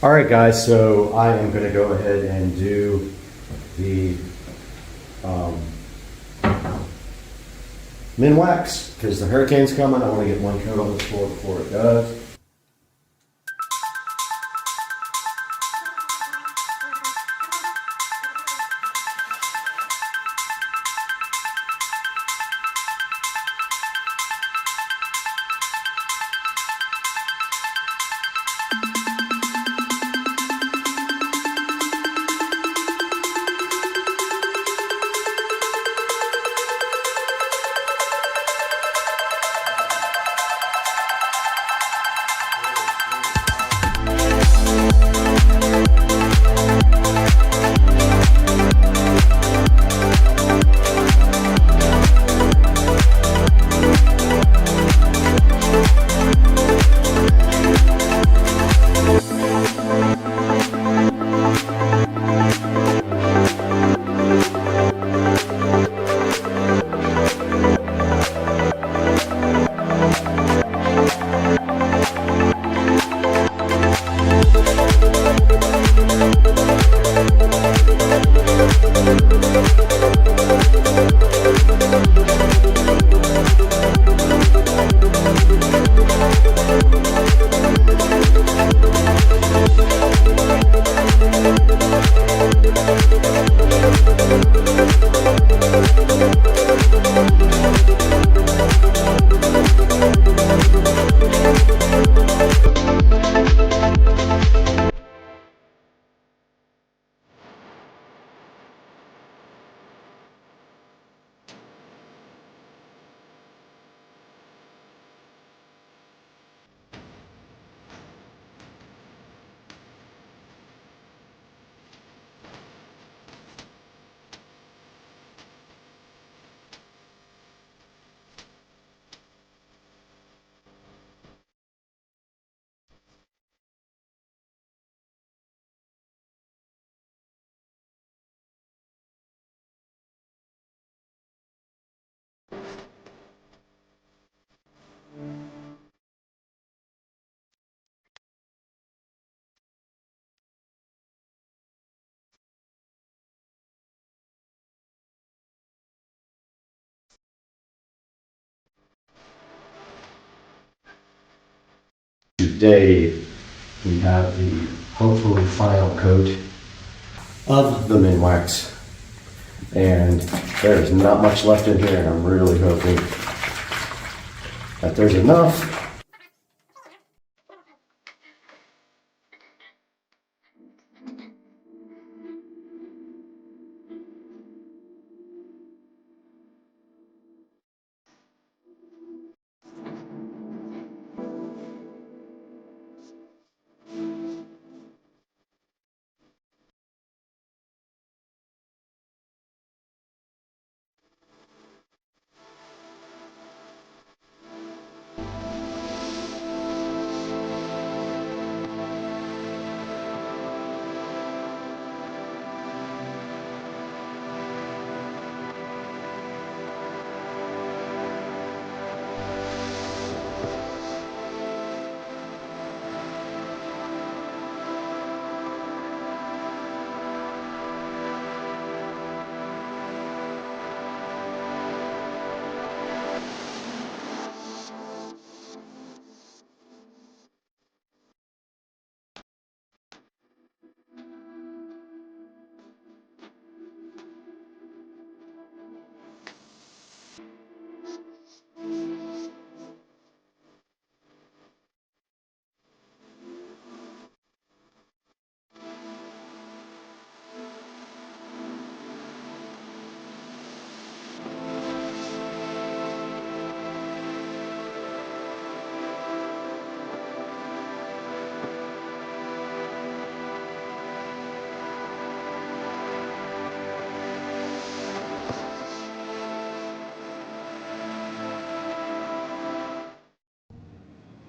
Speaker 3: All right, guys, so I am going to go ahead and do the min wax because the hurricane's coming. I want to get one coat on this floor before it does. Today we have the hopefully final coat of the min wax, and there's not much left in here, and I'm really hoping that there's enough.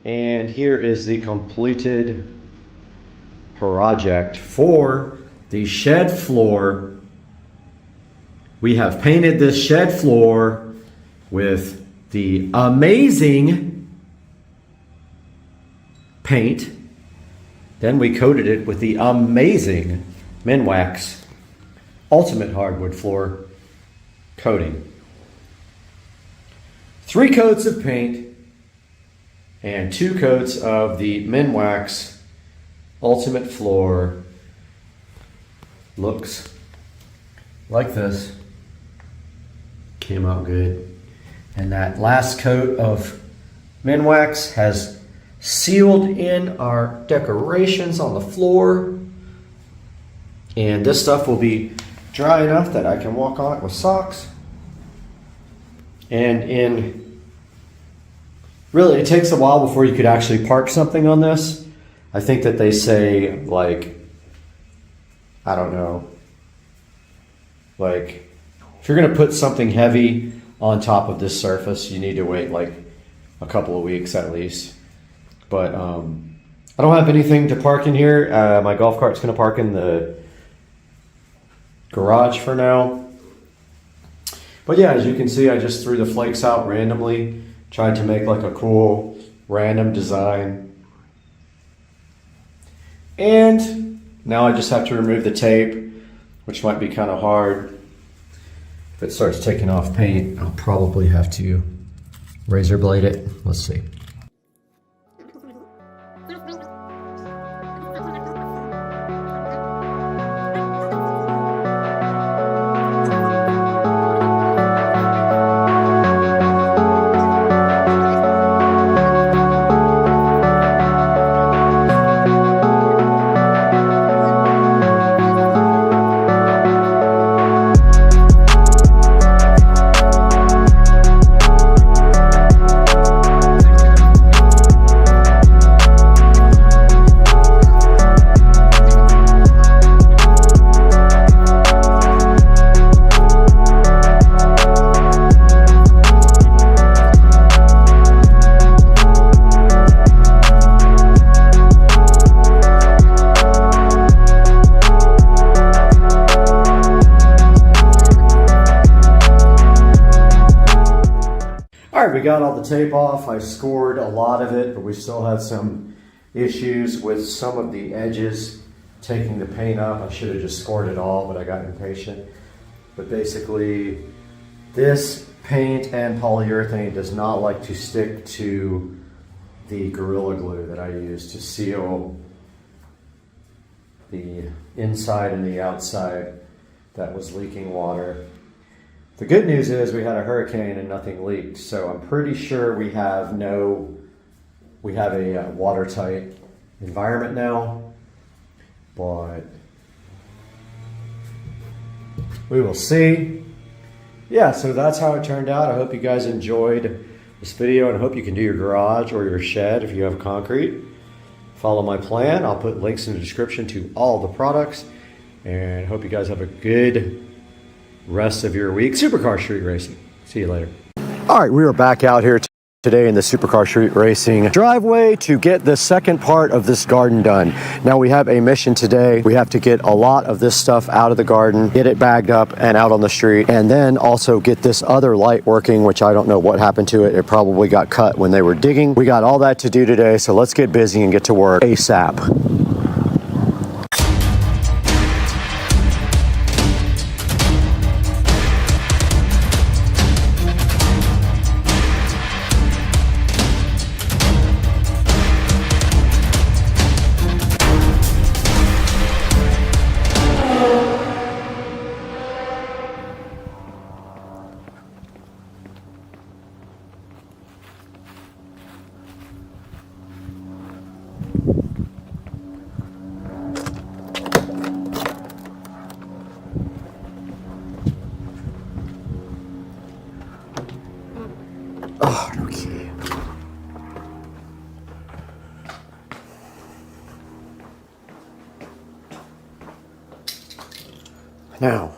Speaker 3: And here is the completed project for the shed floor. We have painted this shed floor with the amazing paint Then we coated it with the amazing Minwax Ultimate Hardwood Floor coating. 3 coats of paint and 2 coats of the Minwax Ultimate Floor. Looks like this. Came out good. And that last coat of Minwax has sealed in our decorations on the floor. And this stuff will be dry enough that I can walk on it with socks. And really, it takes a while before you could actually park something on this. I think that they say, like, I don't know, like, if you're going to put something heavy on top of this surface, you need to wait like a couple of weeks at least. But I don't have anything to park in here. My golf cart's going to park in the garage for now. But yeah, as you can see, I just threw the flakes out randomly, tried to make like a cool random design. And now I just have to remove the tape, which might be kind of hard. If it starts taking off paint, I'll probably have to razor blade it. Let's see. We got all the tape off. I scored a lot of it, but we still had some issues with some of the edges taking the paint up. I should have just scored it all, but I got impatient. But basically, this paint and polyurethane does not like to stick to the Gorilla Glue that I use to seal the inside and the outside that was leaking water. The good news is we had a hurricane and nothing leaked, so I'm pretty sure we have a watertight environment now, but we will see. Yeah, so that's how it turned out. I hope you guys enjoyed this video, and I hope you can do your garage or your shed if you have concrete. Follow my plan. I'll put links in the description to all the products, and hope you guys have a good rest of your week. Supercar Street Racing. See you later. All right, we are back out here today in the Supercar Street Racing driveway to get the second part of this garden done. Now we have a mission today. We have to get a lot of this stuff out of the garden, get it bagged up and out on the street, and then also get this other light working, which I don't know what happened to it. It probably got cut when they were digging. We got all that to do today, so let's get busy and get to work ASAP. Oh, no key. Now,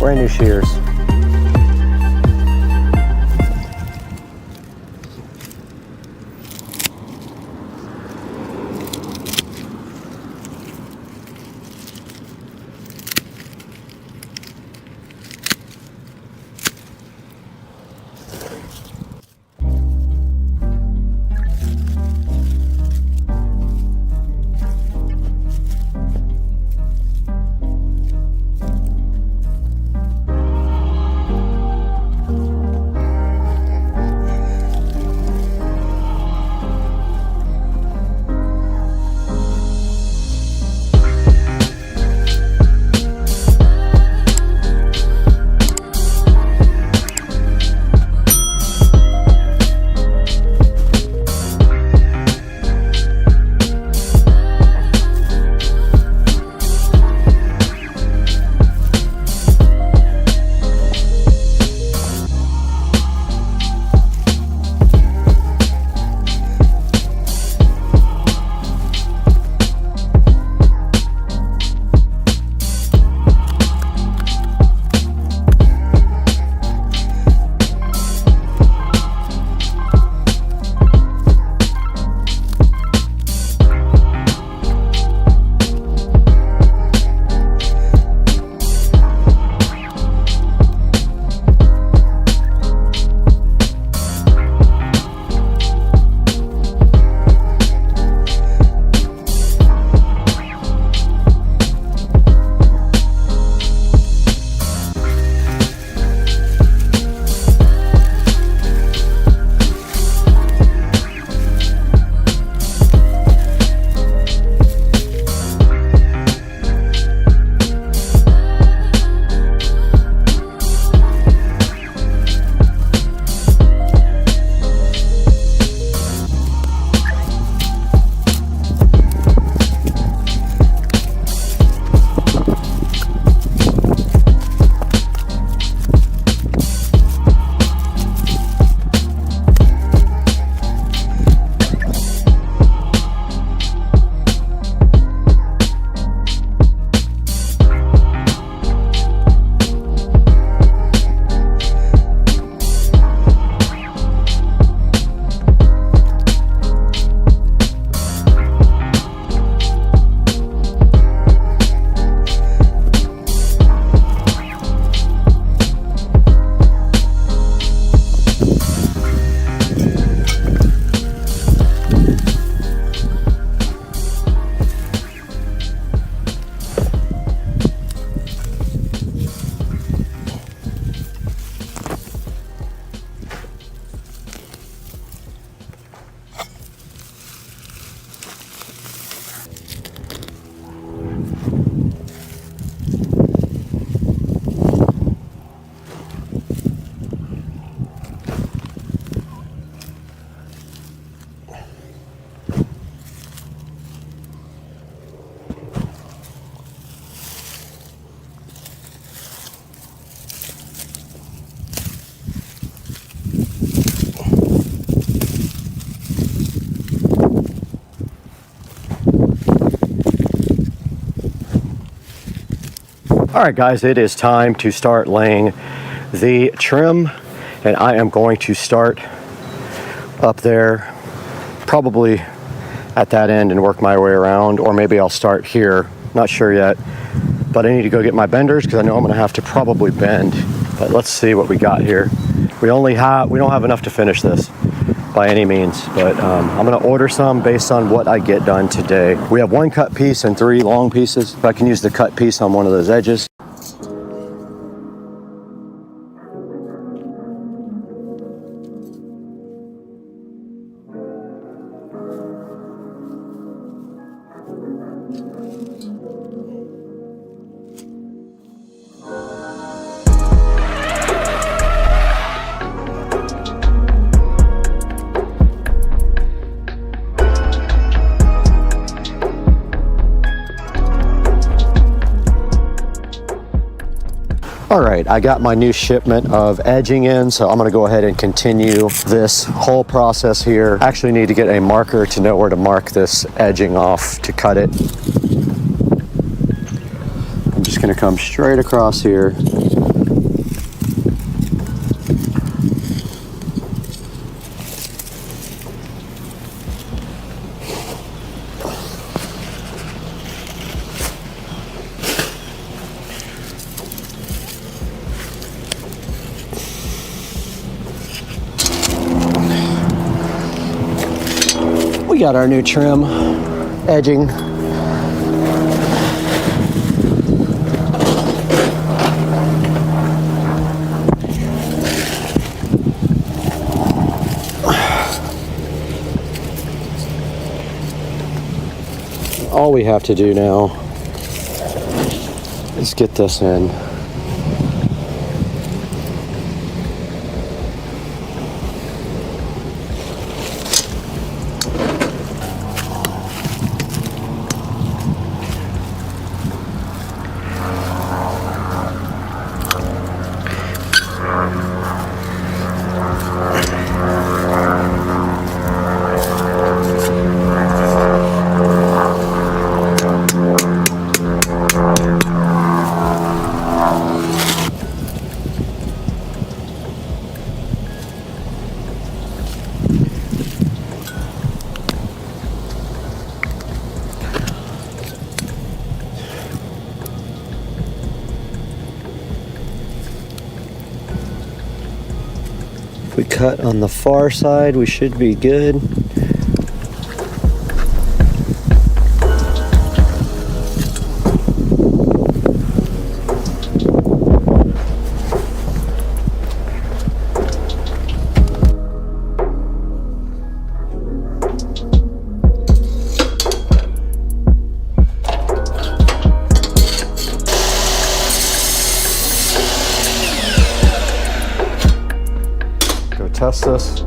Speaker 1: Brand new shears. All right, guys, it is time to start laying the trim, and I am going to start up there, probably at that end, and work my way around, or maybe I'll start here, not sure yet. But I need to go get my benders because I know I'm going to have to probably bend. But let's see what we got here. We don't have enough to finish this by any means, but I'm going to order some based on what I get done today. We have one cut piece and 3 long pieces. If I can use the cut piece on one of those edges. All right, I got my new shipment of edging in, so I'm gonna go ahead and continue this whole process here. I actually need to get a marker to know where to mark this edging off to cut it. I'm just gonna come straight across here
Speaker 3: We got our new trim edging. All we have to do now is get this in. We cut on the far side, we should be good. Test this.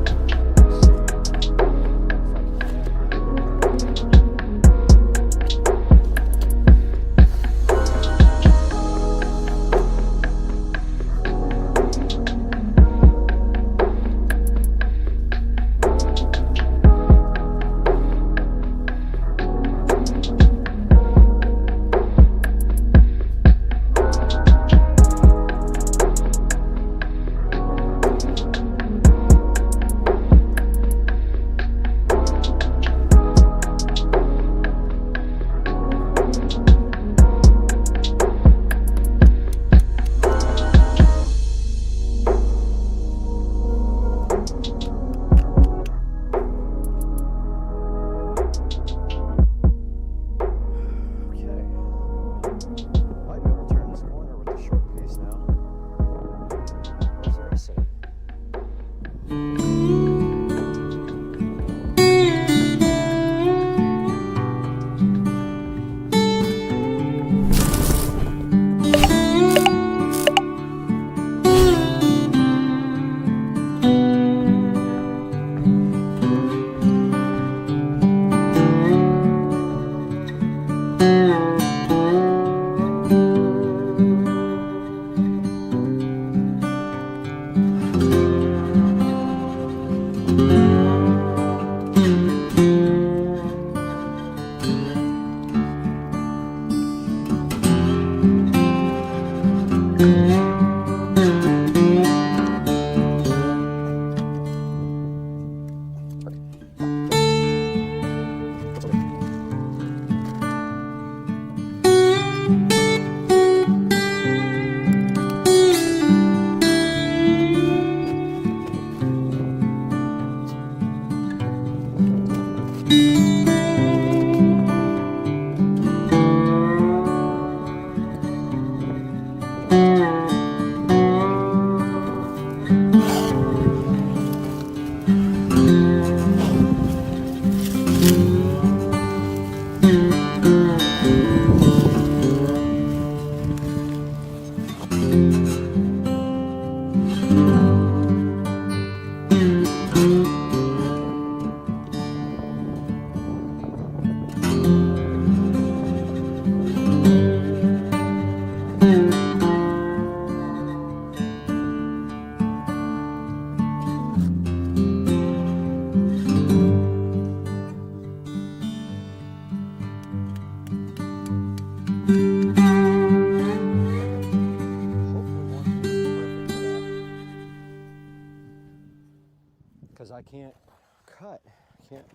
Speaker 3: Because I can't cut. I can't.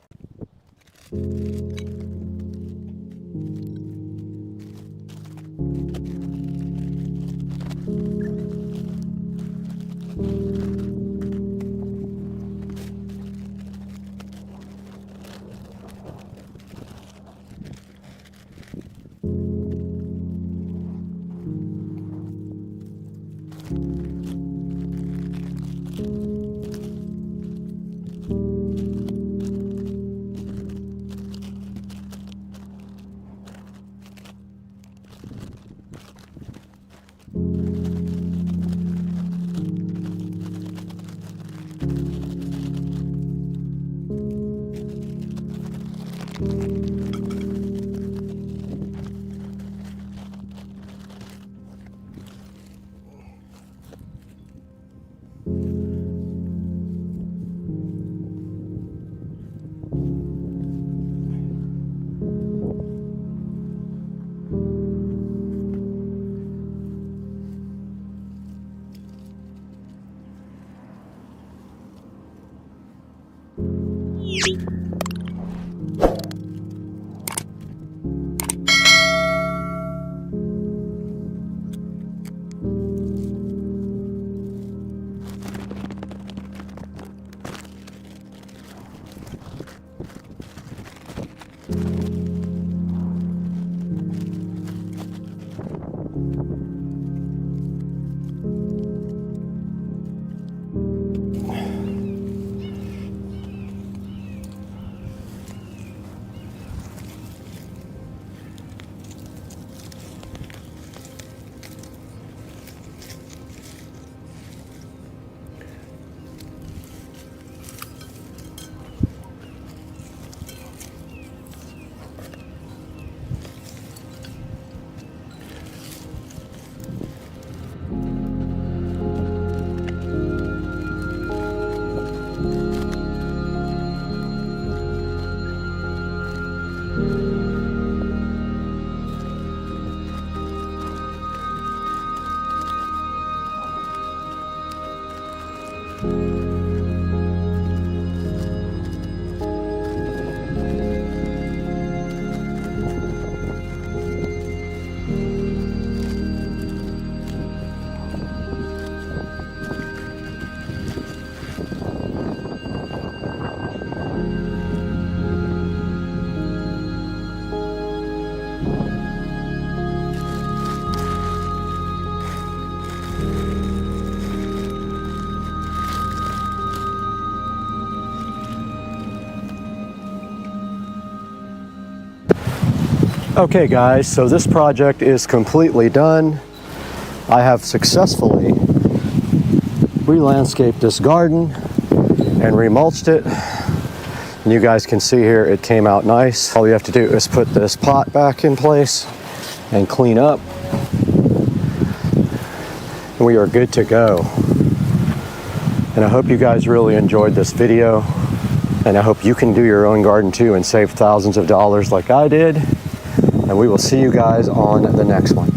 Speaker 3: Okay guys, so this project is completely done. I have successfully re-landscaped this garden and remulched it. And you guys can see here it came out nice. All you have to do is put this pot back in place and clean up. And we are good to go. And I hope you guys really enjoyed this video. And I hope you can do your own garden too and save thousands of dollars like I did. And we will see you guys on the next one.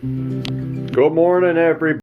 Speaker 3: Good morning, everybody.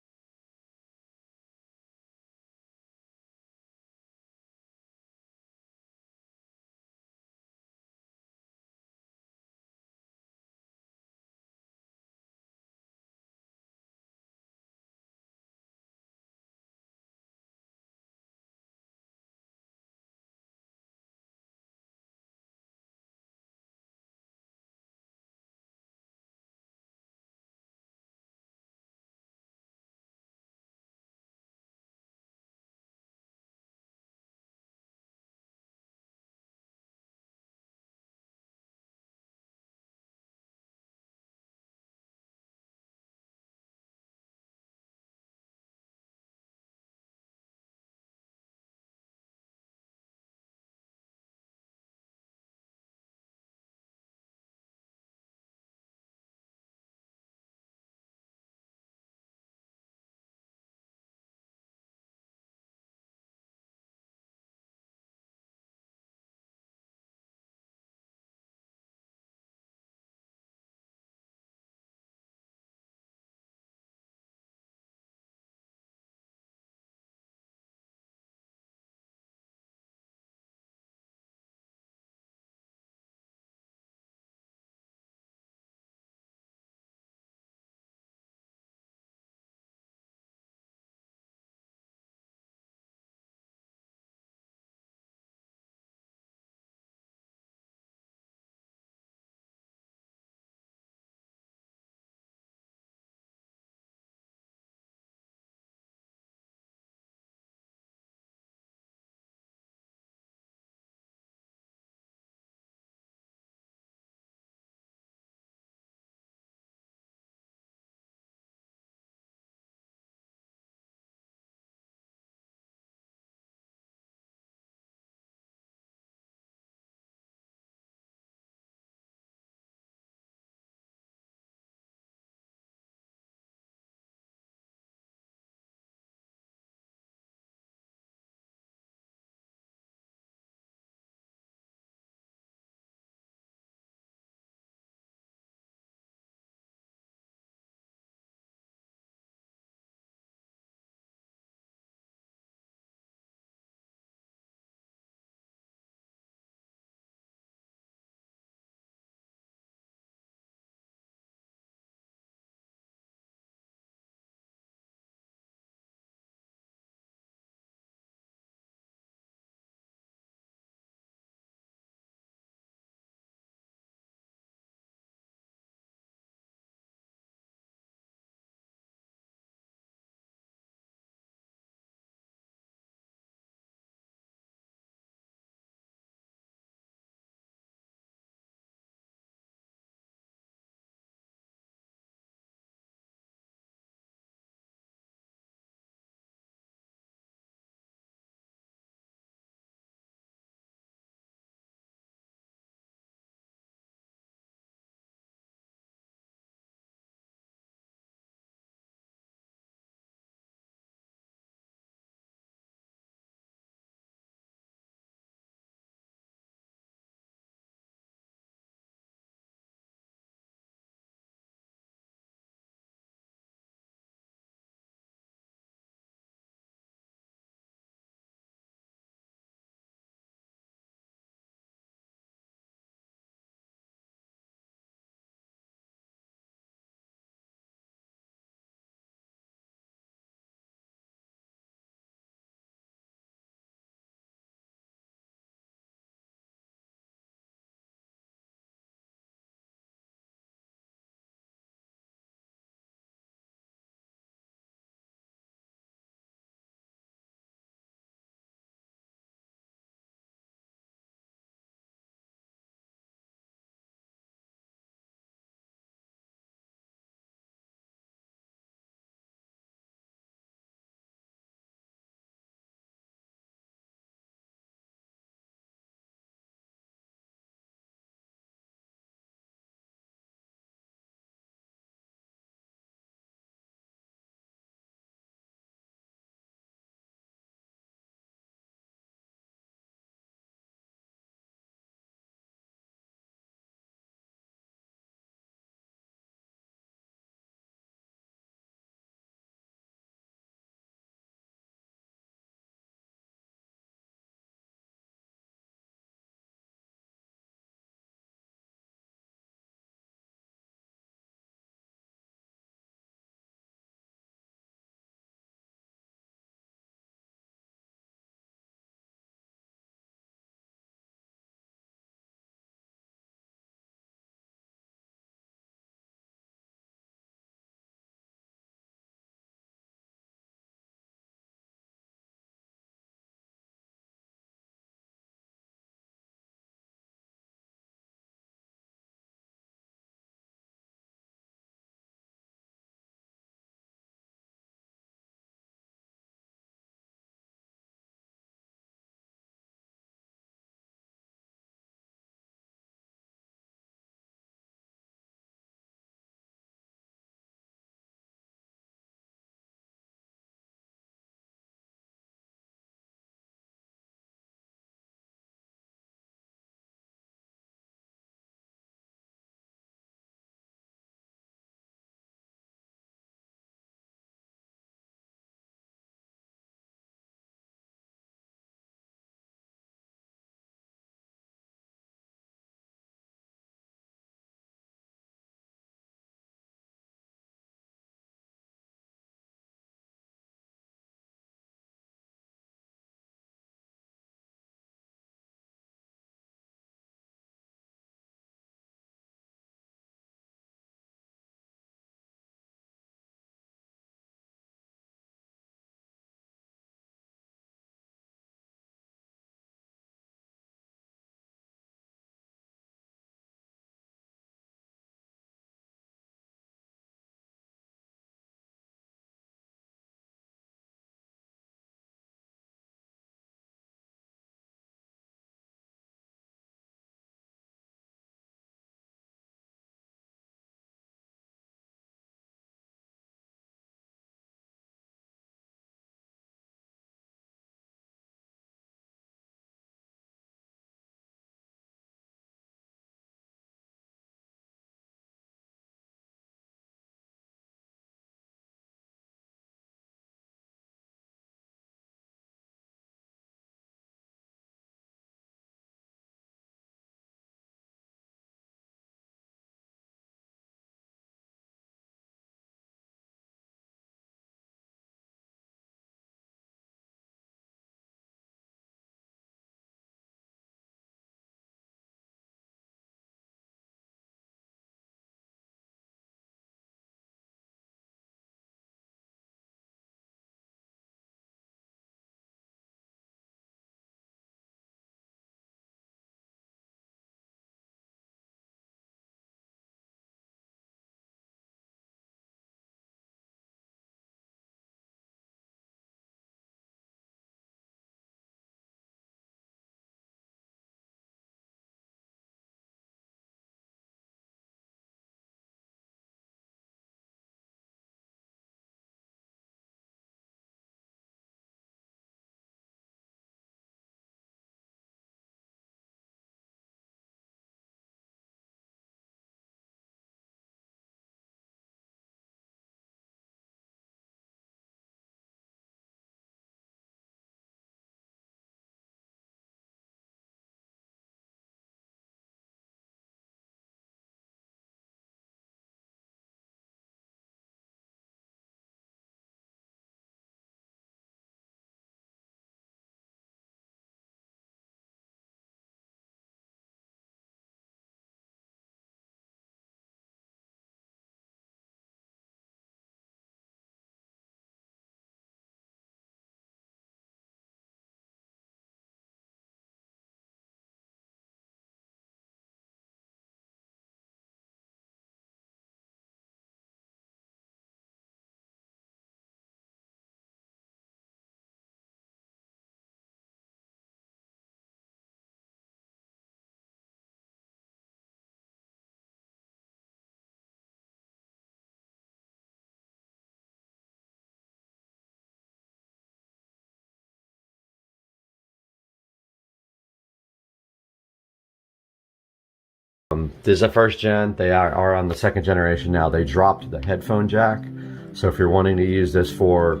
Speaker 3: This is a first gen. They are on the second generation now. They dropped the headphone jack. So if you're wanting to use this for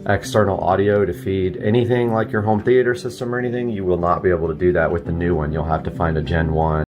Speaker 3: external audio to feed anything like your home theater system or anything, you will not be able to do that with the new one. You'll have to find a Gen 1